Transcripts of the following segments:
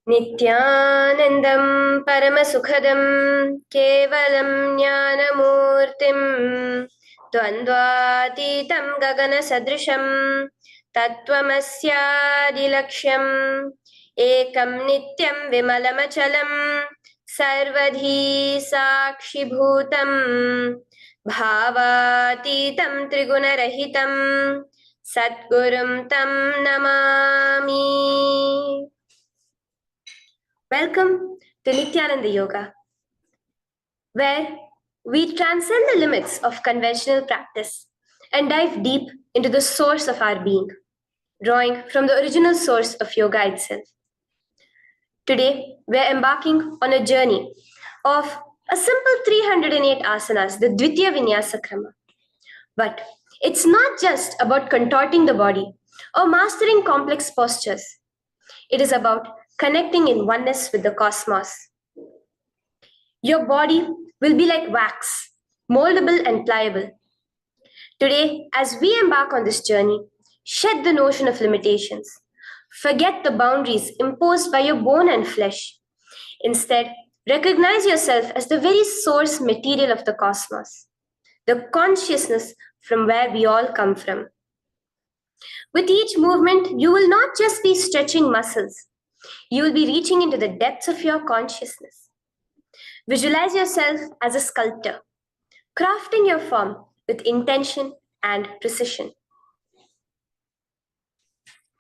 Nityanandam Paramasukhadam Kevalam Jnanamurtim Dvandvatitam Gagana Sadrisham Tattvamasyadilaksham Ekam Nityam Vimalamachalam Sarvadhi Sakshibhutam Bhavatitam Trigunarahitam Satgurum Tam Namami. Welcome to Nityananda Yoga, where we transcend the limits of conventional practice and dive deep into the source of our being, drawing from the original source of yoga itself. Today, we are embarking on a journey of a simple 308 asanas, the Dvitiya Vinyasa Krama. But it's not just about contorting the body or mastering complex postures. It is about connecting in oneness with the cosmos. Your body will be like wax, moldable and pliable. Today, as we embark on this journey, shed the notion of limitations. Forget the boundaries imposed by your bone and flesh. Instead, recognize yourself as the very source material of the cosmos, the consciousness from where we all come from. With each movement, you will not just be stretching muscles. You will be reaching into the depths of your consciousness. Visualize yourself as a sculptor, crafting your form with intention and precision.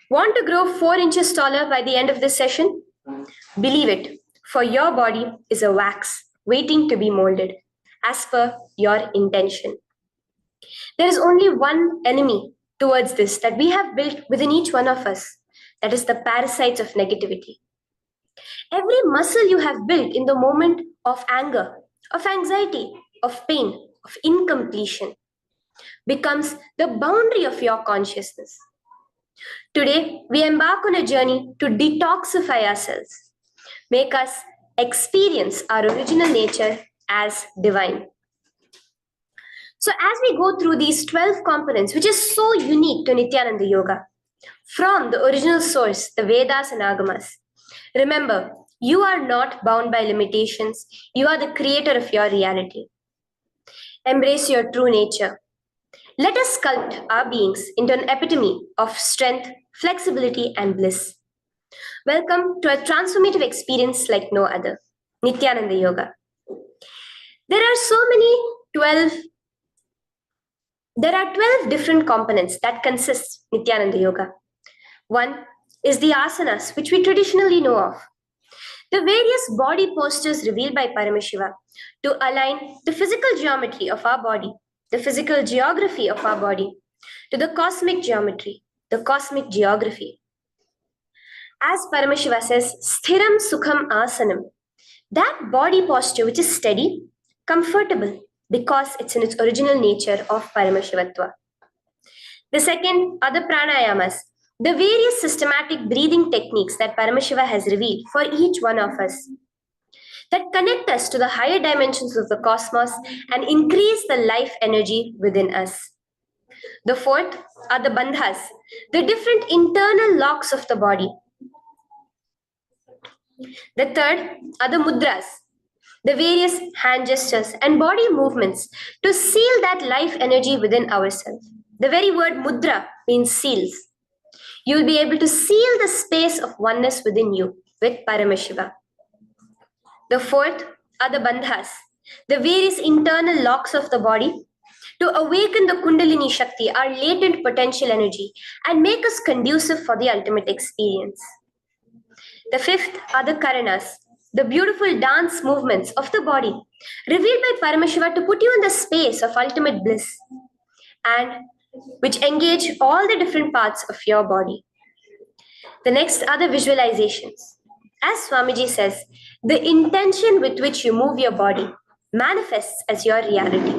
Want to grow 4 inches taller by the end of this session? Believe it, for your body is a wax waiting to be molded as per your intention. There is only one enemy towards this that we have built within each one of us. That is the parasites of negativity. Every muscle you have built in the moment of anger, of anxiety, of pain, of incompletion becomes the boundary of your consciousness. Today, we embark on a journey to detoxify ourselves, make us experience our original nature as divine. So as we go through these 12 components, which is so unique to Nityananda Yoga, from the original source, the Vedas and Agamas, remember, you are not bound by limitations. You are the creator of your reality. Embrace your true nature. Let us sculpt our beings into an epitome of strength, flexibility, and bliss. Welcome to a transformative experience like no other, Nityananda Yoga. There are 12 different components that consist Nityananda Yoga. One is the asanas, which we traditionally know of. The various body postures revealed by Paramashiva to align the physical geometry of our body, the physical geography of our body, to the cosmic geometry, the cosmic geography. As Paramashiva says, sthiram sukham asanam, that body posture which is steady, comfortable, because it's in its original nature of Paramashivatva. The second are the pranayamas, the various systematic breathing techniques that Paramashiva has revealed for each one of us, that connect us to the higher dimensions of the cosmos and increase the life energy within us. The fourth are the bandhas, the different internal locks of the body. The third are the mudras, the various hand gestures and body movements to seal that life energy within ourselves. The very word mudra means seals. You will be able to seal the space of oneness within you with Paramashiva. The fourth are the bandhas, the various internal locks of the body to awaken the Kundalini Shakti, our latent potential energy, and make us conducive for the ultimate experience. The fifth are the Karanas, the beautiful dance movements of the body, revealed by Paramashiva to put you in the space of ultimate bliss, and which engage all the different parts of your body. The next are the visualizations. As Swamiji says, the intention with which you move your body manifests as your reality.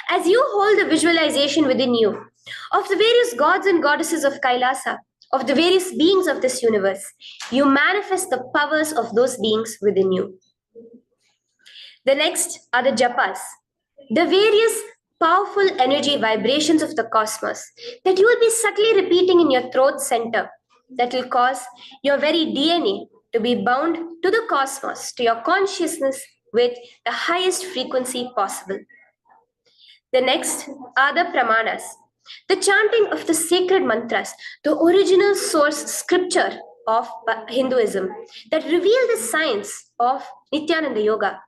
As you hold the visualization within you of the various gods and goddesses of KAILASA, of the various beings of this universe, you manifest the powers of those beings within you. The next are the japas, the various powerful energy vibrations of the cosmos that you will be subtly repeating in your throat center that will cause your very DNA to be bound to the cosmos, to your consciousness with the highest frequency possible. The next are the pramanas, the chanting of the sacred mantras, the original source scripture of Hinduism that reveal the science of Nityananda yoga,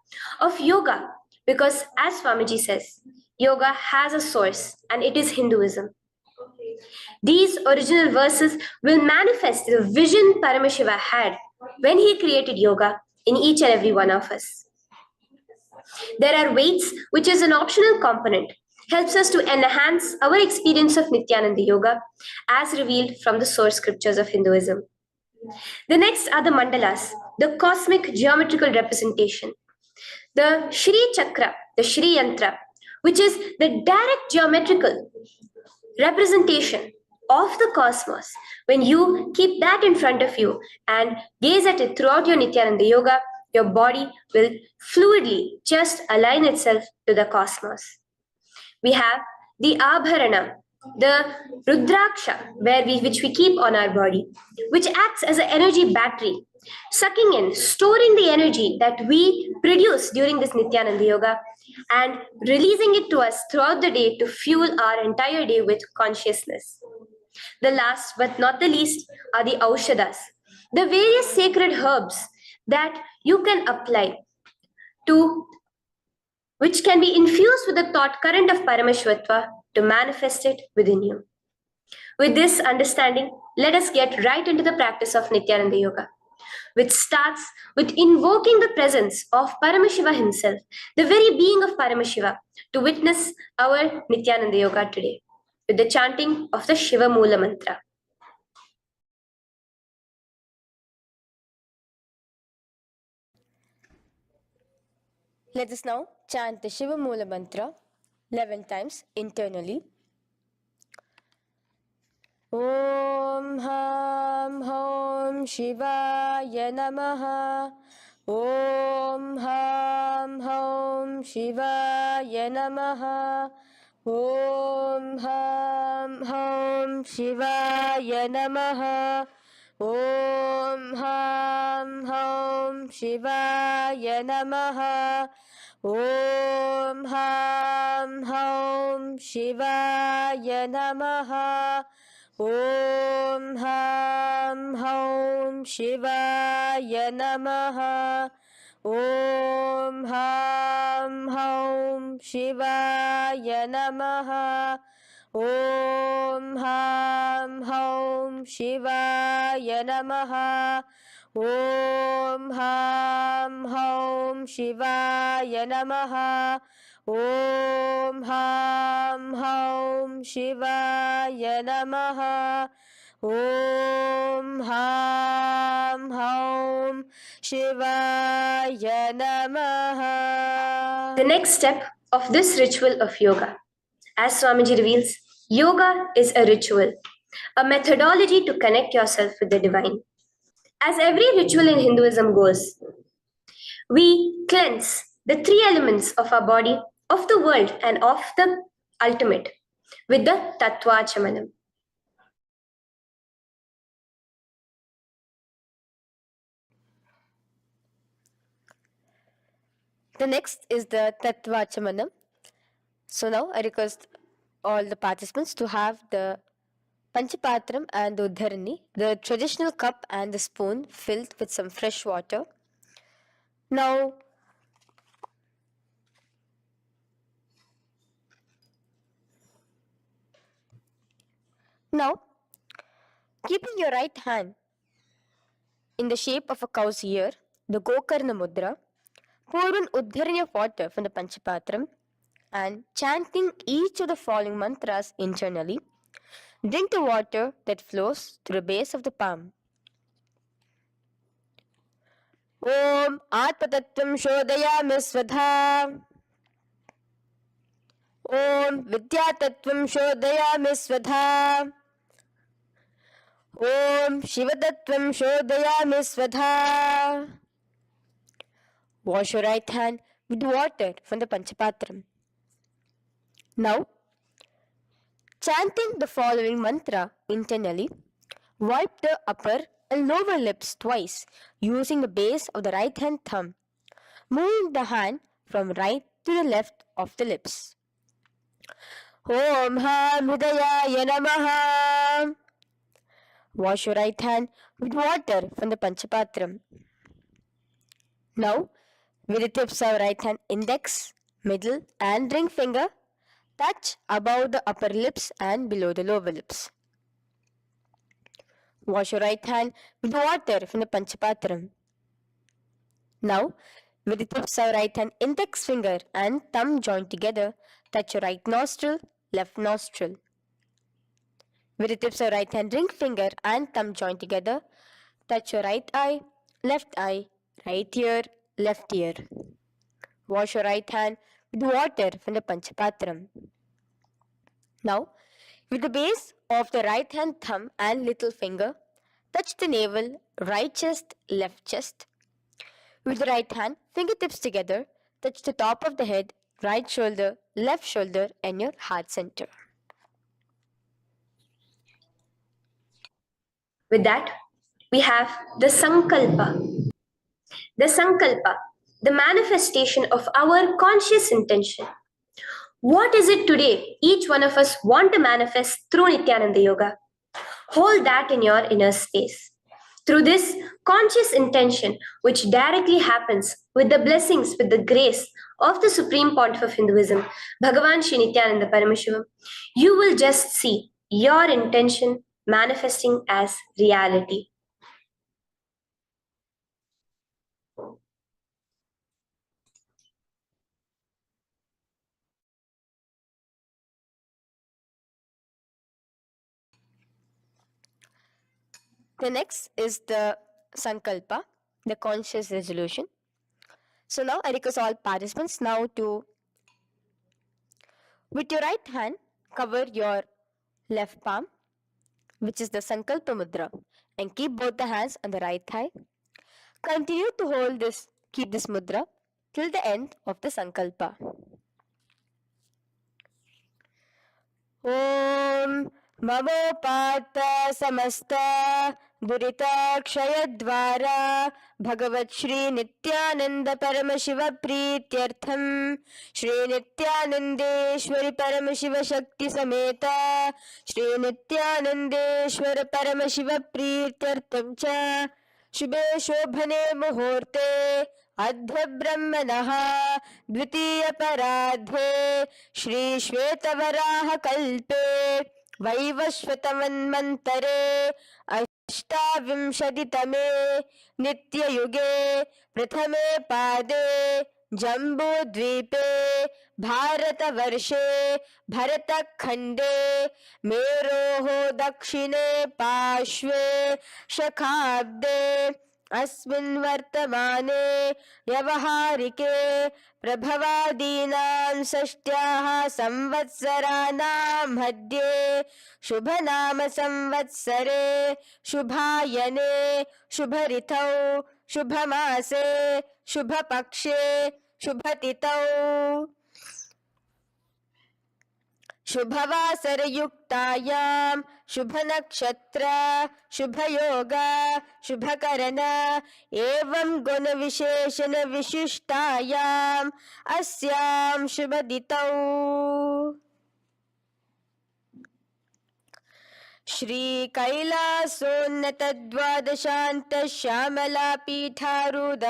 of yoga, because as Swamiji says, yoga has a source and it is Hinduism. These original verses will manifest the vision Paramashiva had when he created yoga in each and every one of us. There are weights, which is an optional component, helps us to enhance our experience of Nityananda yoga as revealed from the source scriptures of Hinduism. The next are the mandalas, the cosmic geometrical representation. The Shri Chakra, the Shri Yantra, which is the direct geometrical representation of the cosmos. When you keep that in front of you and gaze at it throughout your Nityananda yoga, your body will fluidly just align itself to the cosmos. We have the Abharana, the Rudraksha, which we keep on our body, which acts as an energy battery, sucking in, storing the energy that we produce during this Nityananda yoga and releasing it to us throughout the day to fuel our entire day with consciousness. The last but not the least are the Aushadas, the various sacred herbs that you can apply to, which can be infused with the thought current of Parameshwatva to manifest it within you. With this understanding, let us get right into the practice of Nityananda Yoga, which starts with invoking the presence of Paramashiva himself, the very being of Paramashiva, to witness our Nityananda Yoga today, with the chanting of the Shiva Moola Mantra. Let us now chant the Shiva Moola Mantra 11 times internally. Om Ham Hom Shivaya Namaha. Om Ham Hom Shivaya Namaha. Om Ham Hom Shivaya Namaha. Om Ham Hom Shivaya Namaha. Om Ham Hom Shivaya Namaha. Om Ham Hom Shivaya Namaha. Om Ham Hom Shivaya Namaha. Om Ham Hom Shivaya Namaha. Om Ham Hom Shivaya Namaha. Om Ham Hom Shivaya Namaha. Om Ham Hom Shivaya Namaha. The next step of this ritual of yoga, as Swamiji reveals, yoga is a ritual, a methodology to connect yourself with the divine. As every ritual in Hinduism goes, we cleanse the three elements of our body, of the world, and of the ultimate with the Tattvachamanam. The next is the Tattvachamanam. So now I request all the participants to have the Panchapatram and the Uddharani, the traditional cup and the spoon filled with some fresh water. Now, keeping your right hand in the shape of a cow's ear, the Gokarna Mudra, pour an Uddharani of water from the Panchapatram and chanting each of the following mantras internally, drink the water that flows through the base of the palm. Om Atmatattvam Shodayami Svadha. Om Vidyatattvam Shodayami Svadha. Om Shivatattvam Shodayami Svadha. Wash your right hand with water from the Panchapatram. Now, chanting the following mantra internally, wipe the upper and lower lips twice using the base of the right hand thumb, moving the hand from right to the left of the lips. Om Ham Hridayaya Namaha. Wash your right hand with water from the Panchapatram. Now, with the tips of right hand index, middle and ring finger, touch above the upper lips and below the lower lips. Wash your right hand with water from the Panchapatram. Now, with the tips of right hand index finger and thumb joined together, touch your right nostril, left nostril. With the tips of right hand ring finger and thumb joined together, touch your right eye, right ear, left ear. Wash your right hand with water from the Panchapatram. Now, with the base of the right hand thumb and little finger, touch the navel, right chest, left chest. With the right hand, fingertips together, touch the top of the head, right shoulder, left shoulder, and your heart center. With that, we have the Sankalpa. The Sankalpa, the manifestation of our conscious intention. What is it today each one of us want to manifest through Nityananda Yoga? Hold that in your inner space. Through this conscious intention, which directly happens with the blessings, with the grace of the Supreme Pontiff of Hinduism, Bhagavan Shri Nityananda Paramashivoham, you will just see your intention manifesting as reality. The next is the Sankalpa, the conscious resolution. So now I request all participants now to, with your right hand, cover your left palm, which is the Sankalpa Mudra, and keep both the hands on the right thigh. Continue to keep this mudra till the end of the Sankalpa. Om Mamopata Samasta Duritakshayaddvara Bhagavat Shri Nityananda Paramashiva Prityartham Shri Nityanandeshwari Paramashiva Shakti Sameta Shri Nityanandeshwara Paramashiva Prityartham Cha शुभे शोभने मुहूर्ते अद्य ब्रह्मणः द्वितीय पराध्ये श्री श्वेतवराह कल्पे वैवस्वतमन्वन्तरे अष्टाविंशतितमे नित्ययुगे प्रथमे पादे जम्बूद्वीपे भारतवर्षे भरतखण्डे मेरोः दक्षिणे पार्श्वे शखाब्दे अस्मिन् वर्तमाने व्यवहारिके प्रभवादीनां षष्ट्याः संवत्सराणां मध्ये शुभनाम संवत्सरे शुभायने शुभऋतौ शुभमासे शुभपक्षे शुभतिथौ शुभवासरयुक्तायां शुभनक्षत्र शुभयोग शुभकरण एवं गुणविशेषण विशिष्टायाम् अस्यां शुभदितौ श्री कैलासोन्नत द्वादशांत श्यामला पीठारूढ़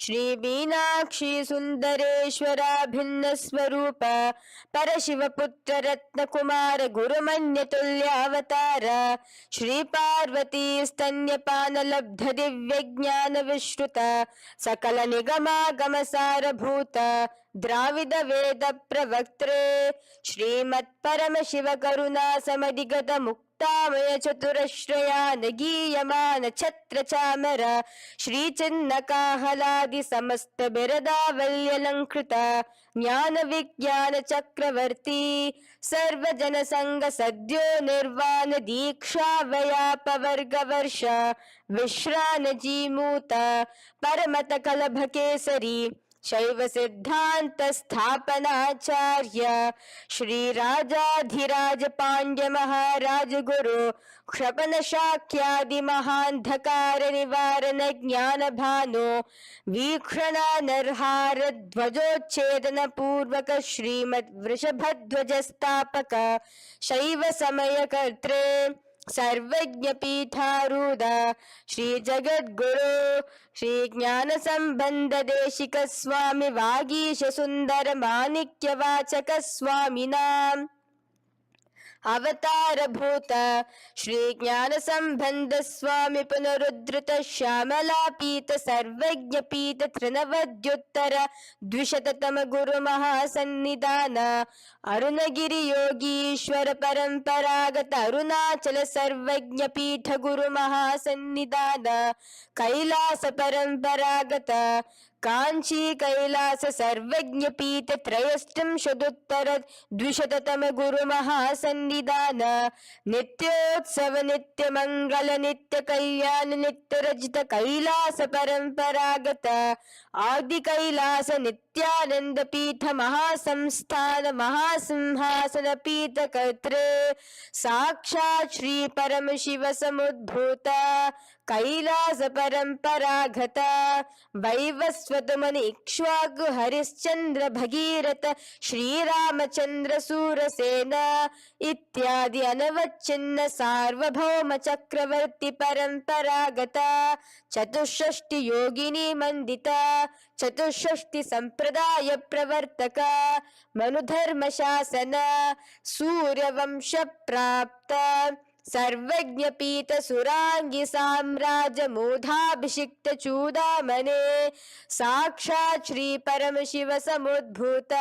श्री मीनाक्षी सुंदरेश्वरा भिन्न स्वरूप परशिव पुत्र रत्न कुमार गुरुमन्य तुल्यावतार श्री पार्वती स्तन्यपान लब्ध दिव्य ज्ञान विश्रुत सकल निगमागम सारभूत द्राविड वेद प्रवक्त्रे श्रीमत् परम शिव करुणा समधिगत मुक्तामय चतुरश्रयान गीयमान छत्र चामर श्री चिन्ह काहलादि समस्त बिरदावल्यलंकृत ज्ञान विज्ञान चक्रवर्ती सर्वजन संग सद्यो निर्वाण दीक्षा व्याप वर्ग वर्ष विश्रान जीमूत परमत कलभ केसरी शैव सिद्धांत स्थापनाचार्य श्री राजाधिराज पांड्य महाराज गुरु क्षपन शाक्यादि महांधकार निवारण ज्ञान भानु वीक्षण नरहार ध्वजोच्छेदन पूर्वक श्रीमद वृषभध्वज स्थापक शैव समय कर्त्रे सर्वज्ञ पीठारूढ़ श्री जगद्गुरु श्री ज्ञान संबंध देशिक स्वामी वागीश सुंदर माणिक्य वाचक स्वामिनाम अवतार भूत श्री ज्ञान संबंध स्वामी पुनरुद्धृत श्यामला पीत सर्वज्ञ पीत त्रिनवद्युत्तर द्विशततम गुरु महासन्निधान अरुणगिरि योगीश्वर परंपरागत अरुणाचल सर्वज्ञ पीठ गुरु महासन्निधान कैलास परंपरागत कांची कैलास सर्वज्ञ पीठ त्रयस्त्रिंशदुत्तर द्विशततम गुरु महासन्निधान नित्योत्सव नित्य मंगल नित्य कल्याण नित्य रजित कैलास परंपरागत आदि कैलास नित्यानंद पीठ महासंस्थान महासिंहासन पीठ कर्त्रे साक्षात् श्री परम शिव समुद्भूत कैलास परंपरागत वैवस्वत मुनि इक्ष्वाकु हरिश्चंद्र भगीरथ श्रीरामचंद्र सूरसेन इत्यादि अनवच्छिन्न सार्वभौम चक्रवर्ती परंपरागत चतुष्षष्टि योगिनी मंडित चतुष्षष्टि संप्रदाय प्रवर्तक मनुधर्म शासन सूर्यवंश प्राप्त सर्वज्ञ पीठ सुरांगी साम्राज्य मूढ़ाभिषिक्त चूड़ामणे साक्षात् श्री परम शिव समुद्भूत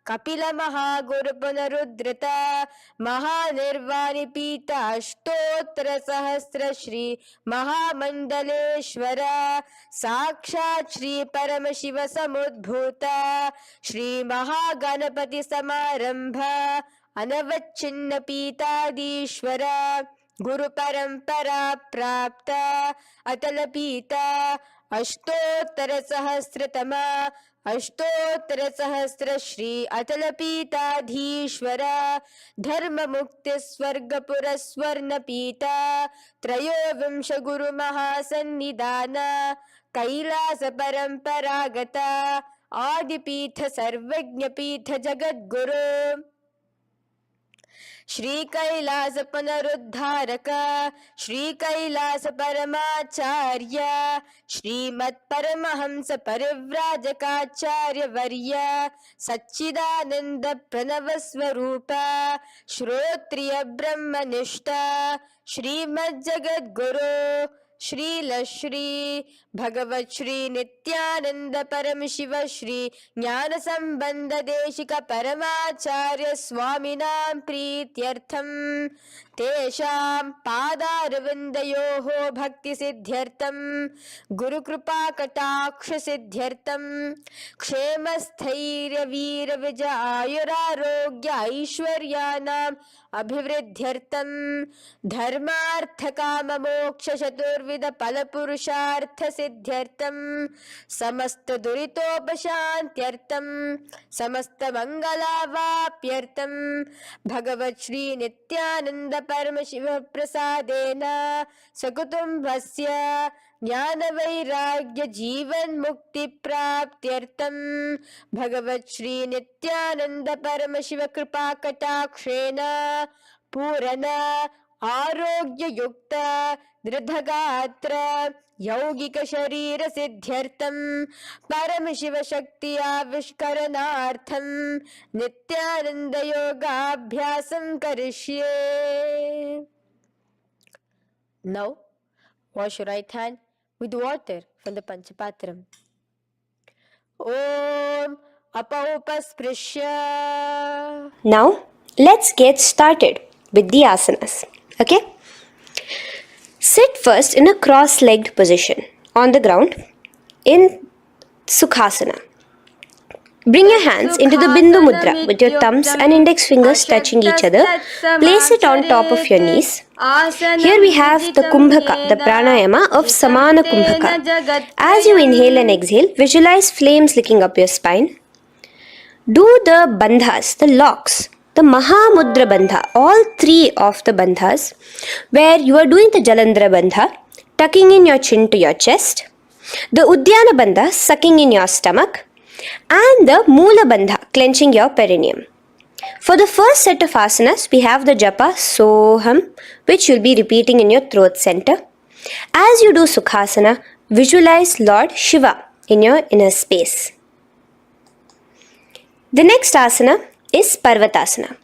कपिल महागुरु पुनरुद्धृत महानिर्वाणी पीठ अष्टोत्तर सहस्र श्री महामंडलेश्वर साक्षात् श्री परम शिव समुद्भूत श्री महागणपति समारंभ अनवच्छिन्न पीताधीश्वर गुरु परंपरा प्राप्त अतल पीता अष्टोत्तर सहस्रतम अष्टोत्तर सहस्र श्री अतल पीताधीश्वर धर्म मुक्ति स्वर्गपुर स्वर्ण पीता त्रयोविंश गुरु महासन्निधान कैलास परंपरागत आदिपीठ सर्वज्ञ पीठ जगद्गुरु श्री कैलास पुनरुद्धारक श्री कैलास परमाचार्य श्रीमत् परमहंस परिव्राजकाचार्य वर्य सच्चिदानंद प्रणव स्वरूप श्रोत्रिय ब्रह्मनिष्ठ श्रीमद् जगद्गुरु श्रील श्री भगवत श्री नित्यानंद परम शिव श्री ज्ञान संबंध देशिक परमाचार्य स्वामिनां प्रीत्यर्थम तेषां पादारविन्दयोः भक्ति सिद्ध्यर्थम गुरु कृपा कटाक्ष सिद्ध्यर्थम क्षेम स्थैर्य वीर विजय आयुरारोग्य ऐश्वर्यानाम् अभिवृद्ध्यर्थम धर्मार्थ काम मोक्ष चतुर्विध फल पुरुषार्थ सिद्ध्यर्थम समस्त दुरितोपशांत्यर्थम समस्त मंगलावाप्यर्थम भगवत श्री नित्यानंद परम शिव प्रसादेन सकुटुंबस्य ज्ञान वैराग्य जीवन मुक्ति प्राप्त्यर्थम भगवत श्री नित्यानंद परम शिव कृपा कटाक्षेण पूर्ण आरोग्य युक्त दृढ़गात्र यौगिक शरीर सिद्ध्यर्थम परम शिव शक्ति आविष्करणार्थम नित्यानंद योगाभ्यासं करिष्ये. Now wash your right hand with water from the Panchapatram. Om Apaupasprisya. Now, let's get started with the asanas. Okay? Sit first in a cross-legged position on the ground in Sukhasana. Bring your hands into the Bindu Mudra with your thumbs and index fingers touching each other. Place it on top of your knees. Here we have the Kumbhaka, the Pranayama of Samana Kumbhaka. As you inhale and exhale, visualize flames licking up your spine. Do the bandhas, the locks, the Maha Mudra Bandha, all three of the bandhas, where you are doing the Jalandhara Bandha, tucking in your chin to your chest, the Udyana Bandha, sucking in your stomach, and the Moola Bandha, clenching your perineum. For the first set of asanas, we have the japa Soham, which you'll be repeating in your throat center. As you do Sukhasana, visualize Lord Shiva in your inner space. The next asana is Parvatasana.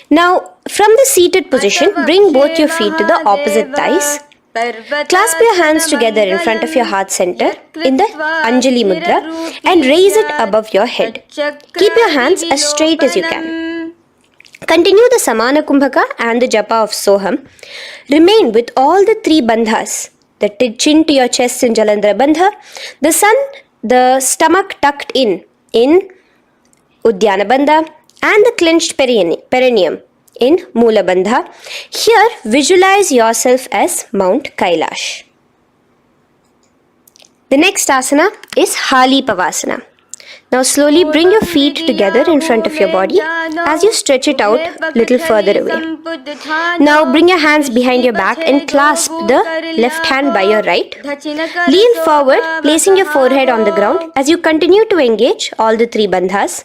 Now, from the seated position, bring both your feet to the opposite thighs. Clasp your hands together in front of your heart center in the Anjali Mudra and raise it above your head. Keep your hands as straight as you can. Continue the Samana Kumbhaka and the Japa of Soham. Remain with all the three bandhas, the chin to your chest in Jalandhara Bandha, the stomach tucked in Udyana Bandha, and the clenched perineum in Moola Bandha. Here, visualize yourself as Mount Kailash. The next asana is Hali Pavasana. Now slowly bring your feet together in front of your body as you stretch it out a little further away. Now bring your hands behind your back and clasp the left hand by your right. Lean forward, placing your forehead on the ground as you continue to engage all the three bandhas.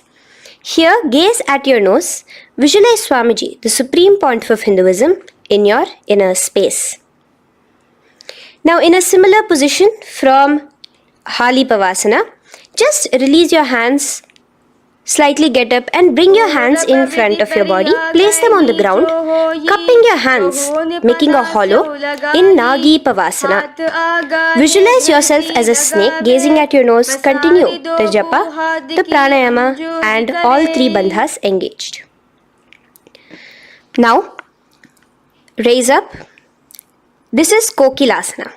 Here, gaze at your nose. Visualize Swamiji, the Supreme Pontiff of Hinduism, in your inner space. Now, in a similar position from Hali Pavasana, just release your hands, slightly get up and bring your hands in front of your body. Place them on the ground, cupping your hands, making a hollow in Nagi Pavasana. Visualize yourself as a snake, gazing at your nose. Continue the japa, the pranayama, and all three bandhas engaged. Now, raise up. This is Kokilasana.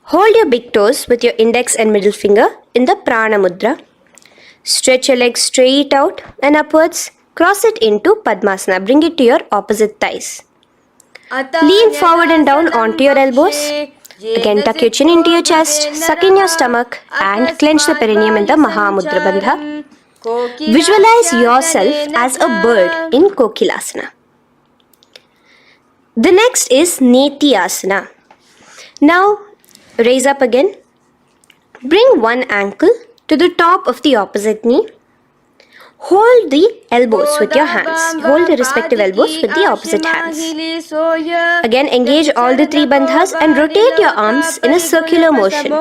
Hold your big toes with your index and middle finger in the Prana Mudra. Stretch your legs straight out and upwards. Cross it into Padmasana. Bring it to your opposite thighs. Lean forward and down onto your elbows. Again, tuck your chin into your chest, suck in your stomach, and clench the perineum in the Maha Mudra Bandha. Visualize yourself as a bird in Kokilasana. The next is Nityananda. Now, raise up again. Bring one ankle to the top of the opposite knee. Hold the elbows with your hands. Hold the respective elbows with the opposite hands. Again, engage all the three bandhas and rotate your arms in a circular motion.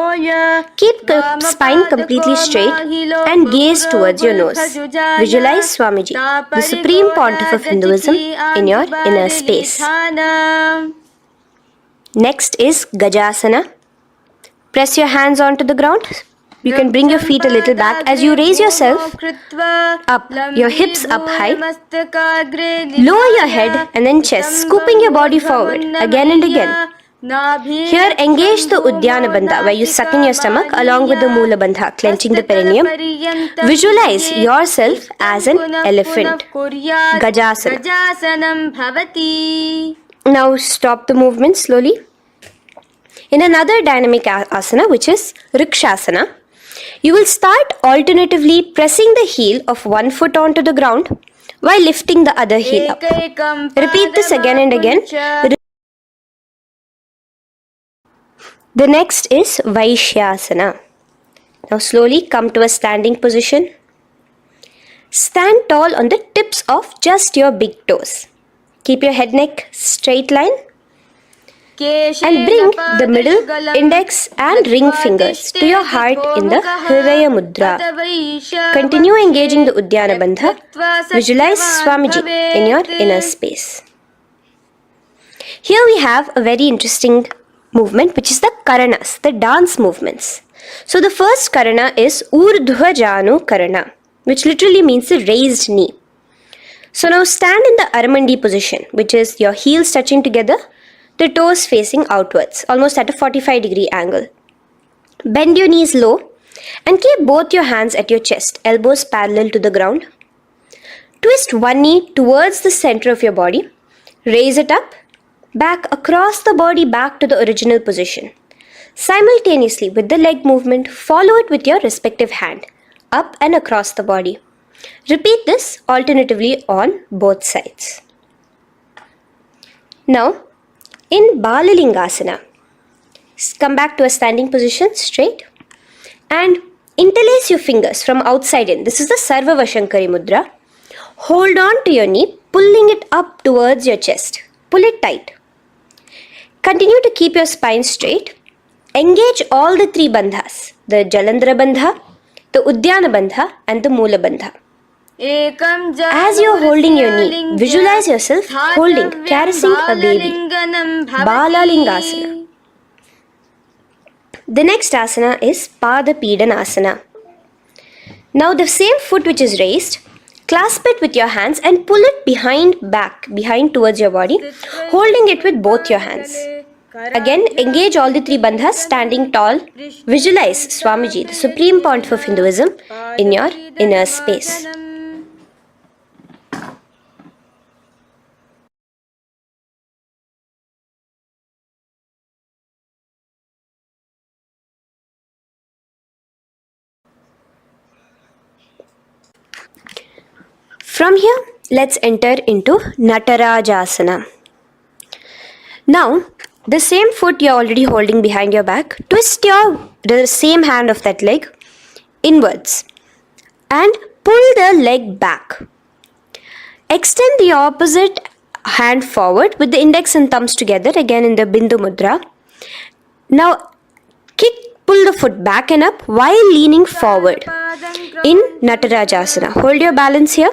Keep the spine completely straight and gaze towards your nose. Visualize Swamiji, the Supreme Pontiff of Hinduism, in your inner space. Next is Gajasana. Press your hands onto the ground. You can bring your feet a little back as you raise yourself up, your hips up high. Lower your head and then chest, scooping your body forward again and again. Here, engage the Udyana Bandha, where you suck in your stomach along with the Moola Bandha, clenching the perineum. Visualize yourself as an elephant. Gajasana. Now stop the movement slowly. In another dynamic asana, which is Rikshasana, you will start alternatively pressing the heel of one foot onto the ground while lifting the other heel up. Repeat this again and again. The next is Vaishyasana. Now slowly come to a standing position. Stand tall on the tips of just your big toes. Keep your head neck straight line. And bring the middle, index and ring fingers to your heart in the Hridaya Mudra. Continue engaging the Udyana Bandha. Visualize Swamiji in your inner space. Here we have a very interesting movement, which is the Karanas, the dance movements. So the first Karana is Urdhva Janu Karana, which literally means the raised knee. So now stand in the Aramandi position, which is your heels touching together, the toes facing outwards, almost at a 45-degree angle. Bend your knees low And keep both your hands at your chest, elbows parallel to the ground. Twist one knee towards the center of your body. Raise it up, back across the body back to the original position. Simultaneously with the leg movement, follow it with your respective hand, up and across the body. Repeat this alternatively on both sides. Now, in Balalingasana, come back to a standing position straight and interlace your fingers from outside in. This is the Sarva Vashankari Mudra. Hold on to your knee, pulling it up towards your chest. Pull it tight. Continue to keep your spine straight. Engage all the three bandhas, the Jalandhara Bandha, the Udyana Bandha and the Moola Bandha. As you are holding your knee, visualize yourself holding, caressing a baby. Balalingasana. The next asana is Pada Pidanasana. Now the same foot which is raised, clasp it with your hands and pull it behind towards your body, holding it with both your hands. Again, engage all the three bandhas, standing tall. Visualize Swamiji, the Supreme Pontiff of Hinduism, in your inner space. From here, let's enter into Natarajasana. Now, the same foot you're already holding behind your back, twist the same hand of that leg inwards and pull the leg back. Extend the opposite hand forward with the index and thumbs together, again in the Bindu Mudra. Now, pull the foot back and up while leaning forward in Natarajasana. Hold your balance here.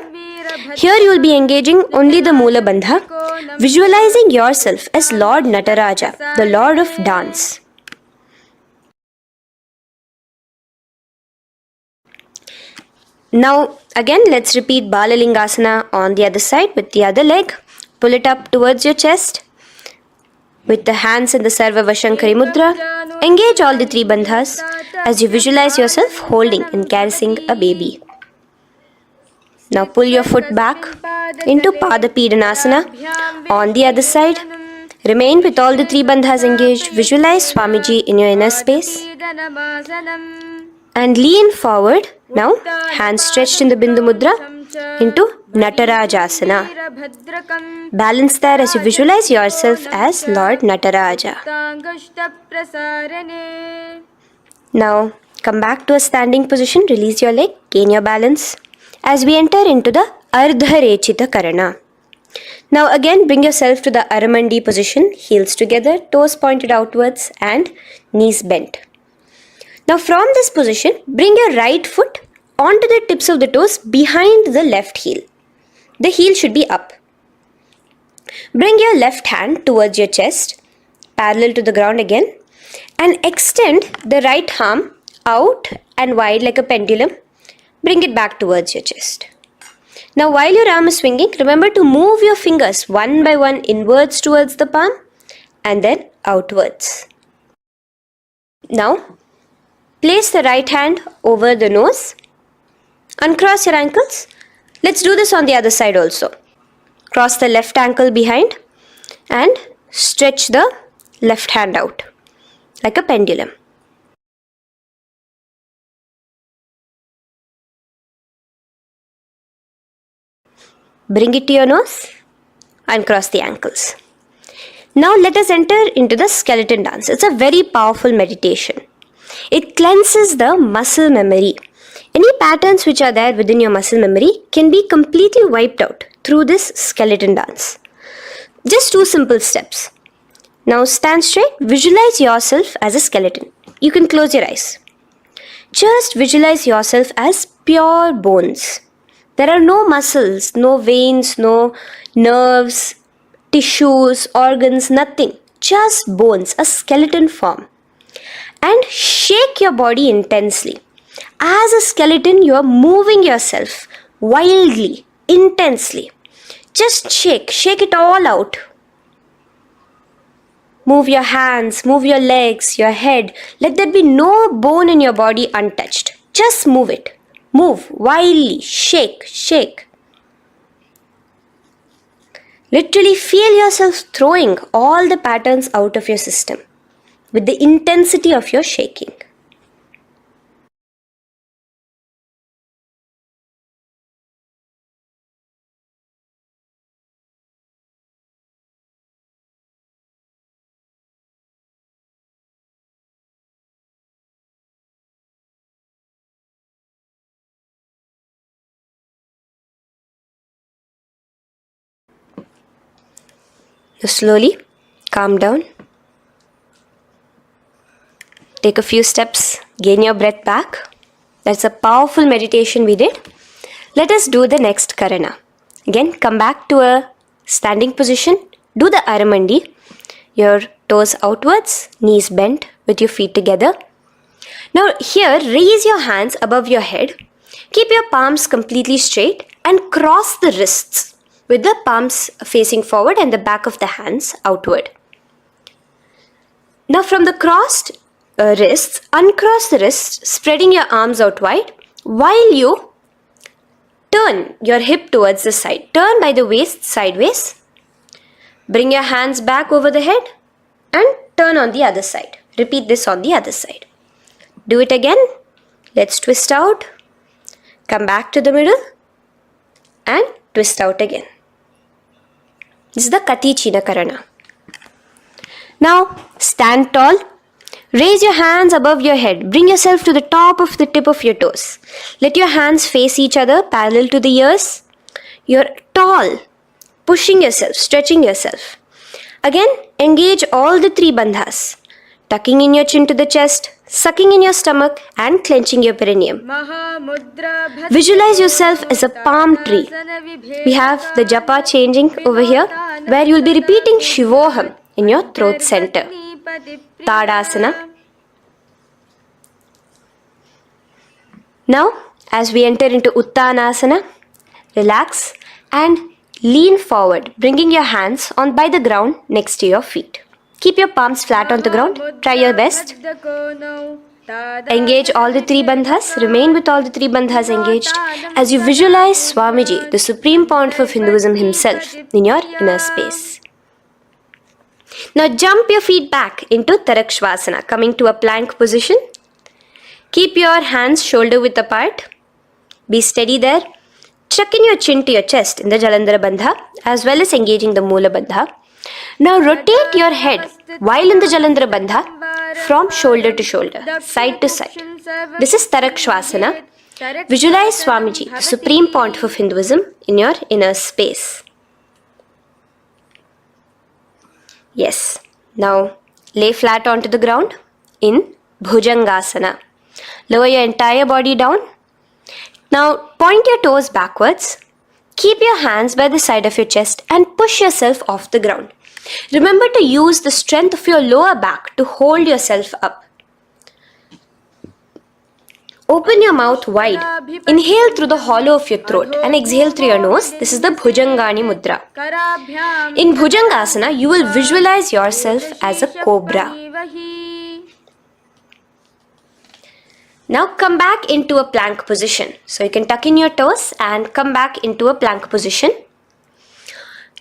Here you will be engaging only the Moola Bandha, visualizing yourself as Lord Nataraja, the Lord of Dance. Now again let's repeat Balalingasana on the other side with the other leg. Pull it up towards your chest with the hands in the Sarva Vashankari Mudra. Engage all the three bandhas as you visualize yourself holding and caressing a baby. Now pull your foot back into Pada Pidanasana on the other side. Remain with all the three bandhas engaged. Visualize Swamiji in your inner space. And lean forward. Now, hands stretched in the Bindu Mudra into Natarajasana. Balance there as you visualize yourself as Lord Nataraja. Now, come back to a standing position. Release your leg. Gain your balance. As we enter into the Ardharechita Karana. Now again bring yourself to the Aramandi position, heels together, toes pointed outwards and knees bent. Now from this position, bring your right foot onto the tips of the toes behind the left heel. The heel should be up. Bring your left hand towards your chest, parallel to the ground again, and extend the right arm out and wide like a pendulum. Bring it back towards your chest. Now while your arm is swinging, remember to move your fingers one by one inwards towards the palm and then outwards. Now place the right hand over the nose. Uncross your ankles. Let's do this on the other side also. Cross the left ankle behind and stretch the left hand out like a pendulum. Bring it to your nose and cross the ankles. Now let us enter into the skeleton dance. It's a very powerful meditation. It cleanses the muscle memory. Any patterns which are there within your muscle memory can be completely wiped out through this skeleton dance. Just 2 simple steps. Now stand straight, visualize yourself as a skeleton. You can close your eyes. Just visualize yourself as pure bones. There are no muscles, no veins, no nerves, tissues, organs, nothing. Just bones, a skeleton form. And shake your body intensely. As a skeleton, you are moving yourself wildly, intensely. Just shake it all out. Move your hands, move your legs, your head. Let there be no bone in your body untouched. Just move it. Move wildly. Shake, shake. Literally feel yourself throwing all the patterns out of your system with the intensity of your shaking. Now slowly calm down. Take a few steps, gain your breath back. That's a powerful meditation we did. Let us do the next Karana. Again, come back to a standing position. Do the Aramandi. Your toes outwards, knees bent with your feet together. Now here, raise your hands above your head. Keep your palms completely straight and cross the wrists with the palms facing forward and the back of the hands outward. Now from the crossed wrists, uncross the wrists, spreading your arms out wide while you turn your hip towards the side. Turn by the waist sideways. Bring your hands back over the head and turn on the other side. Repeat this on the other side. Do it again. Let's twist out. Come back to the middle and twist out again. This is the Kati China Karana. Now stand tall. Raise your hands above your head. Bring yourself to the top of the tip of your toes. Let your hands face each other parallel to the ears. You're tall, pushing yourself, stretching yourself. Again, engage all the three bandhas. Tucking in your chin to the chest, sucking in your stomach and clenching your perineum. Visualize yourself as a palm tree. We have the japa changing over here where you will be repeating Shivoham in your throat center. Tadasana. Now, as we enter into Uttanasana, relax and lean forward, bringing your hands on by the ground next to your feet. Keep your palms flat on the ground. Try your best. Engage all the three bandhas. Remain with all the three bandhas engaged as you visualize Swamiji, the Supreme Pontiff of Hinduism himself, in your inner space. Now jump your feet back into Tarakshvasana, coming to a plank position. Keep your hands shoulder width apart. Be steady there. Chuck in your chin to your chest in the Jalandhara Bandha as well as engaging the Moola Bandha. Now rotate your head while in the Jalandhara Bandha from shoulder to shoulder, side to side. This is Tarakshvasana. Visualize Swamiji, the Supreme Pontiff of Hinduism, in your inner space. Yes. Now lay flat onto the ground in Bhujangasana. Lower your entire body down. Now point your toes backwards. Keep your hands by the side of your chest and push yourself off the ground. Remember to use the strength of your lower back to hold yourself up. Open your mouth wide. Inhale through the hollow of your throat and exhale through your nose. This is the Bhujangani Mudra. In Bhujangasana, you will visualize yourself as a cobra. Now come back into a plank position. So you can tuck in your toes and come back into a plank position.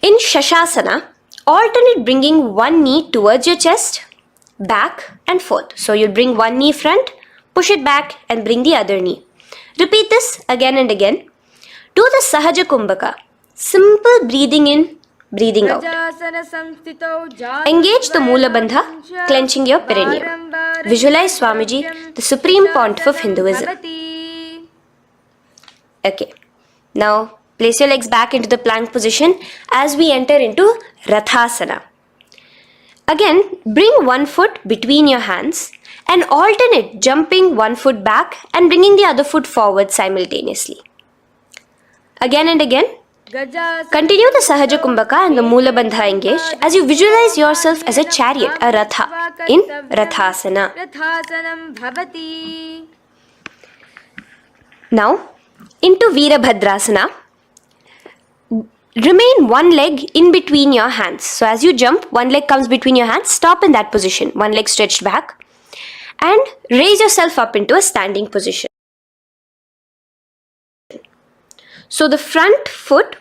In Shashasana, alternate bringing one knee towards your chest, back and forth. So you'll bring one knee front, push it back and bring the other knee. Repeat this again and again. Do the Sahaja Kumbhaka. Simple breathing in, breathing out. Engage the Moola Bandha, clenching your perineum. Visualize Swamiji, the Supreme Pontiff of Hinduism. Okay. Now place your legs back into the plank position as we enter into Rathasana. Again, bring one foot between your hands and alternate jumping one foot back and bringing the other foot forward simultaneously. Again and again. Continue the Sahaja Kumbhaka and the Moola Bandha engaged as you visualize yourself as a chariot, a Ratha, in Rathasana. Now, into Virabhadrasana. remain one leg in between your hands. So as you jump, one leg comes between your hands, stop in that position, one leg stretched back, and raise yourself up into a standing position. So the front foot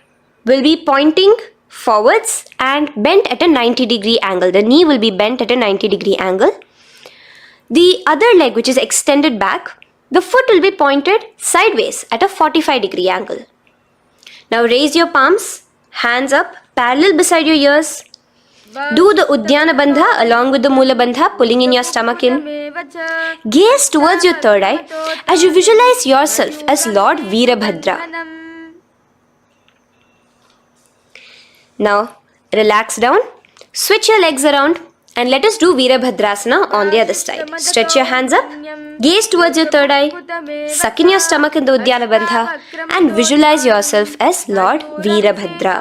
will be pointing forwards and bent at a 90-degree angle. The knee will be bent at a 90-degree angle. The other leg, which is extended back, the foot will be pointed sideways at a 45-degree angle. Now raise your palms, hands up, parallel beside your ears. Do the Uddiyana Bandha along with the Mula Bandha, pulling in your stomach in. Gaze towards your third eye as you visualize yourself as Lord Veerabhadra. Now relax down, switch your legs around, and let us do Veerabhadrasana on the other side. Stretch your hands up, gaze towards your third eye, suck in your stomach in the Uddiyana Bandha, and visualize yourself as Lord Veerabhadra.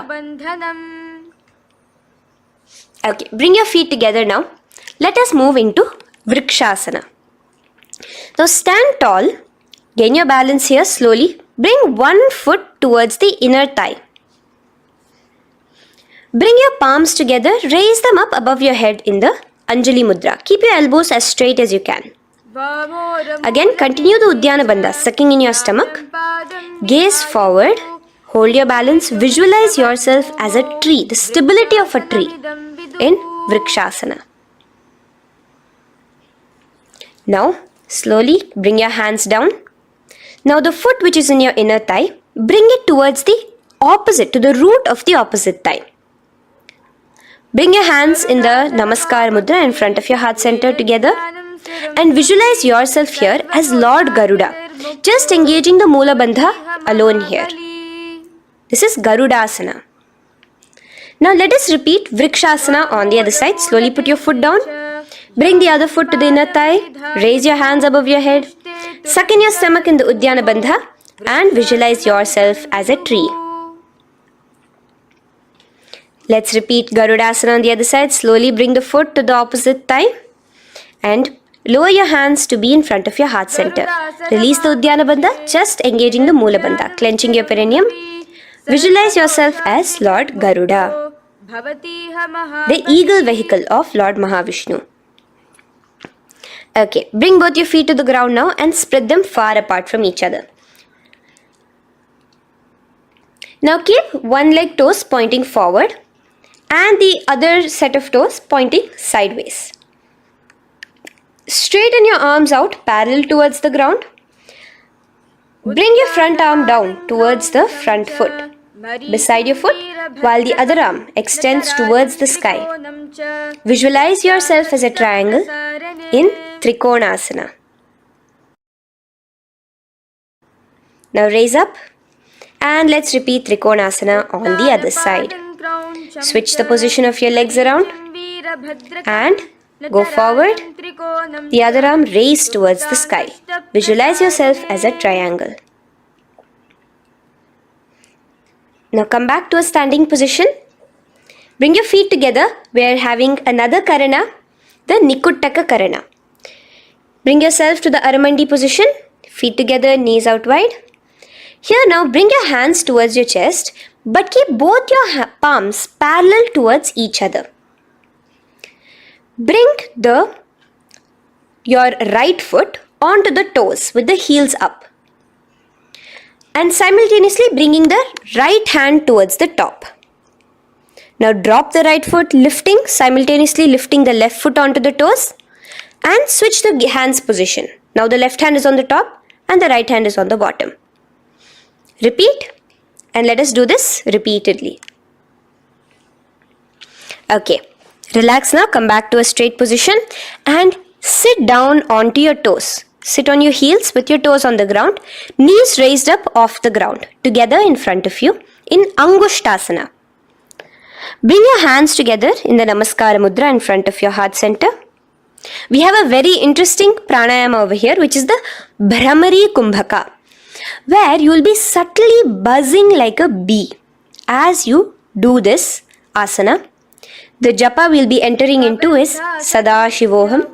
Okay, bring your feet together now. Let us move into Vrikshasana. Now stand tall, gain your balance here slowly. Bring one foot towards the inner thigh. Bring your palms together, raise them up above your head in the Anjali Mudra. Keep your elbows as straight as you can. Again, continue the Uddiyana Bandha, sucking in your stomach. Gaze forward, hold your balance, visualize yourself as a tree, the stability of a tree in Vrikshasana. Now, slowly bring your hands down. Now the foot which is in your inner thigh, bring it towards the opposite, to the root of the opposite thigh. Bring your hands in the Namaskar Mudra in front of your heart center together and visualize yourself here as Lord Garuda, just engaging the Mula Bandha alone here. This is Garudasana. Now let us repeat Vrikshasana on the other side. Slowly put your foot down. Bring the other foot to the inner thigh. Raise your hands above your head. Suck in your stomach in the Uddiyana Bandha and visualize yourself as a tree. Let's repeat Garudasana on the other side. Slowly bring the foot to the opposite thigh and lower your hands to be in front of your heart center. Release the Uddiyana Bandha, just engaging the Mula Bandha, clenching your perineum. Visualize yourself as Lord Garuda, the eagle vehicle of Lord Mahavishnu. Okay, bring both your feet to the ground now and spread them far apart from each other. Now keep one leg toes pointing forward and the other set of toes pointing sideways. Straighten your arms out parallel towards the ground. Bring your front arm down towards the front foot, beside your foot, while the other arm extends towards the sky. Visualize yourself as a triangle in Trikonasana. Now raise up and let's repeat Trikonasana on the other side. Switch the position of your legs around and go forward. The other arm raised towards the sky. Visualize yourself as a triangle. Now come back to a standing position. Bring your feet together. We are having another Karana, the Nikuttaka Karana. Bring yourself to the Aramandi position. Feet together, knees out wide. Here now bring your hands towards your chest, but keep both your palms parallel towards each other. Bring your right foot onto the toes with the heels up. And simultaneously bringing the right hand towards the top. Now drop the right foot, simultaneously lifting the left foot onto the toes and switch the hands position. Now the left hand is on the top and the right hand is on the bottom. Repeat and let us do this repeatedly. Okay, relax now, come back to a straight position and sit down onto your toes. Sit on your heels with your toes on the ground, knees raised up off the ground, together in front of you in Angushtasana. Bring your hands together in the Namaskara Mudra in front of your heart center. We have a very interesting pranayama over here, which is the Bhramari Kumbhaka, where you will be subtly buzzing like a bee as you do this asana. The japa we'll be entering into is Sadashivoham.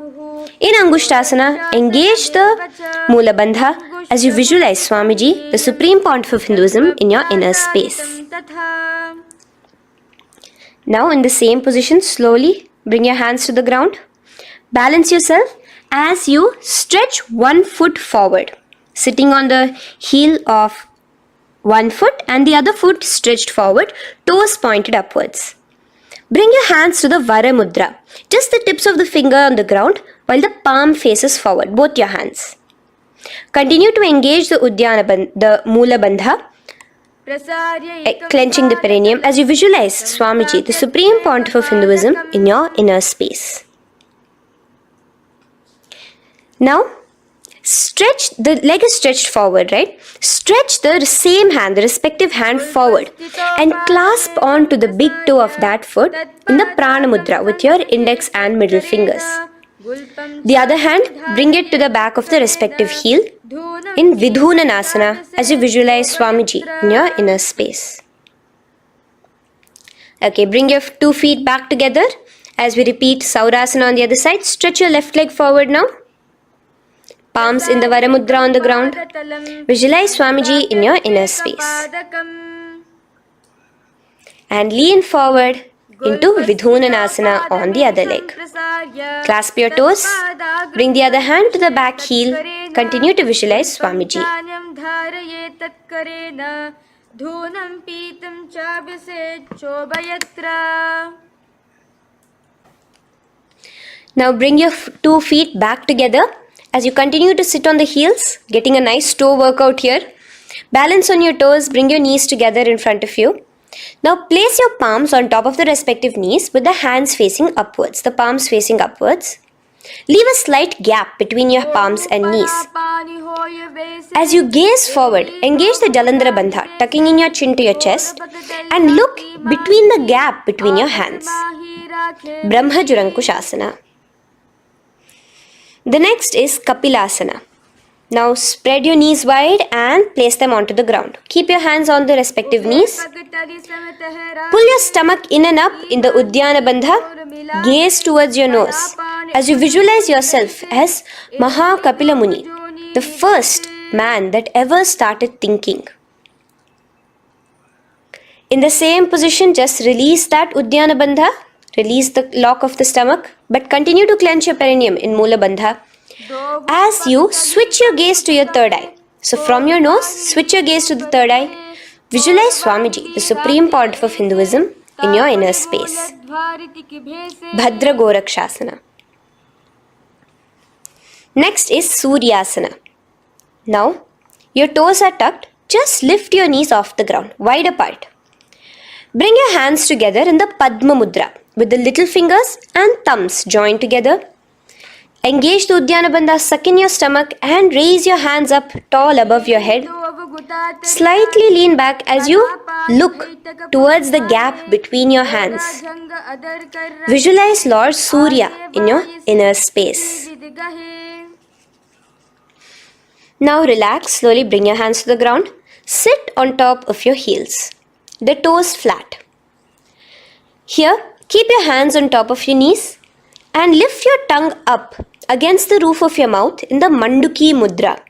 In Angushtasana, engage the Mula Bandha as you visualize Swamiji, the Supreme Pontiff of Hinduism, in your inner space. Now in the same position, slowly bring your hands to the ground. Balance yourself as you stretch one foot forward, sitting on the heel of one foot and the other foot stretched forward, toes pointed upwards. Bring your hands to the Vara Mudra, just the tips of the finger on the ground while the palm faces forward, both your hands. Continue to engage the Mula Bandha, clenching the perineum as you visualize Swamiji, the Supreme Pontiff of Hinduism, in your inner space. Now, stretch, the leg is stretched forward, right? Stretch the same hand, the respective hand forward and clasp onto the big toe of that foot in the Prana Mudra with your index and middle fingers. The other hand, bring it to the back of the respective heel in Vidhunanasana as you visualize Swamiji in your inner space. Okay, bring your 2 feet back together as we repeat Saurasana on the other side. Stretch your left leg forward now. Palms in the Vara Mudra on the ground. Visualize Swamiji in your inner space. And lean forward into Vidhunanasana on the other leg. Clasp your toes. Bring the other hand to the back heel. Continue to visualize Swamiji. Now bring your 2 feet back together as you continue to sit on the heels, getting a nice toe workout here. Balance on your toes, bring your knees together in front of you. Now place your palms on top of the respective knees with the hands facing upwards, the palms facing upwards. Leave a slight gap between your palms and knees. As you gaze forward, engage the Jalandhara Bandha, tucking in your chin to your chest, and look between the gap between your hands. Brahma Jurankushasana. The next is Kapilasana. Now spread your knees wide and place them onto the ground. Keep your hands on the respective knees. Pull your stomach in and up in the Uddiyana Bandha. Gaze towards your nose as you visualize yourself as Maha Kapila Muni, the first man that ever started thinking. In the same position, just release that Uddiyana Bandha. Release the lock of the stomach, but continue to clench your perineum in Mula Bandha as you switch your gaze to your third eye. So from your nose, switch your gaze to the third eye. Visualize Swamiji, the Supreme Pontiff of Hinduism, in your inner space. Bhadra Gorakshasana. Next is Suryasana. Now, your toes are tucked. Just lift your knees off the ground, wide apart. Bring your hands together in the Padma Mudra with the little fingers and thumbs joined together. Engage the Uddiyana Bandha, suck in your stomach and raise your hands up tall above your head. Slightly lean back as you look towards the gap between your hands. Visualize Lord Surya in your inner space. Now relax, slowly bring your hands to the ground. Sit on top of your heels, the toes flat. Here, keep your hands on top of your knees and lift your tongue up against the roof of your mouth in the Manduki Mudra.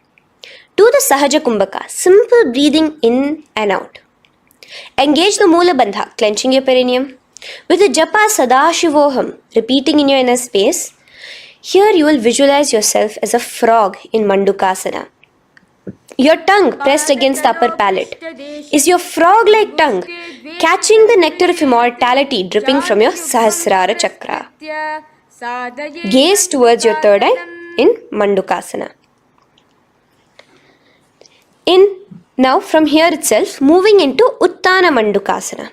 Do the Sahaja Kumbhaka, simple breathing in and out. Engage the Mula Bandha, clenching your perineum. With the Japa Sadashivoham, repeating in your inner space, here you will visualize yourself as a frog in Mandukasana. Your tongue pressed against the upper palate. Is your frog-like tongue catching the nectar of immortality dripping from your Sahasrara Chakra? Gaze towards your third eye in Mandukasana. Now from here itself, moving into Uttana Mandukasana.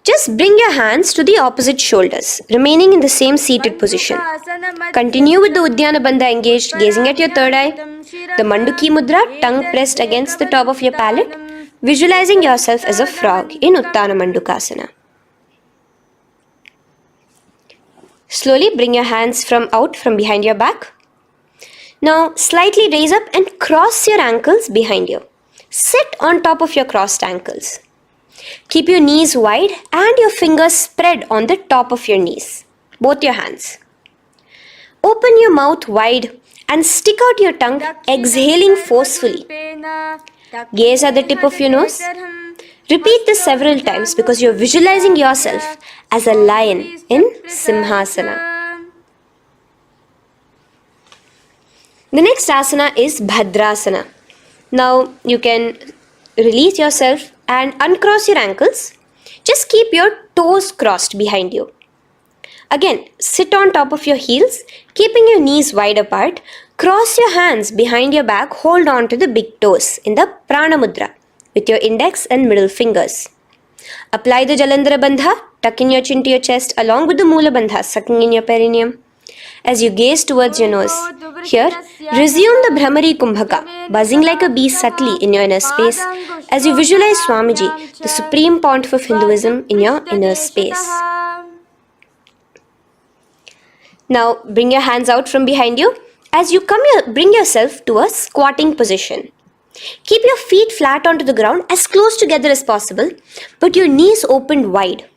Just bring your hands to the opposite shoulders, remaining in the same seated position. Continue with the Uddiyana Bandha engaged, gazing at your third eye. The Manduki Mudra, tongue pressed against the top of your palate, visualizing yourself as a frog in Uttana Mandukasana. Slowly bring your hands out from behind your back. Now slightly raise up and cross your ankles behind you. Sit on top of your crossed ankles. Keep your knees wide and your fingers spread on the top of your knees, both your hands. Open your mouth wide and stick out your tongue, exhaling forcefully. Gaze at the tip of your nose. Repeat this several times because you're visualizing yourself as a lion in Simhasana. The next asana is Bhadrasana. Now you can release yourself and uncross your ankles. Just keep your toes crossed behind you. Again, sit on top of your heels, keeping your knees wide apart. Cross your hands behind your back, hold on to the big toes in the Prana Mudra with your index and middle fingers. Apply the Jalandhara Bandha, tuck in your chin to your chest along with the Mula Bandha, sucking in your perineum. As you gaze towards your nose, here, resume the Brahmari Kumbhaka, buzzing like a bee subtly in your inner space as you visualize Swamiji, the Supreme Pontiff of Hinduism, in your inner space. Now, bring your hands out from behind you. As you bring yourself to a squatting position. Keep your feet flat onto the ground as close together as possible, but your knees opened wide.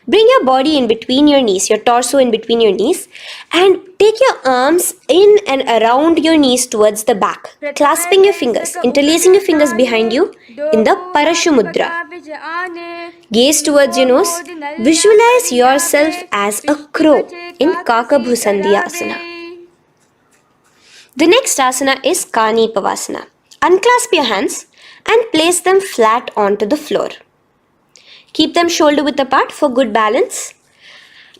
Bring your body in between your knees, your torso in between your knees, and take your arms in and around your knees towards the back, clasping your fingers, interlacing your fingers behind you in the Parashu Mudra. Gaze towards your nose. Visualize yourself as a crow in Kakabhusandhi Asana. The next asana is Kani Pavasana. Unclasp your hands and place them flat onto the floor. Keep them shoulder width apart for good balance.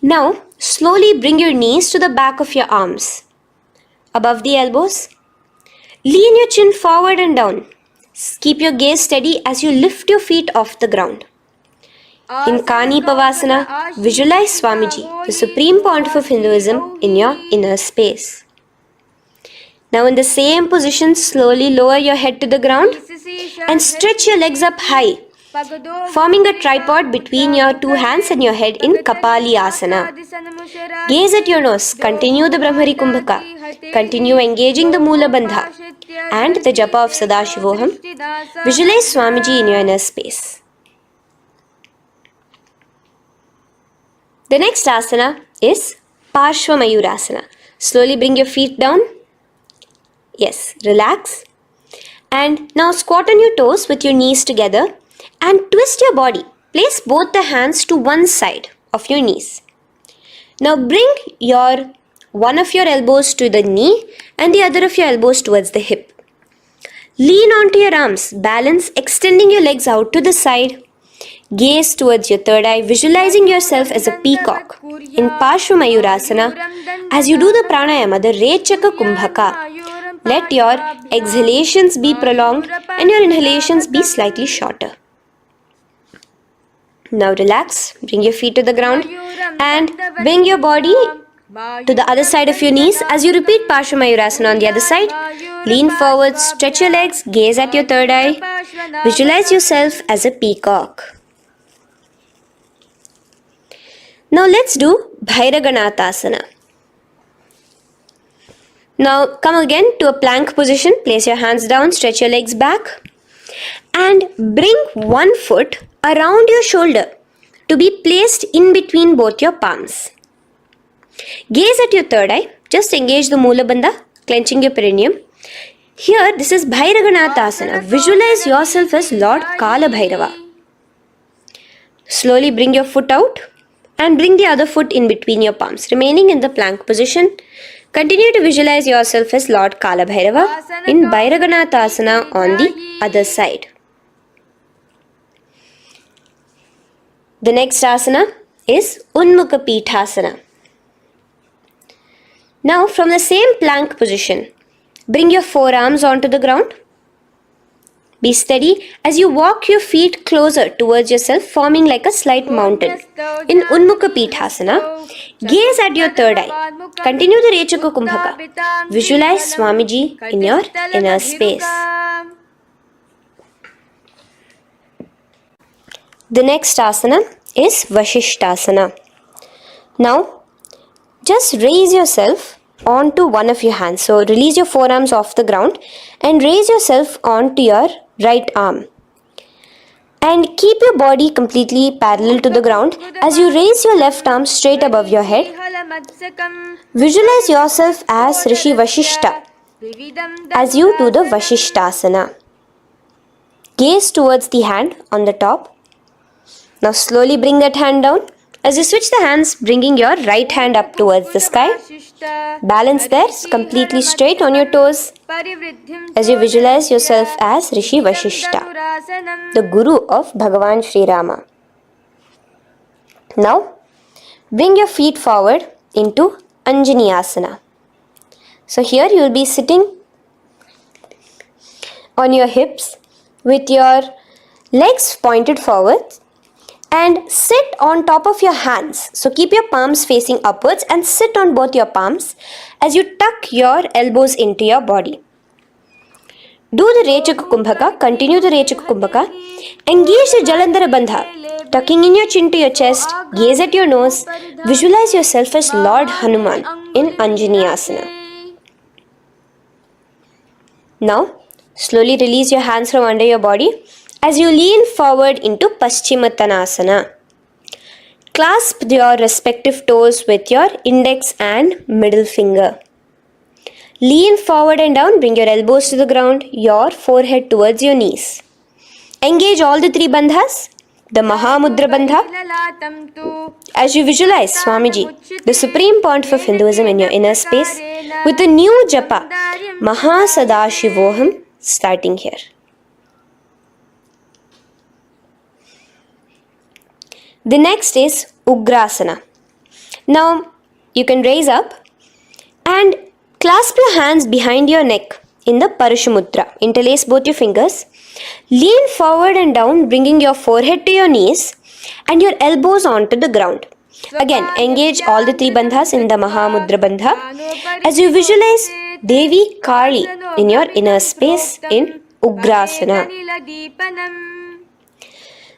Now, slowly bring your knees to the back of your arms, above the elbows. Lean your chin forward and down. Keep your gaze steady as you lift your feet off the ground. In Kani Pavasana, visualize Swamiji, the Supreme Pontiff of Hinduism, in your inner space. Now in the same position, slowly lower your head to the ground and stretch your legs up high, forming a tripod between your two hands and your head in Kapali Asana. Gaze at your nose, continue the Brahmari Kumbhaka, continue engaging the Mula Bandha and the Japa of Sadashivoham. Visualize Swamiji in your inner space. The next asana is Parshva Mayurasana. Slowly bring your feet down. Yes, relax. And now squat on your toes with your knees together and twist your body. Place both the hands to one side of your knees. Now bring one of your elbows to the knee and the other of your elbows towards the hip. Lean onto your arms, balance, extending your legs out to the side. Gaze towards your third eye, visualizing yourself as a peacock. In Parshva Mayurasana, as you do the pranayama, the Rechaka Kumbhaka, let your exhalations be prolonged and your inhalations be slightly shorter. Now relax, bring your feet to the ground and bring your body to the other side of your knees as you repeat Parshva Mayurasana on the other side. Lean forward, stretch your legs, gaze at your third eye. Visualize yourself as a peacock. Now let's do Bhairaganathasana. Now come again to a plank position. Place your hands down, stretch your legs back and bring one foot around your shoulder to be placed in between both your palms. Gaze at your third eye. Just engage the Mula Bandha, clenching your perineum. Here, this is Bhairaganathasana. Visualize yourself as Lord Kala Bhairava. Slowly bring your foot out and bring the other foot in between your palms, remaining in the plank position. Continue to visualize yourself as Lord Kala Bhairava in Bhairaganathasana on the other side. The next asana is Unmukha Pithasana. Now from the same plank position, bring your forearms onto the ground. Be steady as you walk your feet closer towards yourself, forming like a slight mountain. In Unmukha Pithasana, gaze at your third eye. Continue the Rechaka Kumbhaka. Visualize Swamiji in your inner space. The next asana is Vashishthasana. Now, just raise yourself onto one of your hands. So, release your forearms off the ground and raise yourself onto your right arm. And keep your body completely parallel to the ground as you raise your left arm straight above your head. Visualize yourself as Rishi Vashishta as you do the Vashishthasana. Gaze towards the hand on the top. Now slowly bring that hand down. As you switch the hands, bringing your right hand up towards the sky. Balance there, completely straight on your toes. As you visualize yourself as Rishi Vashishta, the Guru of Bhagavan Sri Rama. Now, bring your feet forward into Anjani Asana. So here you will be sitting on your hips with your legs pointed forward and sit on top of your hands. So keep your palms facing upwards and sit on both your palms as you tuck your elbows into your body. Do the Rechaka Kumbhaka, continue the Rechaka Kumbhaka. Engage the Jalandhara Bandha, tucking in your chin to your chest, gaze at your nose, visualize yourself as Lord Hanuman in Anjani Asana. Now, slowly release your hands from under your body as you lean forward into Paschimottanasana. Clasp your respective toes with your index and middle finger. Lean forward and down, bring your elbows to the ground, your forehead towards your knees. Engage all the three bandhas, the Mahamudra Bandha. As you visualize Swamiji, the Supreme Pontiff of Hinduism in your inner space, with a new japa, Maha Sadashivoham, starting here. The next is Ugrasana. Now, you can raise up and clasp your hands behind your neck in the Parashumudra. Interlace both your fingers. Lean forward and down, bringing your forehead to your knees and your elbows onto the ground. Again, engage all the three bandhas in the Mahamudra Bandha as you visualize Devi Kali in your inner space in Ugrasana.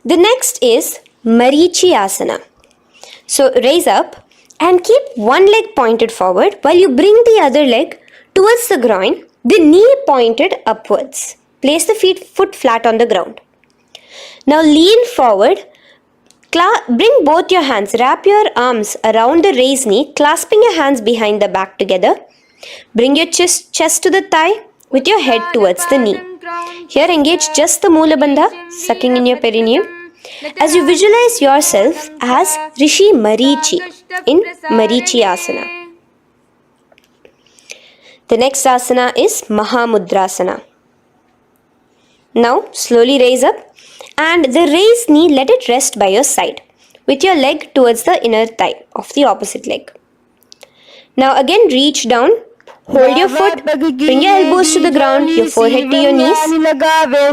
The next is Marichi Asana. So raise up and keep one leg pointed forward while you bring the other leg towards the groin, the knee pointed upwards. Place the foot flat on the ground. Now lean forward, bring both your hands, wrap your arms around the raised knee, clasping your hands behind the back together. Bring your chest to the thigh with your head towards the knee. Here engage just the Mula Bandha, sucking in your perineum, as you visualize yourself as Rishi Marichi in Marichi Asana. The next asana is Mahamudrasana. Now slowly raise up and the raised knee, let it rest by your side with your leg towards the inner thigh of the opposite leg. Now again reach down, hold your foot, bring your elbows to the ground, your forehead to your knees.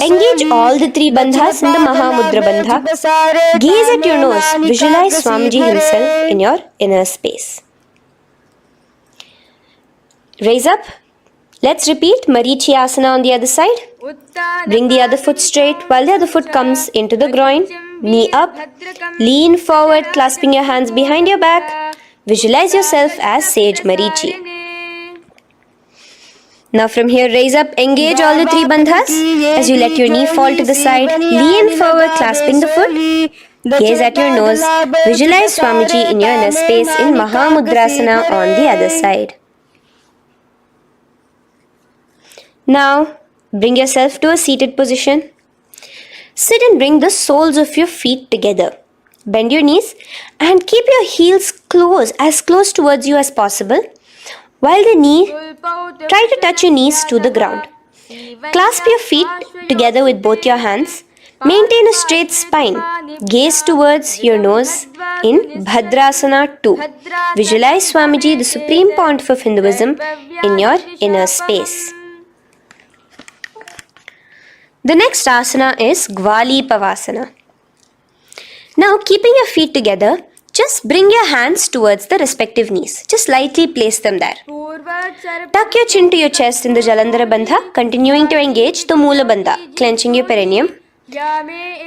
Engage all the three bandhas in the Mahamudra Bandha. Gaze at your nose, visualize Swamiji himself in your inner space. Raise up. Let's repeat Marichi Asana on the other side. Bring the other foot straight while the other foot comes into the groin. Knee up. Lean forward, clasping your hands behind your back. Visualize yourself as Sage Marichi. Now from here, raise up, engage all the three bandhas as you let your knee fall to the side. Lean forward, clasping the foot. Gaze at your nose. Visualize Swamiji in your inner space in Mahamudrasana on the other side. Now, bring yourself to a seated position. Sit and bring the soles of your feet together. Bend your knees and keep your heels as close towards you as possible. While try to touch your knees to the ground. Clasp your feet together with both your hands. Maintain a straight spine. Gaze towards your nose in Bhadrasana 2. Visualize Swamiji, the Supreme Pontiff of Hinduism, in your inner space. The next asana is Gwali Pavasana. Now, keeping your feet together, just bring your hands towards the respective knees. Just lightly place them there. Tuck your chin to your chest in the Jalandhara Bandha, continuing to engage the Mula Bandha, clenching your perineum.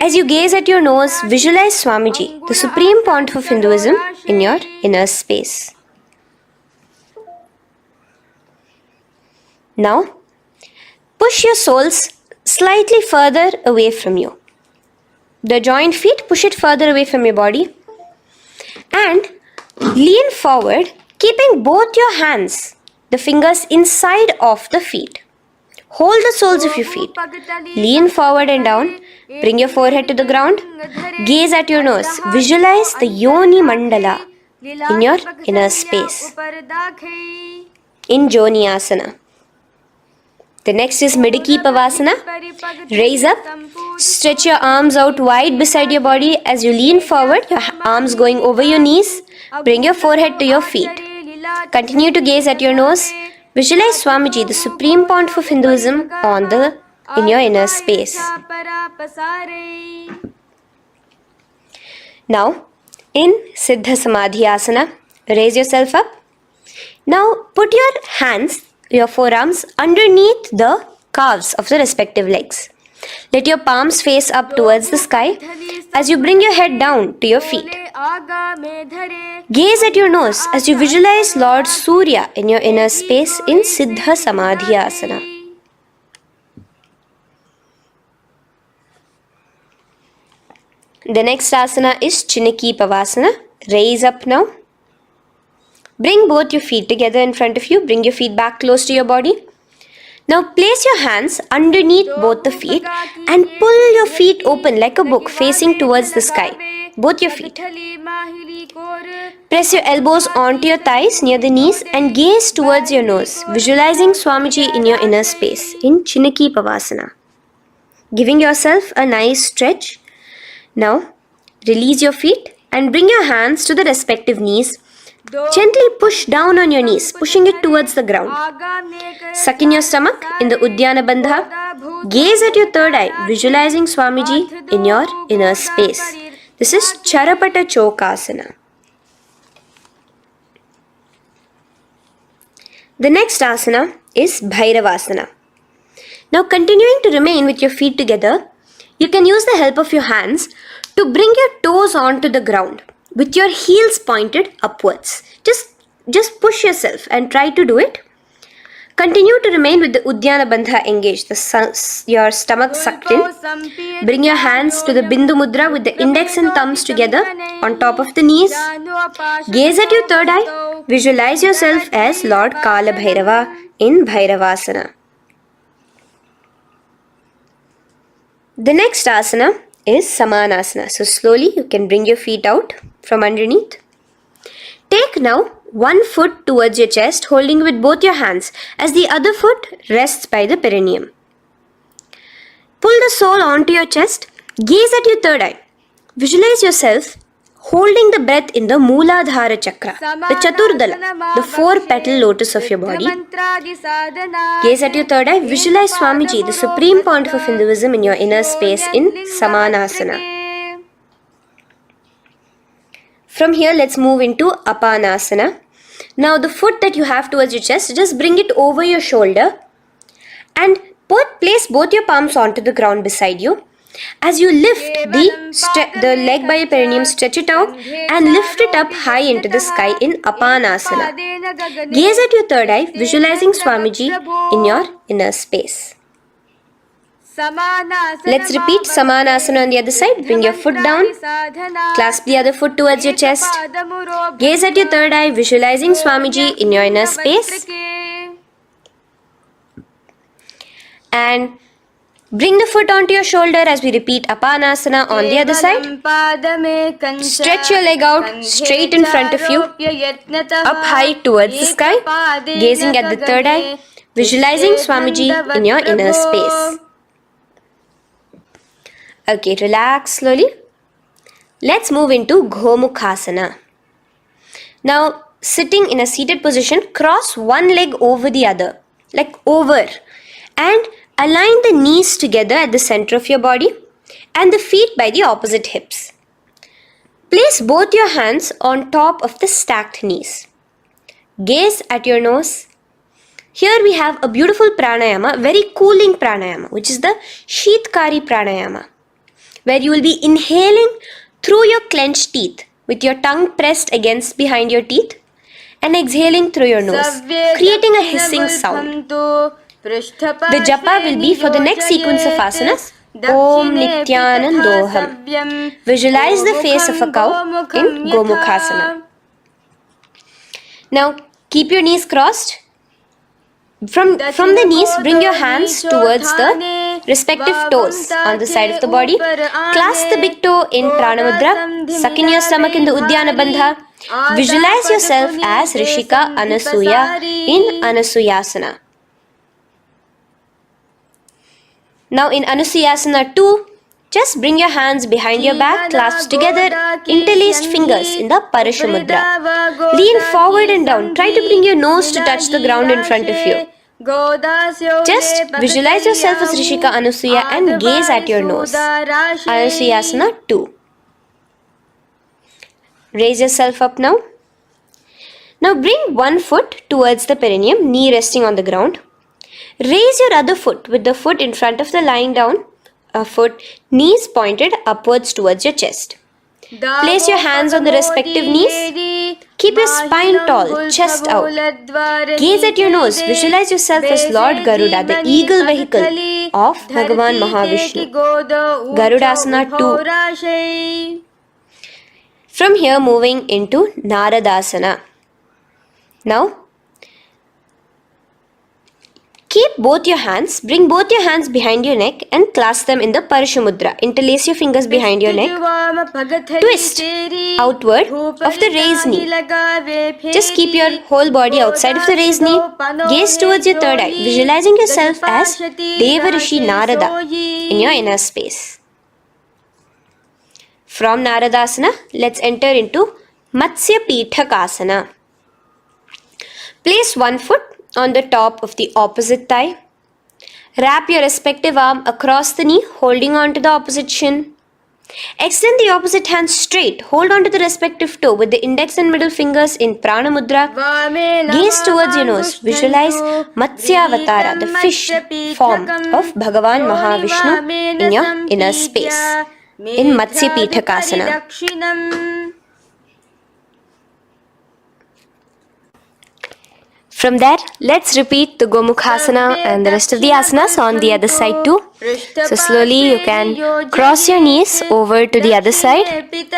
As you gaze at your nose, visualize Swamiji, the Supreme Pontiff of Hinduism, in your inner space. Now, push your soles slightly further away from you. The joined feet, push it further away from your body. And lean forward, keeping both your hands, the fingers inside of the feet. Hold the soles of your feet. Lean forward and down. Bring your forehead to the ground. Gaze at your nose. Visualize the Yoni Mandala in your inner space. In Joni Asana. The next is Midiki Pavasana. Raise up. Stretch your arms out wide beside your body as you lean forward, your arms going over your knees. Bring your forehead to your feet. Continue to gaze at your nose. Visualize Swamiji, the Supreme Pontiff of Hinduism, in your inner space. Now, in Siddha Samadhi Asana, raise yourself up. Now, put your hands, your forearms, underneath the calves of the respective legs. Let your palms face up towards the sky as you bring your head down to your feet. Gaze at your nose as you visualize Lord Surya in your inner space in Siddha Samadhi Asana. The next asana is Chiniki Pavasana. Raise up now. Bring both your feet together in front of you. Bring your feet back close to your body. Now place your hands underneath both the feet and pull your feet open like a book facing towards the sky. Both your feet. Press your elbows onto your thighs near the knees and gaze towards your nose, visualizing Swamiji in your inner space in Chiniki Pavasana. Giving yourself a nice stretch. Now release your feet and bring your hands to the respective knees. Gently push down on your knees, pushing it towards the ground. Suck in your stomach in the Uddiyana Bandha. Gaze at your third eye, visualizing Swamiji in your inner space. This is Charapata Chokasana. The next asana is Bhairavasana. Now continuing to remain with your feet together, you can use the help of your hands to bring your toes onto the ground with your heels pointed upwards. Just push yourself and try to do it. Continue to remain with the Uddiyana Bandha engaged, your stomach sucked in. Bring your hands to the Bindu Mudra with the index and thumbs together on top of the knees. Gaze at your third eye. Visualize yourself as Lord Kala Bhairava in Bhairavasana. The next asana is Samanasana. So slowly you can bring your feet out from underneath. Take now one foot towards your chest, holding with both your hands as the other foot rests by the perineum. Pull the sole onto your chest. Gaze at your third eye. Visualize yourself holding the breath in the Mooladhara Chakra, the Chaturdala, the 4-petal lotus of your body. Gaze at your third eye. Visualize Swamiji, the Supreme Pontiff of Hinduism, in your inner space in Samanasana. From here, let's move into Apanasana. Now, the foot that you have towards your chest, just bring it over your shoulder and place both your palms onto the ground beside you. As you lift the leg by your perineum, stretch it out and lift it up high into the sky in Apanasana. Gaze at your third eye, visualizing Swamiji in your inner space. Let's repeat Samanasana on the other side. Bring your foot down. Clasp the other foot towards your chest. Gaze at your third eye, visualizing Swamiji in your inner space. And bring the foot onto your shoulder as we repeat Apanasana on the other side. Stretch your leg out straight in front of you, up high towards the sky, gazing at the third eye, visualizing Swamiji in your inner space. Okay, relax slowly. Let's move into Gomukhasana. Now, sitting in a seated position, cross one leg over the other, like over, and align the knees together at the center of your body and the feet by the opposite hips. Place both your hands on top of the stacked knees. Gaze at your nose. Here we have a beautiful pranayama, very cooling pranayama, which is the Sheetkari pranayama, where you will be inhaling through your clenched teeth with your tongue pressed against behind your teeth and exhaling through your nose, creating a hissing sound. The japa will be for the next sequence of asanas, Om Nityanandoham. Visualize the face of a cow in Gomukhasana. Now keep your knees crossed. From the knees, bring your hands towards the respective toes on the side of the body. Clasp the big toe in Pranamudra. Suck in your stomach in the Uddiyana Bandha. Visualize yourself as Rishika Anasuya in Anasuyasana. Now in Anusuyasana 2, just bring your hands behind your back, clasped together, interlaced fingers in the Parashamudra. Lean forward and down. Try to bring your nose to touch the ground in front of you. Just visualize yourself as Rishika Anasuya and gaze at your nose. Anusuyasana 2. Raise yourself up now. Now bring one foot towards the perineum, knee resting on the ground. Raise your other foot with the foot in front of the lying down foot, knees pointed upwards towards your chest. Place your hands on the respective knees. Keep your spine tall, chest out. Gaze at your nose. Visualize yourself as Lord Garuda, the eagle vehicle of Bhagavan Mahavishnu. Garudasana 2. From here, moving into Naradasana. Now, keep both your hands, bring both your hands behind your neck and clasp them in the Parashamudra. Interlace your fingers behind your neck. Twist outward of the raised knee. Just keep your whole body outside of the raised knee. Gaze towards your third eye, visualizing yourself as Devarishi Narada in your inner space. From Naradasana, let's enter into Matsya Pithakasana. Place one foot on the top of the opposite thigh. Wrap your respective arm across the knee, holding on to the opposite shin. Extend the opposite hand straight. Hold on to the respective toe with the index and middle fingers in Prana Mudra. Gaze towards your nose. Visualize Matsyavatara, the fish form of Bhagavan Mahavishnu in your inner space in Matsya Pithakasana. From there, let's repeat the Gomukhasana and the rest of the asanas on the other side too. So slowly you can cross your knees over to the other side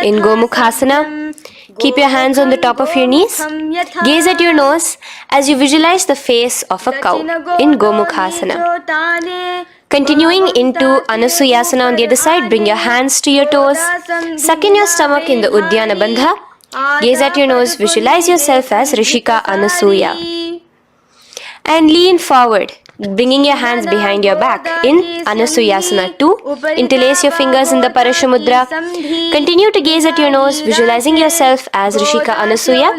in Gomukhasana. Keep your hands on the top of your knees. Gaze at your nose as you visualize the face of a cow in Gomukhasana. Continuing into Anusuyasana on the other side, bring your hands to your toes. Suck in your stomach in the Uddiyana Bandha. Gaze at your nose, visualize yourself as Rishika Anasuya. And lean forward, bringing your hands behind your back in Anusuyasana 2. Interlace your fingers in the Parashamudra. Continue to gaze at your nose, visualizing yourself as Rishika Anasuya.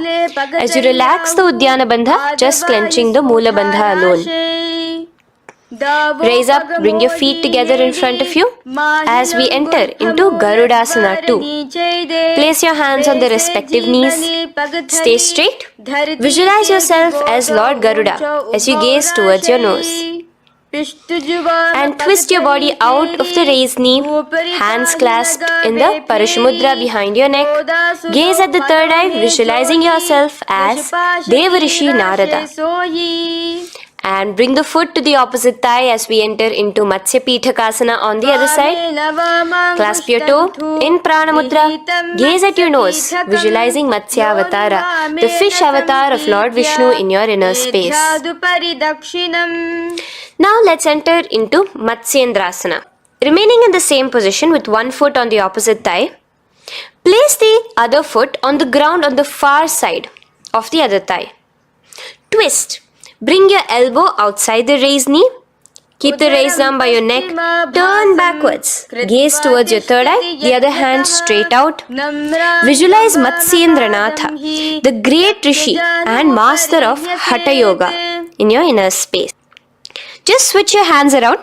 As you relax the Uddiyana Bandha, just clenching the Mula Bandha alone. Raise up, bring your feet together in front of you as we enter into Garudasana 2. Place your hands on the respective knees. Stay straight. Visualize yourself as Lord Garuda as you gaze towards your nose. And twist your body out of the raised knee, hands clasped in the Parashamudra behind your neck. Gaze at the third eye, visualizing yourself as Devarishi Narada. And bring the foot to the opposite thigh as we enter into Matsya Pithakasana on the other side. Clasp your toe in Prana Mudra. Gaze at your nose, visualizing Matsya Avatara, the fish avatar of Lord Vishnu in your inner space. Now let's enter into Matsyendrasana. Remaining in the same position with one foot on the opposite thigh, place the other foot on the ground on the far side of the other thigh. Twist. Bring your elbow outside the raised knee. Keep the raised arm by your neck. Turn backwards. Gaze towards your third eye, the other hand straight out. Visualize Matsyendranatha, the great Rishi and master of Hatha Yoga in your inner space. Just switch your hands around.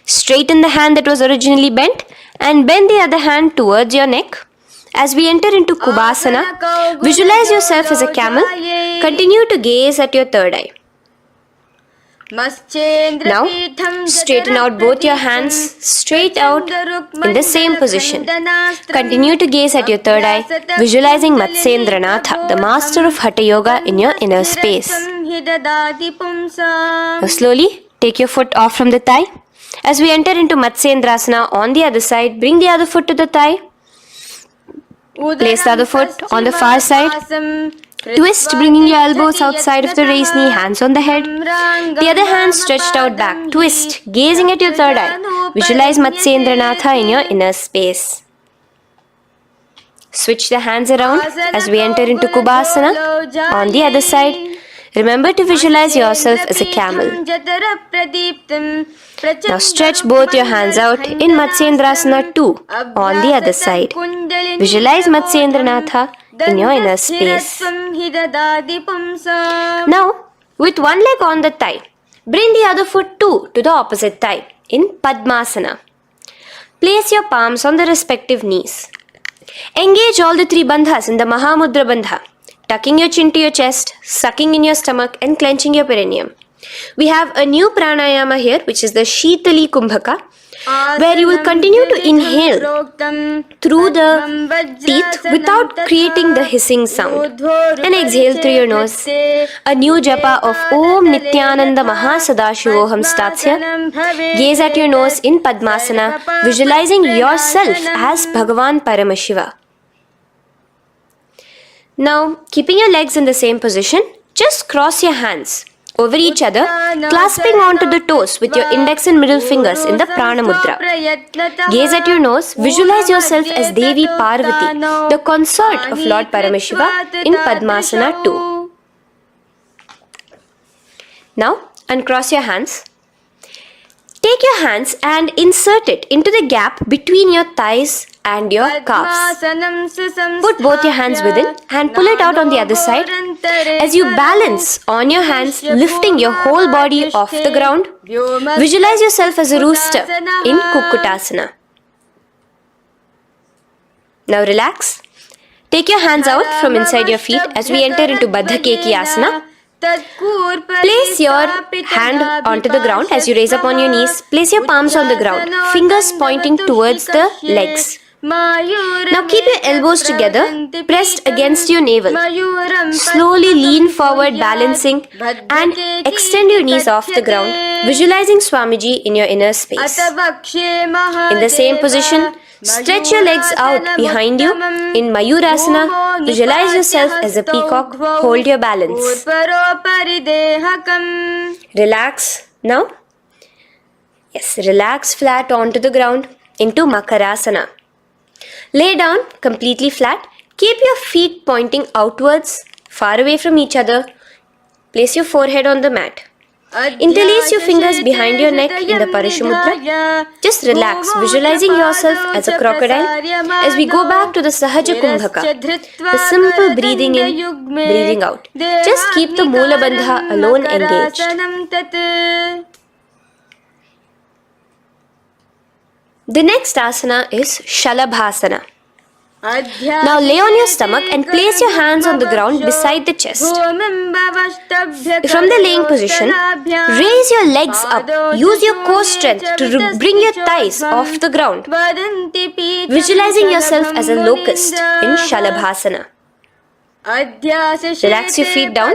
Straighten the hand that was originally bent and bend the other hand towards your neck. As we enter into Kubhasana, visualize yourself as a camel. Continue to gaze at your third eye. Now, straighten out both your hands straight out in the same position. Continue to gaze at your third eye, visualizing Matsyendranatha, the master of Hatha Yoga in your inner space. Now, slowly take your foot off from the thigh. As we enter into Matsyendrasana on the other side, bring the other foot to the thigh. Place the other foot on the far side. Twist, bringing your elbows outside of the raised knee, hands on the head. The other hand stretched out back. Twist, gazing at your third eye. Visualize Matsyendranatha in your inner space. Switch the hands around as we enter into Kubhasana. On the other side, remember to visualize yourself as a camel. Now stretch both your hands out in Matsyendrasana 2 on the other side. Visualize Matsyendranatha in your inner space. Now, with one leg on the thigh, bring the other foot too to the opposite thigh in Padmasana. Place your palms on the respective knees. Engage all the three bandhas in the Mahamudra Bandha, tucking your chin to your chest, sucking in your stomach and clenching your perineum. We have a new pranayama here, which is the Shitali Kumbhaka, where you will continue to inhale through the teeth without creating the hissing sound, and exhale through your nose. A new japa of Om Nityananda Maha Sadashivoham starts here. Gaze at your nose in Padmasana, visualizing yourself as Bhagavan Paramashiva. Now, keeping your legs in the same position, just cross your hands over each other, clasping onto the toes with your index and middle fingers in the Prana Mudra. Gaze at your nose, visualize yourself as Devi Parvati, the consort of Lord Paramashiva in Padmasana 2. Now, uncross your hands. Take your hands and insert it into the gap between your thighs and your calves. Put both your hands within and pull it out on the other side. As you balance on your hands, lifting your whole body off the ground, visualize yourself as a rooster in Kukkutasana. Now relax. Take your hands out from inside your feet as we enter into Baddha Keki Asana. Place your hand onto the ground as you raise up on your knees. Place your palms on the ground, fingers pointing towards the legs. Now keep your elbows together, pressed against your navel. Slowly lean forward, balancing, and extend your knees off the ground, visualizing Swamiji in your inner space. In the same position, stretch your legs out behind you. In Mayurasana, visualize yourself as a peacock. Hold your balance. Relax now. Yes, relax flat onto the ground into Makarasana. Lay down completely flat. Keep your feet pointing outwards, far away from each other. Place your forehead on the mat. Interlace your fingers behind your neck in the Parashumudra. Just relax, visualizing yourself as a crocodile as we go back to the Sahaja Kumbhaka, the simple breathing in, breathing out. Just keep the Moola Bandha alone engaged. The next asana is Shalabhasana. Now lay on your stomach and place your hands on the ground beside the chest. From the laying position, raise your legs up. Use your core strength to bring your thighs off the ground. Visualizing yourself as a locust in Shalabhasana. Relax your feet down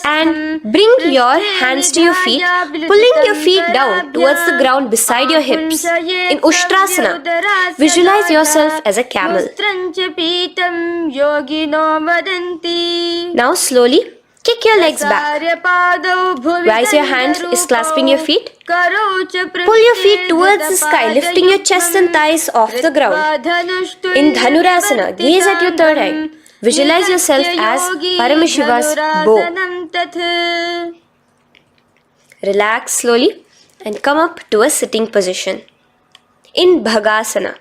and bring your hands to your feet, pulling your feet down towards the ground beside your hips. In Ushtrasana, visualize yourself as a camel. Now slowly kick your legs back. Rise your hand is clasping your feet. Pull your feet towards the sky, lifting your chest and thighs off the ground. In Dhanurasana, gaze at your third eye. Visualize yourself as Paramashiva's bow. Relax slowly and come up to a sitting position. In Bhagasana,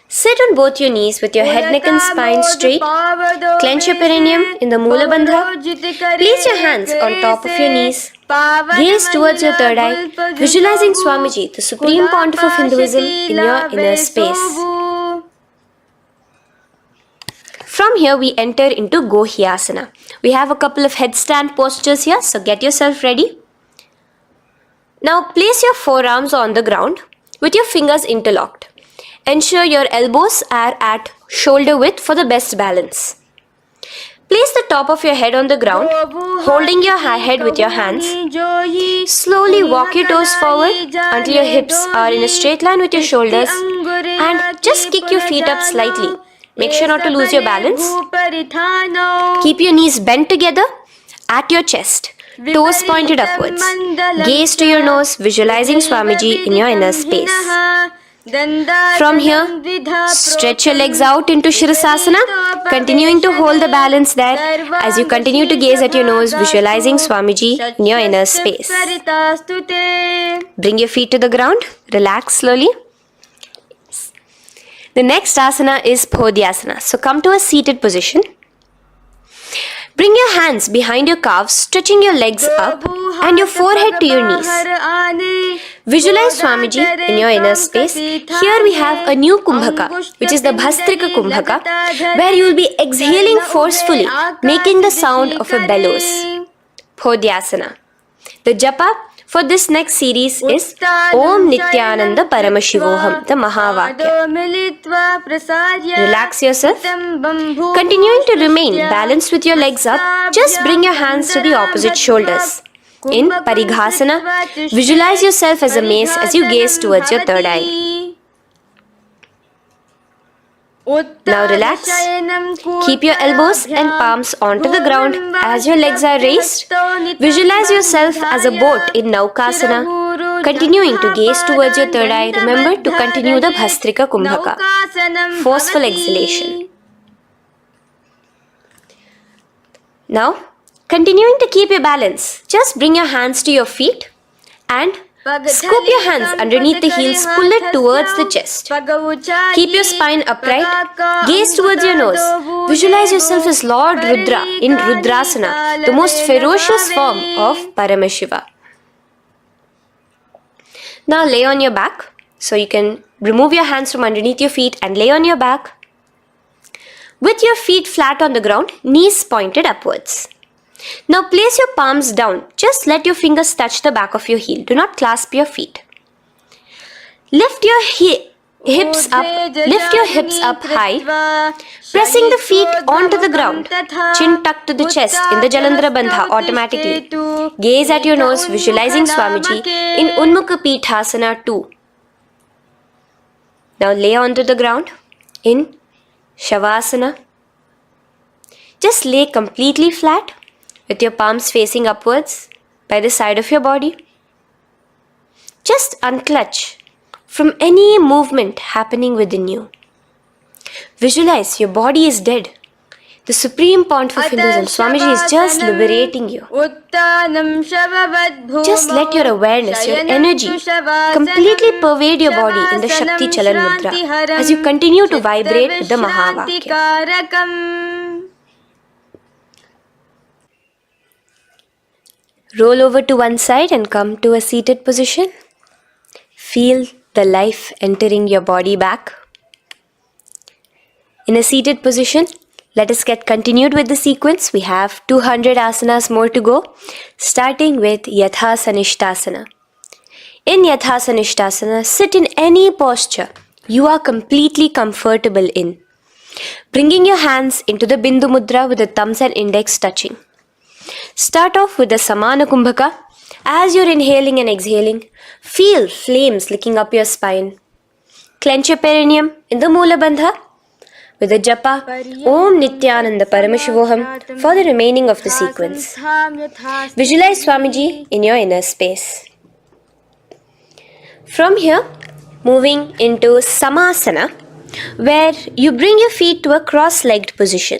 sit on both your knees with your head, neck and spine straight. Clench your perineum in the Moola Bandha. Place your hands on top of your knees. Gaze towards your third eye, visualizing Swamiji, the Supreme Pontiff of Hinduism, in your inner space. From here we enter into Gohyasana. We have a couple of headstand postures here, so get yourself ready. Now place your forearms on the ground with your fingers interlocked. Ensure your elbows are at shoulder width for the best balance. Place the top of your head on the ground, holding your head with your hands. Slowly walk your toes forward until your hips are in a straight line with your shoulders, and just kick your feet up slightly. Make sure not to lose your balance. Keep your knees bent together at your chest. Toes pointed upwards. Gaze to your nose, visualizing Swamiji in your inner space. From here, stretch your legs out into Shirasasana, continuing to hold the balance there as you continue to gaze at your nose, visualizing Swamiji in your inner space. Bring your feet to the ground, relax slowly. The next asana is Podhyasana. So come to a seated position. Bring your hands behind your calves, stretching your legs up and your forehead to your knees. Visualize Swamiji in your inner space. Here we have a new Kumbhaka, which is the Bhastrika Kumbhaka, where you will be exhaling forcefully, making the sound of a bellows. Podhyasana. The japa for this next series is Om Nityananda Paramashivoham, the Mahavakya. Relax yourself. Continuing to remain balanced with your legs up, just bring your hands to the opposite shoulders. In Parighasana, visualize yourself as a mace as you gaze towards your third eye. Now relax. Keep your elbows and palms onto the ground as your legs are raised. Visualize yourself as a boat in Naukasana. Continuing to gaze towards your third eye, remember to continue the Bhastrika Kumbhaka. Forceful exhalation. Now, continuing to keep your balance, just bring your hands to your feet and scoop your hands underneath the heels, pull it towards the chest. Keep your spine upright, gaze towards your nose. Visualize yourself as Lord Rudra in Rudrasana, the most ferocious form of Paramashiva. Now lay on your back. So you can remove your hands from underneath your feet and lay on your back. With your feet flat on the ground, knees pointed upwards. Now place your palms down. Just let your fingers touch the back of your heel. Do not clasp your feet. Lift your hips up high, pressing the feet onto the ground. Chin tucked to the chest in the Jalandhara Bandha automatically. Gaze at your nose, visualizing Swamiji in Unmukha Pithasana 2. Now lay onto the ground in Shavasana. Just lay completely flat with your palms facing upwards by the side of your body. Just unclutch from any movement happening within you. Visualize your body is dead. The Supreme Pontiff of Hinduism, Swamiji, is just liberating you. Just let your awareness, your energy completely pervade your body in the Shakti Chalan Mudra as you continue to vibrate with the Mahavakya. Roll over to one side and come to a seated position. Feel the life entering your body back. In a seated position, let us get continued with the sequence. We have 200 asanas more to go, starting with Yatha Sanishtasana. In Yatha Sanishtasana, sit in any posture you are completely comfortable in. Bringing your hands into the Bindu Mudra with the thumbs and index touching. Start off with the Samana Kumbhaka. As you're inhaling and exhaling, feel flames licking up your spine. Clench your perineum in the Moola Bandha with the japa Om Nityananda Paramashivoham for the remaining of the sequence. Visualize Swamiji in your inner space. From here, moving into Samasana, where you bring your feet to a cross-legged position.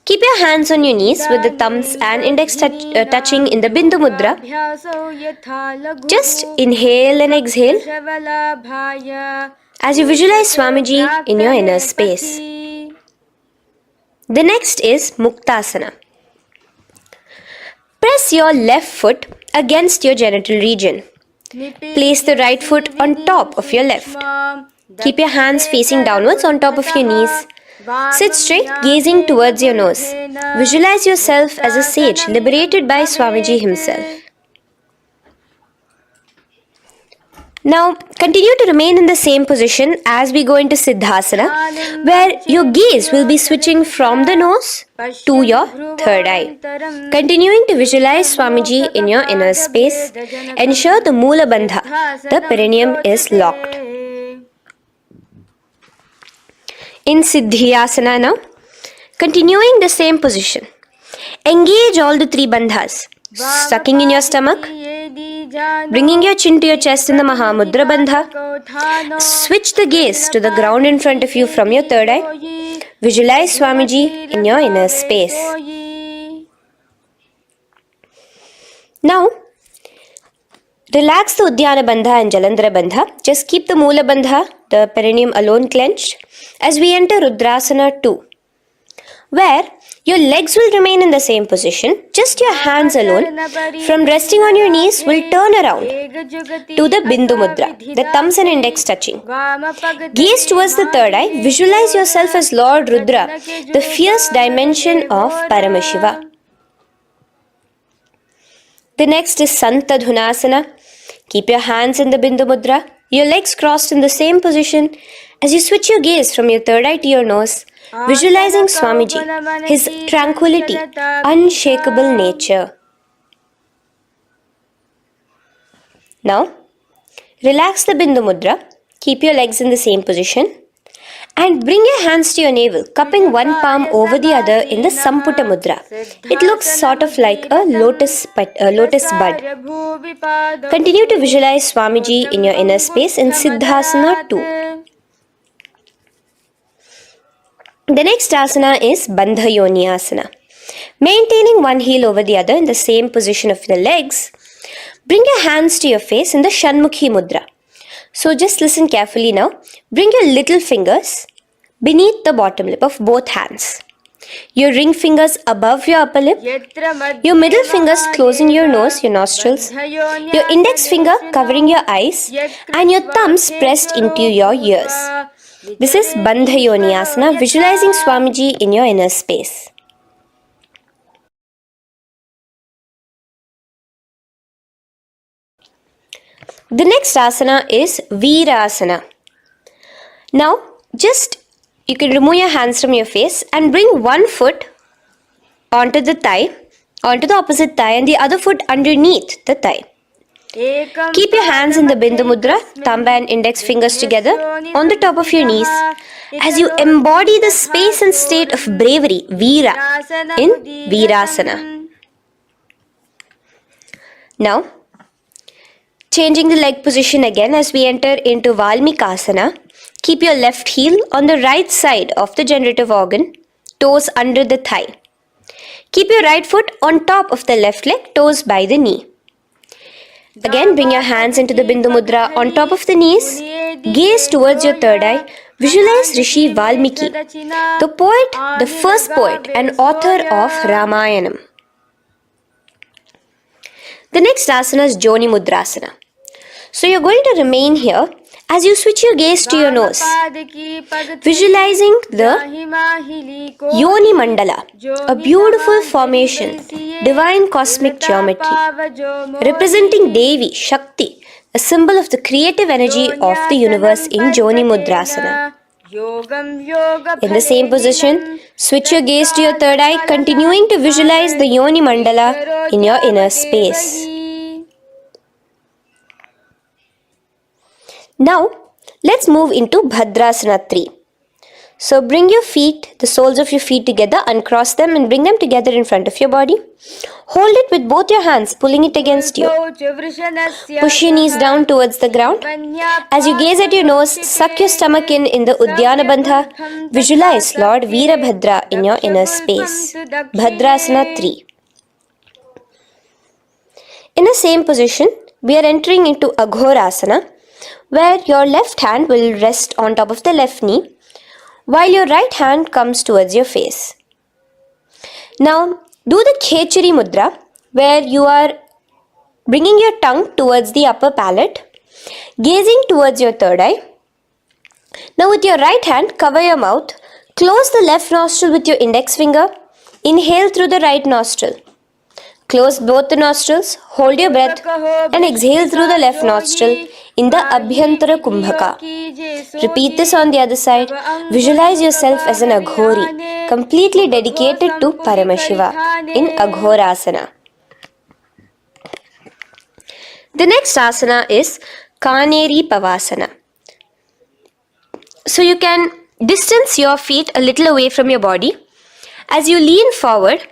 Keep your hands on your knees with the thumbs and index touching in the Bindu Mudra. Just inhale and exhale as you visualize Swamiji in your inner space. The next is Muktasana. Press your left foot against your genital region. Place the right foot on top of your left. Keep your hands facing downwards on top of your knees. Sit straight, gazing towards your nose. Visualize yourself as a sage liberated by Swamiji himself. Now, continue to remain in the same position as we go into Siddhasana, where your gaze will be switching from the nose to your third eye. Continuing to visualize Swamiji in your inner space, ensure the Moola Bandha, the perineum, is locked. in Siddhyasana now. Continuing the same position. Engage all the three bandhas. Sucking in your stomach, bringing your chin to your chest in the Mahamudra Bandha. Switch the gaze to the ground in front of you from your third eye. Visualize Swamiji in your inner space. Now, relax the Udyana Bandha and Jalandhara Bandha. Just keep the Moola Bandha, the perineum alone clenched, as we enter Rudrasana 2, where your legs will remain in the same position, just your hands alone, from resting on your knees, will turn around to the Bindu Mudra, the thumbs and index touching. Gaze towards the third eye, visualize yourself as Lord Rudra, the fierce dimension of Paramashiva. The next is Santadhunasana. Keep your hands in the Bindu Mudra, your legs crossed in the same position. As you switch your gaze from your third eye to your nose, visualizing Swamiji, his tranquility, unshakable nature. Now, relax the Bindu Mudra, keep your legs in the same position, and bring your hands to your navel, cupping one palm over the other in the Samputa Mudra. It looks sort of like a lotus bud. Continue to visualize Swamiji in your inner space in Siddhasana 2. The next asana is Bandha Yoni Asana. Maintaining one heel over the other in the same position of the legs, bring your hands to your face in the Shanmukhi Mudra. So just listen carefully now. Bring your little fingers beneath the bottom lip of both hands. Your ring fingers above your upper lip. Your middle fingers closing your nose, your nostrils. Your index finger covering your eyes. And your thumbs pressed into your ears. This is Bandha Yoni Asana, visualizing Swamiji in your inner space. The next asana is Virasana. Now, you can remove your hands from your face and bring one foot onto the thigh, onto the opposite thigh, and the other foot underneath the thigh. Keep your hands in the Bindu Mudra, thumb and index fingers together on the top of your knees as you embody the space and state of bravery, Veera, in Virasana. Now, changing the leg position again as we enter into Valmikasana. Keep your left heel on the right side of the generative organ, toes under the thigh. Keep your right foot on top of the left leg, toes by the knee. Again, bring your hands into the Bindu Mudra on top of the knees. Gaze towards your third eye. Visualize Rishi Valmiki, the poet, the first poet and author of Ramayanam. The next asana is Joni Mudrasana. So you're going to remain here as you switch your gaze to your nose, visualizing the Yoni Mandala, a beautiful formation, divine cosmic geometry, representing Devi, Shakti, a symbol of the creative energy of the universe in Joni Mudrasana. In the same position, switch your gaze to your third eye, continuing to visualize the Yoni Mandala in your inner space. Now, let's move into Bhadrasana 3. So bring your feet, the soles of your feet together, uncross them and bring them together in front of your body. Hold it with both your hands, pulling it against you. Push your knees down towards the ground. As you gaze at your nose, suck your stomach in the Udyana Bandha. Visualize Lord Veerabhadra in your inner space. Bhadrasana 3. In the same position, we are entering into Aghorasana, where your left hand will rest on top of the left knee, while your right hand comes towards your face. Now, do the Khechari Mudra, where you are bringing your tongue towards the upper palate, gazing towards your third eye. Now, with your right hand, cover your mouth, close the left nostril with your index finger, inhale through the right nostril. Close both the nostrils, hold your breath and exhale through the left nostril in the Abhyantara Kumbhaka. Repeat this on the other side. Visualize yourself as an Aghori, completely dedicated to Paramashiva in Aghorasana. The next asana is Kaneri Pavasana. So you can distance your feet a little away from your body. As you lean forward,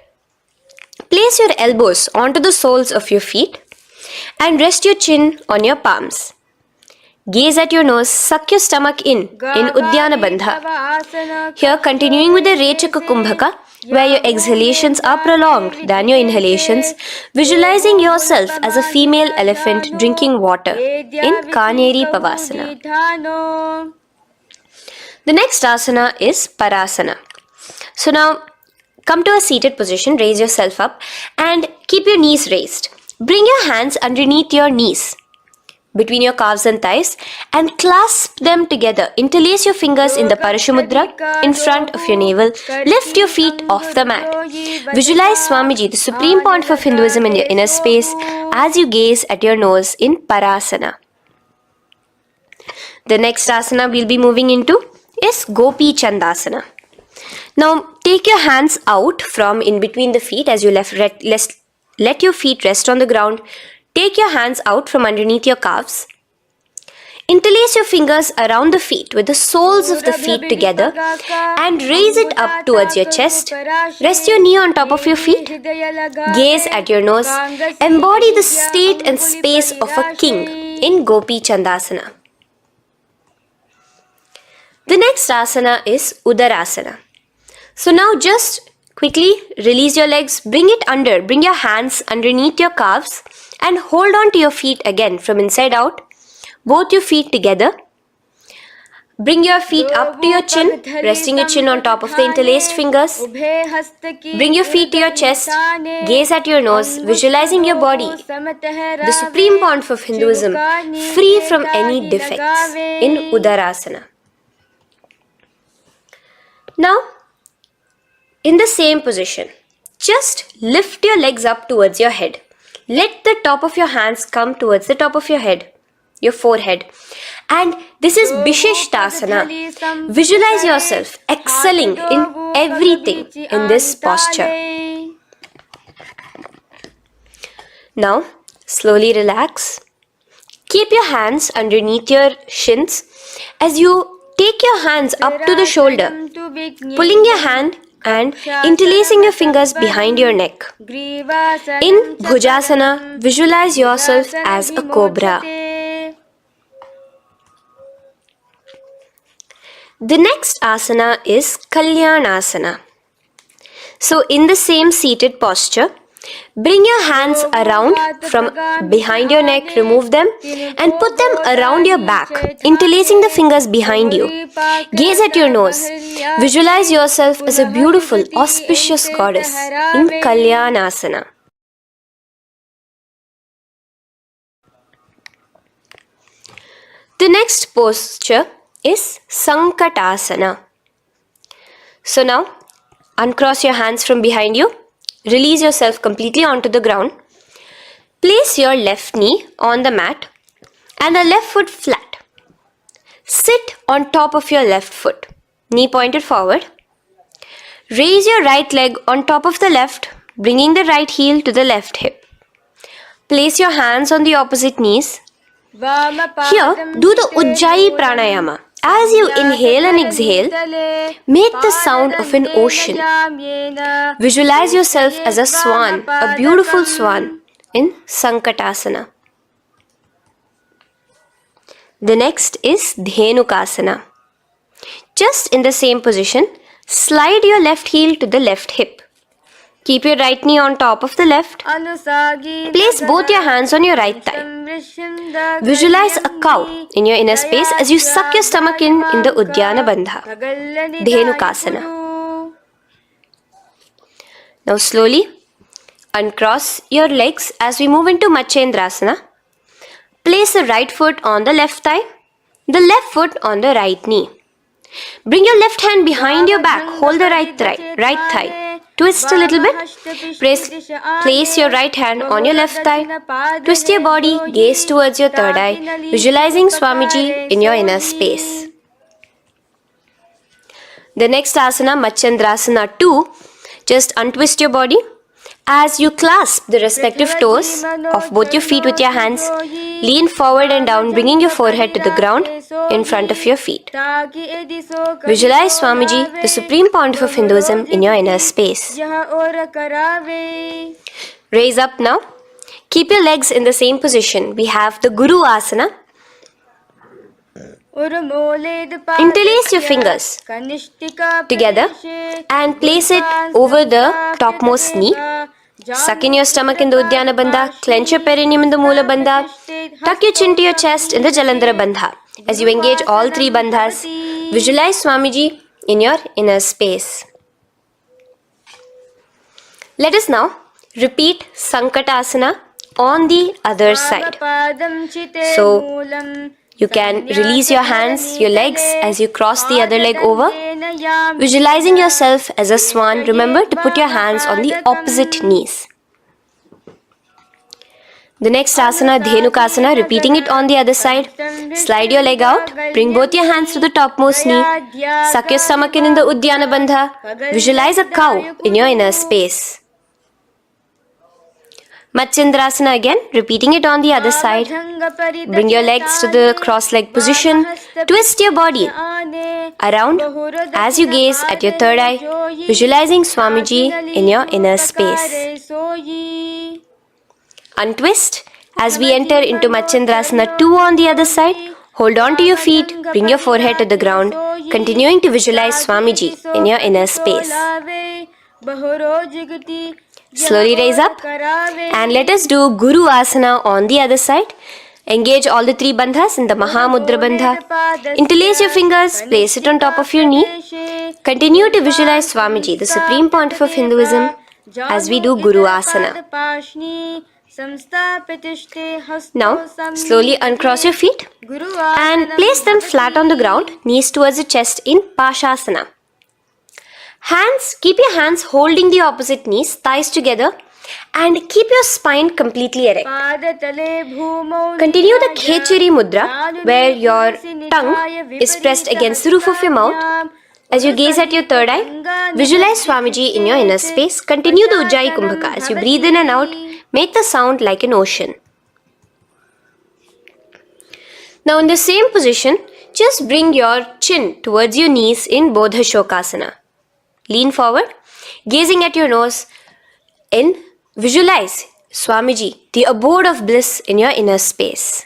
place your elbows onto the soles of your feet and rest your chin on your palms. Gaze at your nose, suck your stomach in Uddiyana Bandha. Here, continuing with the Rechaka Kumbhaka, where your exhalations are prolonged than your inhalations, visualizing yourself as a female elephant drinking water in Kaneri Pavasana. The next asana is Parasana. So now, come to a seated position, raise yourself up and keep your knees raised. Bring your hands underneath your knees, between your calves and thighs, and clasp them together. Interlace your fingers in the Parashamudra in front of your navel. Lift your feet off the mat. Visualize Swamiji, the Supreme Pontiff of Hinduism, in your inner space as you gaze at your nose in Parasana. The next asana we'll be moving into is Gopi Chandasana. Now take your hands out from in between the feet as you let your feet rest on the ground. Take your hands out from underneath your calves. Interlace your fingers around the feet with the soles of the feet together and raise it up towards your chest. Rest your knee on top of your feet. Gaze at your nose. Embody the state and space of a king in Gopi Chandasana. The next asana is Udarasana. So now just quickly release your legs, bring your hands underneath your calves and hold on to your feet again from inside out, both your feet together. Bring your feet up to your chin, resting your chin on top of the interlaced fingers. Bring your feet to your chest, gaze at your nose, visualizing your body, the Supreme Pontiff of Hinduism, free from any defects in Udarasana. Now, in the same position, just lift your legs up towards your head. Let the top of your hands come towards the top of your head, your forehead. And this is Vishishtasana. Visualize yourself excelling in everything in this posture. Now, slowly relax. Keep your hands underneath your shins as you take your hands up to the shoulder, pulling your hand and interlacing your fingers behind your neck. In Bhujasana, visualize yourself as a cobra. The next asana is Kalyanasana. So in the same seated posture, bring your hands around from behind your neck, remove them and put them around your back, interlacing the fingers behind you. Gaze at your nose. Visualize yourself as a beautiful, auspicious goddess in Kalyanasana. The next posture is Sankatasana. So now, uncross your hands from behind you. Release yourself completely onto the ground. Place your left knee on the mat and the left foot flat. Sit on top of your left foot, knee pointed forward. Raise your right leg on top of the left, bringing the right heel to the left hip. Place your hands on the opposite knees. Here, do the Ujjayi Pranayama. As you inhale and exhale, make the sound of an ocean. Visualize yourself as a swan, a beautiful swan in Sankatasana. The next is Dhenukasana. Just in the same position, slide your left heel to the left hip. Keep your right knee on top of the left. Place both your hands on your right thigh. Visualize a cow in your inner space as you suck your stomach in the Uddiyana Bandha, Dhenukasana. Now slowly uncross your legs as we move into Matsyendrasana. Place the right foot on the left thigh, the left foot on the right knee. Bring your left hand behind your back, hold the right thigh. Twist a little bit. Place your right hand on your left thigh. Twist your body, gaze towards your third eye, visualizing Swamiji in your inner space. The next asana, Matsyendrasana 2, just untwist your body. As you clasp the respective toes of both your feet with your hands, lean forward and down, bringing your forehead to the ground in front of your feet. Visualize Swamiji, the Supreme Pontiff of Hinduism, in your inner space. Raise up now. Keep your legs in the same position. We have the Guru Asana. Interlace your fingers together and place it over the topmost knee. Suck in your stomach in the Uddiyana Bandha, clench your perineum in the Moola Bandha, tuck your chin to your chest in the Jalandhara Bandha. As you engage all three bandhas, visualize Swamiji in your inner space. Let us now repeat Sankatasana on the other side. So, you can release your hands, your legs as you cross the other leg over. Visualizing yourself as a swan, remember to put your hands on the opposite knees. The next asana, Dhenukasana, repeating it on the other side. Slide your leg out, bring both your hands to the topmost knee. Suck your stomach in the Uddiyana Bandha. Visualize a cow in your inner space. Matsyendrasana again, repeating it on the other side. Bring your legs to the cross-leg position. Twist your body around as you gaze at your third eye, visualizing Swamiji in your inner space. Untwist as we enter into Matsyendrasana 2 on the other side. Hold on to your feet, bring your forehead to the ground, continuing to visualize Swamiji in your inner space. Slowly raise up and let us do Guru Asana on the other side. Engage all the three bandhas in the Maha Mudra Bandha. Interlace your fingers, place it on top of your knee. Continue to visualize Swamiji, the Supreme Pontiff of Hinduism, as we do Guru Asana. Now, slowly uncross your feet and place them flat on the ground, knees towards the chest in Pashasana. Keep your hands holding the opposite knees, thighs together, and keep your spine completely erect. Continue the Khechari Mudra, where your tongue is pressed against the roof of your mouth. As you gaze at your third eye, visualize Swamiji in your inner space. Continue the Ujjayi Kumbhaka. As you breathe in and out, make the sound like an ocean. Now in the same position, just bring your chin towards your knees in Bodha Shokasana. Lean forward, gazing at your nose, and visualize Swamiji, the abode of bliss in your inner space.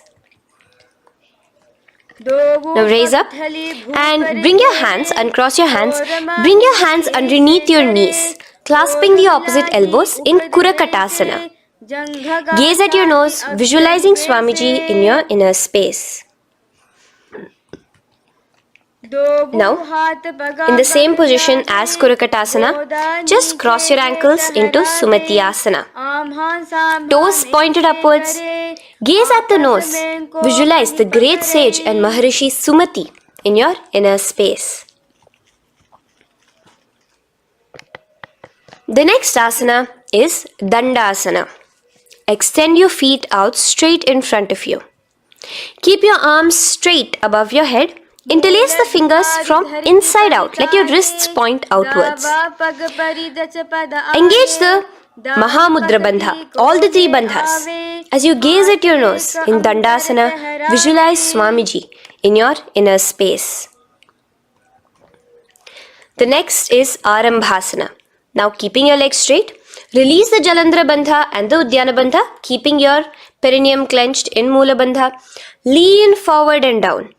Now raise up and bring your hands, uncross your hands, bring your hands underneath your knees, clasping the opposite elbows in Kurakatasana. Gaze at your nose, visualizing Swamiji in your inner space. Now, in the same position as Kurakatasana, just cross your ankles into Sumatiyasana. Toes pointed upwards. Gaze at the nose. Visualize the great sage and Maharishi Sumati in your inner space. The next asana is Dandasana. Extend your feet out straight in front of you. Keep your arms straight above your head. Interlace the fingers from inside out. Let your wrists point outwards. Engage the Maha Mudra Bandha, all the three bandhas. As you gaze at your nose in Dandasana, visualize Swamiji in your inner space. The next is Arambhasana. Now keeping your legs straight, release the Jalandhara Bandha and the Uddiyana Bandha, keeping your perineum clenched in Moola Bandha. Lean forward and down.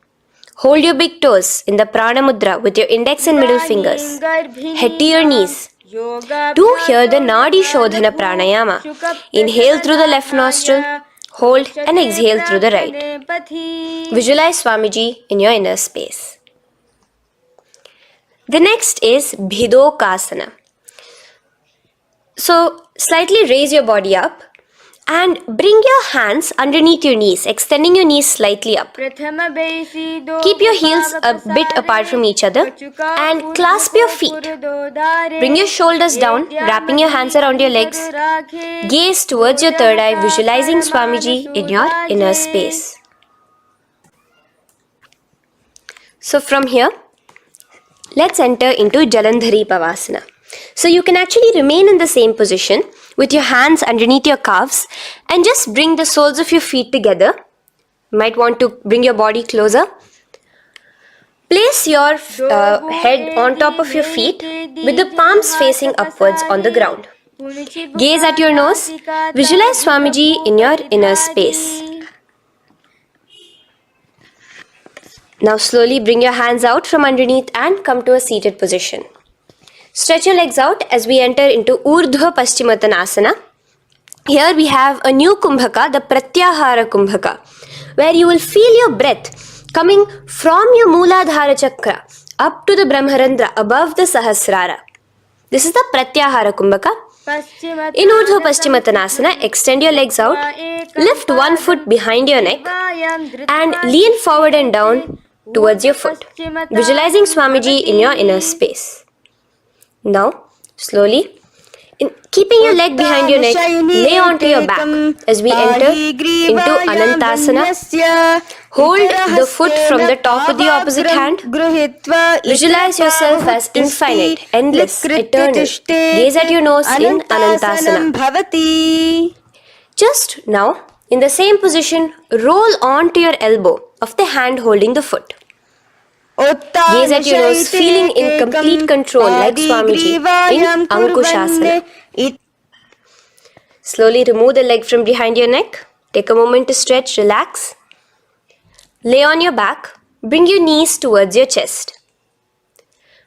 Hold your big toes in the Prana Mudra with your index and middle fingers. Head to your knees. Do here the Nadi Shodhana Pranayama. Inhale through the left nostril, hold and exhale through the right. Visualize Swamiji in your inner space. The next is Bhidokasana. So, slightly raise your body up and bring your hands underneath your knees, extending your knees slightly up. Keep your heels a bit apart from each other and clasp your feet. Bring your shoulders down, wrapping your hands around your legs. Gaze towards your third eye, visualizing Swamiji in your inner space. So from here, let's enter into Jalandhari Pavasana. So you can actually remain in the same position with your hands underneath your calves and just bring the soles of your feet together. You might want to bring your body closer. Place your head on top of your feet with the palms facing upwards on the ground. Gaze at your nose. Visualize Swamiji in your inner space. Now slowly bring your hands out from underneath and come to a seated position. Stretch your legs out as we enter into Urdhva Paschimottanasana. Here we have a new Kumbhaka, the Pratyahara Kumbhaka, where you will feel your breath coming from your Mooladhara Chakra up to the Brahmarandra above the Sahasrara. This is the Pratyahara Kumbhaka. In Urdhva Paschimottanasana, extend your legs out, lift one foot behind your neck and lean forward and down towards your foot, visualizing Swamiji in your inner space. Now, slowly, keeping your leg behind your neck, lay onto your back as we enter into Anantasana. Hold the foot from the top with the opposite hand. Visualize yourself as infinite, endless, eternal. Gaze at your nose in Anantasana. Just now, in the same position, roll onto your elbow of the hand holding the foot. Gaze at your nose, feeling in complete control like Swamiji in Ankushasana. Slowly remove the leg from behind your neck. Take a moment to stretch, relax. Lay on your back. Bring your knees towards your chest.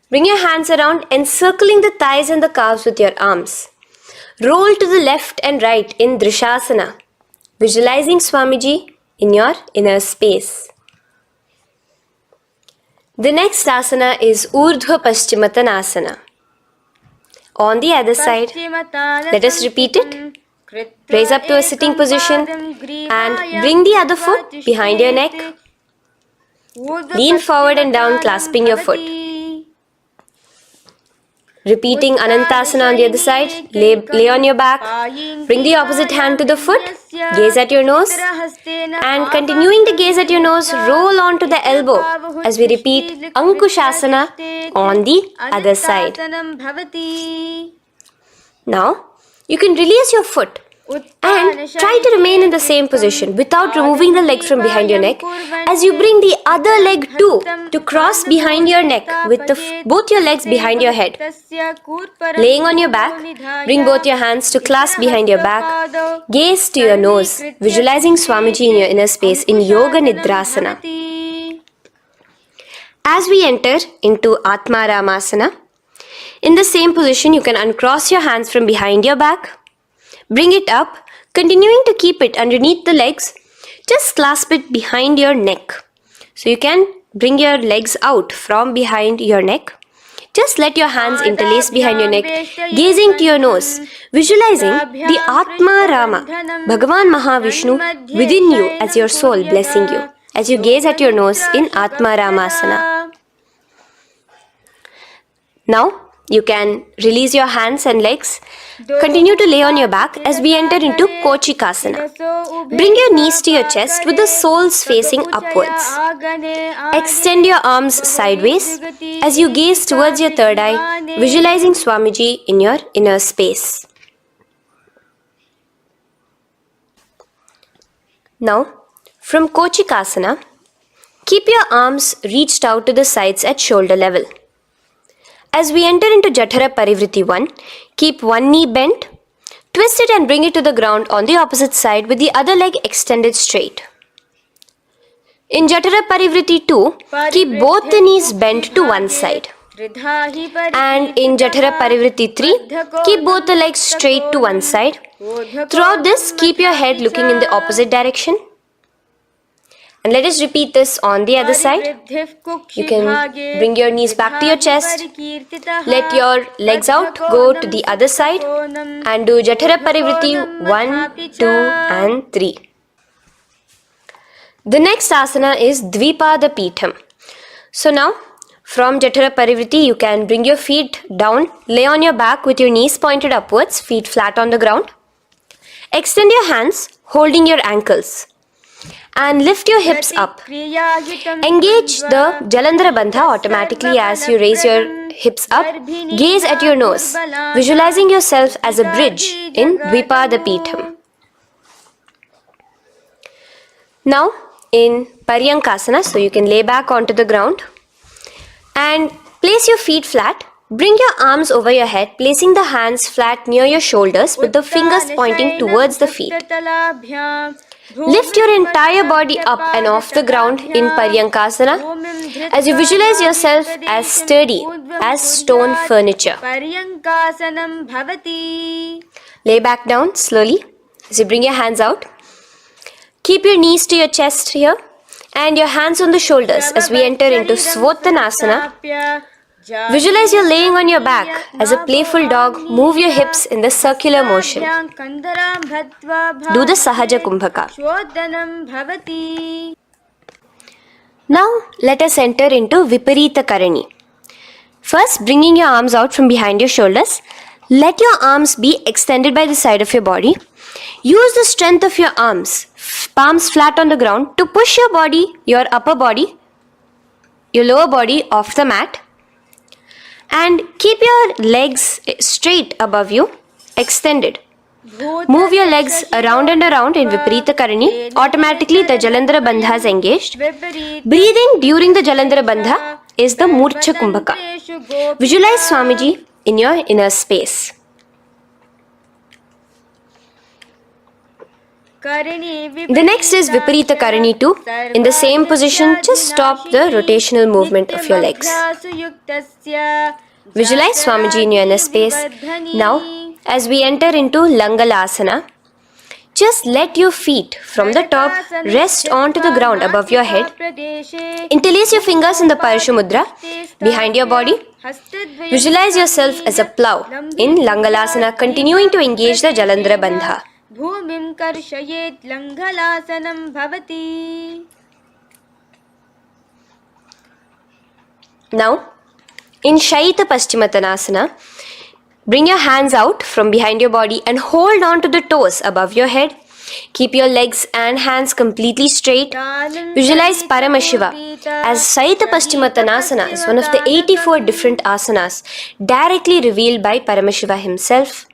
Bring your hands around, encircling the thighs and the calves with your arms. Roll to the left and right in Drishasana, visualizing Swamiji in your inner space. The next asana is Urdhva Paschimottanasana. On the other side, let us repeat it. Raise up to a sitting position and bring the other foot behind your neck. Lean forward and down, clasping your foot. Repeating Anantasana on the other side, lay on your back, bring the opposite hand to the foot, gaze at your nose, and continuing to gaze at your nose, roll onto the elbow as we repeat Ankushasana on the other side. Now, you can release your foot and try to remain in the same position without removing the leg from behind your neck as you bring the other leg too to cross behind your neck with both your legs behind your head. Laying on your back, bring both your hands to clasp behind your back. Gaze to your nose, visualizing Swamiji in your inner space in Yoga Nidrasana. As we enter into Atma Ramasana, in the same position you can uncross your hands from behind your back. Bring it up, continuing to keep it underneath the legs. Just clasp it behind your neck. So you can bring your legs out from behind your neck. Just let your hands interlace behind your neck, gazing to your nose, visualizing the Atma Rama, Bhagavan Mahavishnu within you as your soul blessing you, as you gaze at your nose in Atma Ramasana. Now, you can release your hands and legs. Continue to lay on your back as we enter into Kochikasana. Bring your knees to your chest with the soles facing upwards. Extend your arms sideways as you gaze towards your third eye, visualizing Swamiji in your inner space. Now, from Kochikasana, keep your arms reached out to the sides at shoulder level. As we enter into Jatara Parivritti 1, keep one knee bent, twist it and bring it to the ground on the opposite side with the other leg extended straight. In Jatara Parivritti 2, keep both the knees bent to one side. And in Jatara Parivritti 3, keep both the legs straight to one side. Throughout this, keep your head looking in the opposite direction. And let us repeat this on the other side. You can bring your knees back to your chest. Let your legs out, go to the other side and do Jatara Parivritti 1, 2 and 3. The next asana is Dvipada Pitham. So now, from Jatara Parivritti, you can bring your feet down, lay on your back with your knees pointed upwards, feet flat on the ground. Extend your hands, holding your ankles. and lift your hips up. Engage the Jalandhara Bandha automatically as you raise your hips up. Gaze at your nose, visualizing yourself as a bridge in Dvipada Pitham. Now in Paryankasana, so you can lay back onto the ground and place your feet flat. Bring your arms over your head, placing the hands flat near your shoulders with the fingers pointing towards the feet. Lift your entire body up and off the ground in Paryankasana as you visualize yourself as sturdy as stone furniture. Lay back down slowly as you bring your hands out. Keep your knees to your chest here and your hands on the shoulders as we enter into Svottanasana. Visualize you're laying on your back as a playful dog. Move your hips in the circular motion. Do the Sahaja Kumbhaka. Now let us enter into Viparita Karani. First, bringing your arms out from behind your shoulders. Let your arms be extended by the side of your body. Use the strength of your arms, palms flat on the ground, to push your body, your upper body, your lower body off the mat. And keep your legs straight above you, extended. Move your legs around and around in Viparita Karani. Automatically the Jalandhara Bandha is engaged. Breathing during the Jalandhara Bandha is the Murcha Kumbhaka. Visualize Swamiji in your inner space. The next is Viparita Karani 2. In the same position, just stop the rotational movement of your legs. Visualize Swamiji in your inner space. Now, as we enter into Langalasana, just let your feet from the top rest onto the ground above your head. Interlace your fingers in the Parashu Mudra behind your body. Visualize yourself as a plow in Langalasana, continuing to engage the Jalandhara Bandha. Bhumim karshayet Langalasanam bhavati. Now, in Shaita Paschimottanasana, bring your hands out from behind your body and hold on to the toes above your head. Keep your legs and hands completely straight. Visualize Paramashiva as Shaita Paschimottanasana is one of the 84 different asanas directly revealed by Paramashiva himself.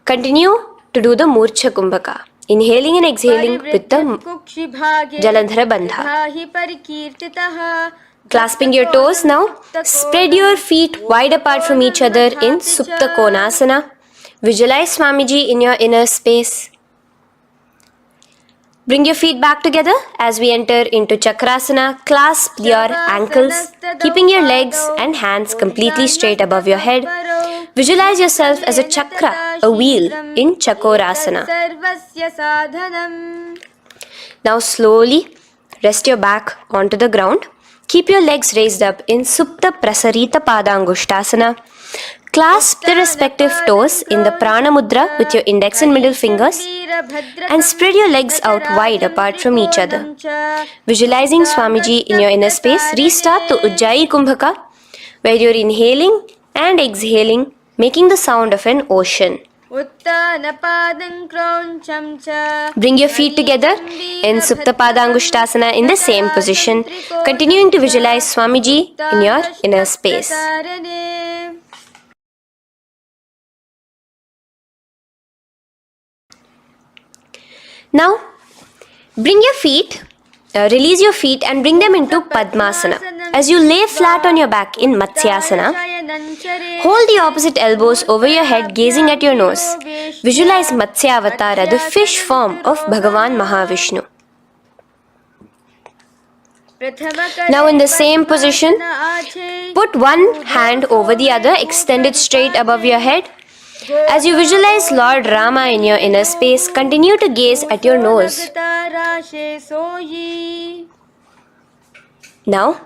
Continue to do the Murcha Kumbhaka, inhaling and exhaling with the Jalandhara Bandha. Clasping your toes now, spread your feet wide apart from each other in Supta Konasana. Visualize Swamiji in your inner space. Bring your feet back together as we enter into Chakrasana. Clasp your ankles, keeping your legs and hands completely straight above your head. Visualize yourself as a chakra, a wheel in Chakorasana. Now slowly rest your back onto the ground. Keep your legs raised up in Supta Prasarita Padangushtasana. Clasp the respective toes in the Prana Mudra with your index and middle fingers and spread your legs out wide apart from each other. Visualizing Swamiji in your inner space, restart the Ujjayi Kumbhaka where you're inhaling and exhaling, making the sound of an ocean. Bring your feet together in Supta Padangushtasana in the same position, continuing to visualize Swamiji in your inner space. Now, bring your feet, release your feet and bring them into Padmasana. As you lay flat on your back in Matsyasana, hold the opposite elbows over your head, gazing at your nose. Visualize Matsya Avatara, the fish form of Bhagavan Mahavishnu. Now in the same position, put one hand over the other, extended straight above your head. As you visualize Lord Rama in your inner space, continue to gaze at your nose. Now,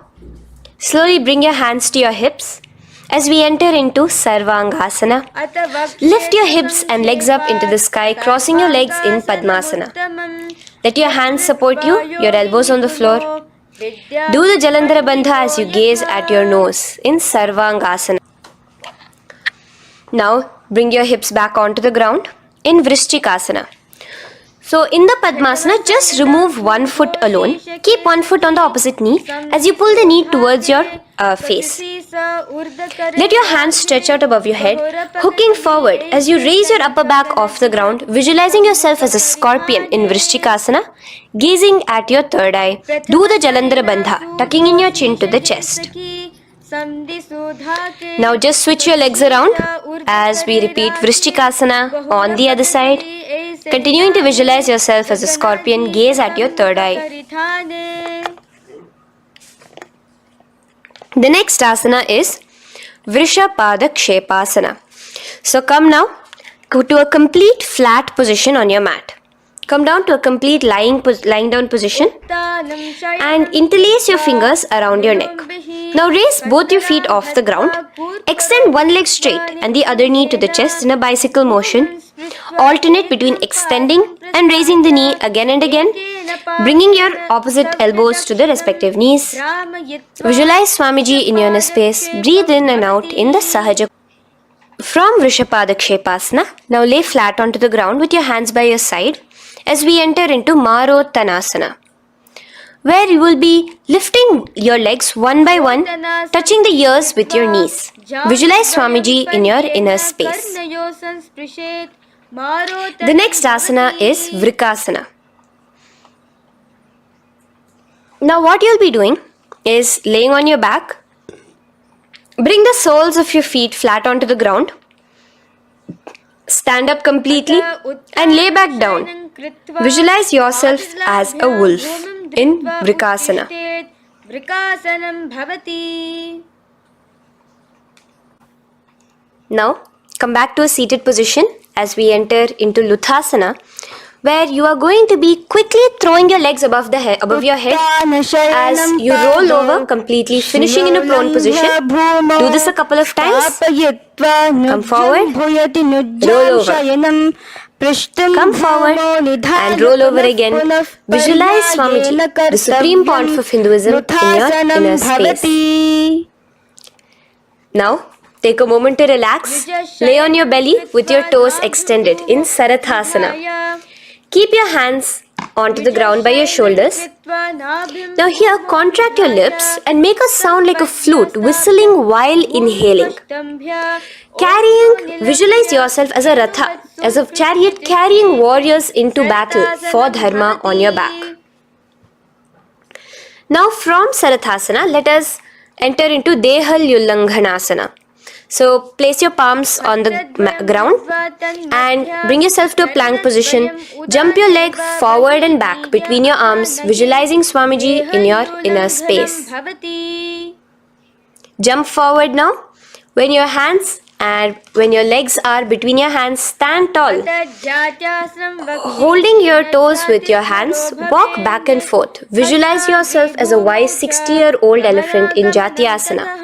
slowly bring your hands to your hips as we enter into Sarvangasana. Lift your hips and legs up into the sky, crossing your legs in Padmasana. Let your hands support you, your elbows on the floor. Do the Jalandhara Bandha as you gaze at your nose in Sarvangasana. Now, bring your hips back onto the ground in Vrishchikasana. So in the Padmasana, just remove one foot alone. Keep one foot on the opposite knee as you pull the knee towards your face. Let your hands stretch out above your head, hooking forward as you raise your upper back off the ground, visualizing yourself as a scorpion in Vrishchikasana, gazing at your third eye. Do the Jalandhara Bandha, tucking in your chin to the chest. Now just switch your legs around as we repeat Vrishchikasana on the other side. Continuing to visualize yourself as a scorpion, gaze at your third eye. The next asana is Vrishapada Kshepasana. So come now to a complete flat position on your mat. Come down to a complete lying down position and interlace your fingers around your neck. Now raise both your feet off the ground. Extend one leg straight and the other knee to the chest in a bicycle motion. Alternate between extending and raising the knee again and again, bringing your opposite elbows to the respective knees. Visualize Swamiji in your inner space. Breathe in and out in the Sahaja. From Vrishapada Kshepasana, now lay flat onto the ground with your hands by your side as we enter into Marottanasana, where you will be lifting your legs one by one, touching the ears with your knees. Visualize Swamiji in your inner space. The next asana is Vrikasana. Now what you'll be doing is laying on your back. Bring the soles of your feet flat onto the ground. Stand up completely and lay back down. Visualize yourself as a wolf in Vrikasana. Now come back to a seated position as we enter into Luthasana, where you are going to be quickly throwing your legs above your head as you roll over completely, finishing in a prone position. Do this a couple of times. Come forward, roll over. Come forward and roll over again. Visualize Swamiji, the Supreme Pontiff of Hinduism, in your inner space. Now, take a moment to relax. Lay on your belly with your toes extended in Sarathasana. Keep your hands onto the ground by your shoulders. Now here, contract your lips and make a sound like a flute, whistling while inhaling. Visualize yourself as a ratha, as a chariot carrying warriors into battle for dharma on your back. Now from Sarathasana, let us enter into Dehalyullanghanasana. So place your palms on the ground and bring yourself to a plank position. Jump your leg forward and back between your arms, visualizing Swamiji in your inner space. Jump forward now. When your legs are between your hands, stand tall. Holding your toes with your hands, walk back and forth. Visualize yourself as a wise 60-year-old elephant in Jatyasana.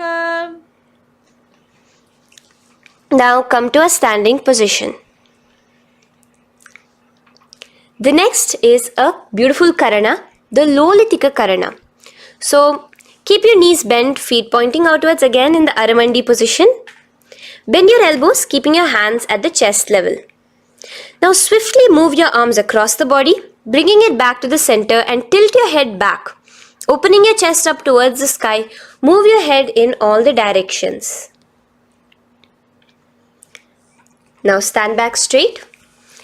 Now come to a standing position. The next is a beautiful Karana, the Lolitika Karana. So keep your knees bent, feet pointing outwards again in the Aramandi position. Bend your elbows, keeping your hands at the chest level. Now swiftly move your arms across the body, bringing it back to the center and tilt your head back. Opening your chest up towards the sky, move your head in all the directions. Now stand back straight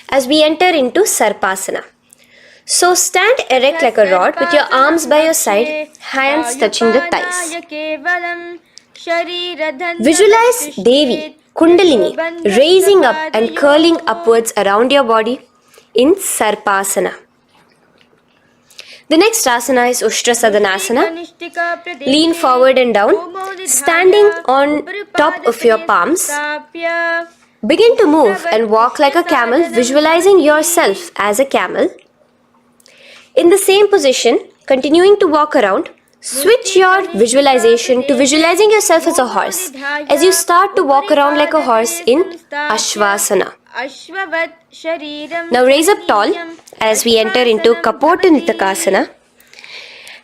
as we enter into Sarpasana. So stand erect like a rod with your arms by your side, hands touching the thighs. Visualize Devi, Kundalini, raising up and curling upwards around your body in Sarpasana. The next asana is Ushtra Sadhanasana. Lean forward and down, standing on top of your palms. Begin to move and walk like a camel, visualizing yourself as a camel. In the same position, continuing to walk around, switch your visualization to visualizing yourself as a horse as you start to walk around like a horse in Ashvasana. Now raise up tall as we enter into Kapota Nitakasana.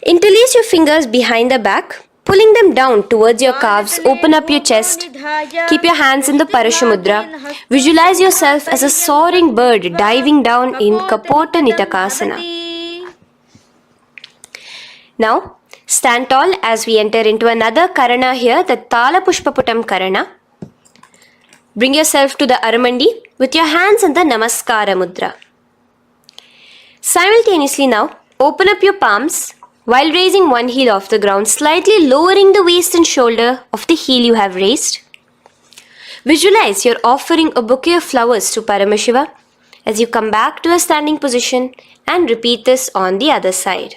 Interlace your fingers behind the back, Pulling them down towards your calves, open up your chest. Keep your hands in the Parashamudra. Visualize yourself as a soaring bird diving down in Kapota Nitakasana. Now, stand tall as we enter into another Karana here, the Tala Pushpaputam Karana. Bring yourself to the Aramandi with your hands in the Namaskara Mudra. Simultaneously now, open up your palms while raising one heel off the ground, slightly lowering the waist and shoulder of the heel you have raised. Visualize you're offering a bouquet of flowers to Paramashiva as you come back to a standing position and repeat this on the other side.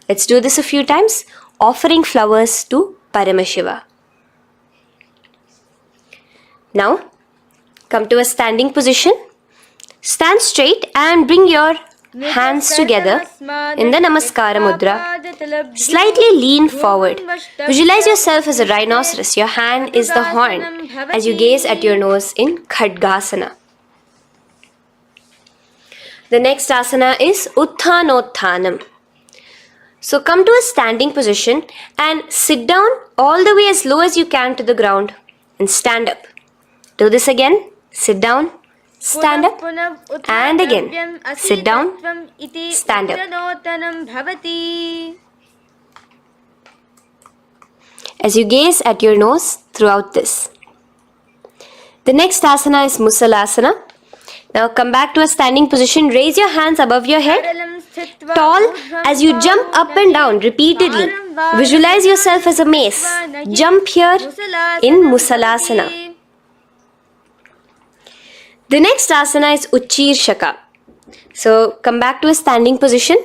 Let's do this a few times, offering flowers to Paramashiva. Now, come to a standing position. Stand straight and bring your hands together in the Namaskara Mudra. Slightly lean forward. Visualize yourself as a rhinoceros. Your hand is the horn as you gaze at your nose in Khadgasana. The next asana is Utthanotthanam. So come to a standing position and sit down all the way as low as you can to the ground and stand up. Do this again. Sit down, stand up, and again. Sit down, stand up. As you gaze at your nose throughout this. The next asana is Musalasana. Now come back to a standing position. Raise your hands above your head. Tall as you jump up and down repeatedly. Visualize yourself as a mace. Jump here in Musalasana. The next asana is Uchirshaka. So come back to a standing position.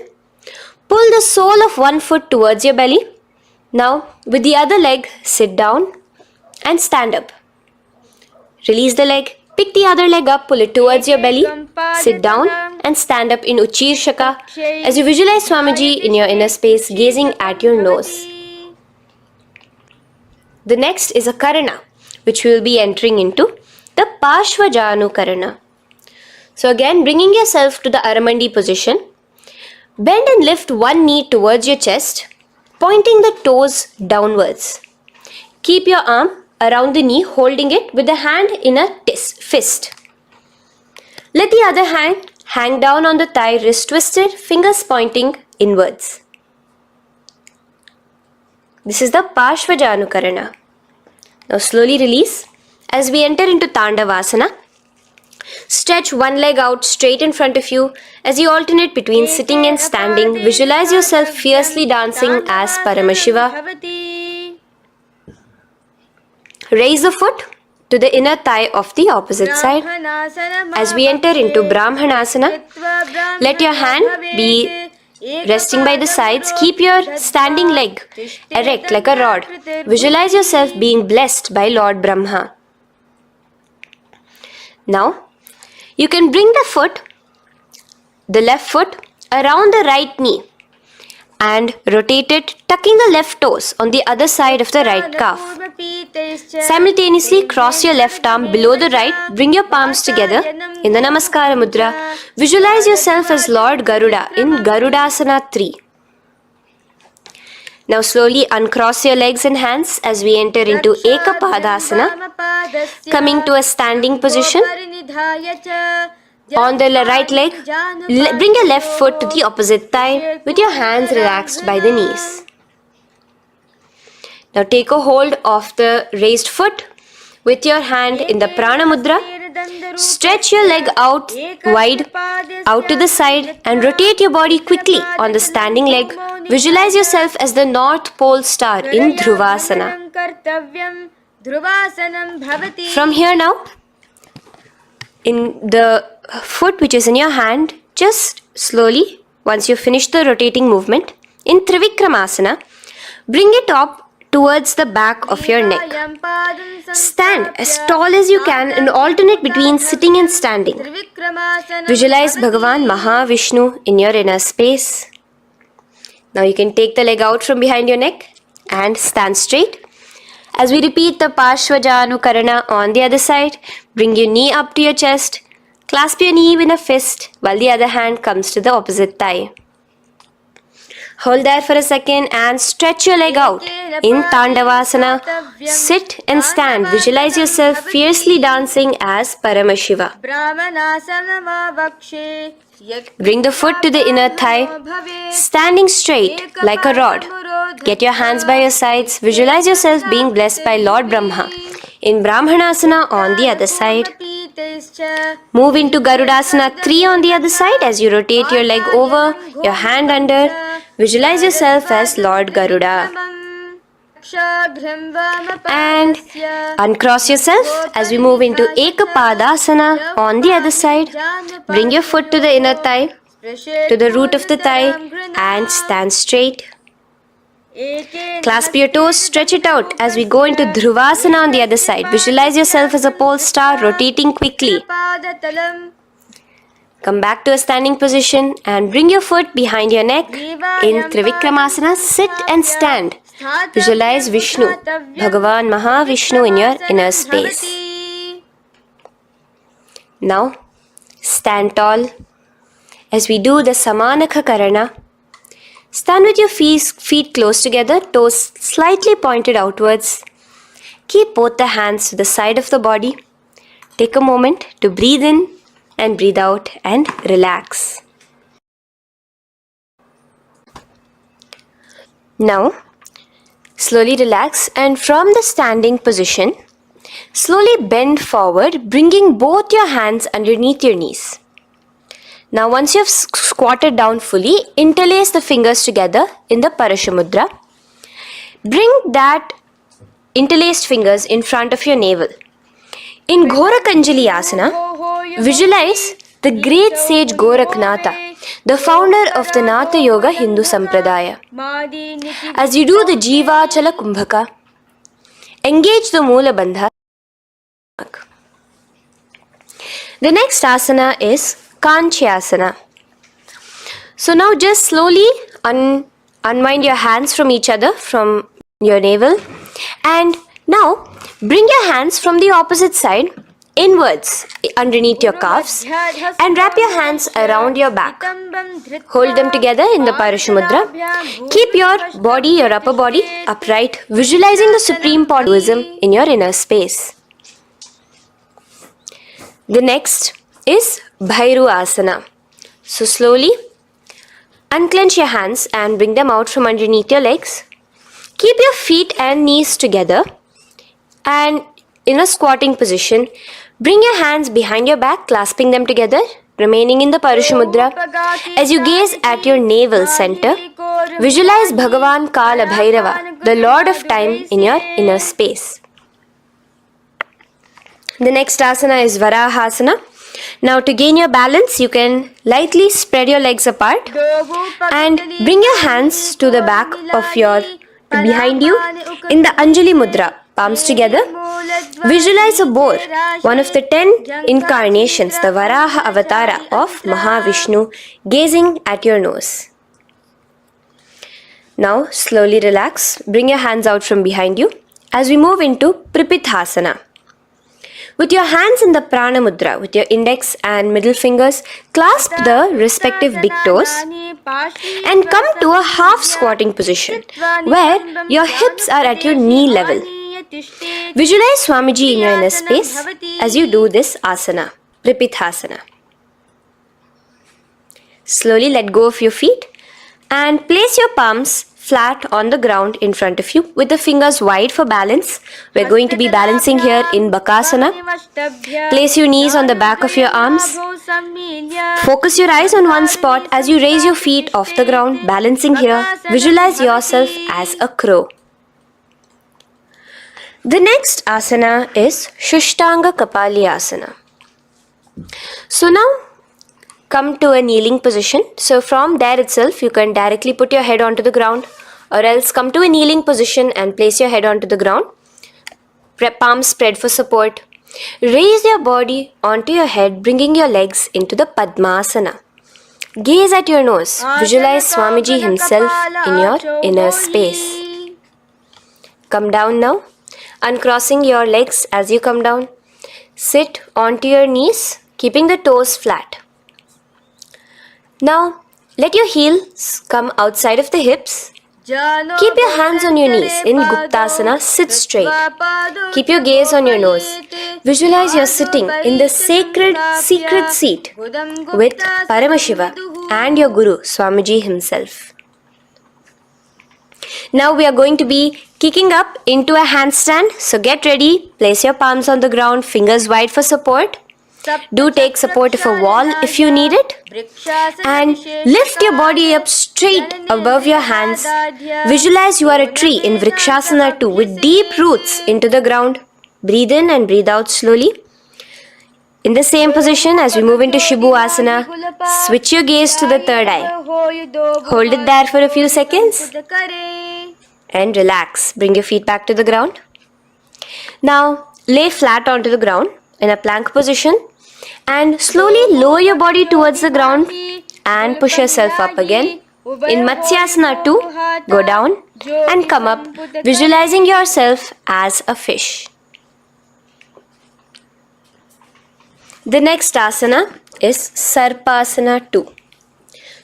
Pull the sole of one foot towards your belly. Now with the other leg, sit down and stand up. Release the leg. Pick the other leg up, pull it towards your belly, sit down and stand up in Uchirshaka as you visualize Swamiji in your inner space gazing at your nose. The next is a Karana which we will be entering into, the Parshvajanu Karana. So again, bringing yourself to the Aramandi position, bend and lift one knee towards your chest, pointing the toes downwards. Keep your arm around the knee, holding it with the hand in a fist. Let the other hand hang down on the thigh, wrist twisted, fingers pointing inwards. This is the Parshvajanu Karana. Now slowly release as we enter into Tandavasana. Stretch one leg out straight in front of you as you alternate between sitting and standing. Visualize yourself fiercely dancing as Paramashiva. Raise the foot to the inner thigh of the opposite side. As we enter into Brahmanasana, let your hand be resting by the sides. Keep your standing leg erect like a rod. Visualize yourself being blessed by Lord Brahma. Now, you can bring the left foot around the right knee and rotate it, tucking the left toes on the other side of the right calf. Simultaneously cross your left arm below the right, bring your palms together in the Namaskara Mudra. Visualize yourself as Lord Garuda in Garudasana 3. Now slowly uncross your legs and hands as we enter into Ekapadasana, coming to a standing position. On the right leg, bring your left foot to the opposite thigh with your hands relaxed by the knees. Now take a hold of the raised foot with your hand in the Prana Mudra. Stretch your leg out wide, out to the side and rotate your body quickly on the standing leg. Visualize yourself as the North Pole star in Dhruvasana. From here now, in the foot which is in your hand, just slowly, once you finish the rotating movement, in Trivikramasana, bring it up towards the back of your neck. Stand as tall as you can and alternate between sitting and standing. Visualize Bhagavan Mahavishnu in your inner space. Now you can take the leg out from behind your neck and stand straight. As we repeat the Parshvajanu Karana on the other side, bring your knee up to your chest, clasp your knee in a fist while the other hand comes to the opposite thigh. Hold there for a second and stretch your leg out In Tandavasana, sit and stand. Visualize yourself fiercely dancing as Paramashiva. Bring the foot to the inner thigh, standing straight like a rod. Get your hands by your sides. Visualize yourself being blessed by Lord Brahma. In Brahmanasana on the other side. Move into Garudasana 3 on the other side as you rotate your leg over, your hand under. Visualize yourself as Lord Garuda. And uncross yourself as we move into Ekapadasana on the other side. Bring your foot to the inner thigh, to the root of the thigh, and stand straight. Clasp your toes, stretch it out as we go into Dhruvasana on the other side. Visualize yourself as a pole star rotating quickly. Come back to a standing position and bring your foot behind your neck. In Trivikramasana, sit and stand. Visualize Vishnu, Bhagavan Mahavishnu in your inner space. Now, stand tall as we do the Samanakha Karana. Stand with your feet close together, toes slightly pointed outwards. Keep both the hands to the side of the body. Take a moment to breathe in and breathe out and relax. Now, slowly relax and from the standing position, slowly bend forward, bringing both your hands underneath your knees. Now once you have squatted down fully, interlace the fingers together in the Parashamudra. Bring that interlaced fingers in front of your navel. In Gorakanjali Asana, visualize the great sage Goraknatha, the founder of the Natha Yoga Hindu Sampradaya. As you do the Jiva Chala Kumbhaka, engage the Moola Bandha. The next asana is Kanchyasana. So now just slowly unwind your hands from each other, from your navel, and now bring your hands from the opposite side inwards underneath your calves and wrap your hands around your back. Hold them together in the Parashamudra. Keep your body, your upper body upright, visualizing the Supreme Pontiff of Hinduism in your inner space. The next is Bhairu Asana. So slowly unclench your hands and bring them out from underneath your legs. Keep your feet and knees together and in a squatting position, bring your hands behind your back, clasping them together, remaining in the Parashamudra. As you gaze at your navel center, visualize Bhagavan Kala Bhairava, the Lord of Time, in your inner space. The next asana is Varahasana. Now to gain your balance, you can lightly spread your legs apart and bring your hands to the back of your behind you in the Anjali Mudra, palms together. Visualize a boar, one of the 10 incarnations, the Varaha Avatara of Mahavishnu, gazing at your nose. Now slowly relax, bring your hands out from behind you as we move into Pripithasana. With your hands in the Prana Mudra, with your index and middle fingers, clasp the respective big toes and come to a half squatting position where your hips are at your knee level. Visualize Swamiji in your inner space as you do this asana, Pripithasana. Slowly let go of your feet and place your palms flat on the ground in front of you with the fingers wide for balance. We're going to be balancing here in Bakasana. Place your knees on the back of your arms. Focus your eyes on one spot as you raise your feet off the ground, balancing here. Visualize yourself as a crow. The next asana is Shushtanga Kapali Asana. So now come to a kneeling position. So from there itself, you can directly put your head onto the ground, or else come to a kneeling position and place your head onto the ground. Palms spread for support. Raise your body onto your head, bringing your legs into the Padmasana. Gaze at your nose. Visualize Swamiji himself in your inner space. Come down now, uncrossing your legs as you come down. Sit onto your knees, keeping the toes flat. Now, let your heels come outside of the hips Keep your hands on your knees in Guptasana, sit straight. Keep your gaze on your nose. Visualize you're sitting in the sacred secret seat with Paramashiva and your Guru, Swamiji himself. Now we are going to be kicking up into a handstand. So get ready, place your palms on the ground, fingers wide for support. Do take support of a wall if you need it. And lift your body up straight above your hands. Visualize you are a tree in Vrikshasana 2 with deep roots into the ground. Breathe in and breathe out slowly. In the same position as we move into Shibhu-asana, switch your gaze to the third eye. Hold it there for a few seconds. And relax. Bring your feet back to the ground. Now, lay flat onto the ground in a plank position. And slowly lower your body towards the ground and push yourself up again. In Matsyasana 2, go down and come up, visualizing yourself as a fish. The next asana is Sarpasana 2.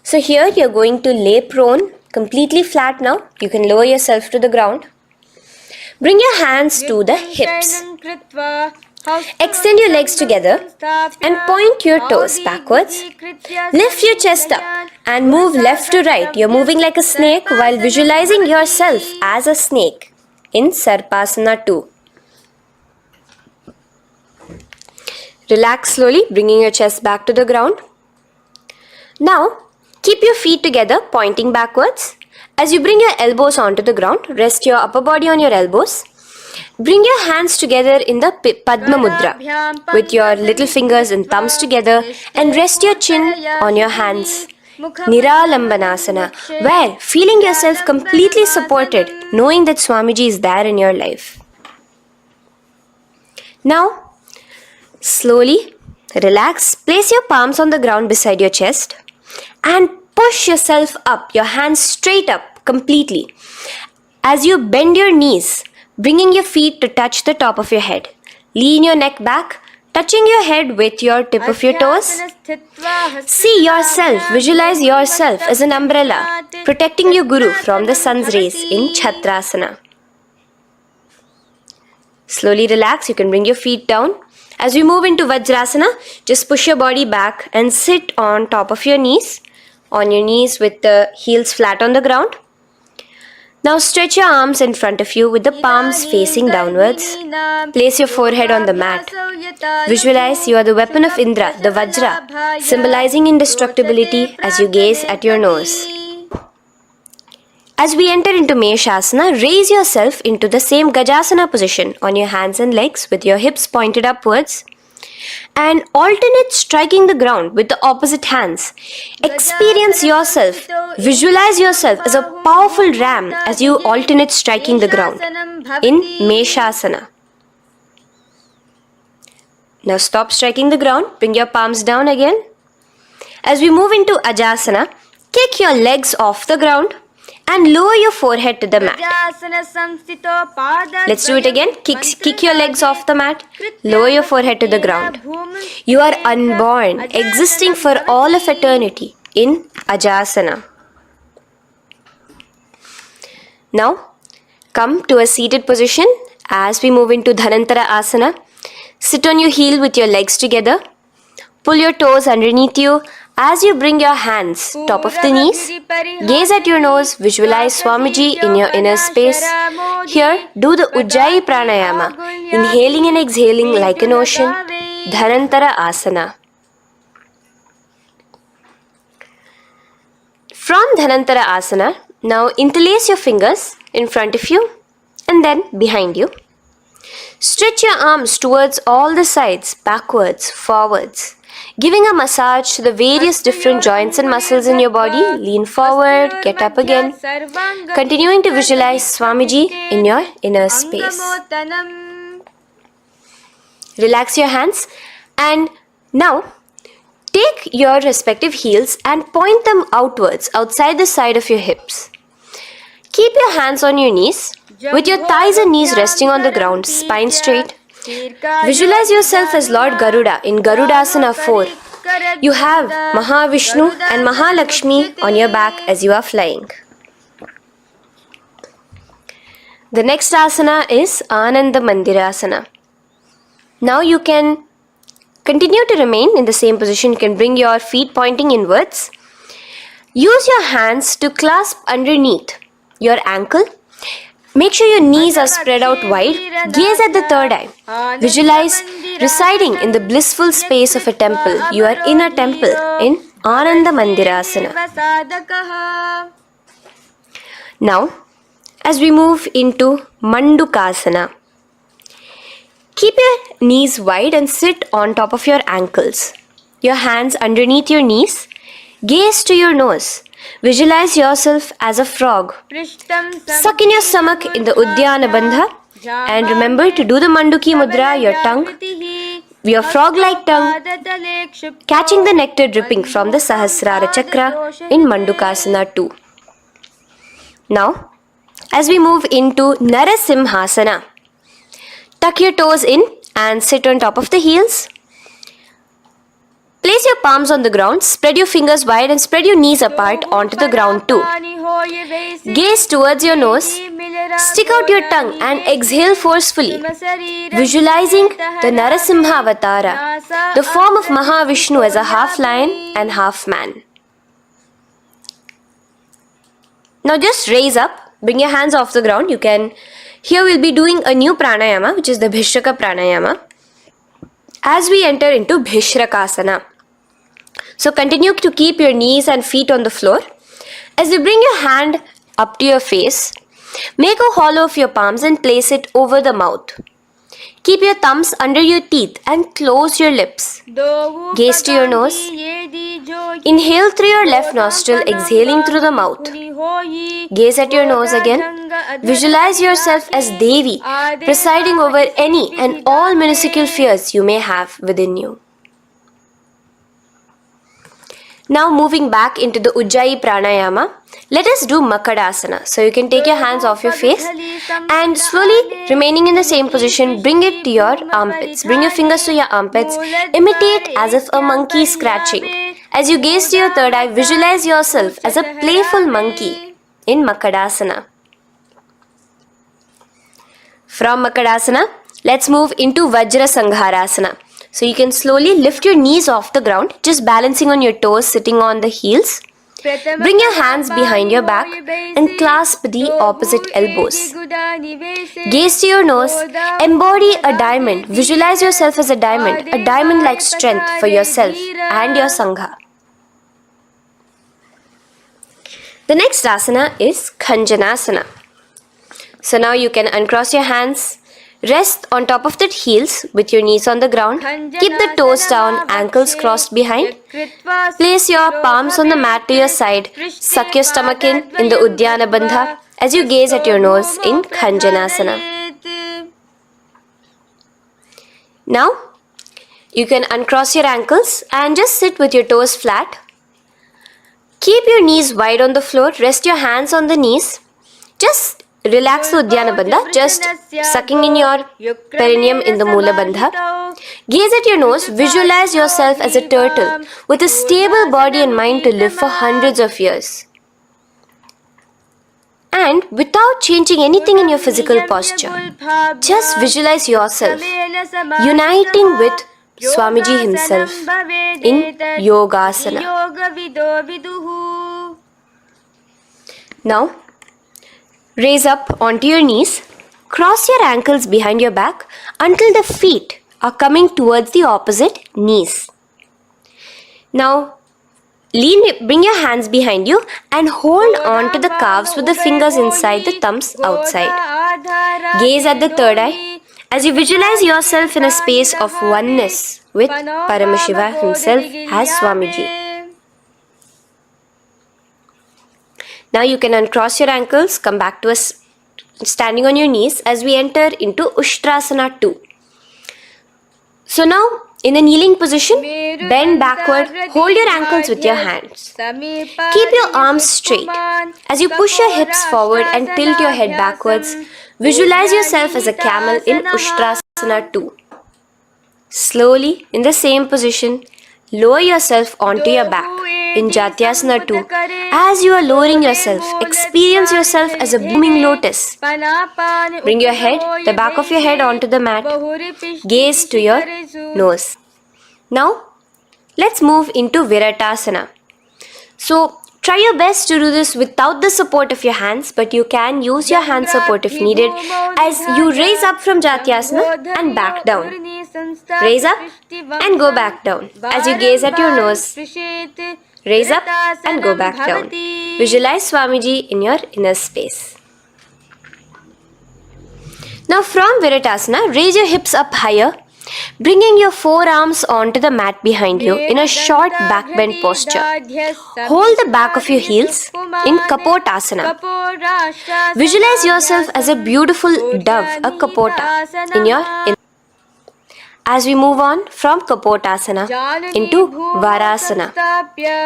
So here you're going to lay prone, completely flat now. You can lower yourself to the ground. Bring your hands to the hips. Extend your legs together and point your toes backwards. Lift your chest up and move left to right. You're moving like a snake while visualizing yourself as a snake in Sarpasana 2. Relax slowly, bringing your chest back to the ground. Now, keep your feet together, pointing backwards. As you bring your elbows onto the ground, rest your upper body on your elbows. Bring your hands together in the Padma Mudra with your little fingers and thumbs together and rest your chin on your hands. Niralambanasana, where feeling yourself completely supported, knowing that Swamiji is there in your life. Now, slowly relax, place your palms on the ground beside your chest and push yourself up, your hands straight up completely. As you bend your knees, bringing your feet to touch the top of your head. Lean your neck back, touching your head with your tip of your toes. See yourself, visualize yourself as an umbrella, protecting your Guru from the sun's rays in Chhatrasana. Slowly relax, you can bring your feet down. As we move into Vajrasana, just push your body back and sit on top of your knees. On your knees with the heels flat on the ground. Now stretch your arms in front of you with the palms facing downwards. Place your forehead on the mat. Visualize you are the weapon of Indra, the Vajra, symbolizing indestructibility as you gaze at your nose. As we enter into Meshasana, raise yourself into the same Gajasana position on your hands and legs with your hips pointed upwards. And alternate striking the ground with the opposite hands. Experience yourself, visualize yourself as a powerful ram as you alternate striking the ground in Meshasana. Now stop striking the ground, bring your palms down again. As we move into Ajasana, kick your legs off the ground and lower your forehead to the mat. Let's do it again. Kick your legs off the mat. Lower your forehead to the ground. You are unborn, existing for all of eternity in Ajasana. Now, come to a seated position as we move into Dhanantara Asana. Sit on your heel with your legs together. Pull your toes underneath you. As you bring your hands top of the knees, gaze at your nose, visualize Swamiji in your inner space. Here, do the Ujjayi Pranayama, inhaling and exhaling like an ocean, Dhanantara Asana. From Dhanantara Asana, now interlace your fingers in front of you and then behind you. Stretch your arms towards all the sides, backwards, forwards. Giving a massage to the various different joints and muscles in your body. Lean forward, get up again. Continuing to visualize Swamiji in your inner space. Relax your hands and now take your respective heels and point them outwards, outside the side of your hips. Keep your hands on your knees with your thighs and knees resting on the ground, spine straight. Visualize yourself as Lord Garuda in Garudasana 4. You have Mahavishnu and Mahalakshmi on your back as you are flying. The next asana is Ananda Mandirasana. Now you can continue to remain in the same position. You can bring your feet pointing inwards. Use your hands to clasp underneath your ankle. Make sure your knees are spread out wide. Gaze at the third eye. Visualize residing in the blissful space of a temple. You are in a temple in Ananda Mandirasana. Now, as we move into Mandukasana, keep your knees wide and sit on top of your ankles. Your hands underneath your knees. Gaze to your nose. Visualize yourself as a frog. Suck in your stomach in the Uddiyana Bandha. And remember to do the Manduki Mudra, your tongue, your frog-like tongue, catching the nectar dripping from the Sahasrara Chakra in Mandukasana 2. Now, as we move into Narasimhasana, tuck your toes in and sit on top of the heels. Place your palms on the ground, spread your fingers wide and spread your knees apart onto the ground too. Gaze towards your nose, stick out your tongue and exhale forcefully, visualizing the Narasimha Avatara, the form of Mahavishnu as a half lion and half man. Now just raise up, bring your hands off the ground. Here we'll be doing a new pranayama, which is the Bhishraka pranayama, as we enter into Bhishrakasana. So continue to keep your knees and feet on the floor. As you bring your hand up to your face, make a hollow of your palms and place it over the mouth. Keep your thumbs under your teeth and close your lips. Gaze to your nose. Inhale through your left nostril, exhaling through the mouth. Gaze at your nose again. Visualize yourself as Devi, presiding over any and all minuscule fears you may have within you. Now moving back into the Ujjayi Pranayama, let us do Makadasana. So you can take your hands off your face and slowly remaining in the same position, bring it to your armpits. Bring your fingers to your armpits. Imitate as if a monkey is scratching. As you gaze to your third eye, visualize yourself as a playful monkey in Makadasana. From Makadasana, let's move into Vajra Sangharasana. So you can slowly lift your knees off the ground, just balancing on your toes, sitting on the heels. Bring your hands behind your back and clasp the opposite elbows. Gaze to your nose, embody a diamond. Visualize yourself as a diamond-like strength for yourself and your Sangha. The next asana is Khanjanasana. So now you can uncross your hands. Rest on top of the heels with your knees on the ground. Keep the toes down, ankles crossed behind. Place your palms on the mat to your side. Suck your stomach in the Uddiyana Bandha as you gaze at your nose in Khanjanasana. Now, you can uncross your ankles and just sit with your toes flat. Keep your knees wide on the floor. Rest your hands on the knees. Just relax the Uddiyana Bandha, just sucking in your perineum in the Mula Bandha. Gaze at your nose, visualize yourself as a turtle with a stable body and mind to live for hundreds of years. And without changing anything in your physical posture, just visualize yourself uniting with Swamiji himself in Yogasana. Now, raise up onto your knees, cross your ankles behind your back until the feet are coming towards the opposite knees. Now, bring your hands behind you and hold on to the calves with the fingers inside, the thumbs outside. Gaze at the third eye as you visualize yourself in a space of oneness with Paramashiva himself as Swamiji. Now you can uncross your ankles, come back to us standing on your knees as we enter into Ushtrasana 2. So now, in a kneeling position, bend backward, hold your ankles with your hands. Keep your arms straight. As you push your hips forward and tilt your head backwards, visualize yourself as a camel in Ushtrasana 2. Slowly, in the same position, lower yourself onto your back. in Jatyasana 2, as you are lowering yourself, experience yourself as a blooming lotus. Bring your head, the back of your head onto the mat. Gaze to your nose. Now, let's move into Viratasana. So, try your best to do this without the support of your hands, but you can use your hand support if needed as you raise up from Jatyasana and back down. Raise up and go back down as you gaze at your nose. Raise up and go back down. Visualize Swamiji in your inner space. Now from Viratasana, raise your hips up higher, bringing your forearms onto the mat behind you in a short back bend posture. Hold the back of your heels in Kapotasana. Visualize yourself as a beautiful dove, a Kapota, in your inner. As we move on from Kapotasana into Varasana.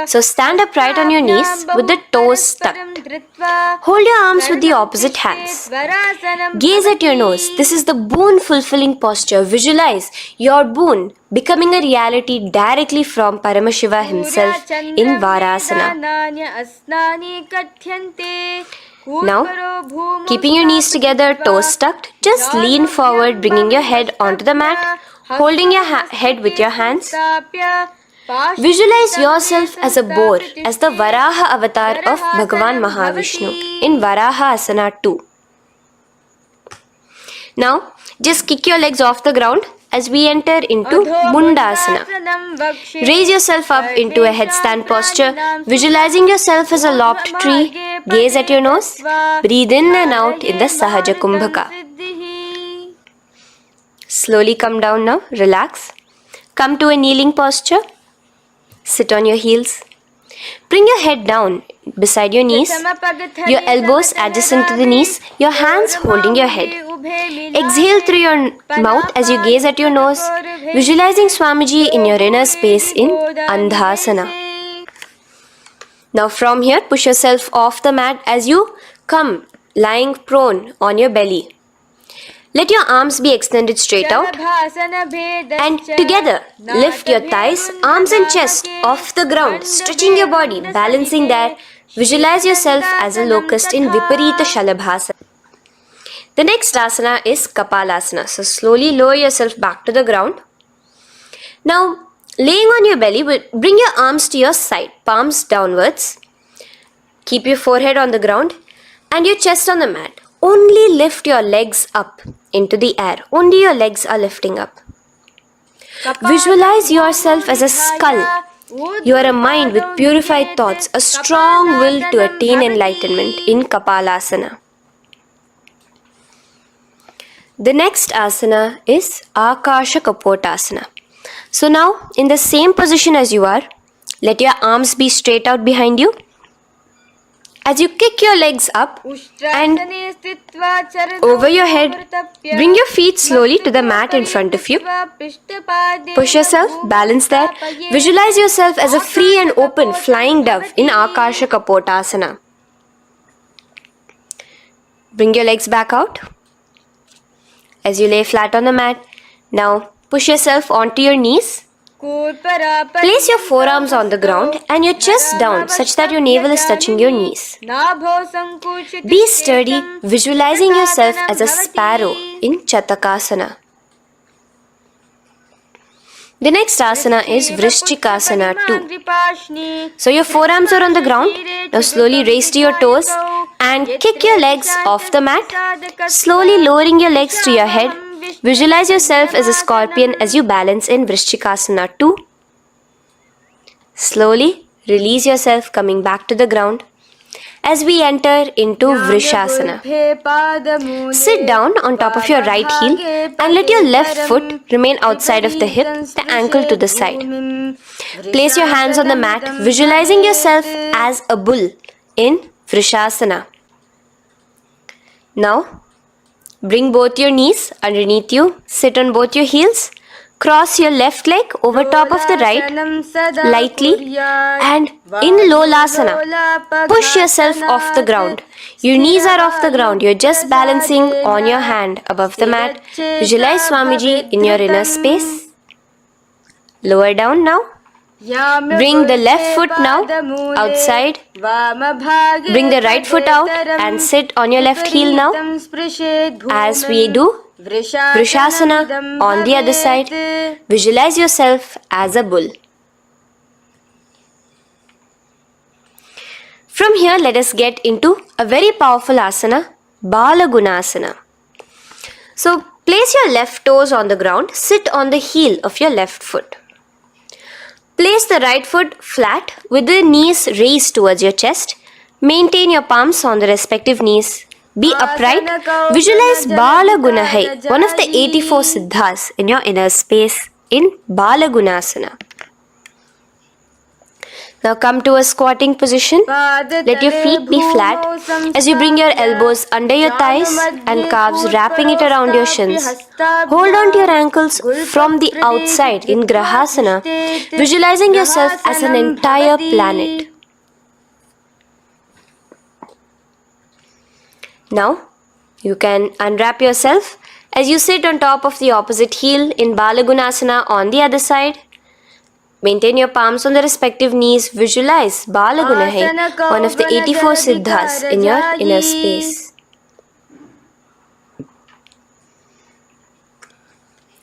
So stand upright on your knees with the toes tucked. Hold your arms with the opposite hands. Gaze at your nose. This is the boon fulfilling posture. Visualize your boon becoming a reality directly from Paramashiva himself in Varasana. Now, keeping your knees together, toes tucked, just lean forward, bringing your head onto the mat. Holding your head with your hands. Visualize yourself as a boar, as the Varaha avatar of Bhagavan Mahavishnu in Varaha Asana 2. Now, just kick your legs off the ground as we enter into Mundasana. Raise yourself up into a headstand posture, visualizing yourself as a lopped tree. Gaze at your nose. Breathe in and out in the Sahaja Kumbhaka. Slowly come down now, relax. Come to a kneeling posture. Sit on your heels. Bring your head down beside your knees, your elbows adjacent to the knees, your hands holding your head. Exhale through your mouth as you gaze at your nose, visualizing Swamiji in your inner space in Andhasana. Now from here, push yourself off the mat as you come lying prone on your belly. Let your arms be extended straight out and together lift your thighs, arms and chest off the ground, stretching your body, balancing there. Visualize yourself as a locust in Viparita Shalabhasana. The next asana is Kapalasana. So slowly lower yourself back to the ground. Now laying on your belly, bring your arms to your side, palms downwards. Keep your forehead on the ground and your chest on the mat. Only lift your legs up into the air. Only your legs are lifting up. Visualize yourself as a skull. You are a mind with purified thoughts, a strong will to attain enlightenment in Kapalasana. The next asana is Akasha Kapotasana. So now, in the same position as you are, let your arms be straight out behind you. As you kick your legs up and over your head, bring your feet slowly to the mat in front of you. Push yourself, balance there. Visualize yourself as a free and open flying dove in Akasha Kapotasana. Bring your legs back out as you lay flat on the mat. Now push yourself onto your knees. Place your forearms on the ground and your chest down such that your navel is touching your knees. Be sturdy, visualizing yourself as a sparrow in Chatakasana. The next asana is Vrishchikasana 2. So your forearms are on the ground. Now slowly raise to your toes and kick your legs off the mat. Slowly lowering your legs to your head. Visualize yourself as a scorpion as you balance in Vrishchikasana 2. Slowly release yourself, coming back to the ground as we enter into Vrishasana. Sit down on top of your right heel and let your left foot remain outside of the hip, the ankle to the side. Place your hands on the mat, visualizing yourself as a bull in Vrishasana. Now, bring both your knees underneath you, sit on both your heels, cross your left leg over top of the right, lightly, and in Lolasana, push yourself off the ground. Your knees are off the ground, you're just balancing on your hand above the mat. Visualize Swamiji in your inner space. Lower down now, Bring the left foot now outside. Bring the right foot out and sit on your left heel now. As we do Vrishasana on the other side, visualize yourself as a bull. From here, let us get into a very powerful asana, Balagunasana. So, place your left toes on the ground, sit on the heel of your left foot. Place the right foot flat with the knees raised towards your chest. Maintain your palms on the respective knees. Be upright. Visualize Balagunahai, one of the 84 siddhas in your inner space in Balagunasana. Now come to a squatting position. Let your feet be flat as you bring your elbows under your thighs and calves, wrapping it around your shins. Hold on to your ankles from the outside in Grahasana, visualizing yourself as an entire planet. Now you can unwrap yourself as you sit on top of the opposite heel in Balagunasana on the other side. Maintain your palms on the respective knees. Visualize Balagunahai, one of the 84 siddhas in your inner space.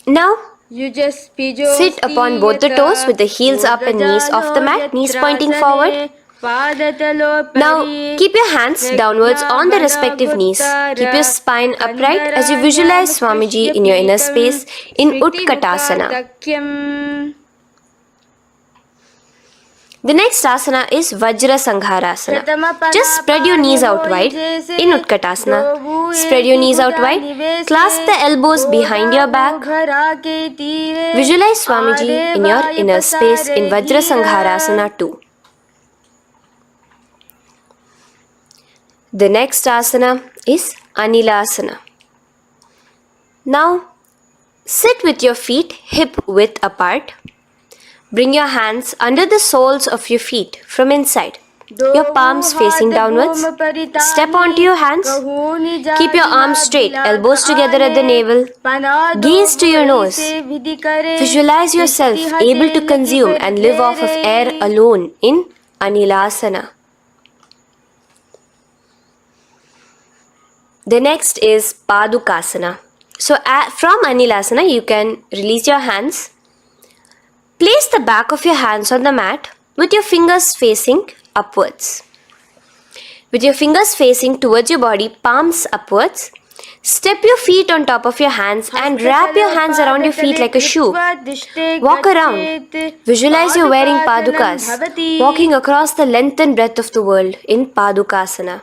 Now, sit upon both the toes with the heels up and knees off the mat, knees pointing forward. Now, keep your hands downwards on the respective knees. Keep your spine upright as you visualize Swamiji in your inner space in Utkatasana. The next asana is Vajra Sangharasana. Just spread your knees out wide in Utkatasana. Spread your knees out wide. Clasp the elbows behind your back. Visualize Swamiji in your inner space in Vajra Sangharasana too. The next asana is Anilasana. Now, sit with your feet hip width apart. Bring your hands under the soles of your feet from inside. Your palms facing downwards. Step onto your hands. Keep your arms straight, elbows together at the navel. Gaze to your nose. Visualize yourself able to consume and live off of air alone in Anilasana. The next is Padukasana. So from Anilasana, you can release your hands. Place the back of your hands on the mat with your fingers facing upwards. With your fingers facing towards your body, palms upwards. Step your feet on top of your hands and wrap your hands around your feet like a shoe. Walk around. Visualize you're wearing padukas, walking across the length and breadth of the world in Padukasana.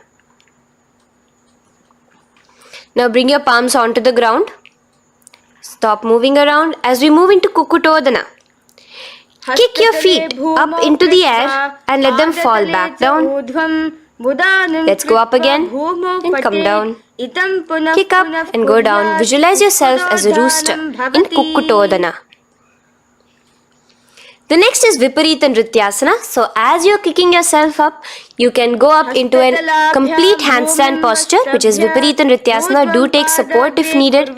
Now bring your palms onto the ground. Stop moving around as we move into Kukutodana. Kick your feet up into the air and let them fall back down. Let's go up again and come down. Kick up and go down. Visualize yourself as a rooster in Kukutodana. The next is Viparita Nrityasana. So as you're kicking yourself up, you can go up into a complete handstand posture, which is Viparita Nrityasana. Do take support if needed.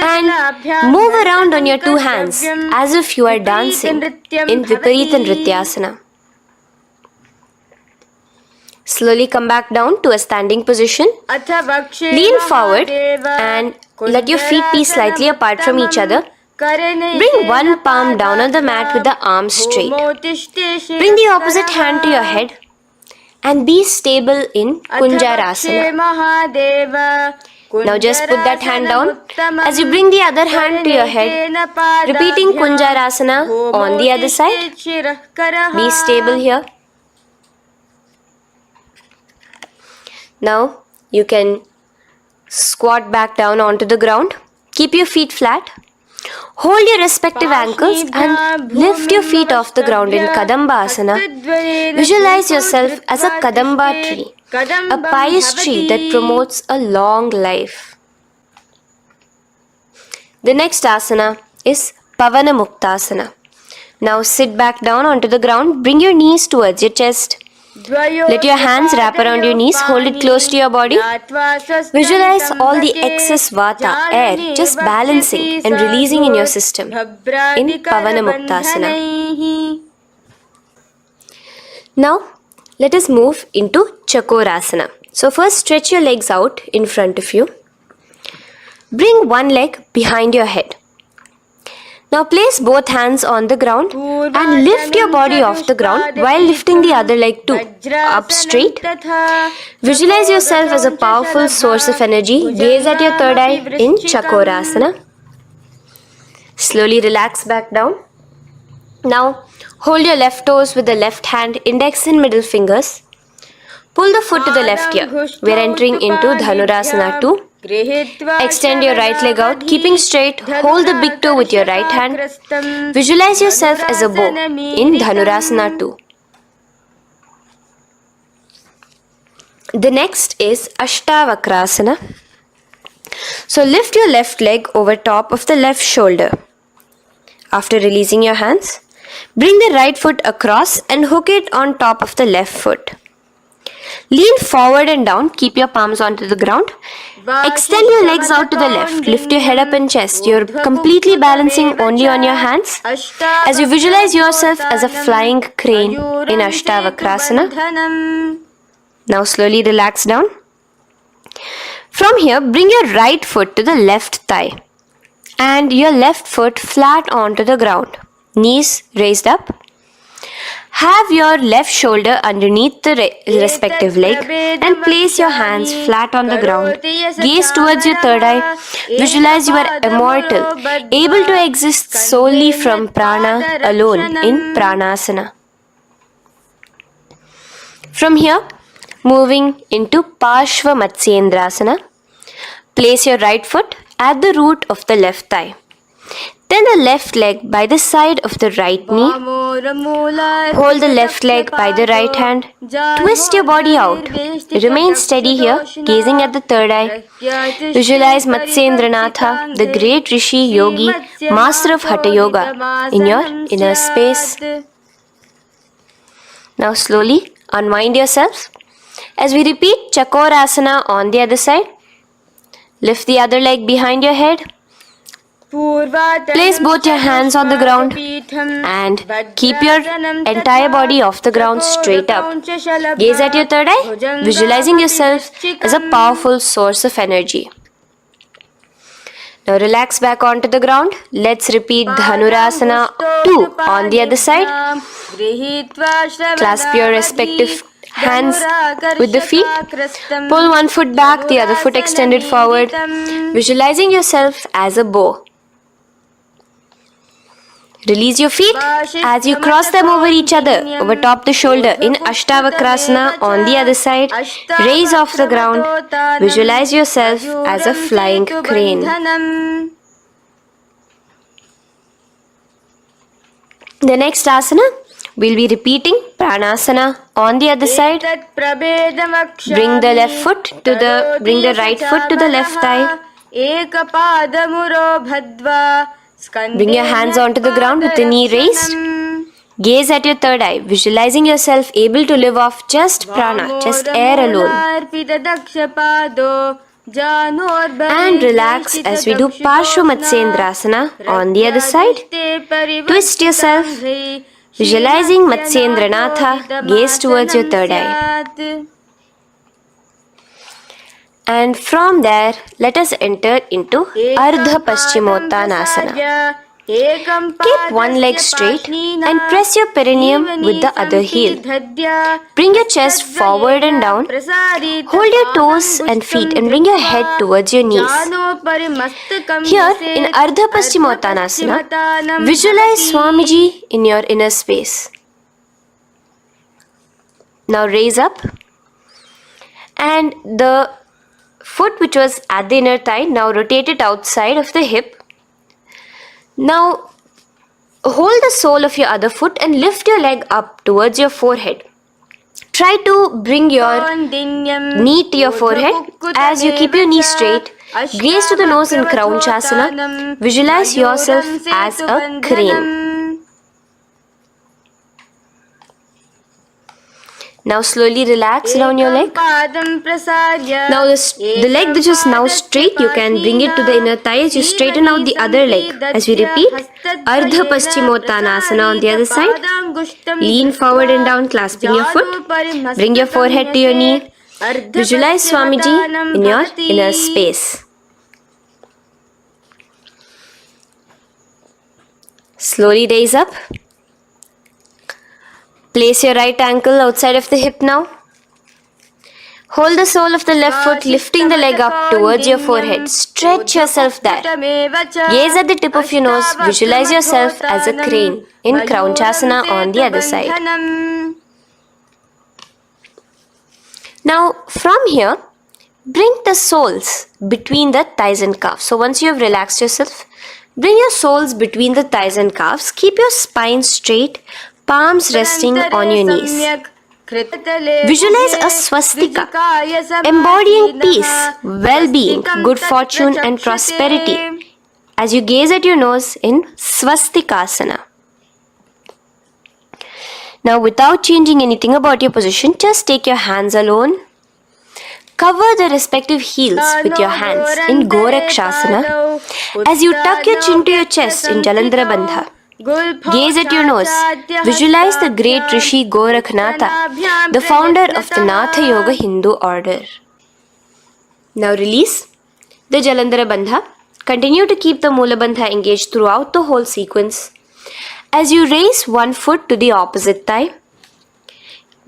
And move around on your two hands as if you are dancing in Viparita Nrityasana. Slowly come back down to a standing position. Lean forward and let your feet be slightly apart from each other. Bring one palm down on the mat with the arms straight. Bring the opposite hand to your head and be stable in Kunjarasana. Now just put that hand down as you bring the other hand to your head, repeating Kunjarasana on the other side. Be stable here. Now you can squat back down onto the ground. Keep your feet flat. Hold your respective ankles and lift your feet off the ground in Kadamba Asana. Visualize yourself as a Kadamba tree, a pious tree that promotes a long life. The next asana is Pavana Muktasana. Now sit back down onto the ground. Bring your knees towards your chest. Let your hands wrap around your knees. Hold it close to your body. Visualize all the excess vata, air, just balancing and releasing in your system in Pavana Muktasana. Now, let us move into Chakorasana. So first stretch your legs out in front of you. Bring one leg behind your head. Now place both hands on the ground and lift your body off the ground while lifting the other leg too, up straight. Visualize yourself as a powerful source of energy. Gaze at your third eye in Chakorasana. Slowly relax back down. Now hold your left toes with the left hand, index and middle fingers. Pull the foot to the left ear. We are entering into Dhanurasana 2. Extend your right leg out, keeping straight. Hold the big toe with your right hand. Visualize yourself as a bow in Dhanurasana 2. The next is Ashtavakrasana. So lift your left leg over top of the left shoulder. After releasing your hands, bring the right foot across and hook it on top of the left foot. Lean forward and down, keep your palms onto the ground. Extend your legs out to the left, lift your head up and chest. You're completely balancing only on your hands as you visualize yourself as a flying crane in Ashtavakrasana. Now slowly relax down. From here, bring your right foot to the left thigh and your left foot flat onto the ground. Knees raised up. Have your left shoulder underneath the respective leg and place your hands flat on the ground. Gaze towards your third eye. Visualize you are immortal, able to exist solely from prana alone in Pranasana. From here, moving into Parshva Matsyendrasana. Place your right foot at the root of the left thigh. Then the left leg by the side of the right knee. Hold the left leg by the right hand. Twist your body out. Remain steady here, gazing at the third eye. Visualize Matsyendranatha, the great Rishi Yogi, master of Hatha Yoga, in your inner space. Now slowly unwind yourselves. As we repeat Chakorasana on the other side, lift the other leg behind your head. Place both your hands on the ground and keep your entire body off the ground straight up. Gaze at your third eye, visualizing yourself as a powerful source of energy. Now relax back onto the ground. Let's repeat Dhanurasana 2 on the other side. Clasp your respective hands with the feet. Pull one foot back, the other foot extended forward, visualizing yourself as a bow. Release your feet as you cross them over each other, over top the shoulder in Ashtavakrasana on the other side. Raise off the ground. Visualize yourself as a flying crane. The next asana, we'll be repeating Pranasana on the other side. Bring the right foot to the left thigh. Bring your hands onto the ground with the knee raised. Gaze at your third eye, visualizing yourself able to live off just prana, just air alone. And relax as we do Parshva Matsyendrasana on the other side. Twist yourself, visualizing Matsyendranatha, gaze towards your third eye. And from there, let us enter into Ardha Paschimottanasana. Keep one leg straight and press your perineum with the other heel. Bring your chest forward and down. Hold your toes and feet and bring your head towards your knees. Here in Ardha Paschimottanasana, visualize Swamiji in your inner space. Now raise up, and the foot which was at the inner thigh, now rotate it outside of the hip. Now hold the sole of your other foot and lift your leg up towards your forehead. Try to bring your knee to your forehead as you keep your knee straight. Gaze to the nose in Kraunchasana. Visualize yourself as a crane. Now slowly relax down your leg. Now the leg which is now straight, you can bring it to the inner thigh as you straighten out the other leg. As we repeat, Ardha Paschimottanasana on the other side. Lean forward and down, clasping your foot. Bring your forehead to your knee. Visualize Swamiji in your inner space. Slowly raise up. Place your right ankle outside of the hip now. Hold the sole of the left foot, lifting the leg up towards your forehead. Stretch yourself there. Gaze at the tip of your nose. Visualize yourself as a crane in Kraunchasana on the other side. Now, from here, bring the soles between the thighs and calves. So once you have relaxed yourself, bring your soles between the thighs and calves. Keep your spine straight, palms resting on your knees. Visualize a swastika, embodying peace, well-being, good fortune and prosperity as you gaze at your nose in swastikasana. Now without changing anything about your position, just take your hands alone. Cover the respective heels with your hands in Gorakshasana as you tuck your chin to your chest in Jalandhara Bandha. Gaze at your nose. Visualize the great Rishi Gorakhnatha, the founder of the Natha Yoga Hindu order. Now release the Jalandhara Bandha. Continue to keep the Mula Bandha engaged throughout the whole sequence. As you raise one foot to the opposite thigh,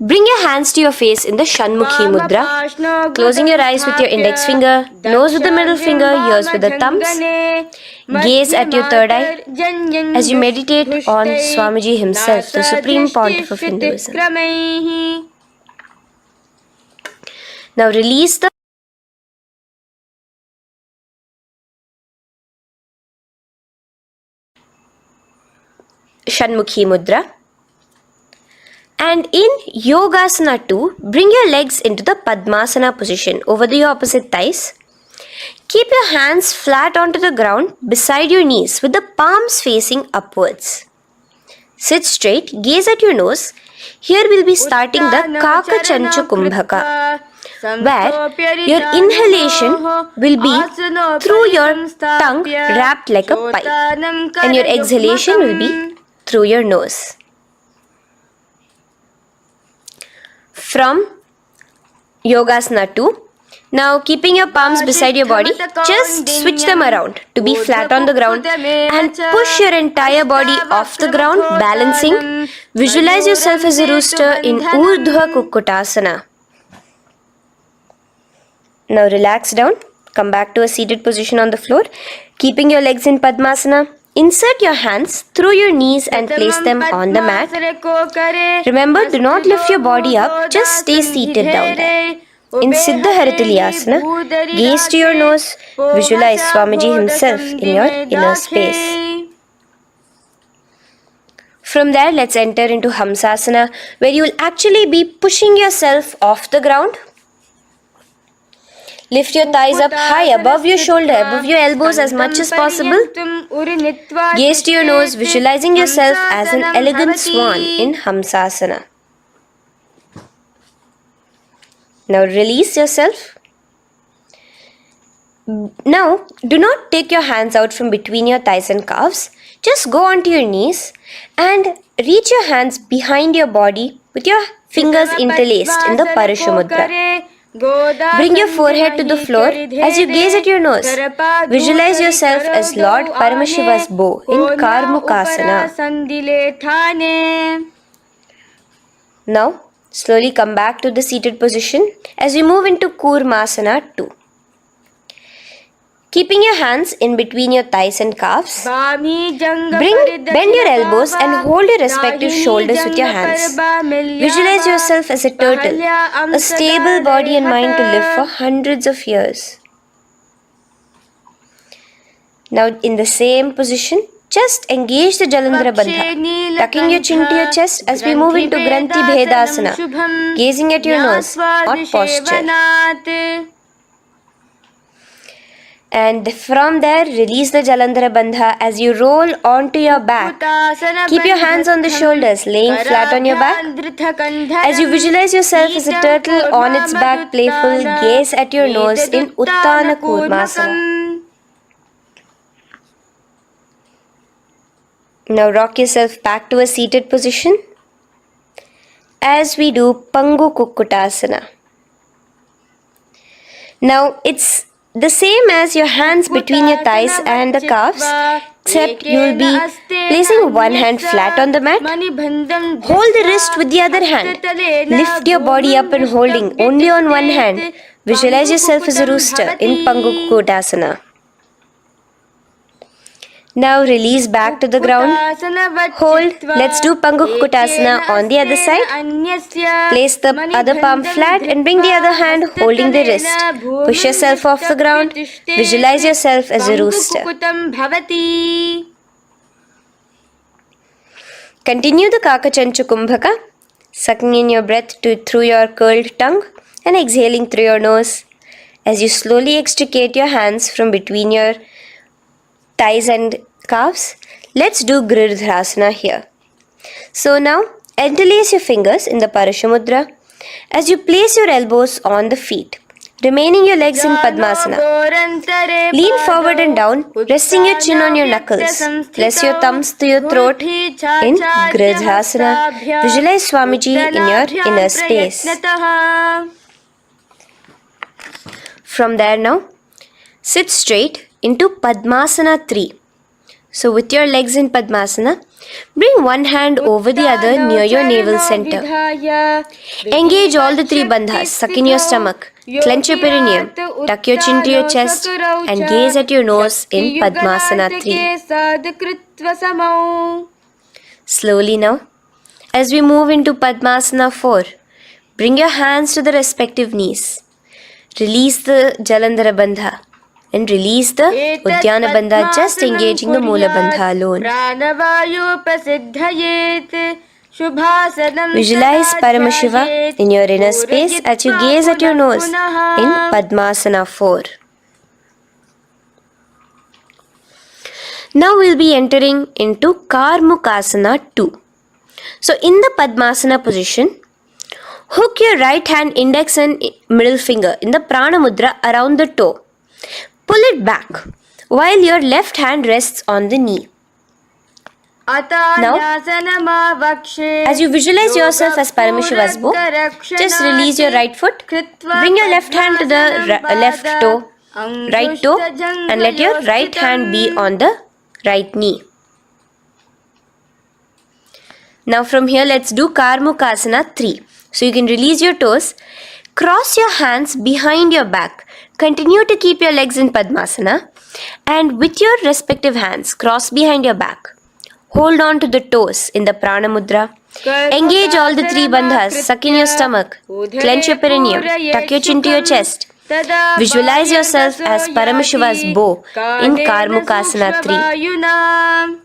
bring your hands to your face in the Shanmukhi Mudra, closing your eyes with your index finger, nose with the middle finger, ears with the thumbs. Gaze at your third eye as you meditate on Swamiji himself, the Supreme Pontiff of Hinduism. Now release the Shanmukhi Mudra. And in Yogasana 2, bring your legs into the Padmasana position over the opposite thighs. Keep your hands flat onto the ground beside your knees with the palms facing upwards. Sit straight, gaze at your nose. Here we'll be starting the Kakachancha Kumbhaka, where your inhalation will be through your tongue wrapped like a pipe, and your exhalation will be through your nose. From Yogasana 2, now keeping your palms beside your body, just switch them around to be flat on the ground and push your entire body off the ground, balancing. Visualize yourself as a rooster in Urdhva Kukkutasana. Now relax down, come back to a seated position on the floor, keeping your legs in Padmasana. Insert your hands through your knees and place them on the mat. Remember, do not lift your body up, just stay seated down there. In Siddha Harituliyasana, gaze to your nose, visualize Swamiji himself in your inner space. From there, let's enter into Hamsasana, where you will actually be pushing yourself off the ground. Lift your thighs up high above your shoulder, above your elbows as much as possible. Gaze to your nose, visualizing yourself as an elegant swan in Hamsasana. Now release yourself. Now, do not take your hands out from between your thighs and calves. Just go onto your knees and reach your hands behind your body with your fingers interlaced in the Parashamudra. Bring your forehead to the floor as you gaze at your nose. Visualize yourself as Lord Paramashiva's bow in Karmukasana. Now, slowly come back to the seated position as we move into Kurmasana 2. Keeping your hands in between your thighs and calves, bend your elbows and hold your respective shoulders with your hands. Visualize yourself as a turtle, a stable body and mind to live for hundreds of years. Now in the same position, just engage the Jalandhara Bandha, tucking your chin to your chest as we move into Granthi Bhedasana, gazing at your nose, or posture. And from there, release the Jalandhara Bandha as you roll onto your back. Keep your hands on the shoulders, laying flat on your back. As you visualize yourself as a turtle on its back, playful, gaze at your nose in Uttana Kurmasana. Now rock yourself back to a seated position as we do Pangu Kukkutasana. Now it's the same as your hands between your thighs and the calves, except you will be placing one hand flat on the mat. Hold the wrist with the other hand. Lift your body up and holding only on one hand. Visualize yourself as a rooster in Pangu Kukkutasana. Now release back to the ground. Hold. Let's do Pangu Kukkutasana on the other side. Place the other palm flat and bring the other hand holding the wrist. Push yourself off the ground. Visualize yourself as a rooster. Continue the Kakachanchu Kumbhaka, sucking in your breath through your curled tongue and exhaling through your nose. As you slowly extricate your hands from between your thighs and calves, let's do Girdharasana here. So now, interlace your fingers in the Parashamudra as you place your elbows on the feet, remaining your legs in Padmasana. Lean forward and down, resting your chin on your knuckles. Place your thumbs to your throat in Girdharasana. Visualize Swamiji in your inner space. From there now, sit straight into Padmasana 3. So with your legs in Padmasana, bring one hand over the other near your navel center. Engage all the three bandhas, suck in your stomach, clench your perineum, tuck your chin to your chest and gaze at your nose in Padmasana 3. Slowly now, as we move into Padmasana 4, bring your hands to the respective knees. Release the Jalandhara Bandha and release the Uddiyana Bandha, just engaging the Moola Bandha alone. Visualize Paramashiva in your inner space as you gaze at your nose in Padmasana 4. Now we'll be entering into Karmukasana 2. So in the Padmasana position, hook your right hand index and middle finger in the Prana Mudra around the toe. Pull it back while your left hand rests on the knee. Now, as you visualize yourself as Paramashiva's bow, just release your right foot, bring your left hand to the left toe, right toe, and let your right hand be on the right knee. Now from here, let's do Karmukasana 3. So you can release your toes, cross your hands behind your back, continue to keep your legs in Padmasana, and with your respective hands, cross behind your back. Hold on to the toes in the Prana Mudra. Engage all the three bandhas, suck in your stomach, clench your perineum, tuck your chin to your chest. Visualize yourself as Paramashiva's bow in Karmukasana 3.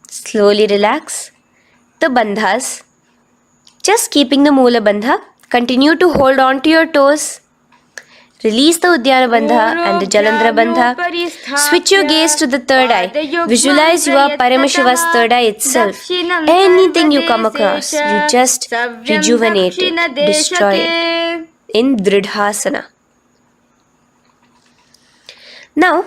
Slowly relax the bandhas, just keeping the Moola Bandha. Continue to hold on to your toes. Release the Uddiyana Bandha and the Jalandhara Bandha. Switch your gaze to the third eye. Visualize you are Paramashiva's third eye itself. Anything you come across, you just rejuvenate it, destroy it in Dridhasana. Now,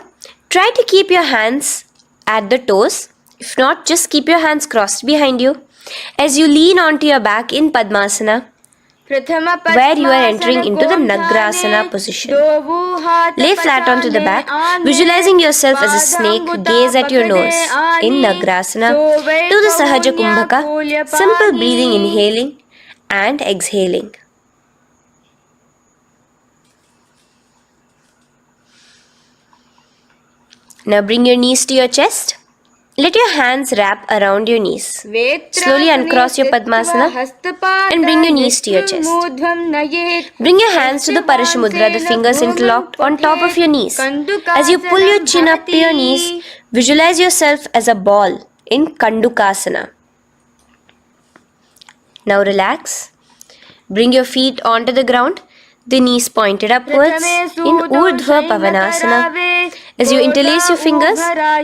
try to keep your hands at the toes. If not, just keep your hands crossed behind you as you lean onto your back in Padmasana, where you are entering into the Nagrasana position. Lay flat onto the back, visualizing yourself as a snake, gaze at your nose in Nagrasana. Do the Sahaja Kumbhaka, simple breathing, inhaling and exhaling. Now bring your knees to your chest. Let your hands wrap around your knees. Slowly uncross your Padmasana and bring your knees to your chest. Bring your hands to the Parashamudra, the fingers interlocked on top of your knees. As you pull your chin up to your knees, visualize yourself as a ball in Kandukasana. Now relax. Bring your feet onto the ground. the knees pointed upwards in Urdhva Pavanasana. As you interlace your fingers,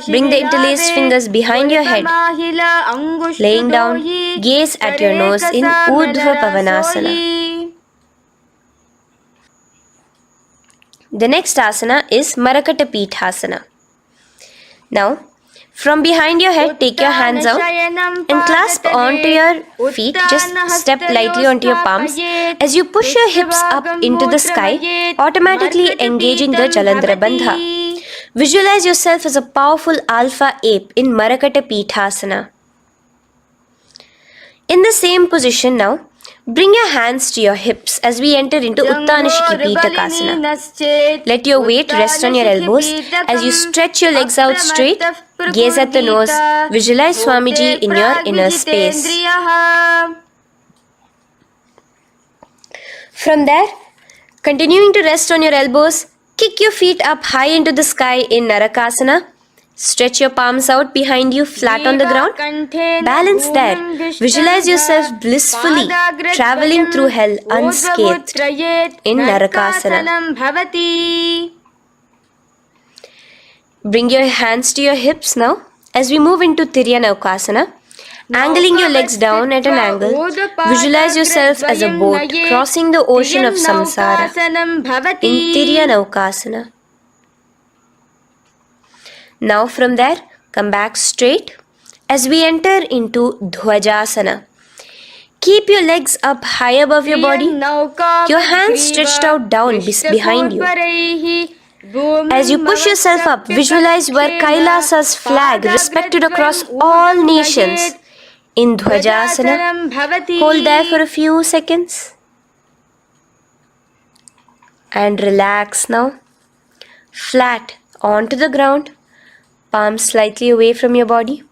bring the interlaced fingers behind your head. Laying down, gaze at your nose in Urdhva Pavanasana. The next asana is Marakatapithasana. Now, from behind your head, take your hands out and clasp onto your feet. Just step lightly onto your palms. As you push your hips up into the sky, automatically engaging the Jalandhara Bandha. Visualize yourself as a powerful alpha ape in Marakatapithasana. In the same position now, bring your hands to your hips as we enter into Uttanashikipittakasana. Let your weight rest on your elbows as you stretch your legs out straight. Gaze at the nose. Visualize Swamiji in your inner space. From there, continuing to rest on your elbows, kick your feet up high into the sky in Narakasana. Stretch your palms out behind you, flat on the ground. Balance there. Visualize yourself blissfully traveling through hell unscathed in Narakasana. Bring your hands to your hips now as we move into Tiryanavkasana. Angling your legs down at an angle, visualize yourself as a boat crossing the ocean of samsara in Tiryanavkasana. Now from there, come back straight as we enter into Dhwajasana. Keep your legs up high above your body, your hands stretched out down behind you. As you push yourself up, visualize where Kailasa's flag respected across all nations in Dhwajasana. Hold there for a few seconds and relax now. Flat onto the ground, palms slightly away from your body.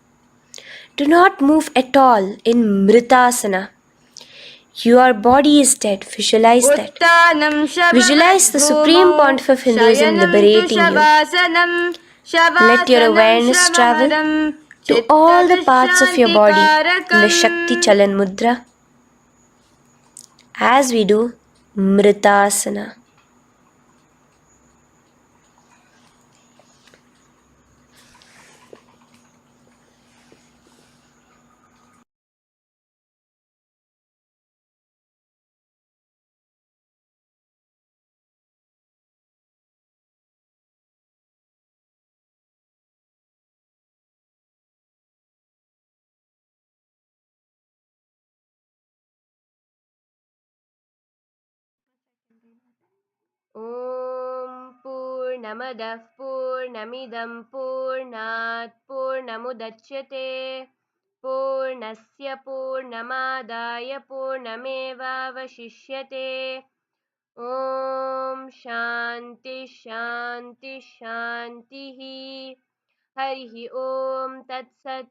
Do not move at all in Mritasana. Your body is dead. Visualize that. Visualize the Supreme Pontiff of Hinduism liberating you. Let your awareness travel to all the parts of your body in the Shakti Chalan Mudra as we do Mritasana. Om Purnamadah Purnamidam Purnat Purnamudachyate Purnasya Purnamadaya Purnamevavashishyate Om Shanti Shanti Shantihi Harihi Om Tat Sat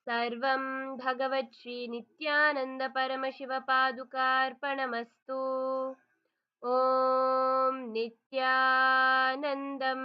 Sarvam Bhagavat Shri Nityananda Paramashiva Padukarpanamastu Om Nityanandam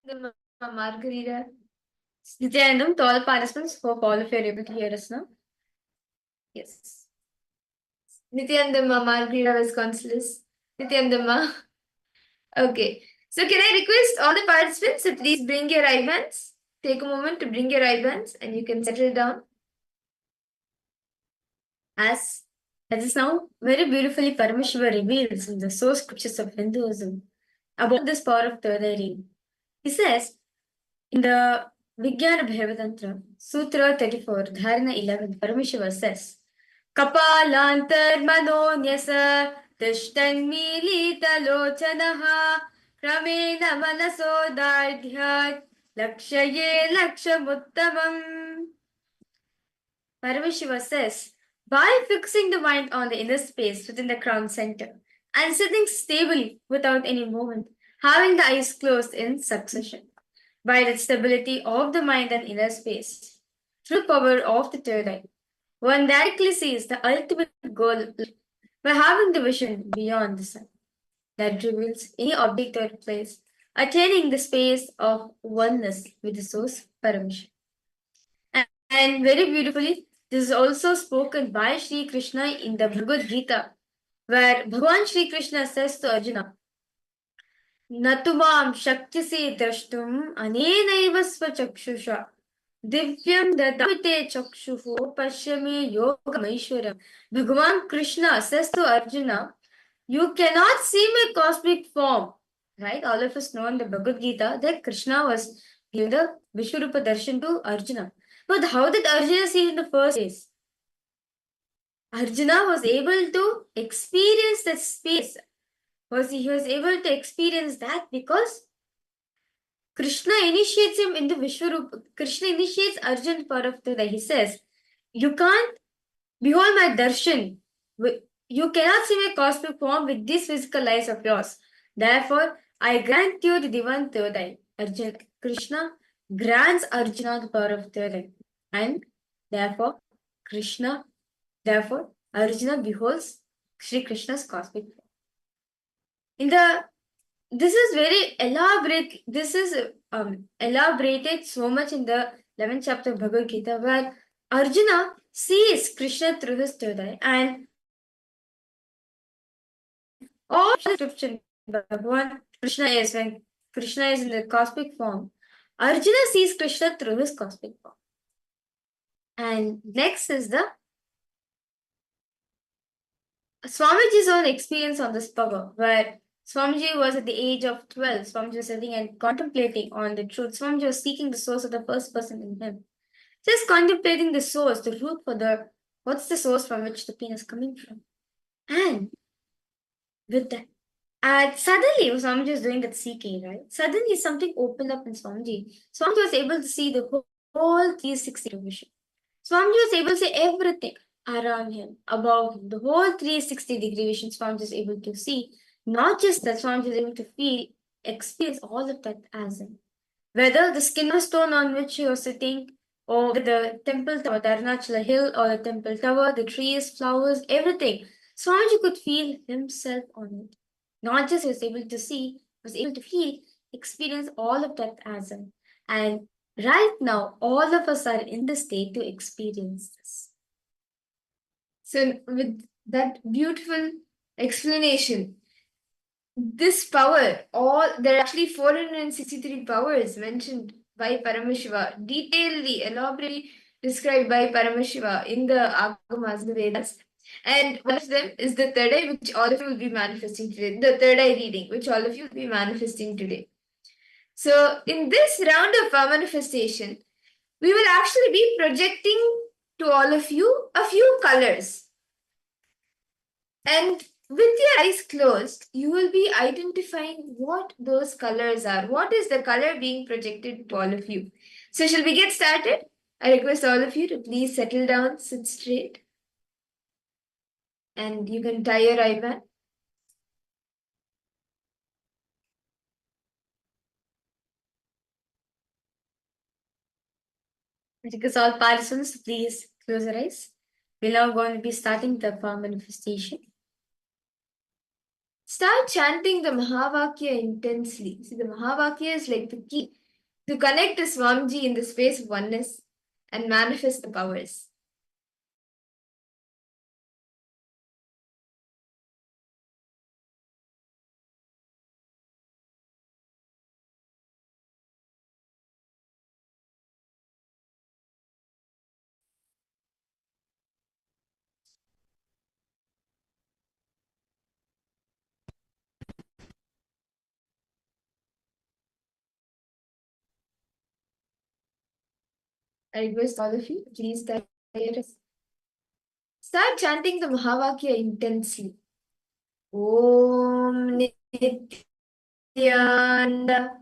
the Margarita. Nityananda, to all participants, hope all of you are able to hear us now. Yes. Nityananda Margarita Vasconcelos. Nityananda. Okay. So can I request all the participants to please bring your eye bands? Take a moment to bring your eye bands and you can settle down. As is now very beautifully Paramashiva reveals in the source scriptures of Hinduism about this power of third eye reading. He says in the Vijnana Bhavatantra, Sutra 34, Dharana 11, Paramashiva says, Kapalantar manonyasa tishtanmilita lochanaha kramena manasodardhyat lakshaye lakshamuttamam. Paramashiva says, by fixing the mind on the inner space within the crown center and sitting stably without any movement, having the eyes closed in succession, by the stability of the mind and inner space, through the power of the third eye, one directly sees the ultimate goal by having the vision beyond the sun that reveals any object or place, attaining the space of oneness with the source Paramashiva. And very beautifully, this is also spoken by Sri Krishna in the Bhagavad Gita, where Bhagavan Sri Krishna says to Arjuna, Natumam Shaktisi Drashtum Anenaiva Swachakshusha Divyam Dadamite Chakshuhu Pashyame Yogamaishwaram. Bhagavan Krishna says to Arjuna, you cannot see my cosmic form. Right? All of us know in the Bhagavad Gita that Krishna was giving the Vishwarupa darshan to Arjuna. But how did Arjuna see it in the first place? Arjuna was able to experience that space. He was able to experience that because Krishna initiates him in the Vishwarupa. Krishna initiates Arjuna part of the. He says, you can't behold my darshan. You cannot see my cosmic form with these physical eyes of yours. Therefore, I grant you the divine third eye. Arjuna, Krishna grants Arjuna the power of third eye. And therefore, Arjuna beholds Sri Krishna's cosmic form. This is very elaborate. This is elaborated so much in the 11th chapter of Bhagavad Gita, where Arjuna sees Krishna through his third eye, and all description Bhagavan Krishna is when Krishna is in the cosmic form. Arjuna sees Krishna through his cosmic form. And next is the Swamiji's own experience on this power, where Swamiji was at the age of 12. Swamiji was sitting and contemplating on the truth. Swamiji was seeking the source of the first person in him. Just contemplating the source, the root for what's the source from which the pain is coming from. And with that, suddenly Swamiji was doing that seeking, right? Suddenly something opened up in Swamiji. Swamiji was able to see the whole 360 vision. Swamiji was able to see everything around him, above him, the whole 360-degree vision Swamiji was able to see. Not just that, Swamiji was able to feel, experience all of that as him. Whether the skin of the stone on which he was sitting, or the temple tower, the Arunachala hill, or the temple tower, the trees, flowers, everything, Swamiji could feel himself on it. Not just was able to see, was able to feel, experience all of that as him. And right now, all of us are in the state to experience this. So with that beautiful explanation, this power, there are actually 463 powers mentioned by Paramashiva, detailedly, elaborately described by Paramashiva in the Agamas, the Vedas. And one of them is the third eye, which all of you will be manifesting today. The third eye reading, which all of you will be manifesting today. So in this round of manifestation, we will actually be projecting to all of you a few colors. And with your eyes closed, you will be identifying what those colors are. What is the color being projected to all of you? So shall we get started? I request all of you to please settle down, sit straight. And you can tie your eye band. Because all participants, please close your eyes. We're now going to be starting the power manifestation. Start chanting the Mahavakya intensely. See, the Mahavakya is like the key to connect to Swamiji in the space of oneness and manifest the powers. I request all of you, please start chanting the Mahavakya intensely. Om Nityananda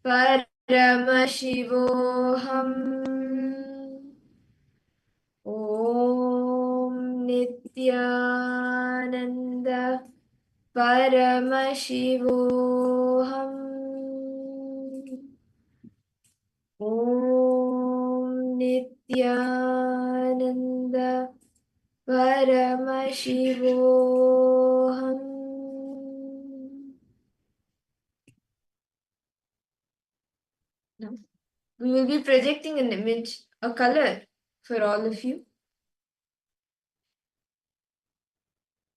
Paramashivoham. Om Nityananda Paramashivoham. Om Nityananda Paramashivoham. Now, we will be projecting an image, a color for all of you.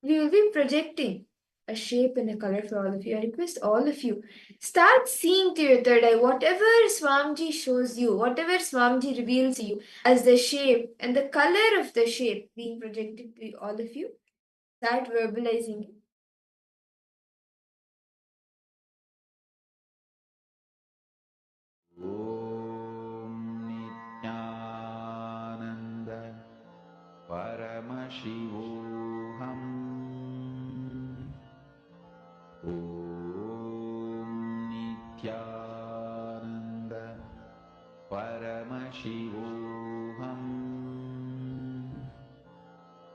We will be projecting a shape and a color for all of you. I request all of you, start seeing to your third eye whatever Swamiji shows you, whatever Swamiji reveals to you as the shape and the color of the shape being projected to all of you. Start verbalizing it. Nityananda Paramashivoham. Om Nityananda Paramashivoham.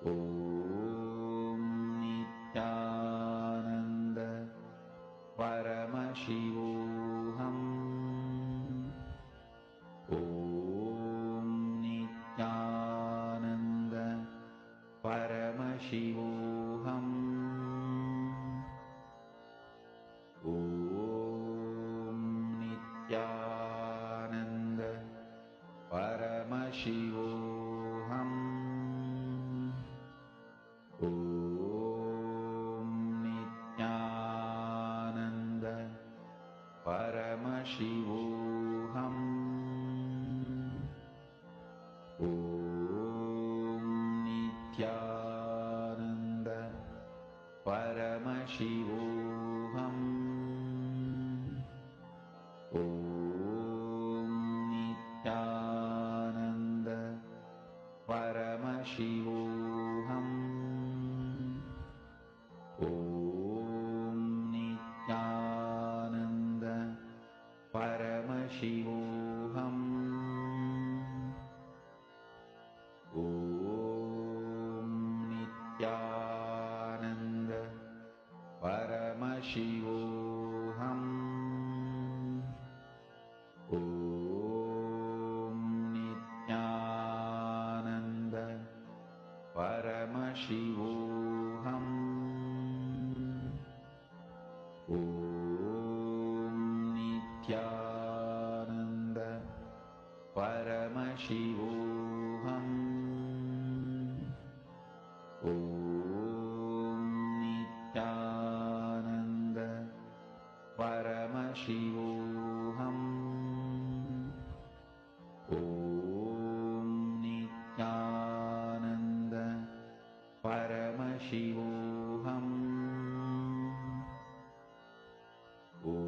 Om Nityananda Paramashivoham. Om Nityananda Paramashivoham. Om Nityananda Paramashivoham. Om Nityananda Paramashivoham. Om Nityananda Paramashivoham. Om Nityananda Paramashivoham. Om Nityananda Paramashivoham. Om Nityananda Paramashivoham. Om Nityananda Paramashivoham. Om Nityananda Paramashivoham. Om Nityananda Paramashivoham. Om Nityananda Paramashivoham. Om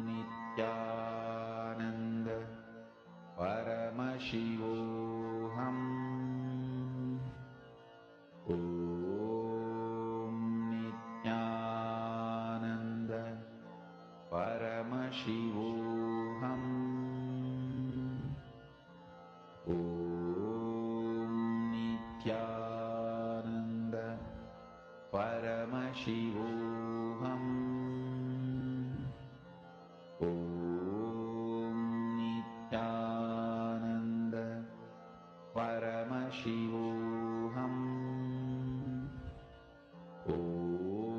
Nityananda Paramashivoham. Om Nityananda Paramashivoham. Om Nityananda Paramashivoham. Om Nityananda Paramashivoham. Om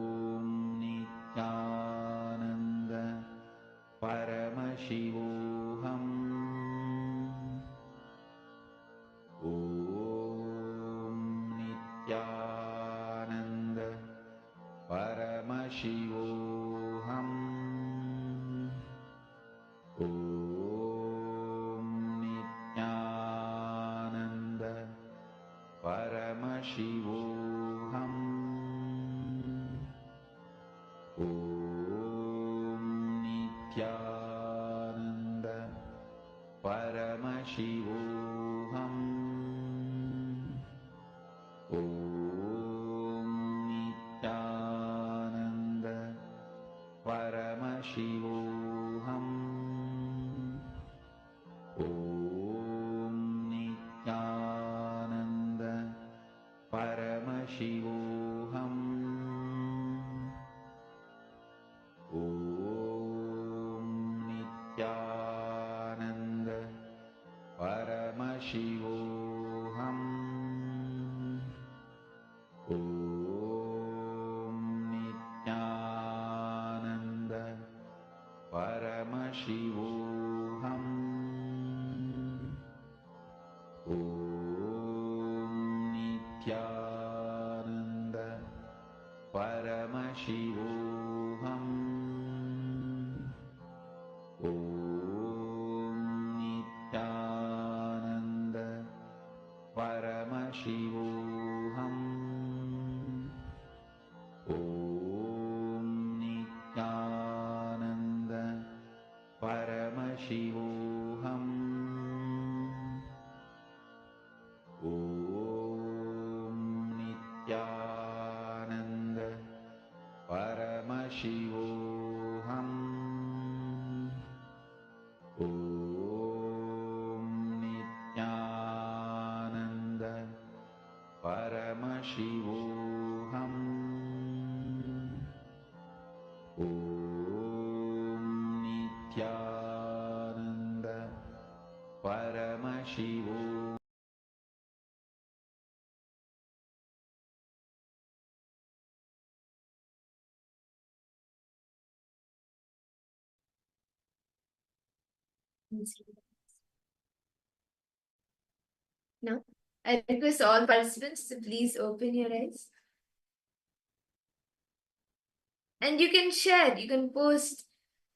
Nityananda Paramashivoham. Om Nityananda Paramashivoham. Om Nityananda Paramashivoham. Om Nityananda Paramashivoham. Om Nityananda Paramashivoham. Om Nityananda Paramashivoham. Om Nityananda Paramashivoham. Om Nityananda Paramashivoham. Om Nityananda Paramashivoham. Om Nityananda Paramashivoham. Om Nityananda Paramashivoham. Om Nityananda Paramashivoham. Om Nityananda Paramashivoham. Now, I request all participants to please open your eyes. And you can share, you can post.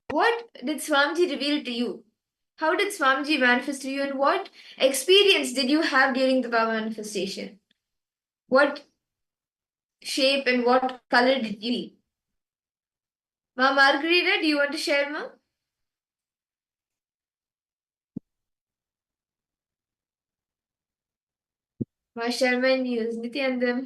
What did Swamiji reveal to you? How did Swamiji manifest to you? And what experience did you have during the power manifestation? What shape and what color did you see? Ma Margarita, do you want to share, Ma? Ma Sharma and News, Nityananda.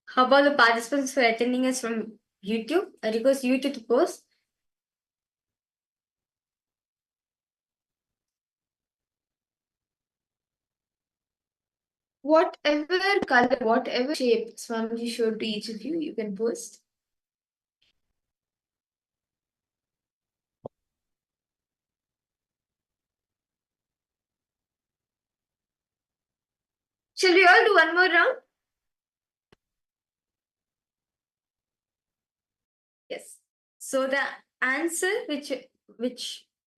How about the participants who are attending us from YouTube? I request you to post. Whatever color, whatever shape Swamiji showed to each of you, you can post. Shall we all do one more round? Yes. So the answer which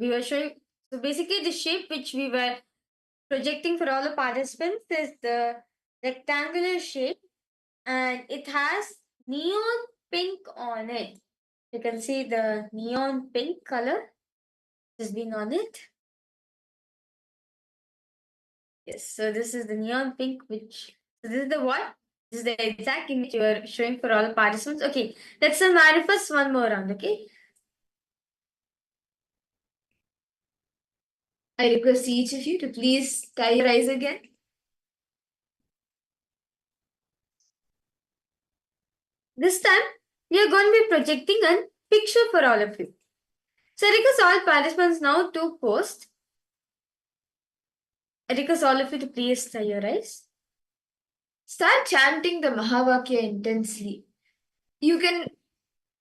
we were showing, so basically the shape which we were projecting for all the participants is the rectangular shape, and it has neon pink on it. You can see the neon pink color has been on it. Yes, so this is the neon pink, which, so this is the what? This is the exact image you are showing for all the participants. Okay, let's manifest one more round, okay? I request each of you to please tie your eyes again. This time, we are going to be projecting a picture for all of you. So I request all participants now to post. I request all of you to please tie your eyes. Start chanting the Mahavakya intensely. You can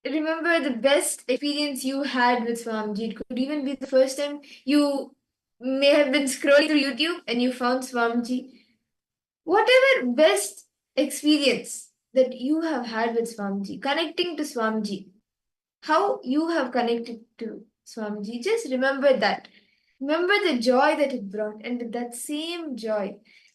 remember the best experience you had with Swamiji. It could even be the first time you may have been scrolling through YouTube and you found Swamiji. Whatever best experience that you have had with Swamiji, connecting to Swamiji, how you have connected to Swamiji, just remember that. Remember the joy that it brought, and with that same joy,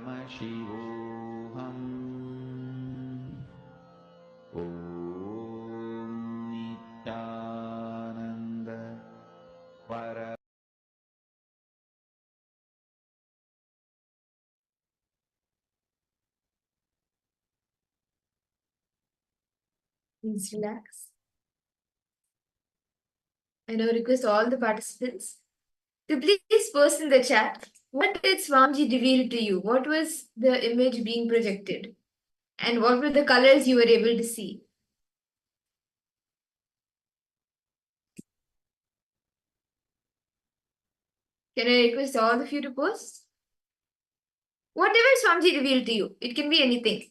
Paramashivoham. Om Nityananda Para. Please relax. I now request all the participants to please post in the chat what did Swamiji reveal to you? What was the image being projected? And what were the colors you were able to see? Can I request all of you to post? Whatever Swamiji revealed to you, it can be anything.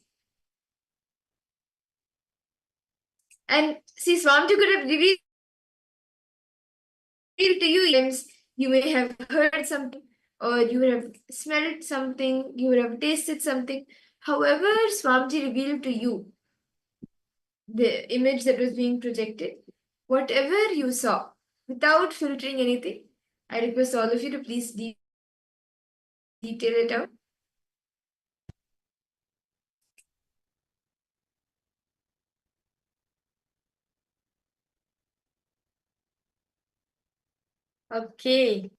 And see, Swamiji could have revealed to you, times you may have heard something, or you would have smelled something, you would have tasted something. However, Swamiji revealed to you the image that was being projected, whatever you saw, without filtering anything, I request all of you to please detail it out. Okay.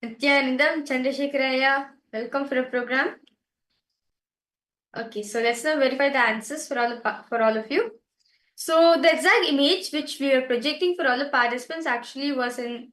Nityananda, Chandrasekharaya, welcome for the program. Okay, so let's now verify the answers for all of you. So the exact image which we are projecting for all the participants actually was in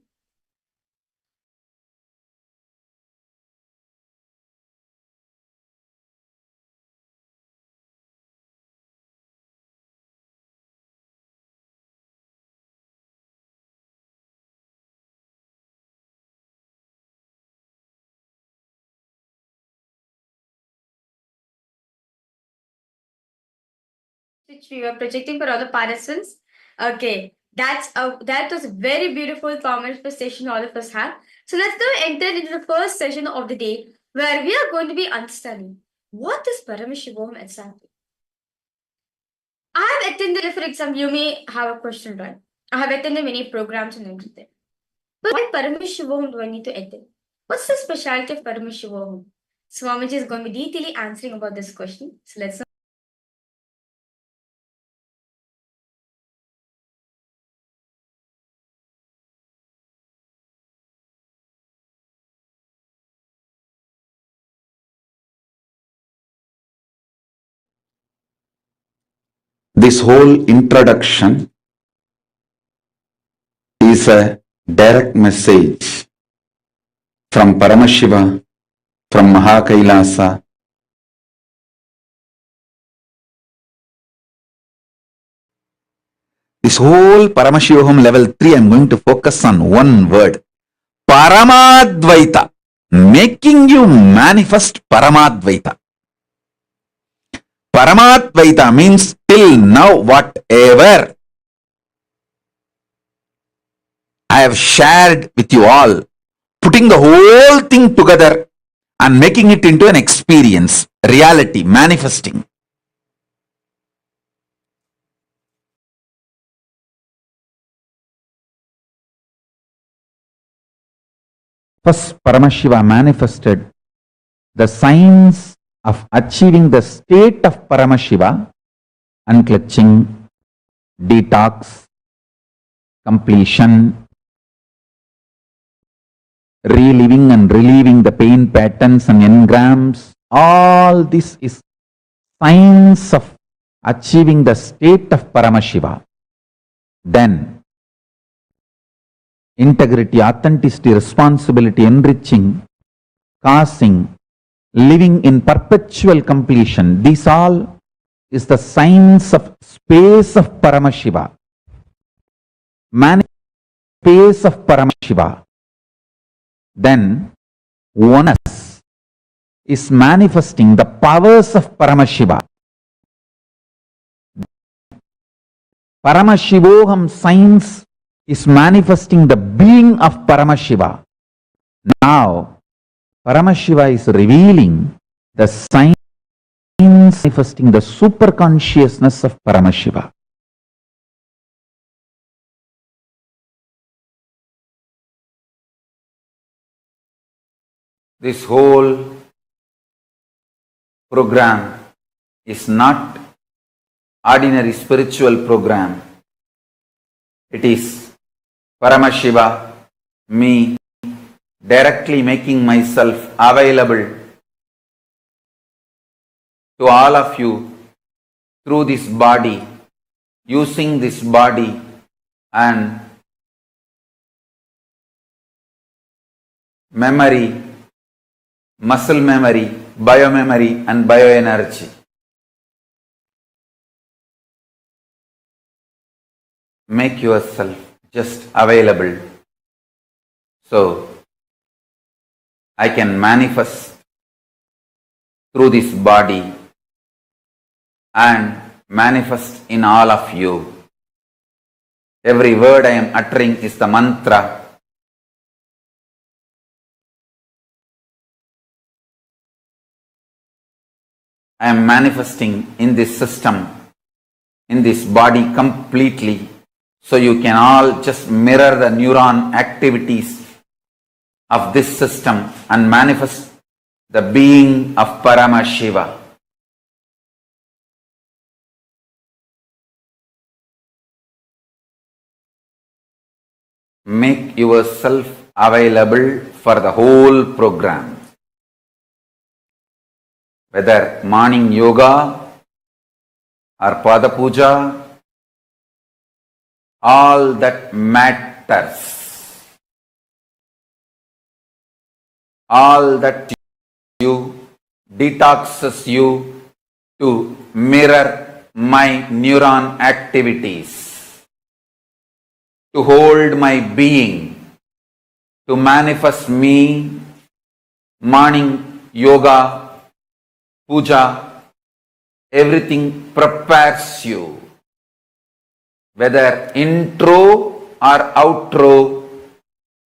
which we were projecting for all the participants. Okay, that was a very beautiful conversation all of us had. So let's now enter into the first session of the day, where we are going to be understanding what is Paramashivoham exactly. I have attended, for example, you may have a question, right? I have attended many programs and everything. But why Paramashivoham do I need to attend? What's the specialty of Paramashivoham? Swamiji is going to be detailing answering about this question. So let's This whole introduction is a direct message from Paramashiva, from Maha KAILASA. This whole Paramashivoham level 3, I'm going to focus on one word. Paramadvaita. Making you manifest Paramadvaita. Paramadvaita means till now whatever I have shared with you all, putting the whole thing together and making it into an experience, reality, manifesting. First, Paramashiva manifested the signs of achieving the state of Paramashiva: unclutching, detox, completion, reliving and relieving the pain patterns and engrams. All this is signs of achieving the state of Paramashiva. Then, integrity, authenticity, responsibility, enriching, causing, living in perpetual completion. These all is the signs of space of Paramashiva. Space of Paramashiva. Then oneness is manifesting the powers of Paramashiva. Paramashivoham signs is manifesting the being of Paramashiva. Now, Paramashiva is revealing the signs manifesting the super consciousness of Paramashiva. This whole program is not ordinary spiritual program. It is Paramashiva, me, directly making myself available to all of you through this body, using this body and memory, muscle memory, biomemory and bioenergy. Make yourself just available so I can manifest through this body and manifest in all of you. Every word I am uttering is the mantra. I am manifesting in this system, in this body completely, so you can all just mirror the neuron activities of this system and manifest the being of Paramashiva. Make yourself available for the whole program. Whether morning yoga or Pada Puja, all that matters. All that you detoxes you to mirror my neuron activities, to hold my being, to manifest me, morning yoga, puja, everything prepares you. Whether intro or outro,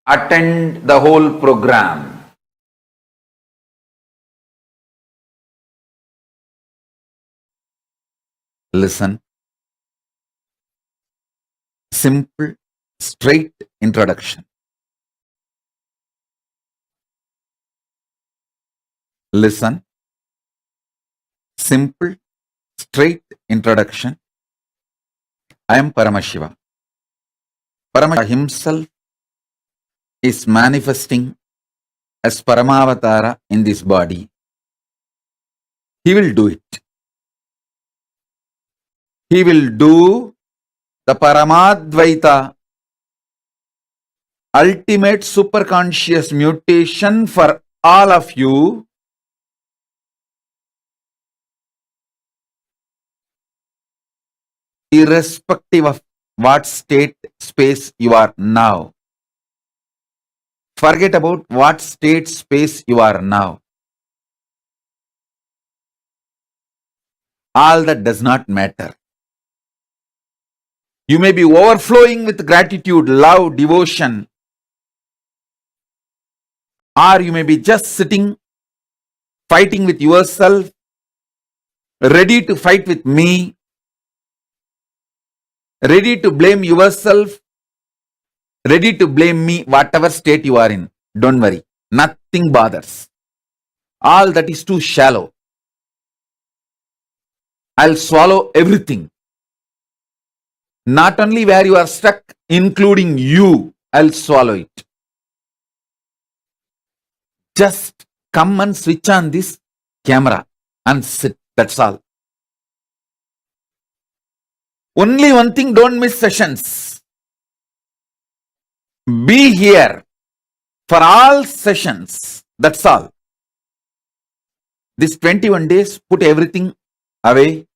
attend the whole program. Listen. Simple, straight introduction. Listen. Simple, straight introduction. I am Paramashiva. Paramashiva himself is manifesting as Paramavatara in this body. He will do it. He will do the Paramadvaita, ultimate superconscious mutation for all of you, irrespective of what state, space you are now. Forget about what state, space you are now. All that does not matter. You may be overflowing with gratitude, love, devotion, or you may be just sitting, fighting with yourself, ready to fight with me, ready to blame yourself, ready to blame me, whatever state you are in. Don't worry, nothing bothers. All that is too shallow. I'll swallow everything. Not only where you are stuck, including you, I'll swallow it. Just come and switch on this camera and sit. That's all. Only one thing, don't miss sessions. Be here for all sessions. That's all. This 21 days, put everything away.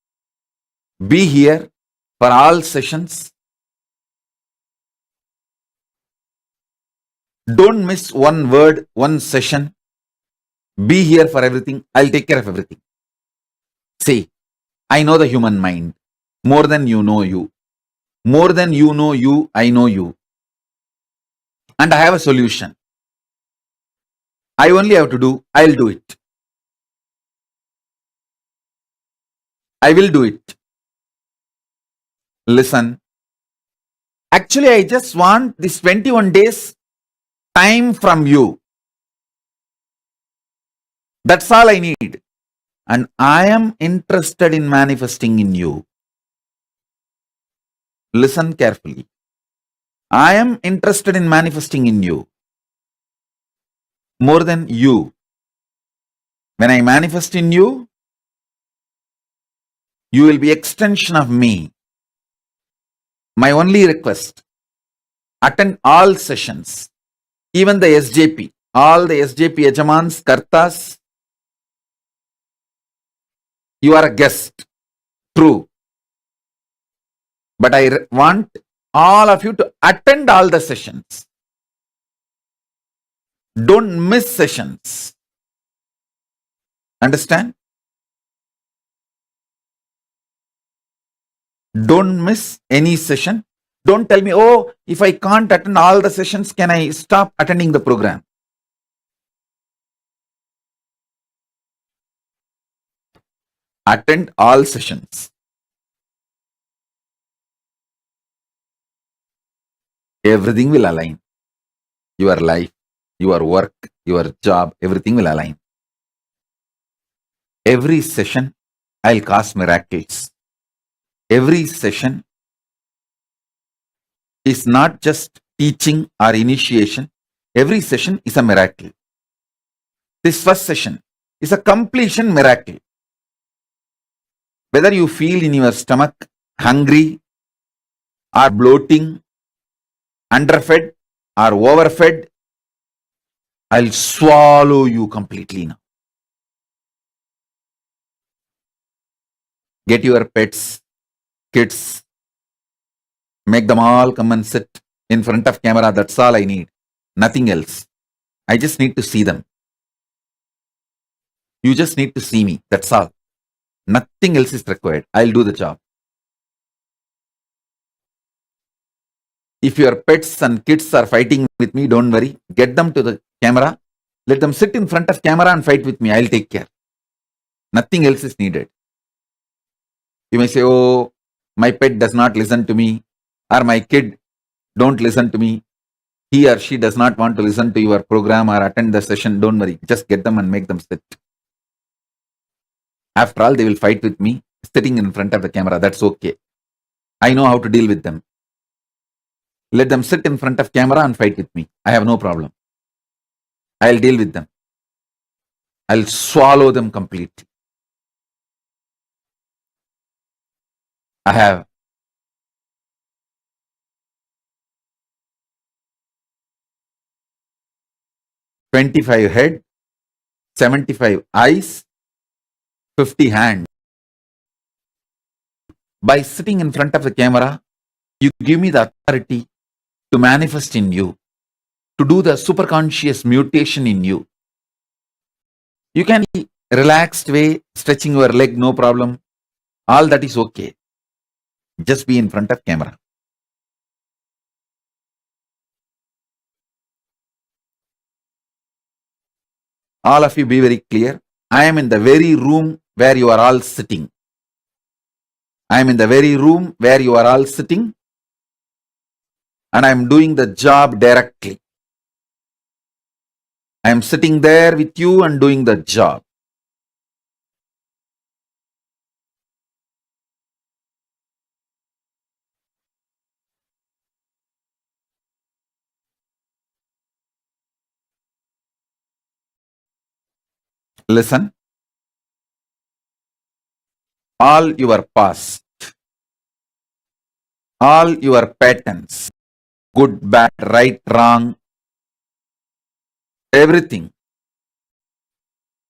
Be here for all sessions. Don't miss one word, one session. Be here for everything. I'll take care of everything. See, I know the human mind more than you know you. More than you know you, I know you. And I have a solution. I only have to do, I'll do it. I will do it. Listen. Actually, I just want this 21 days time from you. That's all I need. and I am interested in manifesting in you. Listen carefully. I am interested in manifesting in you more than you. When I manifest in you, you will be extension of me. My only request, attend all sessions, even the SJP, all the SJP Yajamans, Kartas, you are a guest, true. But I want all of you to attend all the sessions. Don't miss sessions. Understand? Don't miss any session. Don't tell me, oh, if I can't attend all the sessions, can I stop attending the program? Attend all sessions. Everything will align. Your life, your work, your job, everything will align. Every session, I'll cause miracles. Every session is not just teaching or initiation. Every session is a miracle. This first session is a completion miracle. Whether you feel in your stomach hungry or bloating, underfed or overfed, I'll swallow you completely now. Get your pets, kids, make them all come and sit in front of camera. That's all I need. Nothing else. I just need to see them. You just need to see me. That's all. Nothing else is required. I'll do the job. If your pets and kids are fighting with me, don't worry. Get them to the camera. Let them sit in front of camera and fight with me. I'll take care. Nothing else is needed. You may say, oh, my pet does not listen to me, or my kid don't listen to me. He or she does not want to listen to your program or attend the session. Don't worry. Just get them and make them sit. After all, they will fight with me sitting in front of the camera. That's okay. I know how to deal with them. Let them sit in front of camera and fight with me. I have no problem. I'll deal with them. I'll swallow them completely. I have 25 head, 75 eyes, 50 hands. By sitting in front of the camera, you give me the authority to manifest in you, to do the superconscious mutation in you. You can be relaxed way, stretching your leg, no problem. All that is okay. Just be in front of camera. All of you be very clear. I am in the very room where you are all sitting. I am in the very room where you are all sitting, and I am doing the job directly. I am sitting there with you and doing the job. Listen. All your past, all your patterns, good, bad, right, wrong, everything,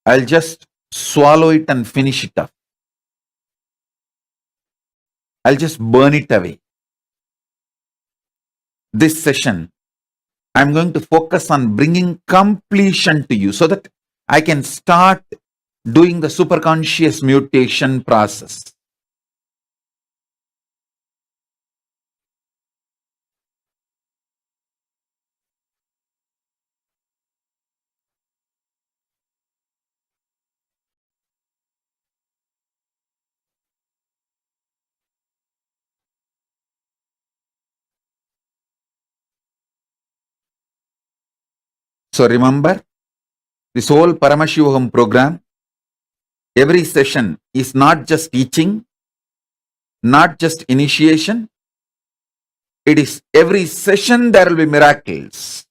I'll just swallow it and finish it up. I'll just burn it away. This session, I'm going to focus on bringing completion to you so that I can start doing the superconscious mutation process. So remember, this whole Paramashivoham program Every session is not just teaching, not just initiation. It is every session there will be miracles.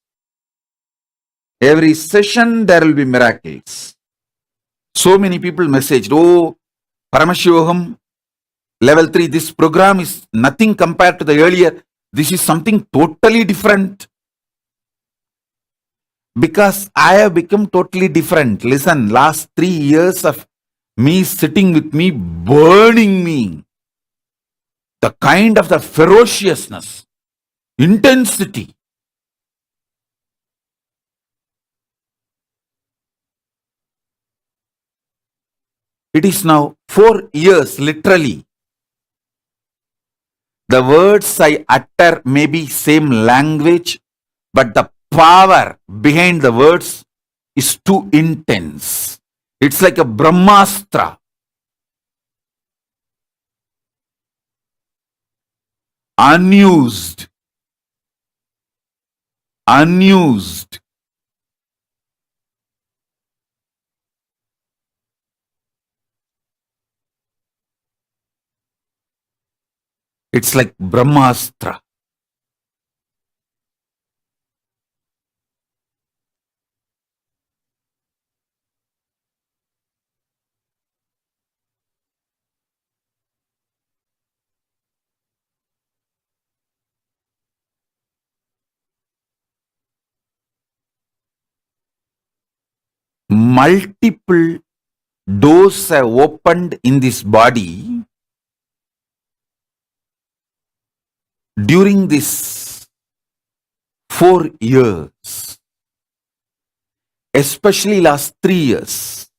Every session there will be miracles. So many people messaged, oh, Paramashivoham, level 3, this program is nothing compared to the earlier. This is something totally different. Because I have become totally different. Listen, last 3 years of me sitting with me, burning me. The kind of the ferociousness, intensity. It is now 4 years, literally. The words I utter may be same language, but the power behind the words is too intense. It's like a Brahmastra. Unused. Unused. It's like Brahmastra. Multiple doors have opened in this body during this 4 years, especially last 3 years.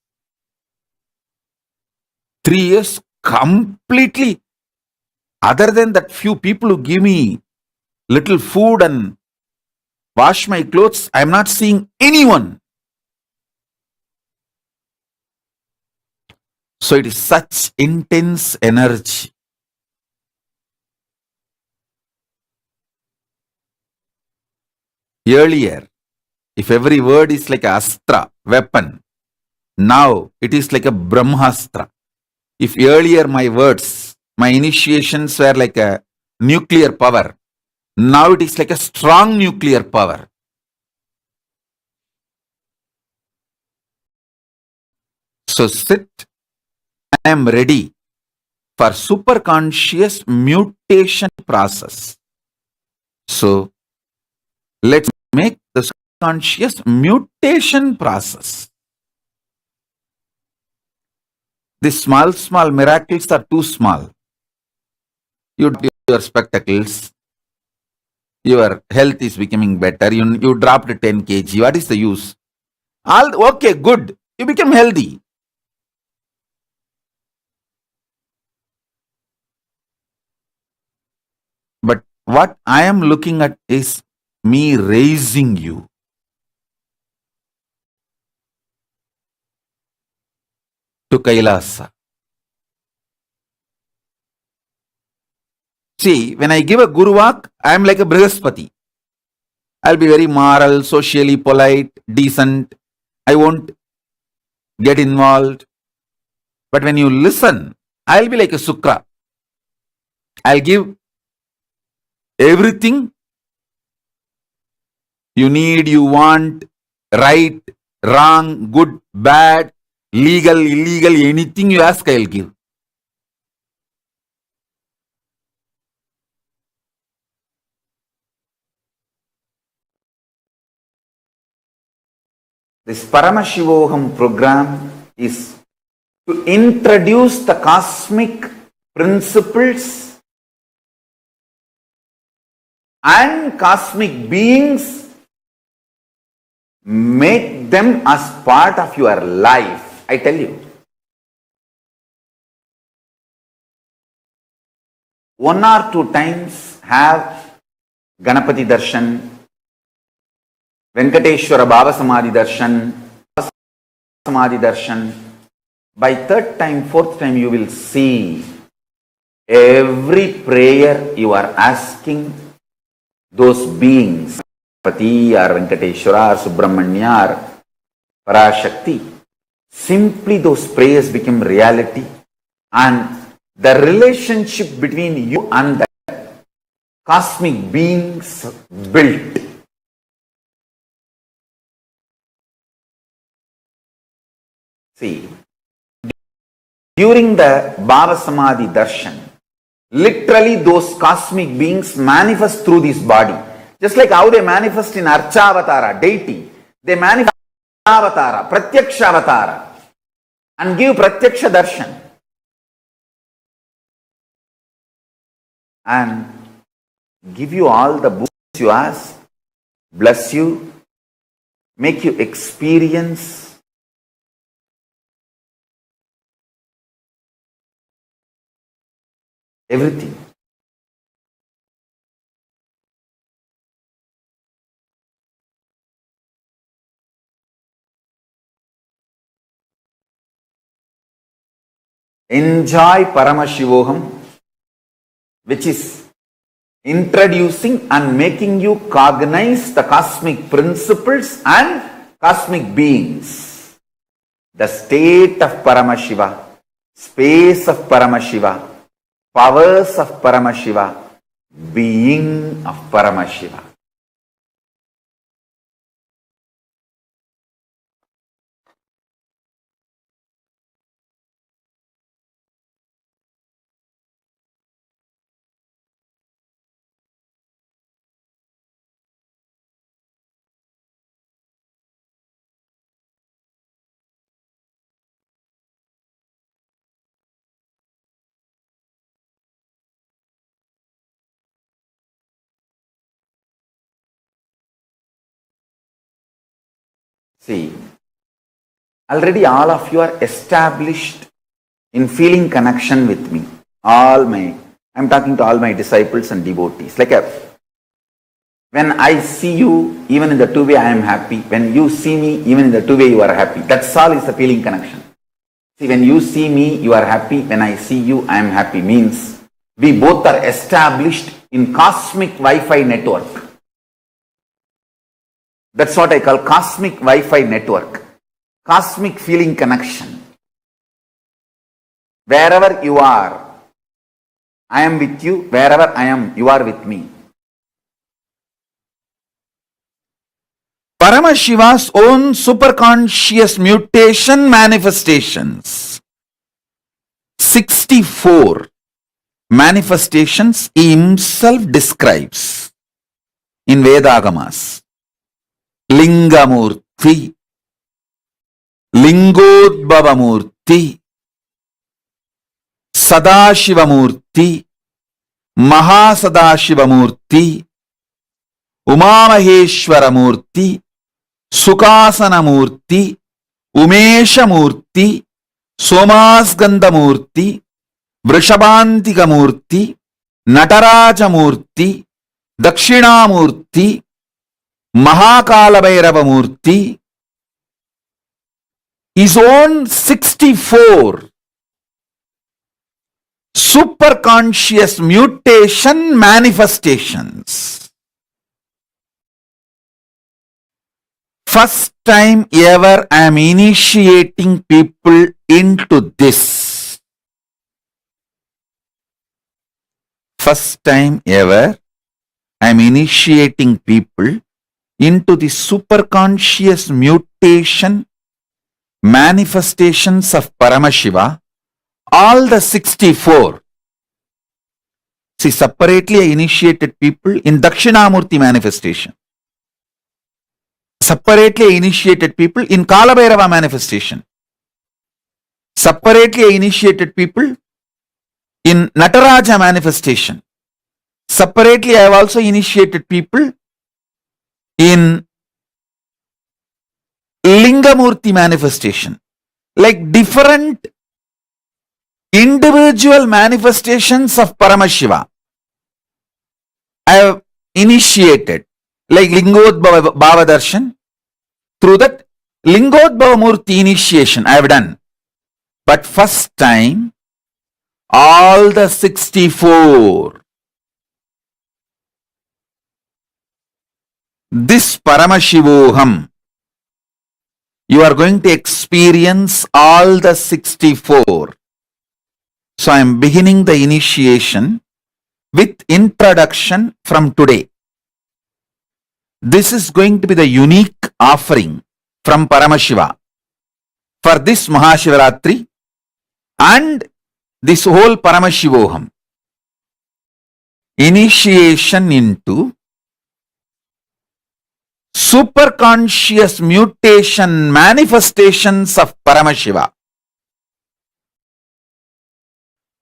3 years completely, other than that few people who give me little food and wash my clothes, I am not seeing anyone. So it is such intense energy. Earlier, if every word is like a astra, weapon, now it is like a Brahmastra. If earlier my words, my initiations were like a nuclear power, now it is like a strong nuclear power. So sit, I am ready for superconscious mutation process. So let's make the conscious mutation process. These small miracles are too small. You do your spectacles, your health is becoming better, you dropped 10 kg, what is the use? Okay, good, you become healthy. But what I am looking at is me raising you. To Kailasa. See, when I give a Guru Vak, I am like a Brihaspati. I'll be very moral, socially polite, decent. I won't get involved. But when you listen, I'll be like a Sukra. I'll give everything you need, you want, right, wrong, good, bad, legal, illegal, anything you ask, I'll give. This Paramashivoham program is to introduce the cosmic principles and cosmic beings, make them as part of your life. I tell you. 1 or 2 times have Ganapati Darshan, Venkateshwara Baba Samadhi Darshan, Samadhi Darshan. By 3rd time, 4th time, you will see every prayer you are asking those beings, Pati or Venkateshwara or Subramanya or Parashakti, simply those prayers become reality, and the relationship between you and the cosmic beings built. See, during the Bhava Samadhi Darshan, literally those cosmic beings manifest through this body. Just like how they manifest in Archavatara, deity, they manifest Avatara, Pratyaksha Avatara, and give Pratyaksha Darshan. And give you all the books you ask, bless you, make you experience everything. Enjoy Paramashivoham, which is introducing and making you cognize the cosmic principles and cosmic beings. The state of Paramashiva, space of Paramashiva, powers of Paramashiva, being of Paramashiva. See, already all of you are established in feeling connection with me. I'm talking to all my disciples and devotees. When I see you, even in the two-way I am happy. When you see me, even in the two-way you are happy. That's all is the feeling connection. See, when you see me, you are happy. When I see you, I am happy. Means we both are established in cosmic Wi-Fi network. That's what I call cosmic Wi-Fi network. Cosmic feeling connection. Wherever you are, I am with you. Wherever I am, you are with me. Paramashiva's own superconscious mutation manifestations. 64 manifestations he himself describes in Vedagamas. Lingamurti, Lingodbhavamurti, Sadashivamurti, Mahasadashivamurti, Umamaheshwaramurti, Sukhasanamurti, Umeshamurti, Somasgandhamurti, Vrishabhantikamurti, Natarajamurti, Dakshinamurti, Mahakalabhairavamurti, his own 64 superconscious mutation manifestations. First time ever I am initiating people into this. First time ever I am initiating people into the superconscious mutation manifestations of Paramashiva, all the 64. See, separately I initiated people in Dakshinamurti manifestation. Separately I initiated people in Kalabhairava manifestation. Separately I initiated people in Nataraja manifestation. Separately I have also initiated people in Lingamurti manifestation. Like different individual manifestations of Paramashiva I have initiated, like Lingodbhava Darshan. Through that Lingodbhava Murti initiation I have done. But first time, all the 64. This Paramashivoham, you are going to experience all the 64. So I am beginning the initiation with introduction from today. This is going to be the unique offering from Paramashiva for this Mahashivaratri and this whole Paramashivoham. Initiation into superconscious mutation manifestations of Paramashiva.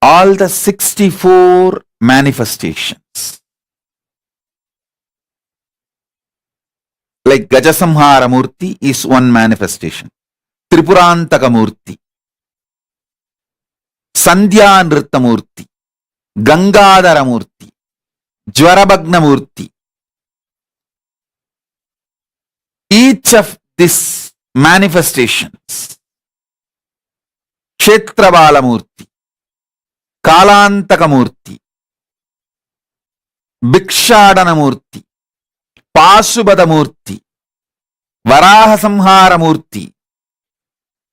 All the 64 manifestations. Like Gajasamhara Murti is one manifestation. Tripurantaka Murti, Sandhya Nritta Murti, Gangadhara Murti, Jwarabhagna Murti. Each of these manifestations, Kshetrabala Murti, Kalantaka Murti, Bhikshadana Murti, Pasubhada Murti, Varaha Samhara Murti,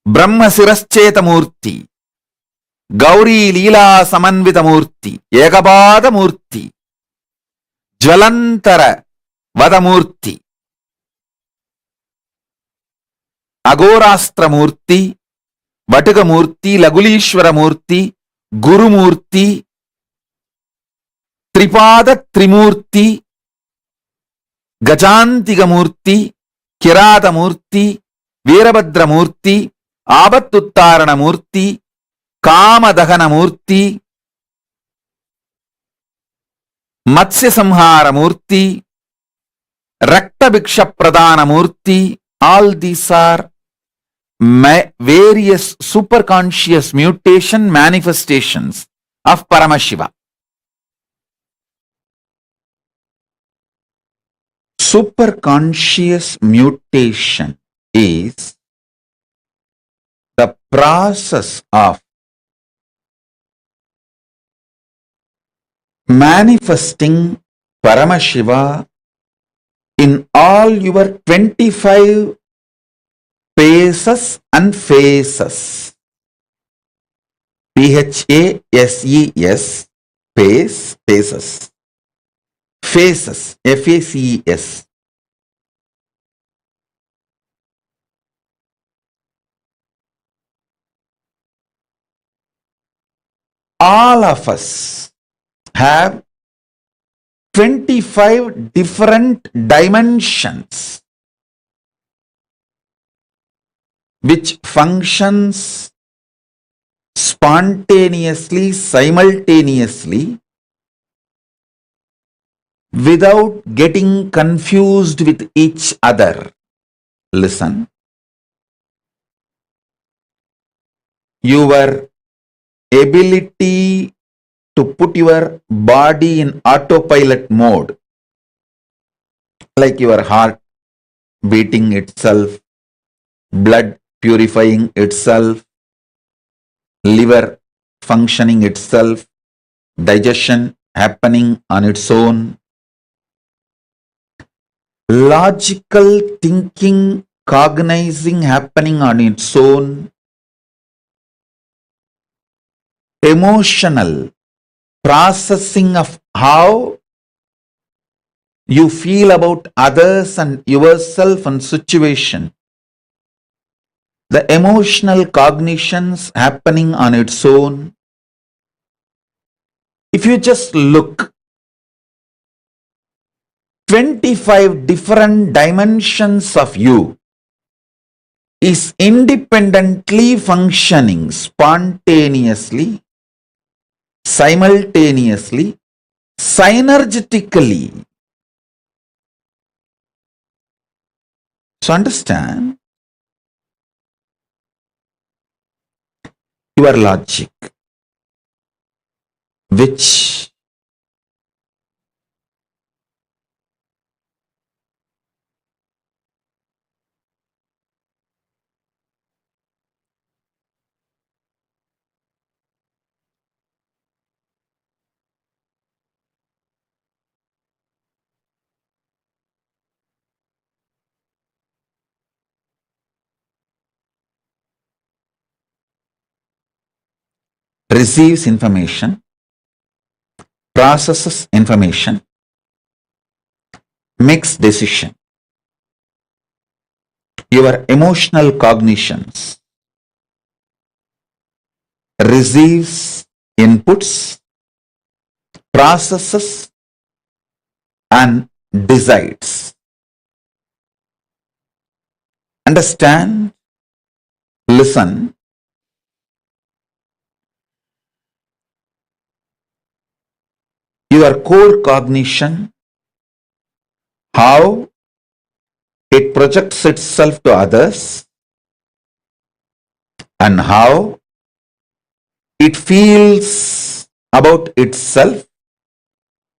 Brahma Sirascheta Murti, Gauri Leela Samanvita Murti, Ekabada Murti, Jvalantara Vada Murti, Agorastra Murti, Vatuka Murti, Lagulishwara Murti, Guru Murti, Tripada Trimurti, Gajantiga Murti, Kirata Murti, Veerabhadra Murti, Abattuttarana Murti, Kamadahana Murti, Matsya Samhara Murti, Rakta Bhiksha Pradana Murti. All these are various superconscious mutation manifestations of Paramashiva. Superconscious mutation is the process of manifesting Paramashiva in all your 25 paces and phases. PHASES, pace, paces. Phases, FACES. All of us have 25 different dimensions which functions spontaneously, simultaneously, without getting confused with each other. Listen. Your ability to put your body in autopilot mode, like your heart beating itself, blood purifying itself, liver functioning itself, digestion happening on its own, logical thinking, cognizing happening on its own, emotional processing of how you feel about others and yourself and situation, the emotional cognitions happening on its own. If you just look, 25 different dimensions of you is independently functioning spontaneously, simultaneously, synergetically. So understand, your logic, which receives information, processes information, makes decision. Your emotional cognitions receives inputs, processes and decides. Understand, listen, your core cognition, how it projects itself to others and how it feels about itself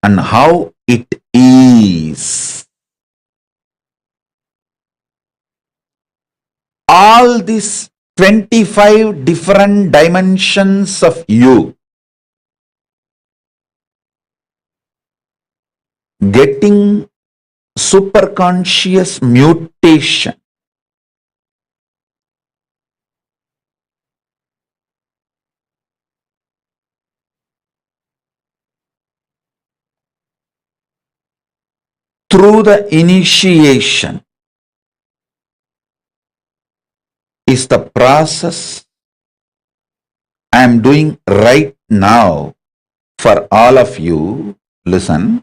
and how it is. All these 25 different dimensions of you getting superconscious mutation through the initiation is the process I am doing right now for all of you. Listen.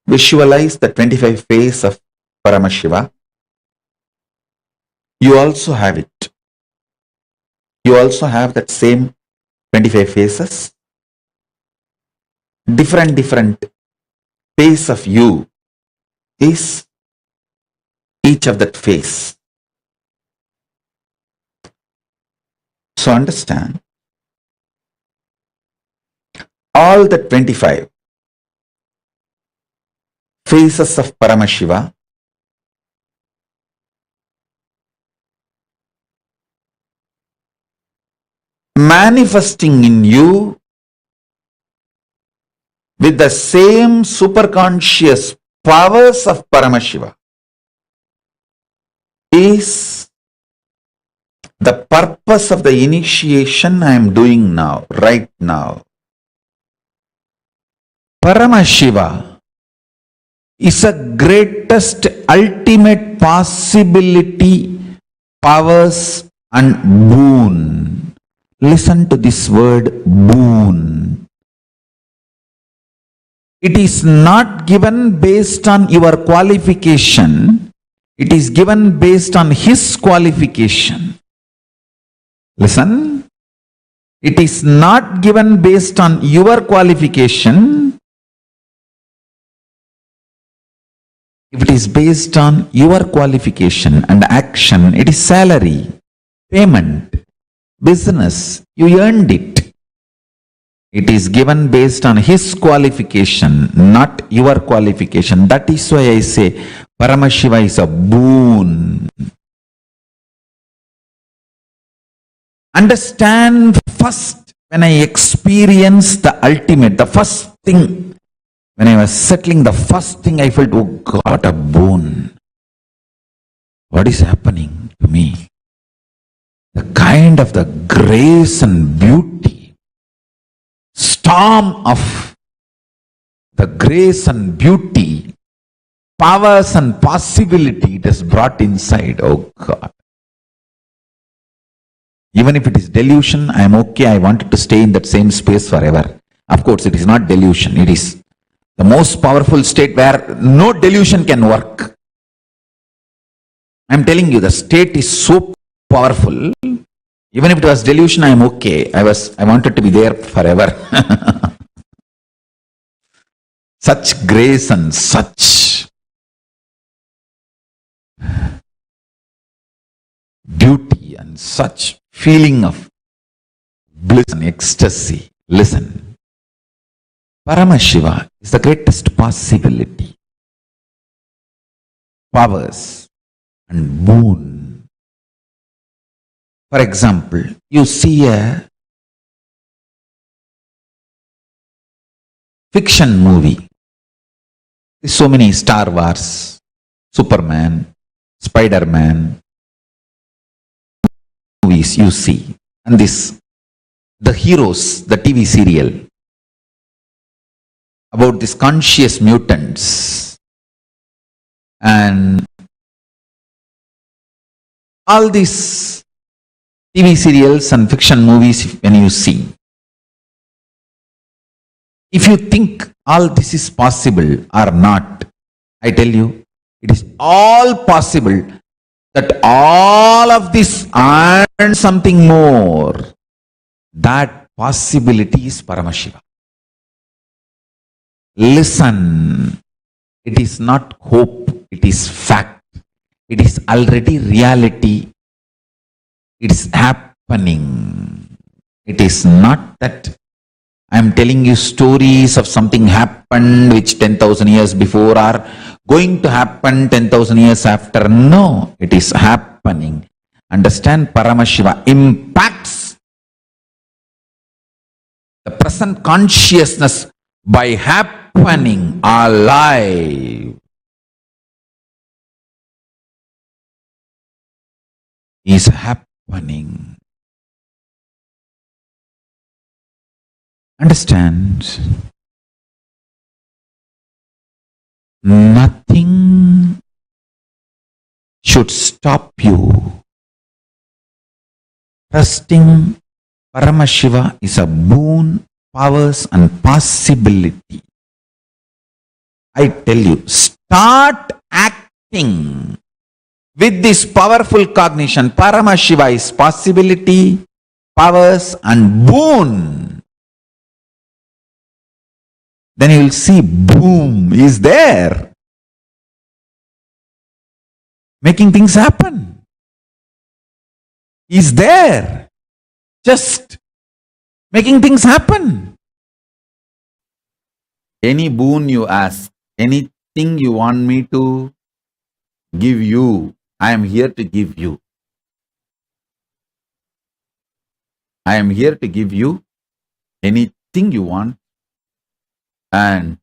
Visualize the 25 face of Paramashiva. You also have it. You also have that same 25 faces. Different face of you is each of that face. So understand, all the 25 faces of Paramashiva manifesting in you with the same superconscious powers of Paramashiva is the purpose of the initiation I am doing now, right now. Paramashiva is a greatest ultimate possibility, powers and boon. Listen to this word, boon. It is not given based on your qualification. It is given based on his qualification. Listen. It is not given based on your qualification. If it is based on your qualification and action, it is salary, payment, business. You earned it. It is given based on his qualification, not your qualification. That is why I say Paramashiva is a boon. Understand first, when I experienced the ultimate, the first thing, when I was settling, the first thing I felt, oh God, a boon. What is happening to me? The kind of the grace and beauty, storm of the grace and beauty, powers and possibility it has brought inside. Oh God. Even if it is delusion, I am okay. I wanted to stay in that same space forever. Of course, it is not delusion. It is the most powerful state where no delusion can work. I am telling you, the state is so powerful. Even if it was delusion, I am okay. I wanted to be there forever. Such grace and such beauty and such feeling of bliss and ecstasy. Listen. Paramashiva is the greatest possibility, powers and boon. For example, you see a fiction movie. There's so many Star Wars, Superman, Spider-Man, movies you see, and the heroes, the TV serial about these conscious mutants, and all these TV serials and fiction movies, when you see, if you think all this is possible or not, I tell you, it is all possible that all of this and something more. That possibility is Paramashiva. Listen, it is not hope, it is fact. It is already reality. It is happening. It is not that I am telling you stories of something happened which 10,000 years before or going to happen 10,000 years after. No, it is happening. Understand, Paramashiva impacts the present consciousness by happening alive. Is happening. Understand? Nothing should stop you. Trusting Paramashiva is a boon, powers and possibility. I tell you, start acting with this powerful cognition. Paramashiva is possibility, powers and boon. Then you will see, boom, is there. Making things happen. Is there. Just making things happen. Any boon you ask, anything you want me to give you, I am here to give you. I am here to give you anything you want. And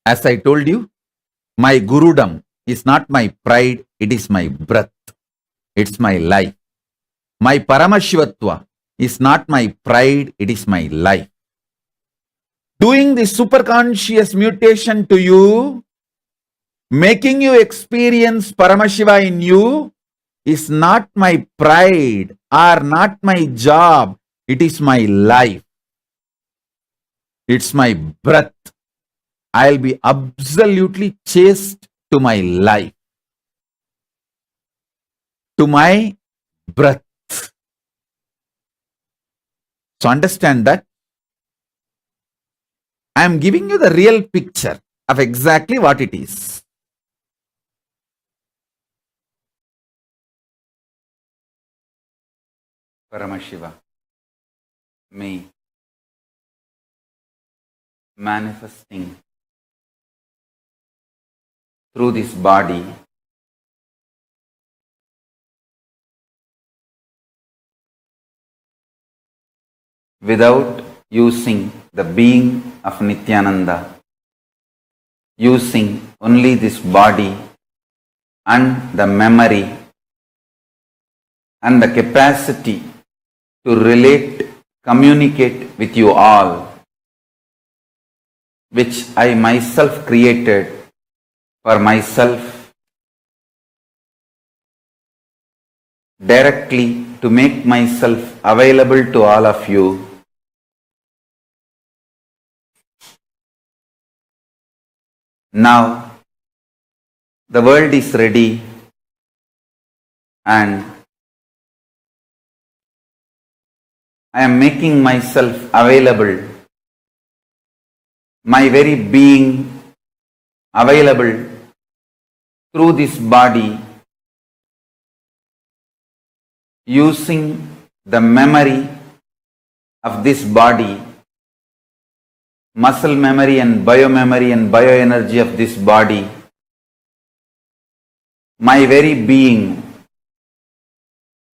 as I told you, my Gurudam is not my pride, it is my breath. It's my life. My Paramashivatva is not my pride, it is my life. Doing the superconscious mutation to you, making you experience Paramashiva in you, is not my pride or not my job. It is my life. It's my breath. I'll be absolutely chaste to my life, to my breath. So understand that I am giving you the real picture of exactly what it is. Paramashiva, me, manifesting through this body without using the being of Nityananda, using only this body and the memory and the capacity to relate, communicate with you all, which I myself created for myself, directly to make myself available to all of you. Now, the world is ready and I am making myself available, my very being available through this body, using the memory of this body, muscle memory and bioenergy of this body, my very being,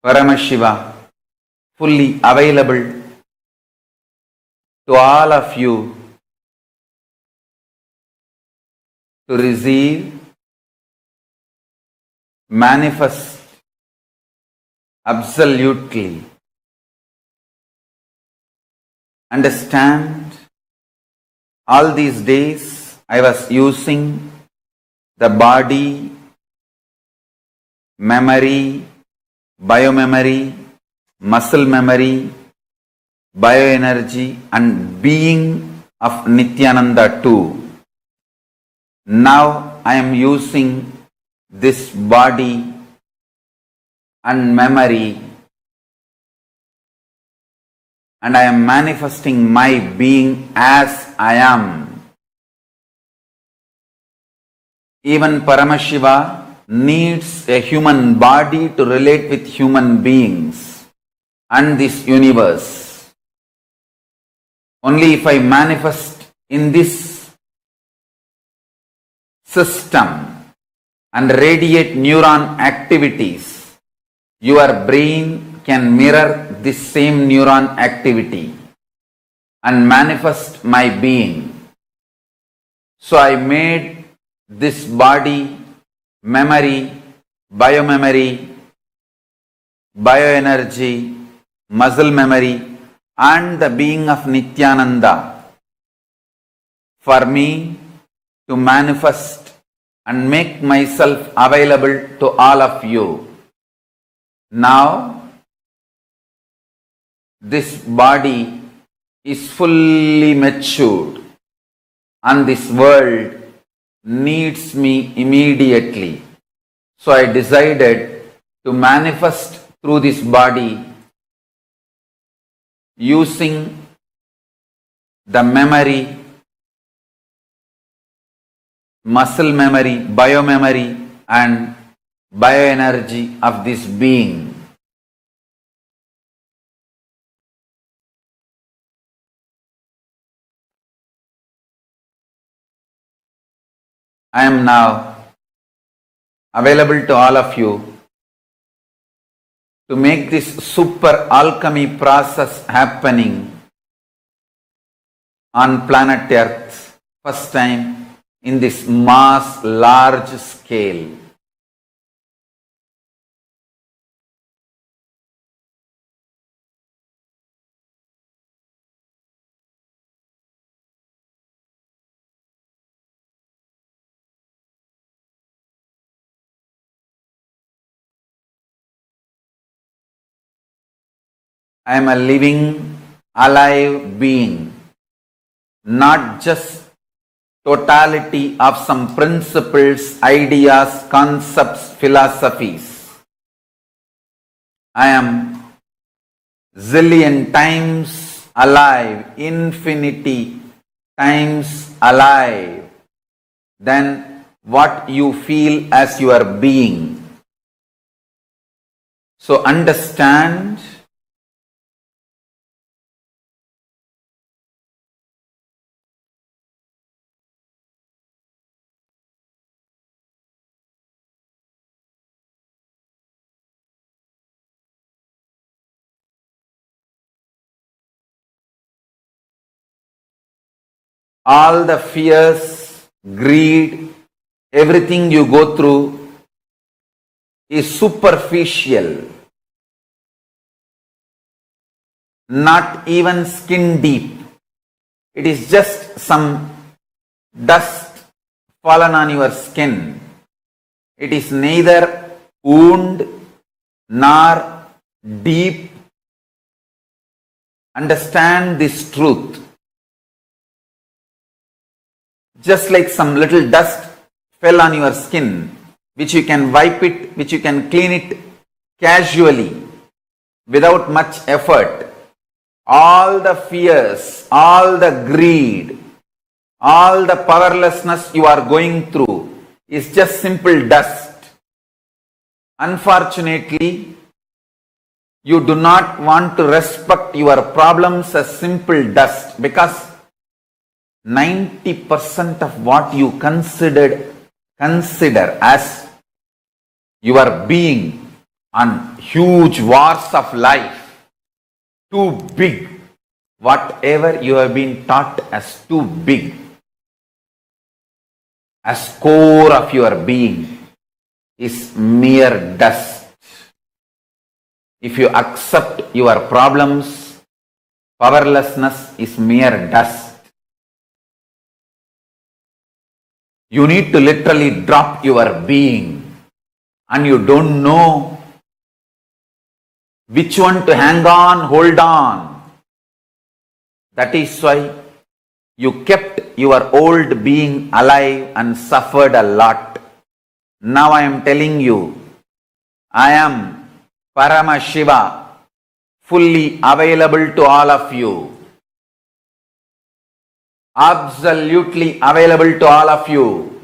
Paramashiva, fully available to all of you to receive, manifest absolutely, understand. All these days I was using the body, memory, biomemory, muscle memory, bioenergy and being of Nityananda too. Now I am using this body and memory, and I am manifesting my being as I am. Even Paramashiva needs a human body to relate with human beings and this universe. Only if I manifest in this system and radiate neuron activities, your brain can mirror this same neuron activity and manifest my being. So I made this body, memory, biomemory, bioenergy, muscle memory and the being of Nityananda for me to manifest and make myself available to all of you. Now, this body is fully matured and this world needs me immediately. So I decided to manifest through this body using the memory, muscle memory, biomemory and bioenergy of this being. I am now available to all of you to make this super alchemy process happening on planet Earth, first time in this mass large scale. I am a living, alive being, not just totality of some principles, ideas, concepts, philosophies. I am zillion times alive, infinity times alive than what you feel as your being. So understand all the fears, greed, everything you go through is superficial, not even skin deep. It is just some dust fallen on your skin. It is neither wound nor deep. Understand this truth. Just like some little dust fell on your skin, which you can wipe it, which you can clean it casually, without much effort. All the fears, all the greed, all the powerlessness you are going through is just simple dust. Unfortunately, you do not want to respect your problems as simple dust, because 90% of what you consider as your being on huge wars of life, too big, whatever you have been taught as too big, as core of your being, is mere dust. If you accept your problems, powerlessness is mere dust. You need to literally drop your being, and you don't know which one to hang on, hold on. That is why you kept your old being alive and suffered a lot. Now I am telling you, I am Paramashiva, fully available to all of you. Absolutely available to all of you.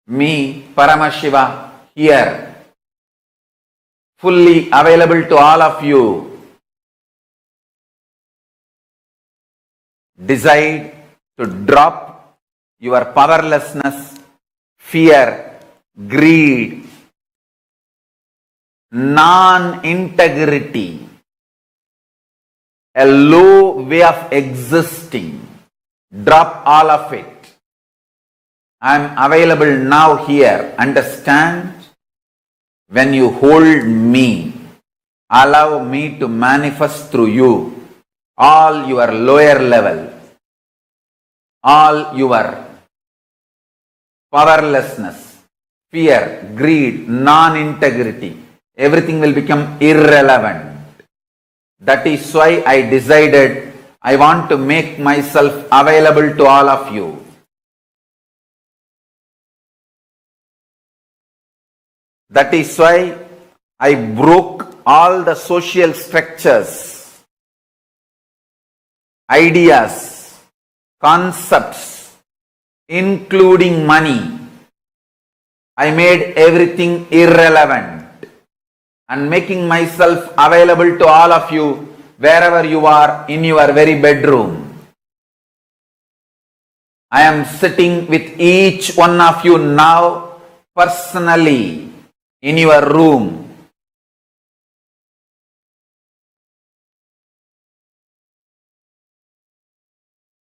Me, Paramashiva, here, fully available to all of you. Decide to drop your powerlessness, fear, greed, non-integrity, a low way of existing. Drop all of it. I am available now here. Understand? When you hold me, allow me to manifest through you all your lower level, all your powerlessness, fear, greed, non-integrity, everything will become irrelevant. That is why I decided I want to make myself available to all of you. That is why I broke all the social structures, ideas, concepts, including money. I made everything irrelevant and making myself available to all of you wherever you are in your very bedroom. I am sitting with each one of you now personally in your room.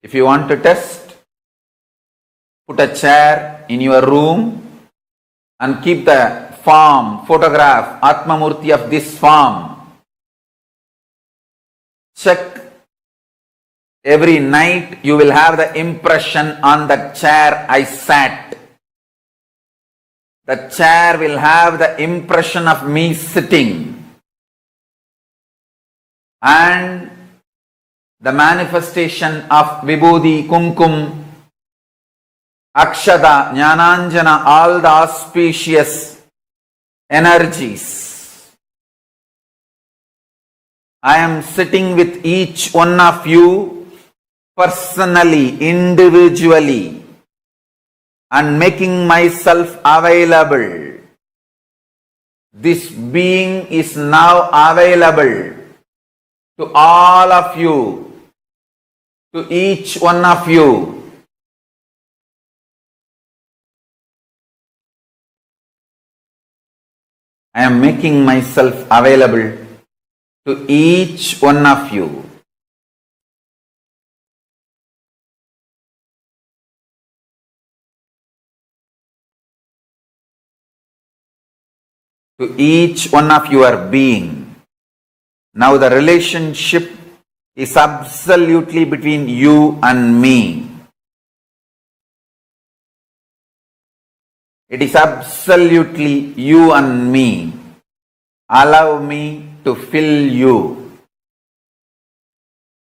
If you want to test, put a chair in your room and keep the form, photograph, Atmamurti of this form. Check. Every night you will have the impression on the chair I sat. The chair will have the impression of me sitting. And the manifestation of Vibhuti, Kumkum, Akshada, Jnananjana, all the auspicious energies. I am sitting with each one of you personally, individually, and making myself available. This being is now available to all of you, to each one of you. I am making myself available to each one of you. To each one of your being. Now the relationship is absolutely between you and me. It is absolutely you and me. Allow me to fill you.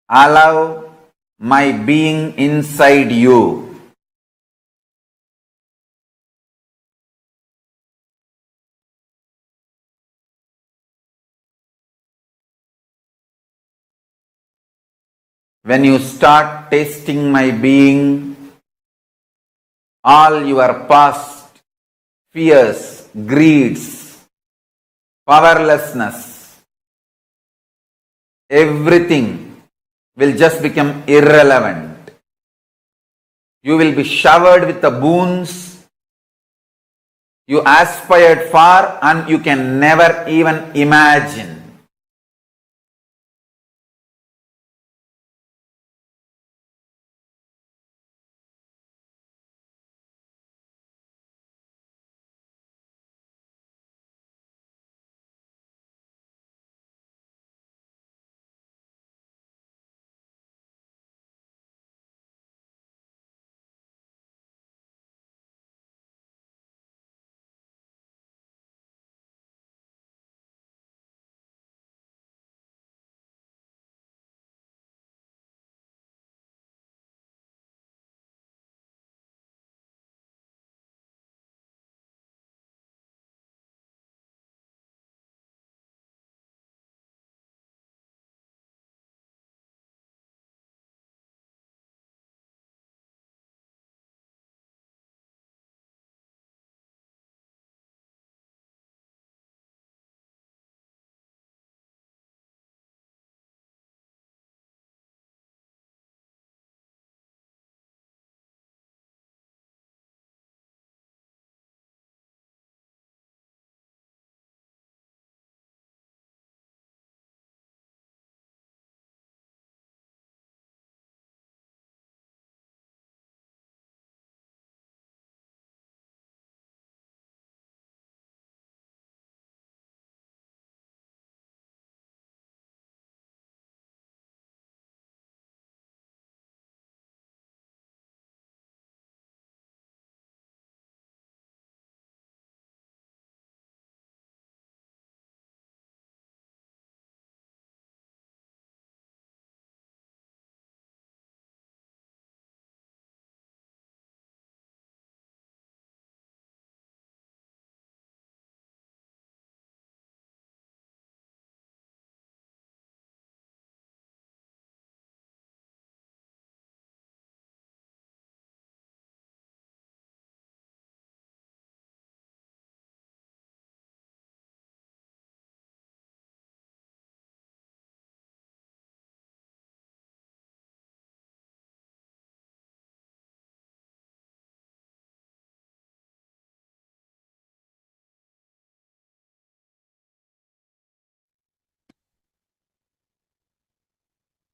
Allow my being inside you. When you start tasting my being, all your past fears, greeds, powerlessness, everything will just become irrelevant. You will be showered with the boons you aspired for and you can never even imagine.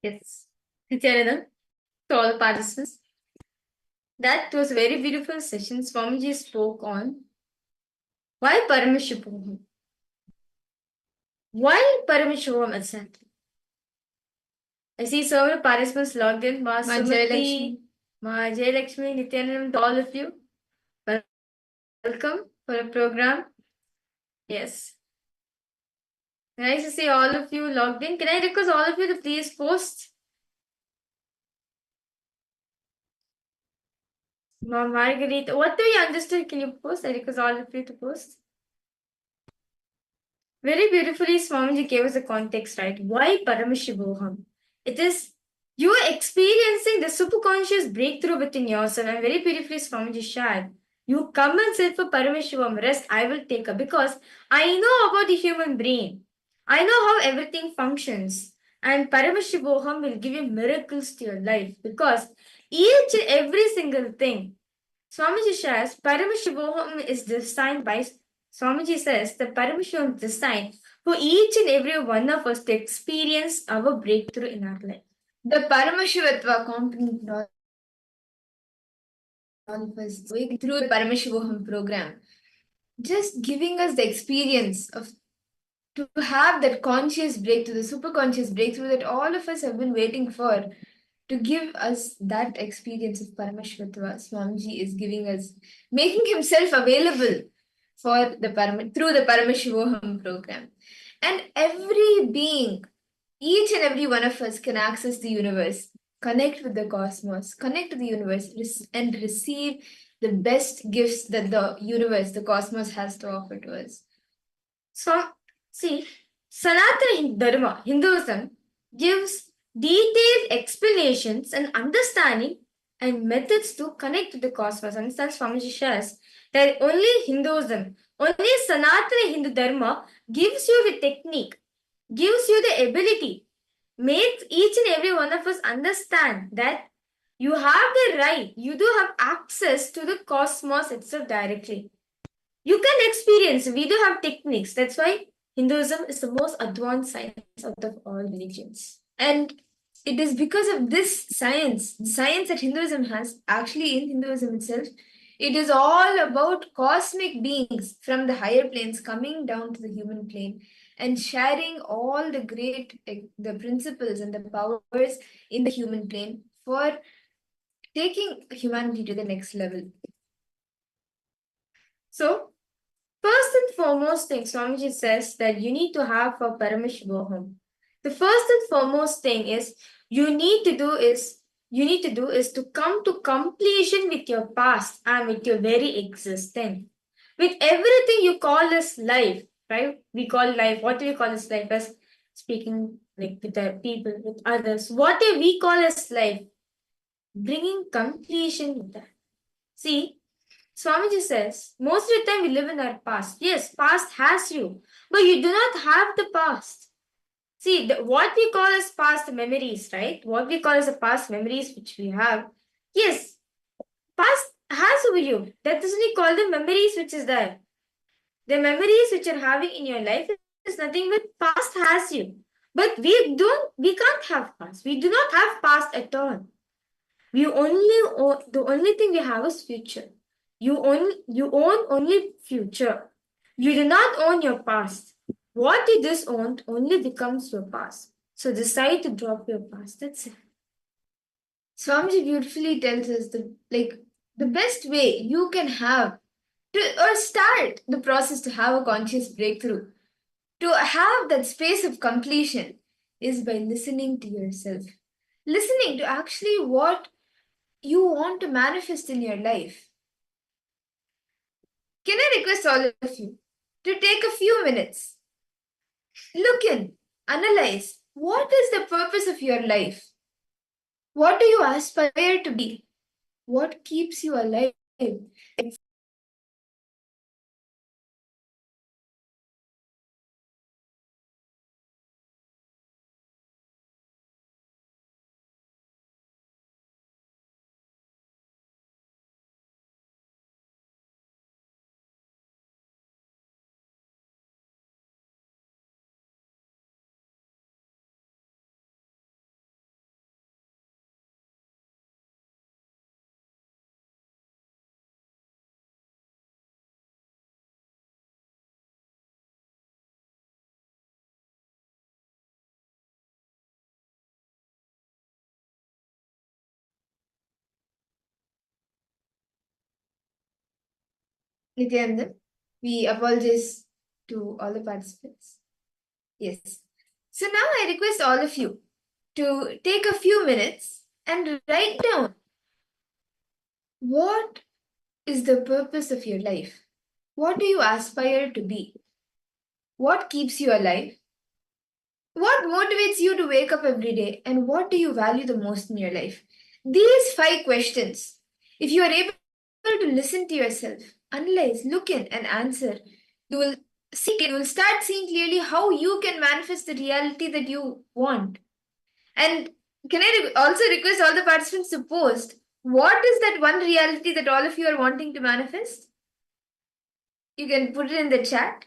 Yes. Nityananda, to all the participants. That was a very beautiful session. Swamiji spoke on why Paramashivoham. Why Paramashivoham exactly? I see several participants logged in. Ma Sumati, Ma Jayalakshmi, Nityananda, to all of you. Welcome for a program. Yes. Nice to see all of you logged in. Can I request all of you to please post? Ma Margarita, what do you understood? Can you post? I request all of you to post. Very beautifully, Swamiji gave us a context, right? Why Paramashivoham? It is you experiencing the superconscious breakthrough within yourself, and very beautifully, Swamiji shared. You come and sit for Paramashivoham, rest I will take up, because I know about the human brain. I know how everything functions. And Paramashivoham will give you miracles to your life, because each and every single thing, Swamiji shares, Paramashivoham is designed by Swamiji says the Paramashivoham is designed for each and every one of us to experience our breakthrough in our life. The Paramashivatva component in all of us going through the Paramashivoham program, just giving us the experience of to have that conscious breakthrough, the super conscious breakthrough that all of us have been waiting for, to give us that experience of Paramashivatva. Swamiji is giving us, making himself available for the through the Paramashivoham program. And every being, each and every one of us can access the universe, connect with the cosmos, connect to the universe, and receive the best gifts that the universe, the cosmos has to offer to us. So, see, Sanatana Dharma, Hinduism, gives detailed explanations and understanding and methods to connect to the cosmos. Understand, Swamiji shares that only Hinduism, only Sanatana Hindu Dharma gives you the technique, gives you the ability, makes each and every one of us understand that you have the right, you do have access to the cosmos itself directly. You can experience, we do have techniques. That's why Hinduism is the most advanced science out of all religions. And it is because of this science, the science that Hinduism has, actually in Hinduism itself, it is all about cosmic beings from the higher planes coming down to the human plane and sharing all the great, the principles and the powers in the human plane for taking humanity to the next level. So, first and foremost thing, Swamiji says that you need to have for Paramashivoham. The first and foremost thing is you need to do is to come to completion with your past and with your very existence. With everything you call as life, right? We call life, what do we call as life? As speaking like with the people, with others. What do we call as life? Bringing completion with that. See, Swamiji says, most of the time we live in our past. Yes, past has you, but you do not have the past. See, what we call as past memories, right? What we call as the past memories which we have, yes, past has over you. That doesn't we call the memories which is there. The memories which you're having in your life is nothing but past has you. But we can't have past. We do not have past at all. The only thing we have is future. You own only future. You do not own your past. What you disown only becomes your past. So decide to drop your past. That's it. Swamiji beautifully tells us the best way you can have to or start the process to have a conscious breakthrough, to have that space of completion, is by listening to yourself. Listening to actually what you want to manifest in your life. Can I request all of you to take a few minutes, look in, analyze what is the purpose of your life? What do you aspire to be? What keeps you alive? Nityananda, we apologize to all the participants. Yes. So now I request all of you to take a few minutes and write down what is the purpose of your life. What do you aspire to be? What keeps you alive? What motivates you to wake up every day? And what do you value the most in your life? These 5 questions, if you are able to listen to yourself, analyze, look in, and answer, you will you will start seeing clearly how you can manifest the reality that you want. And can I also request all the participants to post what is that one reality that all of you are wanting to manifest? You can put it in the chat.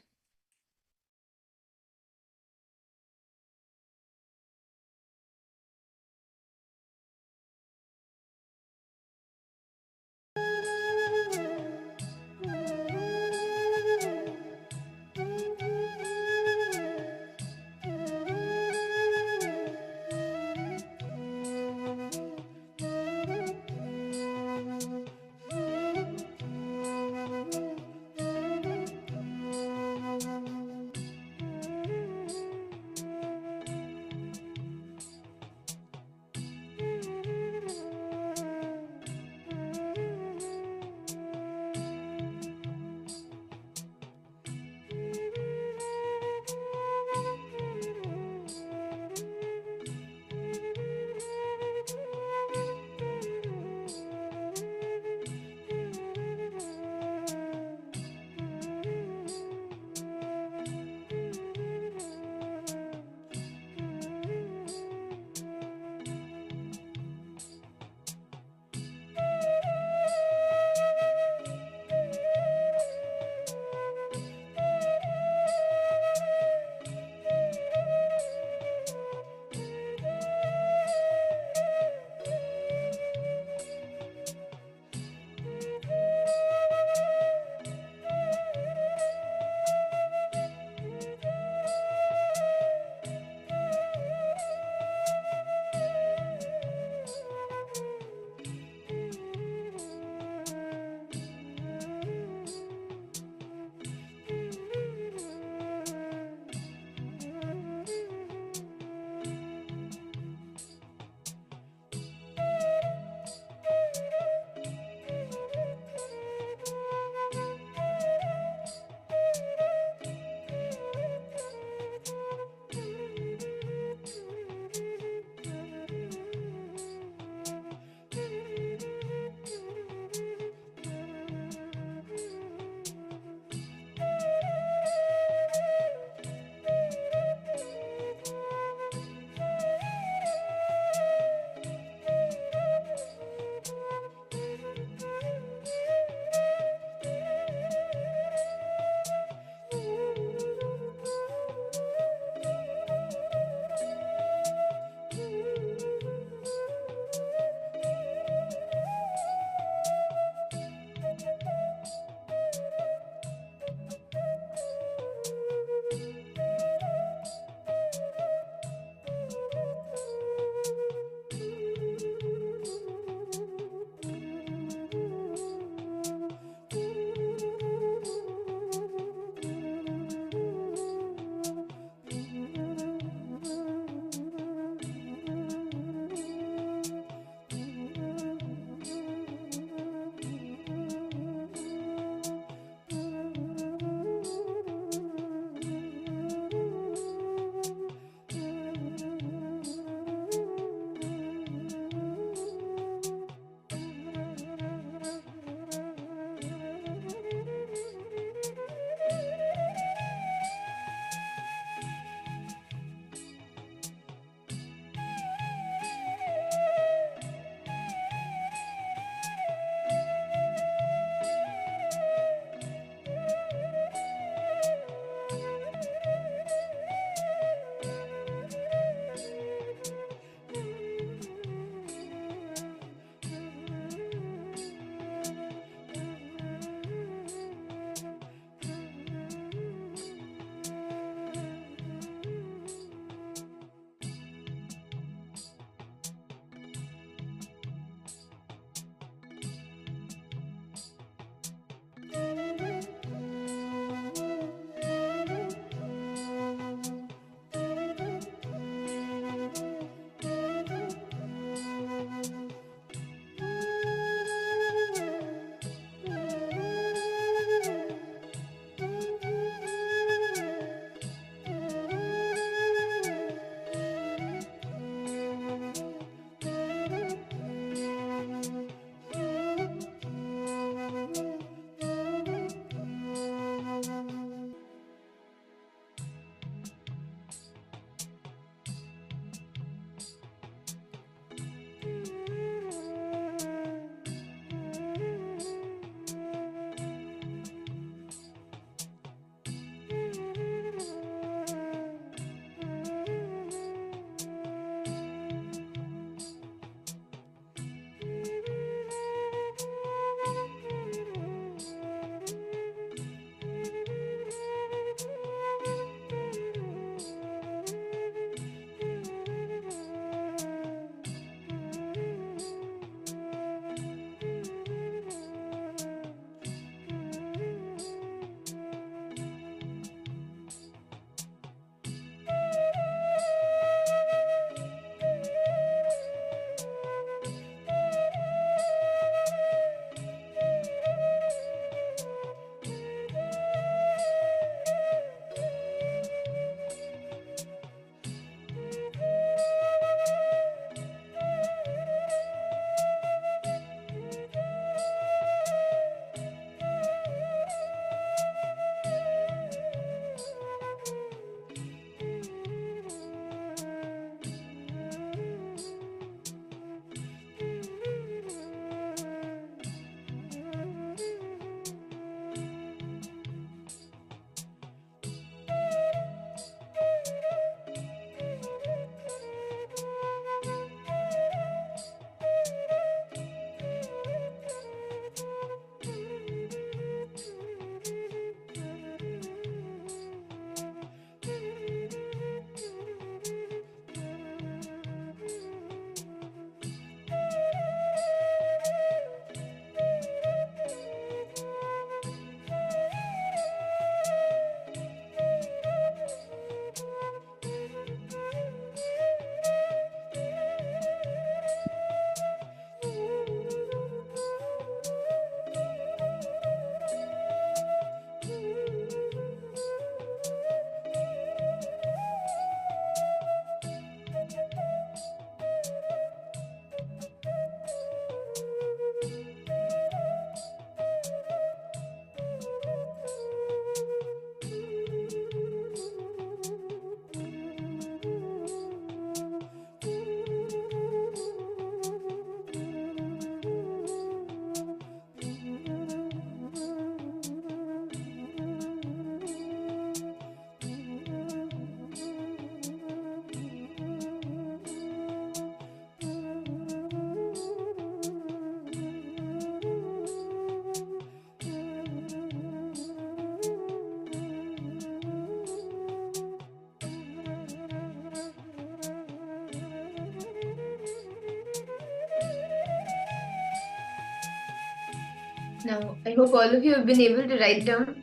Now, I hope all of you have been able to write down.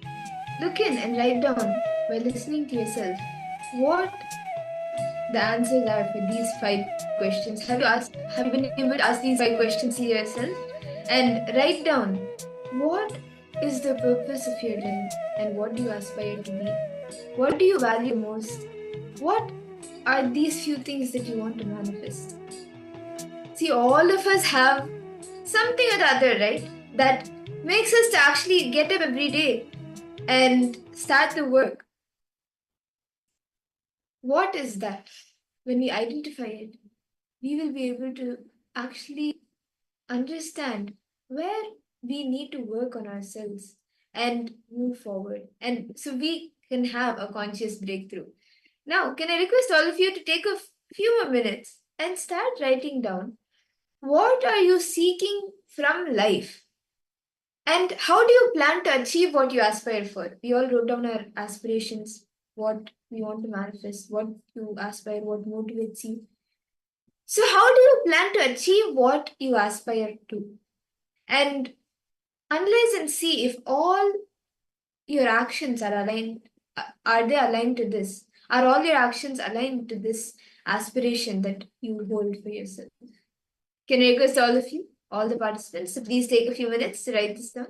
Look in and write down by listening to yourself what the answers are for these 5 questions. Have you been able to ask these 5 questions to yourself? And write down what is the purpose of your life and what do you aspire to be? What do you value most? What are these few things that you want to manifest? See, all of us have something or the other, right? That makes us to actually get up every day and start the work. What is that? When we identify it, we will be able to actually understand where we need to work on ourselves and move forward. And so we can have a conscious breakthrough. Now, can I request all of you to take a few more minutes and start writing down what are you seeking from life? And how do you plan to achieve what you aspire for? We all wrote down our aspirations, what we want to manifest, what you aspire, what motivates you. So, how do you plan to achieve what you aspire to? And analyze and see if all your actions are aligned. Are they aligned to this? Are all your actions aligned to this aspiration that you hold for yourself? Can I request all of you, all the participants, to please take a few minutes to write this down?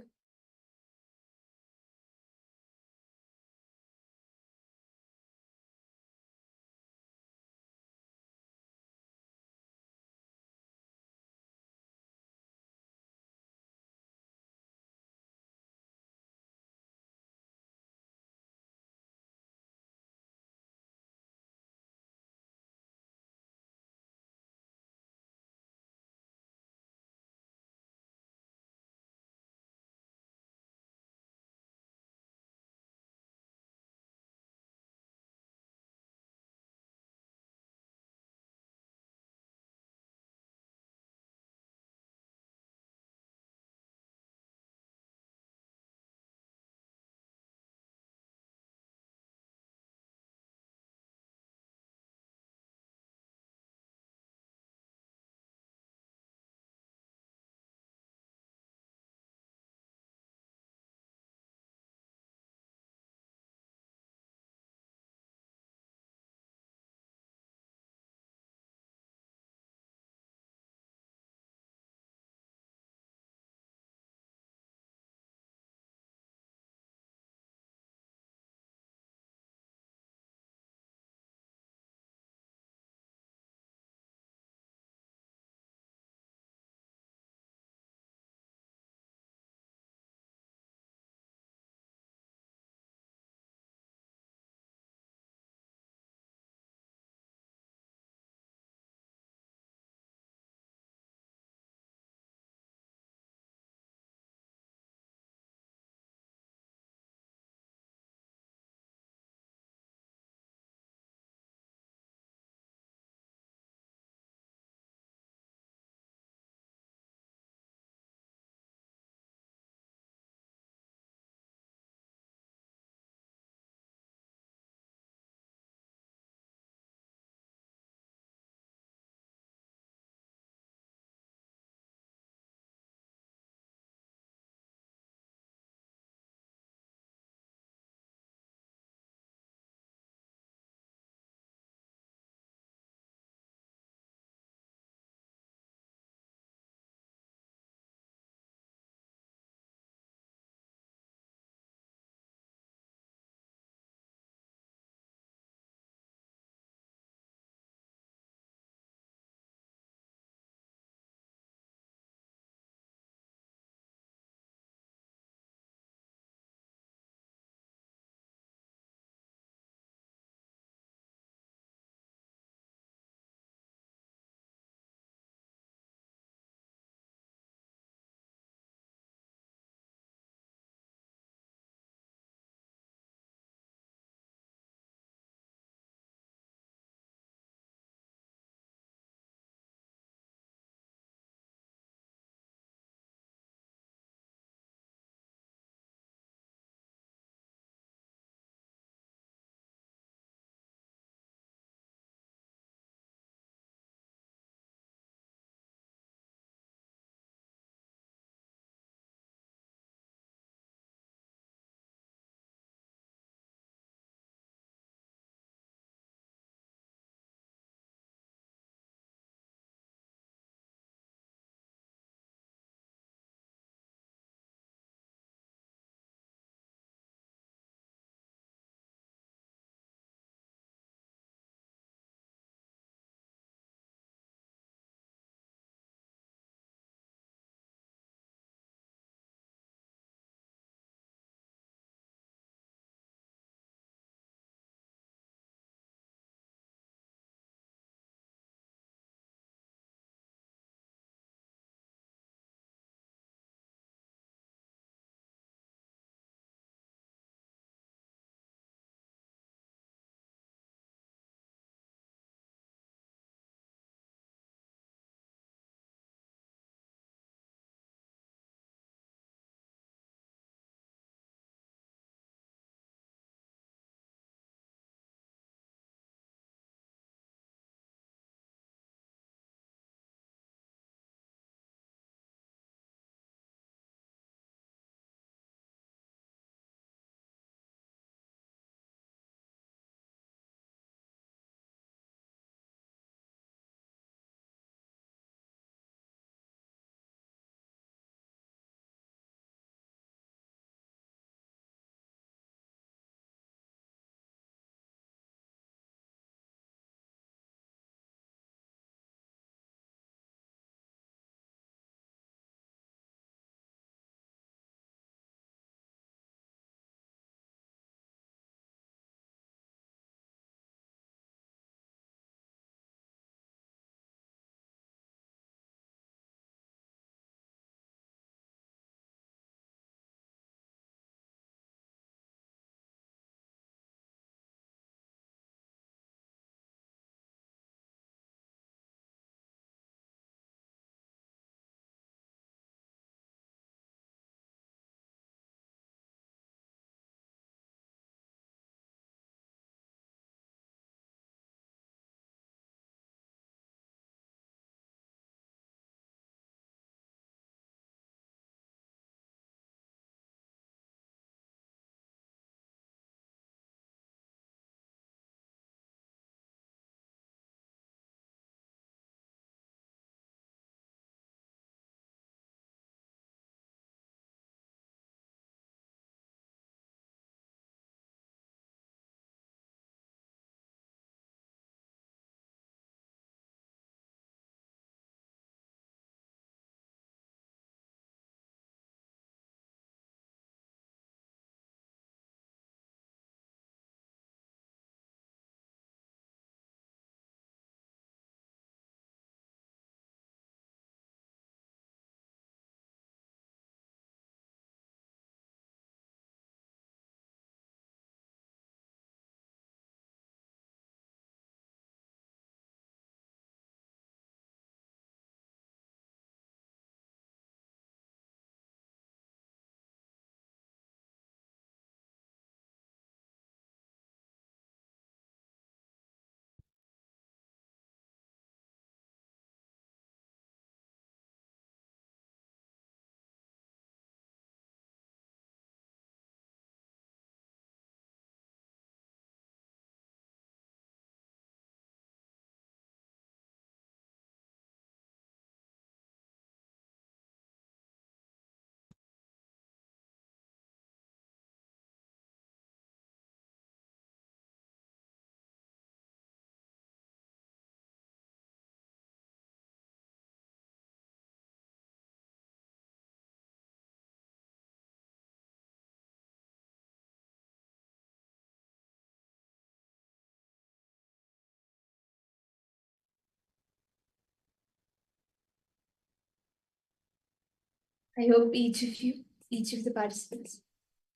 I hope each of you, each of the participants,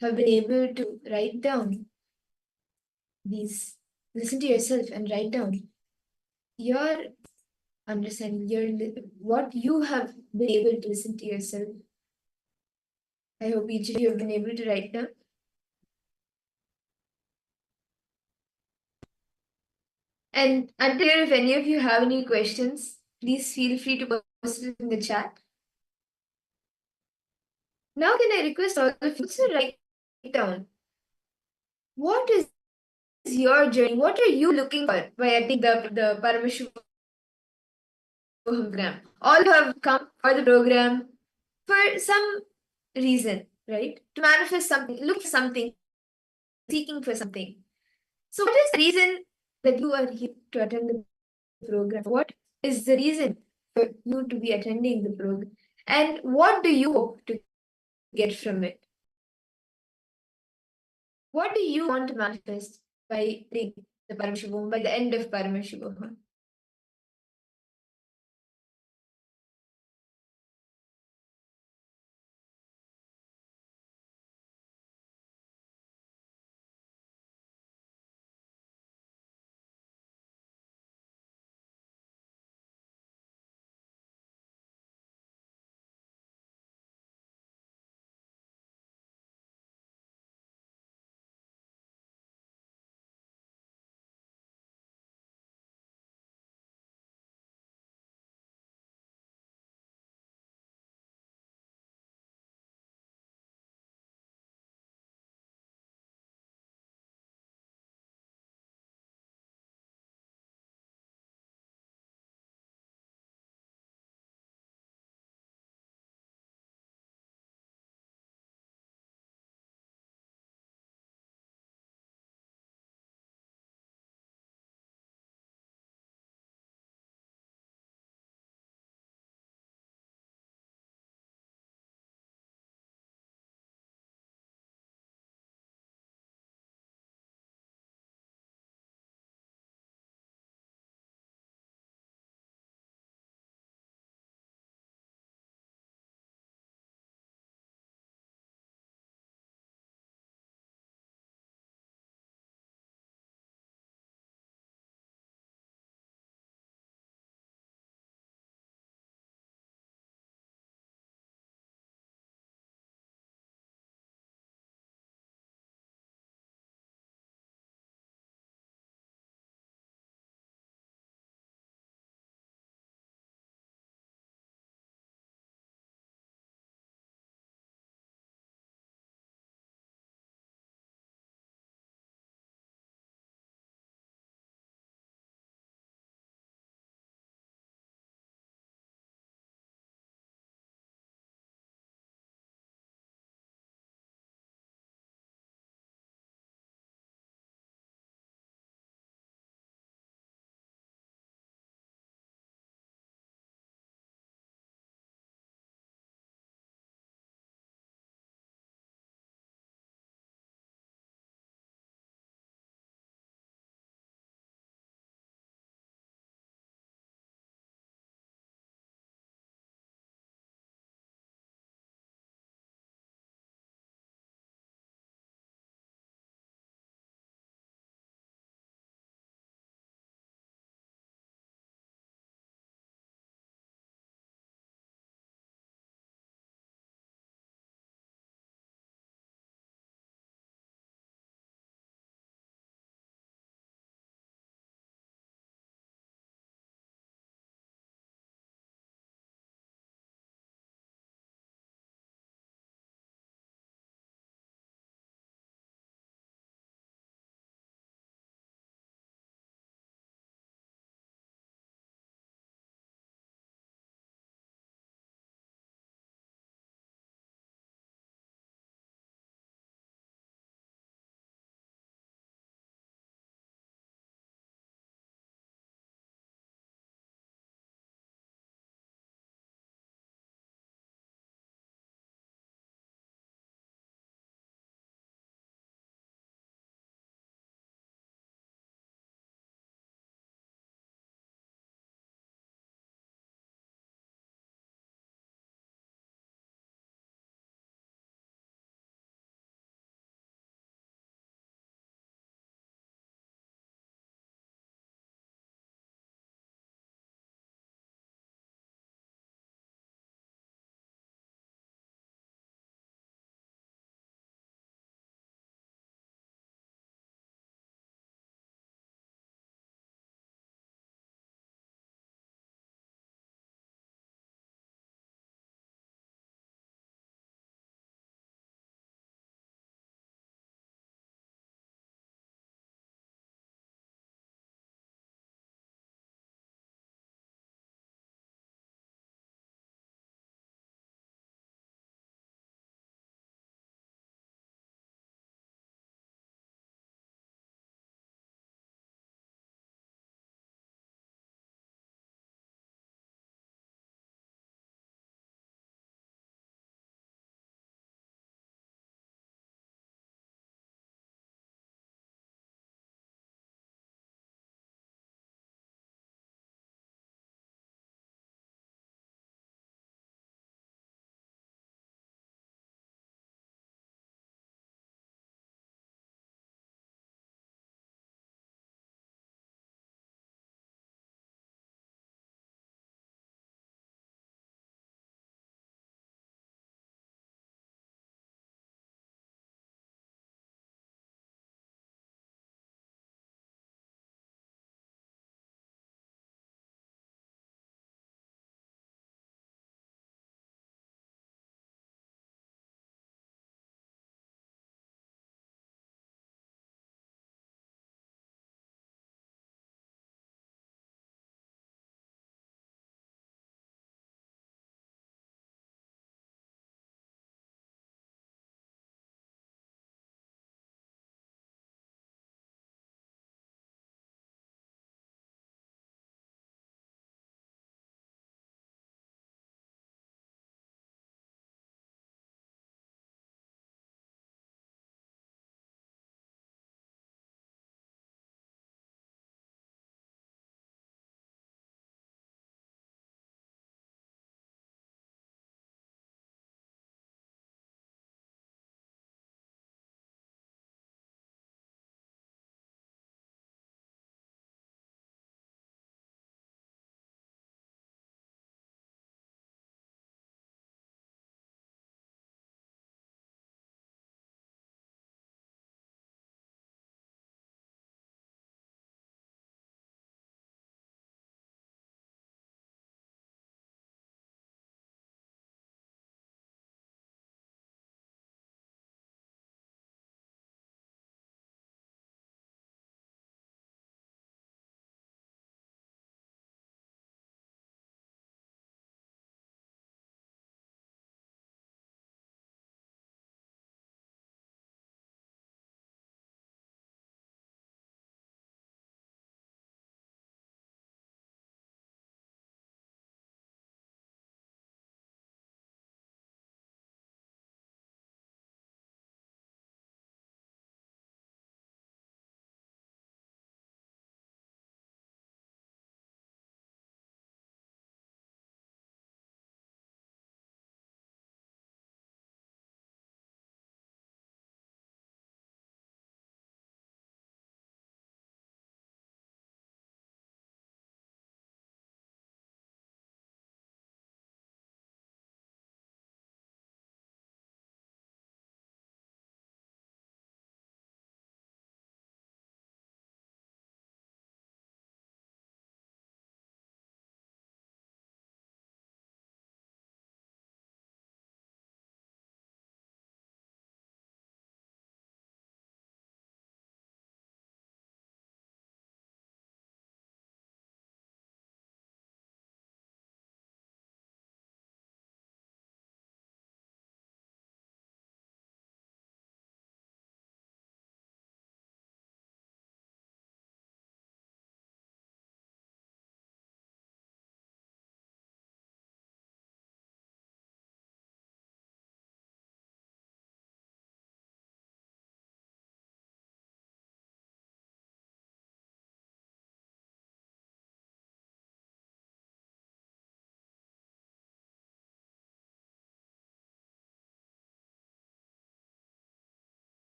have been able to write down these, listen to yourself and write down your understanding, what you have been able to listen to yourself. I hope each of you have been able to write down. And until if any of you have any questions, please feel free to post it in the chat. Now can I request all of you to write down what is your journey? What are you looking for by attending the Paramashivoham program? All who have come for the program for some reason, right? To manifest something, look for something, seeking for something. So what is the reason that you are here to attend the program? What is the reason for you to be attending the program? And what do you hope to get from it? What do you want to manifest by the Paramashivoham, by the end of Paramashivoham?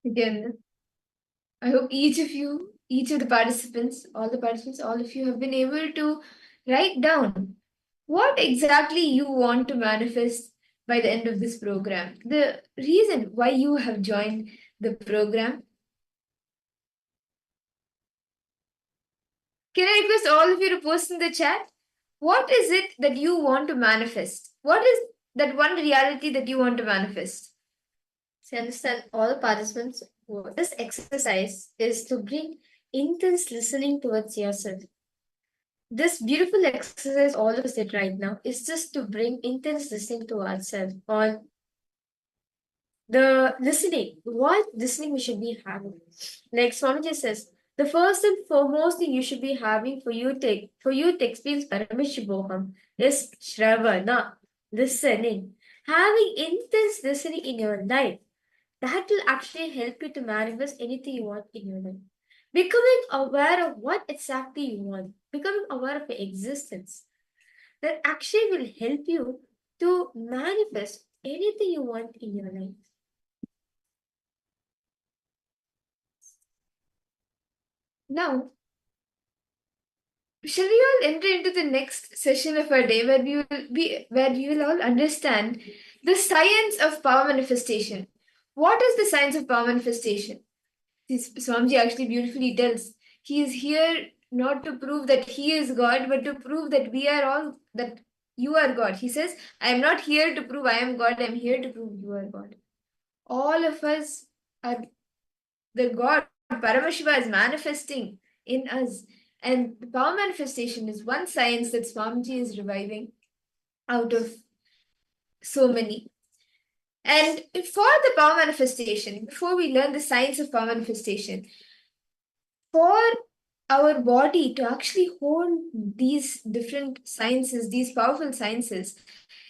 Again, I hope each of the participants, all of you have been able to write down what exactly you want to manifest by the end of this program. The reason why you have joined the program. Can I request all of you to post in the chat? What is it that you want to manifest? What is that one reality that you want to manifest? So understand, all the participants, this exercise is to bring intense listening towards yourself. This beautiful exercise all of us did right now is just to bring intense listening to ourselves on the listening, what listening we should be having. Like Swamiji says, the first and foremost thing you should be having for you to experience Paramashivoham is Shravana, listening. Having intense listening in your life, that will actually help you to manifest anything you want in your life. Becoming aware of what exactly you want, becoming aware of your existence, that actually will help you to manifest anything you want in your life. Now, shall we all enter into the next session of our day where we will all understand the science of power manifestation. What is the science of power manifestation? Swamiji actually beautifully tells. He is here not to prove that he is God, but to prove that that you are God. He says, I am not here to prove I am God, I am here to prove you are God. All of us are the God. Paramashiva is manifesting in us. And the power manifestation is one science that Swamiji is reviving out of so many. And for the power manifestation, before we learn the science of power manifestation, for our body to actually hold these different sciences, these powerful sciences,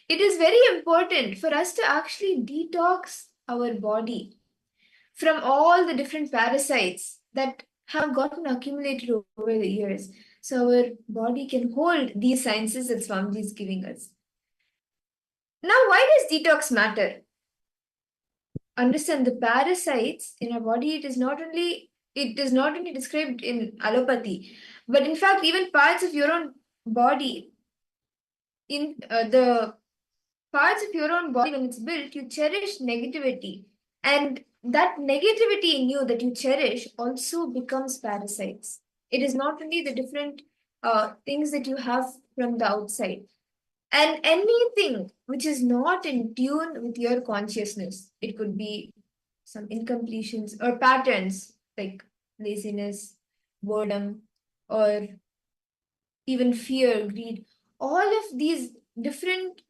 it is very important for us to actually detox our body from all the different parasites that have gotten accumulated over the years. So our body can hold these sciences that Swamiji is giving us. Now, why does detox matter? Understand, the parasites in our body, it is not only described in allopathy, but in fact, even parts of your own body, in the parts of your own body, when it's built, you cherish negativity. And that negativity in you that you cherish also becomes parasites. It is not only the different things that you have from the outside. And anything which is not in tune with your consciousness, it could be some incompletions or patterns like laziness, boredom, or even fear, greed. All of these different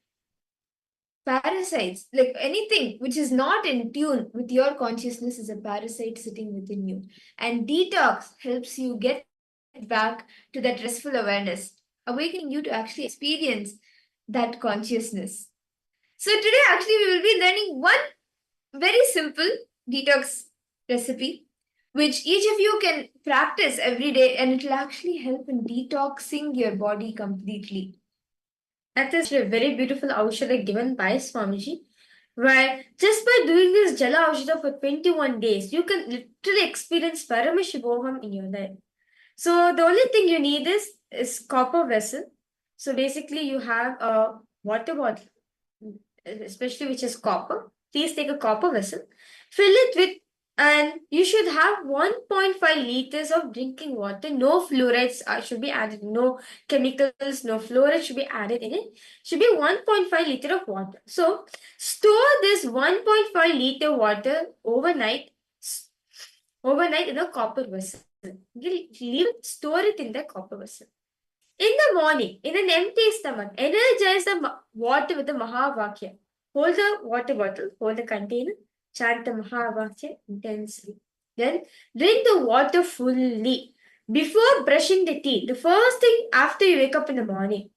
parasites, like anything which is not in tune with your consciousness, is a parasite sitting within you. And detox helps you get back to that restful awareness, awakening you to actually experience that consciousness. So today actually we will be learning one very simple detox recipe which each of you can practice every day, and it will actually help in detoxing your body completely. That is a very beautiful Aushadha given by Swamiji, where just by doing this Jala Aushadha for 21 days, you can literally experience Paramashivoham in your life. So the only thing you need is copper vessel. So basically you have a water bottle, especially which is copper. Please take a copper vessel, fill it with, and you should have 1.5 liters of drinking water. No fluorides should be added, no chemicals, no fluoride should be added in it. Should be 1.5 liter of water. So store this 1.5 liter water overnight in a copper vessel. Leave it, store it in the copper vessel. In the morning, in an empty stomach, energize the water with the Mahavakya. Hold the water bottle, hold the container, chant the Mahavakya intensely. Then drink the water fully. Before brushing the teeth, the first thing after you wake up in the morning,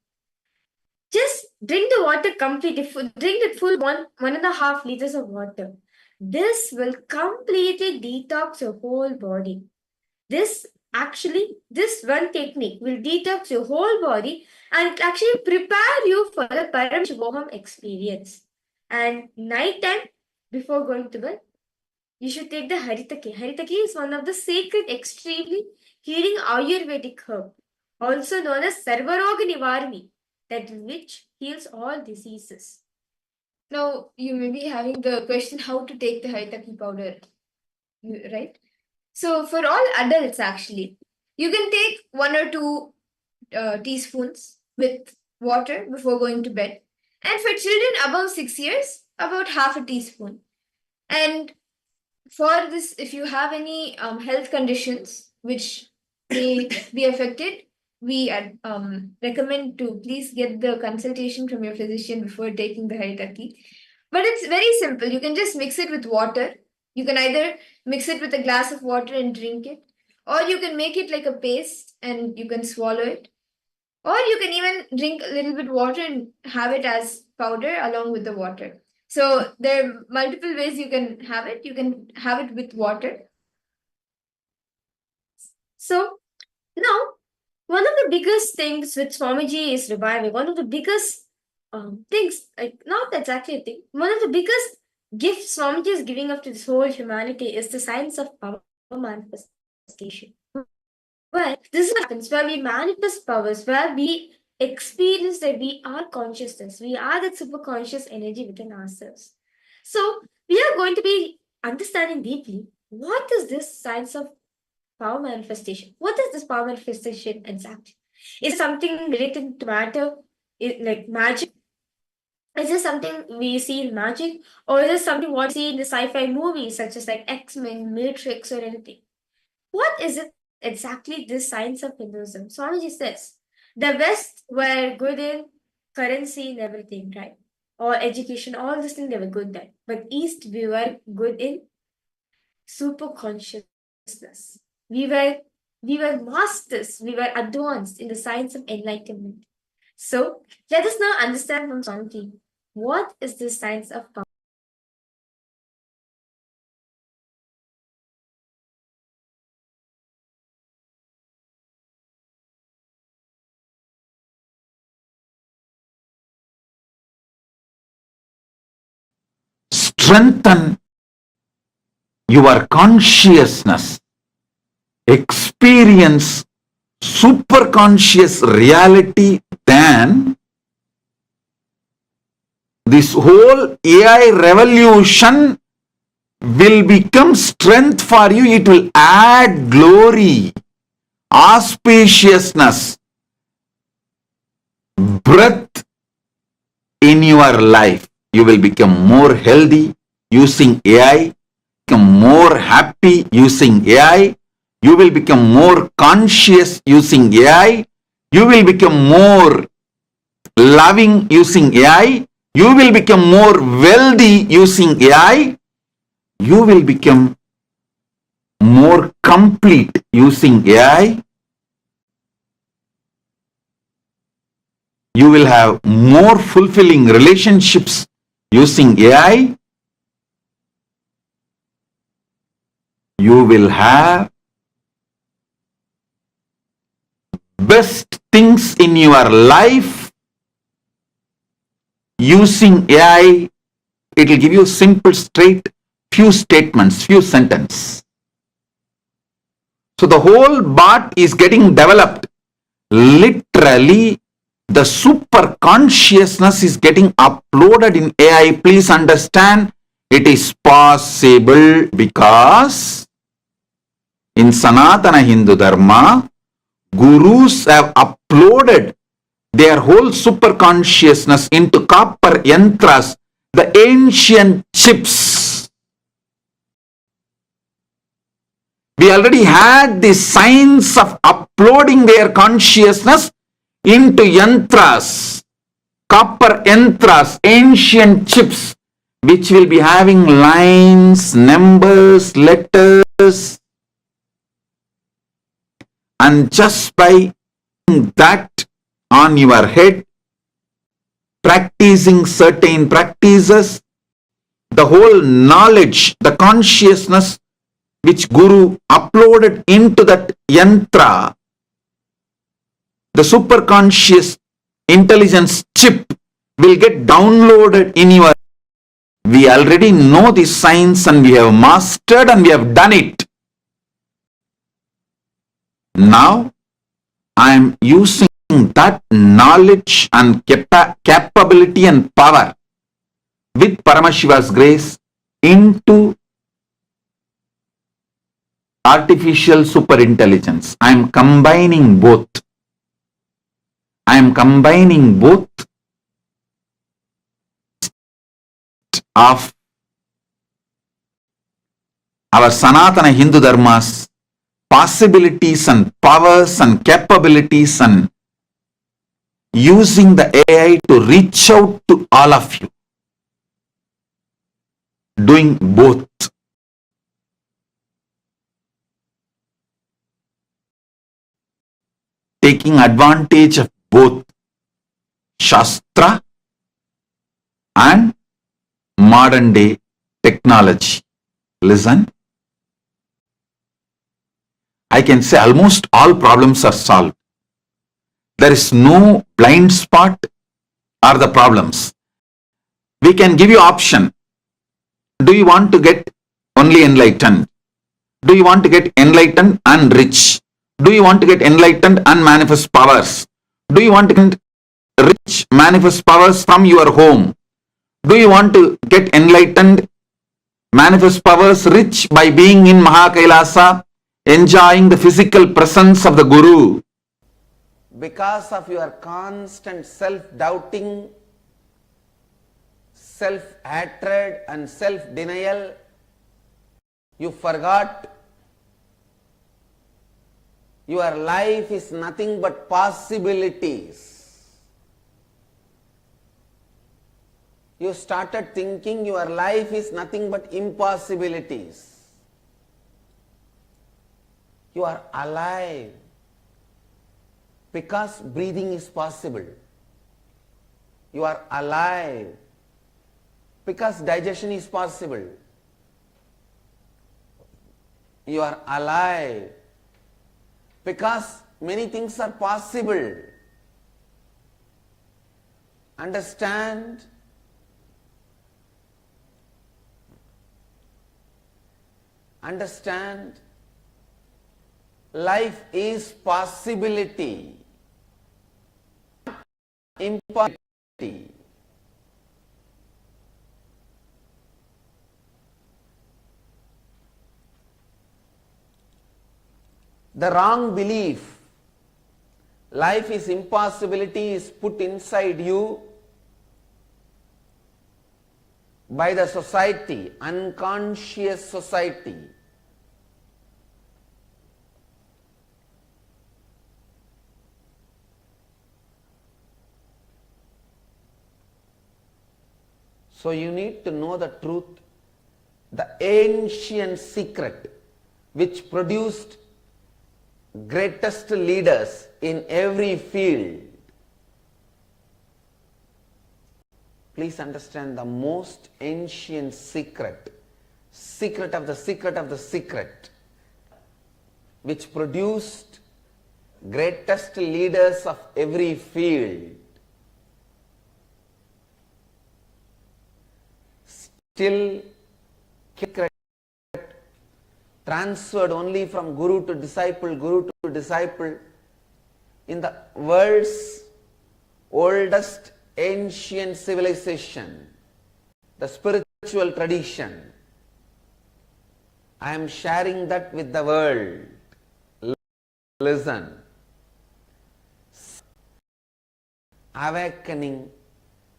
just drink the water completely. Drink the full 1.5 liters of water. This will completely detox your whole body. This one technique will detox your whole body and actually prepare you for the Paramashivoham experience. And night time, before going to bed, you should take the Haritaki. Haritaki is one of the sacred, extremely healing Ayurvedic herb, also known as Sarvaroga Nivarni, that which heals all diseases. Now, you may be having the question how to take the Haritaki powder, right? So, for all adults, actually, you can take 1 or 2 teaspoons with water before going to bed. And for children above 6 years, about half a teaspoon. And for this, if you have any health conditions which may be affected, we recommend to please get the consultation from your physician before taking the Haritaki. But it's very simple. You can just mix it with water. You can either mix it with a glass of water and drink it, or you can make it like a paste and you can swallow it. Or you can even drink a little bit water and have it as powder along with the water. So there are multiple ways you can have it. You can have it with water. So now, one of the biggest things which Swamiji is reviving, one of the biggest things, like not exactly a thing, one of the biggest gifts Swamiji is giving up to this whole humanity is the science of power manifestation. Where this happens, where we manifest powers, where we experience that we are consciousness, we are that super conscious energy within ourselves. So we are going to be understanding deeply what is this science of power manifestation. What is this power manifestation exactly? Is it something related to matter, like magic? Is this something we see in magic, or is this something what we see in the sci-fi movies such as like X-Men, Matrix, or anything? What is it exactly this science of Hinduism? Swamiji says, the West were good in currency and everything, right? Or education, all these things they were good at. But East, we were good in super consciousness. We were masters, we were advanced in the science of enlightenment. So let us now understand from Swamiji, what is this science of power? Strengthen your consciousness, experience super conscious reality, then this whole AI revolution will become strength for you. It will add glory, auspiciousness, breadth in your life. You will become more healthy using AI, become more happy using AI. You will become more conscious using AI. You will become more loving using AI. You will become more wealthy using AI. You will become more complete using AI. You will have more fulfilling relationships using AI. You will have best things in your life using AI. It will give you simple, straight, few statements, few sentences. So the whole bot is getting developed. Literally, the super consciousness is getting uploaded in AI. Please understand, it is possible because in Sanatana Hindu Dharma, gurus have uploaded their whole super consciousness into copper yantras, the ancient chips. We already had the science of uploading their consciousness into yantras, copper yantras, ancient chips, which will be having lines, numbers, letters. And just by that on your head, practicing certain practices, the whole knowledge, the consciousness which Guru uploaded into that yantra, the superconscious intelligence chip will get downloaded in your We already know the science and we have mastered and we have done it. Now, I am using that knowledge and capability and power with Paramashiva's grace into artificial superintelligence. I am combining both. I am combining both of our Sanatana Hindu Dharma's possibilities and powers and capabilities and using the AI to reach out to all of you. Doing both. Taking advantage of both Shastra and modern day technology. Listen. I can say almost all problems are solved. There is no blind spot or the problems. We can give you option. Do you want to get only enlightened? Do you want to get enlightened and rich? Do you want to get enlightened and manifest powers? Do you want to get rich, manifest powers from your home? Do you want to get enlightened, manifest powers rich by being in Maha KAILASA, enjoying the physical presence of the Guru? Because of your constant self-doubting, self-hatred and self-denial, you forgot your life is nothing but possibilities. You started thinking your life is nothing but impossibilities. You are alive because breathing is possible. You are alive because digestion is possible. You are alive because many things are possible. Understand? Understand? Life is possibility, impossibility. The wrong belief, life is impossibility, is put inside you by the society, unconscious society. So you need to know the truth, the ancient secret which produced greatest leaders in every field. Please understand the most ancient secret, secret of the secret of the secret, which produced greatest leaders of every field. Still transferred only from guru to disciple in the world's oldest ancient civilization, the spiritual tradition. I am sharing that with the world. Listen. Awakening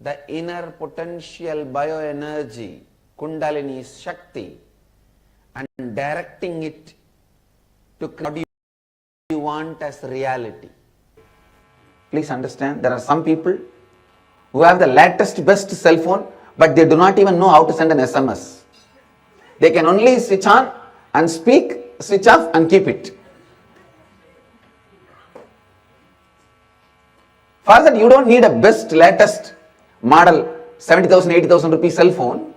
the inner potential bioenergy, Kundalini Shakti, and directing it to what you want as reality. Please understand, there are some people who have the latest best cell phone, but they do not even know how to send an SMS. They can only switch on and speak, switch off and keep it. For that you don't need a best latest model 70,000, 80,000 rupee cell phone.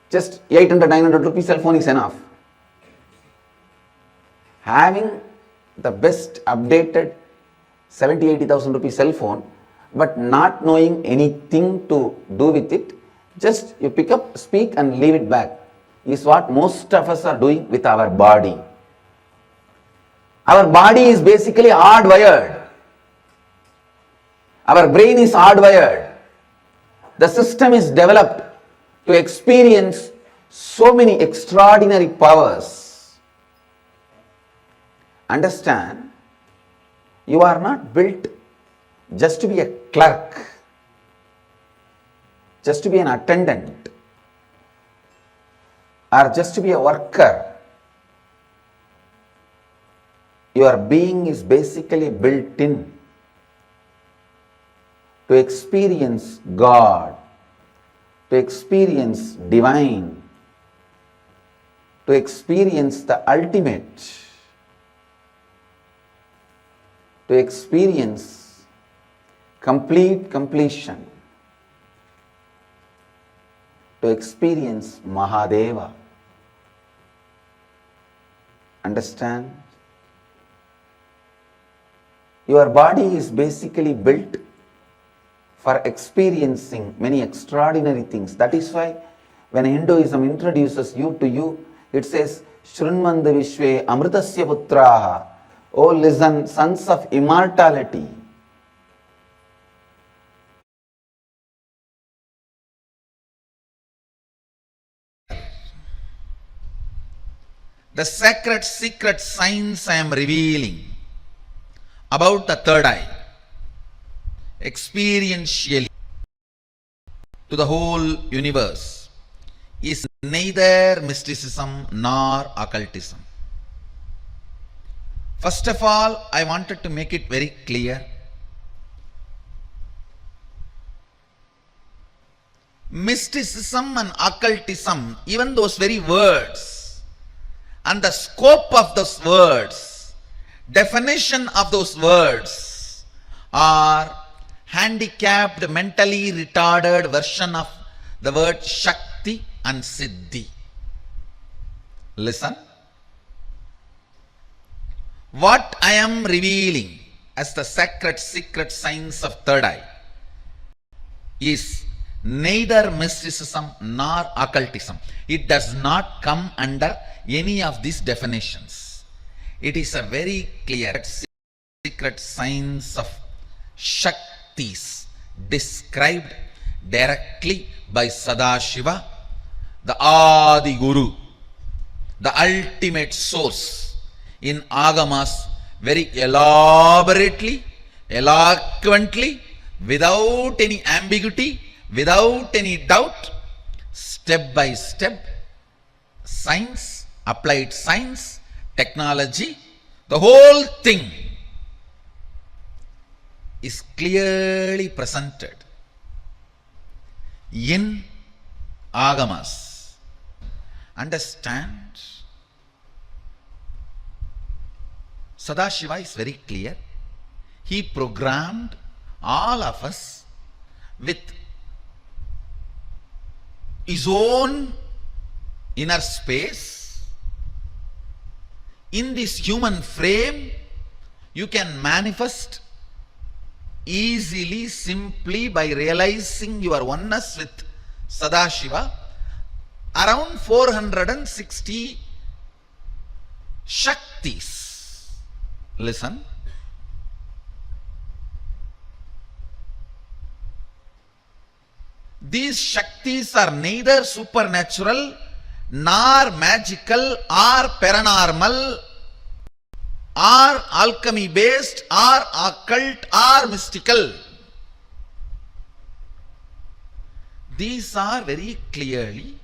Just 800, 900 rupee cell phone is enough. Having the best updated 70, 80,000 rupee cell phone, but not knowing anything to do with it, Just you pick up, speak and leave it back, is what most of us are doing with our body. Our body is basically hardwired. Our brain is hardwired. The system is developed to experience so many extraordinary powers. Understand, you are not built just to be a clerk, just to be an attendant, or just to be a worker. Your being is basically built in to experience God, to experience divine, to experience the ultimate, to experience complete completion, to experience Mahadeva. Understand? Your body is basically built for experiencing many extraordinary things. That is why when Hinduism introduces you to you, it says, Shrunmanda Vishwe Amritasya Putraha. Oh, listen, sons of immortality. The sacred secret signs I am revealing about the third eye, experientially to the whole universe, is neither mysticism nor occultism. First of all, I wanted to make it very clear. Mysticism and occultism, even those very words and the scope of those words, definition of those words, are handicapped, mentally retarded version of the word Shakti and Siddhi. Listen. What I am revealing as the sacred secret signs of third eye is neither mysticism nor occultism. It does not come under any of these definitions. It is a very clear secret signs of Shaktis described directly by Sadashiva, the Adi Guru, the ultimate source, in Agamas, very elaborately, eloquently, without any ambiguity, without any doubt, step by step, science, applied science, technology, the whole thing is clearly presented in Agamas. Understand? Sadashiva is very clear. He programmed all of us with his own inner space. In this human frame, you can manifest easily, simply by realizing your oneness with Sadashiva, around 460 Shaktis. Listen. These Shaktis are neither supernatural, nor magical, or paranormal, or alchemy based, or occult, or mystical. These are very clearly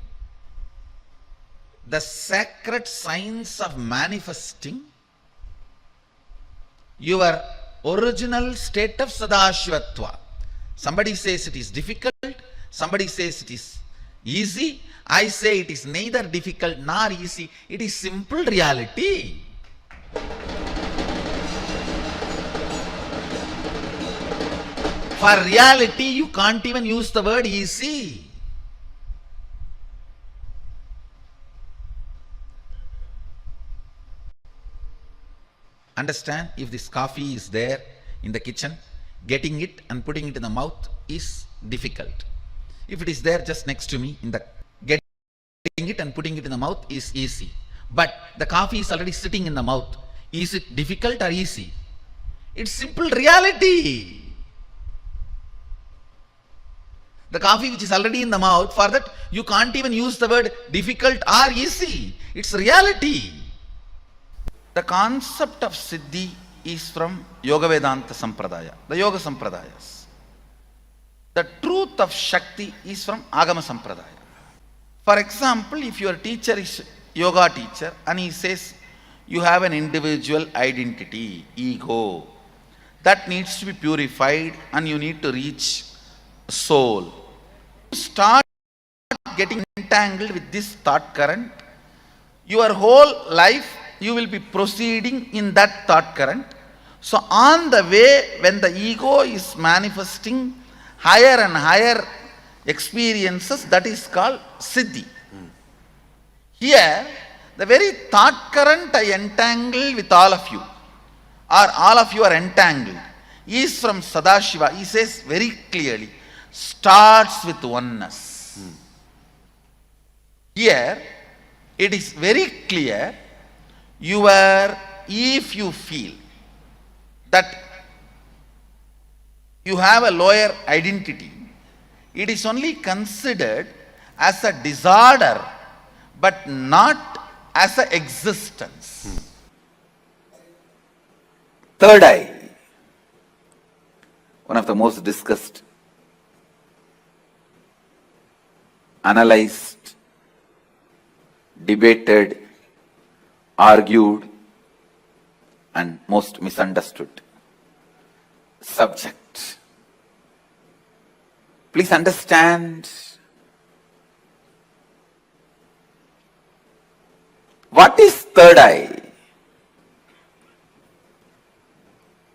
the sacred signs of manifesting your original state of Sadashivatva. Somebody says it is difficult, somebody says it is easy. I say it is neither difficult nor easy. It is simple reality. For reality, you can't even use the word easy. Understand, if this coffee is there in the kitchen, getting it and putting it in the mouth is difficult. If it is there just next to me, in the getting it and putting it in the mouth is easy. But the coffee is already sitting in the mouth. Is it difficult or easy? It's simple reality. The coffee which is already in the mouth, for that you can't even use the word difficult or easy. It's reality. The concept of Siddhi is from Yoga Vedanta Sampradaya, the Yoga Sampradayas. The truth of Shakti is from Agama Sampradaya. For example, if your teacher is yoga teacher and he says you have an individual identity, ego, that needs to be purified and you need to reach soul. Start getting entangled with this thought current. Your whole life you will be proceeding in that thought current. So on the way, when the ego is manifesting higher and higher experiences, that is called Siddhi. Here, the very thought current I entangle with all of you, or all of you are entangled, is from Sadashiva. He says very clearly, starts with oneness. Here, it is very clear, if you feel that you have a lower identity, it is only considered as a disorder, but not as an existence. Third eye, one of the most discussed, analyzed, debated, argued, and most misunderstood subject. Please understand, what is third eye?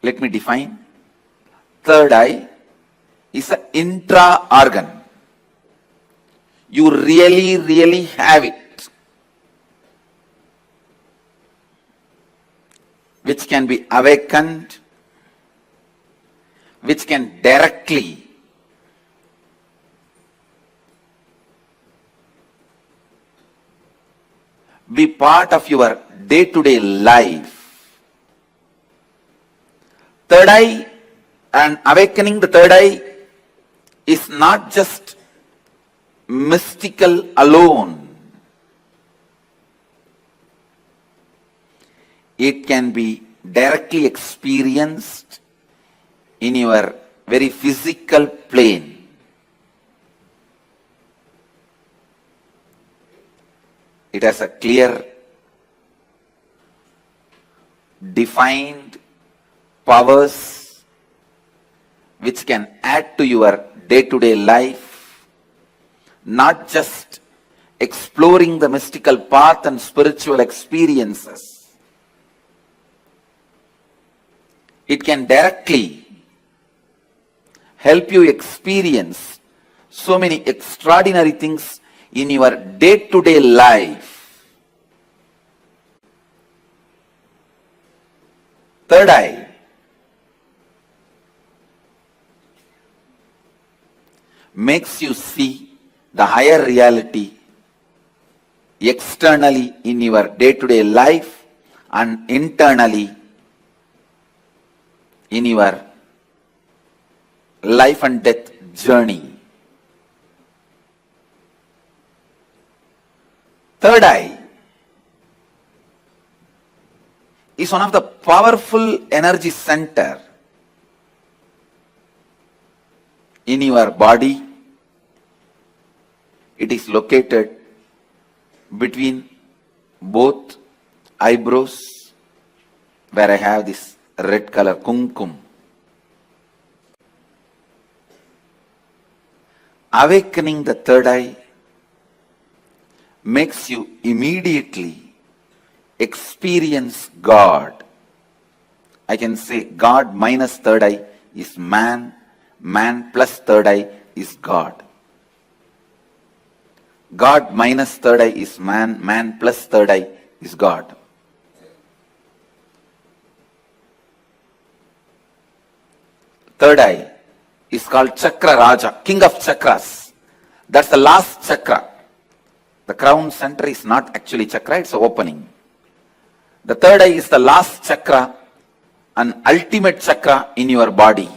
Let me define. Third eye is an intra-organ. You really have it, which can be awakened, which can directly be part of your day-to-day life. Third eye and awakening the third eye is not just mystical alone. It can be directly experienced in your very physical plane. It has a clear, defined powers which can add to your day-to-day life, not just exploring the mystical path and spiritual experiences. It can directly help you experience so many extraordinary things in your day-to-day life. Third eye makes you see the higher reality externally in your day-to-day life and internally in your life and death journey. Third eye is one of the powerful energy center in your body. It is located between both eyebrows, where I have this red color kumkum. Awakening the third eye makes you immediately experience God. I can say God minus third eye is man, man plus third eye is God. God minus third eye is man, man plus third eye is God. Third eye is called Chakra Raja, king of chakras. That's the last chakra. The crown center is not actually chakra, it's an opening. The third eye is the last chakra, an ultimate chakra in your body.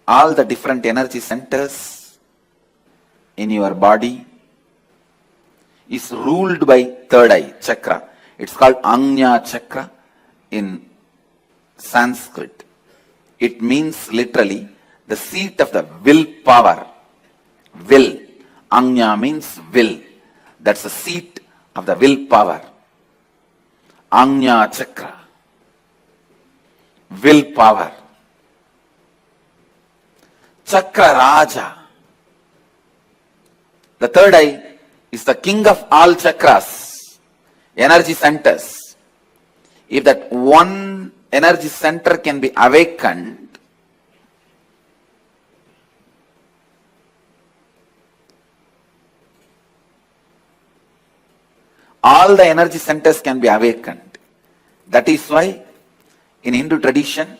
All the different energy centers in your body is ruled by third eye chakra. It's called Ajna chakra in Sanskrit. It means literally the seat of the will power. Will. Ajna means will. That's the seat of the will power. Ajna chakra. Will power. Chakra Raja. The third eye is the king of all chakras, energy centers. If that one energy center can be awakened, all the energy centers can be awakened. That is why in Hindu tradition,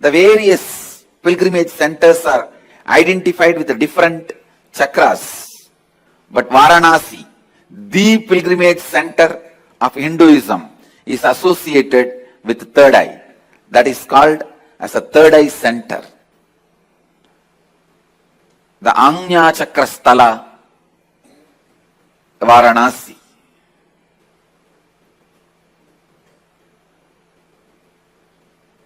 the various pilgrimage centers are identified with the different chakras. But Varanasi, the pilgrimage center of Hinduism, is associated with the third eye. That is called as a third eye center. The Ajna Chakra Sthala, Varanasi.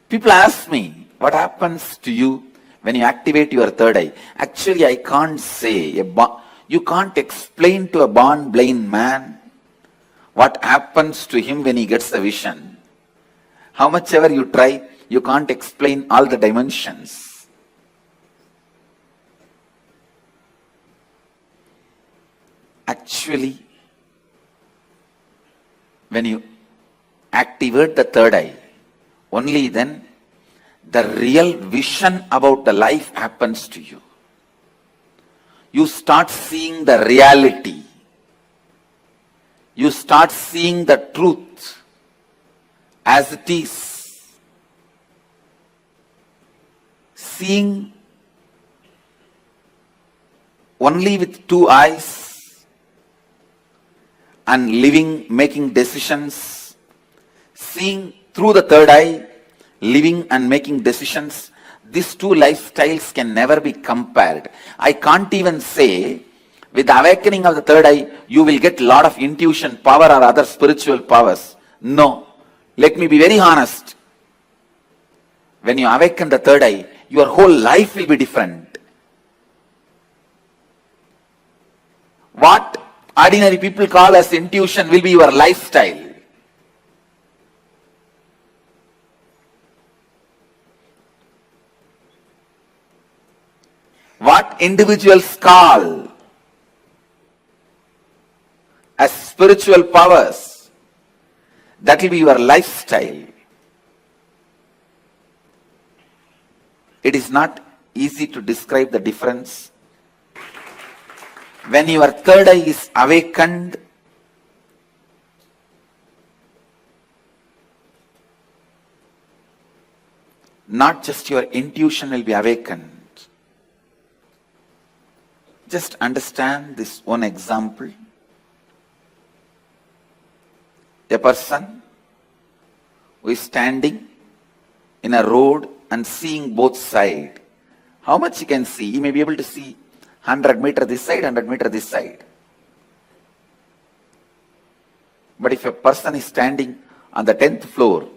People ask me, what happens to you when you activate your third eye? Actually, I can't say. You can't explain to a born blind man what happens to him when he gets the vision. How much ever you try, you can't explain all the dimensions. Actually, when you activate the third eye, only then the real vision about the life happens to you. You start seeing the reality. You start seeing the truth as it is. Seeing only with two eyes and living, making decisions. Seeing through the third eye, living and making decisions. These two lifestyles can never be compared. I can't even say, with the awakening of the third eye, you will get a lot of intuition power or other spiritual powers. No. Let me be very honest. When you awaken the third eye, your whole life will be different. What ordinary people call as intuition will be your lifestyle. What individuals call as spiritual powers, that will be your lifestyle. It is not easy to describe the difference. When your third eye is awakened, not just your intuition will be awakened. Just understand this one example. A person who is standing in a road and seeing both sides. How much he can see? He may be able to see 100 meters this side, 100 meters this side. But if a person is standing on the 10th floor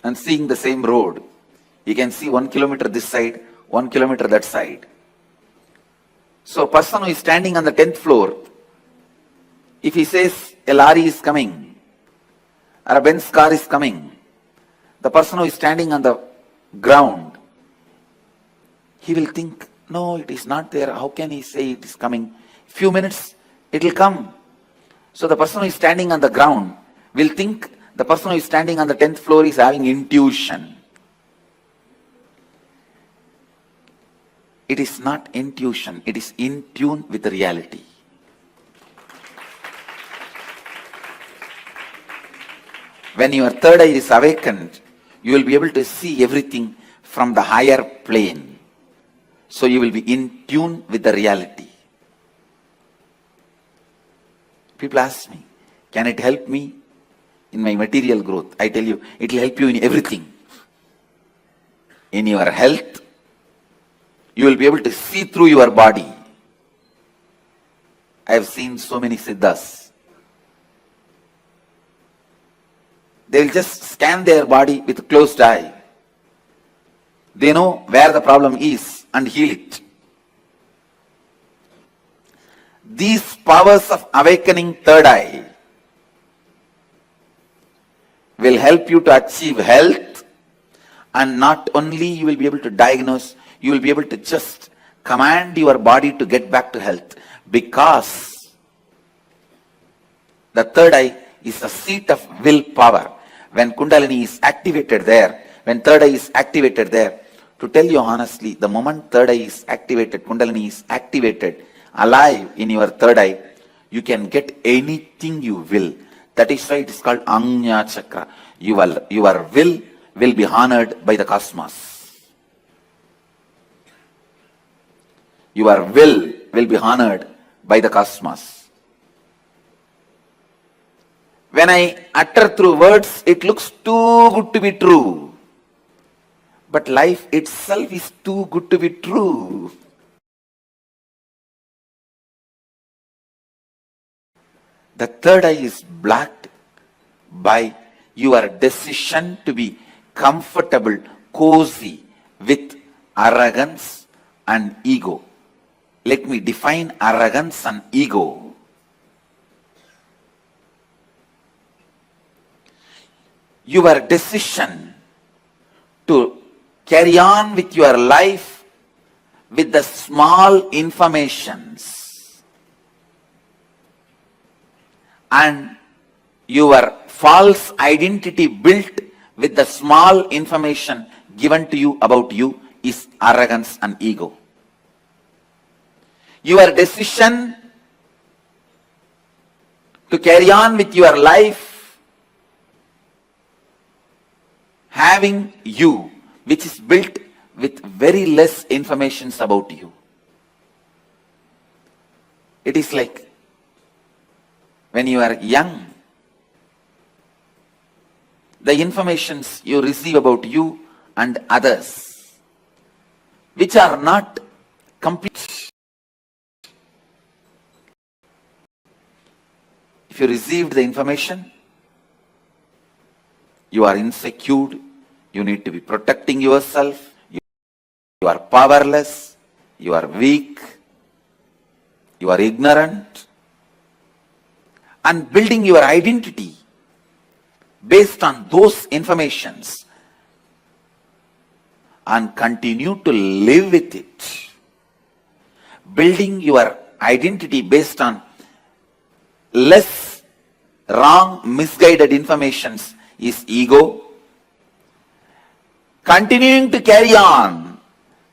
and seeing the same road, he can see 1 kilometer this side, 1 kilometer that side. So a person who is standing on the 10th floor, if he says a lorry is coming or a Benz car is coming, the person who is standing on the ground, he will think, no, it is not there. How can he say it is coming? Few minutes, it will come. So the person who is standing on the ground will think the person who is standing on the 10th floor is having intuition. It is not intuition, it is in tune with the reality. When your third eye is awakened, you will be able to see everything from the higher plane. So you will be in tune with the reality. People ask me, can it help me in my material growth? I tell you, it will help you in everything. In your health, you will be able to see through your body. I have seen so many siddhas. They will just scan their body with a closed eye. They know where the problem is and heal it. These powers of awakening third eye will help you to achieve health, and not only you will be able to diagnose, you will be able to just command your body to get back to health, because the third eye is the seat of willpower. When Kundalini is activated there, when third eye is activated there, to tell you honestly, the moment third eye is activated, Kundalini is activated, alive in your third eye, you can get anything you will. That is why it is called Anya Chakra. Your will be honored by the cosmos. Your will be honored by the cosmos. When I utter through words, it looks too good to be true. But life itself is too good to be true. The third eye is blocked by your decision to be comfortable, cozy with arrogance and ego. Let me define arrogance and ego. Your decision to carry on with your life with the small informations and your false identity built with the small information given to you about you is arrogance and ego. Your decision to carry on with your life having you, which is built with very less informations about you. It is like when you are young, the informations you receive about you and others, which are not complete. If you received the information, you are insecure, you need to be protecting yourself, you are powerless, you are weak, you are ignorant, and building your identity based on those informations and continue to live with it. Building your identity based on less wrong, misguided informations is ego. Continuing to carry on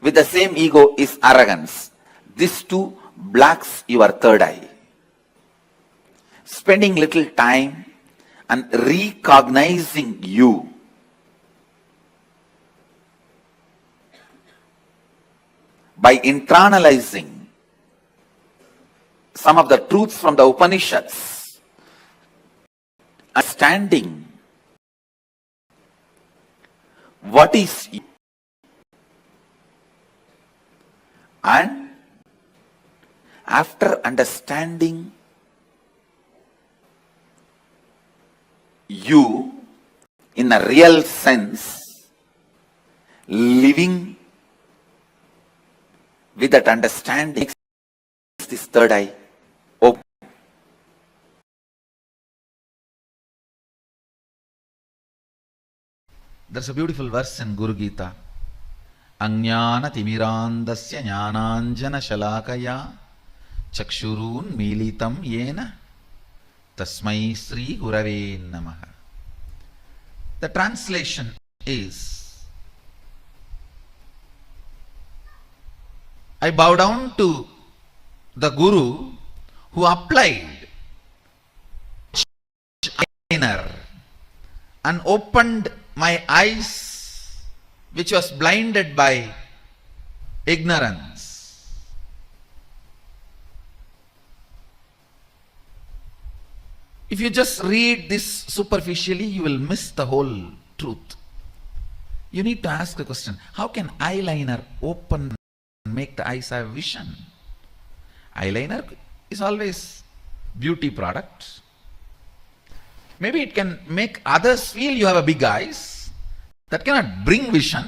with the same ego is arrogance. These two blocks your third eye. Spending little time and recognizing you by internalizing some of the truths from the Upanishads, understanding what is you, and after understanding you in a real sense, living with that understanding, this third eye open. There's a beautiful verse in Guru Gita. Ajnana timirandasya jnananjana shalakaya chakshurun militam yena tasmai sri gurave namaha. The translation is, I bow down to the Guru who applied eyeliner and opened my eyes, which was blinded by ignorance. If you just read this superficially, you will miss the whole truth. You need to ask the question, how can eyeliner open and make the eyes have vision? Eyeliner is always beauty product. Maybe it can make others feel you have a big eyes. That cannot bring vision.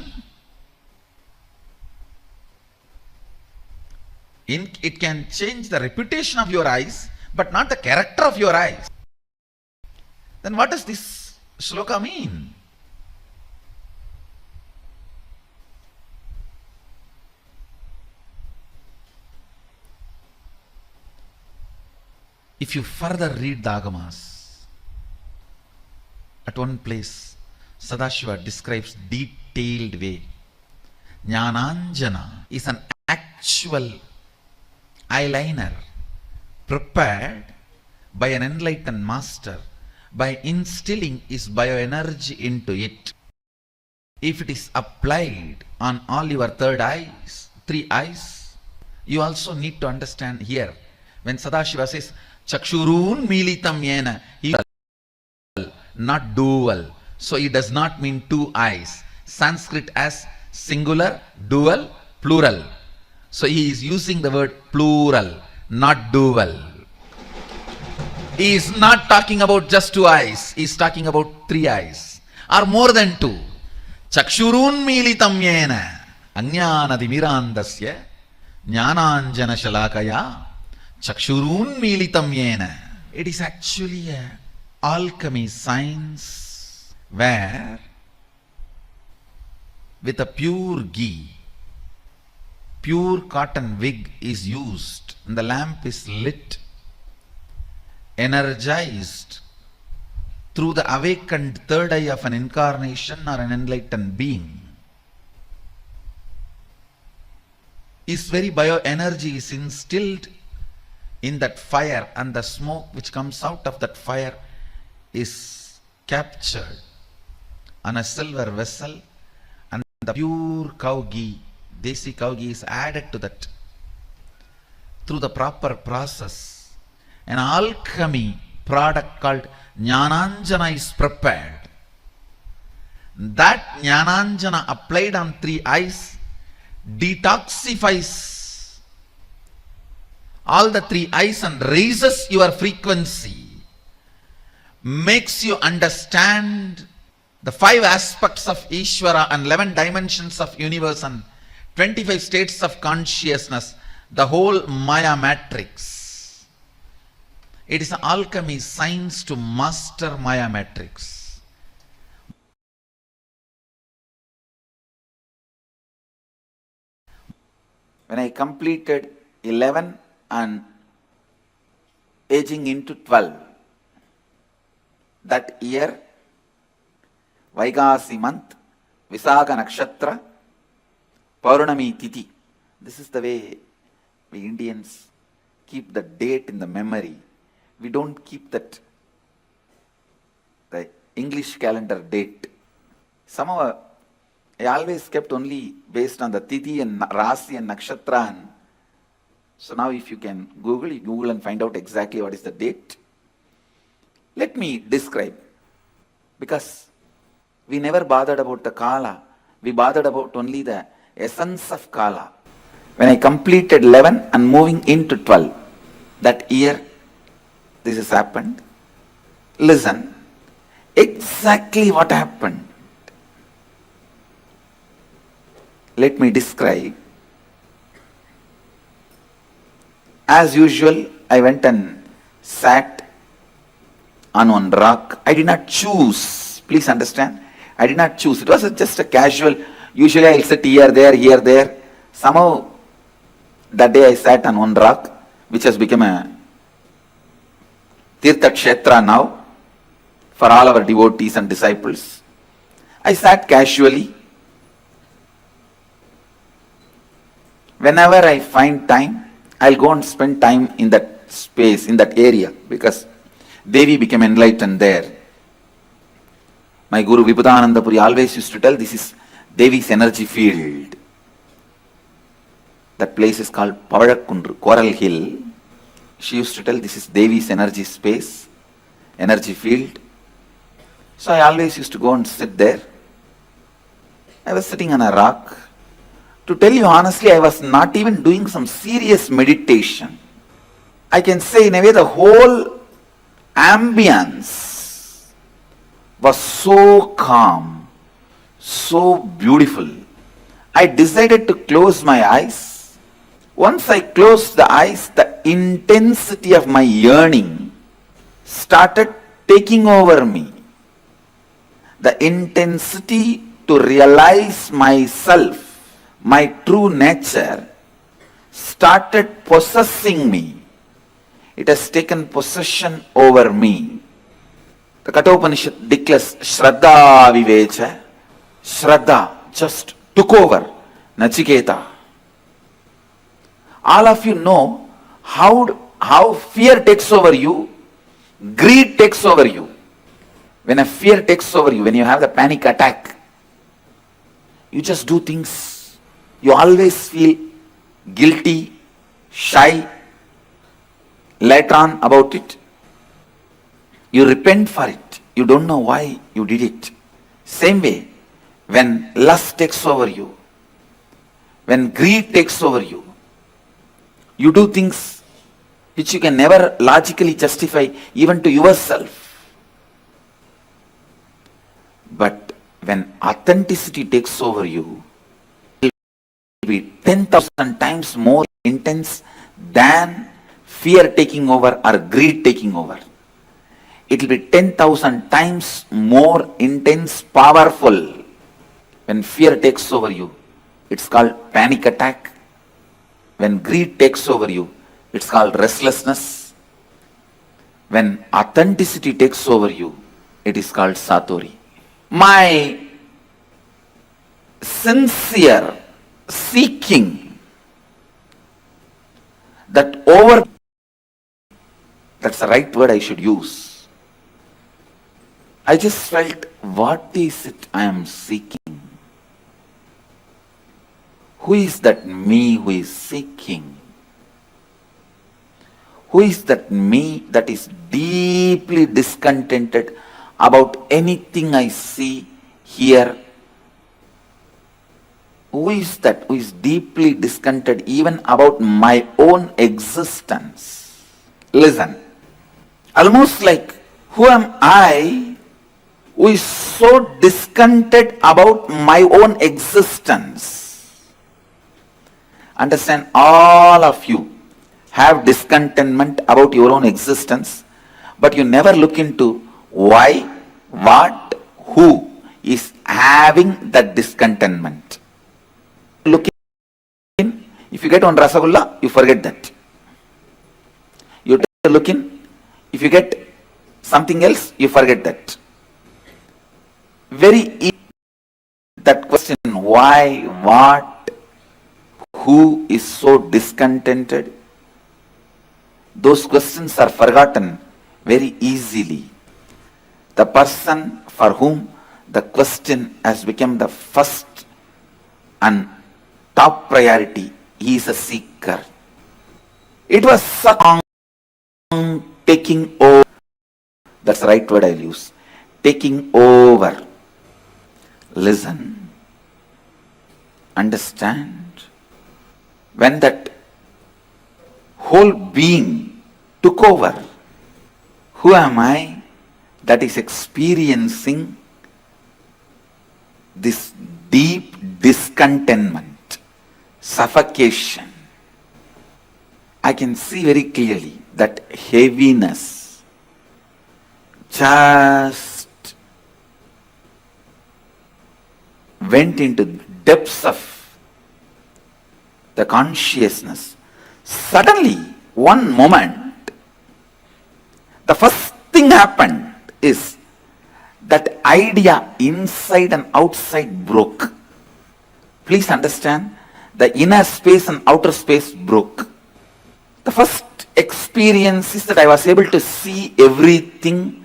It can change the reputation of your eyes, but not the character of your eyes. Then what does this shloka mean? If you further read the Agamas, at one place, Sadashiva describes detailed way. Jnananjana is an actual eyeliner prepared by an enlightened master by instilling his bioenergy into it. If it is applied on all your three eyes, you also need to understand here, when Sadashiva says, Chakshurun militam yena, he is not dual. So it does not mean two eyes. Sanskrit as singular, dual, plural. So he is using the word plural, not dual. He is not talking about just two eyes. He is talking about three eyes or more than two. Chakshurun militam yena ajnanadimirandasya jnananjana shalakaya Chakshurun militam yena. It is actually a alchemy science where with a pure ghee, pure cotton wig is used and the lamp is lit, energized through the awakened third eye of an incarnation or an enlightened being. His very bioenergy is instilled in that fire, and the smoke which comes out of that fire is captured on a silver vessel, and the pure cow ghee, desi cow ghee, is added to that through the proper process. An alchemy product called Jnananjana is prepared. That Jnananjana applied on three eyes detoxifies all the three eyes and raises your frequency, makes you understand the 5 aspects of Ishvara and 11 dimensions of universe and 25 states of consciousness, the whole Maya matrix. It is an alchemy science to master Maya matrix. When I completed 11 and aging into 12, that year, Vaigasi month, Visaga nakshatra, Paurnami Tithi. This is the way we Indians keep the date in the memory. We don't keep that, the English calendar date. Somehow I always kept only based on the Tithi and Rasi and Nakshatra. And so now if you can Google and find out exactly what is the date. Let me describe, because we never bothered about the Kala. We bothered about only the essence of Kala. When I completed 11 and moving into 12, that year, this has happened. Listen, exactly what happened. Let me describe. As usual, I went and sat on one rock. I did not choose. Please understand. I did not choose. It was just a casual. Usually I'll sit here, there. Somehow, that day I sat on one rock, which has become a Tirtha Kshetra now for all our devotees and disciples. I sat casually. Whenever I find time, I'll go and spend time in that space, in that area, because Devi became enlightened there. My Guru Vibhudananda Puri always used to tell, this is Devi's energy field. That place is called Pavalakkundru, Coral Hill. She used to tell this is Devi's energy space, energy field. So I always used to go and sit there. I was sitting on a rock. To tell you honestly, I was not even doing some serious meditation. I can say in a way the whole ambience was so calm, so beautiful. I decided to close my eyes. Once I closed the eyes, the intensity of my yearning started taking over me. The intensity to realize myself, my true nature, started possessing me. It has taken possession over me. The Kathopanishad declares Shraddha Vivecha. Shraddha just took over Nachiketa. All of you know how fear takes over you, greed takes over you. When a fear takes over you, when you have the panic attack, you just do things. You always feel guilty, shy, later on about it. You repent for it. You don't know why you did it. Same way, when lust takes over you, when greed takes over you, you do things which you can never logically justify even to yourself. But when authenticity takes over you, it will be 10,000 times more intense than fear taking over or greed taking over. It will be 10,000 times more intense, powerful. When fear takes over you, it's called panic attack. When greed takes over you, it's called restlessness. When authenticity takes over you, it is called satori. My sincere seeking that that's the right word I should use. I just felt, what is it I am seeking? Who is that me who is seeking? Who is that me that is deeply discontented about anything I see, hear? Who is that who is deeply discontented even about my own existence? Listen, almost like, who am I who is so discontented about my own existence? Understand, all of you have discontentment about your own existence, but you never look into why, what, who is having that discontentment. Look in, if you get one Rasagulla, you forget that. You take a look in, if you get something else, you forget that. Very easy, that question, why, what, who is so discontented? Those questions are forgotten very easily. The person for whom the question has become the first and top priority, he is a seeker. It was such taking over. That's the right word I'll use. Taking over. Listen. Understand. When that whole being took over, who am I that is experiencing this deep discontentment, suffocation? I can see very clearly that heaviness just went into depths of the consciousness. Suddenly, one moment, the first thing happened is that idea inside and outside broke. Please understand, the inner space and outer space broke. The first experience is that I was able to see everything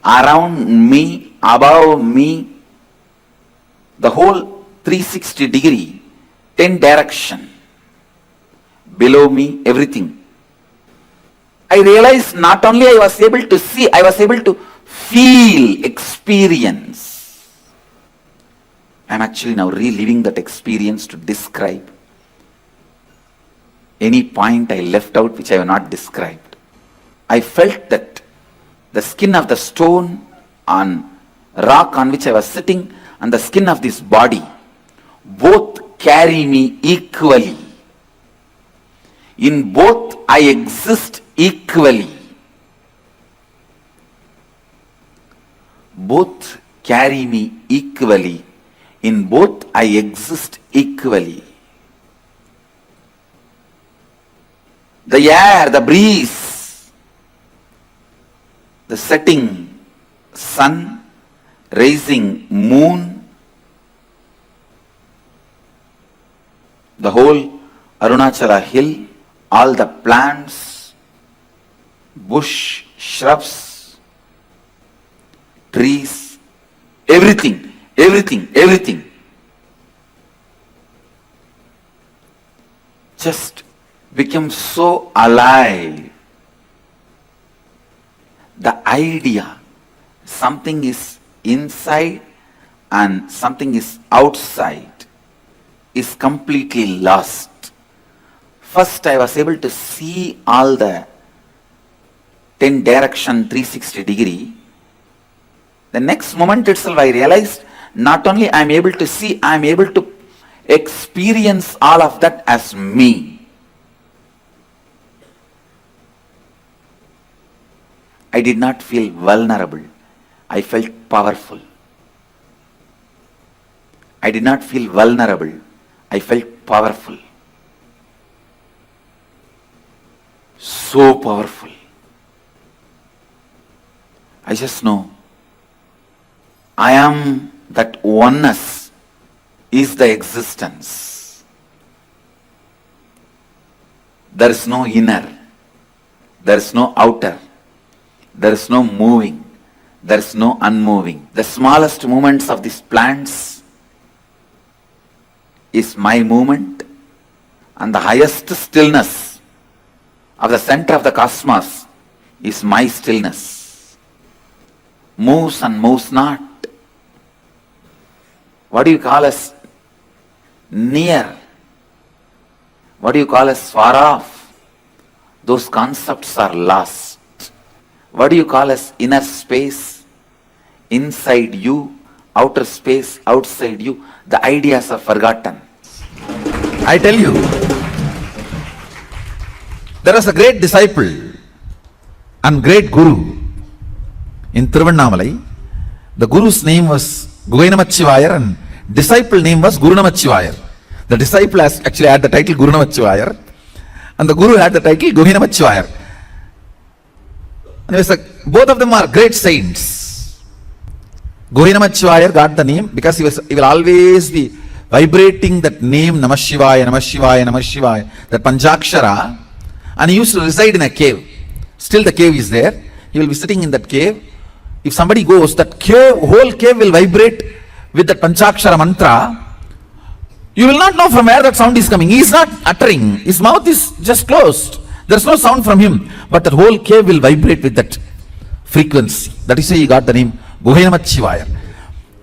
around me, above me, the whole 360 degree, 10 direction. below me, everything. I realized not only I was able to see, I was able to feel, experience. I am actually now reliving that experience to describe any point I left out which I have not described. I felt that the skin of the stone on rock on which I was sitting and the skin of this body both carry me equally. In both I exist equally. Both carry me equally. In both I exist equally. The air, the breeze, the setting sun, rising moon, the whole Arunachala hill, all the plants, bush, shrubs, trees, everything, everything, everything. Just become so alive. The idea, something is inside and something is outside, is completely lost. First I was able to see all the 10 direction 360 degree. The next moment itself I realized not only I am able to see, I am able to experience all of that as me. I did not feel vulnerable. I felt powerful. I did not feel vulnerable. I felt powerful. So powerful. I just know I am that oneness is the existence. There is no inner. There is no outer. There is no moving. There is no unmoving. The smallest movements of these plants is my movement, and the highest stillness of the center of the cosmos is my stillness. Moves and moves not. What do you call as near? What do you call as far off? Those concepts are lost. What do you call as inner space? Inside you, outer space, outside you, the ideas are forgotten. I tell you, there was a great disciple and great guru in Tiruvannamalai. The guru's name was Guhainamachivayar and disciple name was Guru Namachivayar. The disciple actually had the title Guru Namachivayar and the guru had the title Guhainamachivayar. And both of them are great saints. Guhainamachivayar got the name because he will always be vibrating that name Namah Shivaya, Namah Shivaya, Namah Shivaya, that Panchakshara, and he used to reside in a cave. Still the cave is there. He will be sitting in that cave. If somebody goes, that cave, whole cave will vibrate with that Panchakshara mantra. You will not know from where that sound is coming. He is not uttering. His mouth is just closed. There is no sound from him. But the whole cave will vibrate with that frequency. That is why he got the name Guhainamachivayar.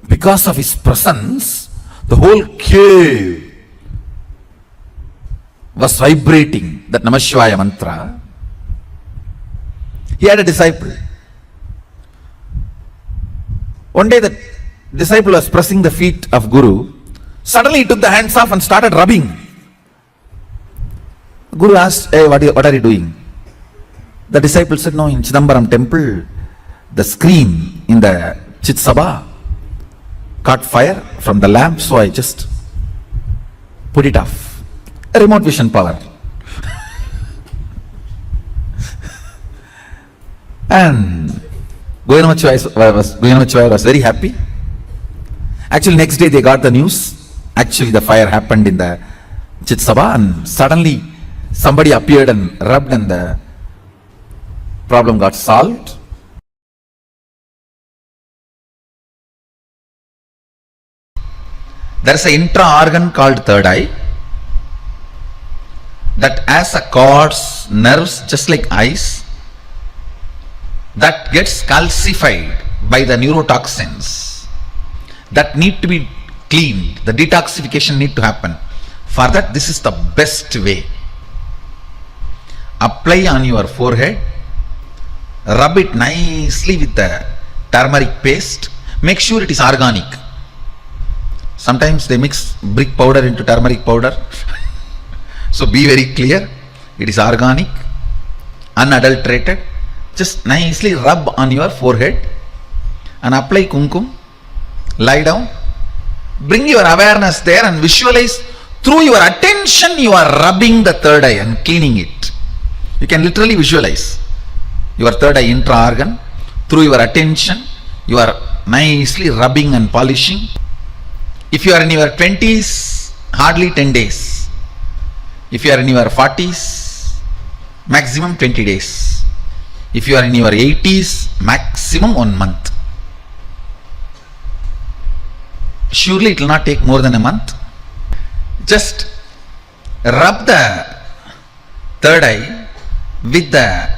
Because of his presence, the whole cave was vibrating that Namah Shivaya mantra. He had a disciple. One day the disciple was pressing the feet of Guru. Suddenly he took the hands off and started rubbing. Guru asked, "Hey, what are you doing?" The disciple said, "No, in Chidambaram temple, the screen in the Chitsabha caught fire from the lamp, so I just put it off." A remote vision power. And Guhainamachivayar was very happy. Actually, next day they got the news. Actually, the fire happened in the Chitsabha, and suddenly somebody appeared and rubbed, and the problem got solved. There is an intra organ called third eye. that as a cord's nerves, just like ice, that gets calcified by the neurotoxins that need to be cleaned. The detoxification need to happen. For that, this is the best way. Apply on your forehead, rub it nicely with the turmeric paste. Make sure it is organic. Sometimes they mix brick powder into turmeric powder. So be very clear, it is organic, unadulterated. Just nicely rub on your forehead and apply kumkum. Lie down. Bring your awareness there and visualize through your attention you are rubbing the third eye and cleaning it. You can literally visualize your third eye intra-organ. Through your attention you are nicely rubbing and polishing. If you are in your 20s, hardly 10 days. If you are in your 40s, maximum 20 days. If you are in your 80s, maximum 1 month. Surely it will not take more than a month. Just rub the third eye with the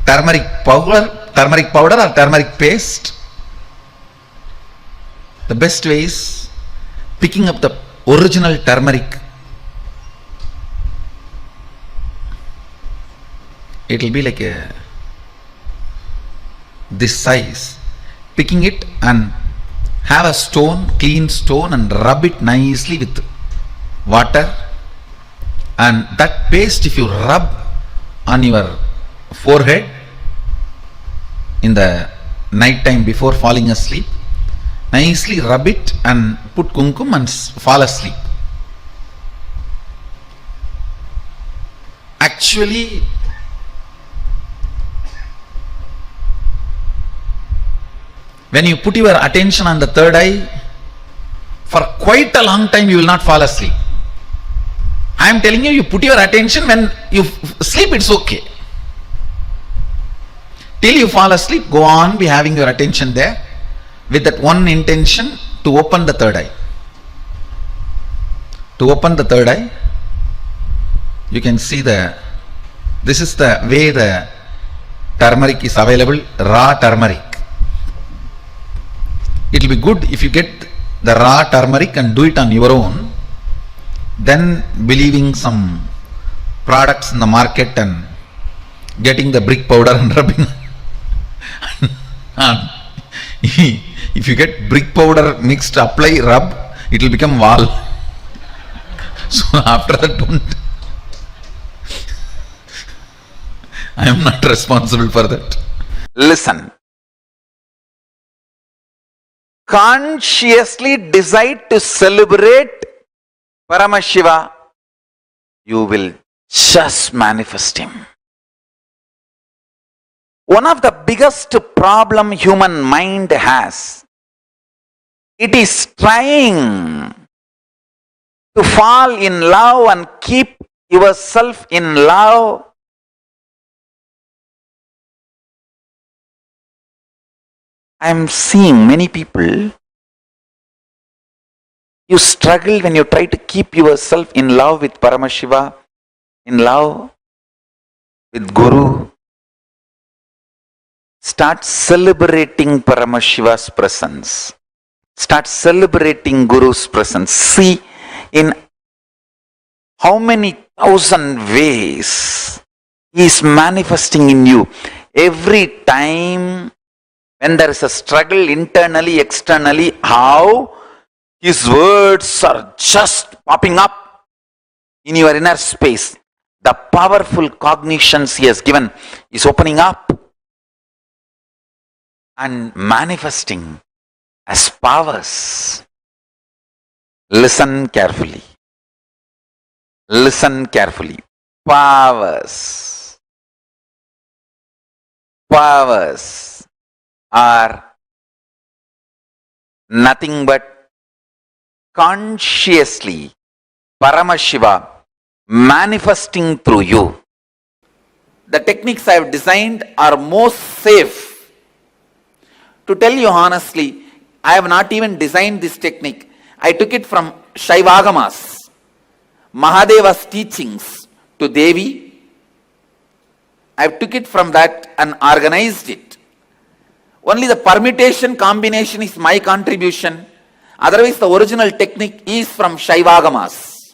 turmeric powder or turmeric paste. The best way is picking up the original turmeric. It will be like this size. Picking it and have a stone, clean stone, and rub it nicely with water. And that paste, if you rub on your forehead in the night time before falling asleep, nicely rub it and put kumkum and fall asleep. Actually, when you put your attention on the third eye, for quite a long time you will not fall asleep. I am telling you, you put your attention, when you sleep it's okay. Till you fall asleep, go on, be having your attention there with that one intention to open the third eye. To open the third eye, you can see this is the way the turmeric is available, raw turmeric. It will be good if you get the raw turmeric and do it on your own, then believing some products in the market and getting the brick powder and rubbing. If you get brick powder mixed, apply, rub, it will become wall. So after that, don't. I am not responsible for that. Listen. Consciously decide to celebrate Paramashiva, you will just manifest him. One of the biggest problem human mind has, it is trying to fall in love and keep yourself in love. I am seeing many people, you struggle when you try to keep yourself in love with Paramashiva, in love with Guru. Start celebrating Paramashiva's presence. Start celebrating Guru's presence. See in how many thousand ways he is manifesting in you. Every time when there is a struggle internally, externally, how his words are just popping up in your inner space. The powerful cognitions he has given is opening up and manifesting as powers. Listen carefully. Listen carefully. Powers. Powers are nothing but consciously Paramashiva manifesting through you. The techniques I have designed are most safe. To tell you honestly, I have not even designed this technique. I took it from Shaivagamas, Mahadeva's teachings to Devi. I took it from that and organized it. Only the permutation combination is my contribution. Otherwise, the original technique is from Shaivagamas.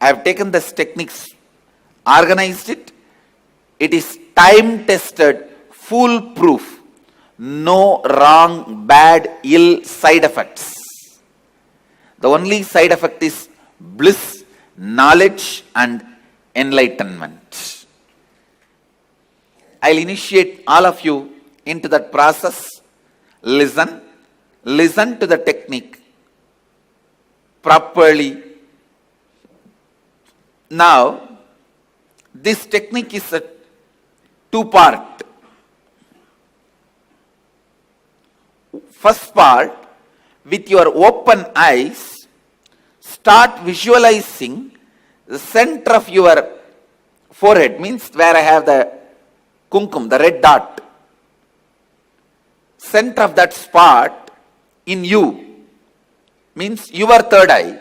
I have taken this techniques, organized it. It is time-tested, foolproof. No wrong, bad, ill side effects. The only side effect is bliss, knowledge and enlightenment. I'll initiate all of you into that process. Listen to the technique properly. Now, this technique is a two-part. First part, with your open eyes, start visualizing the center of your forehead, means where I have the kumkum, the red dot. Center of that spot in you, means your third eye,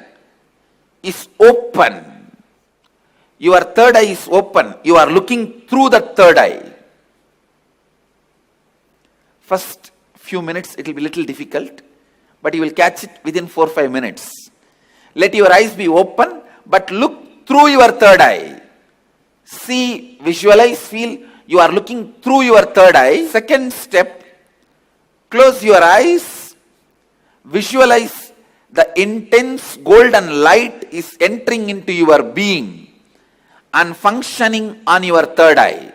is open. Your third eye is open. You are looking through the third eye. First few minutes it will be little difficult, but you will catch it within 4-5 minutes. Let your eyes be open, but look through your third eye. See, visualize, feel you are looking through your third eye. Second step, close your eyes. Visualize the intense golden light is entering into your being and functioning on your third eye.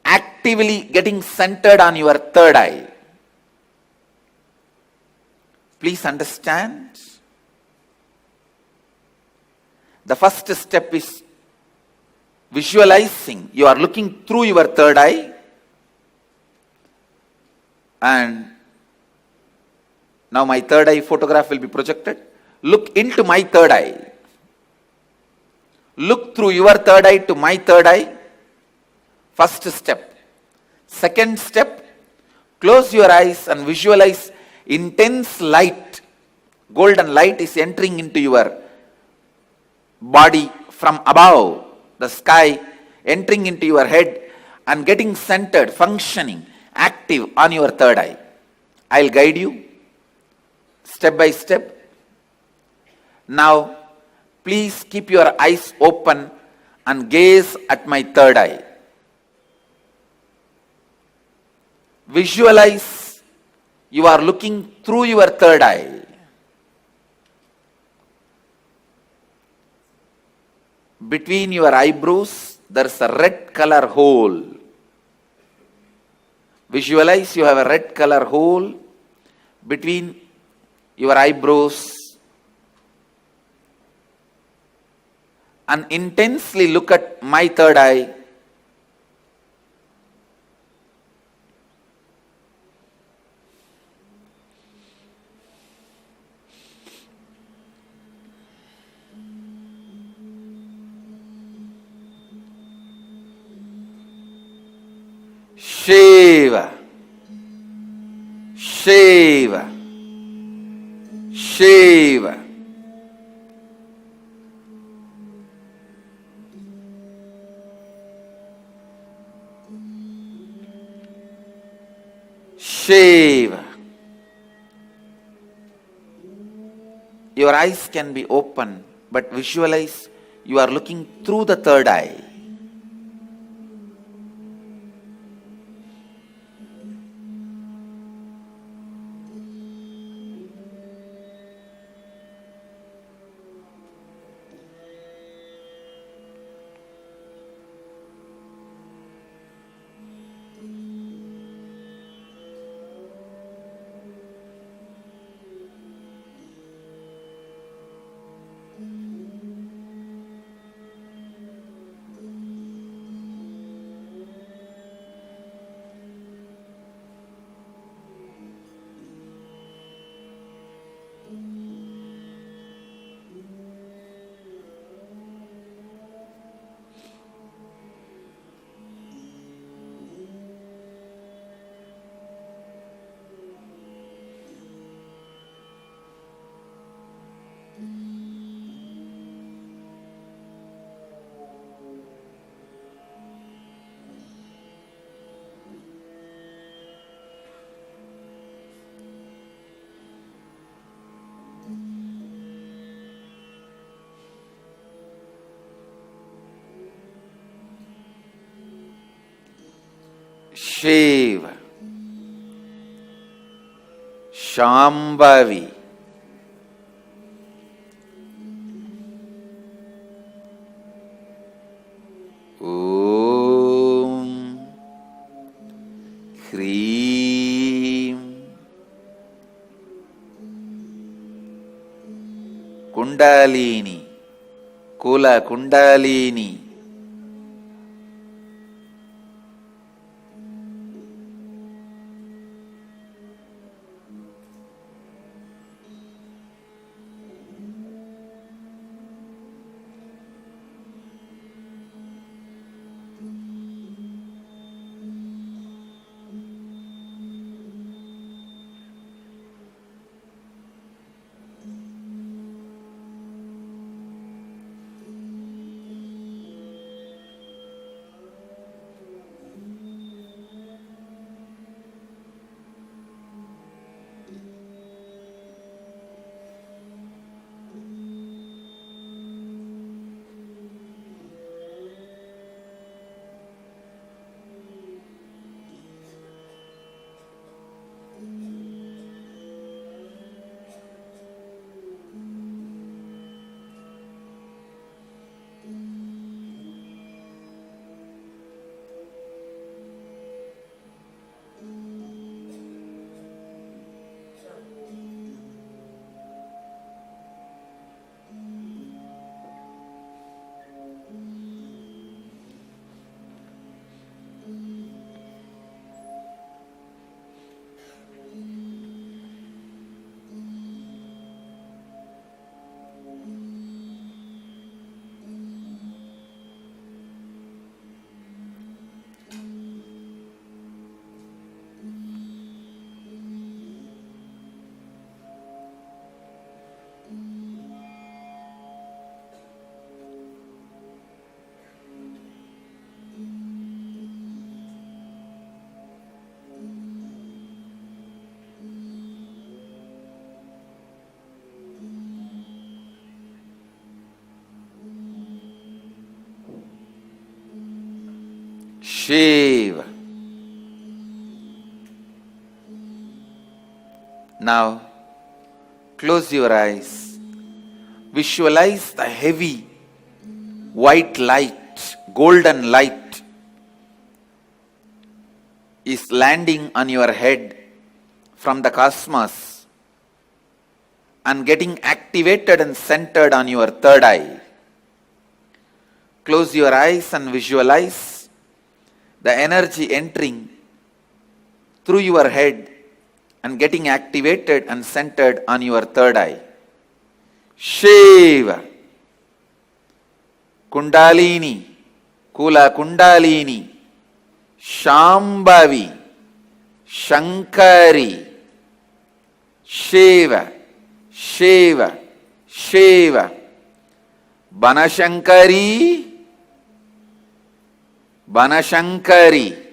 Actively getting centered on your third eye. Please understand. The first step is visualizing. You are looking through your third eye. And now my third eye photograph will be projected. Look into my third eye. Look through your third eye to my third eye. First step. Second step, close your eyes and visualize intense light. Golden light is entering into your body from above, the sky, entering into your head and getting centered, functioning, active on your third eye. I'll guide you step by step. Now, please keep your eyes open and gaze at my third eye. Visualize you are looking through your third eye. Between your eyebrows, there is a red color hole. Visualize you have a red color hole between your eyebrows. And intensely look at my third eye. Shiva, Shiva, Shiva. Shiva. Your eyes can be open, but visualize you are looking through the third eye. Shiva, Shambhavi, Om, Hreem, Kundalini, Kula Kundalini, Shiva. Now, close your eyes. Visualize the heavy white light, golden light is landing on your head from the cosmos and getting activated and centered on your third eye. Close your eyes and visualize the energy entering through your head and getting activated and centered on your third eye. Shiva, Kundalini, Kula Kundalini, Shambhavi, Shankari, Shiva, Shiva, Shiva, Banashankari, Banashankari,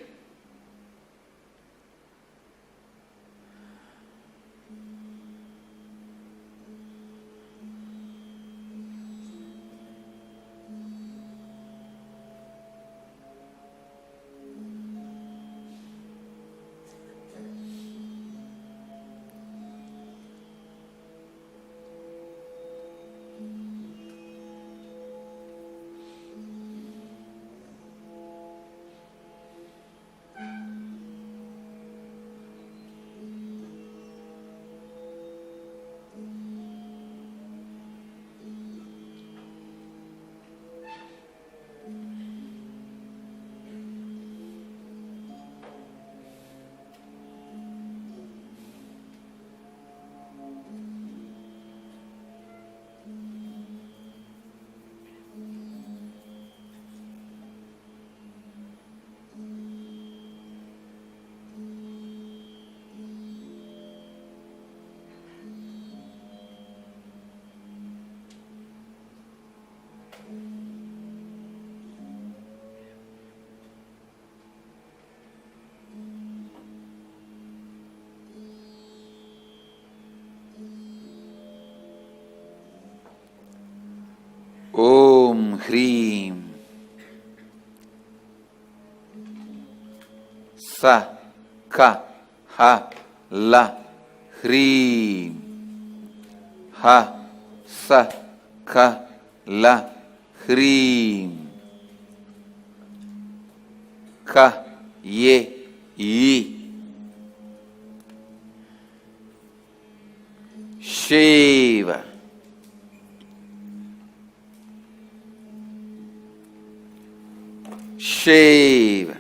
Om Hreem sa, ka, ha, la, hreem. Ha, sa, ka, la, hreem. Ka, ye, yi. Shiva. Shiva.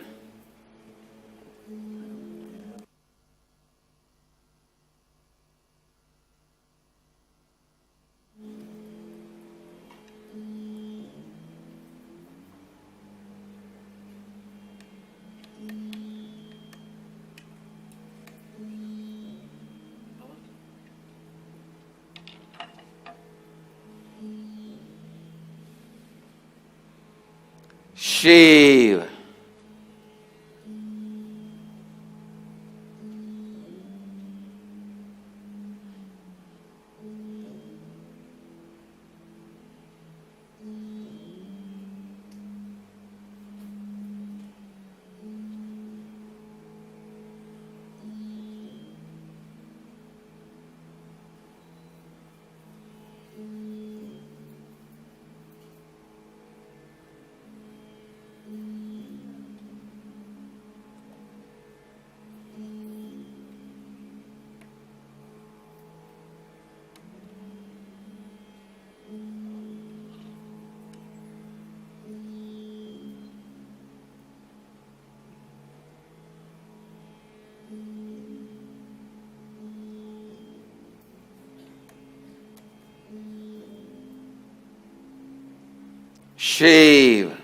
Shiva.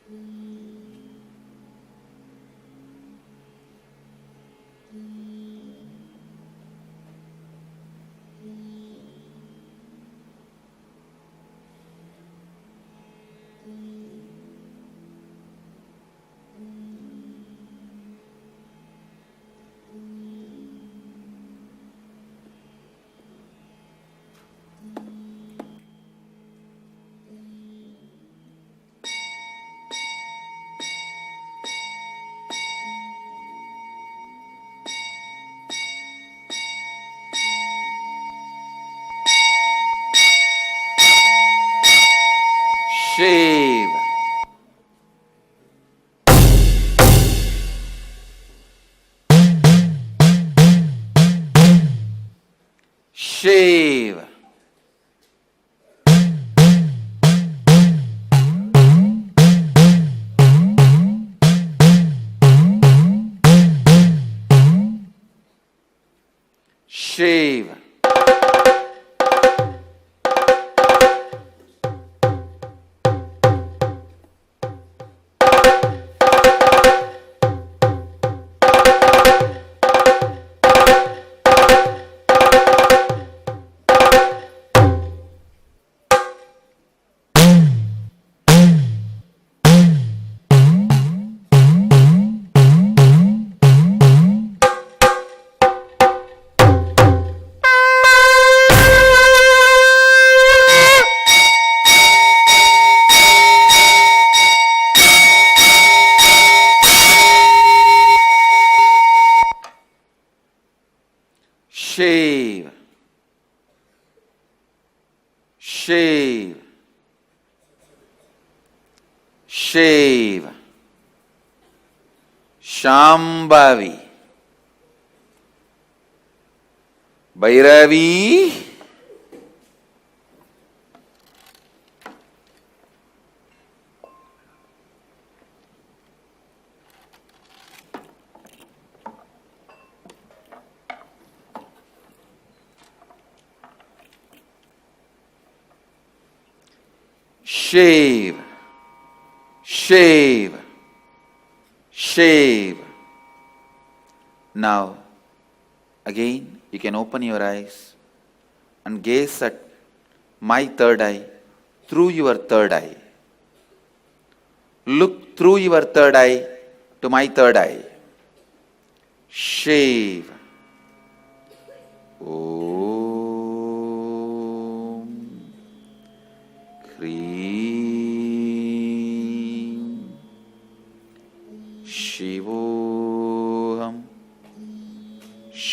Shiva. Shiva. Shiva. Shiva. Shiva. Shiva. Shiva. Shambhavi. Bhairavi. Shiva. Shiva. Shiva. Now, again, you can open your eyes and gaze at my third eye through your third eye. Look through your third eye to my third eye. Shiva. Om. Kriya. Shivo.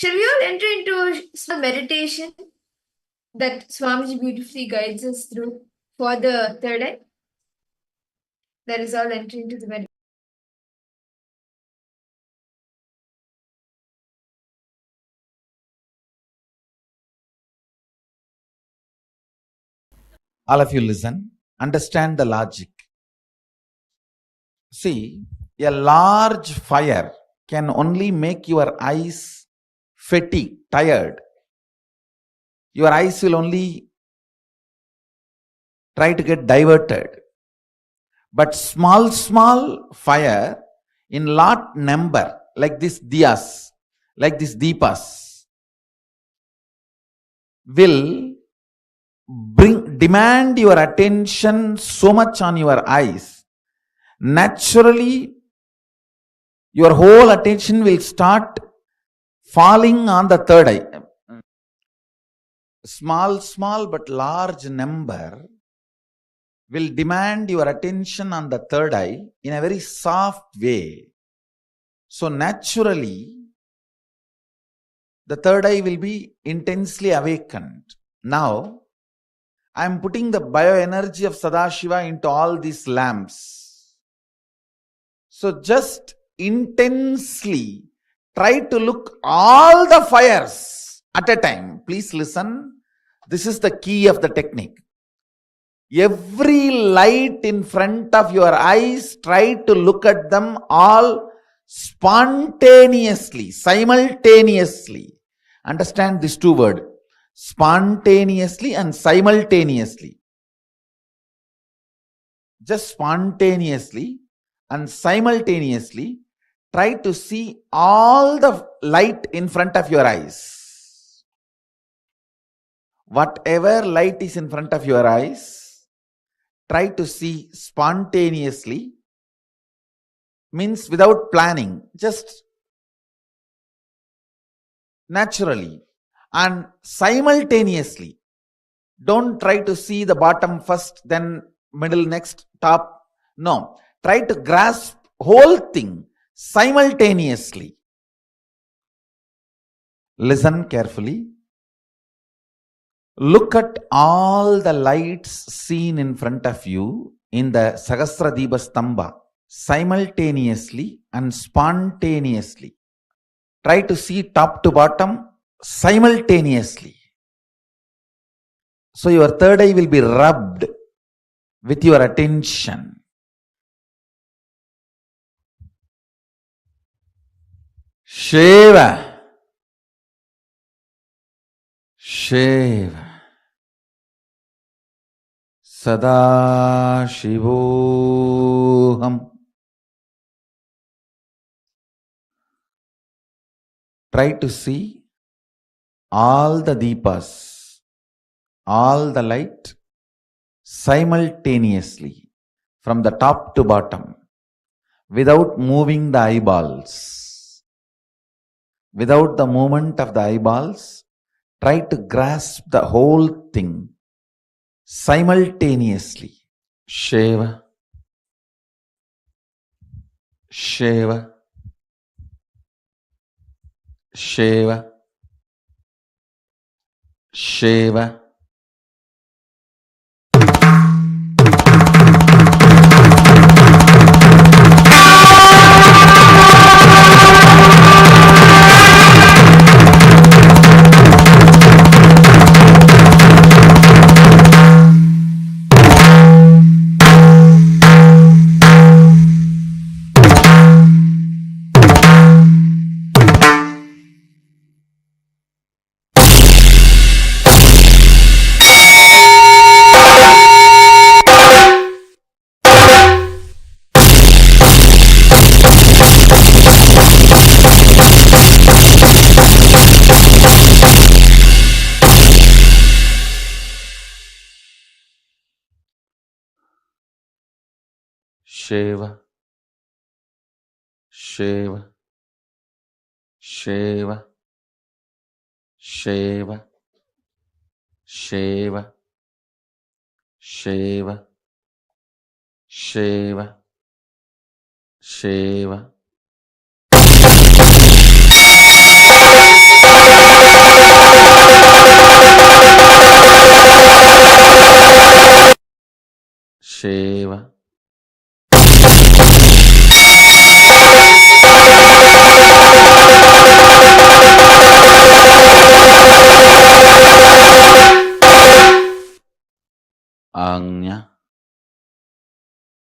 Shall we all enter into a small meditation that Swamiji beautifully guides us through for the third eye? Let us all enter into the meditation. All of you listen, understand the logic. See, a large fire can only make your eyes fatigued, tired. Your eyes will only try to get diverted. But small fire in lot number, like this diyas, like this deepas, will demand your attention so much on your eyes. Naturally, your whole attention will start falling on the third eye. Small but large number will demand your attention on the third eye in a very soft way. So naturally, the third eye will be intensely awakened. Now, I am putting the bioenergy of Sadashiva into all these lamps. So just intensely try to look all the fires at a time. Please listen. This is the key of the technique. Every light in front of your eyes, try to look at them all spontaneously, simultaneously. Understand these two words. Spontaneously and simultaneously. Just spontaneously and simultaneously try to see all the light in front of your eyes. Whatever light is in front of your eyes, try to see spontaneously, means without planning, just naturally and simultaneously. Don't try to see the bottom first, then middle, next, top. No, try to grasp whole thing simultaneously. Listen carefully. Look at all the lights seen in front of you in the Sahasradipa Stamba simultaneously and spontaneously. Try to see top to bottom simultaneously. So your third eye will be rubbed with your attention. Shiva. Shiva. Sadashivoham. Try to see all the deepas, all the light simultaneously from the top to bottom without moving the eyeballs. Without the movement of the eyeballs, try to grasp the whole thing simultaneously. Shiva. Shiva. Shiva. Shiva. Shiva. Shiva. Shiva. Shiva. Shiva. Shiva. Shiva. Shiva. Shiva. Anya,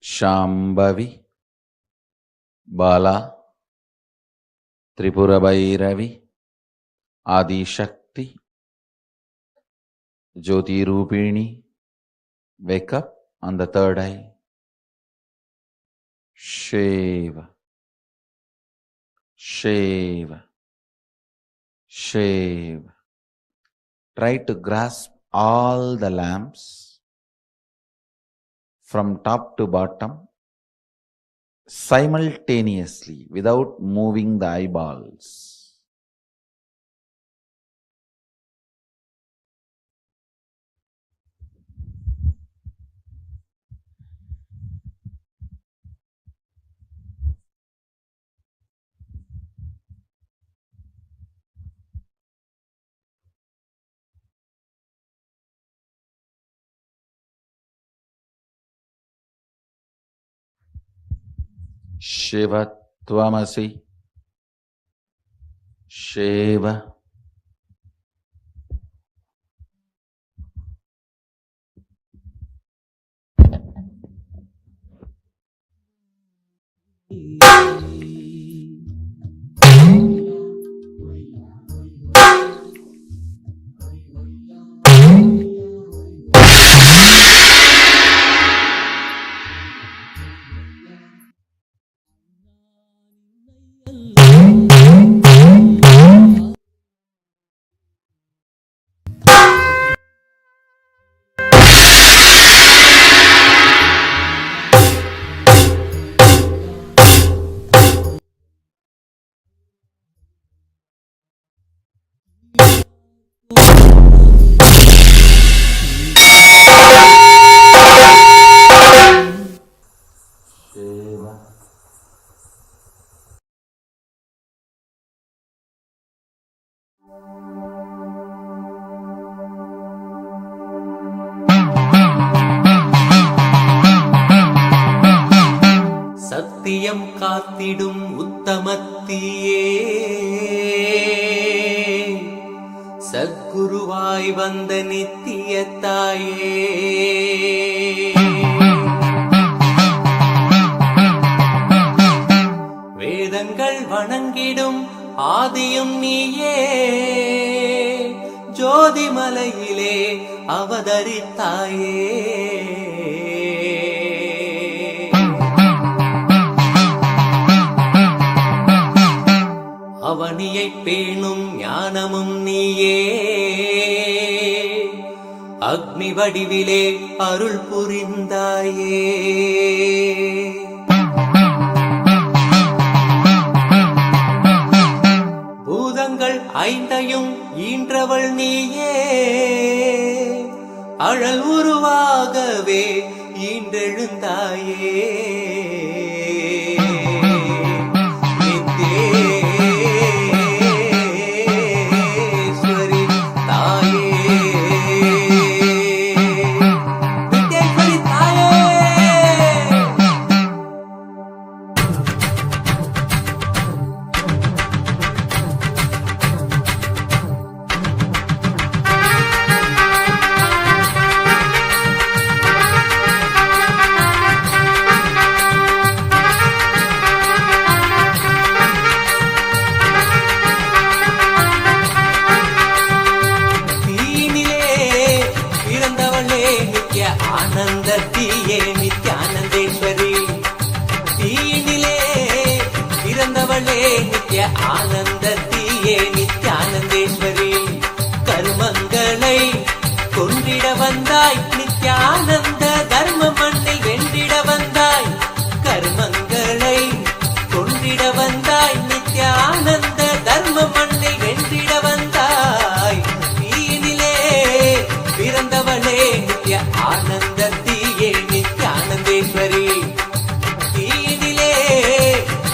Shambhavi, Bala, Tripura Bhairavi, Adi Shakti, Jyoti Rupini, wake up on the third eye. Shiva, Shiva, Shiva. Try to grasp all the lamps from top to bottom simultaneously without moving the eyeballs. Shiva Tvamasi, Shiva. சத்தியம் காத்திடும் உத்தமத்தியே சத்குருவாய் வந்த நித்திய தாயே வேதங்கள் வணங்கிடும் ஆதியும் நீயே ஜோதிமலையிலே அவதரித்தாயே அவனியை பேணும் ஞானமும் நீயே அக்னி வடிவிலே அருள் புரிந்தாயே பூதங்கள் ஐந்தையும் ஈன்றவள் நீயே அழல் உருவாகவே ஈன்றெழுந்தாயே ஆனந்தத்தியே நித்யானந்தேஸ்வரி தீயினிலே பிறந்தவளே நித்ய ஆனந்தத்தியே நித்யானந்தேஸ்வரி கர்மங்களை கொன்றிட வந்தாய் நித்யானந்த தர்ம மண்ணில் வென்றிட வந்தாய் கர்மங்களை கொன்றிட வந்தாய் நித்யானந்த தர்ம மண்ணில் வென்றிட வந்தாய் தீயினிலே பிறந்தவளே நித்ய ஆனந்தத்தியே நித்யானந்தேஸ்வரி தீயினிலே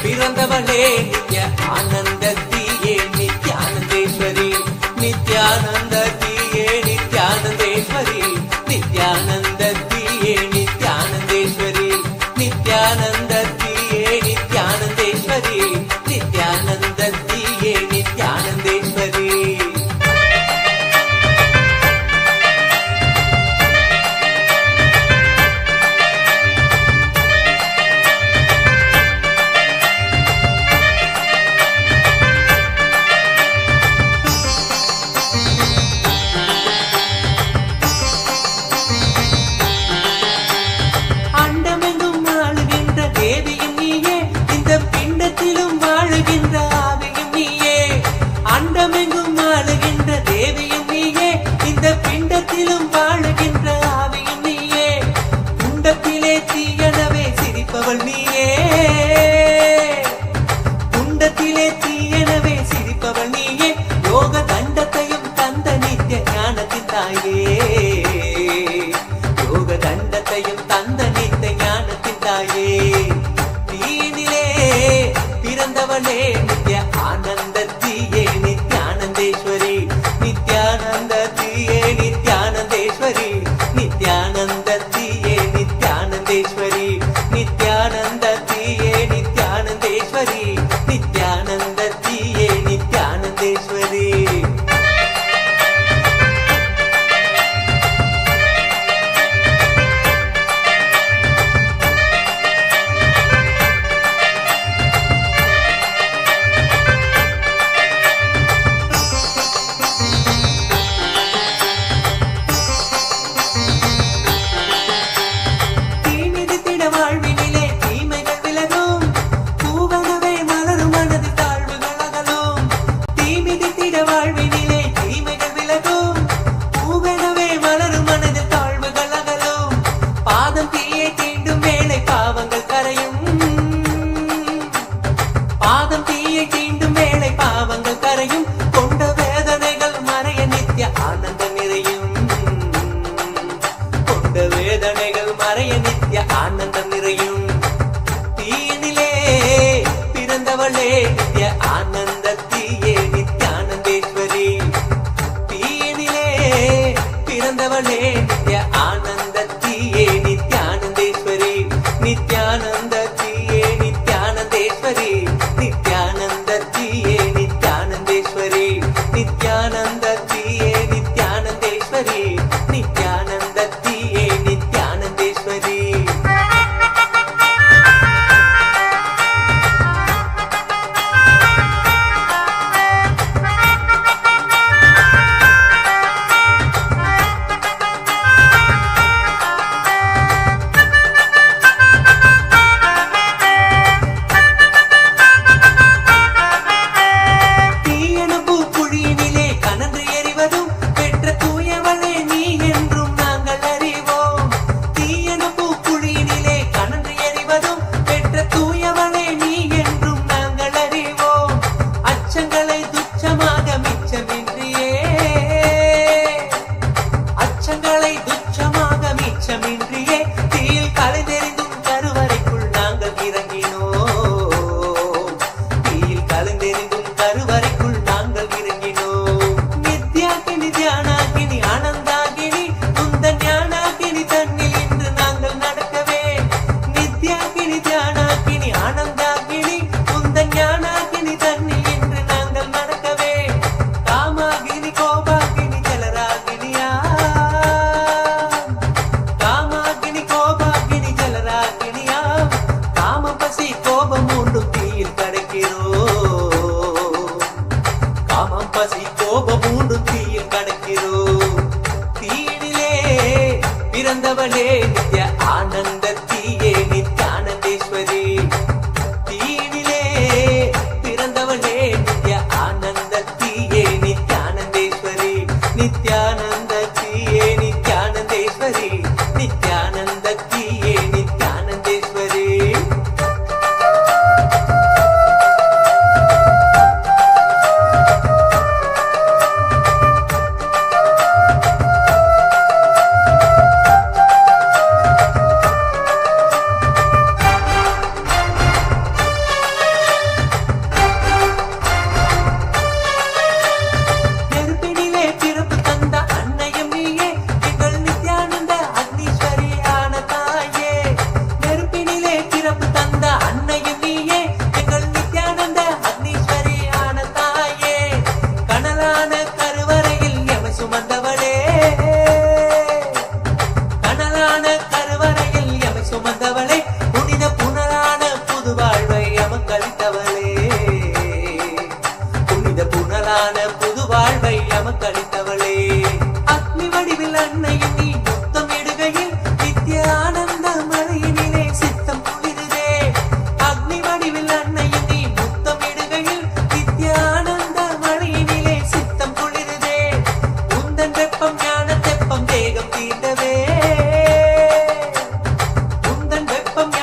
பிறந்தவளே நித்ய ஆனந்தத்தியே நித்யானந்தேஸ்வரி நித்யானந்தத்தியே நித்யானந்தேஸ்வரி நித்யானந்தத்தியே நித்யானந்தேஸ்வரி அனைத்தையும் தந்த நித்த ஞானத்தின் தாயே, தீயினிலே பிறந்தவளே நித்ய ஆனந்தத்தியே நித்யானந்தேஸ்வரி, நித்யானந்தத்தியே நித்யானந்தேஸ்வரி, நித்யானந்தத்தியே நித்யானந்தேஸ்வரி, நித்யானந்தத்தியே நித்யானந்தேஸ்வரி, நித்யானந்தத்தியே நித்யானந்தேஸ்வரி. வெப்பம்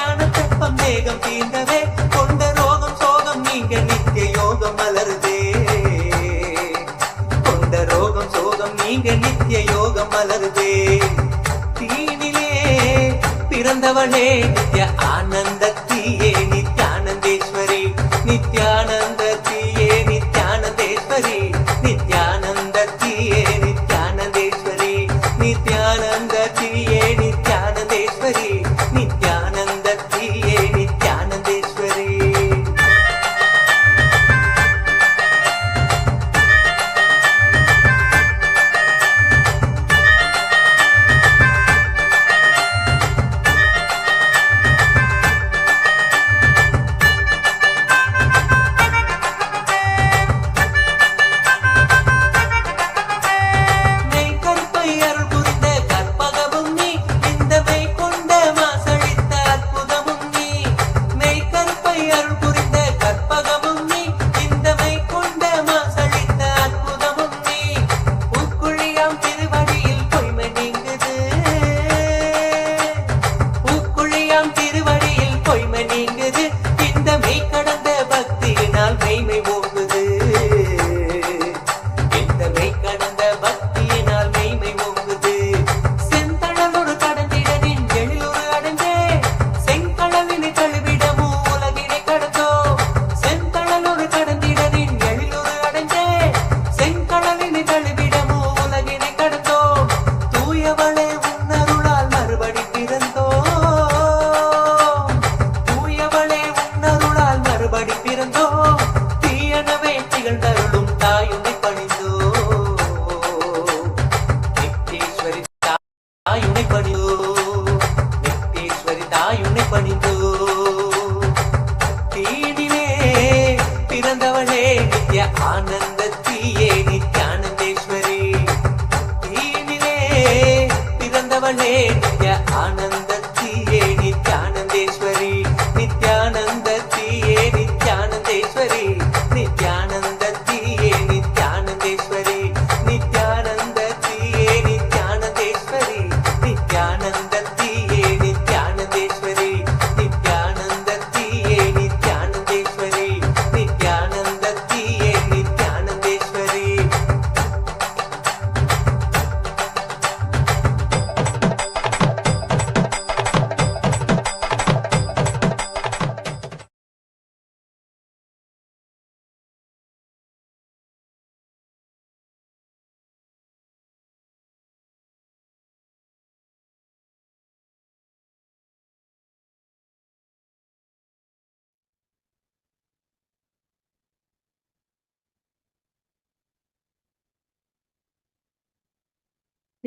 பிறந்தவளே நித்ய ஆனந்தத்தியே நித்யானந்தேஸ்வரி நித்யானந்தத்தியே நித்யானந்தேஸ்வரி நித்யானந்தத்தியே நித்யானந்தேஸ்வரி நித்யானந்தத்தியே நித்யானந்தேஸ்வரி நித்யானந்தத்தியே நித்யானந்தேஸ்வரி.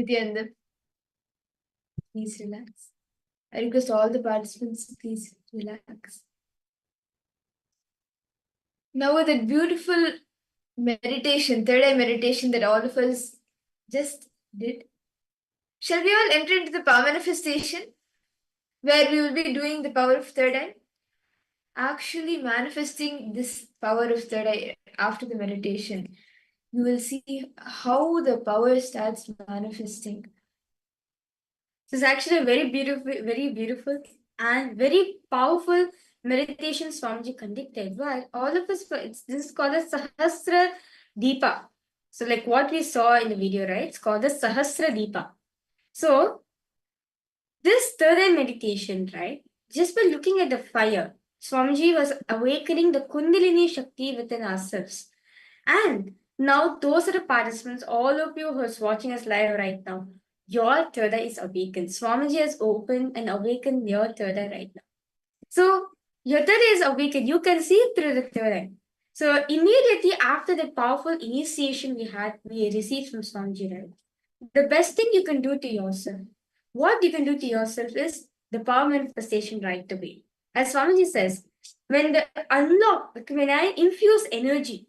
Nityananda, please relax. I request all the participants to please relax. Now with that beautiful meditation, third eye meditation that all of us just did, shall we all enter into the power manifestation where we will be doing the power of third eye? Actually manifesting this power of third eye after the meditation, you will see how the power starts manifesting. So it's actually a very beautiful and very powerful meditation Swamiji conducted. But all of us, this is called the Sahasra Deepa. So like what we saw in the video, right? It's called the Sahasra Deepa. So this third eye meditation, right? Just by looking at the fire, Swamiji was awakening the Kundalini Shakti within ourselves. And now those are the participants, all of you who are watching us live right now, your third eye is awakened. Swamiji has opened and awakened your third eye right now. So your third eye is awakened. You can see through the third eye. So immediately after the powerful initiation we received from Swamiji, right? The best thing you can do to yourself, what you can do to yourself is the power manifestation right away. As Swamiji says, when I infuse energy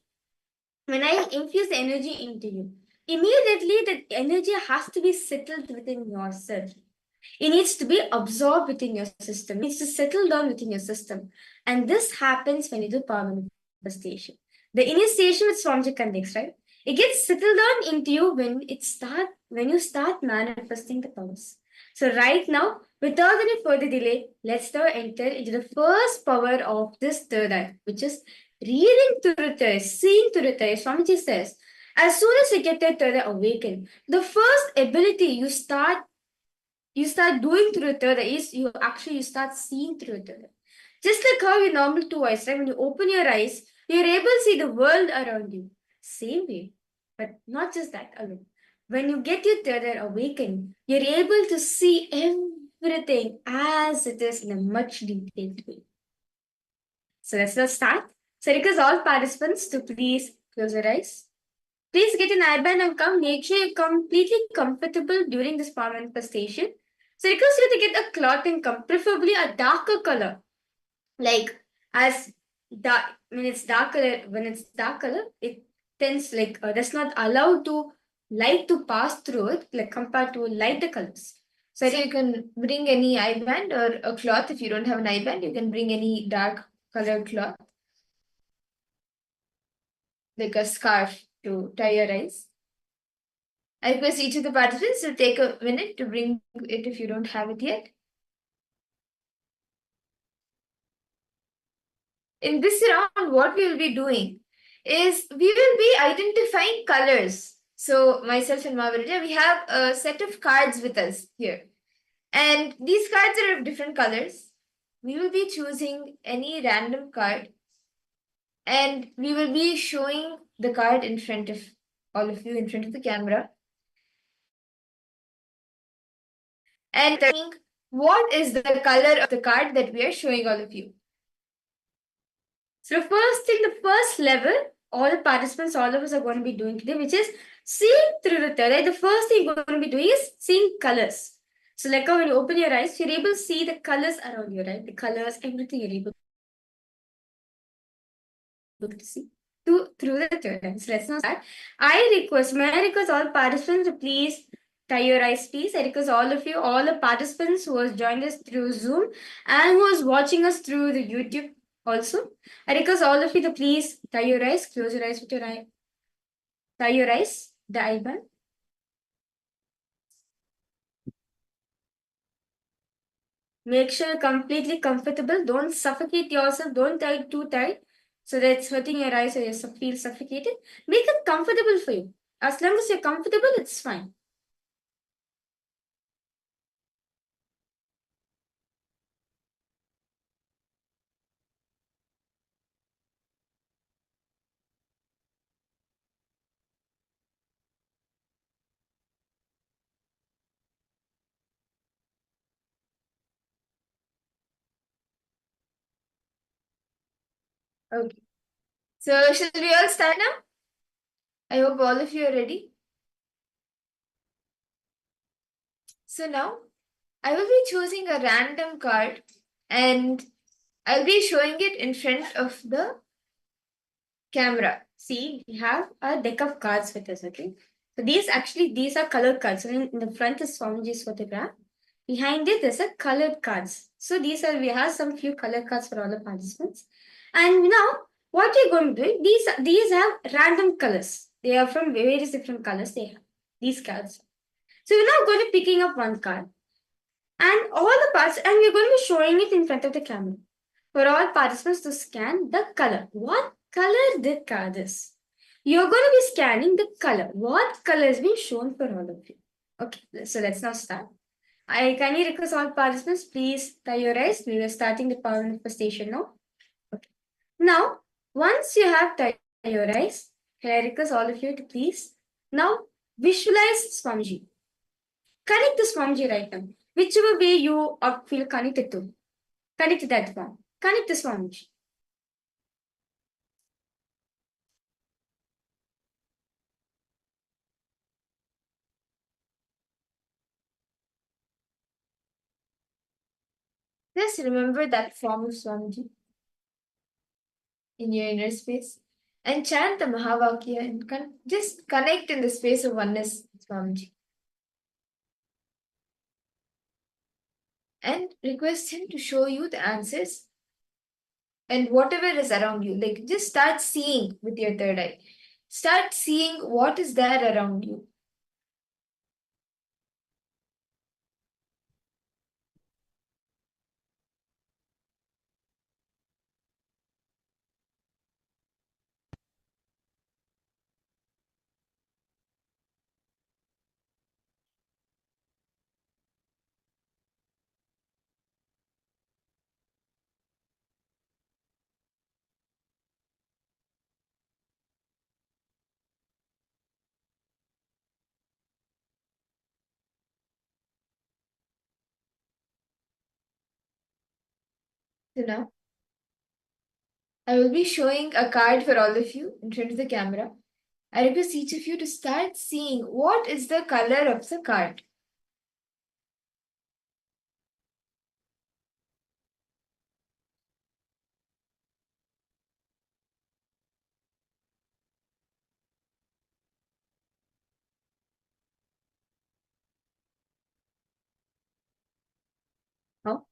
into you, immediately that energy has to be settled within yourself. It needs to be absorbed within your system. It needs to settle down within your system. And this happens when you do power manifestation. The initiation with Swamiji conducts, right? It gets settled down into you when you start manifesting the powers. So right now, without any further delay, let's now enter into the first power of this third eye, which is reading through the third eye, seeing through the third eye. Swamiji says, as soon as you get that third eye awakened, the first ability you start you start doing through the third eye is you start seeing through the third eye. Just like how your normal two eyes, right? When you open your eyes, you're able to see the world around you. Same way. But not just that alone. When you get your third eye awakened, you're able to see everything as it is in a much detailed way. So let's just start. So request all participants to please close your eyes. Please get an airband and come. Make sure you're completely comfortable during this power manifestation. So request you to get a cloth and come, preferably a darker color. Like as dark when it's dark color, it tends like does not allow to light to pass through it, like compared to lighter colors. So you can bring any eyeband or a cloth. If you don't have an eyeband, you can bring any dark colored cloth, like a scarf to tie your eyes. I request each of the participants to take a minute to bring it if you don't have it yet. In this round, what we will be doing is we will be identifying colors. So myself and Mahavarija, we have a set of cards with us here. And these cards are of different colors. We will be choosing any random card and we will be showing the card in front of all of you, in front of the camera. And telling what is the color of the card that we are showing all of you. So the first level, all the participants, all of us are going to be doing today, which is seeing through the third eye. The first thing you're going to be doing is seeing colors. So like when you open your eyes, you're able to see the colors around you, right? The colors, everything you're able to see through the third eye. So let's not start. May I request all participants to please tie your eyes, please. I request all of you, all the participants who has joined us through Zoom and who is watching us through the YouTube also. I request all of you to please tie your eyes, close your eyes with your eye. Tie your eyes, the eyeband. Make sure you're completely comfortable. Don't suffocate yourself. Don't tie too tight so that it's hurting your eyes or you feel suffocated. Make it comfortable for you. As long as you're comfortable, it's fine. Okay. So should we all start now? I hope all of you are ready. So now I will be choosing a random card and I'll be showing it in front of the camera. See, we have a deck of cards with us, okay? So these are colored cards. So in the front is Swamiji's photograph. Behind it, there's a colored cards. So we have some few colored cards for all the participants. And now, what we're going to do, these have random colors. They are from various different colors. They have these cards. So we're now going to be picking up one card. And all the parts, and we're going to be showing it in front of the camera. For all participants to scan the color. What color the card is? You're going to be scanning the color. What color is being shown for all of you? Okay, so let's now start. I kindly request all participants, please tie your eyes. We are starting the power manifestation now. Okay. Now, once you have tied your eyes, can I request all of you to please now visualize Swamiji. Connect the Swamiji right now. Whichever way you feel connected to. Connect to that one. Connect the Swamiji. Just remember that form of Swamiji in your inner space and chant the Mahavakya and just connect in the space of oneness with Swamiji. And request him to show you the answers and whatever is around you. Like just start seeing with your third eye. Start seeing what is there around you. So now, I will be showing a card for all of you in front of the camera. I request each of you to start seeing what is the color of the card. Now,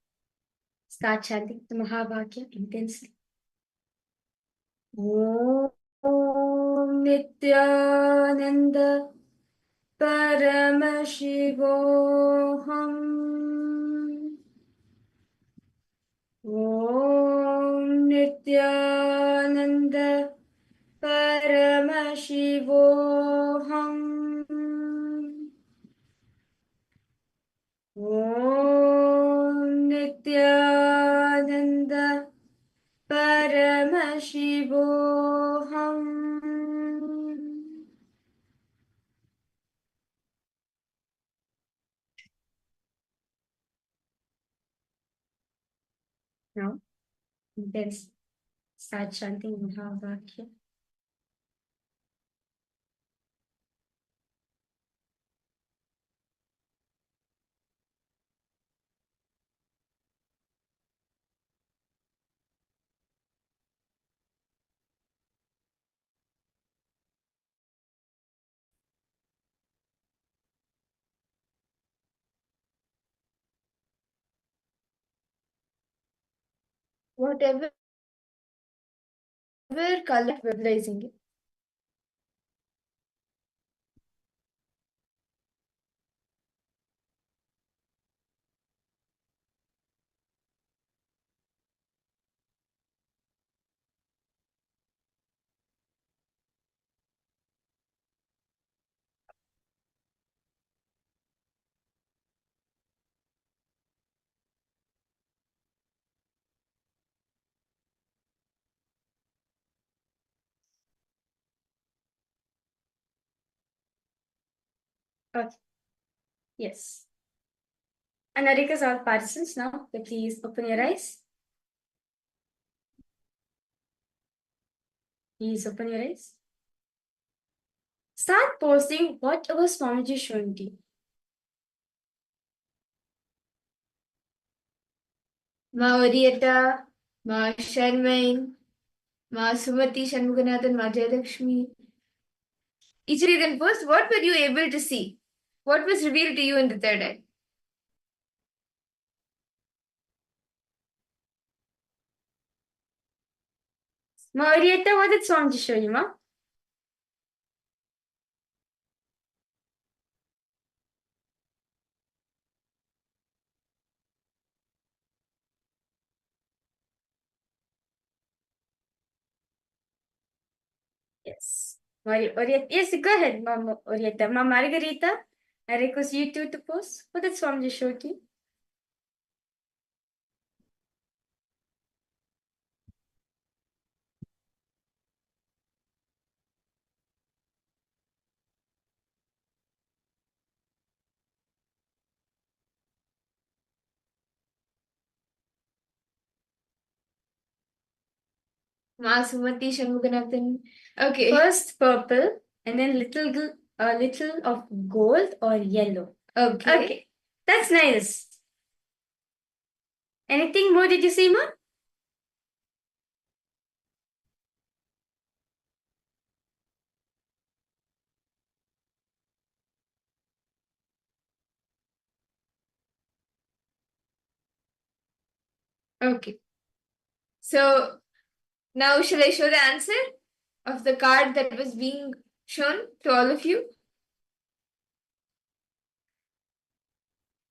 start chanting the Mahavakya intensely. Om Nityananda Paramashivoham. Om Nityananda Paramashivoham. Om Nityananda Paramashivoham. Now, then start chanting Mahavakya. Whatever color verbalizing it. Okay. Yes. And I request all participants now to please open your eyes. Please open your eyes. Start posting whatever Swamiji is showing to you. Ma Orieta, Ma Sharmain, Ma Sumati Shanmuganathan, Ma Jayalakshmi. Each of you can post what were you able to see? What was revealed to you in the third eye? Ma Orieta, what did Swamiji show you, Ma? Yes. Orieta, yes, go ahead, Ma Orieta. Ma Margarita, I request you two to post. What did Swamiji show to you? Ma Sumati Shanmuganathan. Okay. First purple and then a little of gold or yellow. Okay. Okay. That's nice. Anything more did you see, Ma? Okay. So now shall I show the answer of the card that was being shown to all of you?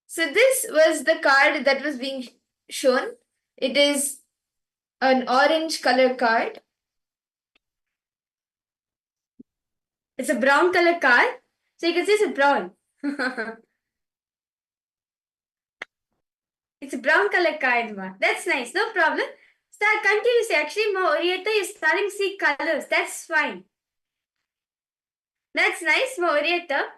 So this was the card that was being shown. It is an orange color card. It's a brown color card. So you can see it's a brown. It's a brown color card, Ma. That's nice. No problem. Start continuously. Actually, Ma Orieta, you're starting to see colors. That's fine. That's nice, Ma Orieta.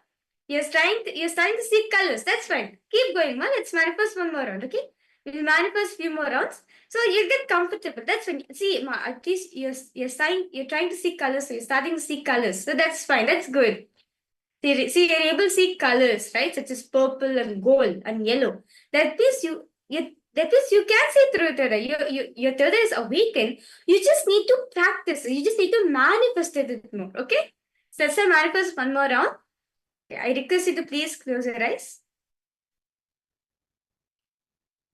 You're starting to see colors. That's fine. Keep going, Ma. Let's manifest one more round, okay? We'll manifest few more rounds. So you'll get comfortable. That's when see, at least you're trying to see colors, so you're starting to see colors. So that's fine. That's good. See, you're able to see colors, right? Such as purple and gold and yellow. That means you can see through it. Your third eye is awakened. You just need to practice. You just need to manifest it more. Okay? So let's manifest one more round. Okay, I request you to please close your eyes.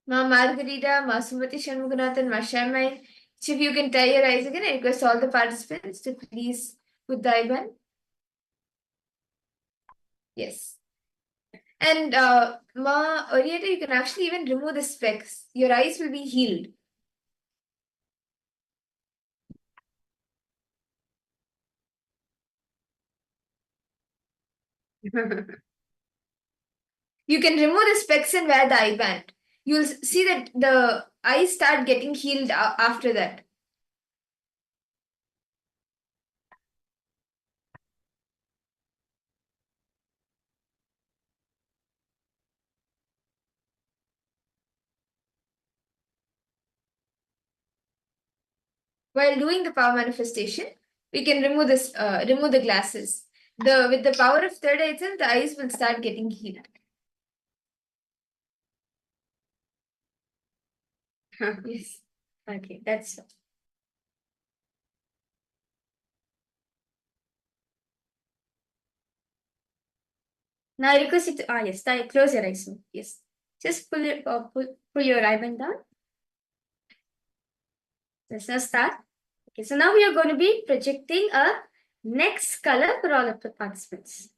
Ma Margarita, Ma Sumati Shanmuganathan, Ma Shamai. If you can tie your eyes again, I request all the participants to please put the eye band. Yes. And Ma Orieta, you can actually even remove the specs. Your eyes will be healed. You can remove the specs and wear the eye band. You'll see that the eyes start getting healed after that. While doing the power manifestation, we can remove this, remove the glasses. With the power of third eye itself, the eyes will start getting healed. Yes. Okay, that's all. Now I request you to yes, close your eyes. Yes. Just pull your eye band down. Let's now start. Okay, so now we are going to be projecting a next color for all of the participants.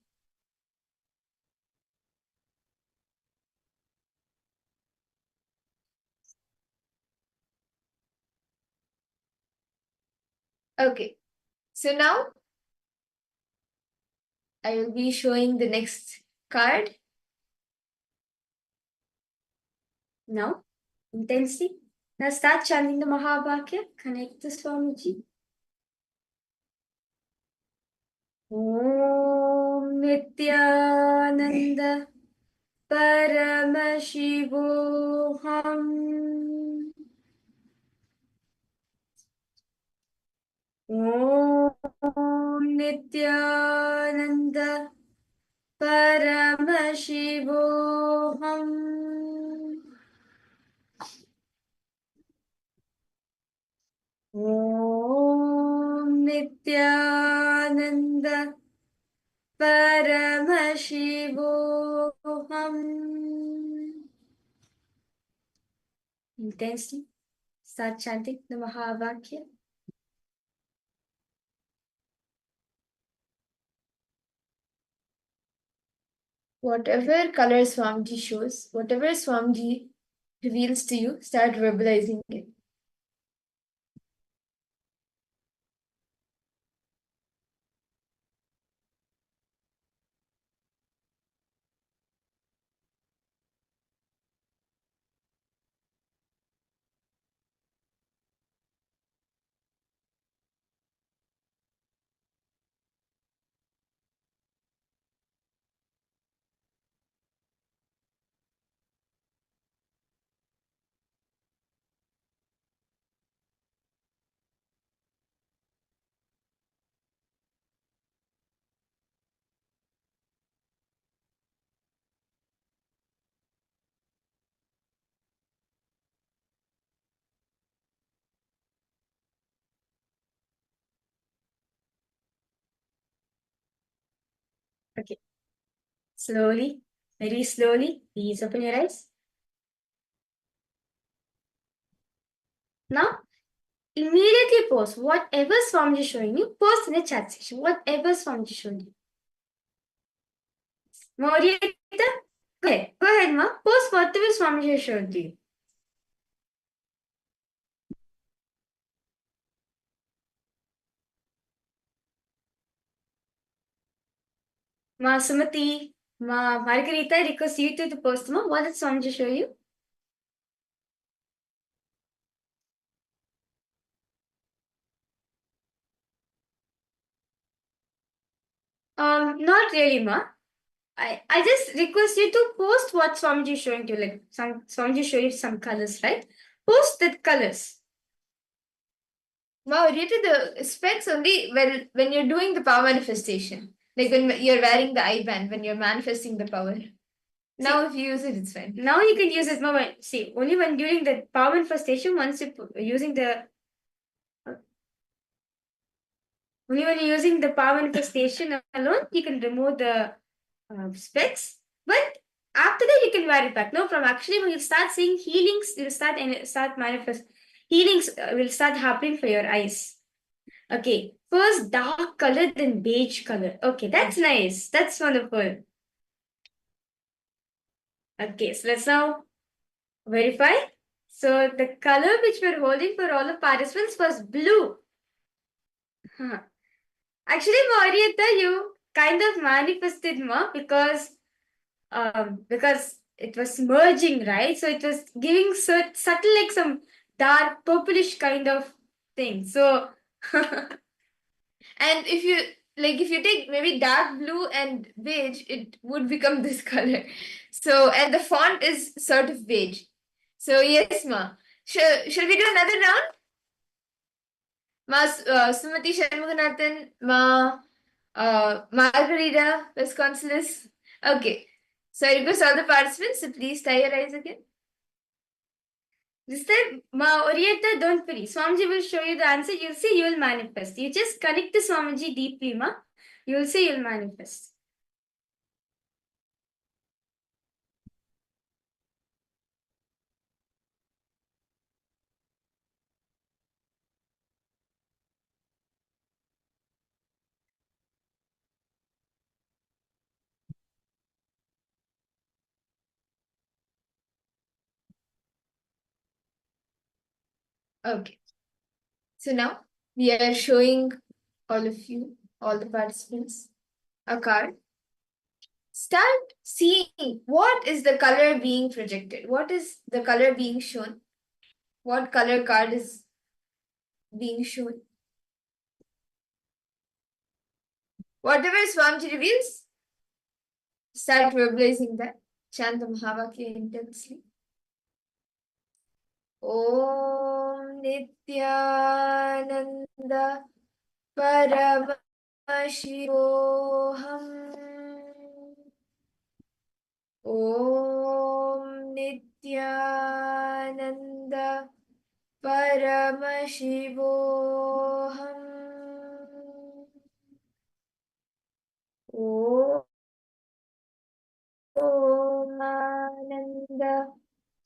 Okay, so now I will be showing the next card. Now, intensely. Now start chanting the Mahavakya. Connect to Swamiji. Om Nityananda Paramashivoham. Om Nityananda Paramashivoham. Om Nityananda Paramashivoham. Intensely start chanting the Mahavakya. Whatever color Swamiji shows, whatever Swamiji reveals to you, start verbalizing it. Okay. Slowly, very slowly, please open your eyes. Now, immediately post whatever Swamiji is showing you, post in the chat section, whatever Swamiji is showing you. Maurita, go ahead, ma. Post whatever Swamiji has shown to you. Ma Sumati, Ma Margarita, I request you to post, ma. What did Swamiji show you? Not really, ma. I just request you to post what Swamiji is showing to you. Like Swamiji show you some colors, right? Post the colors. Wow, related the specs only when you're doing the power manifestation. Like when you're wearing the eye band, when you're manifesting the power. Now, if you use it, it's fine. Now you can use it more. See, only when during the power manifestation, once you using the only when you're using the power manifestation alone, you can remove the specs. But after that, you can wear it back. No problem. Actually, when you start seeing healings, you'll start manifest. Healings will start happening for your eyes. Okay, first dark color, then beige color. Okay, that's nice. That's wonderful. Okay, so let's now verify. So the color which we're holding for all the participants was blue. Huh. Actually, Marietta, you kind of manifested more because it was merging, right? So it was giving subtle like some dark purplish kind of thing. So and if you take maybe dark blue and beige, it would become this color. So and the font is sort of beige. So yes, ma. Shall we do another round? Ma Sumati Shanmuganathan, Ma Margarita Vasconcelos. Okay. So I request all the participants to please tie your eyes again. This time, Ma Orietta, don't worry. Swamiji will show you the answer. You'll see you will manifest. You just connect to Swamiji deeply, Ma. You'll see you'll manifest. Okay. So now we are showing all of you, all the participants, a card. Start seeing what is the color being projected. What is the color being shown? What color card is being shown? Whatever Swamiji reveals, start verbalizing that. Chant the Mahavakya intensely. Om Nityananda Paramashivoham. Om Nityananda Paramashivoham. Om Ananda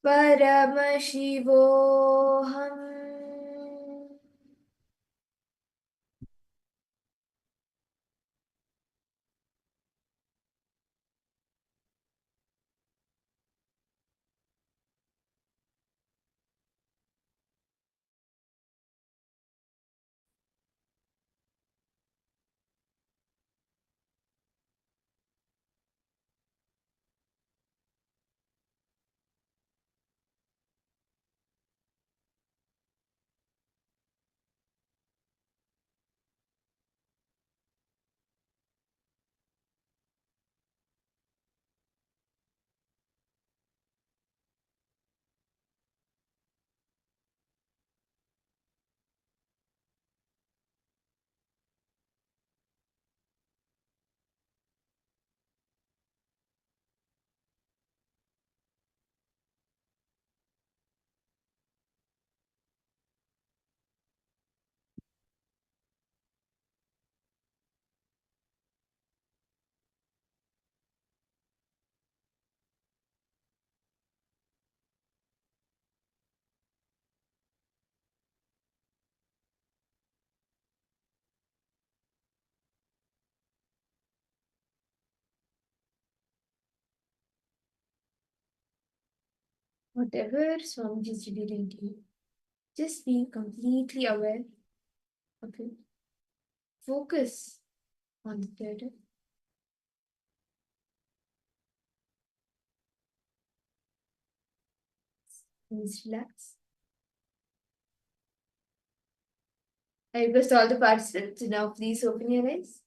Paramashivoham. Whatever Swamiji is revealing to you, just be completely aware of it. Focus on the theater. Please relax. I request all the participants to now please open your eyes.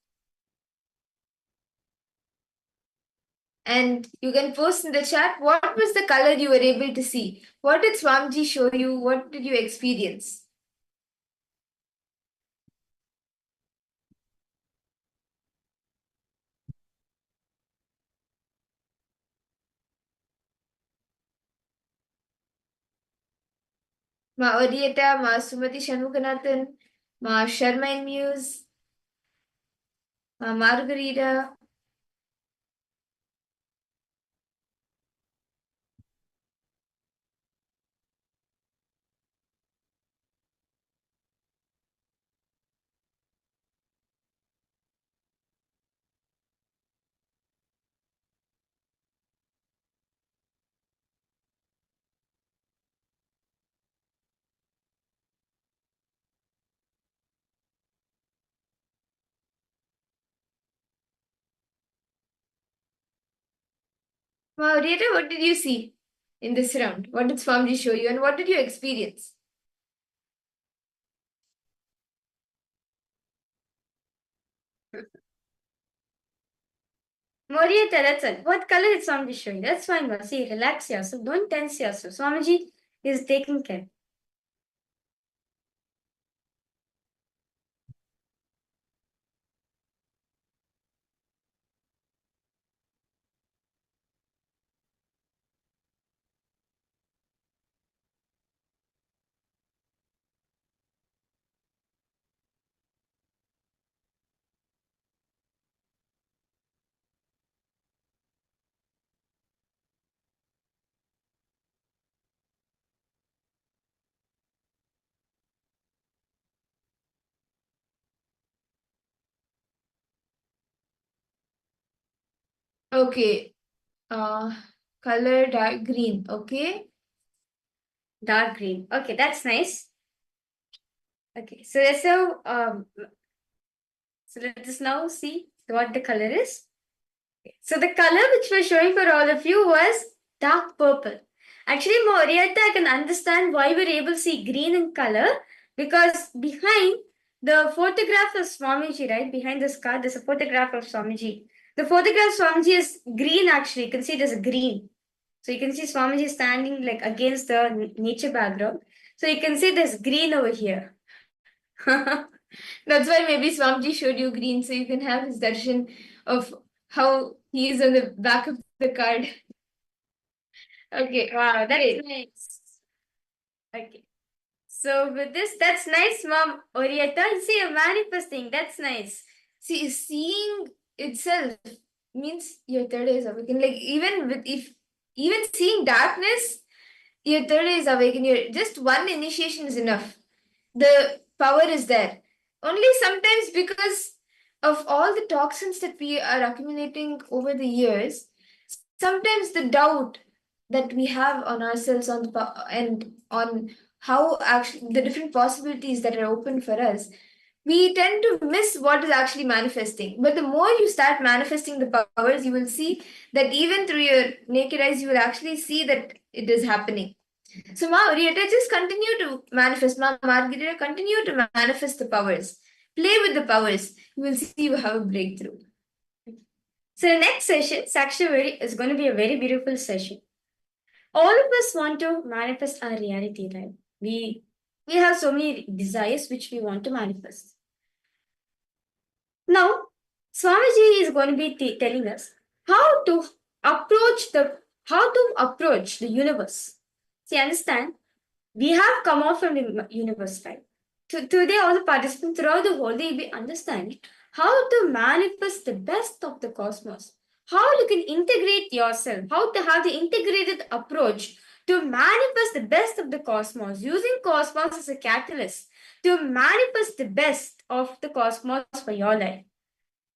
And you can post in the chat what was the color you were able to see. What did Swamiji show you? What did you experience? Ma Orieta, Ma Sumati Shanmuganathan, Ma Sharma and Muse, Ma Margarita. Ma Orieta, what did you see in this round? What did Swamiji show you and what did you experience? Morieta, that's it. What color is Swamiji showing? That's fine, ma. See, relax yourself. Don't tense yourself. Swamiji is taking care. Okay. Color dark green. Okay. Dark green. Okay, that's nice. Okay, so let us now see what the color is. Okay. So the color which we're showing for all of you was dark purple. Actually, Moriata, I can understand why we're able to see green in color because behind the photograph of Swamiji, right? Behind this card, there's a photograph of Swamiji. The photograph of Swamiji is green actually. You can see there's green. So you can see Swamiji standing like against the nature background. So you can see there's green over here. That's why maybe Swamiji showed you green so you can have his darshan of how he is on the back of the card. Okay, wow, that's nice. Okay. So with this, that's nice, Mom. Orieta, see you're manifesting. That's nice. See, seeing itself means your third eye is awakened. Like even seeing darkness, your third eye is awakened. Just one initiation is enough. The power is there. Only sometimes because of all the toxins that we are accumulating over the years, sometimes the doubt that we have on ourselves and on how actually the different possibilities that are open for us, we tend to miss what is actually manifesting. But the more you start manifesting the powers, you will see that even through your naked eyes, you will actually see that it is happening. So, Ma Orieta, just continue to manifest. Ma Margarita, continue to manifest the powers. Play with the powers. You will see you have a breakthrough. So, the next session, Saksha, is going to be a very beautiful session. All of us want to manifest our reality, right? We have so many desires which we want to manifest. Now, Swamiji is going to be telling us how to approach the universe. See, understand? We have come out from the universe, right? Today, all the participants throughout the whole day will be understanding how to manifest the best of the cosmos, how you can integrate yourself, how to have the integrated approach to manifest the best of the cosmos, using cosmos as a catalyst to manifest the best of the cosmos for your life.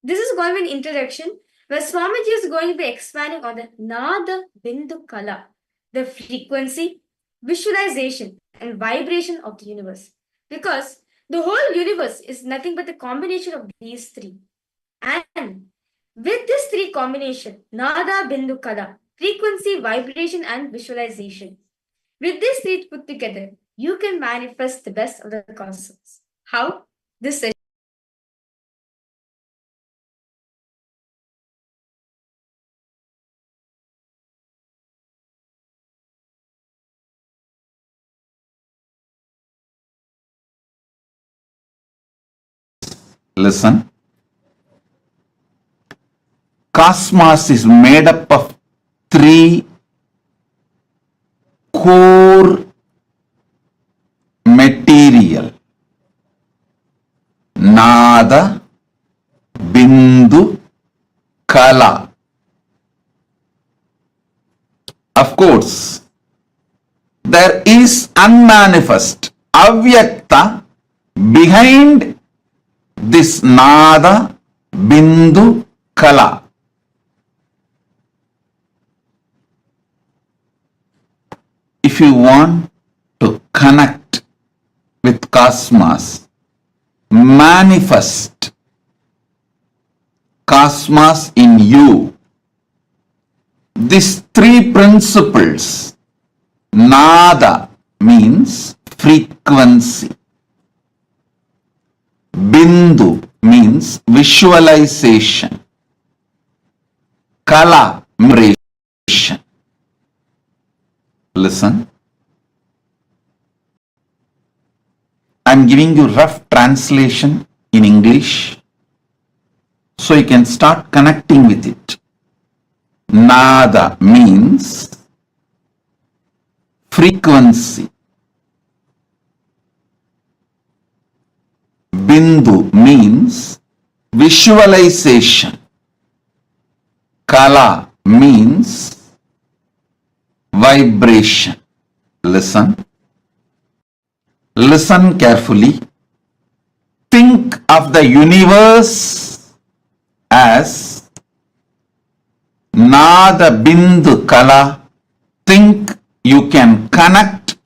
This is going to be an introduction where Swamiji is going to be expanding on the Nada Bindu Kala, the frequency, visualization, and vibration of the universe. Because the whole universe is nothing but the combination of these three. And with this three combination, Nada Bindu Kala, frequency, vibration, and visualization. With these three put together, you can manifest the best of the cosmos. How? This Listen. Cosmos is made up of three core material. Nada, Bindu, Kala. Of course, there is unmanifest, avyakta behind this Nada, Bindu, Kala. If you want to connect with cosmos, manifest cosmos in you, these three principles, Nada means frequency, Bindu means visualization, Kala, vibration. Listen. I am giving you rough translation in English so you can start connecting with it. Nada means frequency. Bindu means visualization. Kala means vibration. Listen. Listen carefully. Think of the universe as Nada Bindu Kala. Think you can connect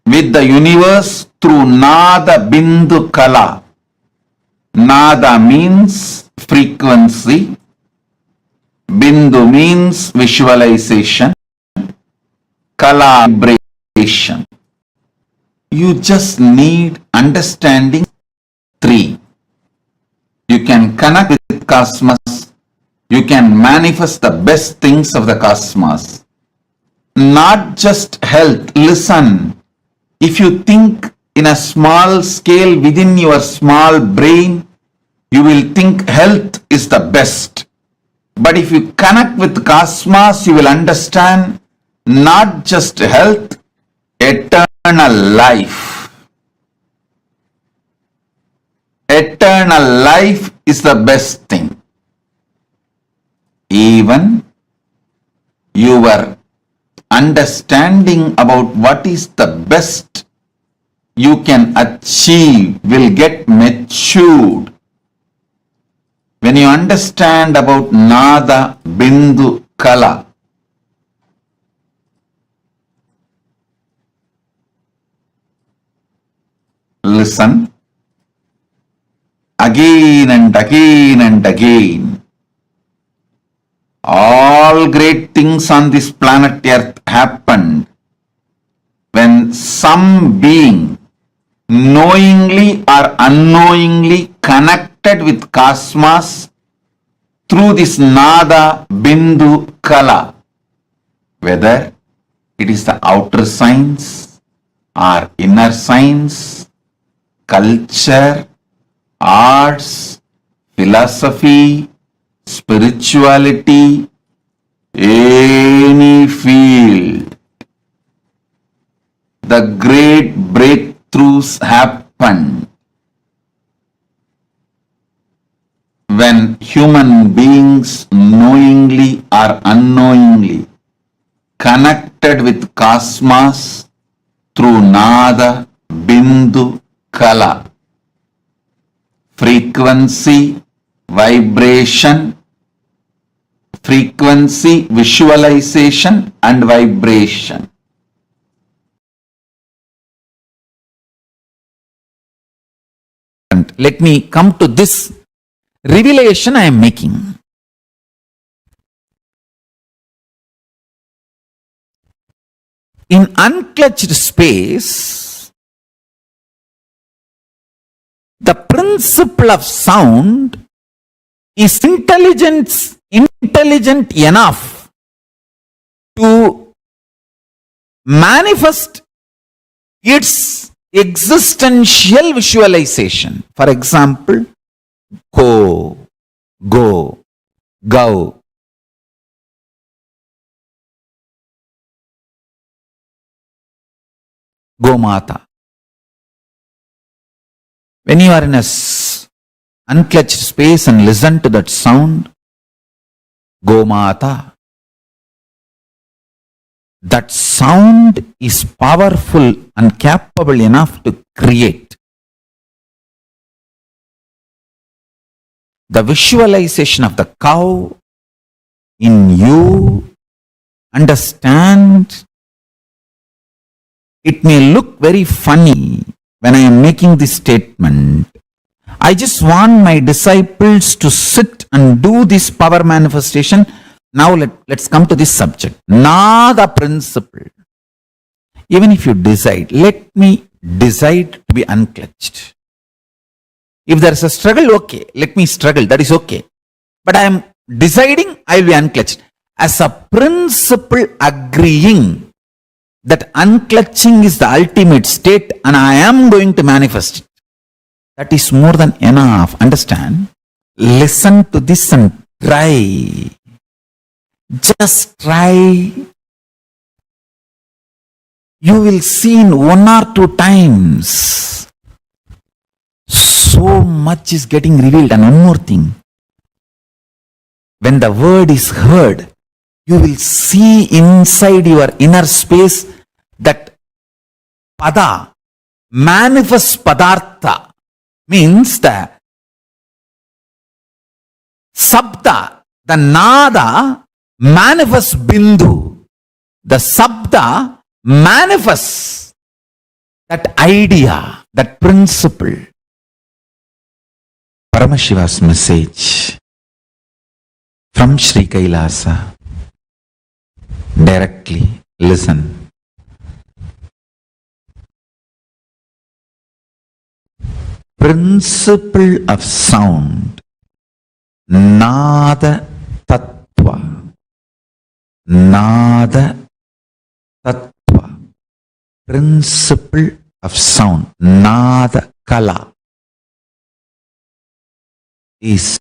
with the universe through Nada Bindu Kala. Nada means frequency. Bindu means visualization. Kala, vibration. You just need understanding three. You can connect with cosmos. You can manifest the best things of the cosmos. Not just health. Listen. If you think in a small scale within your small brain, you will think health is the best. But if you connect with cosmos, you will understand not just health, eternal life. Eternal life is the best thing. Even your understanding about what is the best you can achieve will get matured. When you understand about Nada, Bindu, Kala, listen, again and again and again, all great things on this planet Earth happened when some being knowingly or unknowingly connected with cosmos through this Nada, Bindu, Kala. Whether it is the outer science or inner science, culture, arts, philosophy, spirituality, any field, the great breakthroughs happen when human beings knowingly or unknowingly connected with cosmos through Nada, Bindu, Kala. Frequency, vibration, frequency, visualization and vibration. And let me come to this revelation I am making. In unclutched space, the principle of sound is intelligent enough to manifest its existential visualization. For example, go, go, go. Go Mata. When you are in a unclutched space and listen to that sound, Go Mata, that sound is powerful and capable enough to create. The visualization of the cow in you, understand, it may look very funny when I am making this statement. I just want my disciples to sit and do this power manifestation. Now let's come to this subject. Nada principle. Even if you decide, let me decide to be unclutched. If there is a struggle, okay, let me struggle, that is okay. But I am deciding I will be unclutched. As a principle agreeing that unclutching is the ultimate state and I am going to manifest it. That is more than enough. Understand? Listen to this and try. Just try. You will see in 1 or 2 times. So much is getting revealed. And one more thing. When the word is heard, you will see inside your inner space that pada, manifest padartha, means the sabda, the nada, manifest bindu. The sabda manifests that idea, that principle. Paramashiva's message from Sri Kailasa. Directly listen. Principle of sound, Nada Tattva. Nada Tattva. Principle of sound, Nada Kala, is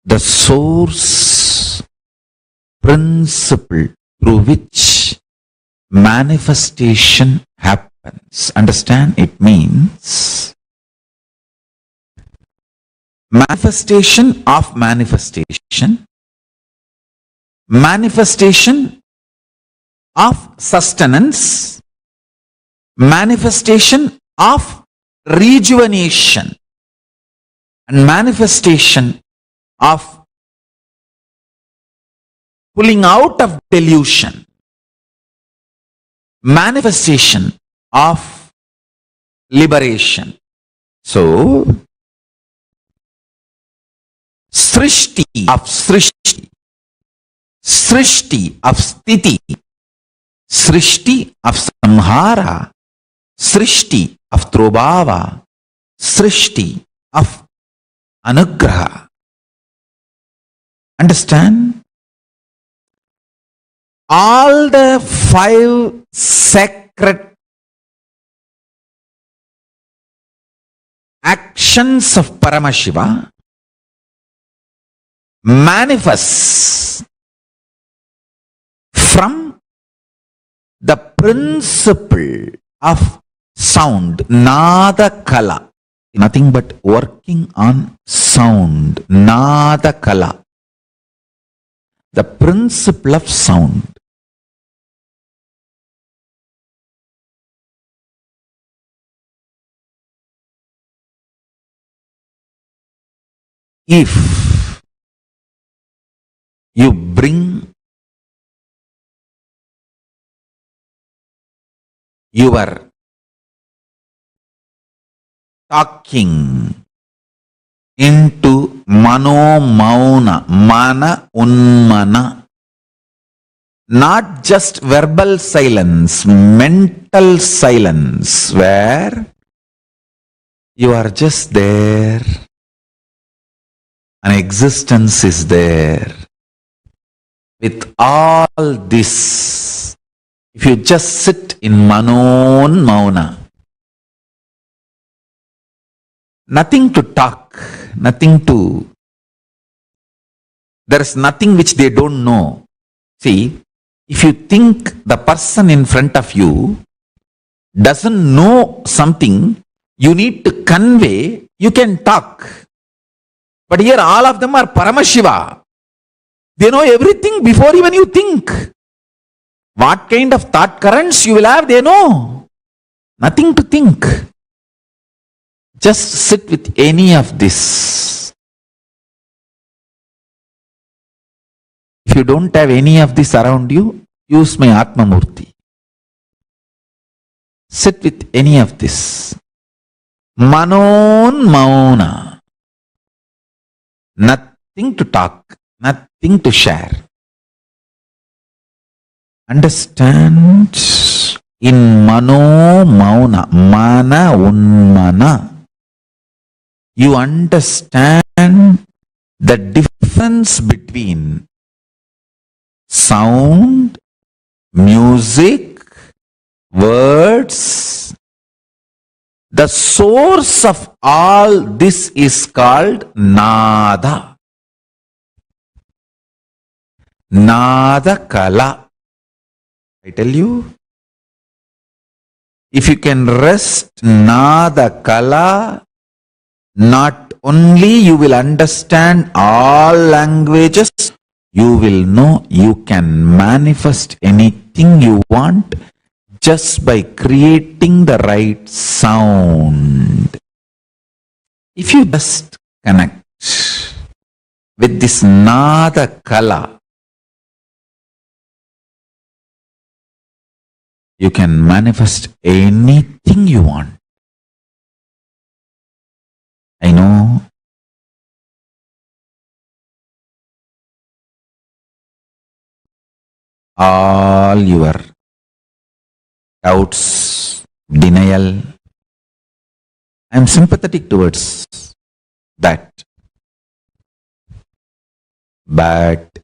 the source principle through which manifestation happens. Understand? It means manifestation of manifestation, manifestation of sustenance, manifestation of rejuvenation, and manifestation of pulling out of delusion, manifestation of liberation. So, Srishti of Srishti, Srishti of Sthiti, Srishti of Samhara, Srishti of Trobhava, Srishti of Anugraha. Understand? All the 5 sacred actions of Paramashiva manifests from the principle of sound, Nada Kala. Nothing but working on sound, Nada Kala. The principle of sound. If you bring your talking into mano mauna, mana unmana, not just verbal silence, mental silence, where you are just there, an existence is there. with all this, if you just sit in Manon Mauna, nothing to talk, there is nothing which they don't know. See, if you think the person in front of you doesn't know something, you need to convey, you can talk. But here all of them are Paramashiva. They know everything before even you think. What kind of thought currents you will have, they know. Nothing to think. Just sit with any of this. If you don't have any of this around you, use my Atma Murti. Sit with any of this. Manon Mauna. Nothing to talk, nothing to share. Understand in Mano Mauna, Mana Unmana. You understand the difference between sound, music, words. The source of all this is called Nada. Nada Kala. I tell you, if you can rest Nada Kala, not only you will understand all languages, you will know you can manifest anything you want just by creating the right sound. If you just connect with this Nada Kala, you can manifest anything you want. I know all your doubts, denial. I am sympathetic towards that. But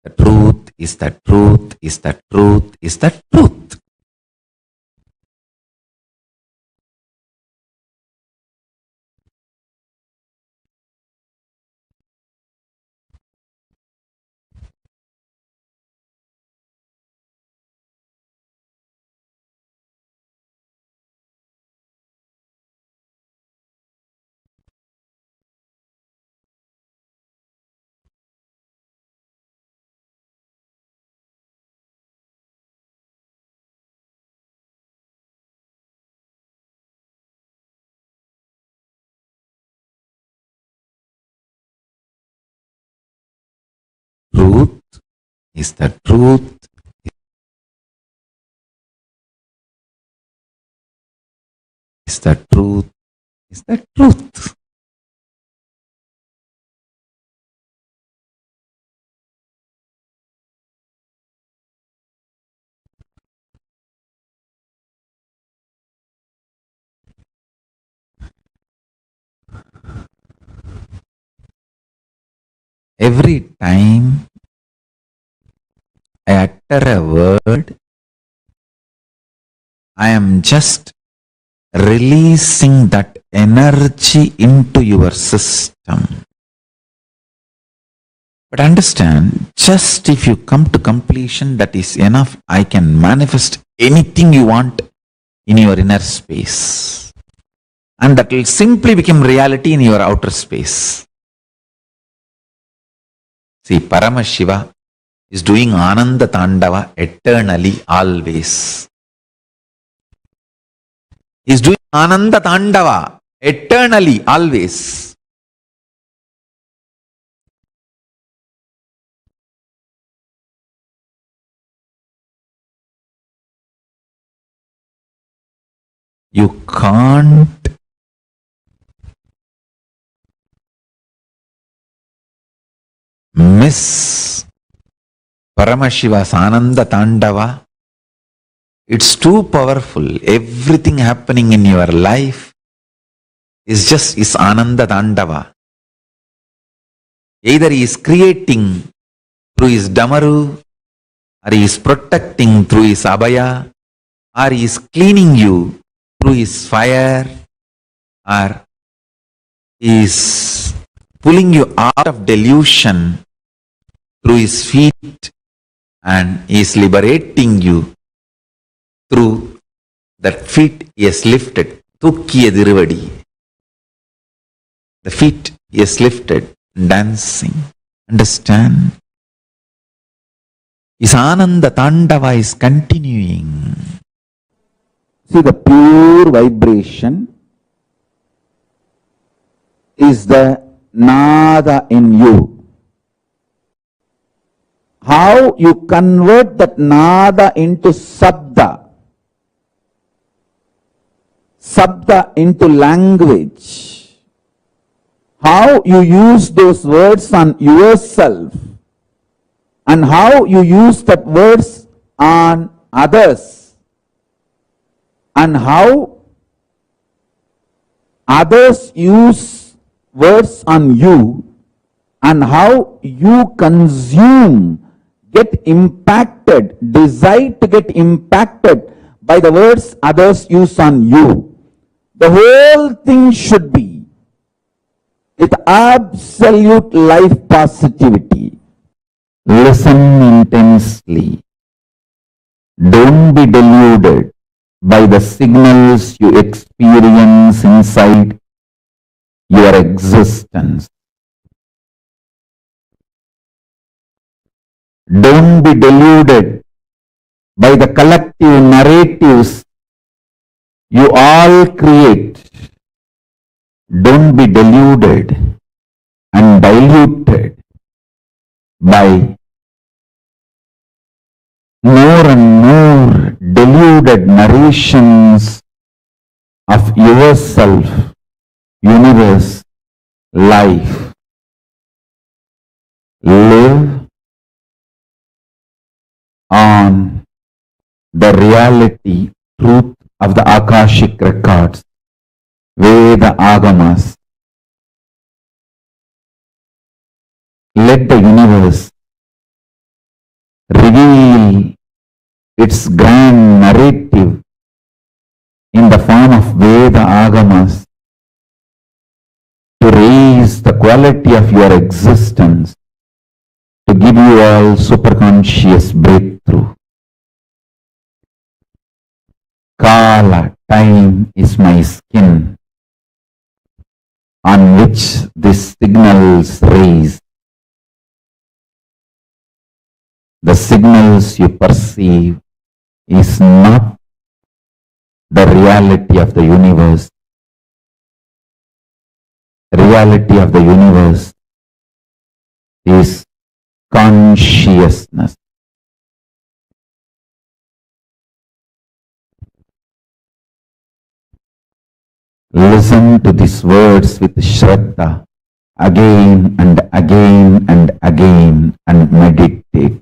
the truth is the truth is the truth is the truth. Truth is the truth is the truth is the truth. Every time I utter a word, I am just releasing that energy into your system. But understand, just if you come to completion, that is enough. I can manifest anything you want in your inner space. And that will simply become reality in your outer space. See, Paramashiva is doing Ananda Tandava eternally, always. He is doing Ananda Tandava eternally, always. You can't miss Paramashiva's Ananda Tandava. It's too powerful. Everything happening in your life is Ananda Tandava. Either he is creating through his Damaru, or he is protecting through his Abhaya, or he is cleaning you through his fire, or he is pulling you out of delusion through his feet, and he is liberating you through that feet he has lifted. Thukkiya Diruvadi. The feet he has lifted, dancing. Understand? His Ananda Tandava is continuing. See, the pure vibration is the nada in you. How you convert that nada into sabda, sabda into language, how you use those words on yourself, and how you use that words on others, and how others use words on you, and how you consume, get impacted, decide to get impacted by the words others use on you. The whole thing should be with absolute life positivity. Listen intensely. Don't be deluded by the signals you experience inside your existence. Don't be deluded by the collective narratives you all create. Don't be deluded and diluted by more and more deluded narrations of yourself, universe, life. Live on the reality, truth of the Akashic records, Veda Agamas. Let the universe reveal its grand narrative in the form of Veda Agamas to raise the quality of your existence, to give you all superconscious breakthrough. Kala, time, is my skin on which these signals raise. The signals you perceive is not the reality of the universe. The reality of the universe is consciousness. Listen to these words with Shraddha again and again and again and meditate.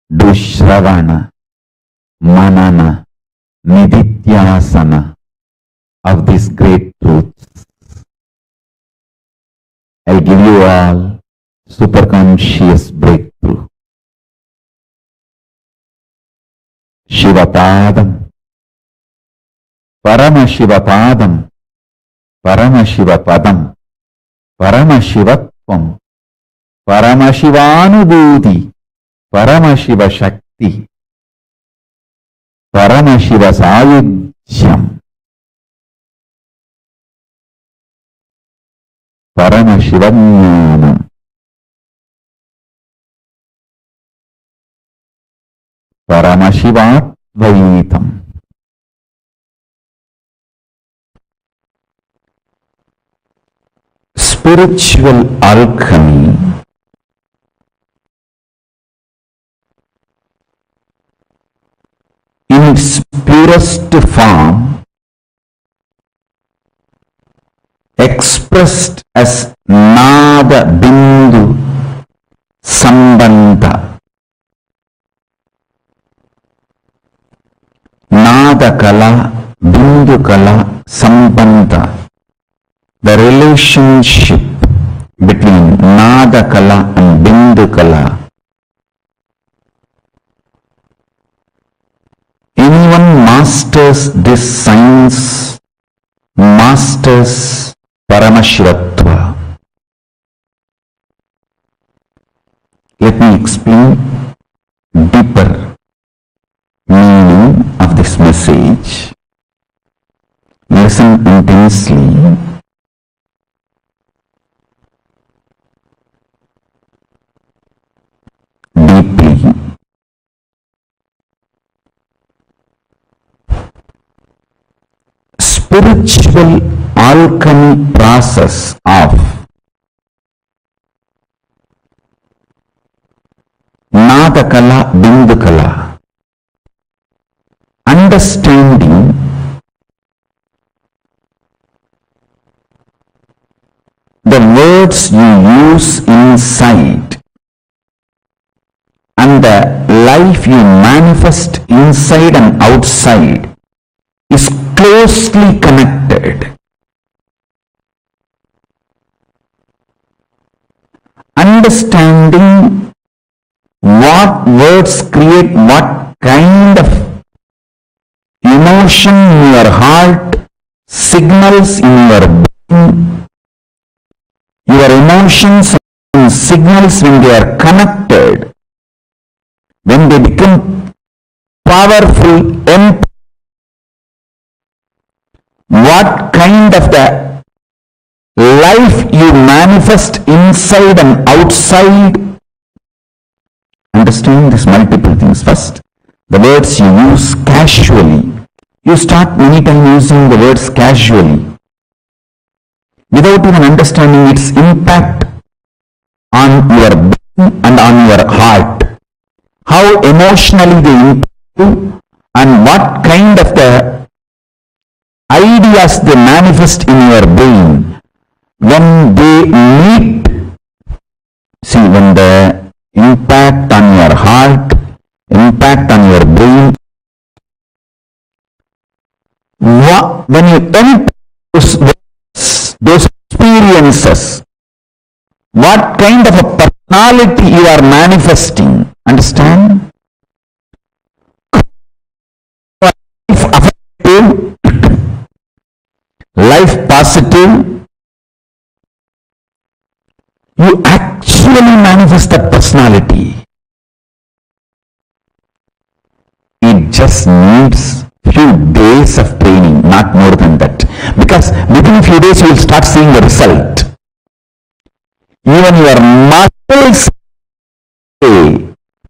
Do Shravana, Manana, Nidhyasana of these great truths. I'll give you all superconscious breakthrough. Shivapadam, Paramashivapadam, Paramashivapadam, Paramashivatvam, Paramashivanubhuti, Paramashiva Shakti, Paramashiva Sayujyam, Paramashivanyanam, Paramashivatvaitam. Spiritual alchemy in its purest form, expressed as Nada Bindu Sambandha, Nada Kala, Bindu Kala, Sambandha, the relationship between Nada Kala and Bindu Kala. Anyone masters this science masters Paramashivatva. Let me explain deeper meaning of this message. Listen intensely. Deeply. Spiritual alchemy process of Nadakala Bindukala. Understanding the words you use inside and the life you manifest inside and outside is closely connected. Understanding what words create what kind of emotion in your heart, signals in your brain, your emotions and signals when they are connected, when they become powerful, what kind of the life you manifest inside and outside. Understand these multiple things. First, the words you use casually. You start many times using the words casually without even understanding its impact on your brain and on your heart. How emotionally they impact you and what kind of the ideas they manifest in your brain when they meet. See, when the impact on your heart, impact on your brain, when you enter those experiences, what kind of a personality you are manifesting. Understand? Life affective, life positive, you actually manifest that personality. It just needs few days of training, not more than that. Because within a few days you will start seeing the result. Even your muscles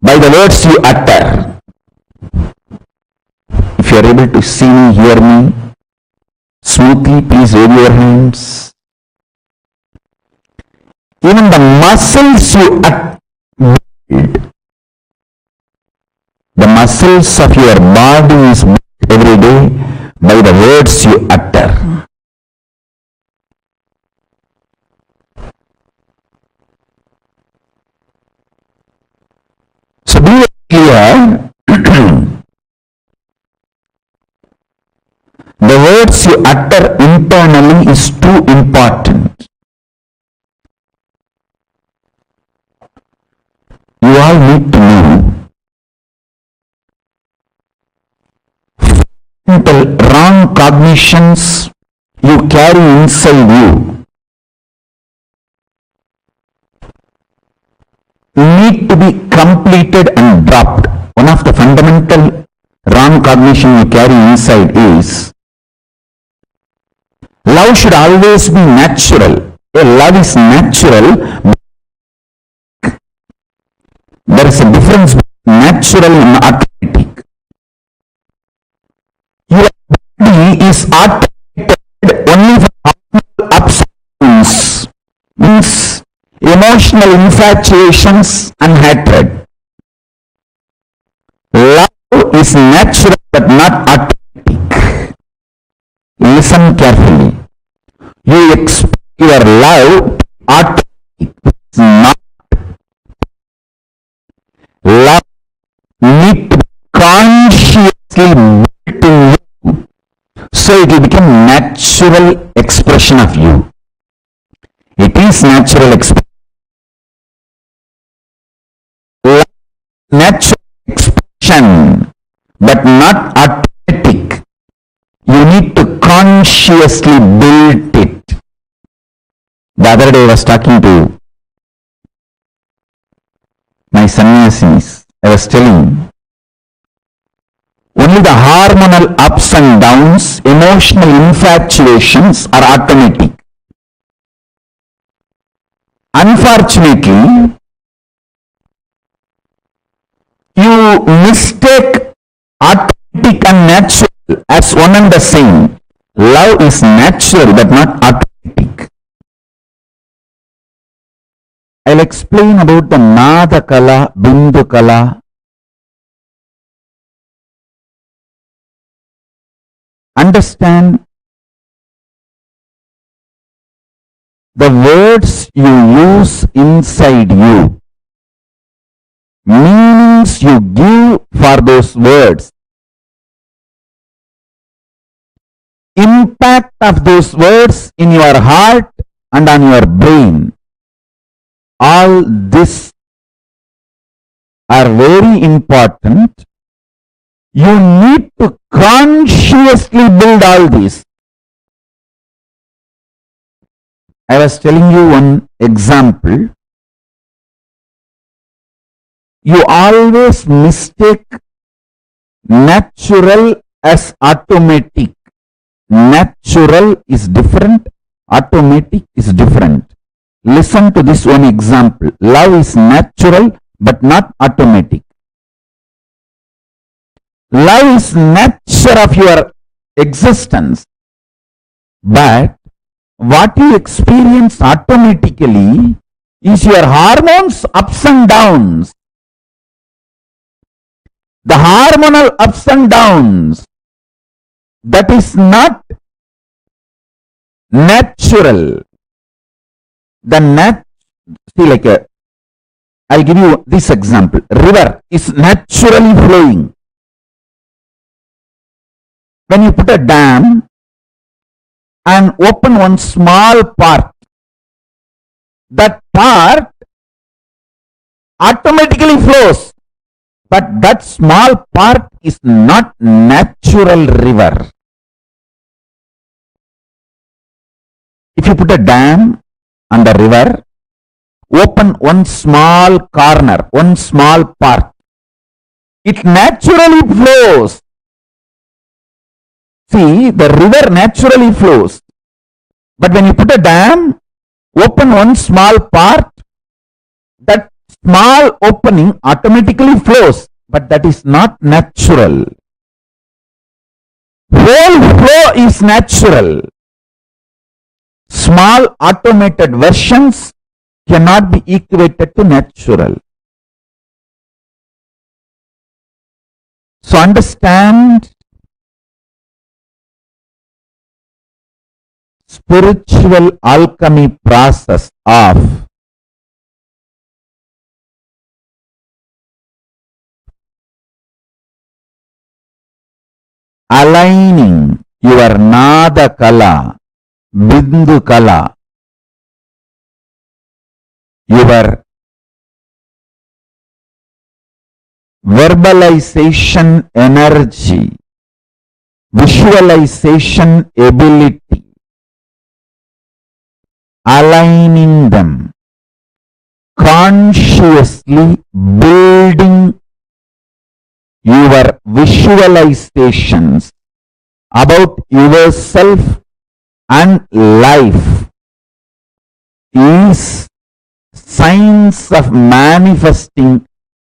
by the words you utter. If you are able to see me, hear me smoothly, please wave your hands. Even the muscles you build, the muscles of your body is built every day by the words you utter. So be clear, the words you utter internally is too important. You all need to know the wrong cognitions you carry inside you need to be completed and dropped. One of the fundamental wrong cognition you carry inside is love should always be natural. Love is natural. There is a difference between natural and automatic. Your body is automated only for hormonal ups and downs, means emotional infatuations and hatred. Love is natural but not automatic. Listen carefully. You expect your love automatic. It's not. Love need to be consciously built in you, so it will become natural expression of you. It is natural expression. action, but not automatic. You need to consciously build it. The other day I was talking to my sannyasis. I was telling, only the hormonal ups and downs, emotional infatuations are automatic. Unfortunately, you mistake automatic and natural as one and the same. Love is natural but not automatic. I'll explain about the Nada Kala, Bindu Kala. Understand the words you use inside you, meanings you give for those words, impact of those words in your heart and on your brain. All this are very important. You need to consciously build all these. I was telling you one example. You always mistake natural as automatic. Natural is different, automatic is different. Listen to this one example. Love is natural but not automatic. Love is nature of your existence, but what you experience automatically is your hormones ups and downs. The hormonal ups and downs, that is not natural. I'll give you this example. River is naturally flowing. When you put a dam and open one small part, that part automatically flows, but that small part is not natural river. If you put a dam on the river, open one small corner, one small part, it naturally flows. See, the river naturally flows. But when you put a dam, open one small part, that small opening automatically flows. But that is not natural. Whole flow is natural. Small automated versions cannot be equated to natural. So understand, spiritual alchemy process of aligning your Nada Kala, Bindu Kala, your verbalization energy, visualization ability, aligning them, consciously building your visualizations about yourself and life is signs of manifesting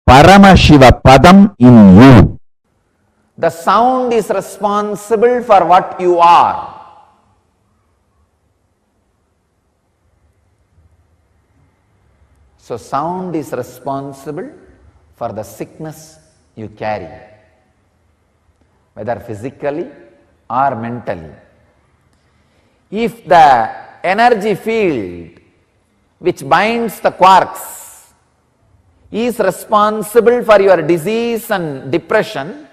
Paramashiva Padam in you. The sound is responsible for what you are. So sound is responsible for the sickness you carry, whether physically or mentally. If the energy field which binds the quarks is responsible for your disease and depression,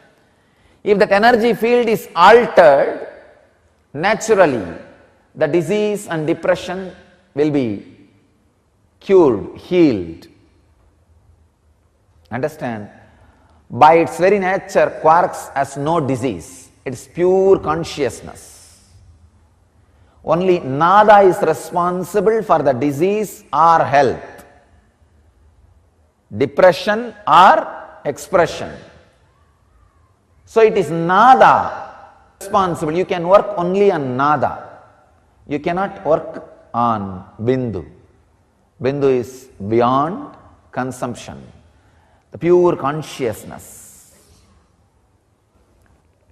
if that energy field is altered, naturally the disease and depression will be cured, healed. Understand? By its very nature, quarks has no disease. It's pure consciousness. Only nada is responsible for the disease or health, depression or expression. So it is nada responsible. You can work only on nada. You cannot work on bindu. Bindu is beyond consumption, the pure consciousness.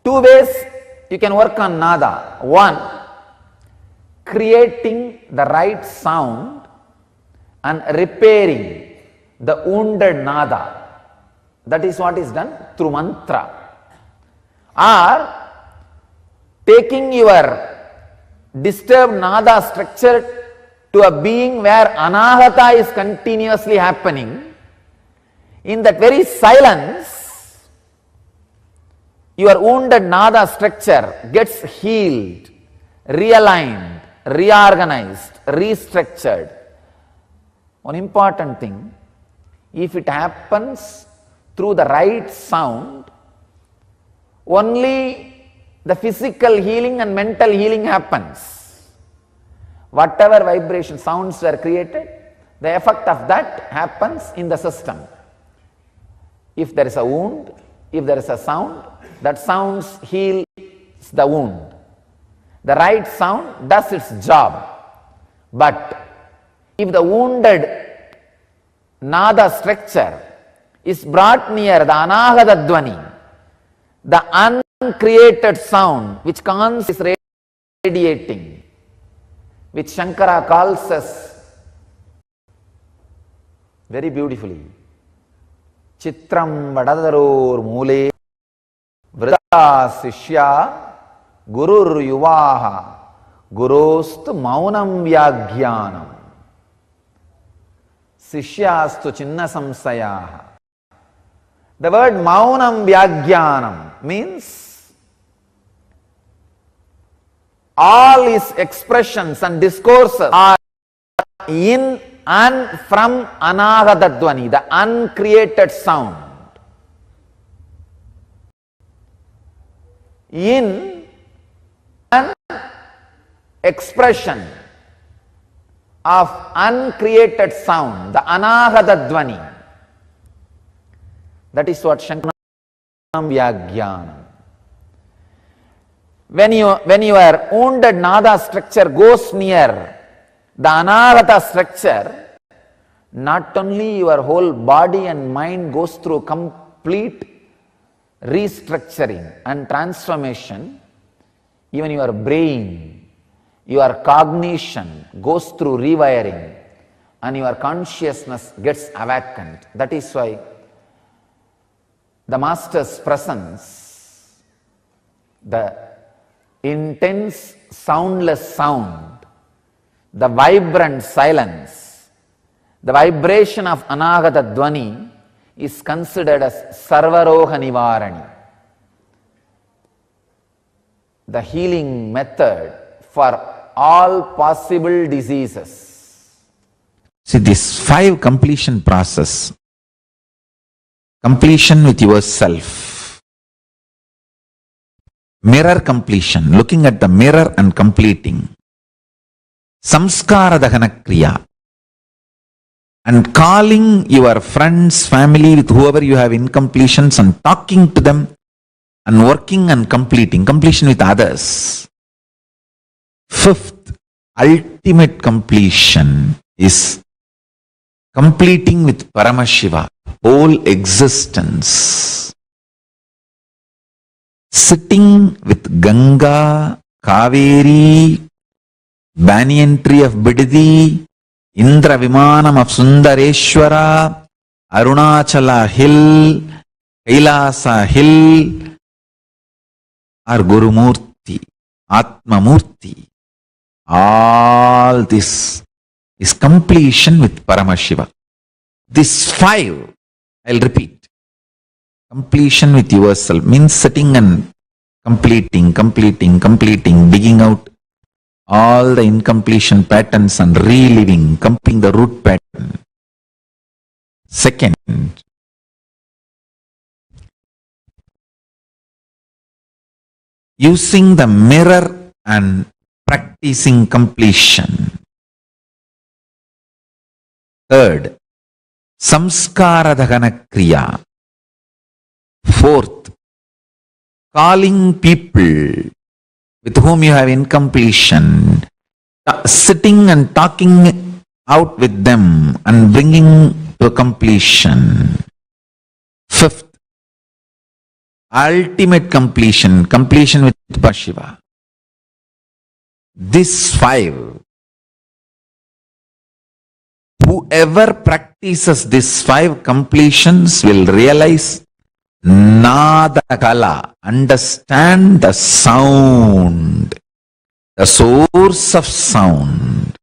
Two ways you can work on nada. One, creating the right sound and repairing the wounded nada. That is what is done through mantra. Or taking your disturbed nada structure to a being where anahata is continuously happening. In that very silence, your wounded nada structure gets healed, realigned, reorganized, restructured. One important thing, if it happens through the right sound, only the physical healing and mental healing happens. Whatever vibration sounds were created, the effect of that happens in the system. If there is a wound, if there is a sound, that sound heals the wound. The right sound does its job. But if the wounded nada structure is brought near the anahata dvani, the uncreated sound which constantly is radiating, which Shankara calls us very beautifully, Chitram Vadadaror Mule Vrida Sishya Gurur Yuvaha Gurostu Maunam Vyaghyanam Sishyastu Chinna Samsayaha. The word Maunam Vyaghyanam means all his expressions and discourses are in and from anahata dvani, the uncreated sound. In an expression of uncreated sound, the anahata dvani. That is what Shankaram Vyaghyanam. When your wounded nada structure goes near the anahata structure, not only your whole body and mind goes through complete restructuring and transformation, even your brain, your cognition goes through rewiring and your consciousness gets awakened. That is why the Master's presence, the intense soundless sound, the vibrant silence, the vibration of anahata dvani is considered as sarvaroha nivarani, the healing method for all possible diseases. See, this 5 completion process, completion with yourself, mirror completion, looking at the mirror and completing, samskara dahana kriya, and calling your friends, family, with whoever you have incompletions and talking to them and working and completing, completion with others. 5th, ultimate completion is completing with Paramashiva, whole existence. Sitting with Ganga, Kaveri, banyan tree of Bidadi, Indra Vimanam of Sundareshwara, Arunachala Hill, Kailasa Hill, or Gurumurti, Atmamurti. All this is completion with Paramashiva. This 5, I'll repeat. Completion with yourself means sitting and completing, digging out all the incompletion patterns and reliving, completing the root pattern. Second, using the mirror and practicing completion. Third, samskara dagana kriya. Fourth, calling people with whom you have incompletion, sitting and talking out with them and bringing to completion. Fifth, ultimate completion, completion with Shiva. These five, whoever practices these five completions will realize Nada Kala, understand the sound, the source of sound.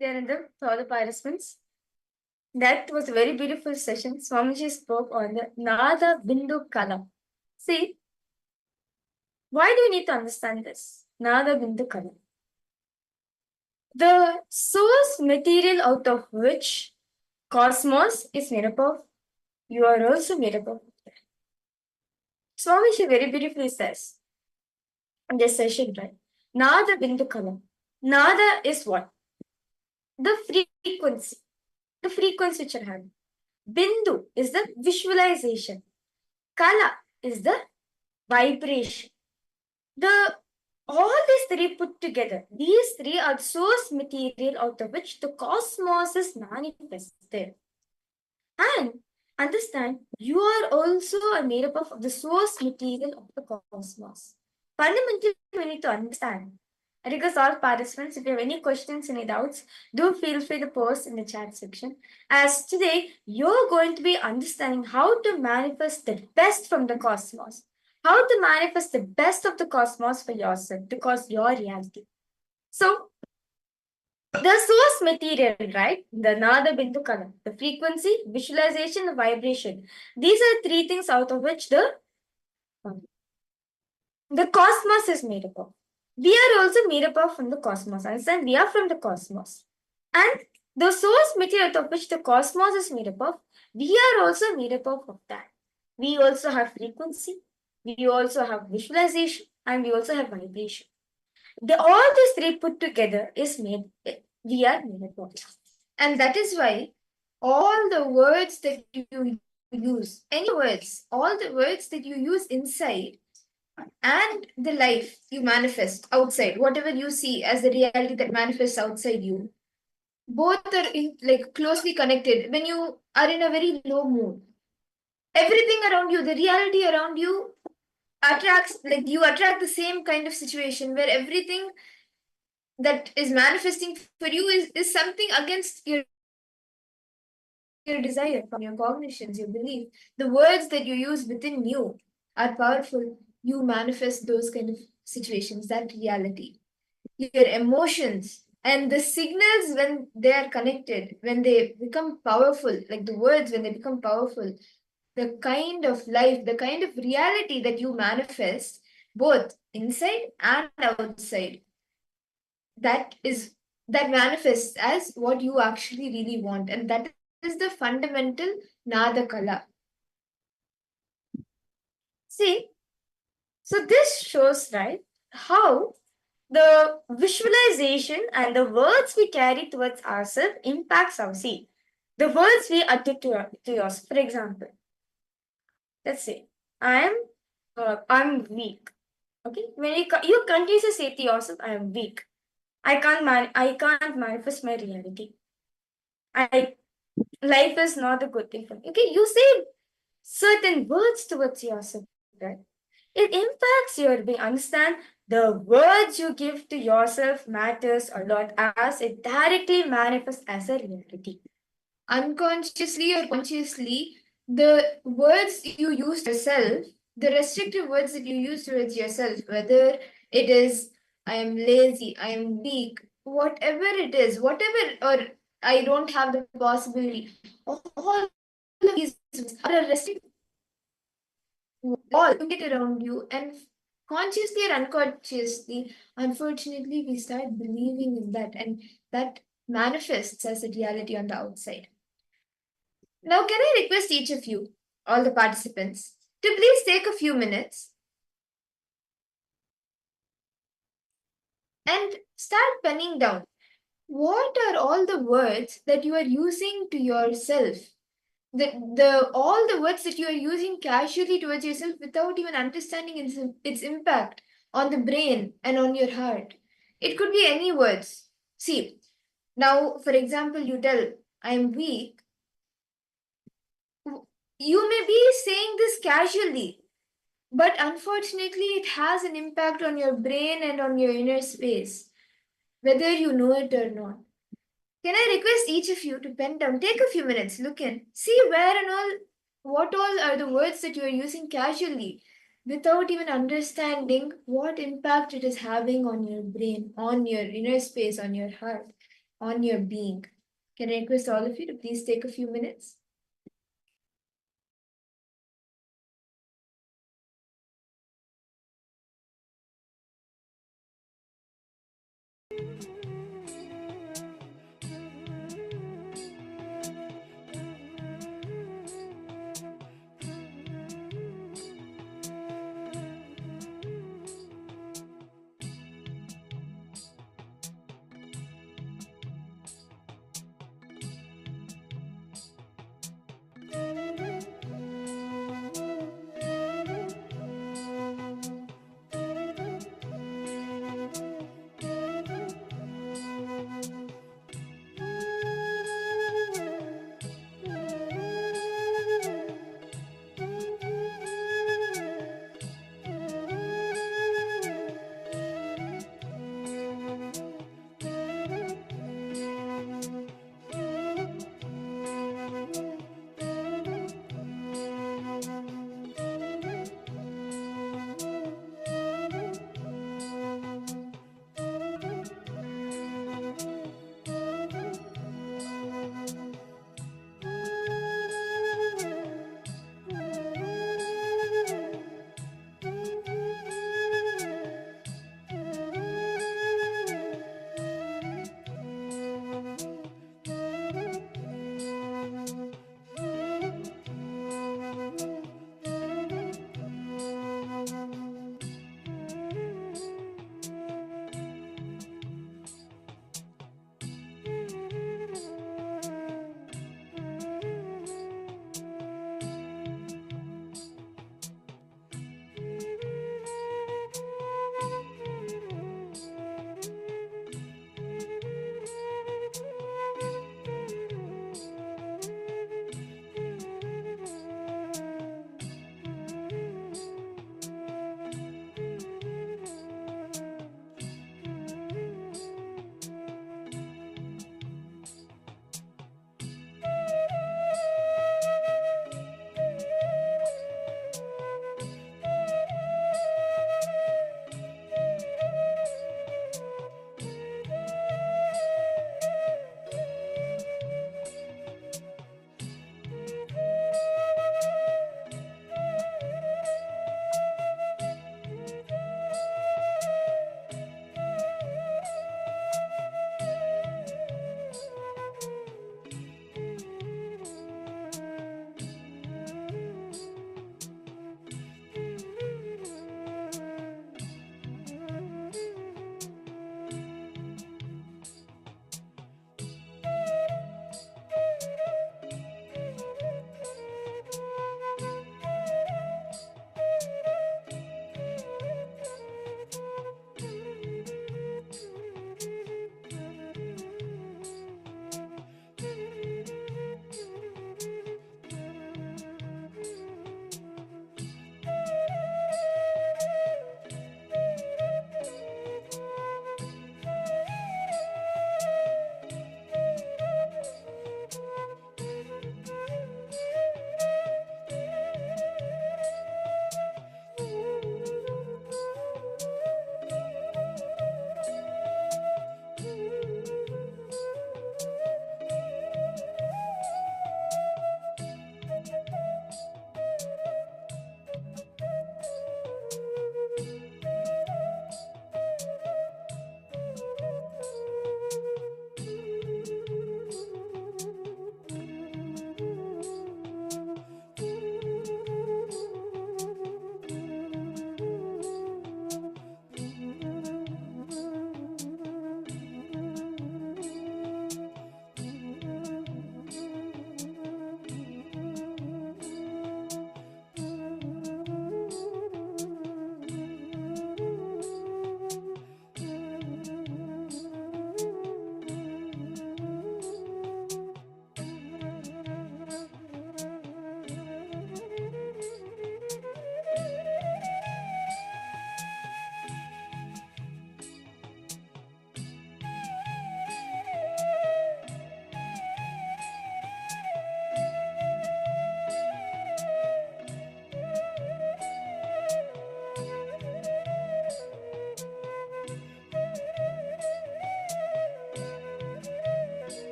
Nityananda, to all the participants. That was a very beautiful session. Swamiji spoke on the Nada Bindu Kala. See, why do you need to understand this? Nada Bindu Kala. The source material out of which cosmos is made up of, you are also made up of. Swamiji very beautifully says in this session, right? Nada Bindu Kala. Nada is what? The frequency. The frequency which are having. Bindu is the visualization. Kala is the vibration. All these three put together, these three are the source material out of which the cosmos is manifested. And understand, you are also made up of the source material of the cosmos. Fundamentally, we need to understand. I request all participants, if you have any questions, any doubts, do feel free to post in the chat section. As today, you're going to be understanding how to manifest the best from the cosmos. How to manifest the best of the cosmos for yourself, because your reality. So, the source material, right? The Nada Bindu Kala, the frequency, visualization, the vibration. These are three things out of which the cosmos is made up of. We are also made up of from the cosmos. Understand? We are from the cosmos. And the source material out of which the cosmos is made up of, we are also made up of that. We also have frequency, we also have visualization, and we also have vibration. All these three put together is made, we are made up of. And that is why all the words that you use, any words, all the words that you use inside and the life you manifest outside, whatever you see as the reality that manifests outside you, both are closely connected. When you are in a very low mood, everything around you, the reality around you attracts, you attract the same kind of situation where everything that is manifesting for you is something against your desire, from your cognitions, your belief. The words that you use within you are powerful. You manifest those kind of situations, that reality. Your emotions and the signals, when they are connected, when they become powerful, like the words, when they become powerful, the kind of life, the kind of reality that you manifest, both inside and outside, that manifests as what you actually really want. And that is the fundamental Nada Kala. See, so this shows, right, how the visualization and the words we carry towards ourselves impacts our see. The words we utter to yours. For example, let's say, I'm weak. Okay, when you continuously say to yourself, I am weak. I can't manifest my reality. Life is not a good thing for me. Okay, you say certain words towards yourself, right? It impacts your being. Understand, the words you give to yourself matters a lot, as it directly manifests as a reality. Unconsciously or consciously, the words you use to yourself, the restrictive words that you use towards yourself, whether it is I am lazy, I am weak, whatever it is, or I don't have the possibility, all of these are a restrictive all get around you, and consciously or unconsciously, unfortunately, we start believing in that, and that manifests as a reality on the outside. Now, can I request each of you, all the participants, to please take a few minutes and start penning down what are all the words that you are using to yourself, all the words that you are using casually towards yourself without even understanding its impact on the brain and on your heart. It could be any words. See, now, for example, you tell, I am weak. You may be saying this casually, but unfortunately, it has an impact on your brain and on your inner space, whether you know it or not. Can I request each of you to pen down, take a few minutes, look in, see what all are the words that you are using casually without even understanding what impact it is having on your brain, on your inner space, on your heart. on your being. Can I request all of you to please take a few minutes?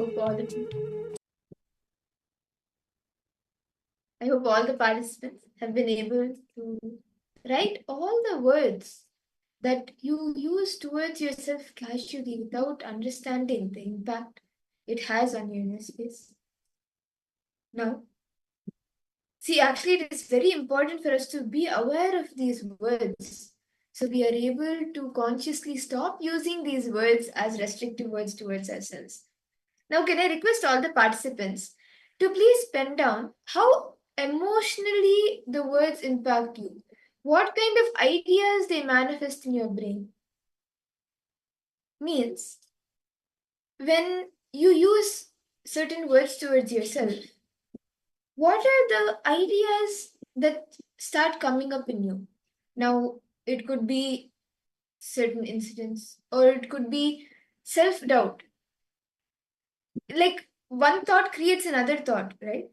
hope all the participants have been able to write all the words that you use towards yourself casually without understanding the impact it has on your inner space. Now, see, actually, it is very important for us to be aware of these words. So we are able to consciously stop using these words as restrictive words towards ourselves. Now, can I request all the participants to please pen down how emotionally the words impact you? What kind of ideas they manifest in your brain? Means, when you use certain words towards yourself, what are the ideas that start coming up in you? Now, it could be certain incidents, or it could be self doubt. Like one thought creates another thought, right?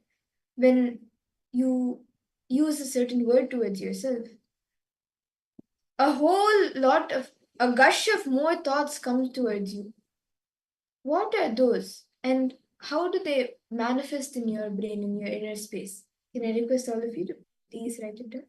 When you use a certain word towards yourself, a gush of more thoughts comes towards you. What are those, and how do they manifest in your brain, in your inner space? Can I request all of you to please write it down?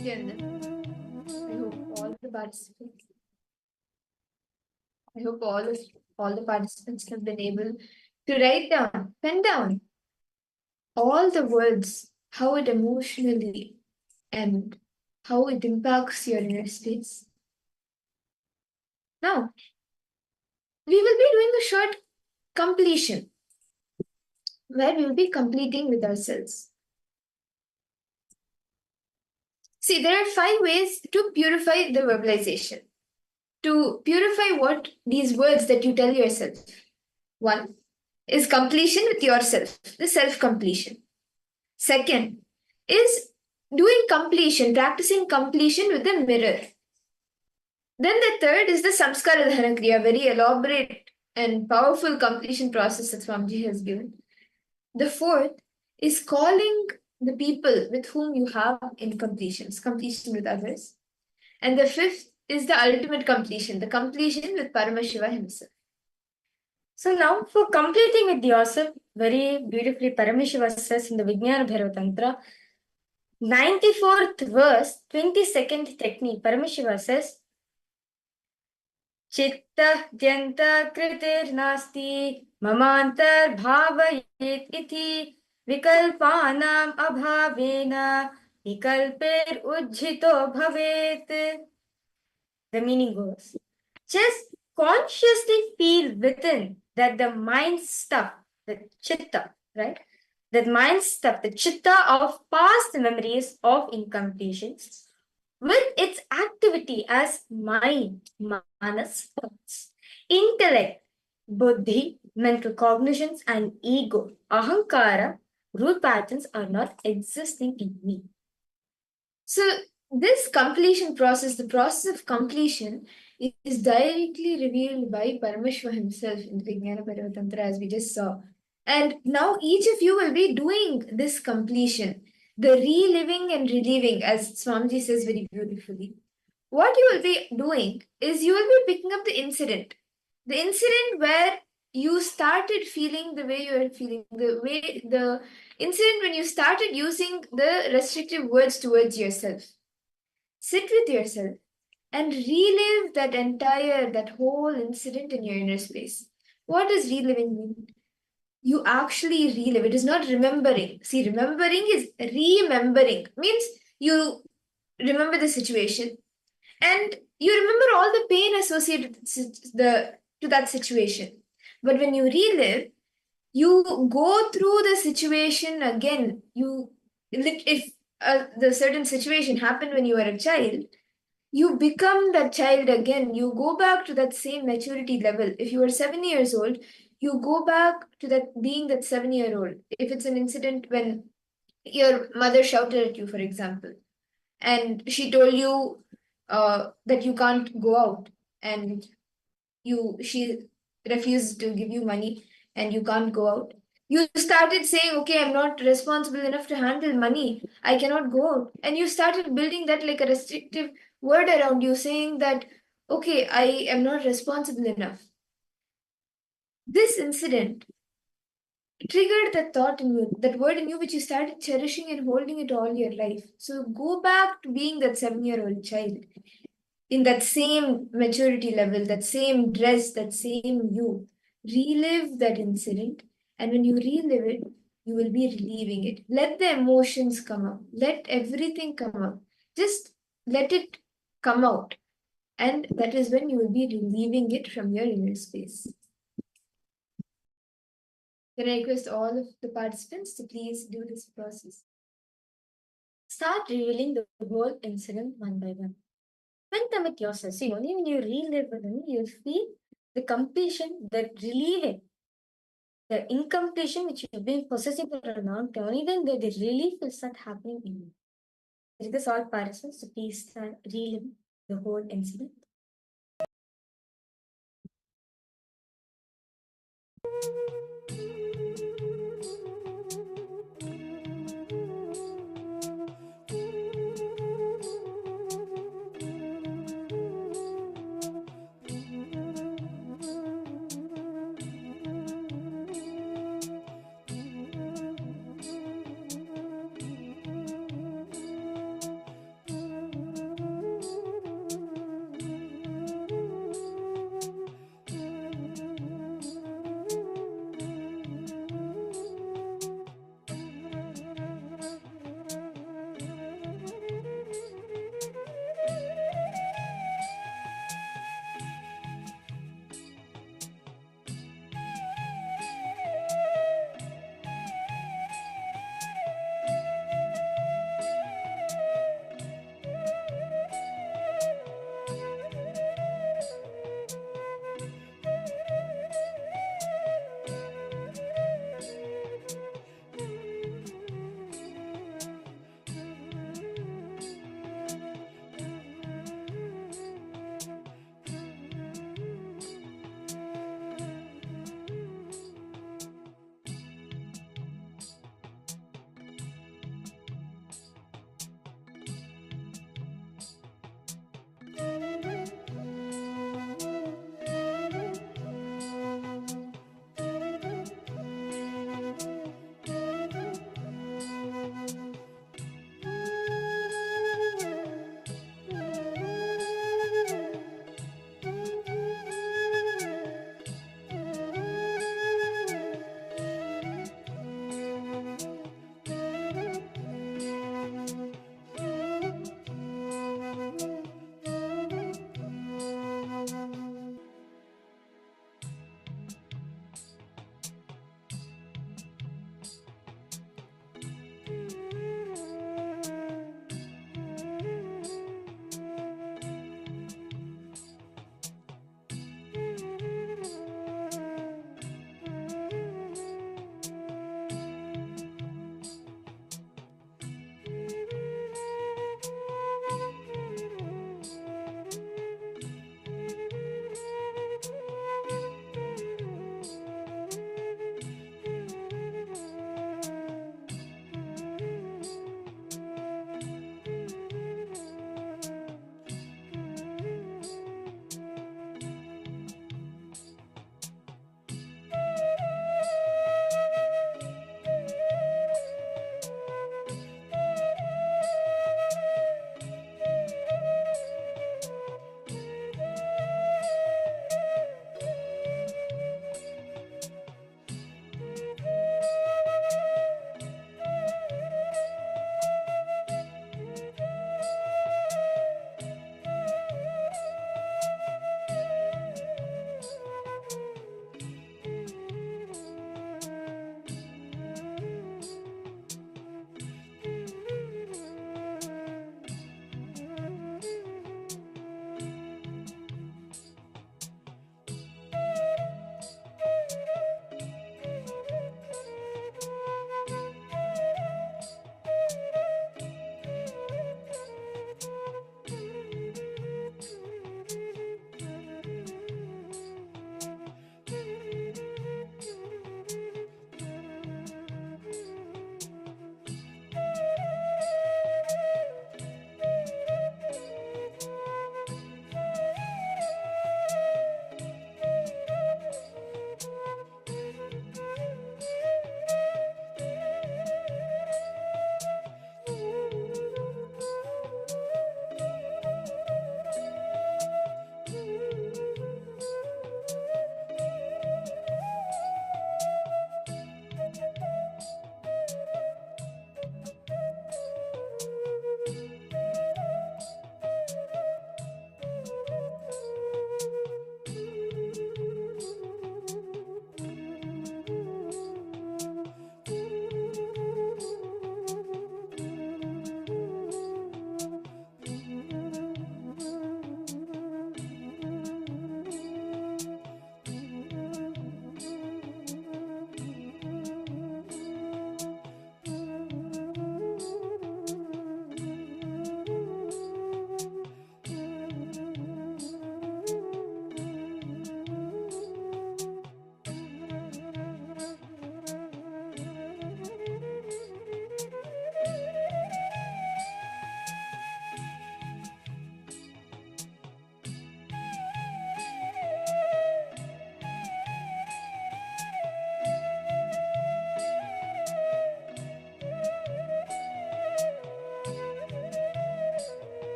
Nityananda, I hope all the participants, I hope all the participants have been able to write down, pen down all the words, how it emotionally and how it impacts your inner space. Now, we will be doing a short completion where we will be completing with ourselves. See, there are 5 ways to purify the verbalization. To purify what these words that you tell yourself. 1 is completion with yourself, the self completion. Second is doing completion, practicing completion with the mirror. Then the third is the samskara dhana kriya, very elaborate and powerful completion process that Swamiji has given. The fourth is calling the people with whom you have incompletions, completion with others. And the fifth is the ultimate completion, the completion with Paramashiva himself. So now for completing with yourself, very beautifully Paramashiva says in the Vijnana Bhairava Tantra, 94th verse, 22nd technique, Paramashiva says, Chitta dyanta kritirnasti mamantar bhavayet iti vikalpanam abhavena vikalpir ujjito bhavet. The meaning goes, just consciously feel within that the mind stuff, the chitta, right? That mind stuff, the chitta of past memories of incompletions, with its activity as mind, manas, thoughts, intellect, buddhi, mental cognitions, and ego, ahankara, root patterns are not existing in me. So this completion process, the process of completion, is directly revealed by Paramashiva himself in the Vijnana Bhairava Tantra, as we just saw. And now each of you will be doing this completion, the reliving and reliving, as Swamiji says very beautifully. What you will be doing is you will be picking up the incident where you started feeling the way you are feeling, the incident when you started using the restrictive words towards yourself. Sit with yourself and relive that whole incident in your inner space. What does reliving mean? You actually relive. It is not remembering. See, remembering is remembering. Means you remember the situation and you remember all the pain associated to that situation. But when you relive, you go through the situation again. If the certain situation happened when you were a child, you become that child again. You go back to that same maturity level. If you were 7 years old, you go back to that being that 7-year-old. If it's an incident when your mother shouted at you, for example, and she told you that you can't go out, and she refused to give you money, and you can't go out. You started saying, okay, I'm not responsible enough to handle money. I cannot go out. And you started building that like a restrictive word around you, saying that, okay, I am not responsible enough. This incident triggered that thought in you, that word in you, which you started cherishing and holding it all your life. So go back to being that 7-year-old child in that same maturity level, that same dress, that same you. Relive that incident. And when you relive it, you will be relieving it. Let the emotions come up. Let everything come up. Just let it come out. And that is when you will be relieving it from your inner space. Can I request all of the participants to please do this process? Start revealing the whole incident one by one. Spend time with yourself. See, only when you relive with them, you'll feel the completion, the relieving, the incompletion which you've been possessing for a long time. Only then the relief will start happening in you. Request all participants to please start reliving the whole incident.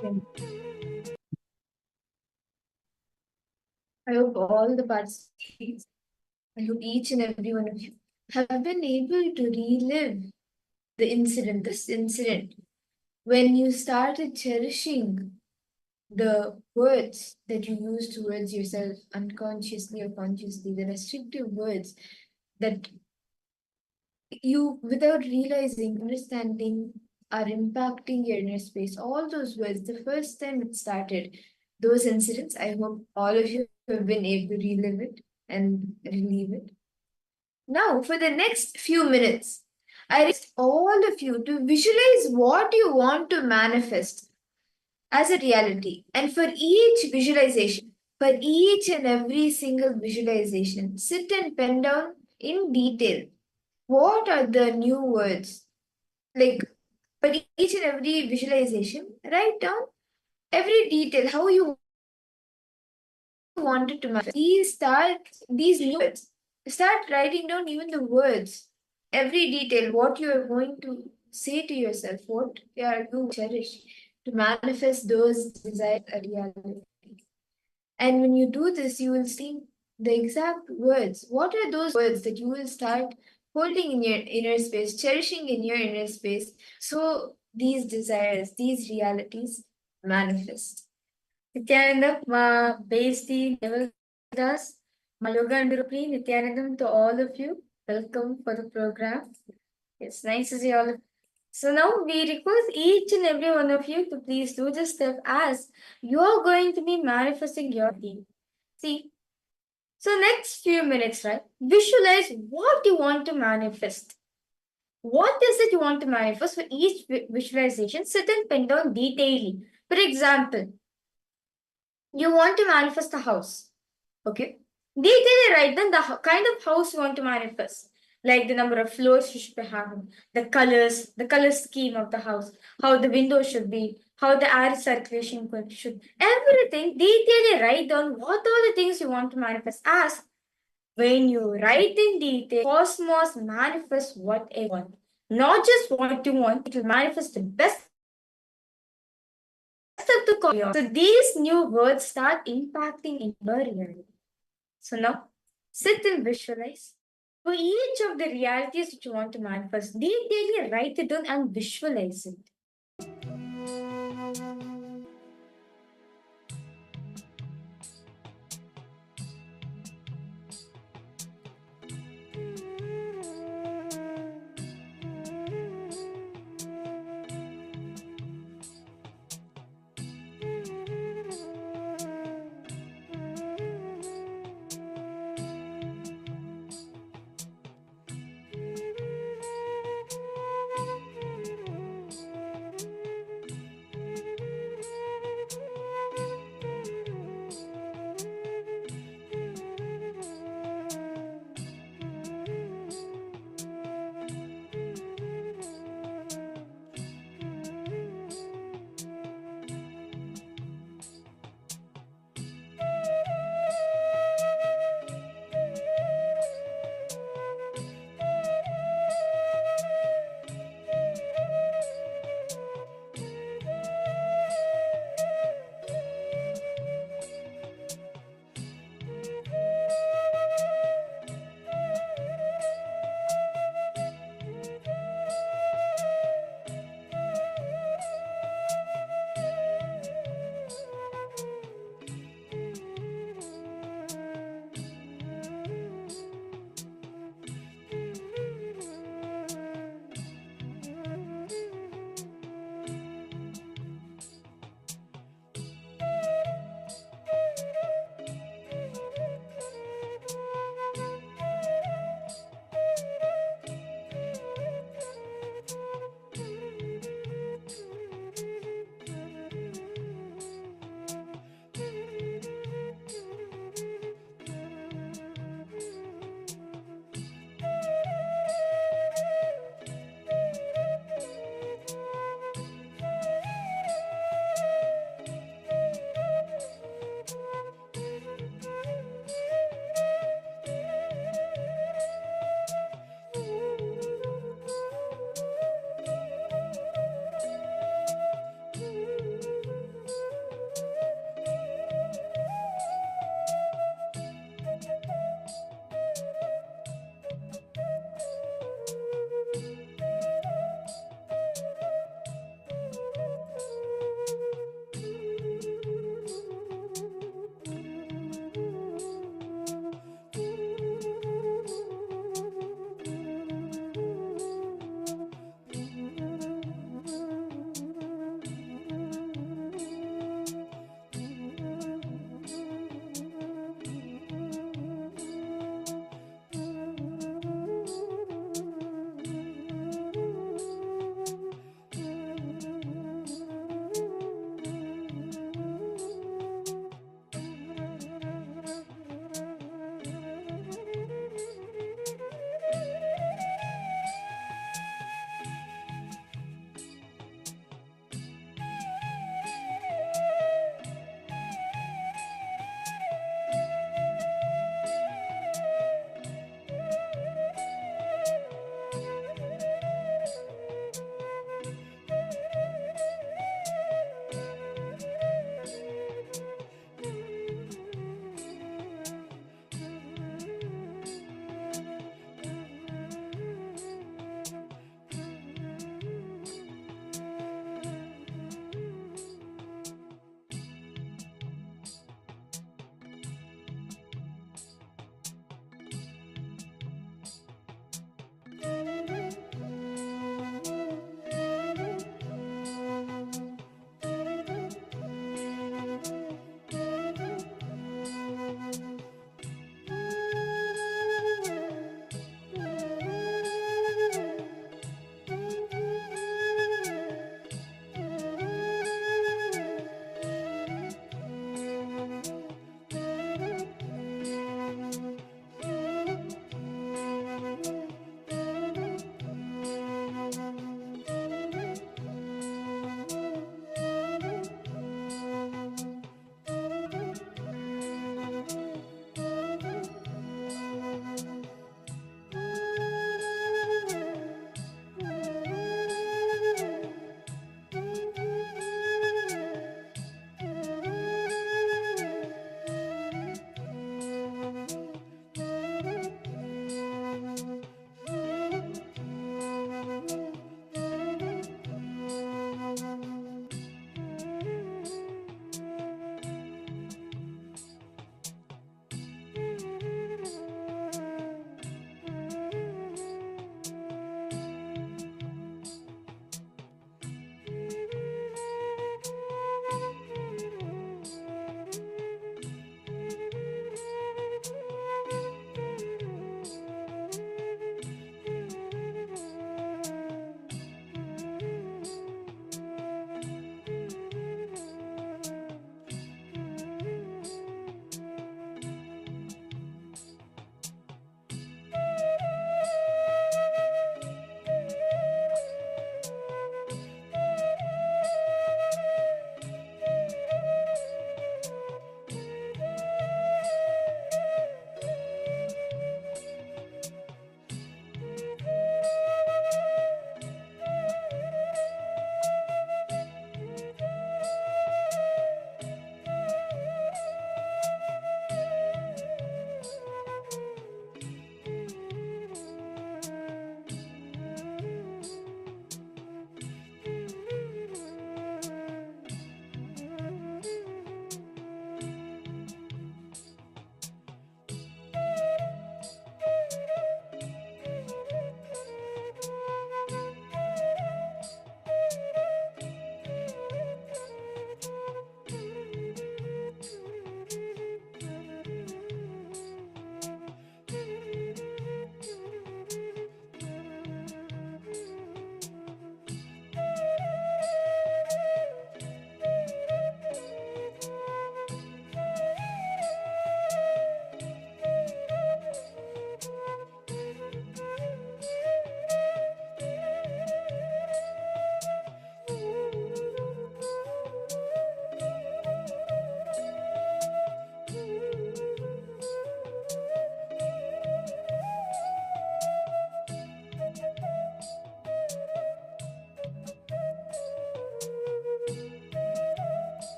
I hope all the participants, I hope each and every one of you have been able to relive this incident, when you started cherishing the words that you use towards yourself unconsciously or consciously, the restrictive words that you, without realizing, understanding, are impacting your inner space. All those words, the first time it started, those incidents, I hope all of you have been able to relive it and relieve it. Now, for the next few minutes, I request all of you to visualize what you want to manifest as a reality. And for each visualization, for each and every single visualization, sit and pen down in detail what are the new words. Like, for each and every visualization, write down every detail, how you want it to manifest. These new words. Start writing down even the words, every detail, what you are going to say to yourself, what are you cherish to manifest those desired reality. And when you do this, you will see the exact words. What are those words that you will start holding in your inner space, cherishing in your inner space, so these desires, these realities manifest? Nityananda, ma Basti, Nevaldas, my yoga and Rupri, Nityanandam to all of you. Welcome for the program. It's nice to see all of you. So now we request each and every one of you to please do this step as you are going to be manifesting your dream. See, so next few minutes, right? Visualize what you want to manifest. What is it you want to manifest? For each visualization, sit and pen down detailing. For example, you want to manifest a house. Okay. Detail write down the kind of house you want to manifest. Like the number of floors you should have, the color scheme of the house, how the windows should be, how the air circulation should, everything. Detail write down what are the things you want to manifest. As when you write in detail, cosmos manifests what you want. Not just what you want, it will manifest the best of the cosmos. So these new words start impacting in your reality. So now, sit and visualize. For each of the realities that you want to manifest, detail, write it down and visualize it.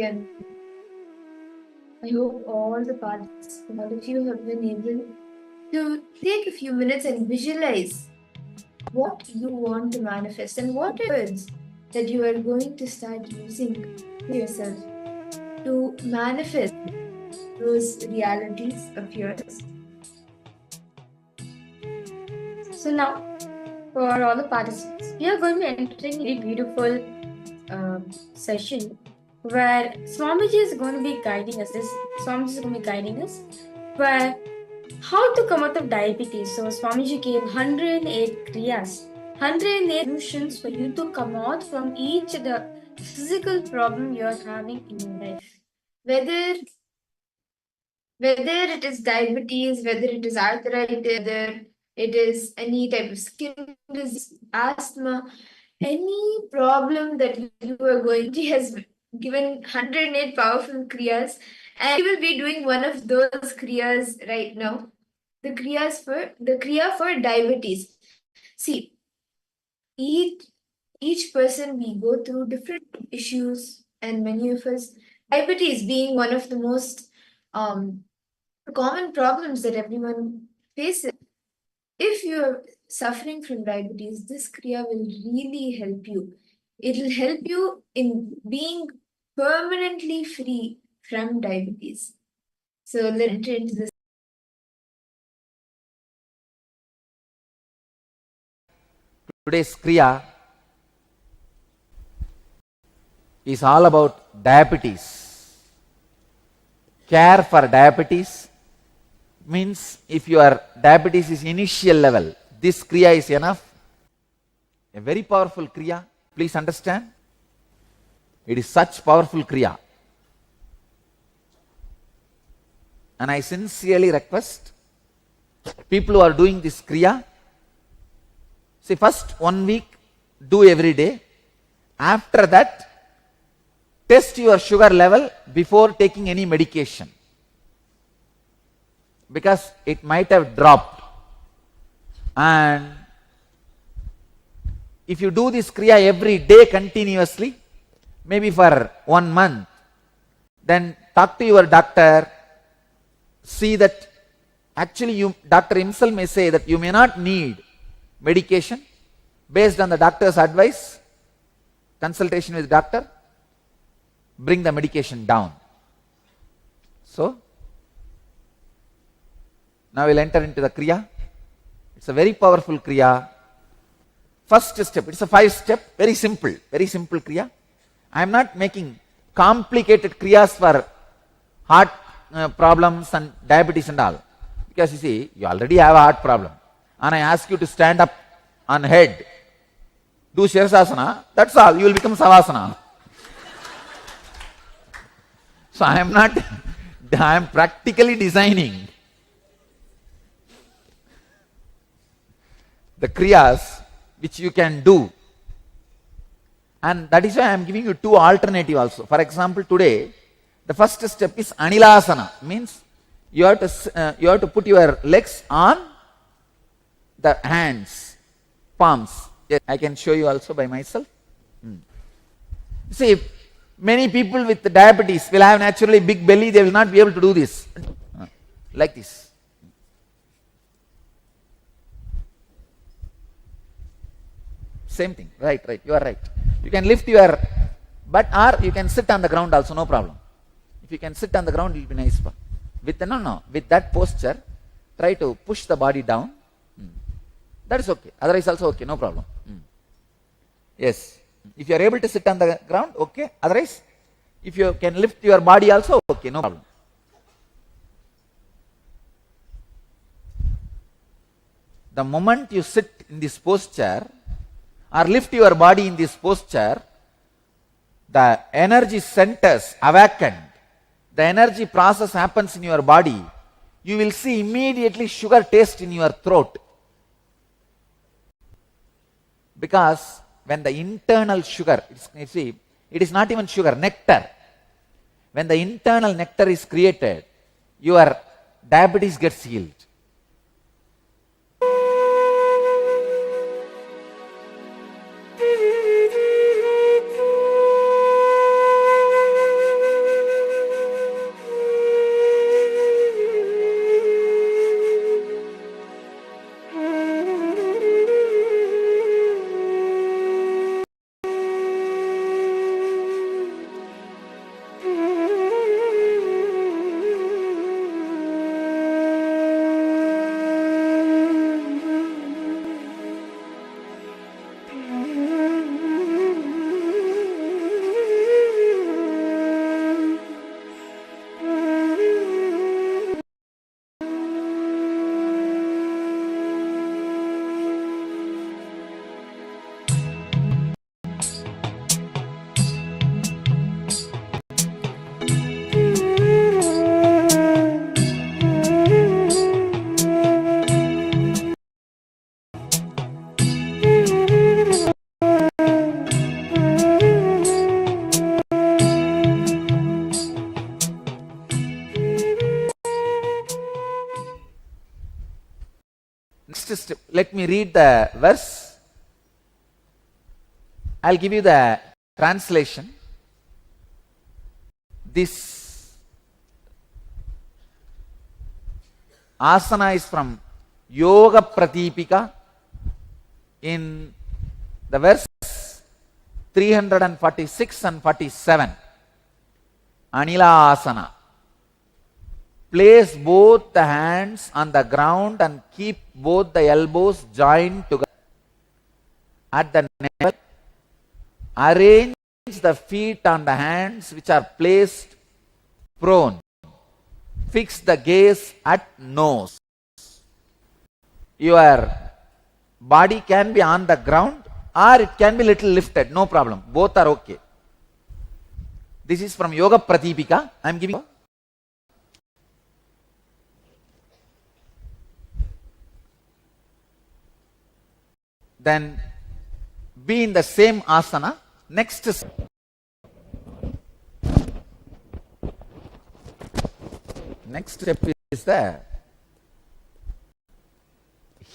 Nityananda. I hope all the participants, all of you have been able to take a few minutes and visualize what you want to manifest and what words that you are going to start using to yourself to manifest those realities of yours. So now, for all the participants, we are going to be entering a beautiful session where Swamiji is going to be guiding us. Swamiji is going to be guiding us where how to come out of diabetes. So Swamiji gave 108 kriyas, 108 solutions for you to come out from each of the physical problem you are having in your life. Whether it is diabetes, whether it is arthritis, whether it is any type of skin disease, asthma, any problem that you are going, he has given 108 powerful kriyas, and we will be doing one of those kriyas right now. The kriya for diabetes. See, each person we go through different issues, and many of us, diabetes being one of the most common problems that everyone faces. If you're suffering from diabetes, this Kriya will really help you. It will help you in being permanently free from diabetes. So let's enter into this. Today's Kriya is all about diabetes. Care for diabetes means if your diabetes is initial level, this Kriya is enough. A very powerful Kriya. Please understand. It is such powerful Kriya. And I sincerely request people who are doing this Kriya, see, first 1 week, do every day. After that, test your sugar level before taking any medication, because it might have dropped. And if you do this Kriya every day continuously, maybe for 1 month, then talk to your doctor, see that actually doctor himself may say that you may not need medication. Based on the doctor's advice, consultation with doctor, bring the medication down. So, now we'll enter into the Kriya. It's a very powerful Kriya. First step, it's a 5-step, very simple Kriya. I am not making complicated Kriyas for heart problems and diabetes and all. Because you see, you already have a heart problem. And I ask you to stand up on head, do Shirasasana, that's all, you will become Savasana. So I am practically designing the Kriyas which you can do. And that is why I am giving you 2 alternatives also. For example, today, the first step is Anilasana, means you have to put your legs on the hands, palms. Yes, I can show you also by myself. See, many people with diabetes will have naturally big belly, they will not be able to do this. Like this. Same thing, right, you are right. You can lift your butt, or you can sit on the ground also, no problem. If you can sit on the ground, it will be nice. With that posture, try to push the body down. That is okay. Otherwise also okay, no problem. Yes. If you are able to sit on the ground, okay. Otherwise, if you can lift your body also, okay, no problem. The moment you sit in this posture or lift your body in this posture, the energy centers awakened. The energy process happens in your body. You will see immediately sugar taste in your throat. Because when the internal sugar, you see, it is not even sugar, nectar. When the internal nectar is created, your diabetes gets healed. next step, let me read the verse. I'll give you the translation. This asana is from Yoga Pratipika in the verse 346 and 47. Anila Asana. Place both the hands on the ground and keep both the elbows joined together. At the navel, arrange the feet on the hands which are placed prone. Fix the gaze at nose. Your body can be on the ground or it can be little lifted, no problem. Both are okay. This is from Yoga Pratipika. I am giving. Then be in the same asana. Next step is the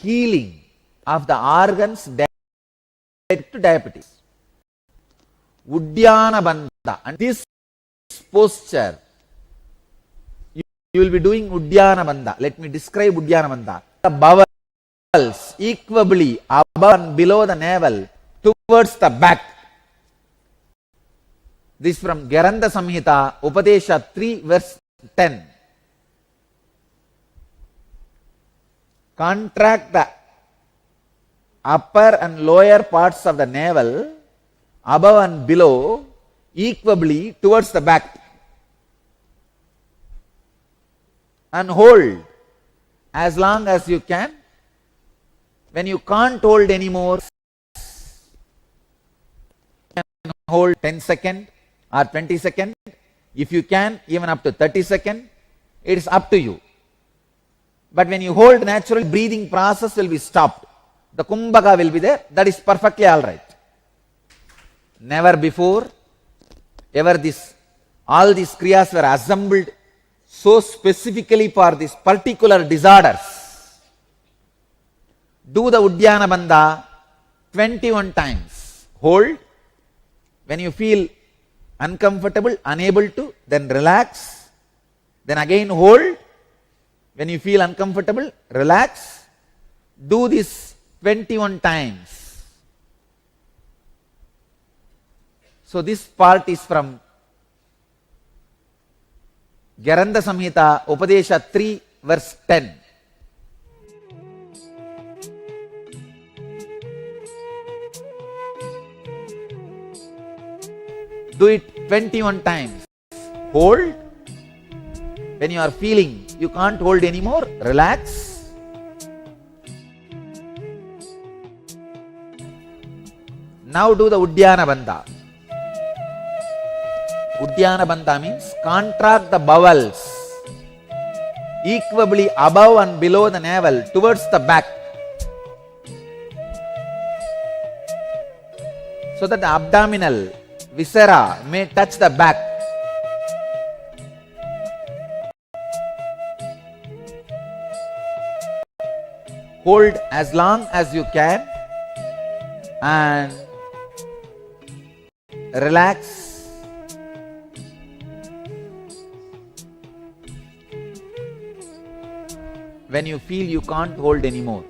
healing of the organs related to diabetes. Uddiyana Bandha. And this posture, you will be doing Uddiyana Bandha. Let me describe Uddiyana Bandha. The bowels equably above and below the navel towards the back. This from Garanda Samhita, Upadesha 3, verse 10. Contract the upper and lower parts of the navel, above and below, equably towards the back. And hold as long as you can. When you can't hold anymore, you can hold 10 seconds or 20 seconds. If you can, even up to 30 seconds, it is up to you. But when you hold, natural breathing process will be stopped. The kumbhaka will be there. That is perfectly all right. Never before, ever all these kriyas were assembled so specifically for these particular disorders. Do the Uddiyana Bandha 21 times. Hold. When you feel uncomfortable, unable to, then relax. Then again hold. When you feel uncomfortable, relax. Do this 21 times. So this part is from Garanda Samhita, Upadesha 3, verse 10. Do it 21 times. Hold. When you are feeling you can't hold anymore, relax. Now do the Uddiyana Bandha. Uddiyana Bandha means contract the bowels equably above and below the navel towards the back, so that the abdominal viscera may touch the back. Hold as long as you can and relax. When you feel you can't hold anymore.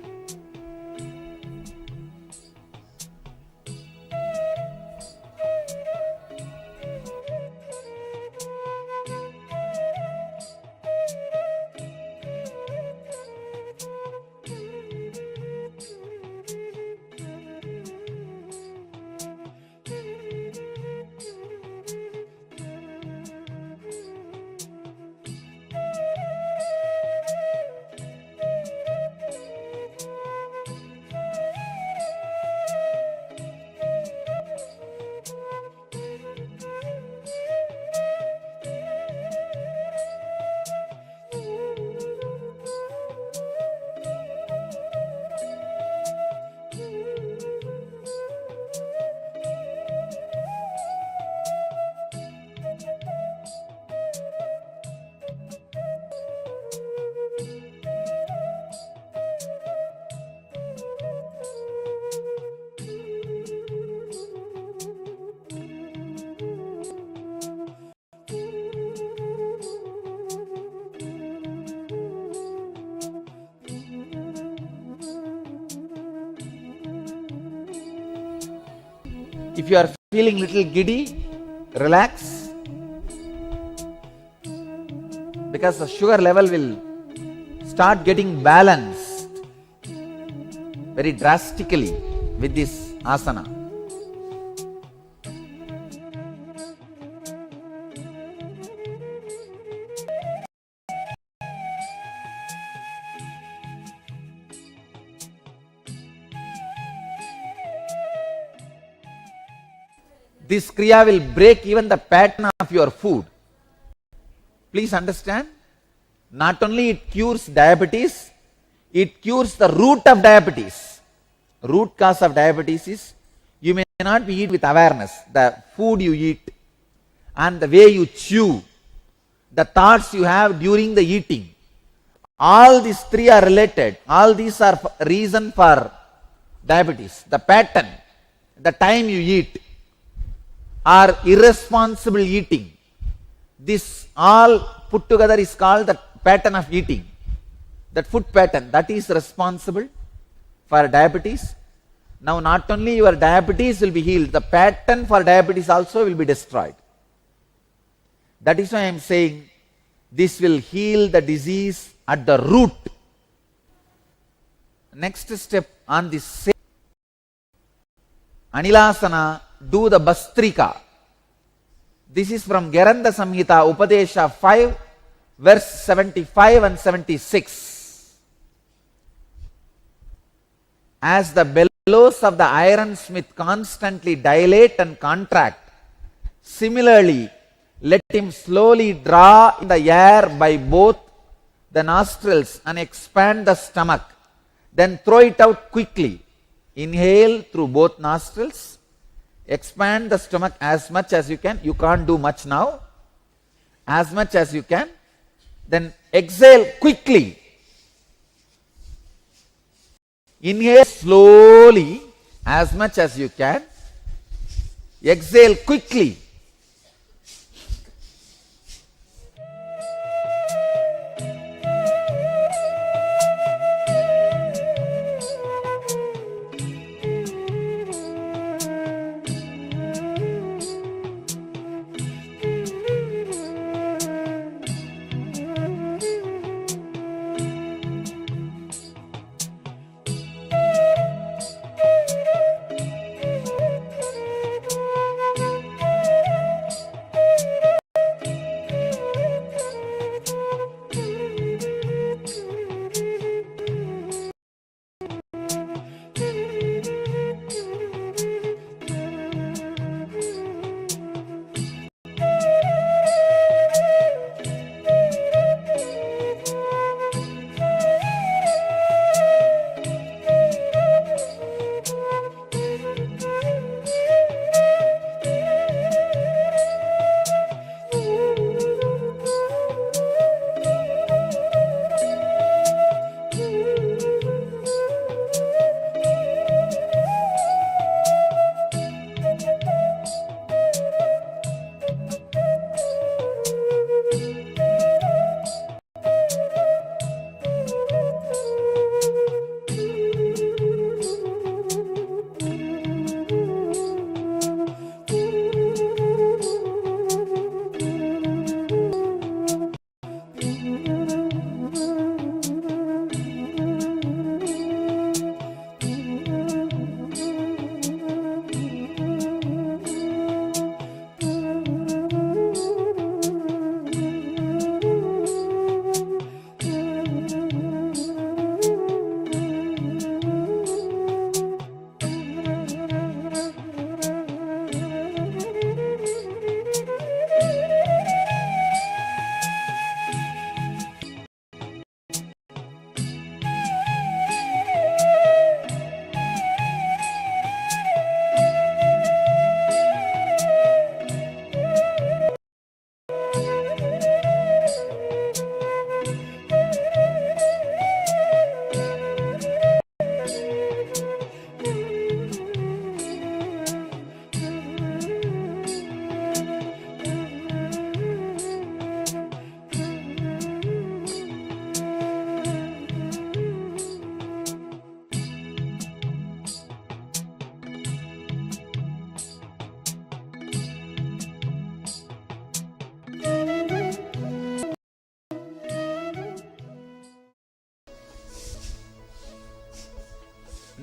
If you are feeling little giddy, relax, because the sugar level will start getting balanced very drastically with this asana. This Kriya will break even the pattern of your food. Please understand, not only it cures diabetes, it cures the root of diabetes. Root cause of diabetes is you may not be eat with awareness. The food you eat and the way you chew, the thoughts you have during the eating, all these three are related. All these are reason for diabetes. The pattern, the time you eat, or irresponsible eating. This all put together is called the pattern of eating. That food pattern, that is responsible for diabetes. Now not only your diabetes will be healed, the pattern for diabetes also will be destroyed. That is why I am saying this will heal the disease at the root. Next step on this same Anilasana, do the Bastrika. This is from Geranda Samhita, Upadesha 5, verse 75 and 76. As the bellows of the ironsmith constantly dilate and contract, similarly, let him slowly draw in the air by both the nostrils and expand the stomach. Then throw it out quickly. Inhale through both nostrils. Expand the stomach as much as you can. You can't do much now. As much as you can. Then exhale quickly. Inhale slowly as much as you can. Exhale quickly.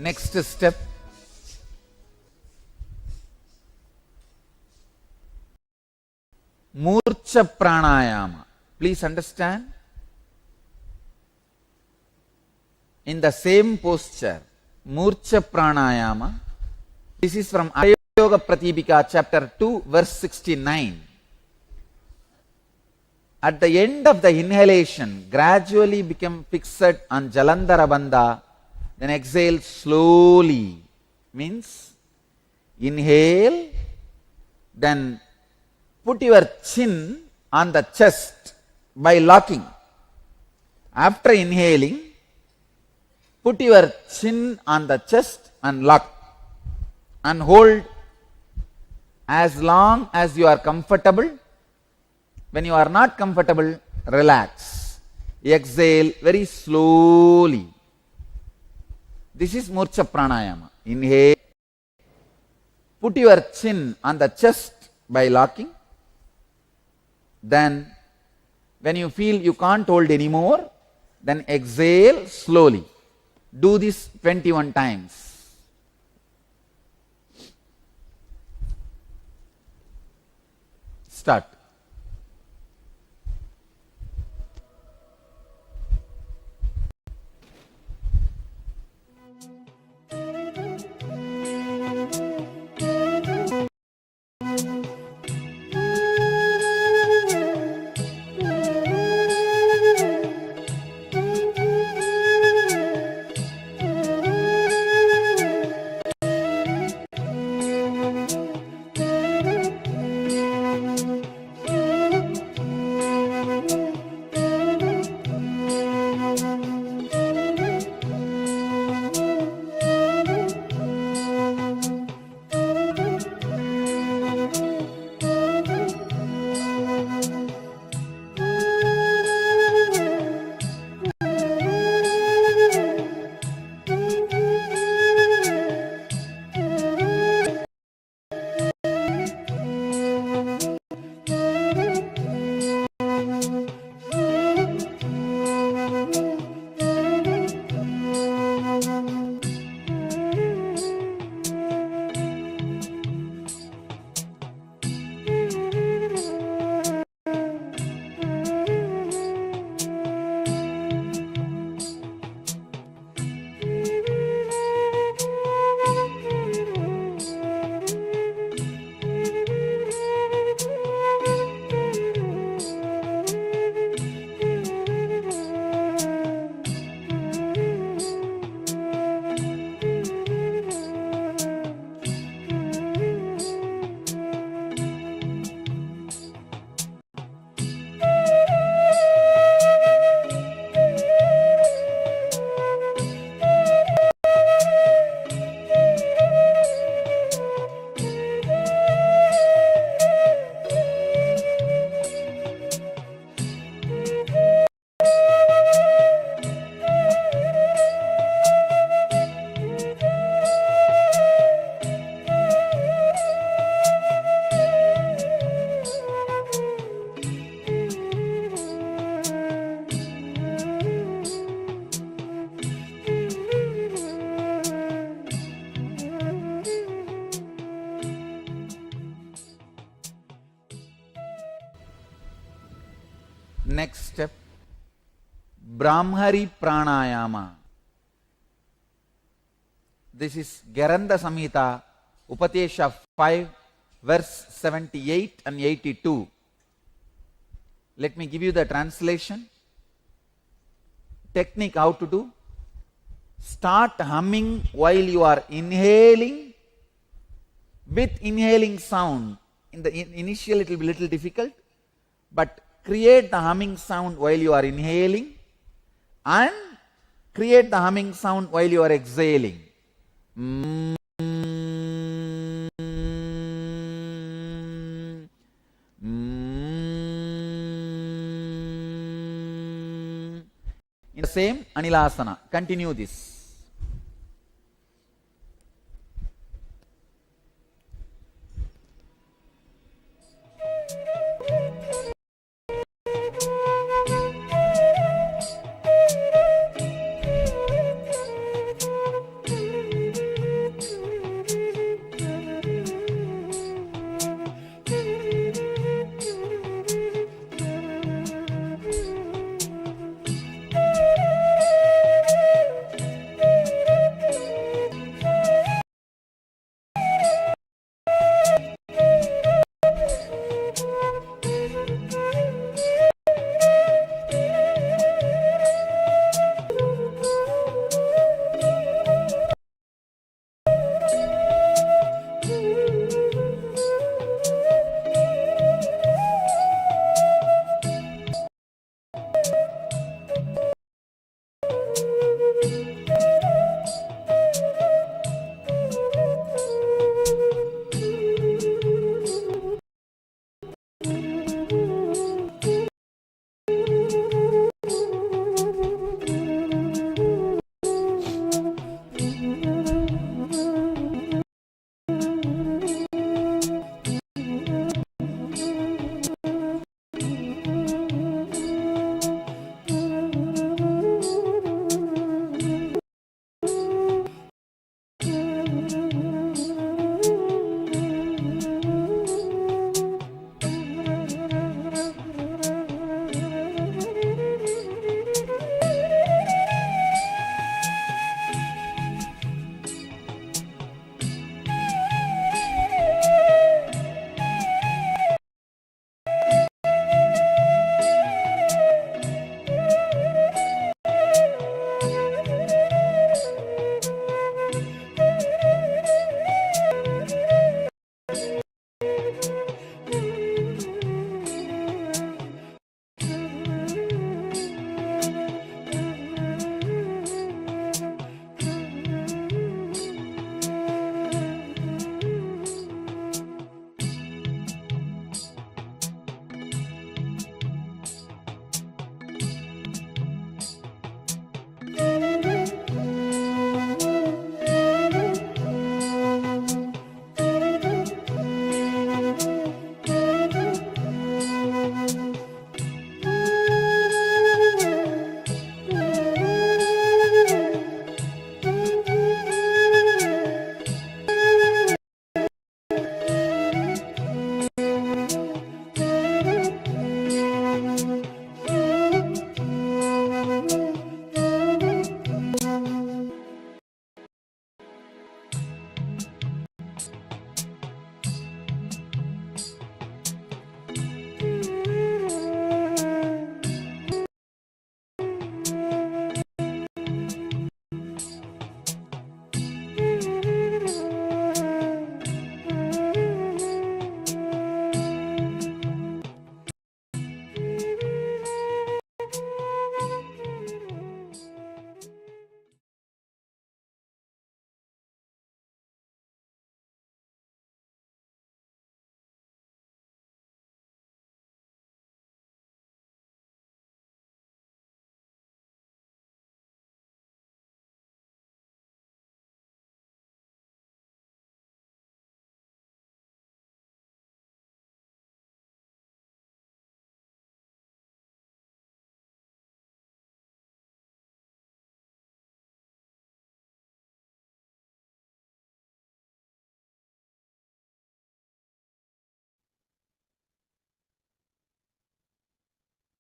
Next step, Murcha Pranayama. Please understand, in the same posture, Murcha Pranayama, this is from Yoga Pratipika chapter 2 verse 69. At the end of the inhalation, gradually become fixed on Jalandhara Bandha, then exhale slowly. Means inhale, then put your chin on the chest by locking. After inhaling, put your chin on the chest and lock. And hold as long as you are comfortable. When you are not comfortable, relax. Exhale very slowly. This is Murcha Pranayama. Inhale. Put your chin on the chest by locking. Then, when you feel you can't hold anymore, then exhale slowly. Do this 21 times. Start. Next step, Brahmari Pranayama. This is Garanda Samhita, Upatesha 5, verse 78 and 82. Let me give you the translation. Technique how to do. Start humming while you are inhaling. With inhaling sound, in the initial it will be little difficult, but create the humming sound while you are inhaling and create the humming sound while you are exhaling. In the same Anilasana, continue this.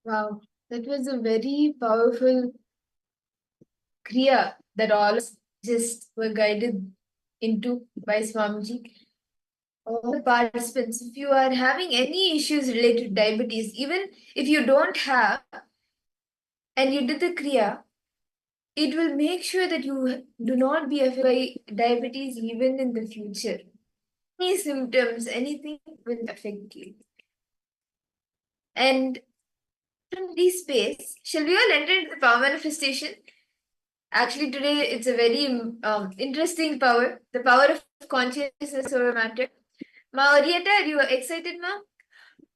Wow, that was a very powerful Kriya that all of us just were guided into by Swamiji. All the participants, if you are having any issues related to diabetes, even if you don't have and you did the Kriya, it will make sure that you do not be affected by diabetes even in the future. Any symptoms, anything will affect you. And from this space, shall we all enter into the power manifestation? Actually, today it's a very interesting power, the power of consciousness over matter. Ma Orietta, are you excited, ma?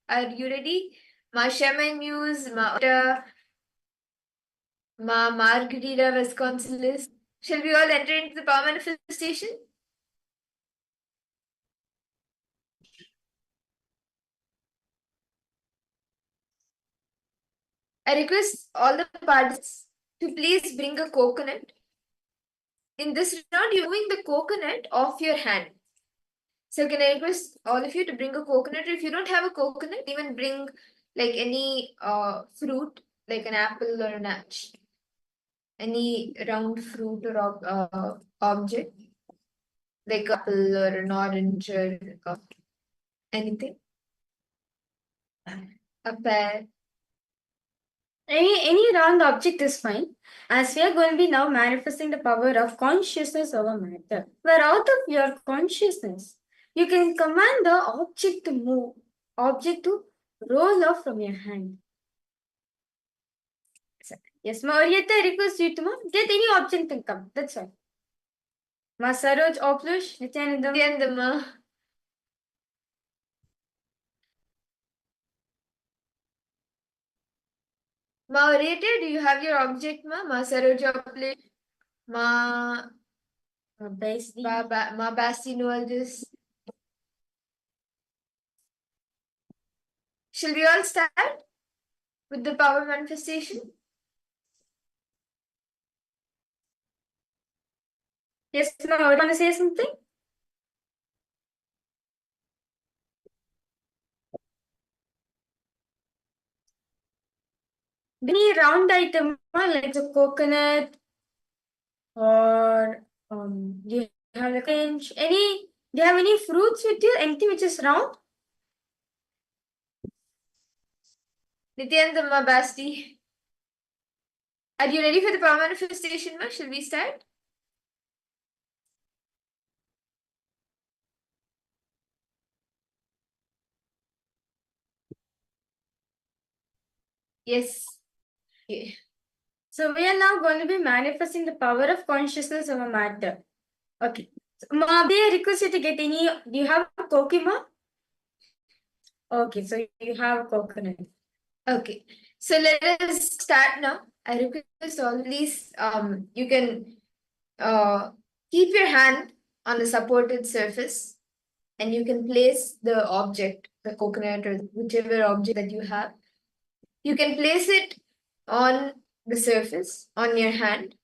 Are you ready? Ma Shaman Muse, Ma Orietta, Ma Margarita Vasconcelos. Shall we all enter into the power manifestation? I request all the participants to please bring a coconut. In this round, you're moving the coconut off your hand. So can I request all of you to bring a coconut? If you don't have a coconut, even bring like any fruit, like an apple or an ash, any round fruit or object, like apple or an orange or anything, a pear. Any round object is fine, as we are going to be now manifesting the power of consciousness over matter. Where out of your consciousness, you can command the object to move, object to roll off from your hand. Yes, Ma Orietta, I request you to get any object and come. That's all. Ma Saroj, Oplush, Nityananda. Nityananda. Ma Orietta, do you have your object, ma? Ma Saroja plate. Ma Basti. Ma Basti Noaldis. Shall we all start with the power manifestation? Yes, Ma, want to say something? Any round item, like a coconut or do you have like orange? Do you have any fruits with you? Anything which is round? Nityananda, Ma Basti. Are you ready for the power manifestation, ma? Shall we start? Yes. Okay. So we are now going to be manifesting the power of consciousness over matter. Okay. So, Ma, I request you to get any. Do you have a kokima? Okay, so you have coconut. Okay. So let us start now. I request all these. You can keep your hand on the supported surface, and you can place the object, the coconut or whichever object that you have. You can place it on the surface on your hand.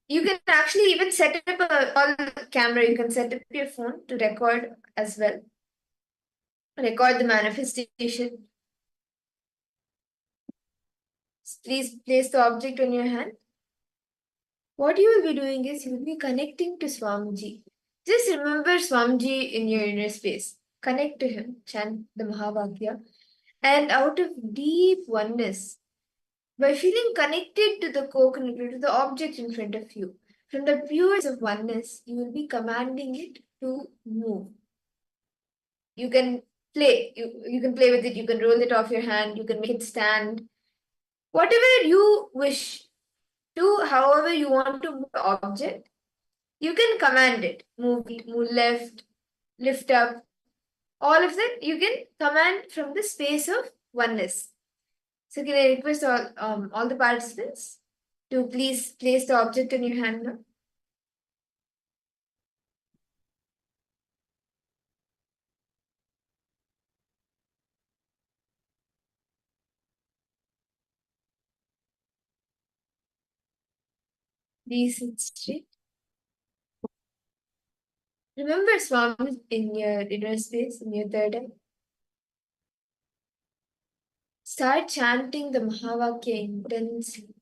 You can actually even set up a call camera. You can set up your phone to record as well. Record the manifestation. Please place the object on your hand. What you will be doing is you will be connecting to Swamiji. Just remember Swamiji in your inner space. Connect to him, chant the Mahavakya, and out of deep oneness, by feeling connected to the coconut or to the object in front of you, from the purest of oneness, you will be commanding it to move. You can play. You can play with it. You can roll it off your hand. You can make it stand. Whatever you wish to, however you want to move the object, you can command it. Move it, move left, lift up. All of that you can command from the space of oneness. So can I request all the participants to please place the object in your hand now? Please sit straight. Remember Swami in your inner space, in your third eye. Start chanting the Mahavakya intensely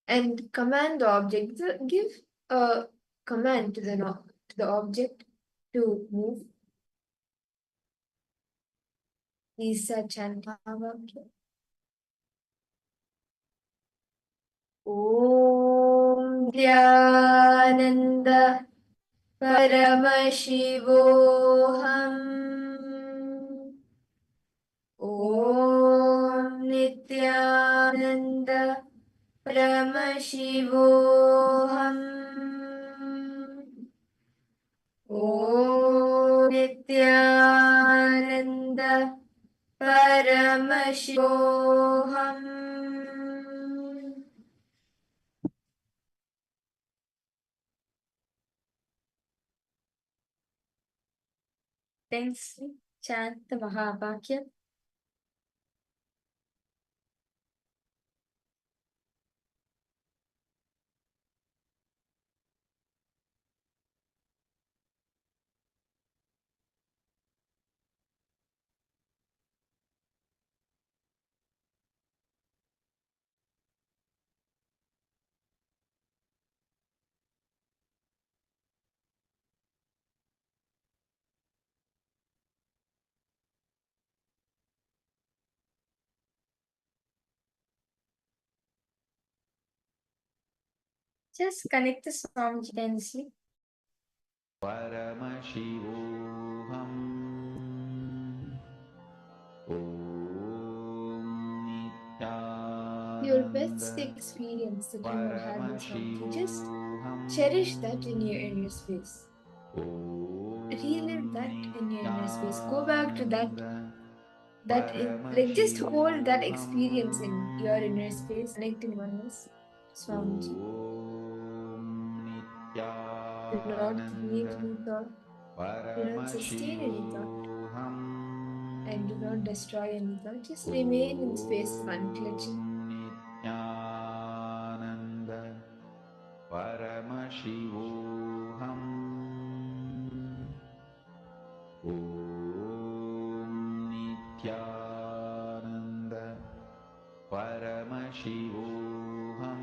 and command the object. Give a command to the object to move. Please start chanting Mahavakya. Om Nityananda Paramashivoham. Om Nityananda Paramashivoham. Om Nityananda Paramashivoham. Intensely chant the Mahavakya. Just connect the song gently. Paramashivoham. Om Nityananda. Your best experience that you have had with Swamiji. Just cherish that in your inner space. Relive that in your inner space. Go back to just hold that experience in your inner space. Connect in oneness. Swamiji. Do not create any thought. Do not sustain any thought. And do not destroy any thought. Just remain in space of unclenching. Nityananda Paramashivoham. Om Nityananda Paramashivoham.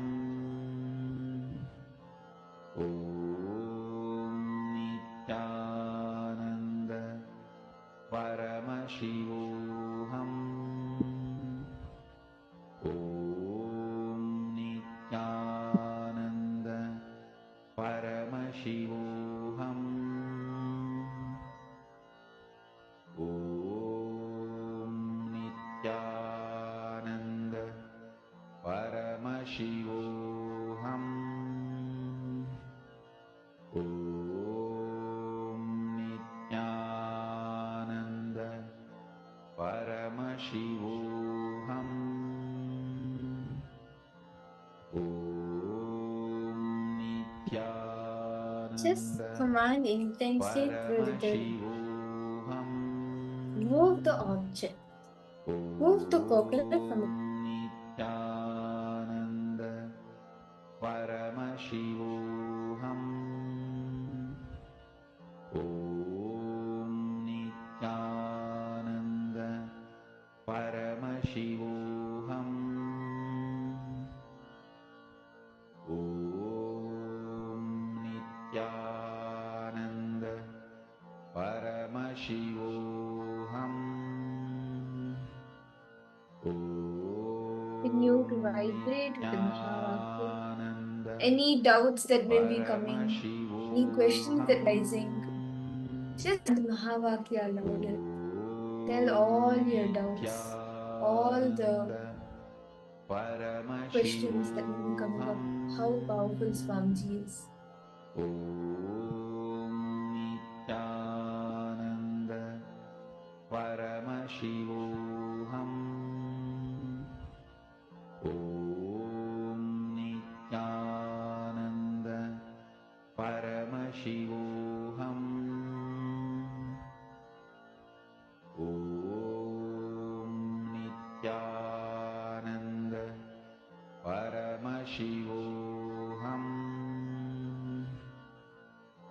Om Nityananda Paramashivoham. Om Nityananda Paramashivoham. Om Nityananda Paramashivoham. Om Nityananda Paramashivoham. Om Nityananda Just command intensely through the belly. Paramashivoham. Move the object. Move the coconut from the Nityananda Paramashivoham. Om Nityananda Paramashivoham. Om Nityananda Paramashivoham. continue to vibrate with the Mahavakya. Any doubts that may be coming, any questions that rising, just the Mahavakya louder. Tell all your doubts, all the questions that may be coming up, how powerful Swamiji is. Om Nityananda Paramashivoham. Om Nityananda Paramashivoham. Om Nityananda Paramashivoham.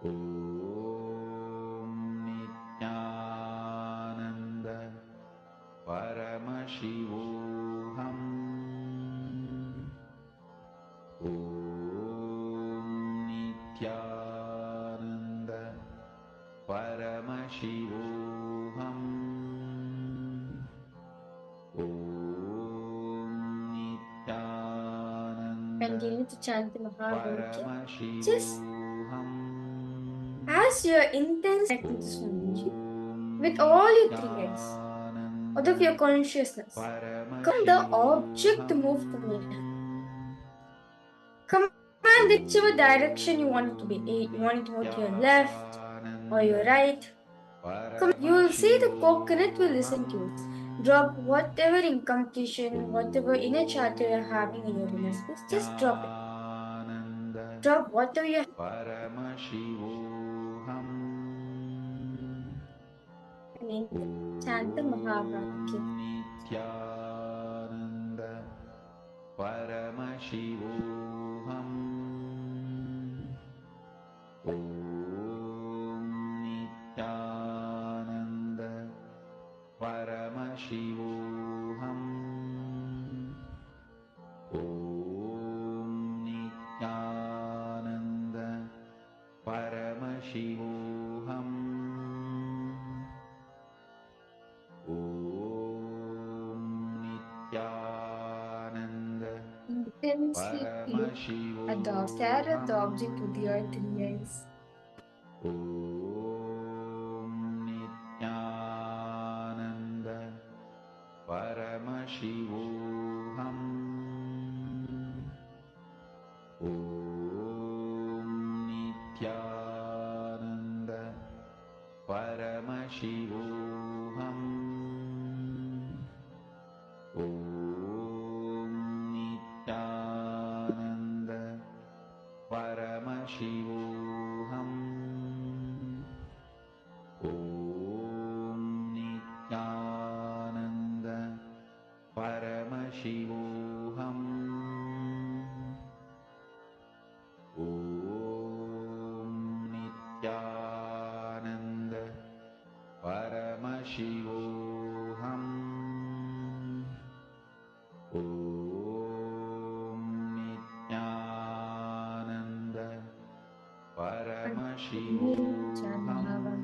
Om Nityananda Paramashivoham. and you need to chant the Mahamantra. Just as your intense connecting to Swamiji with all your three heads out of your consciousness, command the object to move from your hand. Command whichever direction you want it to be. You want it to move to your left or your right. You will see the coconut will listen to you. Drop whatever incompletion, whatever inner chatter you're having in your inner space, just drop it. Drop whatever you have. Chant the Mahavakya. Nityananda Paramashivoham. Om Nityananda Paramashivoham. Om Nityananda Paramashivoham. Om Nityananda Intensely stare at the object with your three eyes. Om Nityananda Paramashivoham. Om Nityananda Paramashivoham. Om Nityananda Paramashivoham. Om Nityananda Paramashivoham. Om Nityananda Paramashivoham. Om Nityananda Paramashivoham.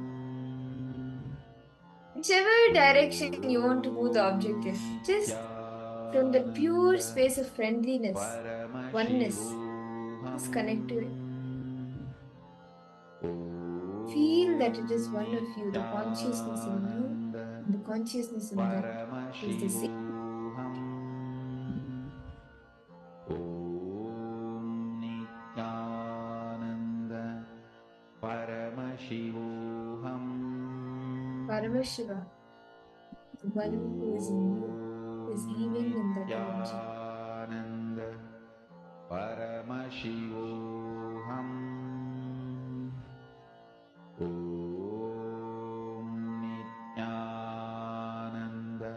Whichever direction you want to move the object in, just from the pure space of friendliness, oneness, just connect to it. Feel that it is one of you, the consciousness in you, and the consciousness in that is the same. Om Nityananda Paramashivoham. Paramashiva, the one who is in you, is living in that energy. Nityananda Paramashivoham. Om Nityananda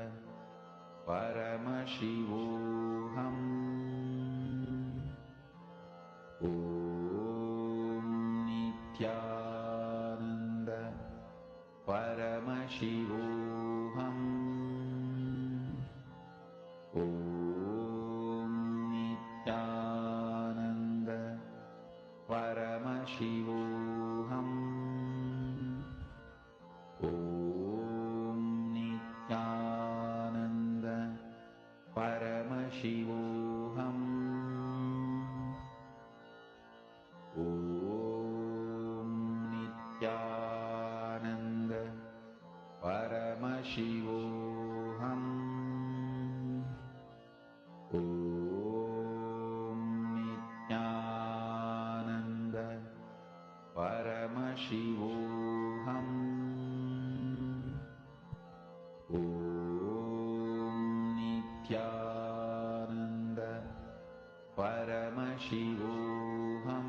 Paramashivoham. Om Nityananda Paramashivoham. Om Nityananda Paramashivoham. Om Nityananda Paramashivoham. Om Nityananda Paramashivoham. Om Nityananda Paramashivoham. Om Nityananda Paramashivoham.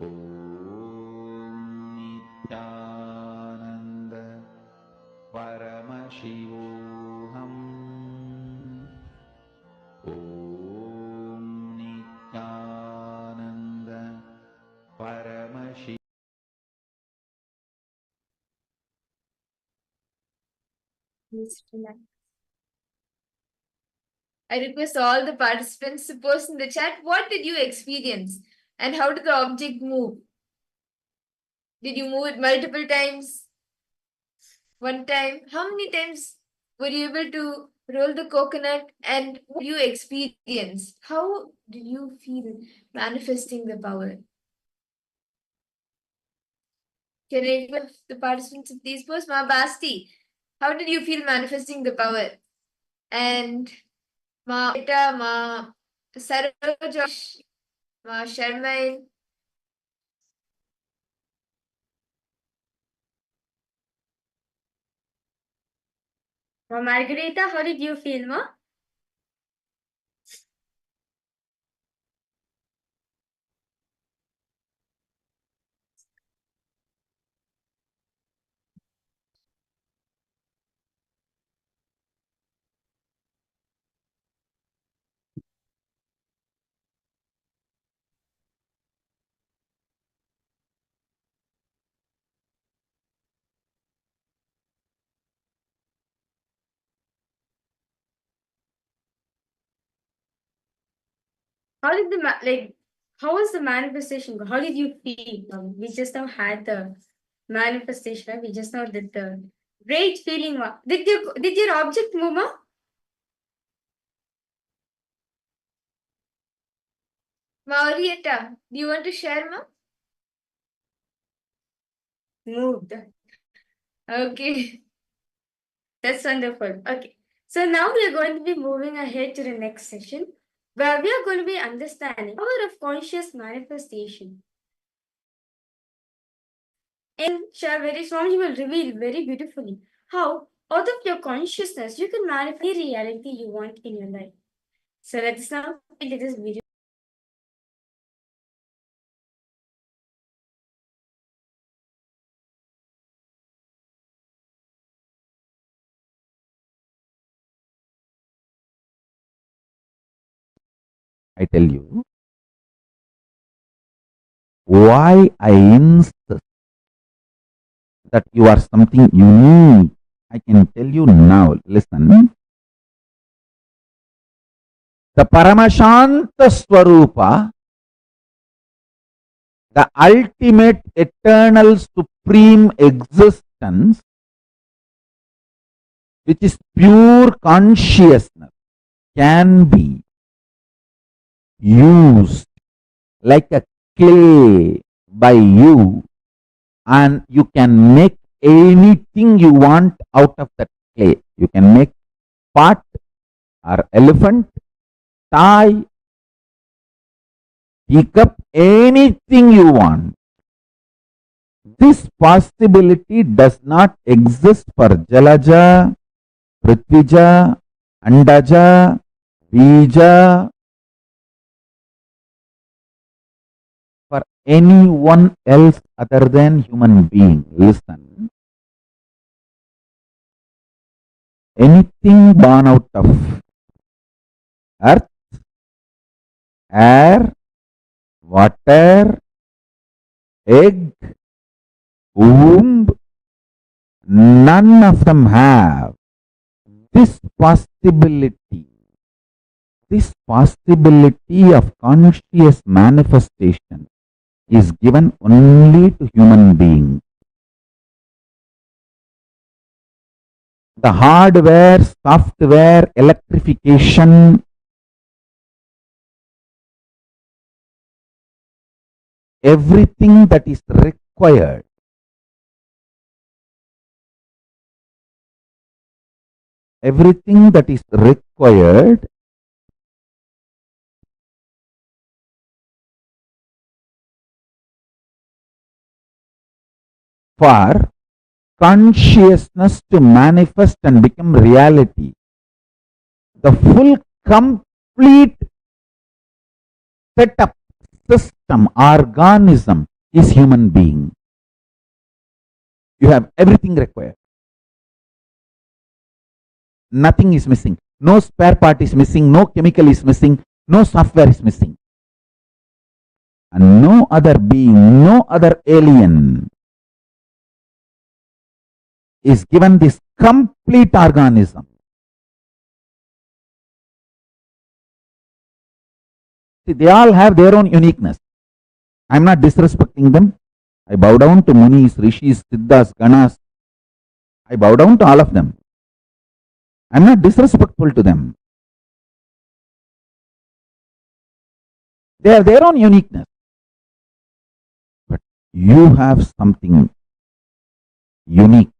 Om Nityananda Paramashivoham. Om Nityananda Paramashivoham. Please relax. I request all the participants to post in the chat what did you experience and how did the object move? Did you move it multiple times? One time? How many times were you able to roll the coconut, and what you experience. How do you feel manifesting the power? Can anyone of the participants please post? Ma Basti, how did you feel manifesting the power? And Ma Ita, Ma Saroj, Ma Sharmain. Ma Margarita, how did you feel, Ma? How did how was the manifestation go? How did you feel? We just now had the manifestation. We just now did the great feeling. Did your object move, Ma? Maurietta, do you want to share, Ma? Moved. Okay. That's wonderful. Okay. So now we are going to be moving ahead to the next session where we are going to be understanding the power of conscious manifestation. And Swami will reveal very beautifully how out of your consciousness you can manifest any reality you want in your life. So let's now get into this video. I tell you why I insist that you are something unique. I can tell you now. Listen. The Paramashanta Swarupa, the ultimate eternal supreme existence, which is pure consciousness, can be used like a clay by you, and you can make anything you want out of that clay. You can make pot or elephant, tie, teacup, anything you want. This possibility does not exist for Jalaja, Prithvija, Andaja, Bija, for anyone else other than human being. Listen. Anything born out of earth, air, water, egg, womb, none of them have this possibility. This possibility of conscious manifestation is given only to human beings. The hardware, software, electrification, everything that is required for consciousness to manifest and become reality. The full complete setup, system, organism is human being. You have everything required. Nothing is missing. No spare part is missing. No chemical is missing. No software is missing. And no other being, no other alien is given this complete organism. See, they all have their own uniqueness. I am not disrespecting them. I bow down to Munis, Rishis, Siddhas, Ganas. I bow down to all of them. I'm not disrespectful to them. They have their own uniqueness. But you have something unique.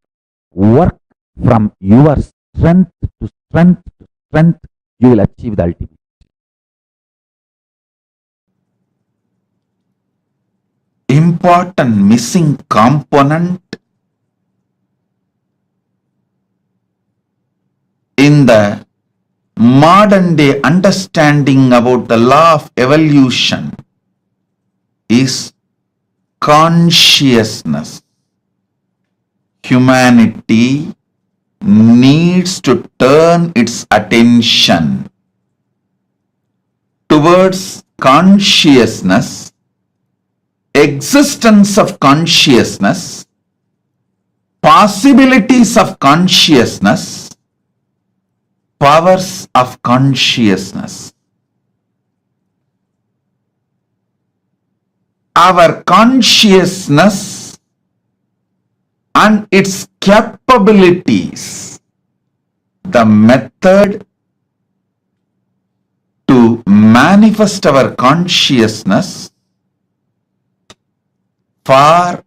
Work from your strength to strength to strength. You will achieve the ultimate. Important missing component in the modern day understanding about the law of evolution is consciousness. Humanity needs to turn its attention towards consciousness, existence of consciousness, possibilities of consciousness, powers of consciousness. Our consciousness and its capabilities, the method to manifest our consciousness for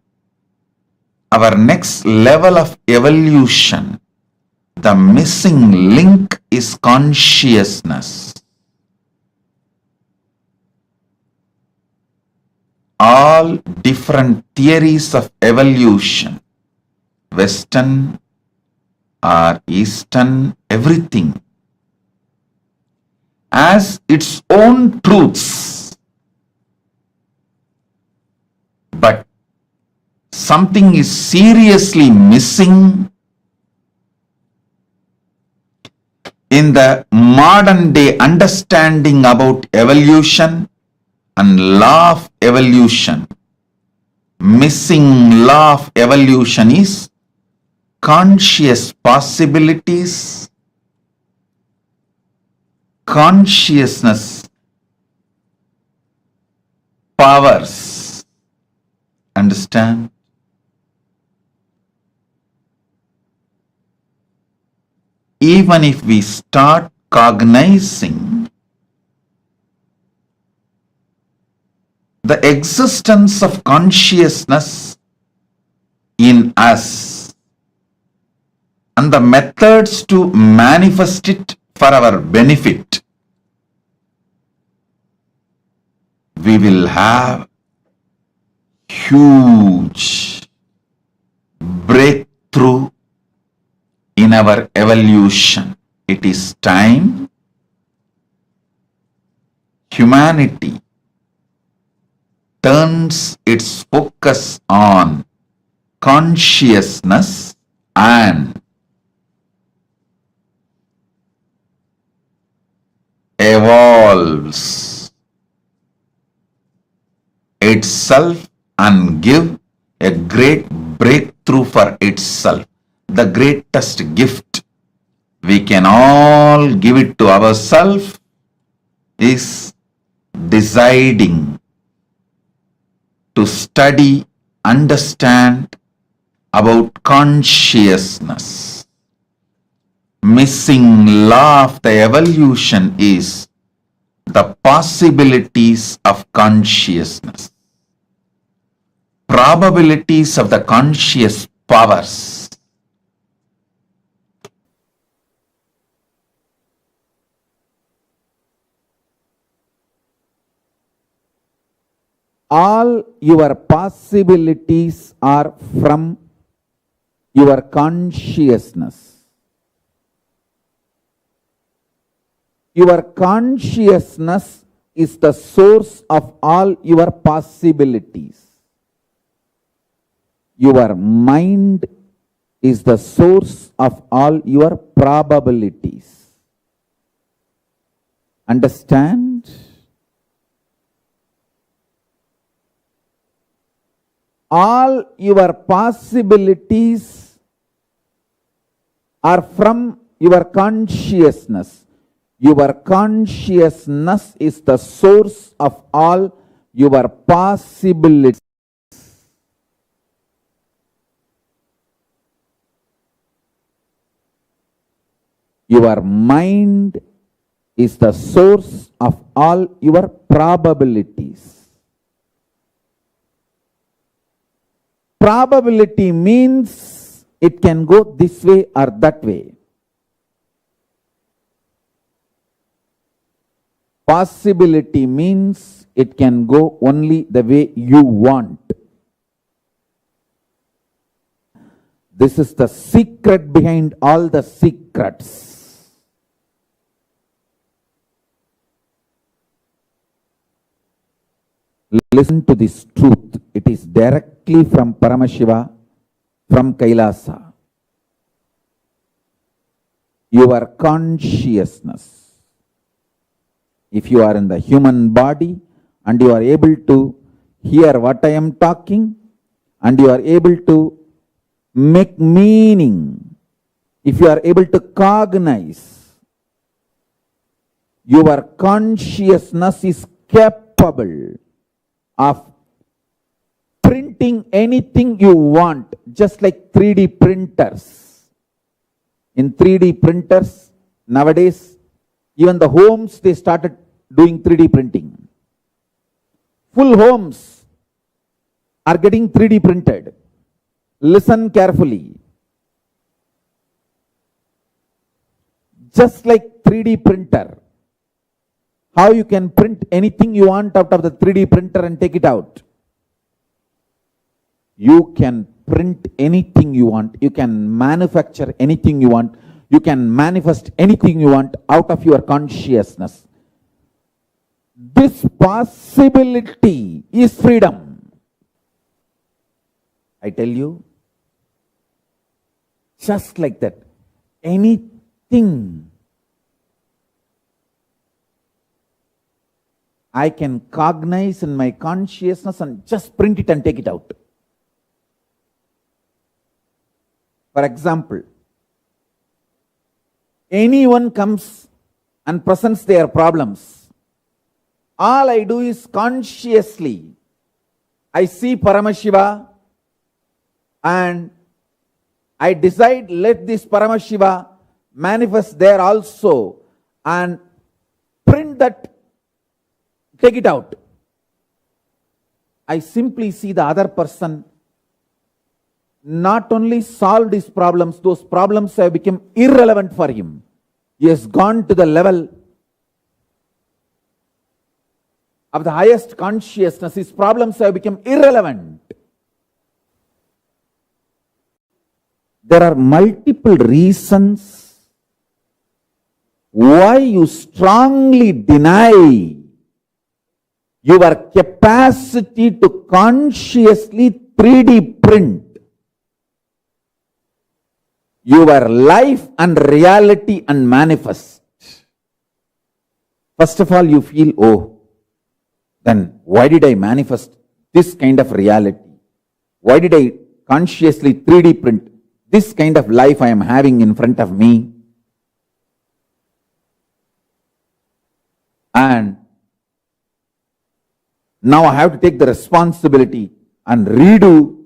our next level of evolution. The missing link is consciousness. All different theories of evolution, Western or Eastern, everything has its own truths. But something is seriously missing in the modern day understanding about evolution and law of evolution. Missing law of evolution is conscious possibilities, consciousness powers. Understand? Even if we start cognizing the existence of consciousness in us and the methods to manifest it for our benefit, we will have huge breakthrough in our evolution. It is time humanity turns its focus on consciousness and evolves itself and give a great breakthrough for itself. The greatest gift we can all give it to ourselves is deciding to study, understand about consciousness. Missing law of the evolution is the possibilities of consciousness, probabilities of the conscious powers. All your possibilities are from your consciousness. Your consciousness is the source of all your possibilities. Your mind is the source of all your probabilities. Understand? All your possibilities are from your consciousness. Your consciousness is the source of all your possibilities. Your mind is the source of all your probabilities. Probability means it can go this way or that way. Possibility means it can go only the way you want. This is the secret behind all the secrets. Listen to this truth. It is directly from Paramashiva, from Kailasa. Your consciousness. If you are in the human body and you are able to hear what I am talking and you are able to make meaning, if you are able to cognize, your consciousness is capable of printing anything you want, just like 3D printers. In 3D printers, nowadays, even the homes, they started doing 3D printing. Full homes are getting 3D printed. Listen carefully. Just like 3D printer, how you can print anything you want out of the 3D printer and take it out. You can print anything you want. You can manufacture anything you want. You can manifest anything you want out of your consciousness. This possibility is freedom. I tell you, just like that, anything I can cognize in my consciousness and just print it and take it out. For example, anyone comes and presents their problems. All I do is consciously, I see Paramashiva and I decide, let this Paramashiva manifest there also, and print that, take it out. I simply see the other person not only solved his problems, those problems have become irrelevant for him. He has gone to the level of the highest consciousness. His problems have become irrelevant. There are multiple reasons why you strongly deny your capacity to consciously 3D print your life and reality and manifest. First of all, you feel, oh, then why did I manifest this kind of reality? Why did I consciously 3D print this kind of life I am having in front of me? And now I have to take the responsibility and redo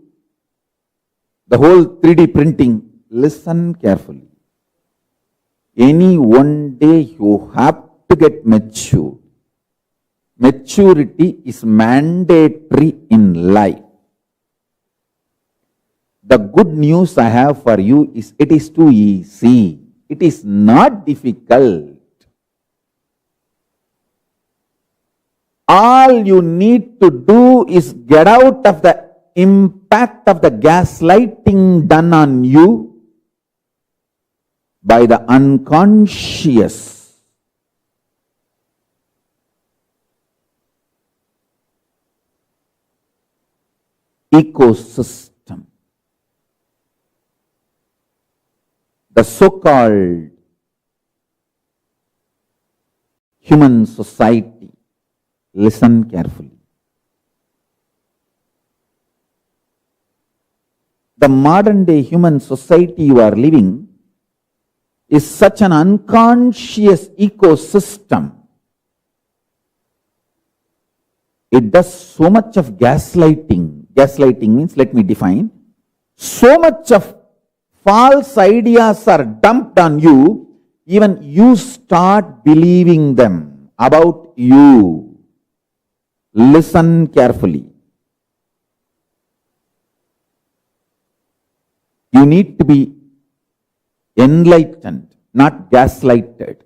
the whole 3D printing. Listen carefully. Any one day you have to get mature. Maturity is mandatory in life. The good news I have for you is it is too easy. It is not difficult. All you need to do is get out of the impact of the gaslighting done on you by the unconscious. Ecosystem. The so-called human society. Listen carefully. The modern day human society you are living is such an unconscious ecosystem. It does so much of gaslighting. Gaslighting means, let me define, so much of false ideas are dumped on you. even you start believing them about you. Listen carefully. You need to be enlightened, not gaslighted.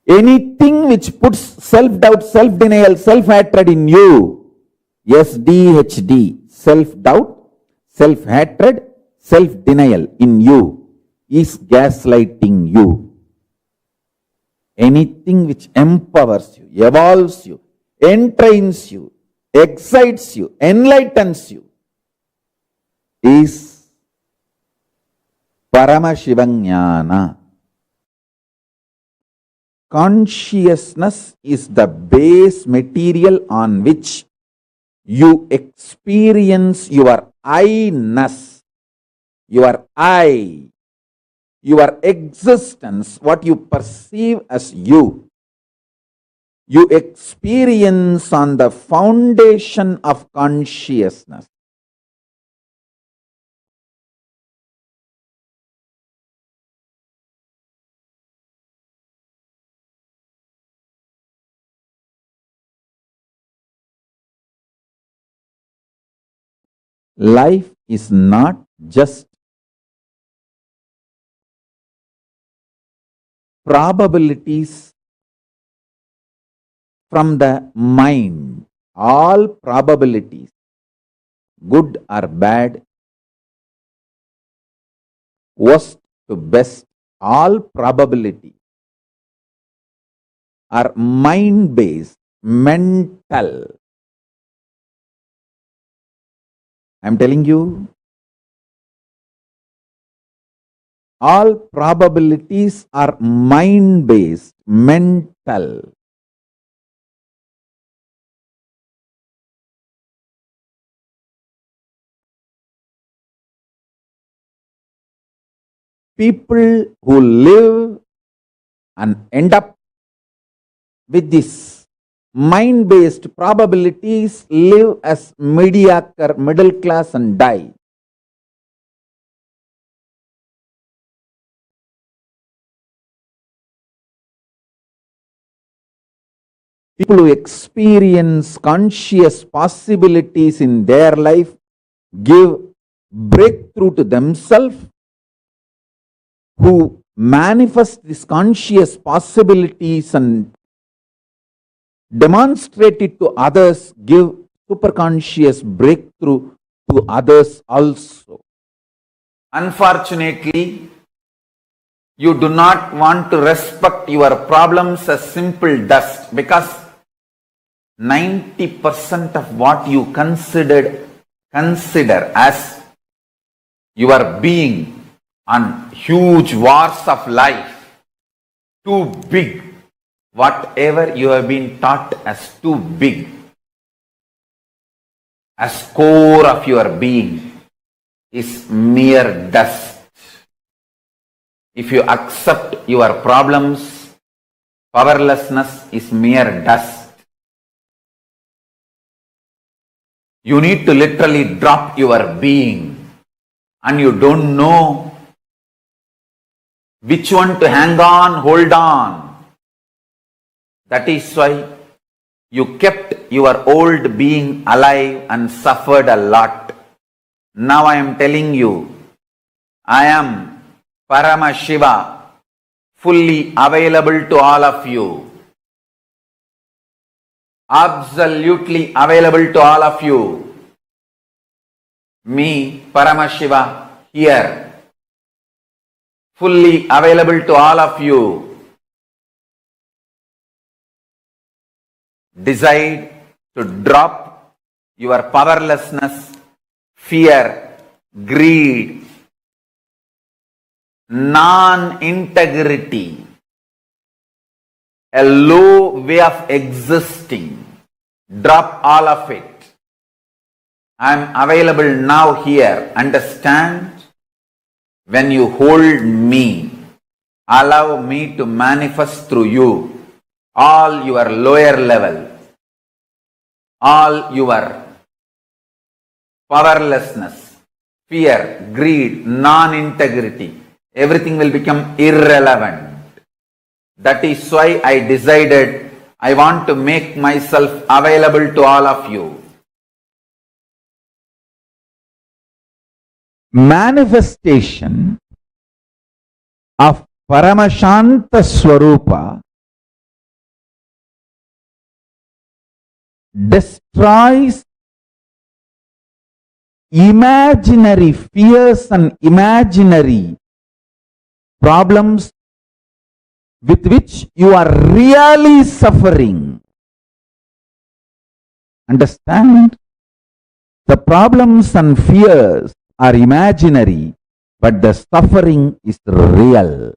Anything which puts self-doubt, self-denial, self-hatred in you, SDHD, self-doubt, self-hatred, self-denial in you is gaslighting you. Anything which empowers you, evolves you, entrains you, excites you, enlightens you is Paramashivaññāna. Consciousness is the base material on which you experience your I-ness, your I, your existence, what you perceive as you. You experience on the foundation of consciousness. Life is not just probabilities from the mind. All probabilities, good or bad, worst to best, all probability are mind-based, mental. I am telling you, all probabilities are mind-based, mental. People who live and end up with this mind-based probabilities live as mediocre, middle class and die. People who experience conscious possibilities in their life give breakthrough to themselves, who manifest these conscious possibilities and demonstrate it to others, give superconscious breakthrough to others also. Unfortunately, you do not want to respect your problems as simple dust, because 90% of what you consider as your being on huge wars of life, too big, whatever you have been taught as too big, as core of your being, is mere dust. If you accept your problems, powerlessness is mere dust. You need to literally drop your being, and you don't know which one to hang on, hold on. That is why you kept your old being alive and suffered a lot. Now I am telling you, I am Paramashiva, fully available to all of you. Absolutely available to all of you. Me, Paramashiva, here, fully available to all of you. Decide to drop your powerlessness, fear, greed, non-integrity, a low way of existing. Drop all of it. I am available now here. Understand? When you hold me, allow me to manifest through you all your lower level, all your powerlessness, fear, greed, non-integrity, everything will become irrelevant. That is why I decided I want to make myself available to all of you. Manifestation of Paramashanta Swarupa destroys imaginary fears and imaginary problems with which you are really suffering. Understand? The problems and fears are imaginary, but the suffering is real.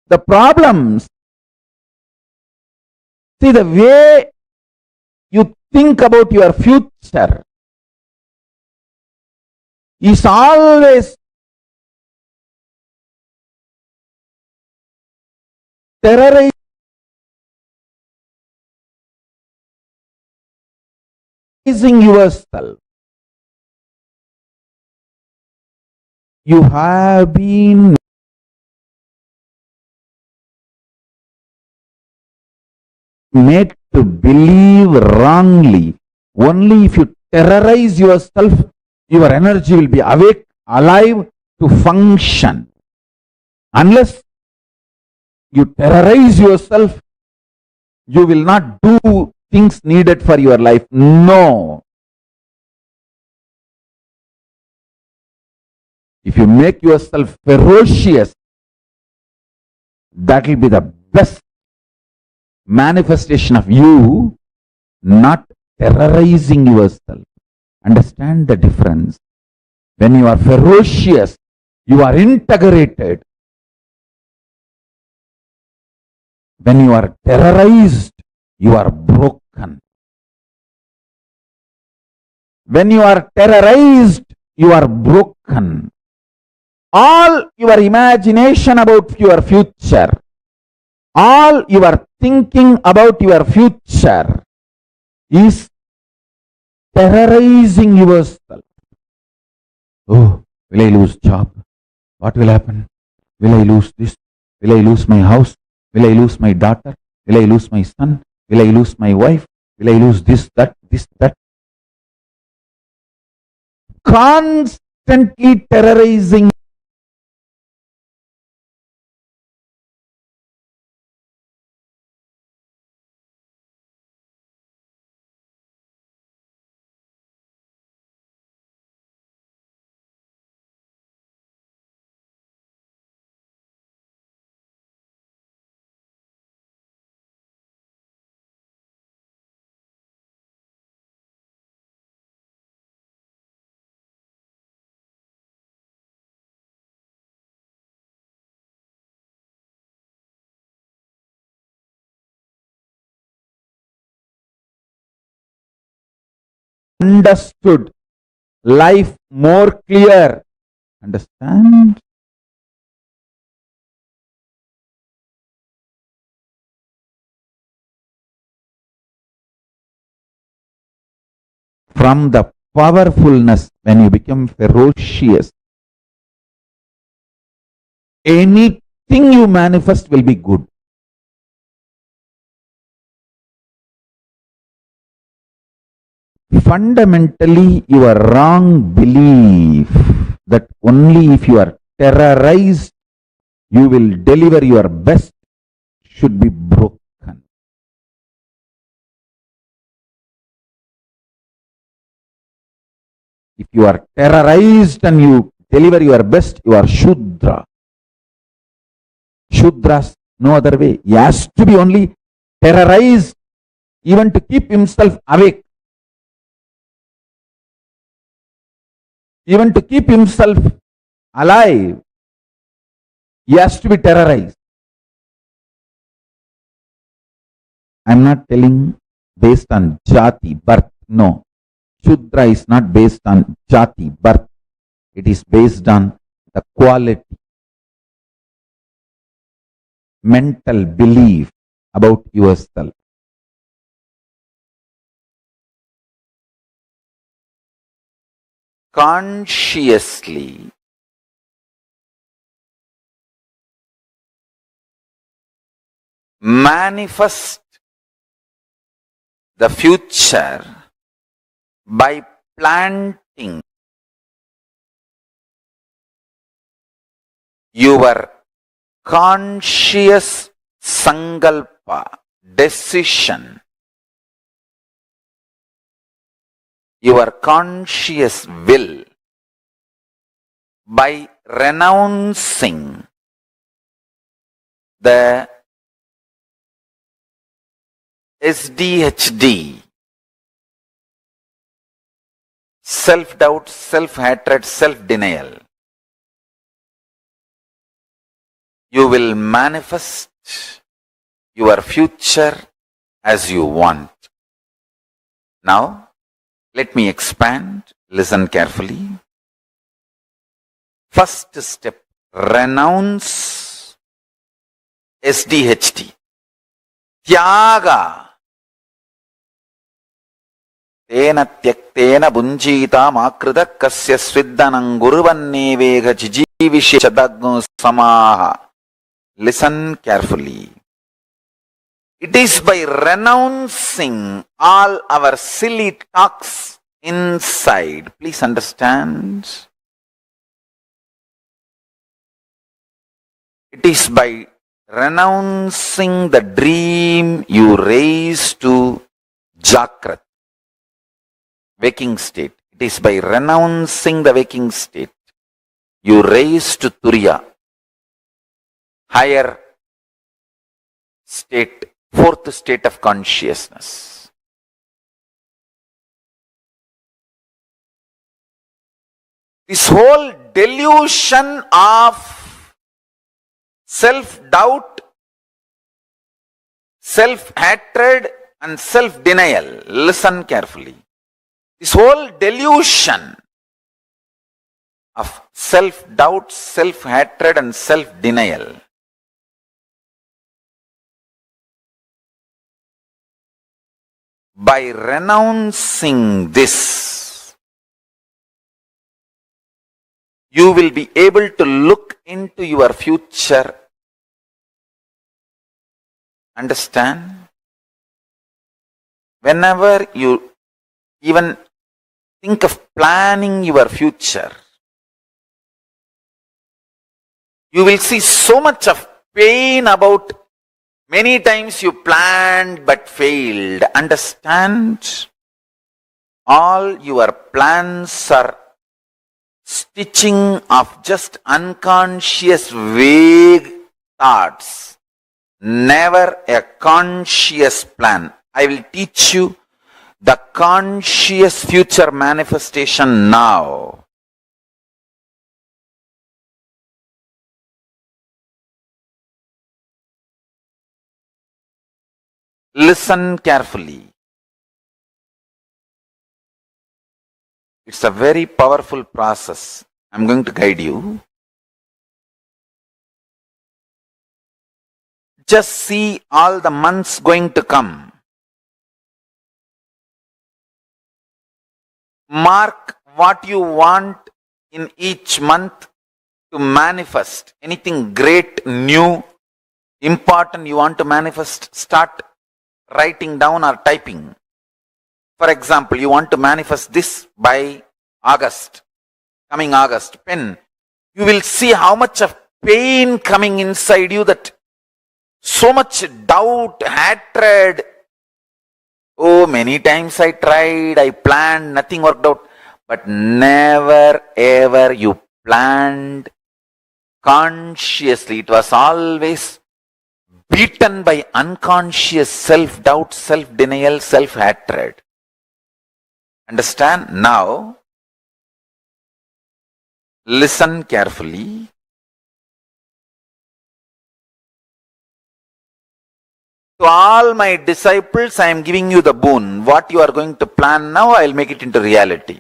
The problems, see, the way you think about your future is always terrorizing yourself. You have been made to believe wrongly. Only if you terrorize yourself, your energy will be awake, alive to function. Unless you terrorize yourself, you will not do things needed for your life. No. If you make yourself ferocious, that will be the best manifestation of you not terrorizing yourself. Understand the difference. When you are ferocious, you are integrated. When you are terrorized, you are broken. When you are terrorized, you are broken. All your imagination about your future, all your thinking about your future is terrorizing yourself. Oh, will I lose job? What will happen? Will I lose this? Will I lose my house? Will I lose my daughter? Will I lose my son? Will I lose my wife? Will I lose this, that? Constantly terrorizing. Understood life more clear. Understand? From the powerfulness, when you become ferocious, anything you manifest will be good. Fundamentally, your wrong belief that only if you are terrorized, you will deliver your best should be broken. If you are terrorized and you deliver your best, you are Shudra. Shudras, no other way. He has to be only terrorized even to keep himself awake. Even to keep himself alive, he has to be terrorized. I am not telling based on jati, birth. No. Shudra is not based on jati, birth. It is based on the quality, mental belief about yourself. consciously manifest the future by planting your conscious sankalpa, decision, your conscious will, by renouncing the SDHD, self-doubt, self-hatred, self-denial. You will manifest your future as you want. Now, let me expand. Listen carefully. First step, renounce SDHD. Tyaga. Tena tyaktena bunjita makrita kasya sviddanam guruvannevega jijivishyadagno samaha. Listen carefully. It is by renouncing all our silly talks inside. Please understand. It is by renouncing the dream you raise to Jakrat, waking state. It is by renouncing the waking state you raise to Turiya, higher state, fourth state of consciousness. This whole delusion of self-doubt, self-hatred and self-denial. Listen carefully. This whole delusion of self-doubt, self-hatred and self-denial by renouncing this, you will be able to look into your future. Understand? Whenever you even think of planning your future, you will see so much of pain about many times you planned but failed. Understand? All your plans are stitching of just unconscious vague thoughts. Never a conscious plan. I will teach you the conscious future manifestation now. Listen carefully. It's a very powerful process. I'm going to guide you. Just see all the months going to come. Mark what you want in each month to manifest. Anything great, new, important you want to manifest, start writing down or typing. For example, you want to manifest this by August, coming August, pen. You will see how much of pain coming inside you, that so much doubt, hatred. Oh, many times I tried, I planned, nothing worked out. But never ever you planned consciously. It was always beaten by unconscious self-doubt, self-denial, self-hatred. Understand? Now, listen carefully. To all my disciples, I am giving you the boon. What you are going to plan now, I will make it into reality.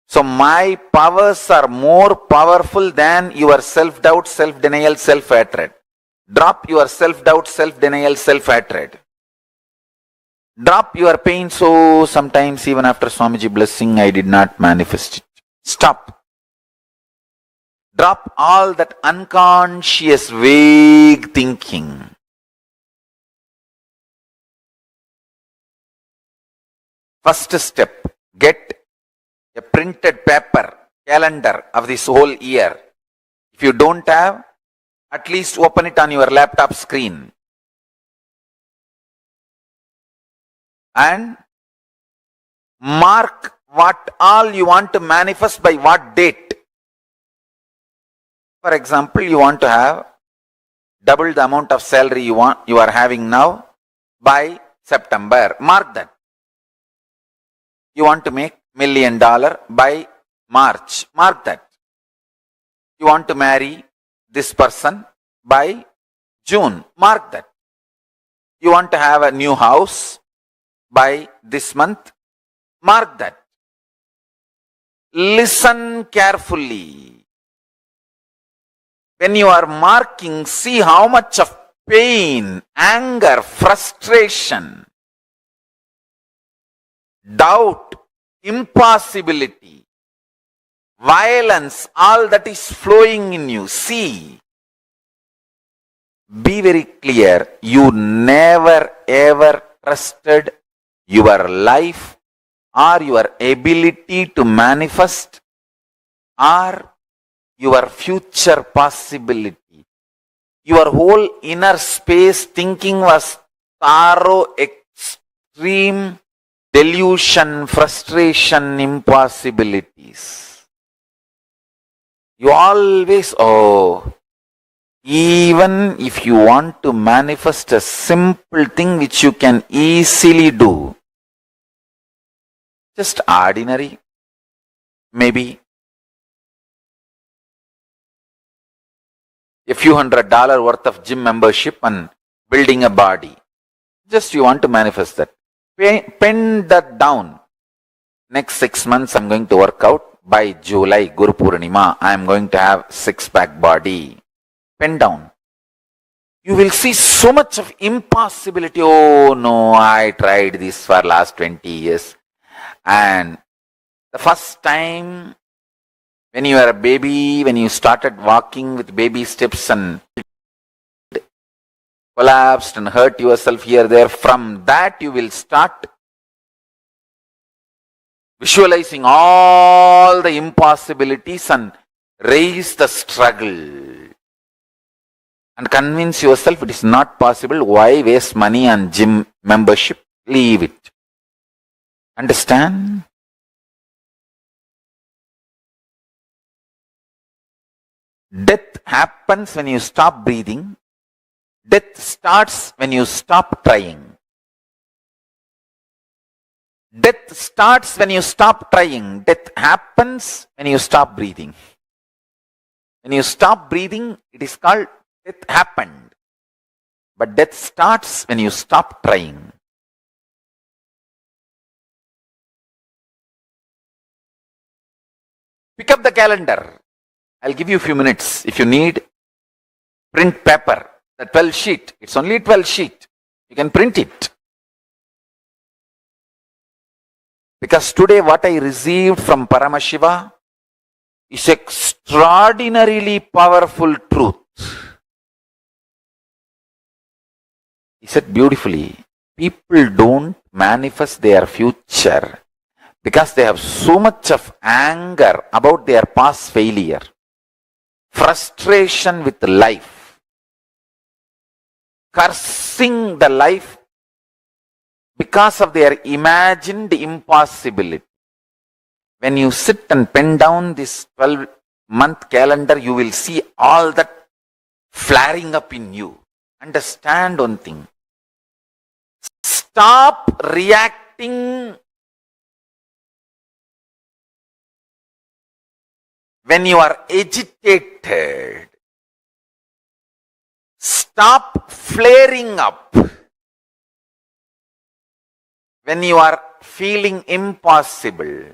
So my powers are more powerful than your self-doubt, self-denial, self-hatred. Drop your self-doubt, self-denial, self-hatred. Drop your pain. So sometimes even after Swamiji blessing, I did not manifest it. Stop. Drop all that unconscious, vague thinking. First step, get a printed paper, calendar of this whole year. If you don't have, at least open it on your laptop screen. And mark what all you want to manifest by what date. For example, you want to have double the amount of salary you are having now by September. Mark that. You want to make $1 million by March. Mark that. You want to marry this person by June. Mark that. You want to have a new house by this month. Mark that. Listen carefully. When you are marking, see how much of pain, anger, frustration, doubt, impossibility, violence, all that is flowing in you. See. Be very clear. You never ever trusted your life or your ability to manifest or your future possibility. Your whole inner space thinking was thorough, extreme delusion, frustration, impossibilities. You always, even if you want to manifest a simple thing which you can easily do, just ordinary, maybe a few $100 worth of gym membership and building a body. Just you want to manifest that. Pen that down. Next 6 months I'm going to work out. By July, Guru Purnima, I am going to have six-pack body. Pen down. You will see so much of impossibility. Oh no, I tried this for last 20 years. And the first time when you were a baby, when you started walking with baby steps and collapsed and hurt yourself here, there, from that you will start visualizing all the impossibilities and raise the struggle. And convince yourself it is not possible. Why waste money on gym membership? Leave it. Understand? Death happens when you stop breathing. Death starts when you stop trying. Death starts when you stop trying. Death happens when you stop breathing. When you stop breathing, it is called death happened. But death starts when you stop trying. Pick up the calendar. I'll give you a few minutes. If you need, print paper, the 12 sheet. It's only 12 sheet. You can print it. Because today what I received from Paramashiva is extraordinarily powerful truth. He said beautifully, people don't manifest their future because they have so much of anger about their past failure, frustration with life, cursing the life because of their imagined impossibility. When you sit and pen down this 12-month calendar, you will see all that flaring up in you. Understand one thing. Stop reacting when you are agitated. Stop flaring up when you are feeling impossible.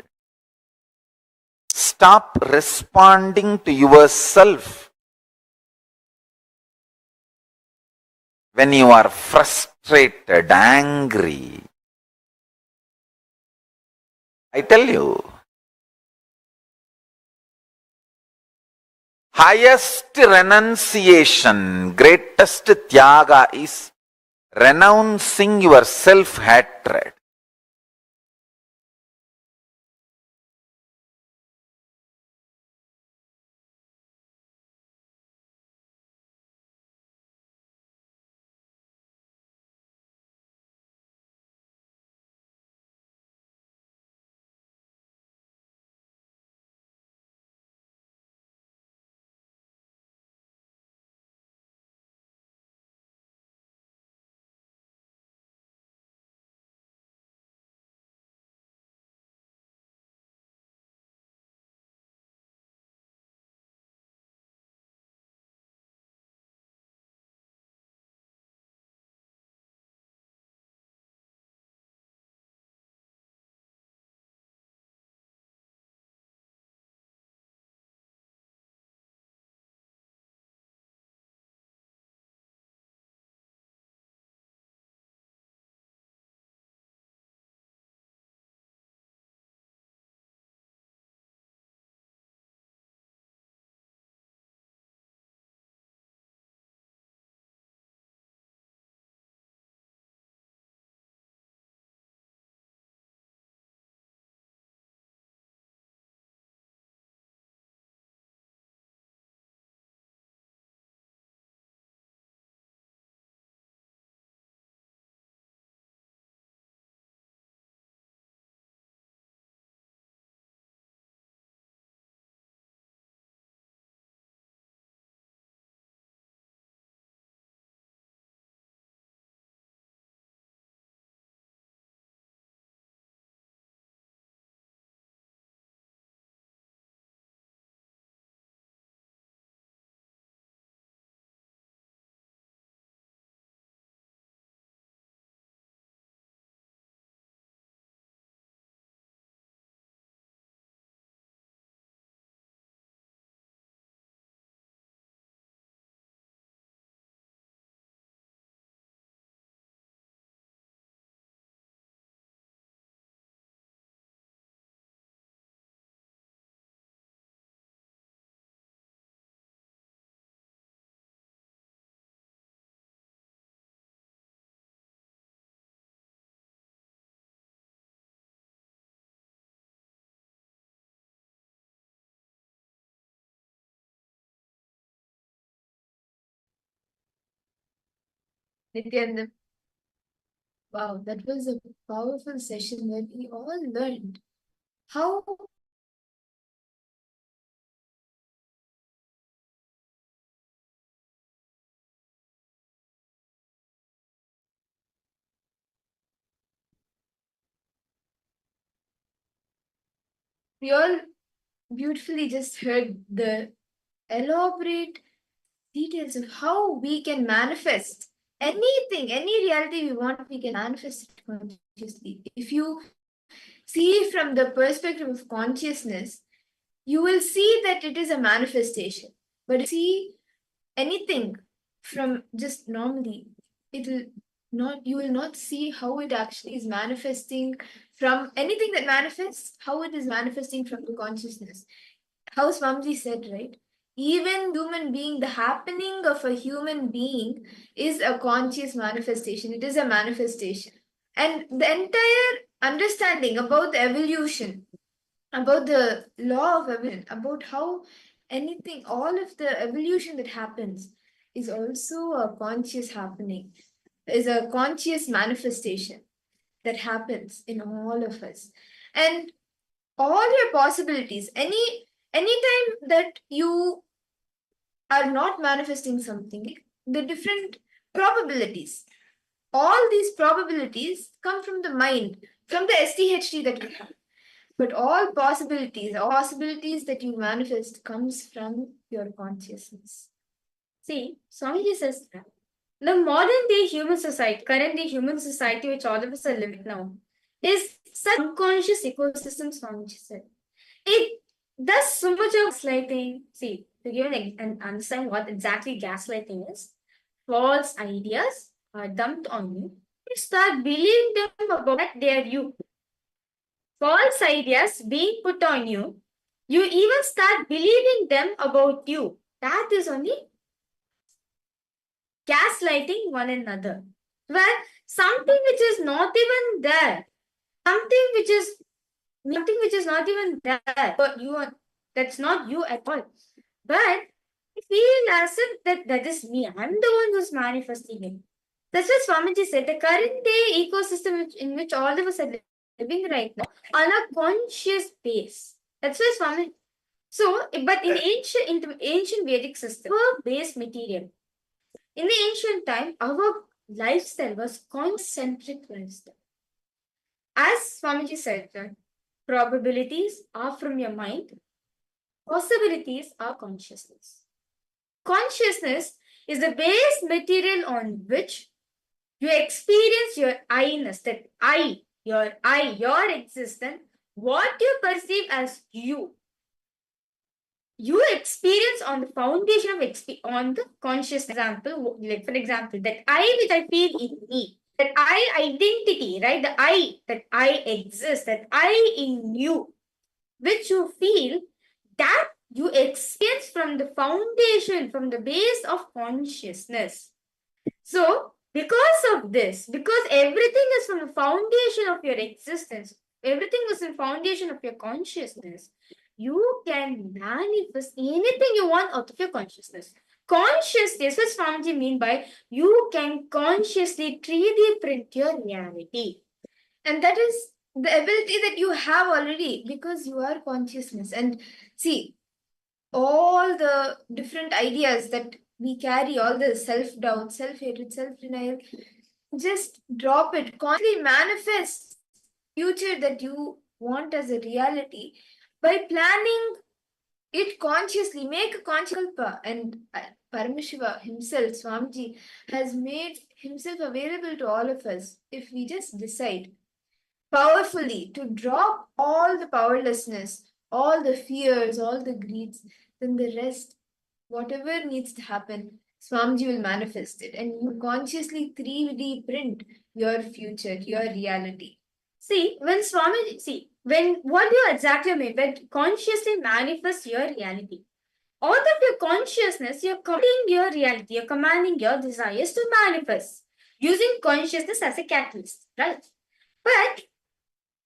Stop responding to yourself when you are frustrated, angry. I tell you, highest renunciation, greatest tyaga is renouncing your self-hatred. Nityananda, wow, that was a powerful session where we all learned how we all beautifully just heard the elaborate details of how we can manifest anything, any reality we want, we can manifest it consciously. If you see from the perspective of consciousness, you will see that it is a manifestation. But if you see anything from just normally, it will not, you will not see how it actually is manifesting from anything that manifests, how it is manifesting from the consciousness. How Swamiji said, right? Even human being, the happening of a human being is a conscious manifestation. It is a manifestation. And the entire understanding about the evolution, about the law of evolution, about how anything, all of the evolution that happens is also a conscious happening, is a conscious manifestation that happens in all of us. And all your possibilities, anytime that you are not manifesting something, the different probabilities, all these probabilities come from the mind, from the STHT that we have. But all possibilities that you manifest comes from your consciousness. See, Swamiji says that the modern day human society, current day human society, which all of us are living now, is such unconscious ecosystem, Swamiji said. It does so much of gaslighting. See, to give an understand what exactly gaslighting is, false ideas are dumped on you. You start believing them about that they are you. false ideas being put on you. You even start believing them about you. That is only gaslighting one another. Where something which is not even there, something which is not even there, but that's not you at all. But I feel as if that is me. I'm the one who's manifesting it. That's what Swamiji said. The current day ecosystem in which all of us are living right now on a conscious base. That's why Swami. So, but in ancient Vedic system, our base material. In the ancient time, our lifestyle was concentric lifestyle. As Swamiji said, probabilities are from your mind, possibilities are consciousness. Consciousness is the base material on which you experience your I-ness, that your existence, what you perceive as you. You experience on the foundation of on the conscious example, like for example, that I which I feel in me, that I identity, right? The I, that I exist, that I in you, which you feel, that you experience from the foundation, from the base of consciousness. So, because of this, because everything is from the foundation of your existence, everything is in foundation of your consciousness, you can manifest anything you want out of your consciousness. Consciousness, what Swamiji mean by you can consciously 3D print your reality. And that is the ability that you have already because you are consciousness. And see, all the different ideas that we carry, all the self-doubt, self-hatred, self-denial, just drop it. Constantly manifest future that you want as a reality by planning it consciously. Make a conscious Sankalpa. And Paramashiva himself, Swamiji, has made himself available to all of us if we just decide powerfully to drop all the powerlessness, all the fears, all the greeds, then the rest, whatever needs to happen, Swamiji will manifest it. And you consciously 3D print your future, your reality. See, when Swamiji, what do you exactly mean? When consciously manifest your reality. Out of your consciousness, you're commanding your reality, you're commanding your desires to manifest using consciousness as a catalyst, right? But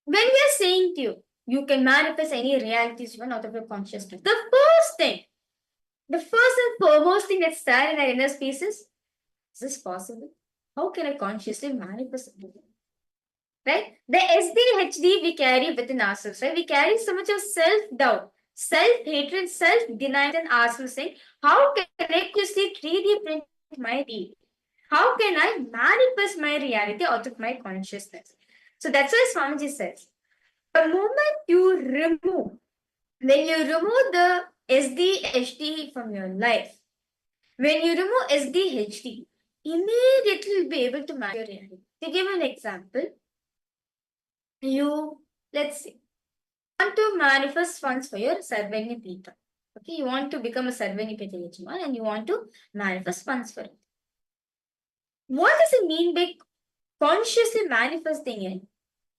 when we are saying to you, you can manifest any realities you want out of your consciousness. The first and foremost thing that's there in our inner space is this possible? How can I consciously manifest it? Right? The SDHD we carry within ourselves, right? We carry so much of self-doubt, self-hatred, self-denial in ourselves, saying, how can I consciously 3D print my reality? How can I manifest my reality out of my consciousness? So that's why Swamiji says, the moment you remove, when you remove the SDHD from your life, when you remove SDHD, immediately you'll be able to manage your reality. To give an example, let's say, want to manifest funds for your Sarvanyapita. Okay, you want to become a Sarvanyapita Yajman and you want to manifest funds for it. What does it mean by consciously manifesting it?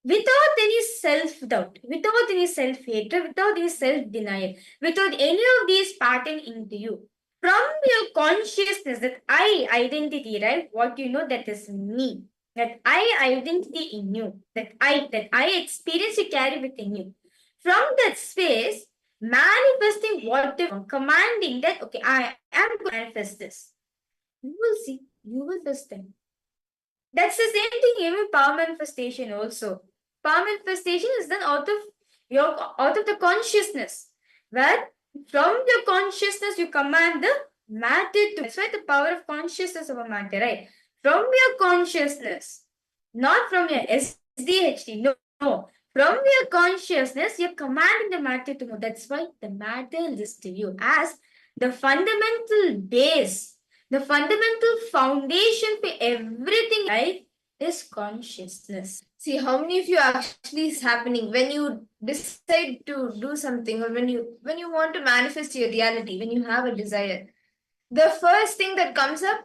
Without any self-doubt, without any self-hatred, without any self-denial, without any of these patterns into you. From your consciousness, that I identity, right? What you know, that is me. That I identity in you. That I experience you carry within you. From that space, manifesting whatever, commanding that, okay, I am going to manifest this. You will see, you will understand. That's the same thing even power manifestation also. Power manifestation is done out of the consciousness, where from your consciousness you command the matter to. That's why the power of consciousness of a matter, right? From your consciousness, not from your SDHD. No. From your consciousness, you're commanding the matter to move. That's why the matter is to you as the fundamental base. The fundamental foundation for everything in life is consciousness. See, how many of you actually is happening when you decide to do something, or when you want to manifest your reality, when you have a desire. The first thing that comes up,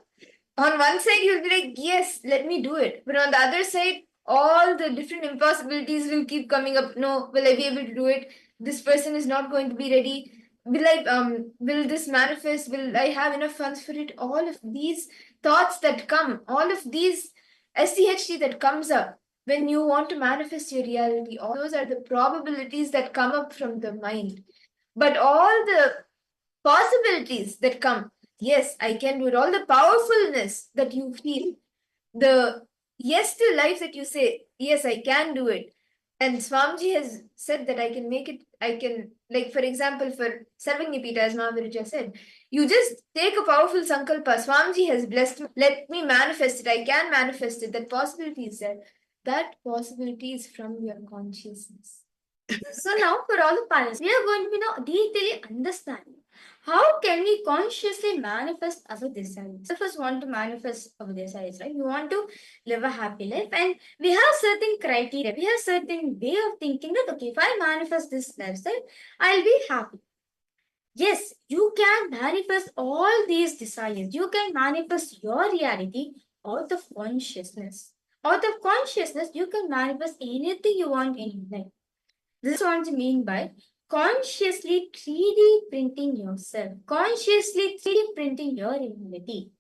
on one side you'll be like, yes, let me do it. But on the other side, all the different impossibilities will keep coming up. No, will I be able to do it? This person is not going to be ready. Will this manifest? Will I have enough funds for it? All of these thoughts that come, all of these SCHT that comes up when you want to manifest your reality, all those are the probabilities that come up from the mind. But all the possibilities that come, yes, I can do it, all the powerfulness that you feel, the yes to life that you say, yes, I can do it. And Swamiji has said that I can make it, I can, like for example, for Sarvagnyapita, as Mahaviraja said, you just take a powerful Sankalpa, Swamiji has blessed me, let me manifest it, I can manifest it, that possibility is there. That possibility is from your consciousness. So now for all the parents, we are going to be now detailing understanding. How can we consciously manifest our desires? If us want to manifest our desires, right? We want to live a happy life, and we have certain criteria. We have certain way of thinking that okay, if I manifest this lifestyle, I'll be happy. Yes, you can manifest all these desires. You can manifest your reality out of consciousness. Out of consciousness, you can manifest anything you want in your life. This is what I mean by consciously 3D printing yourself, consciously 3D printing your reality.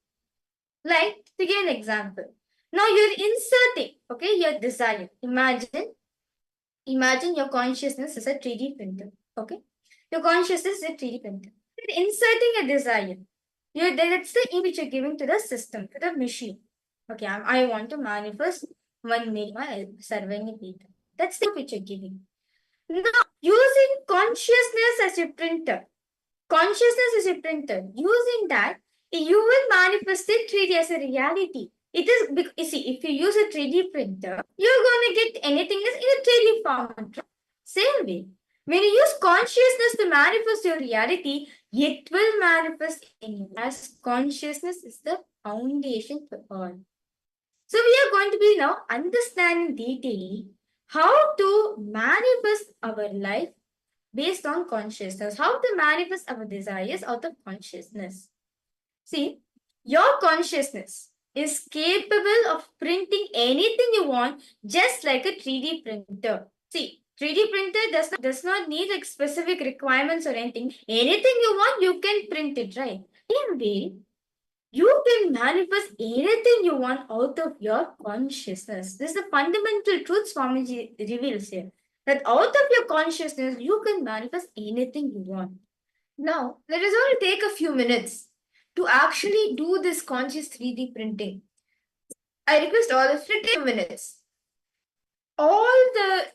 Like, to give an example, now you're inserting, okay, your desire. Imagine your consciousness is a 3D printer, okay? Your consciousness is a 3D printer. You're inserting a desire. That's the image which you're giving to the system, to the machine. Okay, I want to manifest 1 million Sarvagnyapita. That's the which you're giving. Now, using consciousness as a printer, using that, you will manifest it 3D as a reality. It is, you see, if you use a 3D printer, you're going to get anything in a 3D format. Same way, when you use consciousness to manifest your reality, it will manifest in you, as consciousness is the foundation for all. So we are going to be now understanding detailing how to manifest our life based on consciousness, how to manifest our desires out of consciousness. See, your consciousness is capable of printing anything you want, just like a 3D printer. See, 3D printer does not need like specific requirements or anything. Anything you want, you can print it, right? Same way, you can manifest anything you want out of your consciousness. This is the fundamental truth Swamiji reveals here. That out of your consciousness, you can manifest anything you want. Now, let us all take a few minutes to actually do this conscious 3D printing. I request all of you to take minutes. All the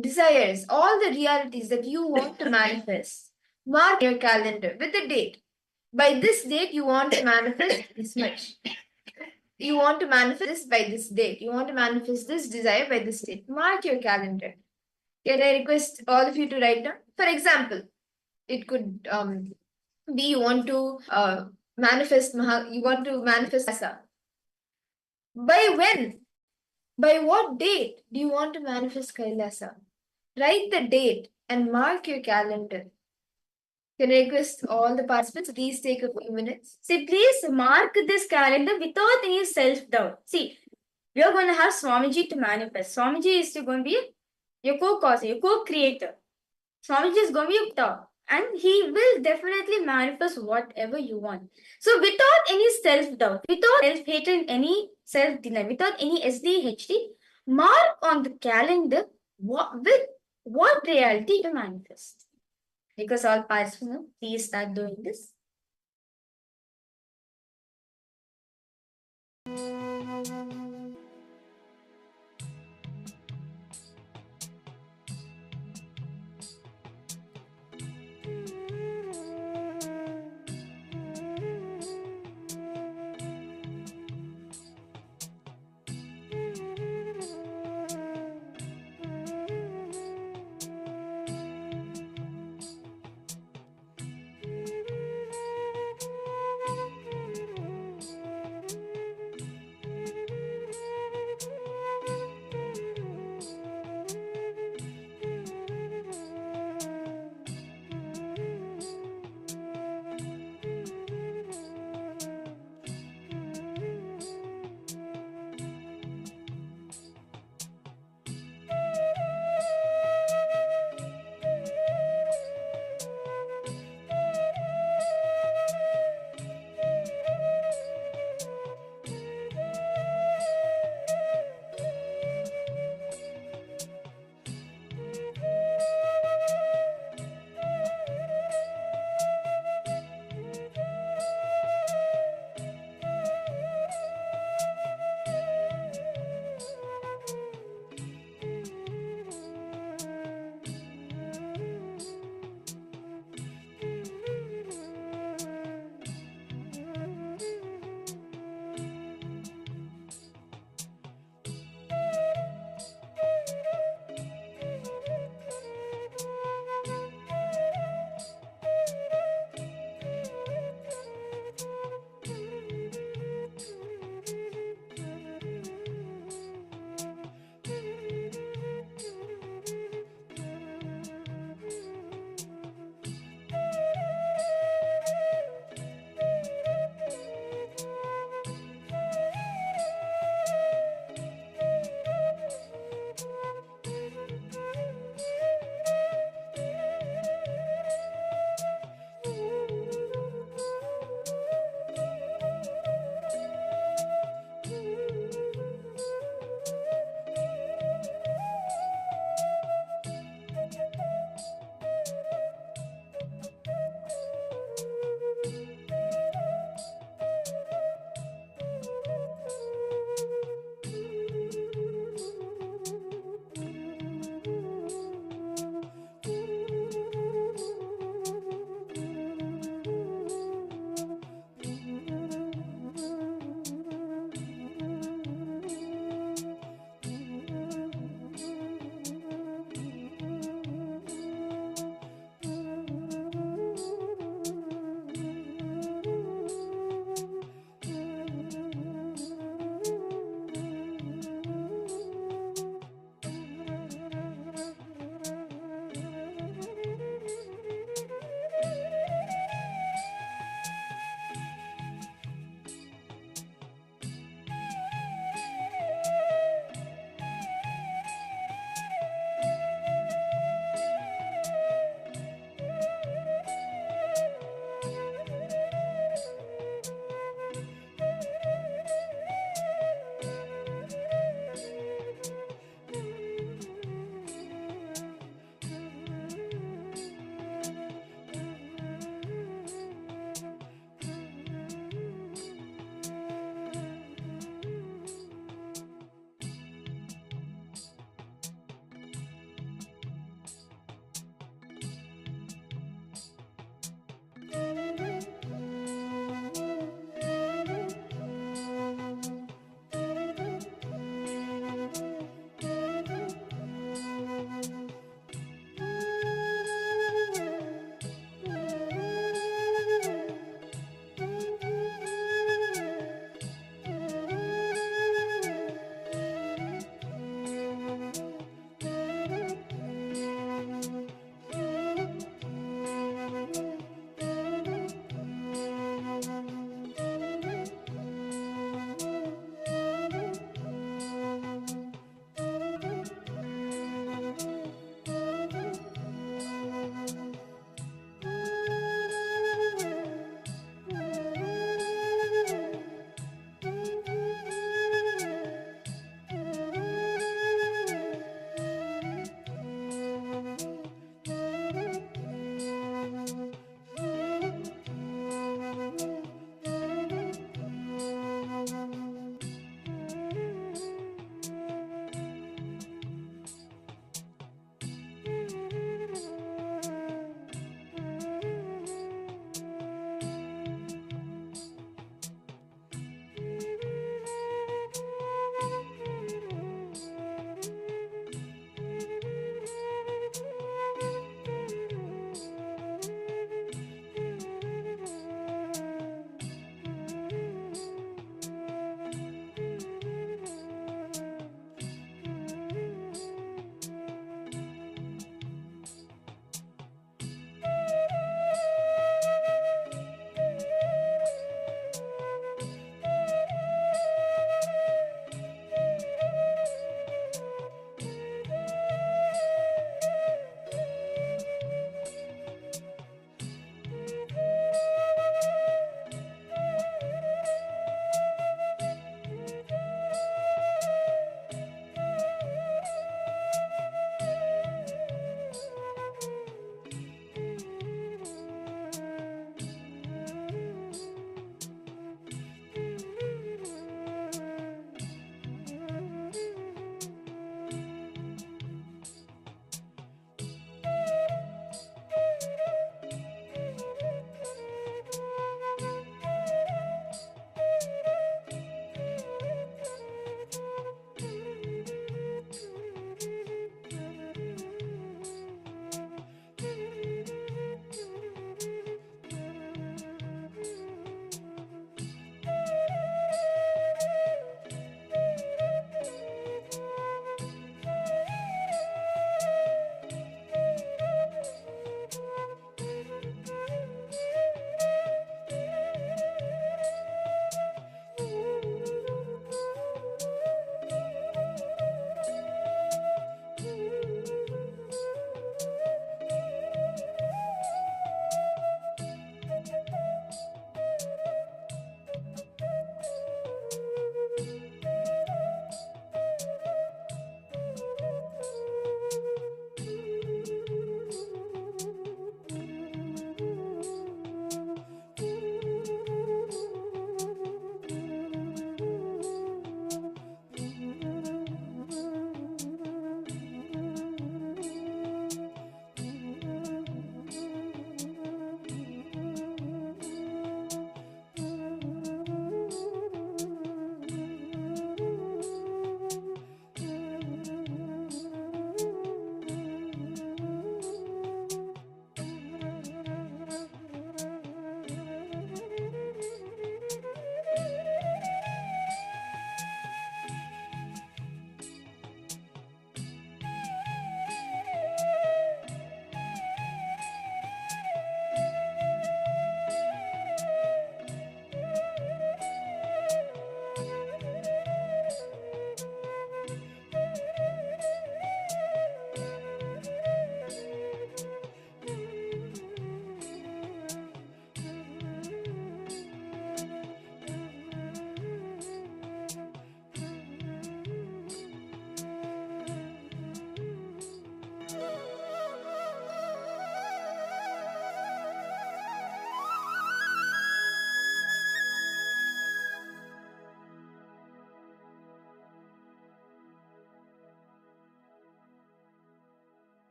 desires, all the realities that you want to manifest, mark your calendar with a date. By this date, you want to manifest this much. You want to manifest this by this date. You want to manifest this desire by this date. Mark your calendar. Can I request all of you to write down? For example, it could be you want to manifest Kailasa. By when? By what date do you want to manifest Kailasa? Write the date and mark your calendar. Can I request all the participants, please take a few minutes. See, please mark this calendar without any self-doubt. See, we are going to have Swamiji to manifest. Swamiji is going to be your co-causer, your co-creator. Swamiji is going to be your top, and he will definitely manifest whatever you want. So without any self-doubt, without self-hatred, any self-denial, without any SDHD, mark on the calendar what reality to manifest. Because all participants, please start doing this.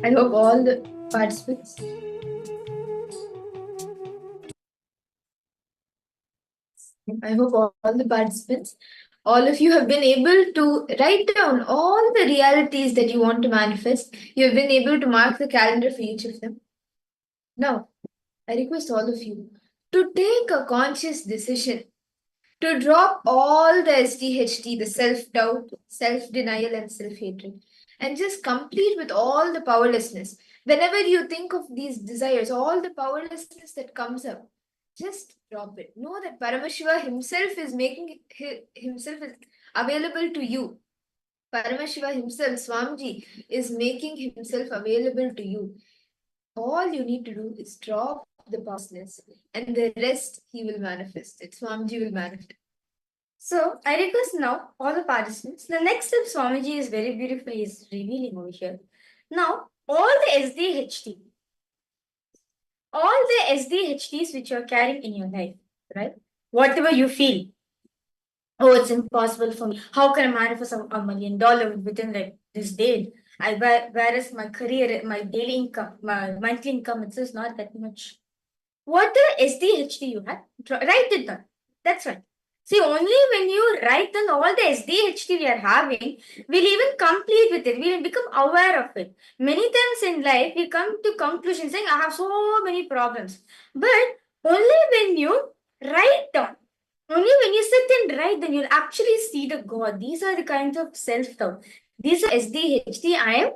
I hope all the participants. I hope all the participants, all of you have been able to write down all the realities that you want to manifest. You have been able to mark the calendar for each of them. Now, I request all of you to take a conscious decision to drop all the SDHT, the self-doubt, self-denial, and self-hatred, and just complete with all the powerlessness. Whenever you think of these desires, all the powerlessness that comes up, just drop it. Know that Paramashiva himself is making himself is available to you. Paramashiva himself, Swamiji, is making himself available to you. All you need to do is drop the powerlessness, and the rest he will manifest. It Swamiji will manifest. So I request now all the participants. The next step Swamiji is very beautifully is revealing over here. Now all the SDHT, all the SDHTs which you are carrying in your life, right? Whatever you feel, oh, it's impossible for me. How can I manifest $1 million within like this day? Whereas my career, my daily income, my monthly income, it's just not that much. What the SDHT you have, write it down. That's right. See, only when you write down all the SDHT we are having, we'll even complete with it. We'll become aware of it. Many times in life, we come to conclusion saying, I have so many problems. But only when you write down, only when you sit and write, then you'll actually see the God. These are the kinds of self-doubt. These are SDHT I am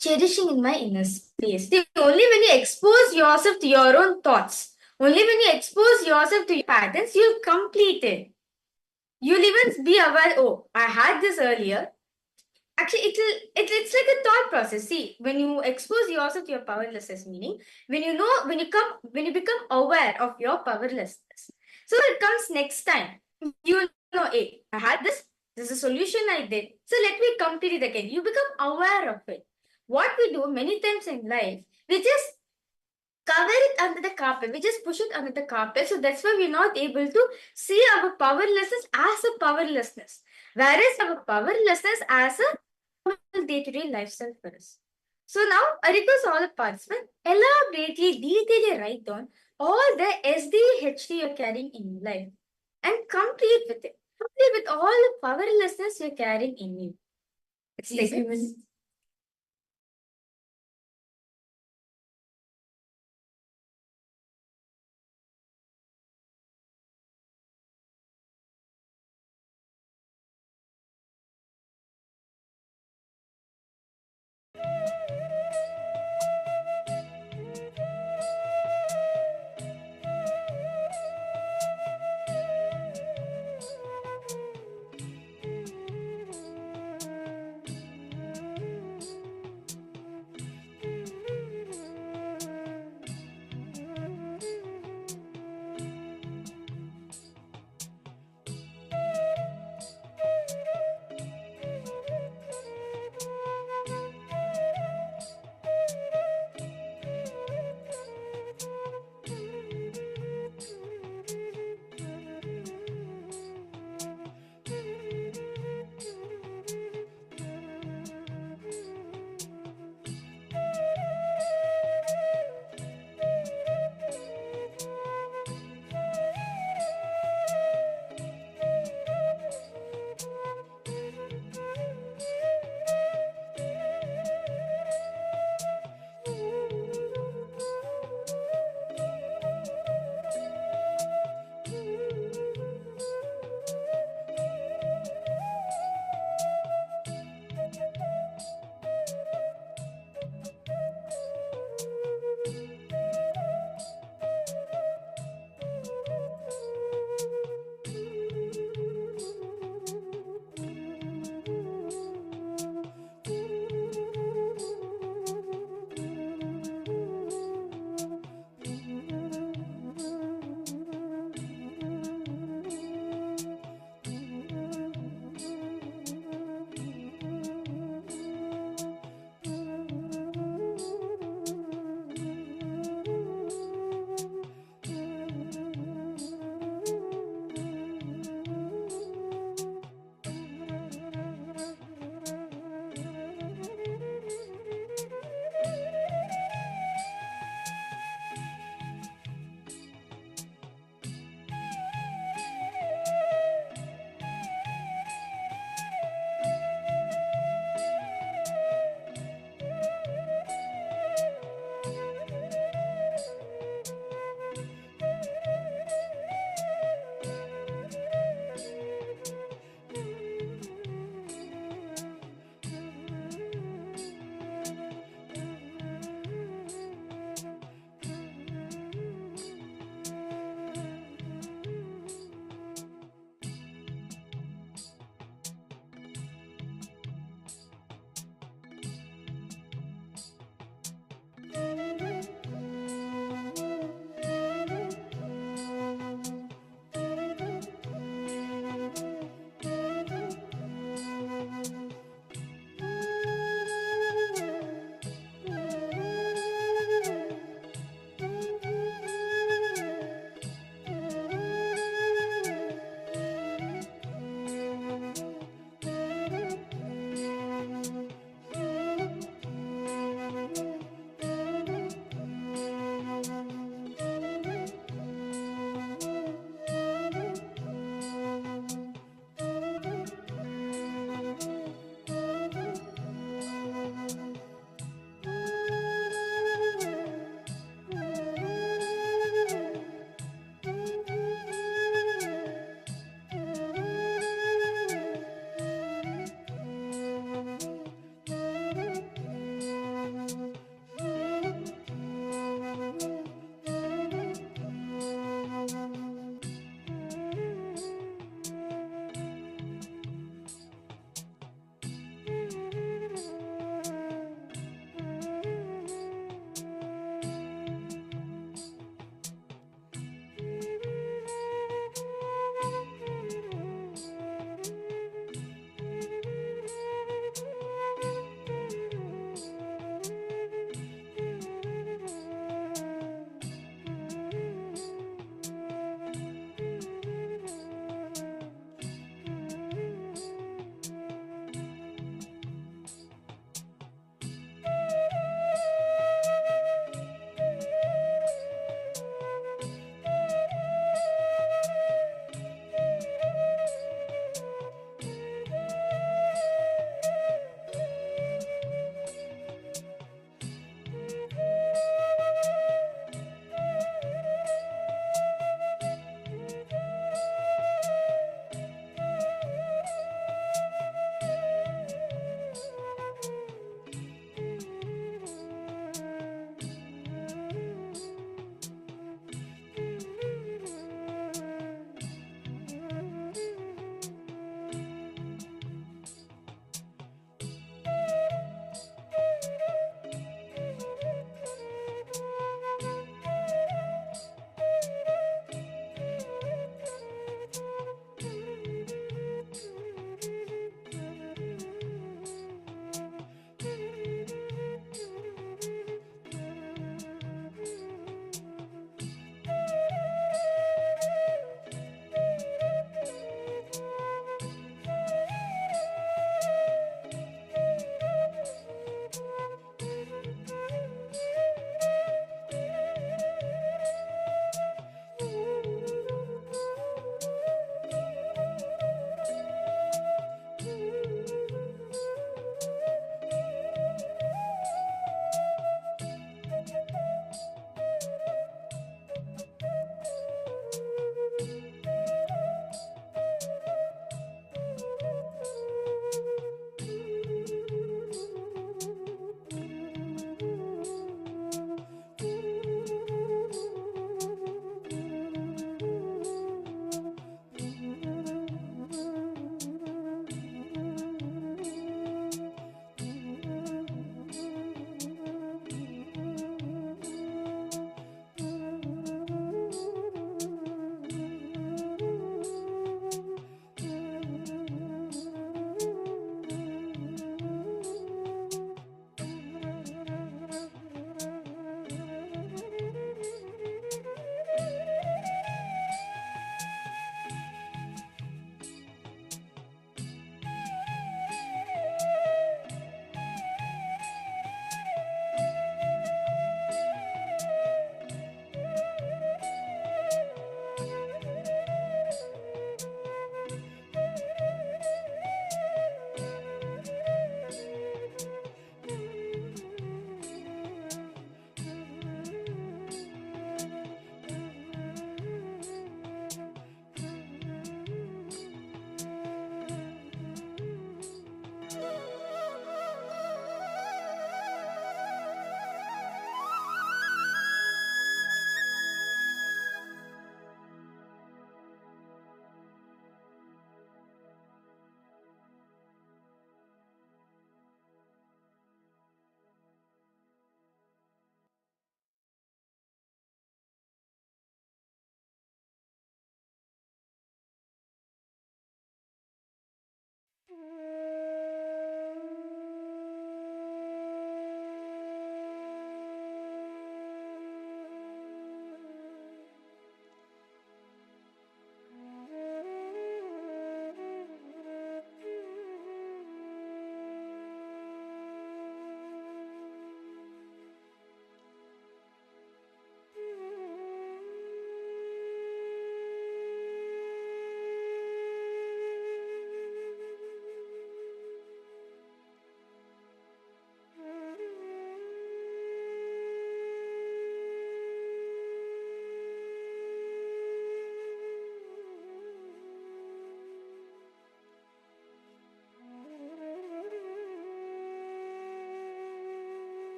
cherishing in my inner space. See, only when you expose yourself to your own thoughts, only when you expose yourself to your patterns, you'll complete it. You'll even be aware, oh, I had this earlier. Actually, it's like a thought process. See, when you expose yourself to your powerlessness, meaning when you become aware of your powerlessness. So it comes next time. You know, hey, I had this is a solution I did. So let me complete it again. You become aware of it. What we do many times in life, we just cover it under the carpet. We just push it under the carpet. So that's why we're not able to see our powerlessness as a powerlessness. Whereas our powerlessness as a day-to-day lifestyle for us. So now I request all the participants elaborately, detailedly write down all the SDHT you're carrying in your life and complete with it. Complete with all the powerlessness you're carrying in you. It's like a minute.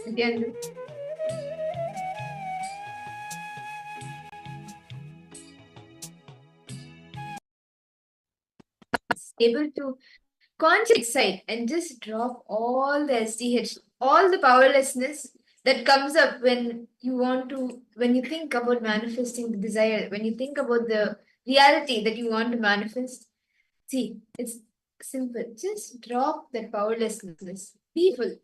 Nityananda. able to consciously decide and just drop all the SDH, all the powerlessness that comes up when you think about manifesting the desire, when you think about the reality that you want to manifest. See, it's simple. Just drop that powerlessness. Be full.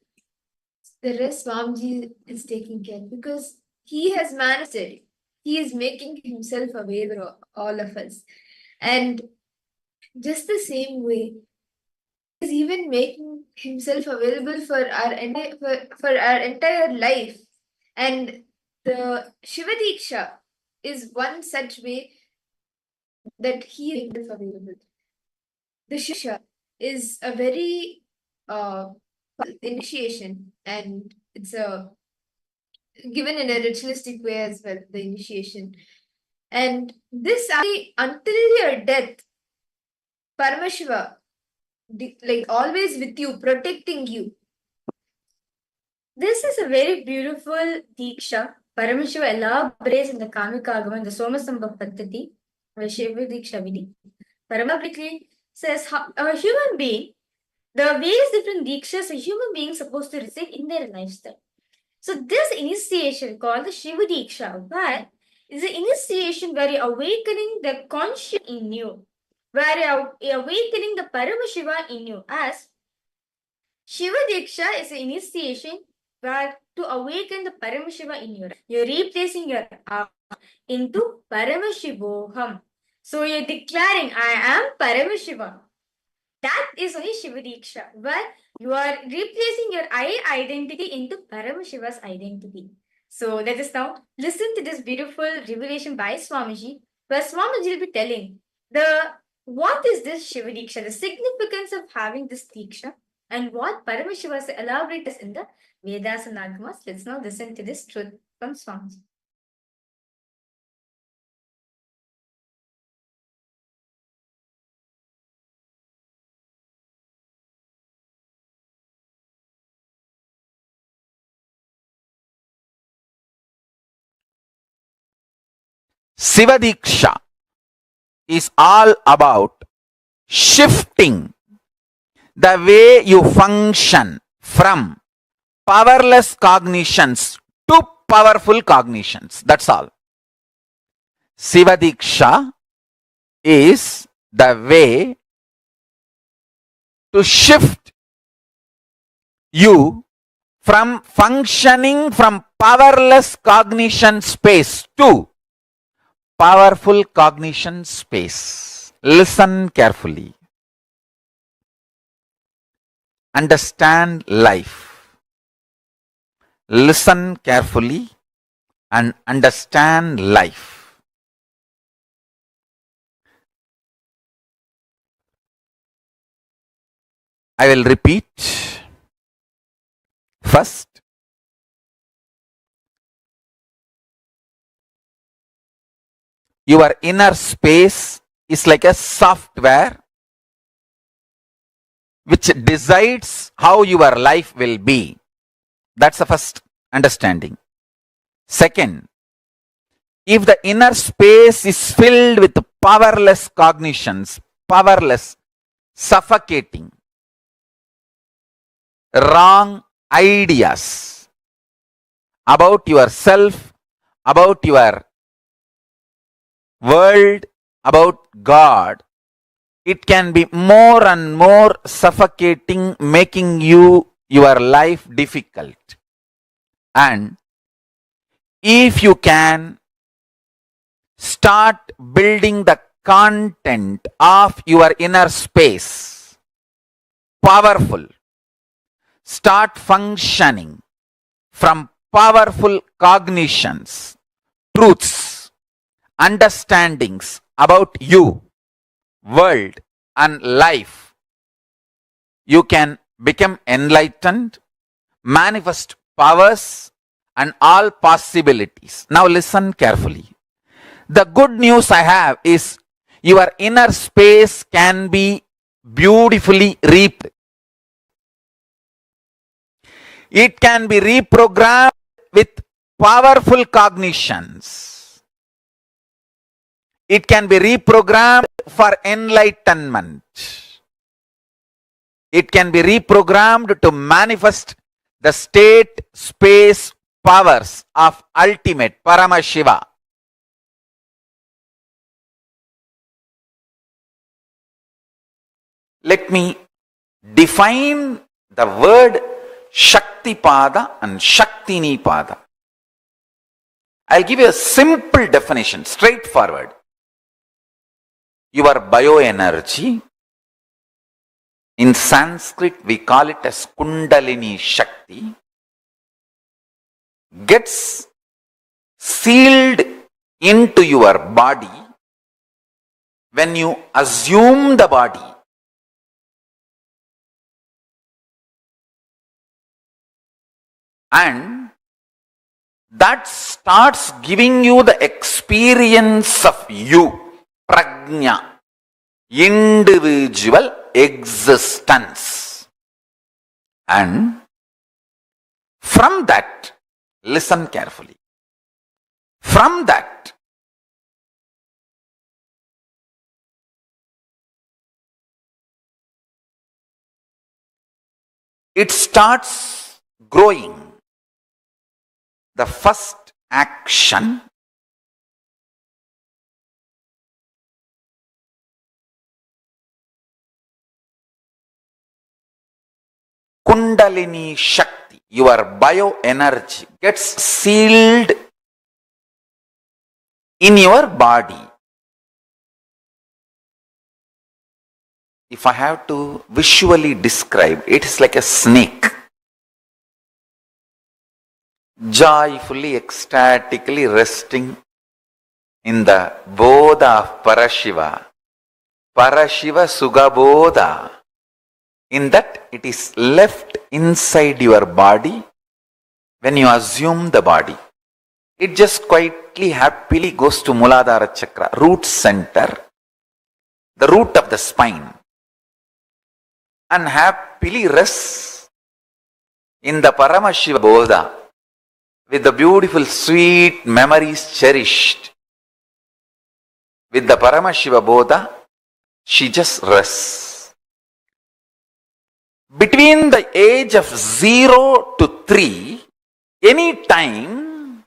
The rest Swamiji is taking care because he has manifested it. He is making himself available to all of us. And just the same way, he is even making himself available for our entire life. And the Shiva Diksha is one such way that he is making himself available. The Shiva is a very initiation, and it's a given in a ritualistic way as well, the initiation. And this actually, until your death, Paramashiva, like always with you, protecting you. This is a very beautiful Diksha. Paramashiva elaborates in the Kamika Agama, the Somasambha Paddhati, the Shiva Diksha Vidhi. Paramashiva says a human being, the various different Dikshas a human being is supposed to receive in their lifestyle. So this initiation called the Shiva Diksha, where is the initiation where you're awakening the conscious in you, where you're awakening the Paramashiva in you. As Shiva Diksha is an initiation where to awaken the Paramashiva in you. You're replacing your into Paramashivoham. So you're declaring, I am Paramashiva. That is only Shiva Diksha, where you are replacing your I identity into Paramashiva's identity. So let us now listen to this beautiful revelation by Swamiji, where Swamiji will be telling what is this Shiva Diksha, the significance of having this Diksha, and what Paramashiva elaborates in the Vedas and Agamas. Let's now listen to this truth from Swamiji. Shiva Diksha is all about shifting the way you function from powerless cognitions to powerful cognitions. That's all. Shiva Diksha is the way to shift you from functioning from powerless cognition space to powerful cognition space. Listen carefully. Understand life. Listen carefully and understand life. I will repeat. First, your inner space is like a software which decides how your life will be. That's the first understanding. Second, if the inner space is filled with powerless cognitions, powerless, suffocating, wrong ideas about yourself, about your world, about God, it can be more and more suffocating, making your life difficult. And if you can start building the content of your inner space, powerful, start functioning from powerful cognitions, truths, understandings about you, world and life, you can become enlightened, manifest powers and all possibilities. Now listen carefully. The good news I have is your inner space can be beautifully reaped. It can be reprogrammed with powerful cognitions. It can be reprogrammed for enlightenment. It can be reprogrammed to manifest the state, space, powers of ultimate Paramashiva. Let me define the word Shaktipada and Shaktinipada. I'll give you a simple definition, straightforward. Your bioenergy, in Sanskrit we call it as Kundalini Shakti, gets sealed into your body when you assume the body. And that starts giving you the experience of you, prajna, individual existence. And from that, listen carefully, from that, it starts growing. The first action Kundalini Shakti, your bioenergy, gets sealed in your body. If I have to visually describe, it is like a snake, joyfully, ecstatically resting in the Bodha of Parashiva, Parashiva Sugabodha. In that, it is left inside your body when you assume the body. It just quietly, happily goes to Muladhara Chakra, root center, the root of the spine, and happily rests in the Paramashiva Bodha with the beautiful sweet memories cherished. With the Paramashiva Bodha, she just rests. Between the age of 0 to 3, any time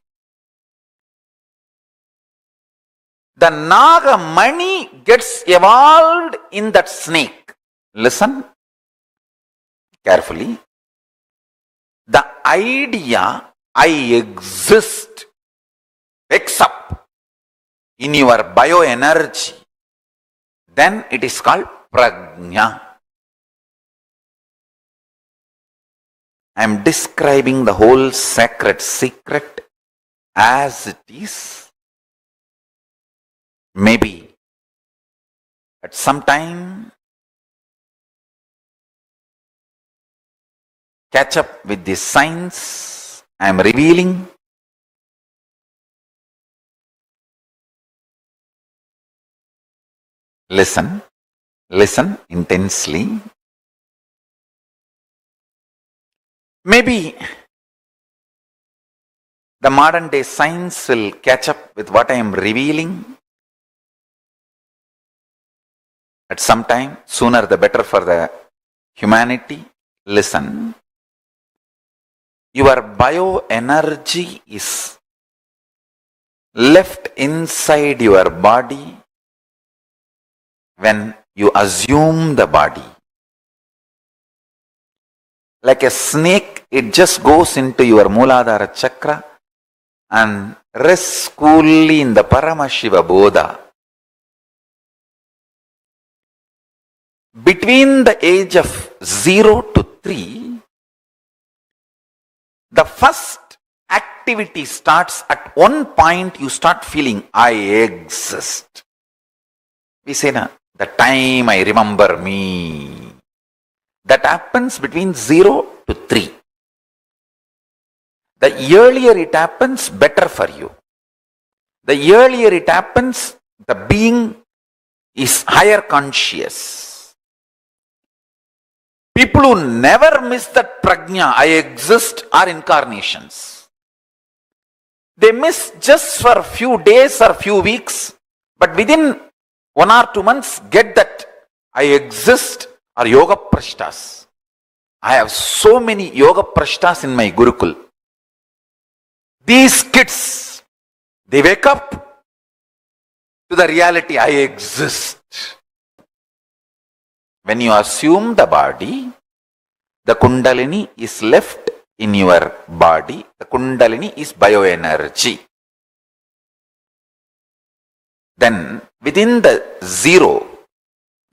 the Nagamani gets evolved in that snake. Listen carefully. The idea I exist wakes up in your bioenergy. Then it is called prajna. I am describing the whole sacred secret as it is. Maybe at some time catch up with the science I am revealing. Listen, listen intensely. Maybe the modern day science will catch up with what I am revealing at some time, sooner the better for the humanity. Listen, your bioenergy is left inside your body when you assume the body. Like a snake, it just goes into your Muladhara Chakra and rests coolly in the Paramashiva Bodha. Between the age of 0 to 3, the first activity starts at one point. You start feeling, I exist. We say, na, the time I remember me. That happens between 0 to 3. The earlier it happens, better for you. The earlier it happens, the being is higher conscious. People who never miss that prajna, I exist, are incarnations. They miss just for a few days or few weeks, but within 1 or 2 months get that I exist or yoga prashtas. I have so many yoga prashtas in my Gurukul. These kids, they wake up to the reality, I exist. When you assume the body, the Kundalini is left in your body. The Kundalini is bioenergy. Then within the zero,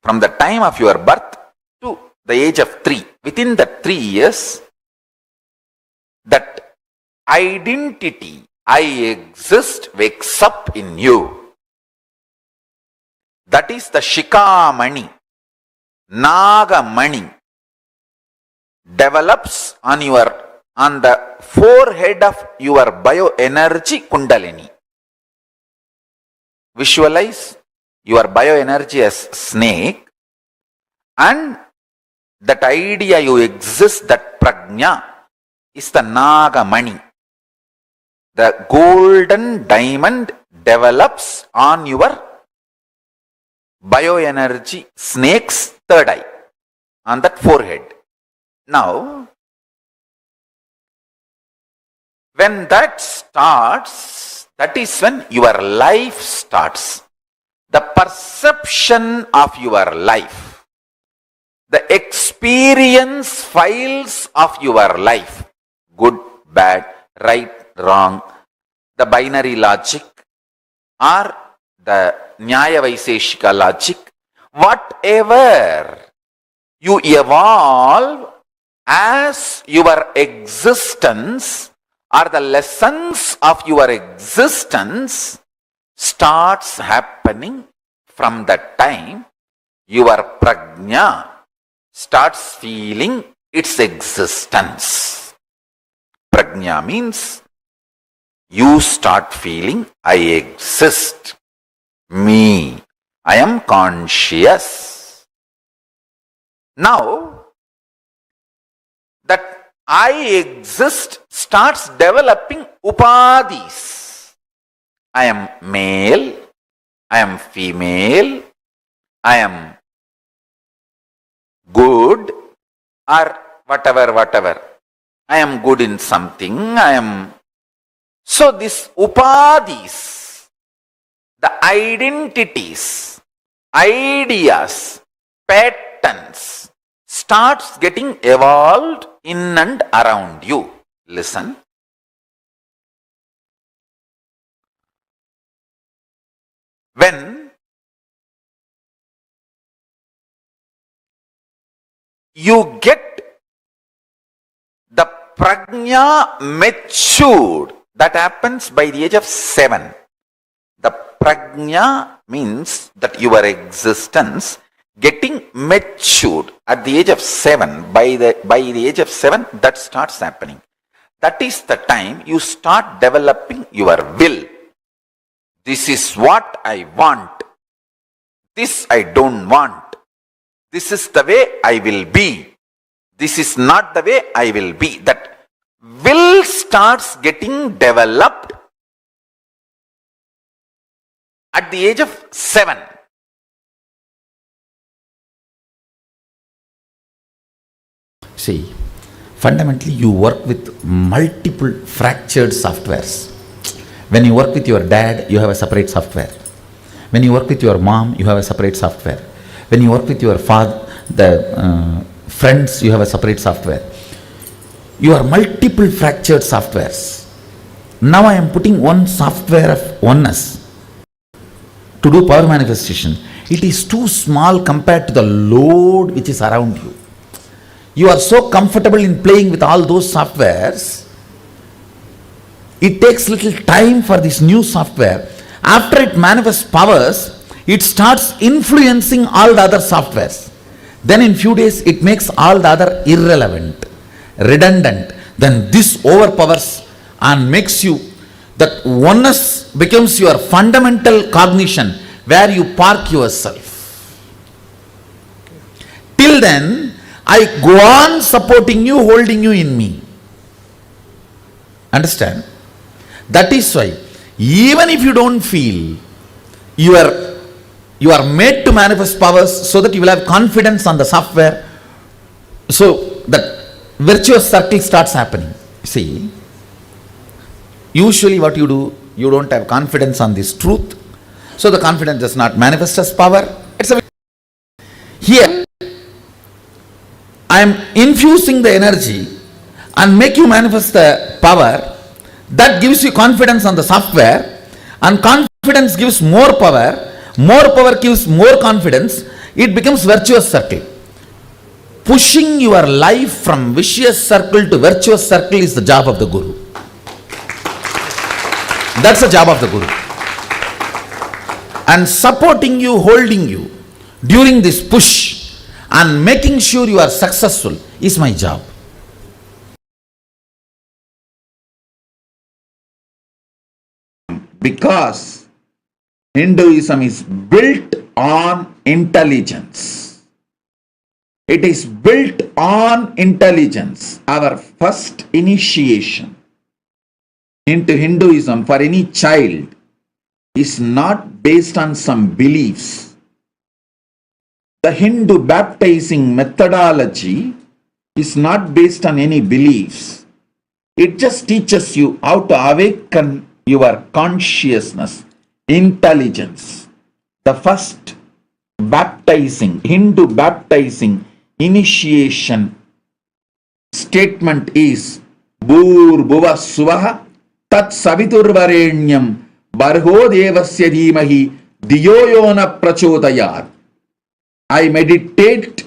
from the time of your birth to the age of 3, within the 3 years, that identity, I exist, wakes up in you. That is the Shikamani, Nagamani, develops on the forehead of your bioenergy Kundalini. Visualize your bioenergy as snake, and that idea you exist, that prajna, is the Nagamani. The golden diamond develops on your bioenergy snake's third eye, on that forehead. Now, when that starts, that is when your life starts. The perception of your life, the experience files of your life, good, bad, right, wrong, the binary logic or the Nyaya Vaiseshika logic, whatever you evolve as your existence or the lessons of your existence starts happening from that time your prajna starts feeling its existence. Prajna means you start feeling I exist, me, I am conscious. Now, that I exist starts developing upadhis. I am male, I am female, I am good, or whatever. I am good in something, I am. So this upadhis, the identities, ideas, patterns starts getting evolved in and around you. Listen. When you get the prajna matured, that happens by the age of 7. The prajna means that your existence getting matured at the age of 7. By the age of 7, that starts happening. That is the time you start developing your will. This is what I want. This I don't want. This is the way I will be. This is not the way I will be. That will starts getting developed at the age of 7. See, fundamentally you work with multiple fractured softwares. When you work with your dad, you have a separate software. When you work with your mom, you have a separate software. When you work with your father, the friends, you have a separate software. You are multiple fractured softwares. Now I am putting one software of oneness to do power manifestation. It is too small compared to the load which is around you. You are so comfortable in playing with all those softwares. It takes little time for this new software. After it manifests powers, it starts influencing all the other softwares. Then in few days, it makes all the other irrelevant, redundant. Then this overpowers and makes you, that oneness becomes your fundamental cognition where you park yourself. Till then, I go on supporting you, holding you in me. Understand? That is why, even if you don't feel your You are made to manifest powers so that you will have confidence on the software. So that virtuous circle starts happening. See, usually what you do, you don't have confidence on this truth. So the confidence does not manifest as power. Here, I am infusing the energy and make you manifest the power. That gives you confidence on the software, and confidence gives more power gives more confidence. It becomes virtuous circle. Pushing your life from vicious circle to virtuous circle is the job of the Guru. That's the job of the Guru. And supporting you, holding you during this push and making sure you are successful is my job. Because Hinduism is built on intelligence. It is built on intelligence. Our first initiation into Hinduism for any child is not based on some beliefs. The Hindu baptizing methodology is not based on any beliefs. It just teaches you how to awaken your consciousness, intelligence. The first baptizing, Hindu baptizing initiation statement is Bhur Bhuva Suvaha Tat Saviturvarenyam Barho Devasya Dhimahi Diyoyona Prachodayat. I meditate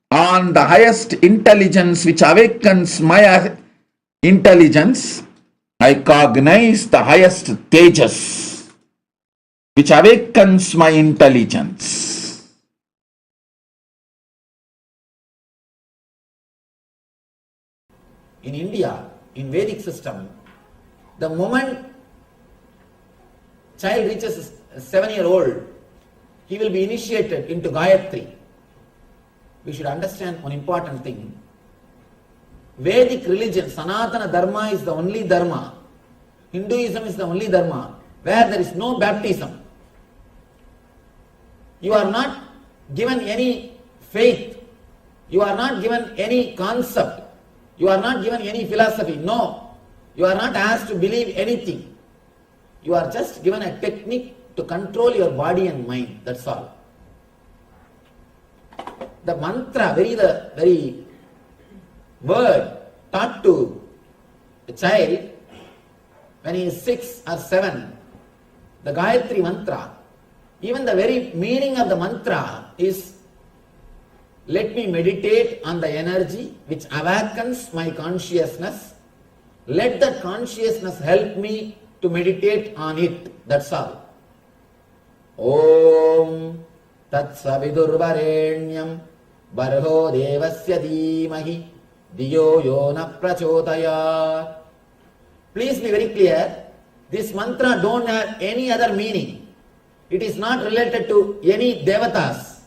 on the highest intelligence which awakens my intelligence. I cognize the highest tejas which awakens my intelligence. In India, in Vedic system, the moment child reaches 7-year-old, he will be initiated into Gayatri. We should understand one important thing. Vedic religion, Sanatana Dharma is the only Dharma. Hinduism is the only Dharma where there is no baptism. You are not given any faith. You are not given any concept. You are not given any philosophy. No. You are not asked to believe anything. You are just given a technique to control your body and mind. That's all. The mantra, very word taught to a child when he is 6 or 7, the Gayatri mantra, even the very meaning of the mantra is, let me meditate on the energy which awakens my consciousness. Let that consciousness help me to meditate on it. That's all. Om Tat Savidurvarenyam Barho Devasya Dhimahi Diyo Yona Prachodayat. Please be very clear. This mantra don't have any other meaning. It is not related to any devatas.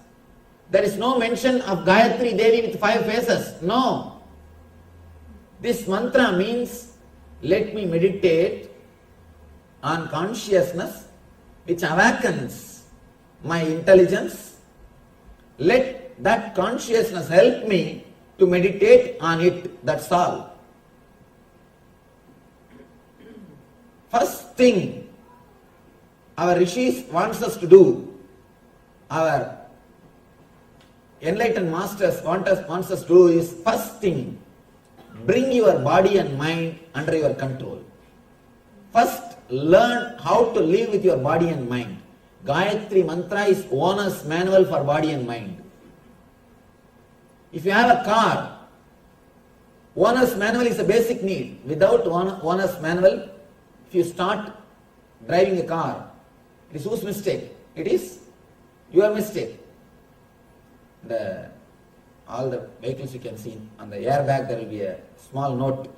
There is no mention of Gayatri Devi with 5 faces. No. This mantra means, let me meditate on consciousness which awakens my intelligence. Let that consciousness help me to meditate on it. That's all. First thing our rishis wants us to do, our enlightened masters wants us to do is, first thing, bring your body and mind under your control. First, learn how to live with your body and mind. Gayatri mantra is owner's manual for body and mind. If you have a car, owner's manual is a basic need. Without owner's manual, if you start driving a car, it is whose mistake? It is your mistake. All the vehicles you can see, on the airbag there will be a small note.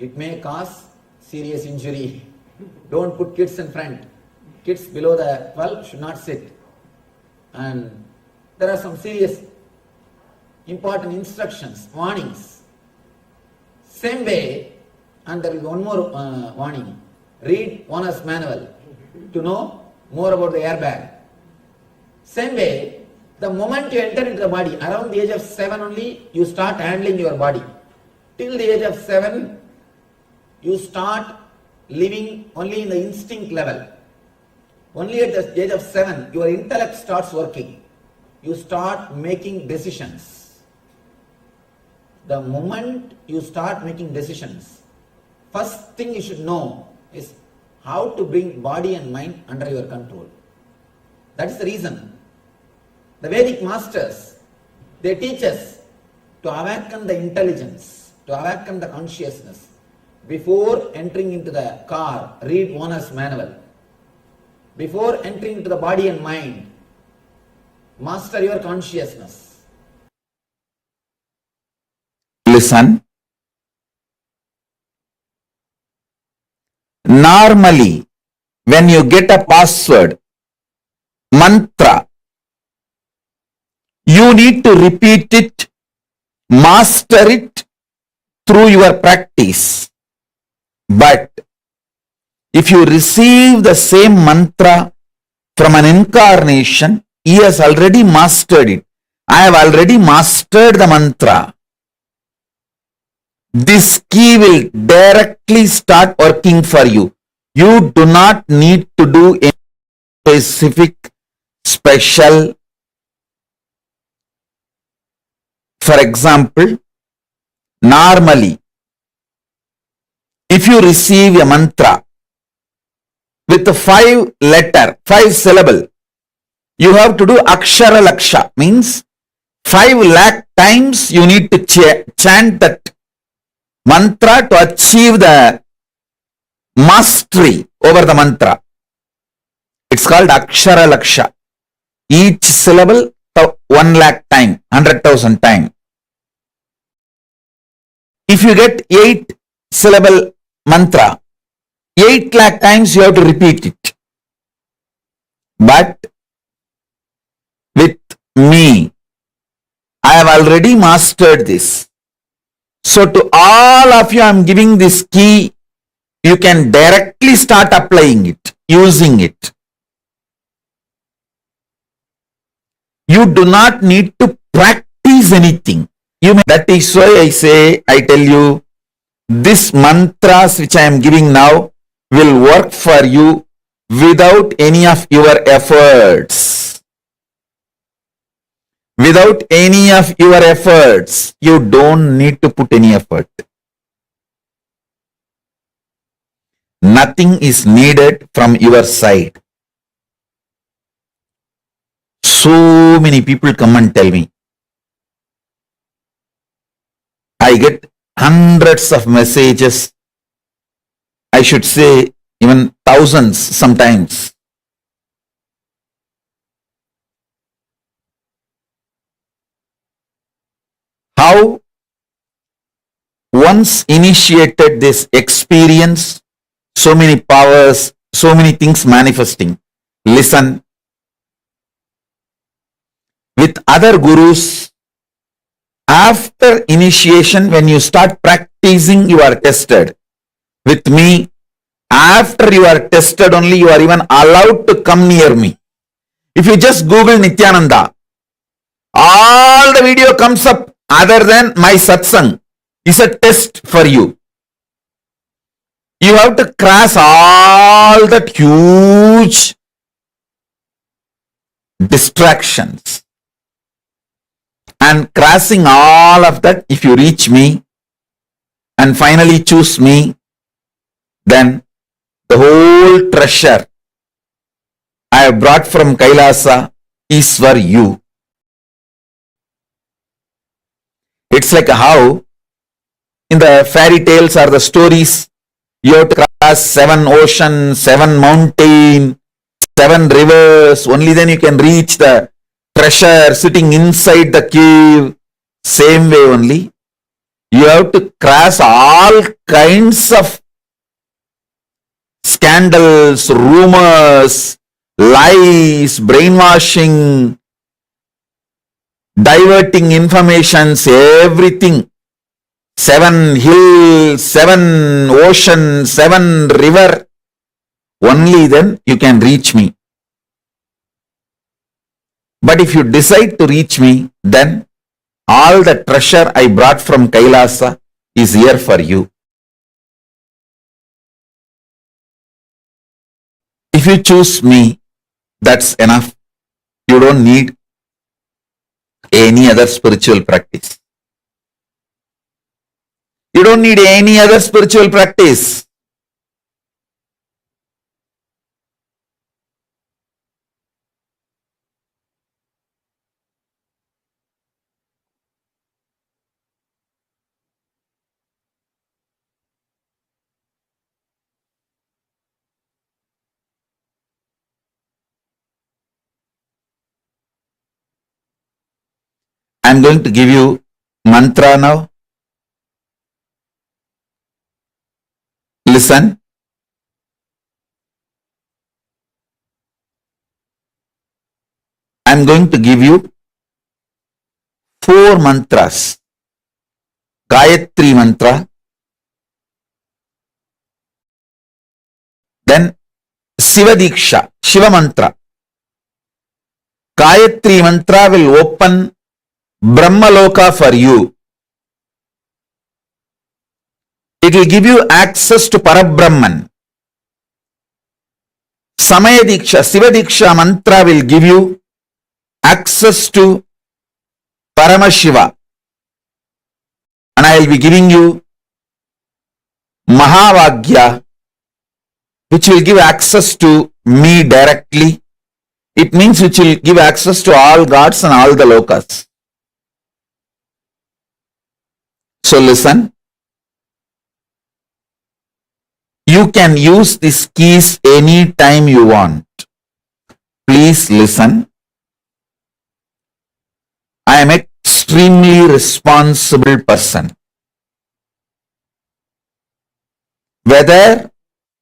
It may cause serious injury. Don't put kids in front. Kids below the 12 should not sit. And there are some serious important instructions, warnings. Same way, and there is one more warning. Read owner's manual to know more about the airbag. Same way, the moment you enter into the body, around the age of 7 only, you start handling your body. Till the age of 7, you start living only in the instinct level. Only at the age of 7, your intellect starts working. You start making decisions. The moment you start making decisions, first thing you should know is how to bring body and mind under your control. That is the reason the Vedic masters, they teach us to awaken the intelligence, to awaken the consciousness. Before entering into the car, read owner's manual. Before entering into the body and mind, master your consciousness. Listen. Normally, when you get a password, mantra, you need to repeat it, master it through your practice. But if you receive the same mantra from an incarnation, he has already mastered it. I have already mastered the mantra. This key will directly start working for you. You do not need to do any specific, special. For example, normally, if you receive a mantra with a 5 syllable, you have to do akshara laksha, means 5 lakh times you need to chant that mantra to achieve the mastery over the mantra. It's called akshara laksha. Each syllable 1 lakh time, 100,000 time. If you get 8 syllable mantra, 8 lakh times you have to repeat it. But with me, I have already mastered this. So to all of you, I am giving this key. You can directly start applying it, using it. You do not need to practice anything. That is why I tell you, this mantras which I am giving now will work for you without any of your efforts. Without any of your efforts, you don't need to put any effort. Nothing is needed from your side. So many people come and tell me. I get hundreds of messages. I should say even thousands sometimes. How once initiated this experience, so many powers, so many things manifesting. Listen. With other gurus, after initiation, when you start practicing, you are tested. With me, after you are tested only, you are even allowed to come near me. If you just Google Nityananda, all the video comes up other than my satsang is a test for you. You have to cross all that huge distractions. And crossing all of that, if you reach me and finally choose me, then the whole treasure I have brought from KAILASA is for you. It's like how in the fairy tales or the stories, you have to cross 7 oceans, 7 mountains, 7 rivers, only then you can reach the treasure sitting inside the cave. Same way only, you have to cross all kinds of scandals, rumors, lies, brainwashing, diverting informations, everything. 7 hills, 7 oceans, 7 river. Only then you can reach me. But if you decide to reach me, then all the treasure I brought from Kailasa is here for you. If you choose me, that's enough. You don't need any other spiritual practice. You don't need any other spiritual practice. I'm going to give you mantra now. Listen. I'm going to give you 4 mantras. Gayatri mantra, then Shiva Diksha, Shiva mantra. Gayatri mantra will open Brahmaloka for you. It will give you access to Parabrahman. Samaya Diksha, Shiva Diksha mantra will give you access to Paramashiva. And I will be giving you Mahavagya, which will give access to me directly. It means which will give access to all gods and all the lokas. So listen. You can use these keys anytime you want. Please listen. I am an extremely responsible person. Whether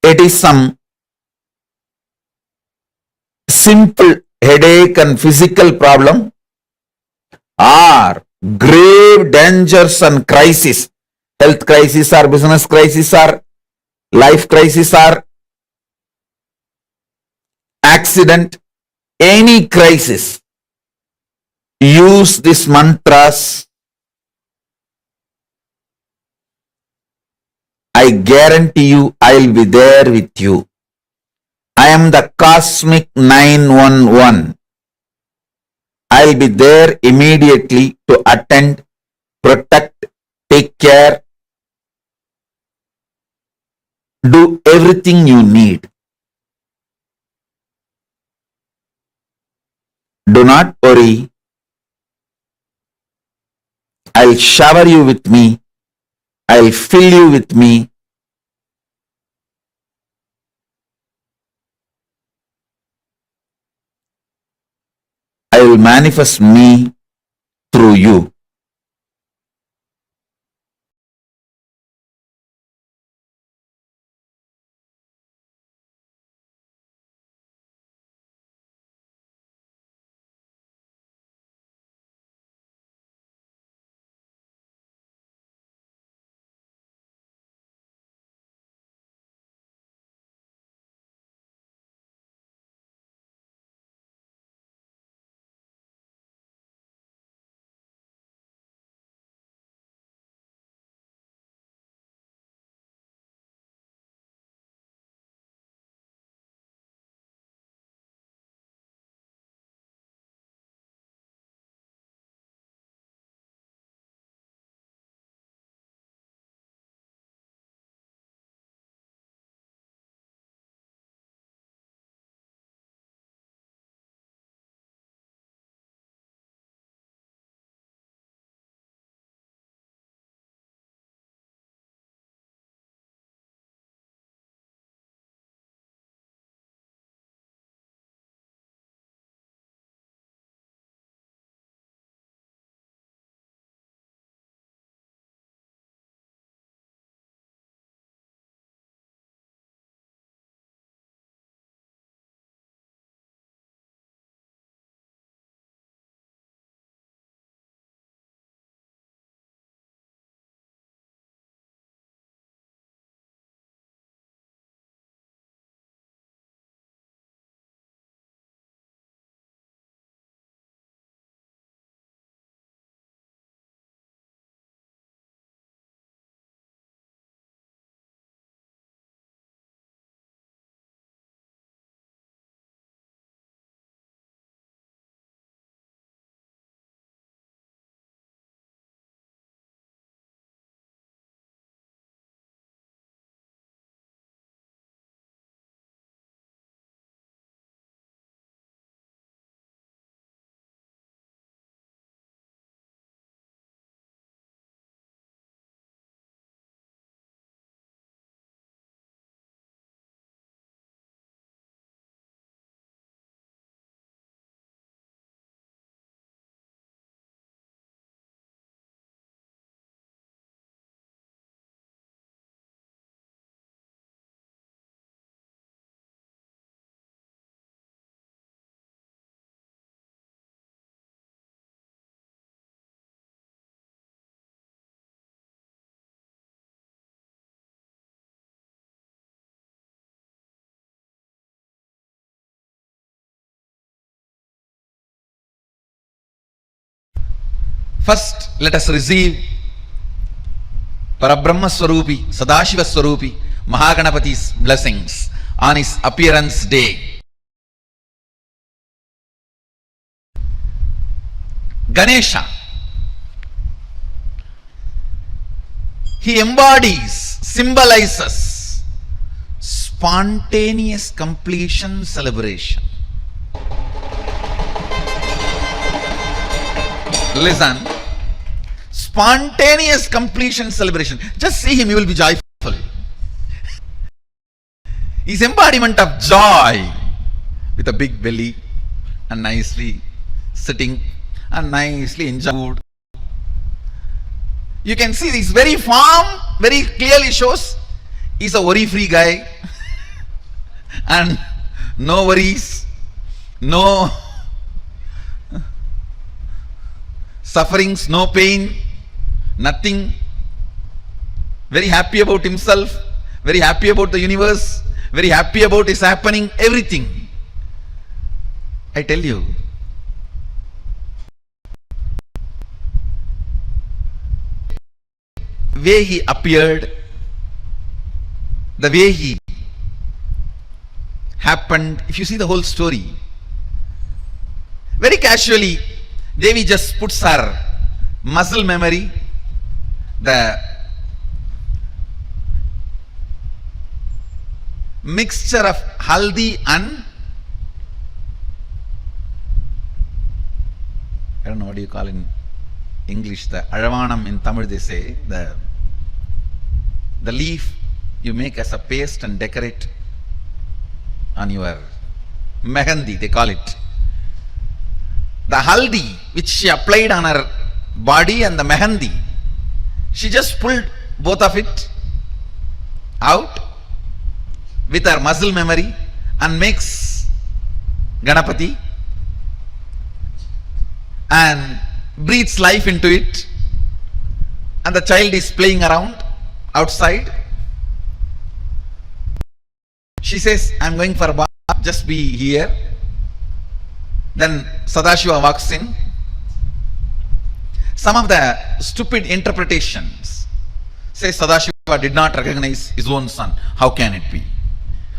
it is some simple headache and physical problem, or grave dangers and crisis, health crisis or business crisis or life crisis or accident, any crisis, use these mantras. I guarantee you I will be there with you. I am the cosmic 911. I will be there immediately to attend, protect, take care, do everything you need. Do not worry. I'll shower you with me. I'll fill you with me. I will manifest me through you. First, let us receive Parabrahma Swarupi, Sadashiva Swarupi, Mahaganapati's blessings on his appearance day. Ganesha, he embodies, symbolizes spontaneous completion celebration. Listen, spontaneous completion celebration. Just see him, you will be joyful. He's embodiment of joy with a big belly and nicely sitting and nicely enjoying food. You can see his very form very clearly shows he's a worry-free guy and no worries, no sufferings, no pain, nothing. Very happy about himself, very happy about the universe, very happy about his happening, everything. I tell you, the way he appeared, the way he happened, if you see the whole story, very casually, Devi just puts her muscle memory, the mixture of haldi and, I don't know what do you call in English, the aravanam in Tamil they say, the leaf you make as a paste and decorate on your mehendi, they call it. The haldi which she applied on her body and the mehendi, she just pulled both of it out with her muscle memory and makes Ganapati and breathes life into it, and the child is playing around outside. She says, I'm going for a bath, just be here. Then Sadashiva walks in. Some of the stupid interpretations say Sadashiva did not recognize his own son. How can it be?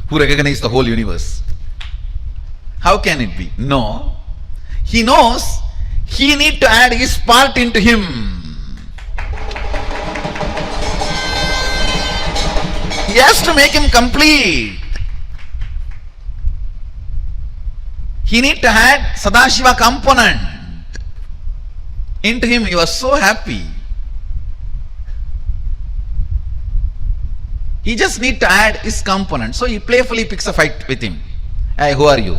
Who recognized the whole universe? How can it be? No. He knows he need to add his part into him. He has to make him complete. He need to add Sadashiva component into him. He was so happy. He just need to add his component. So he playfully picks a fight with him. Hey, who are you?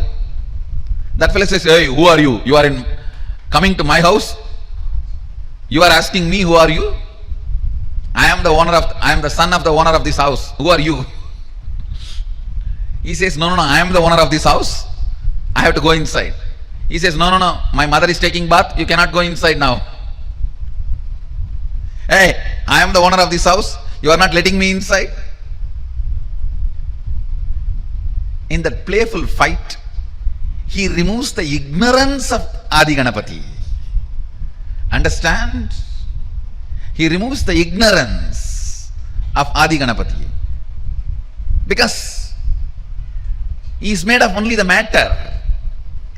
That fellow says, hey, who are you? You are coming to my house? You are asking me, who are you? I am the son of the owner of this house. Who are you? He says, no, I am the owner of this house. I have to go inside. He says, no, my mother is taking bath. You cannot go inside now. Hey, I am the owner of this house. You are not letting me inside. In that playful fight, he removes the ignorance of Adi Ganapati. Understand? He removes the ignorance of Adi Ganapati. Because he is made of only the matter.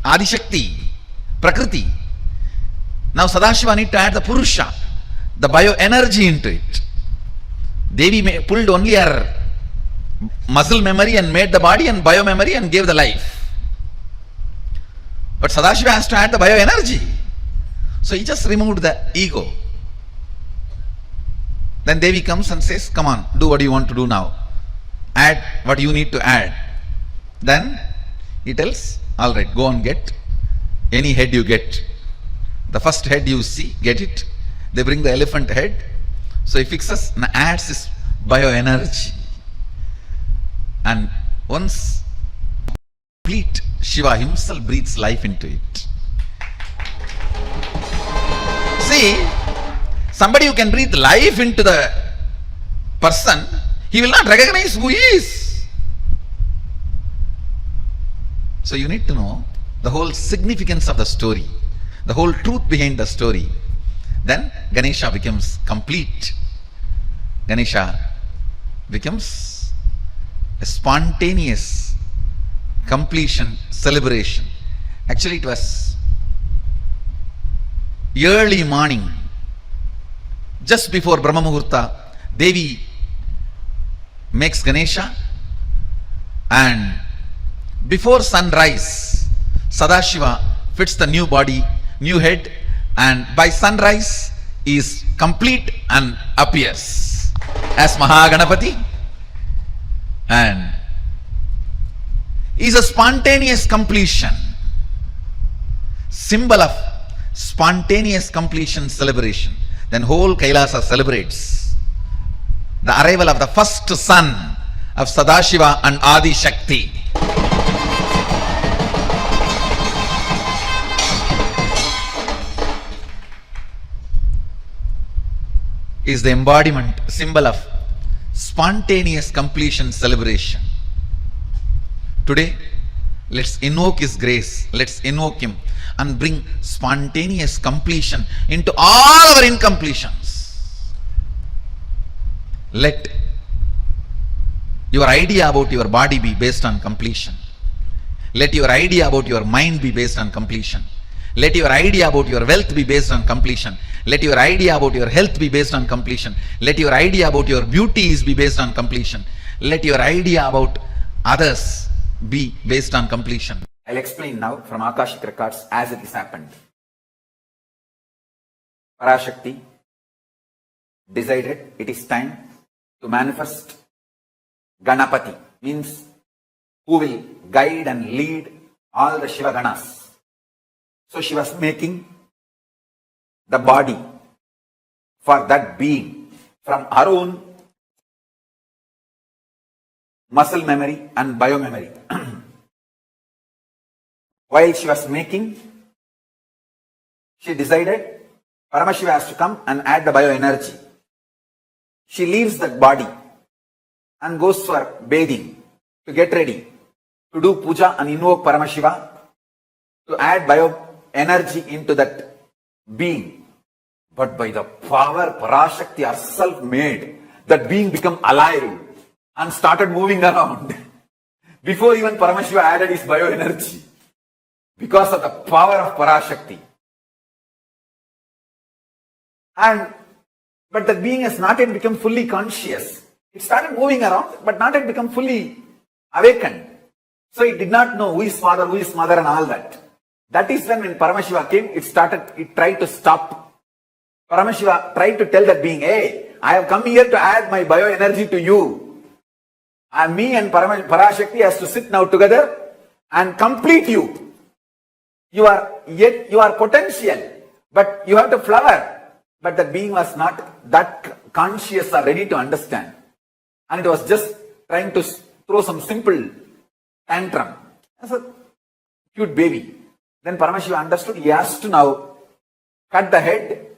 Adi Shakti, Prakriti. Now Sadashiva need to add the Purusha, the bioenergy into it. Devi pulled only her muscle memory and made the body and biomemory and gave the life. But Sadashiva has to add the bioenergy. So he just removed the ego. Then Devi comes and says, come on, do what you want to do now. Add what you need to add. Then he tells, all right, go and get any head you get. The first head you see, get it. They bring the elephant head. So he fixes and adds his bioenergy. And once complete, Shiva himself breathes life into it. See, somebody who can breathe life into the person, he will not recognize who he is. So you need to know the whole significance of the story, the whole truth behind the story. then Ganesha becomes complete. Ganesha becomes a spontaneous completion celebration. Actually, it was early morning, just before Brahma Muhurta. Devi makes Ganesha, and before sunrise, Sadashiva fits the new body, new head, and by sunrise is complete and appears as Mahaganapati, and is a spontaneous completion, symbol of spontaneous completion celebration. Then whole Kailasa celebrates the arrival of the first son of Sadashiva and Adi Shakti. Is the embodiment, symbol of spontaneous completion celebration. Today, let's invoke His grace, let's invoke Him and bring spontaneous completion into all our incompletions. Let your idea about your body be based on completion. Let your idea about your mind be based on completion. Let your idea about your wealth be based on completion. Let your idea about your health be based on completion. Let your idea about your beauties be based on completion. Let your idea about others be based on completion. I'll explain now from Akashic records as it has happened. Parashakti decided it is time to manifest Ganapati, means who will guide and lead all the Shiva Ganas. So she was making the body for that being from her own muscle memory and biomemory. While she was making, she decided Paramashiva has to come and add the bioenergy. She leaves that body and goes for bathing to get ready to do puja and invoke Paramashiva to add bioenergy into that being. But by the power Parashakti herself made, that being become alive and started moving around before even Paramashiva added his bioenergy, because of the power of Parashakti. But the being has not yet become fully conscious. It started moving around, but not yet become fully awakened. So it did not know who is father, who is mother and all that. That is when Paramashiva came, it tried to stop. Paramashiva tried to tell that being, hey, I have come here to add my bioenergy to you. And me and Parashakti has to sit now together and complete you. You are potential, but you have to flower. But the being was not that conscious or ready to understand. And it was just trying to throw some simple tantrum. As a cute baby. Then Paramashiva understood he has to now cut the head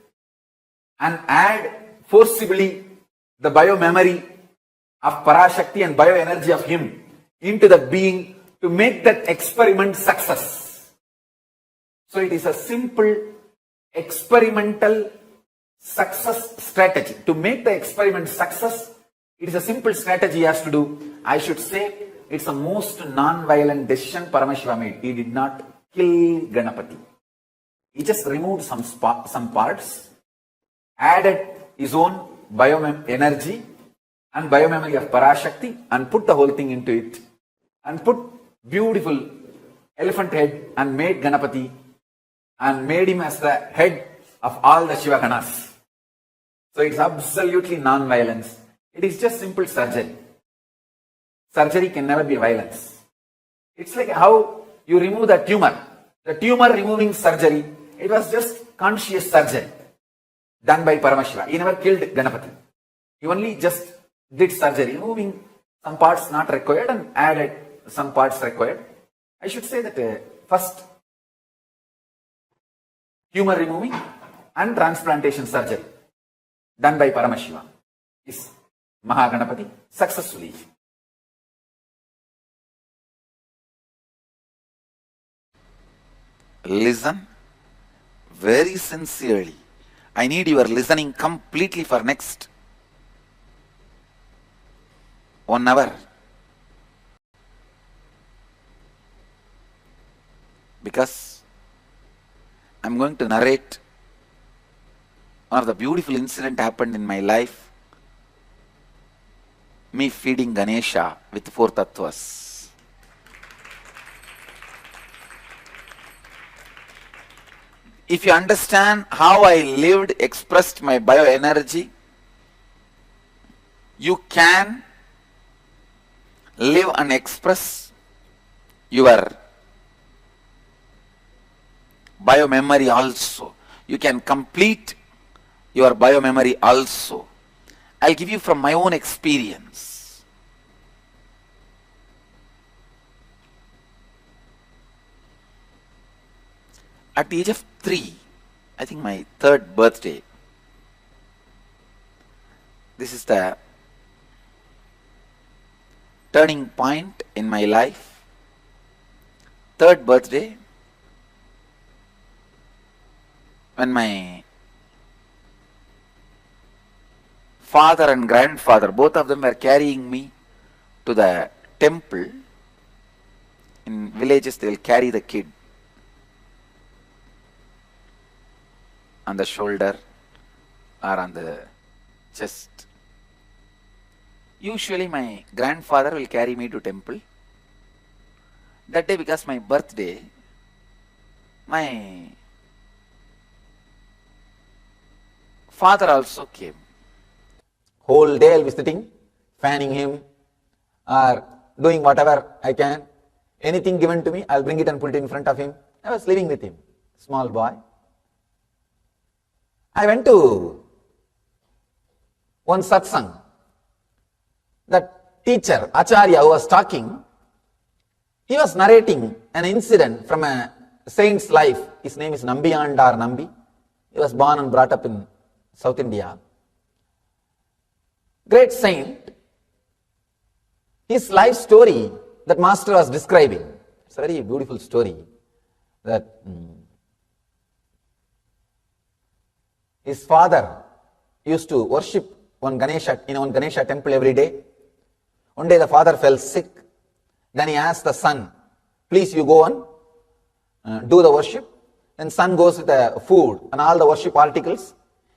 and add forcibly the biomemory of Parashakti and bioenergy of him into the being to make that experiment success. So it is a simple experimental success strategy. To make the experiment success, it is a simple strategy he has to do. I should say it's the most non-violent decision Paramashiva made. He did not kill Ganapati. He just removed some parts, added his own bioenergy and biomemory of Parashakti and put the whole thing into it and put beautiful elephant head and made Ganapati and made him as the head of all the Shiva Ganas. So it's absolutely non-violence. It is just simple surgery. Surgery can never be violence. It's like how you remove the tumor. The tumor removing surgery, it was just conscious surgery done by Paramashiva. He never killed Ganapati. He only just did surgery, removing some parts not required and added some parts required. I should say that first tumor removing and transplantation surgery done by Paramashiva is Mahaganapati successfully. Listen very sincerely I need your listening completely for next 1 hour. Because I'm going to narrate one of the beautiful incident happened in my life. Me feeding Ganesha with 4 tattvas. If you understand how I lived, expressed my bioenergy, you can live and express your biomemory also. You can complete your biomemory also. I'll give you from my own experience. At the age of 3, I think my 3rd birthday, this is the turning point in my life. 3rd birthday, when my father and grandfather, both of them were carrying me to the temple. In villages, they will carry the kid on the shoulder or on the chest. Usually my grandfather will carry me to temple. That day, because my birthday, my father also came. Whole day I'll be sitting, fanning him, or doing whatever I can. Anything given to me, I'll bring it and put it in front of him. I was living with him, small boy. I went to one satsang. That teacher, Acharya, who was talking, he was narrating an incident from a saint's life. His name is Nambiyandar Nambi. He was born and brought up in South India. Great saint. His life story that master was describing. It's a very beautiful story. That his father used to worship one Ganesha in one Ganesha temple every day. One day the father fell sick. Then he asked the son, please you go on, do the worship. Then son goes with the food and all the worship articles.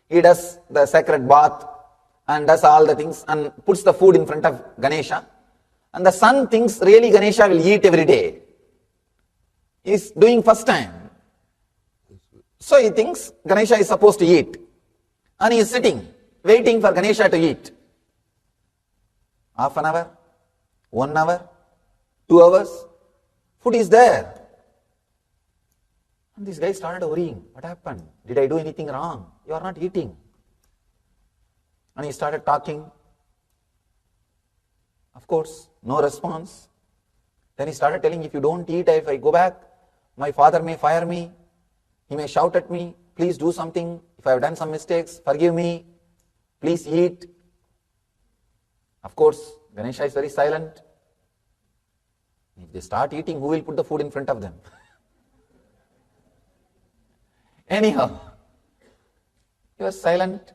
He does the sacred bath and does all the things and puts the food in front of Ganesha. And the son thinks really Ganesha will eat every day. He's doing first time. So he thinks Ganesha is supposed to eat. And he is sitting, waiting for Ganesha to eat. Half an hour, 1 hour, 2 hours, food is there. And this guy started worrying. What happened? Did I do anything wrong? You are not eating. And he started talking. Of course, no response. Then he started telling, if you don't eat, if I go back, my father may fire me. He may shout at me. Please do something. If I have done some mistakes, forgive me. Please eat. Of course, Ganesha is very silent. If they start eating, who will put the food in front of them? Anyhow, he was silent.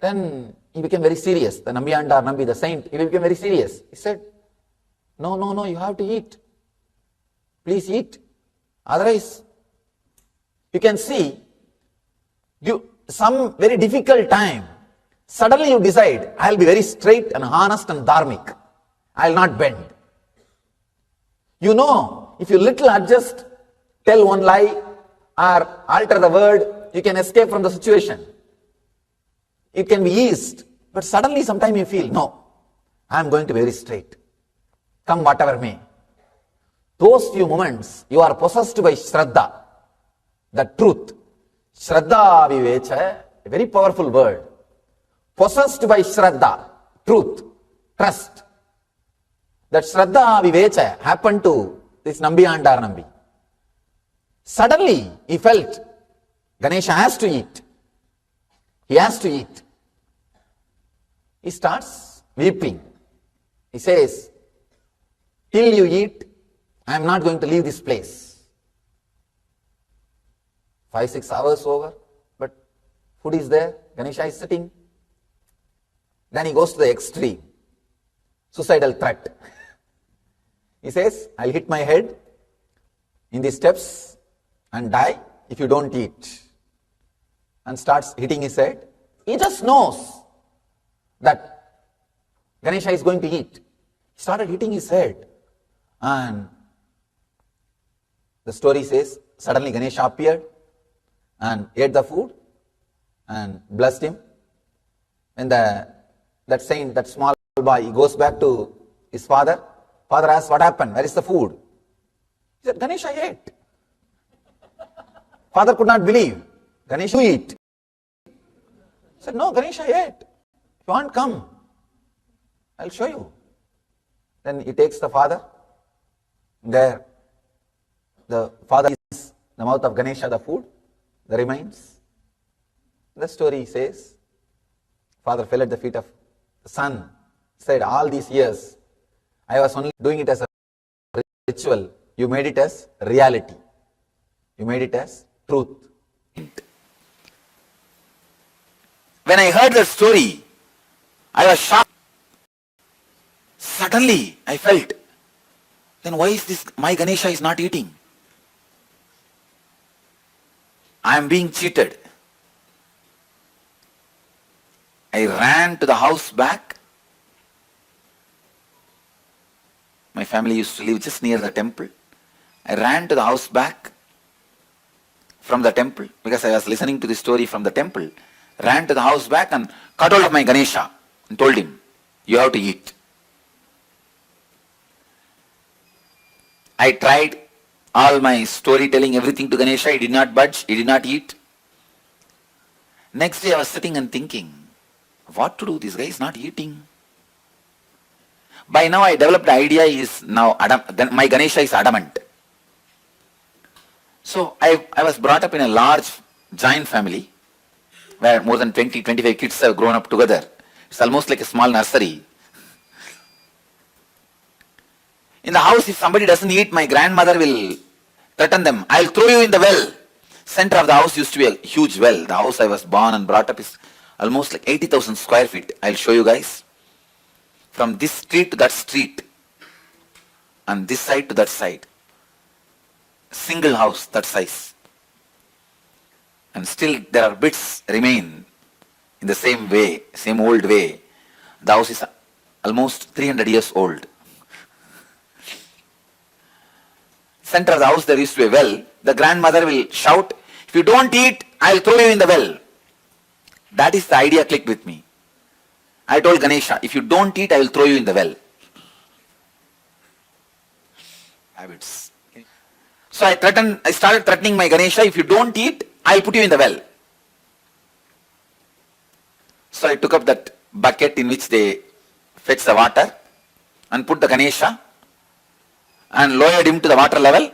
Then he became very serious. The Nambiyandar Nambi, the saint, he became very serious. He said, no, you have to eat. Please eat. Otherwise, you can see, some very difficult time, suddenly you decide, I'll be very straight and honest and dharmic. I'll not bend. You know, if you little adjust, tell one lie, or alter the word, you can escape from the situation. It can be eased. But suddenly sometime you feel, no, I am going to be very straight. Come whatever may. Those few moments, you are possessed by Shraddha, the truth. Shraddha Vivecha, a very powerful word. Possessed by Shraddha, truth, trust. That Shraddha Vivecha happened to this Nambiyandar Nambi. Suddenly, he felt Ganesha has to eat. He has to eat. He starts weeping. He says, till you eat, I am not going to leave this place. 5-6 hours over, but Food is there, Ganesha is sitting. Then he goes to the extreme. Suicidal threat. He says, I'll hit my head in the steps and die if you don't eat. And starts hitting his head. He just knows that Ganesha is going to eat. He started hitting his head. And the story says, suddenly Ganesha appeared and ate the food and blessed him. When that saint, that small boy, he goes back to his father. Father asks, what happened? Where is the food? He said, Ganesha ate. Father could not believe. Ganesha, you eat. He said, no, Ganesha ate. If you want, come. I'll show you. Then he takes the father. There, the father is the mouth of Ganesha, the food, the remains. The story says, father fell at the feet of the son, said, all these years, I was only doing it as a ritual. You made it as reality. You made it as truth. When I heard that story, I was shocked. Suddenly, I felt, then why is this, my Ganesha is not eating? I am being cheated. I ran to the house back. My family used to live just near the temple. I ran to the house back from the temple because I was listening to the story from the temple. Ran to the house back and cut hold of my Ganesha and told him, you have to eat. I tried all my storytelling, everything to Ganesha. He did not budge. He did not eat. Next day I was sitting and thinking, what to do? This guy is not eating. By now I developed the idea is now my Ganesha is adamant. So I was brought up in a large giant family where more than 20-25 kids have grown up together. It's almost like a small nursery. In the house, if somebody doesn't eat, my grandmother will threaten them. I'll throw you in the well. Center of the house used to be a huge well. The house I was born and brought up is almost like 80,000 square feet. I'll show you guys. From this street to that street. And this side to that side. Single house that size. And still there are bits remain in the same way, same old way. The house is almost 300 years old. Center of the house there used to be a well. The grandmother will shout, if you don't eat, I'll throw you in the well. That is the idea clicked with me. I told Ganesha, if you don't eat, I will throw you in the well. Habits. So I started threatening my Ganesha, if you don't eat, I'll put you in the well. So I took up that bucket in which they fetch the water and put the Ganesha and lowered him to the water level.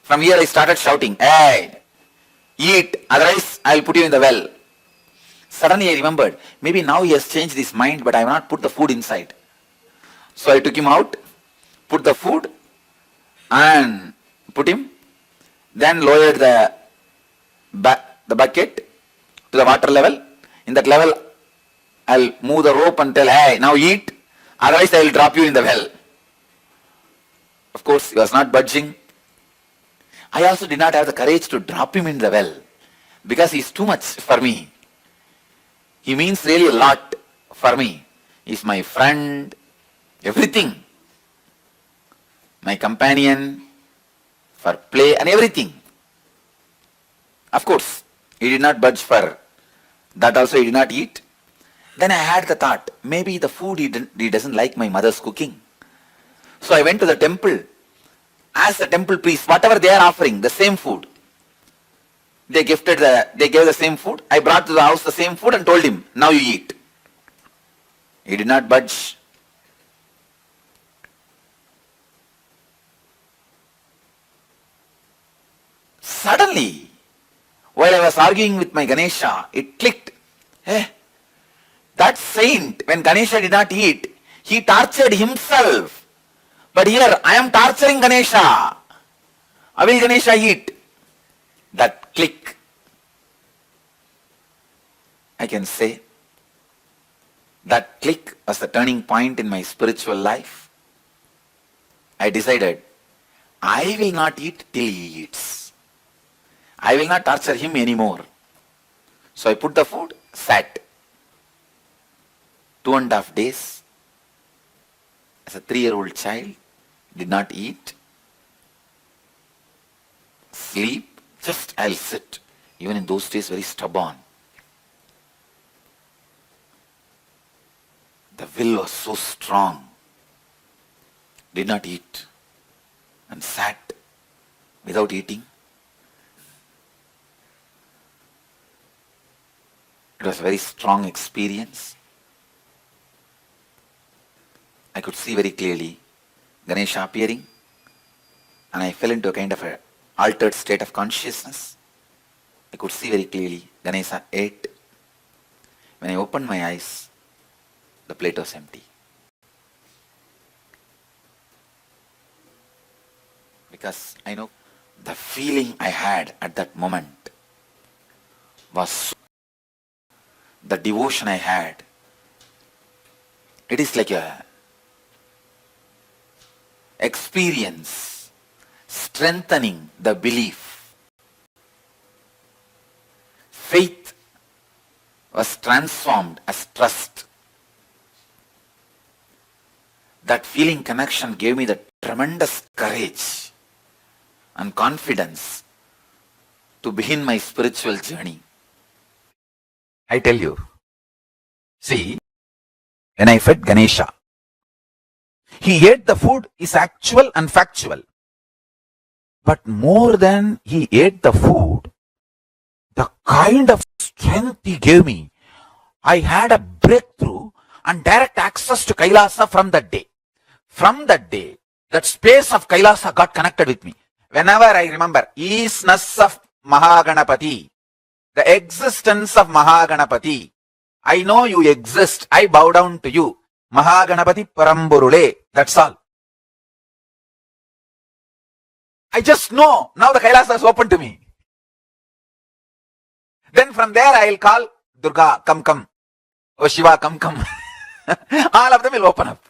From here I started shouting, hey, eat, otherwise I'll put you in the well. Suddenly I remembered, maybe now he has changed his mind, but I have not put the food inside. So I took him out, put the food and put him, then lowered the bucket to the water level. In that level, I'll move the rope and tell, hey, now eat, otherwise I will drop you in the well. Of course, he was not budging. I also did not have the courage to drop him in the well because he's too much for me. He means really a lot for me. He's my friend, everything. My companion, for play and everything. Of course, he did not budge for that also he did not eat. Then I had the thought, maybe the food he doesn't like my mother's cooking. So I went to the temple, asked the temple priest, whatever they are offering, the same food. They gave the same food. I brought to the house the same food and told him, now you eat. He did not budge. Suddenly, while I was arguing with my Ganesha, it clicked. That saint, when Ganesha did not eat, he tortured himself. But here, I am torturing Ganesha. How will Ganesha eat? That click. I can say that click was the turning point in my spiritual life. I decided I will not eat till he eats. I will not torture him anymore. So I put the food, sat. 2.5 days as a 3-year-old child, did not eat, sleep, just I'll sit. Even in those days, very stubborn. The will was so strong. Did not eat and sat without eating. It was a very strong experience. I could see very clearly Ganesha appearing, and I fell into a kind of an altered state of consciousness. I could see very clearly Ganesha ate. When I opened my eyes, the plate was empty. Because I know the feeling I had at that moment was the devotion I had. It is like a experience strengthening the belief. Faith was transformed as trust. That feeling connection gave me the tremendous courage and confidence to begin my spiritual journey. I tell you, see, when I fed Ganesha, he ate the food is actual and factual. But more than he ate the food, the kind of strength he gave me, I had a breakthrough and direct access to Kailasa from that day. From that day, that space of Kailasa got connected with me. Whenever I remember isness of Mahaganapati, the existence of Mahaganapati, I know you exist, I bow down to you. Mahaganapati Paramburule, that's all. I just know, now the Kailasa is open to me. Then from there I will call Durga, come. Oh Shiva, come. All of them will open up.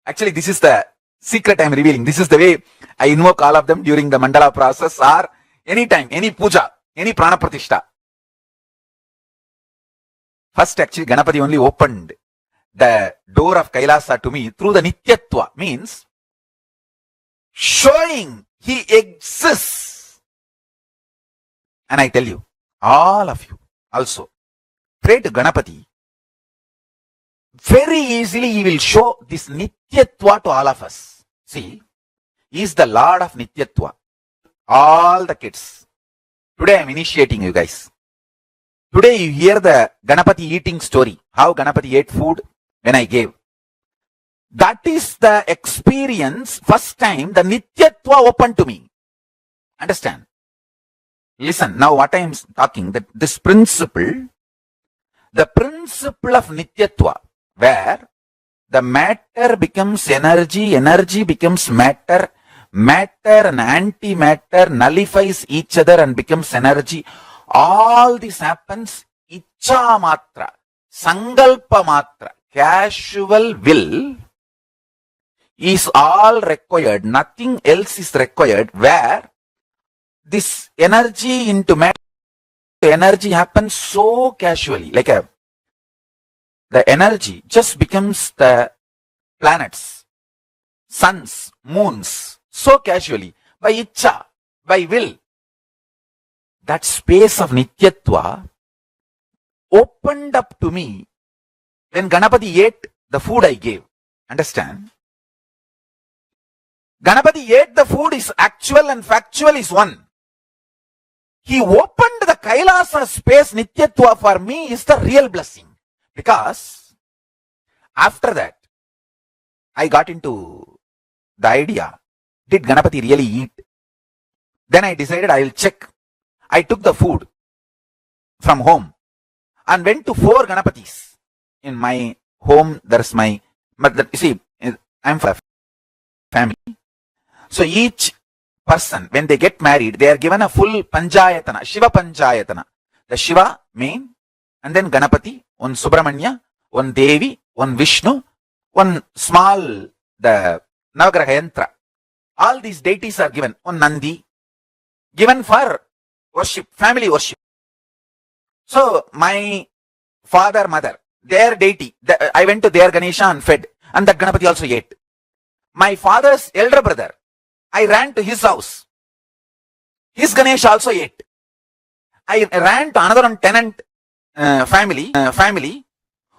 Actually, this is the secret I am revealing. This is the way I invoke all of them during the mandala process or any time, any puja, any prana pratishta. First, actually, Ganapati only opened the door of Kailasa to me through the Nityatva, means showing he exists. And I tell you, all of you also, pray to Ganapati. Very easily he will show this Nityatva to all of us. See, he is the Lord of Nityatva. All the kids. Today I am initiating you guys. Today you hear the Ganapati eating story. How Ganapati ate food when I gave. That is the experience, first time the Nityatva opened to me. Understand? Listen, now what I am talking, that this principle, the principle of Nityatva, where the matter becomes energy, energy becomes matter, matter and antimatter nullifies each other and becomes energy. All this happens Icha Matra, Sankalpa Matra, casual will is all required, nothing else is required, where this energy into matter, energy happens so casually, like the energy just becomes the planets, suns, moons, so casually, by Icha, by will. That space of Nityatva opened up to me when Ganapati ate the food I gave. Understand? Ganapati ate the food is actual and factual is one. He opened the Kailasa space, Nityatva, for me is the real blessing. Because after that, I got into the idea, did Ganapati really eat? Then I decided I will check. I took the food from home and went to 4 Ganapatis. In my home, there's my, you see, I'm from a family. So each person, when they get married, they are given a full Panchayatana, Shiva Panchayatana. The Shiva, main, and then Ganapati, one Subramanya, one Devi, one Vishnu, one small, the Navagraha Yantra. All these deities are given, one Nandi, given for worship, family worship. So my father, mother, their deity, I went to their Ganesha and fed, and that Ganapati also ate. My father's elder brother, I ran to his house. His Ganesha also ate. I ran to another tenant family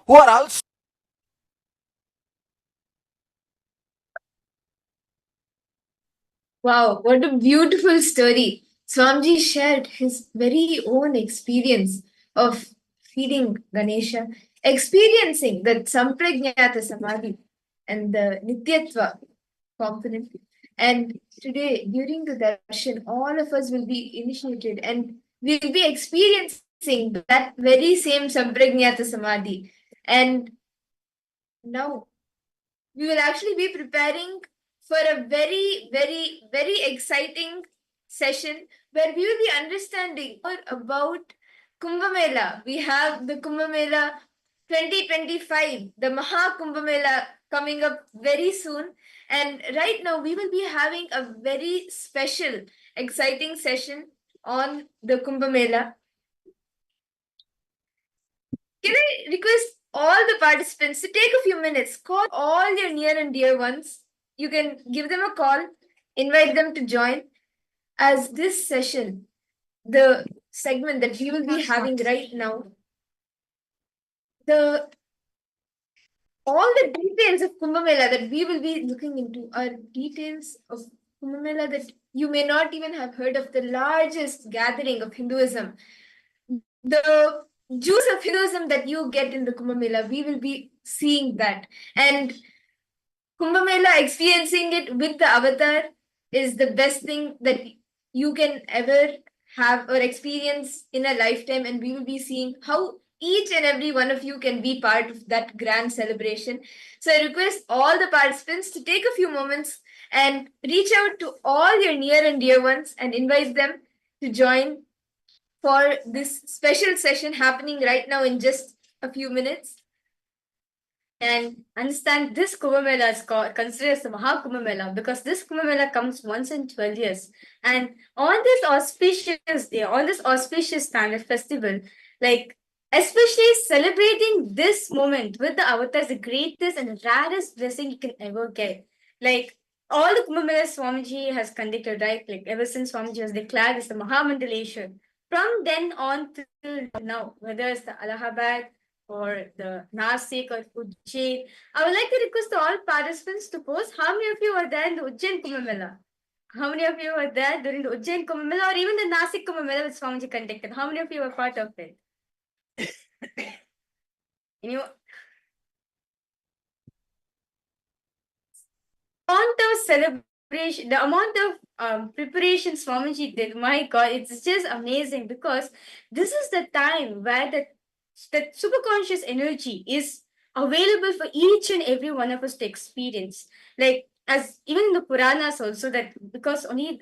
who are also. Wow, what a beautiful story. Swamiji shared his very own experience of feeding Ganesha, experiencing the Samprajnata Samadhi and the Nityatva component. And today, during the darshan, all of us will be initiated and we'll be experiencing that very same Samprajnata Samadhi. And now we will actually be preparing for a very, very, very exciting session where we will be understanding more about Kumbh Mela. We have the Kumbh Mela 2025, the Maha Kumbh Mela coming up very soon. And right now, we will be having a very special, exciting session on the Kumbh Mela. Can I request all the participants to take a few minutes, call all your near and dear ones. You can give them a call, invite them to join, as this session, the segment that we will be having right now, all the details of Kumbh Mela that we will be looking into are details of Kumbh Mela that you may not even have heard of, the largest gathering of Hinduism. The juice of Hinduism that you get in the Kumbh Mela, we will be seeing that. And Kumbh Mela, experiencing it with the avatar is the best thing that you can ever have or experience in a lifetime. And we will be seeing how each and every one of you can be part of that grand celebration. So I request all the participants to take a few moments and reach out to all your near and dear ones and invite them to join for this special session happening right now in just a few minutes. And understand this Kumbh Mela is considered as the Maha Kumbh Mela because this Kumbh Mela comes once in 12 years. And on this auspicious day, on this auspicious time of festival, like especially celebrating this moment with the avatar is the greatest and rarest blessing you can ever get. Like all the Kumbh Mela Swamiji has conducted, right? Like ever since Swamiji was declared as the Mahamandaleshwar. From then on till now, whether it's the Allahabad, or the Nasik or Ujjain. I would like to request all participants to post how many of you were there in the Ujjain Kumbh Mela? How many of you were there during the Ujjain Kumbh Mela or even the Nasik Kumbh Mela which Swamiji conducted? How many of you were part of it? You amount of celebration, the amount of preparation Swamiji did, my God, it's just amazing because this is the time where the superconscious energy is available for each and every one of us to experience. Like as even in the Puranas also, that because only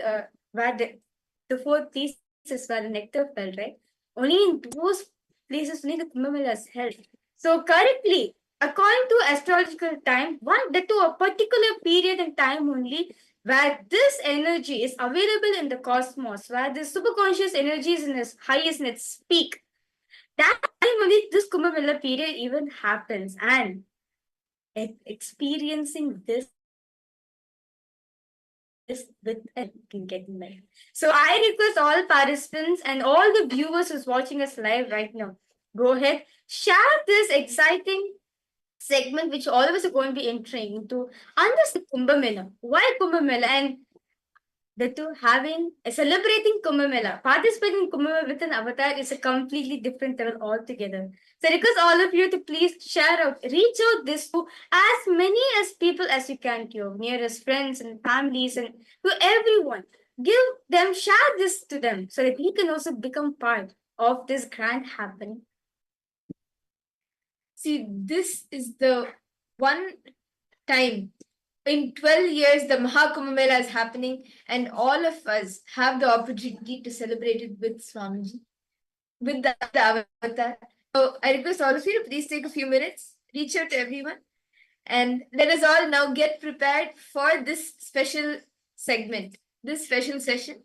where the four places where the nectar fell, right? Only in those places only the Kumbh Mela is held. So currently, according to astrological time, to a particular period in time only where this energy is available in the cosmos, where the superconscious energy is in its highest in its peak, that time only this Kumbh Mela period even happens. And experiencing this with can get married. So I request all participants and all the viewers who's watching us live right now, go ahead, share this exciting segment which all of us are going to be entering into understand Kumbh Mela. Why Kumbh Mela? And the two having celebrating Kumbh Mela, participating in Kumbh Mela with an avatar is a completely different level altogether. So I request all of you to please share out, reach out this to as many as people as you can to your nearest friends and families and to everyone. Give them, share this to them so that he can also become part of this grand happening. See, this is the one time in 12 years the Maha Kumbh Mela is happening and all of us have the opportunity to celebrate it with Swamiji, with the avatar. So I request all of you to please take a few minutes, reach out to everyone, and let us all now get prepared for this special segment, this special session.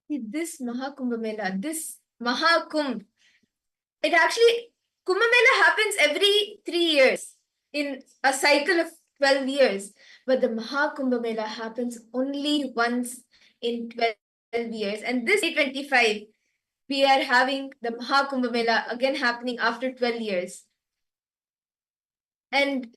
This Maha Kumbh Mela, this Maha Kumbh, it actually, Kumbh Mela happens every 3 years in a cycle of 12 years. But the Maha Kumbh Mela happens only once in 12 years. And this 2025, we are having the Maha Kumbh Mela again happening after 12 years. And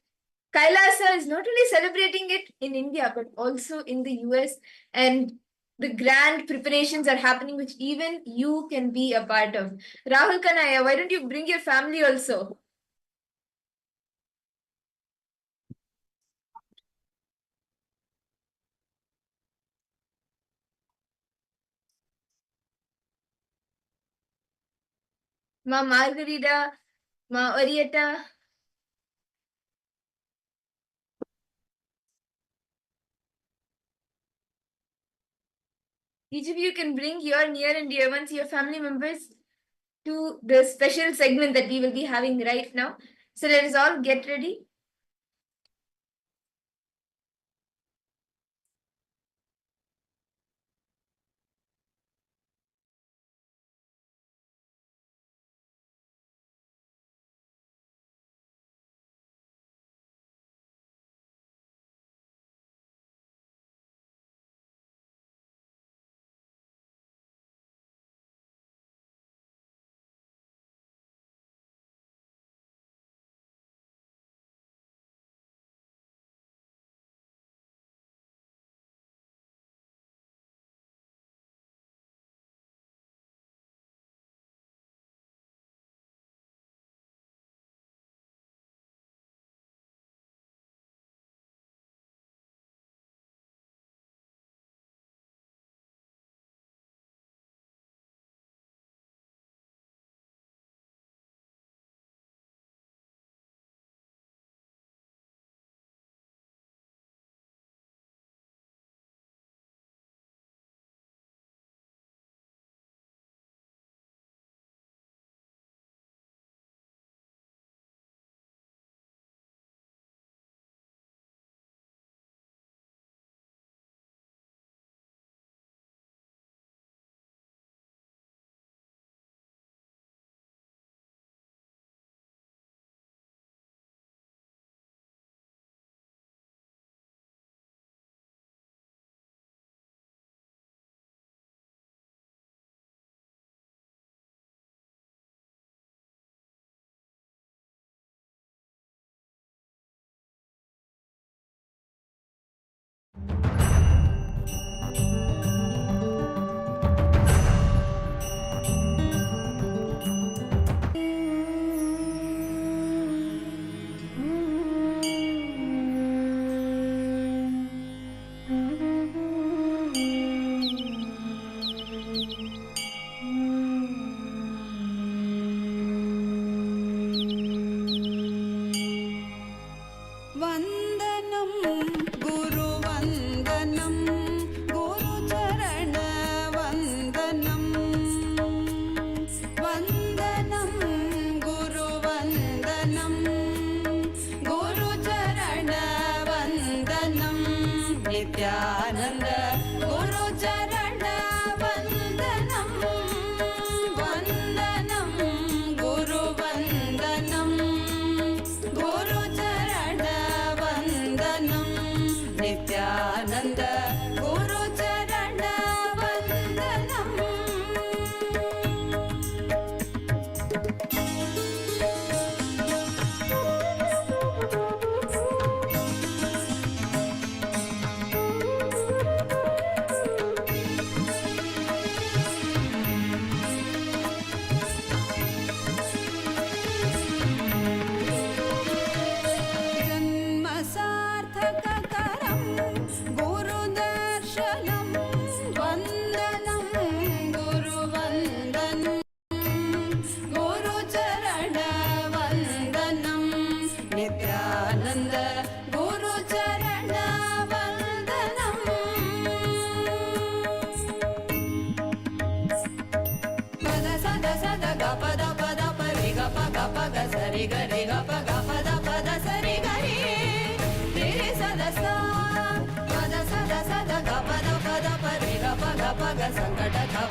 KAILASA is not only celebrating it in India, but also in the US. And the grand preparations are happening, which even you can be a part of. Rahul Kanaya, why don't you bring your family also? Ma Margarita, Ma Orietta. Each of you can bring your near and dear ones, your family members, to the special segment that we will be having right now. So let us all get ready.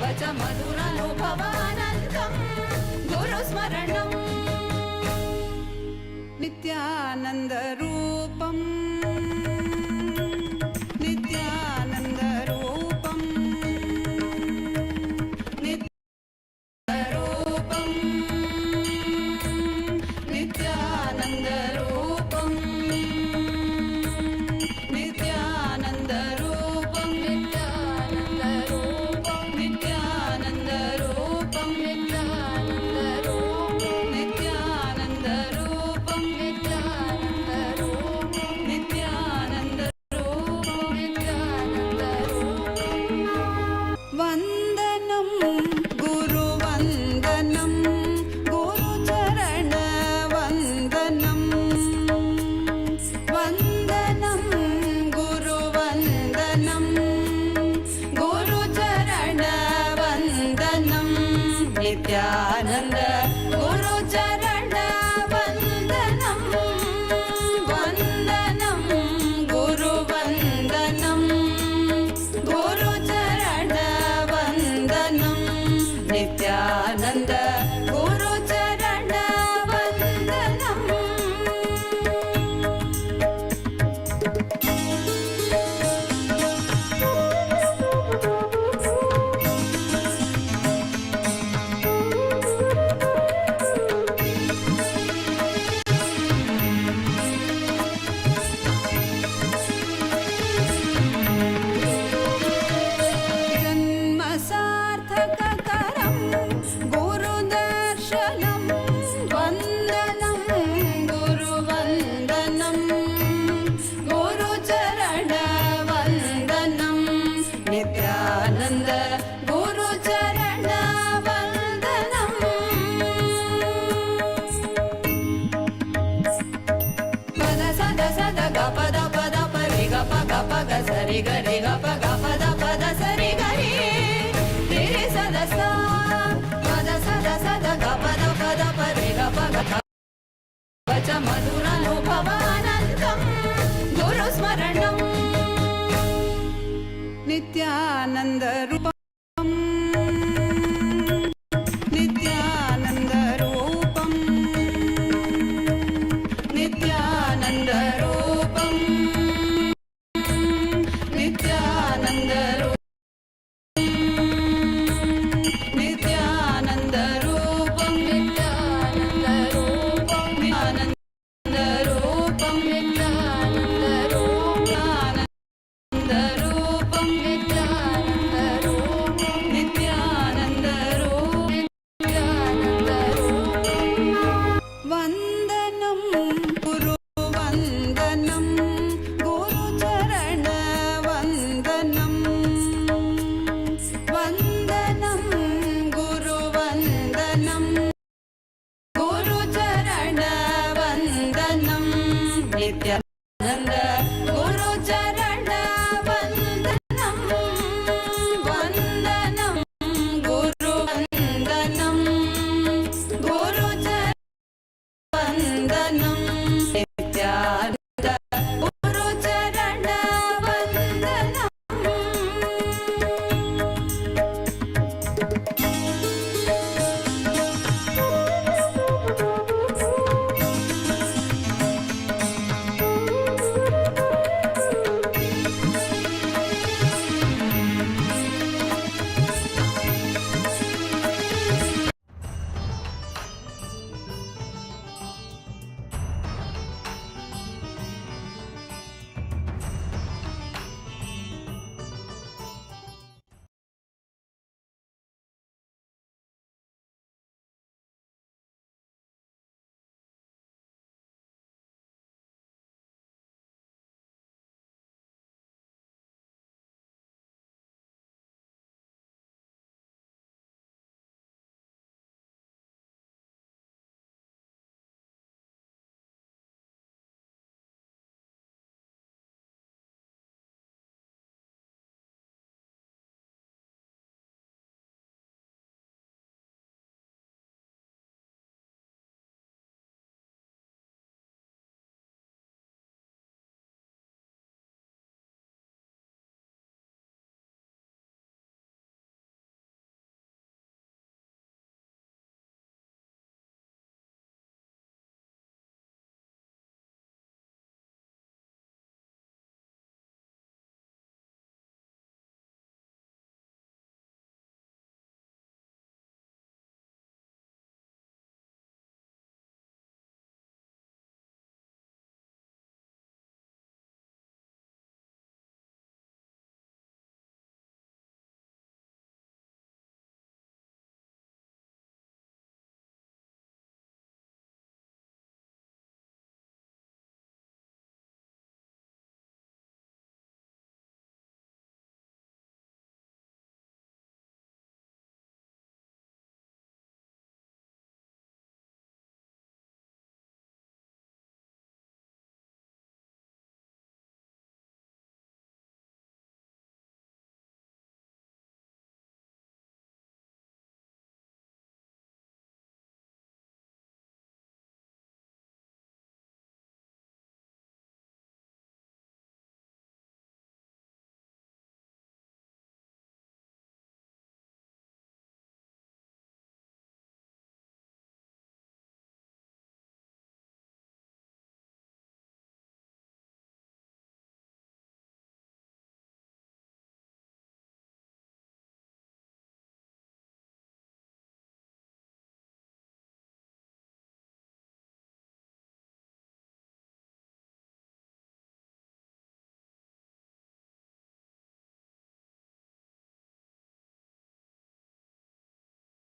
वच मधुरानुभवानन्दं गुरुस्मरणम् नित्यानन्दरूपम् नित्यानन्दरूपम् नित्यानन्दरूपम् नित्यानन्दरूपम् नित्यानन्दरूपम् नित्यानन्दरूपम् नित्यानन्दरूपम् नित्यानन्दरूपम् नित्यानन्दरूपम् नित्यानन्दरूपम् नित्यानन्दरूपम् नित्यानन्दरूपम् वन्दनं गुरुवन्दनं गुरुचरणवन्दनं वन्दनं गुरुवन्दनं गुरुचरणवन्दनं नित्यानन्द गुरुचरणवन्दनं वन्दनं गुरुवन्दनं गुरुचरणवन्दनं नित्यानन्द गुरुचरणवन्दनम् जन्मसार्थककरं गुरुदर्शनं वन्दनं गुरुवन्दनं गुरुचरणवन्दनं नित्यानन्द गुरुचरणवन्दनं पद सद सद ग पद पद परि ग प ग प ग सरि ग रि ग प ग पद पद सरि ग रि रि रि सद स पद सद सद ग पद पद परि ग प ग वच मधुरानुभवानन्दं गुरुस्मरणम् नित्यानन्दरूपम्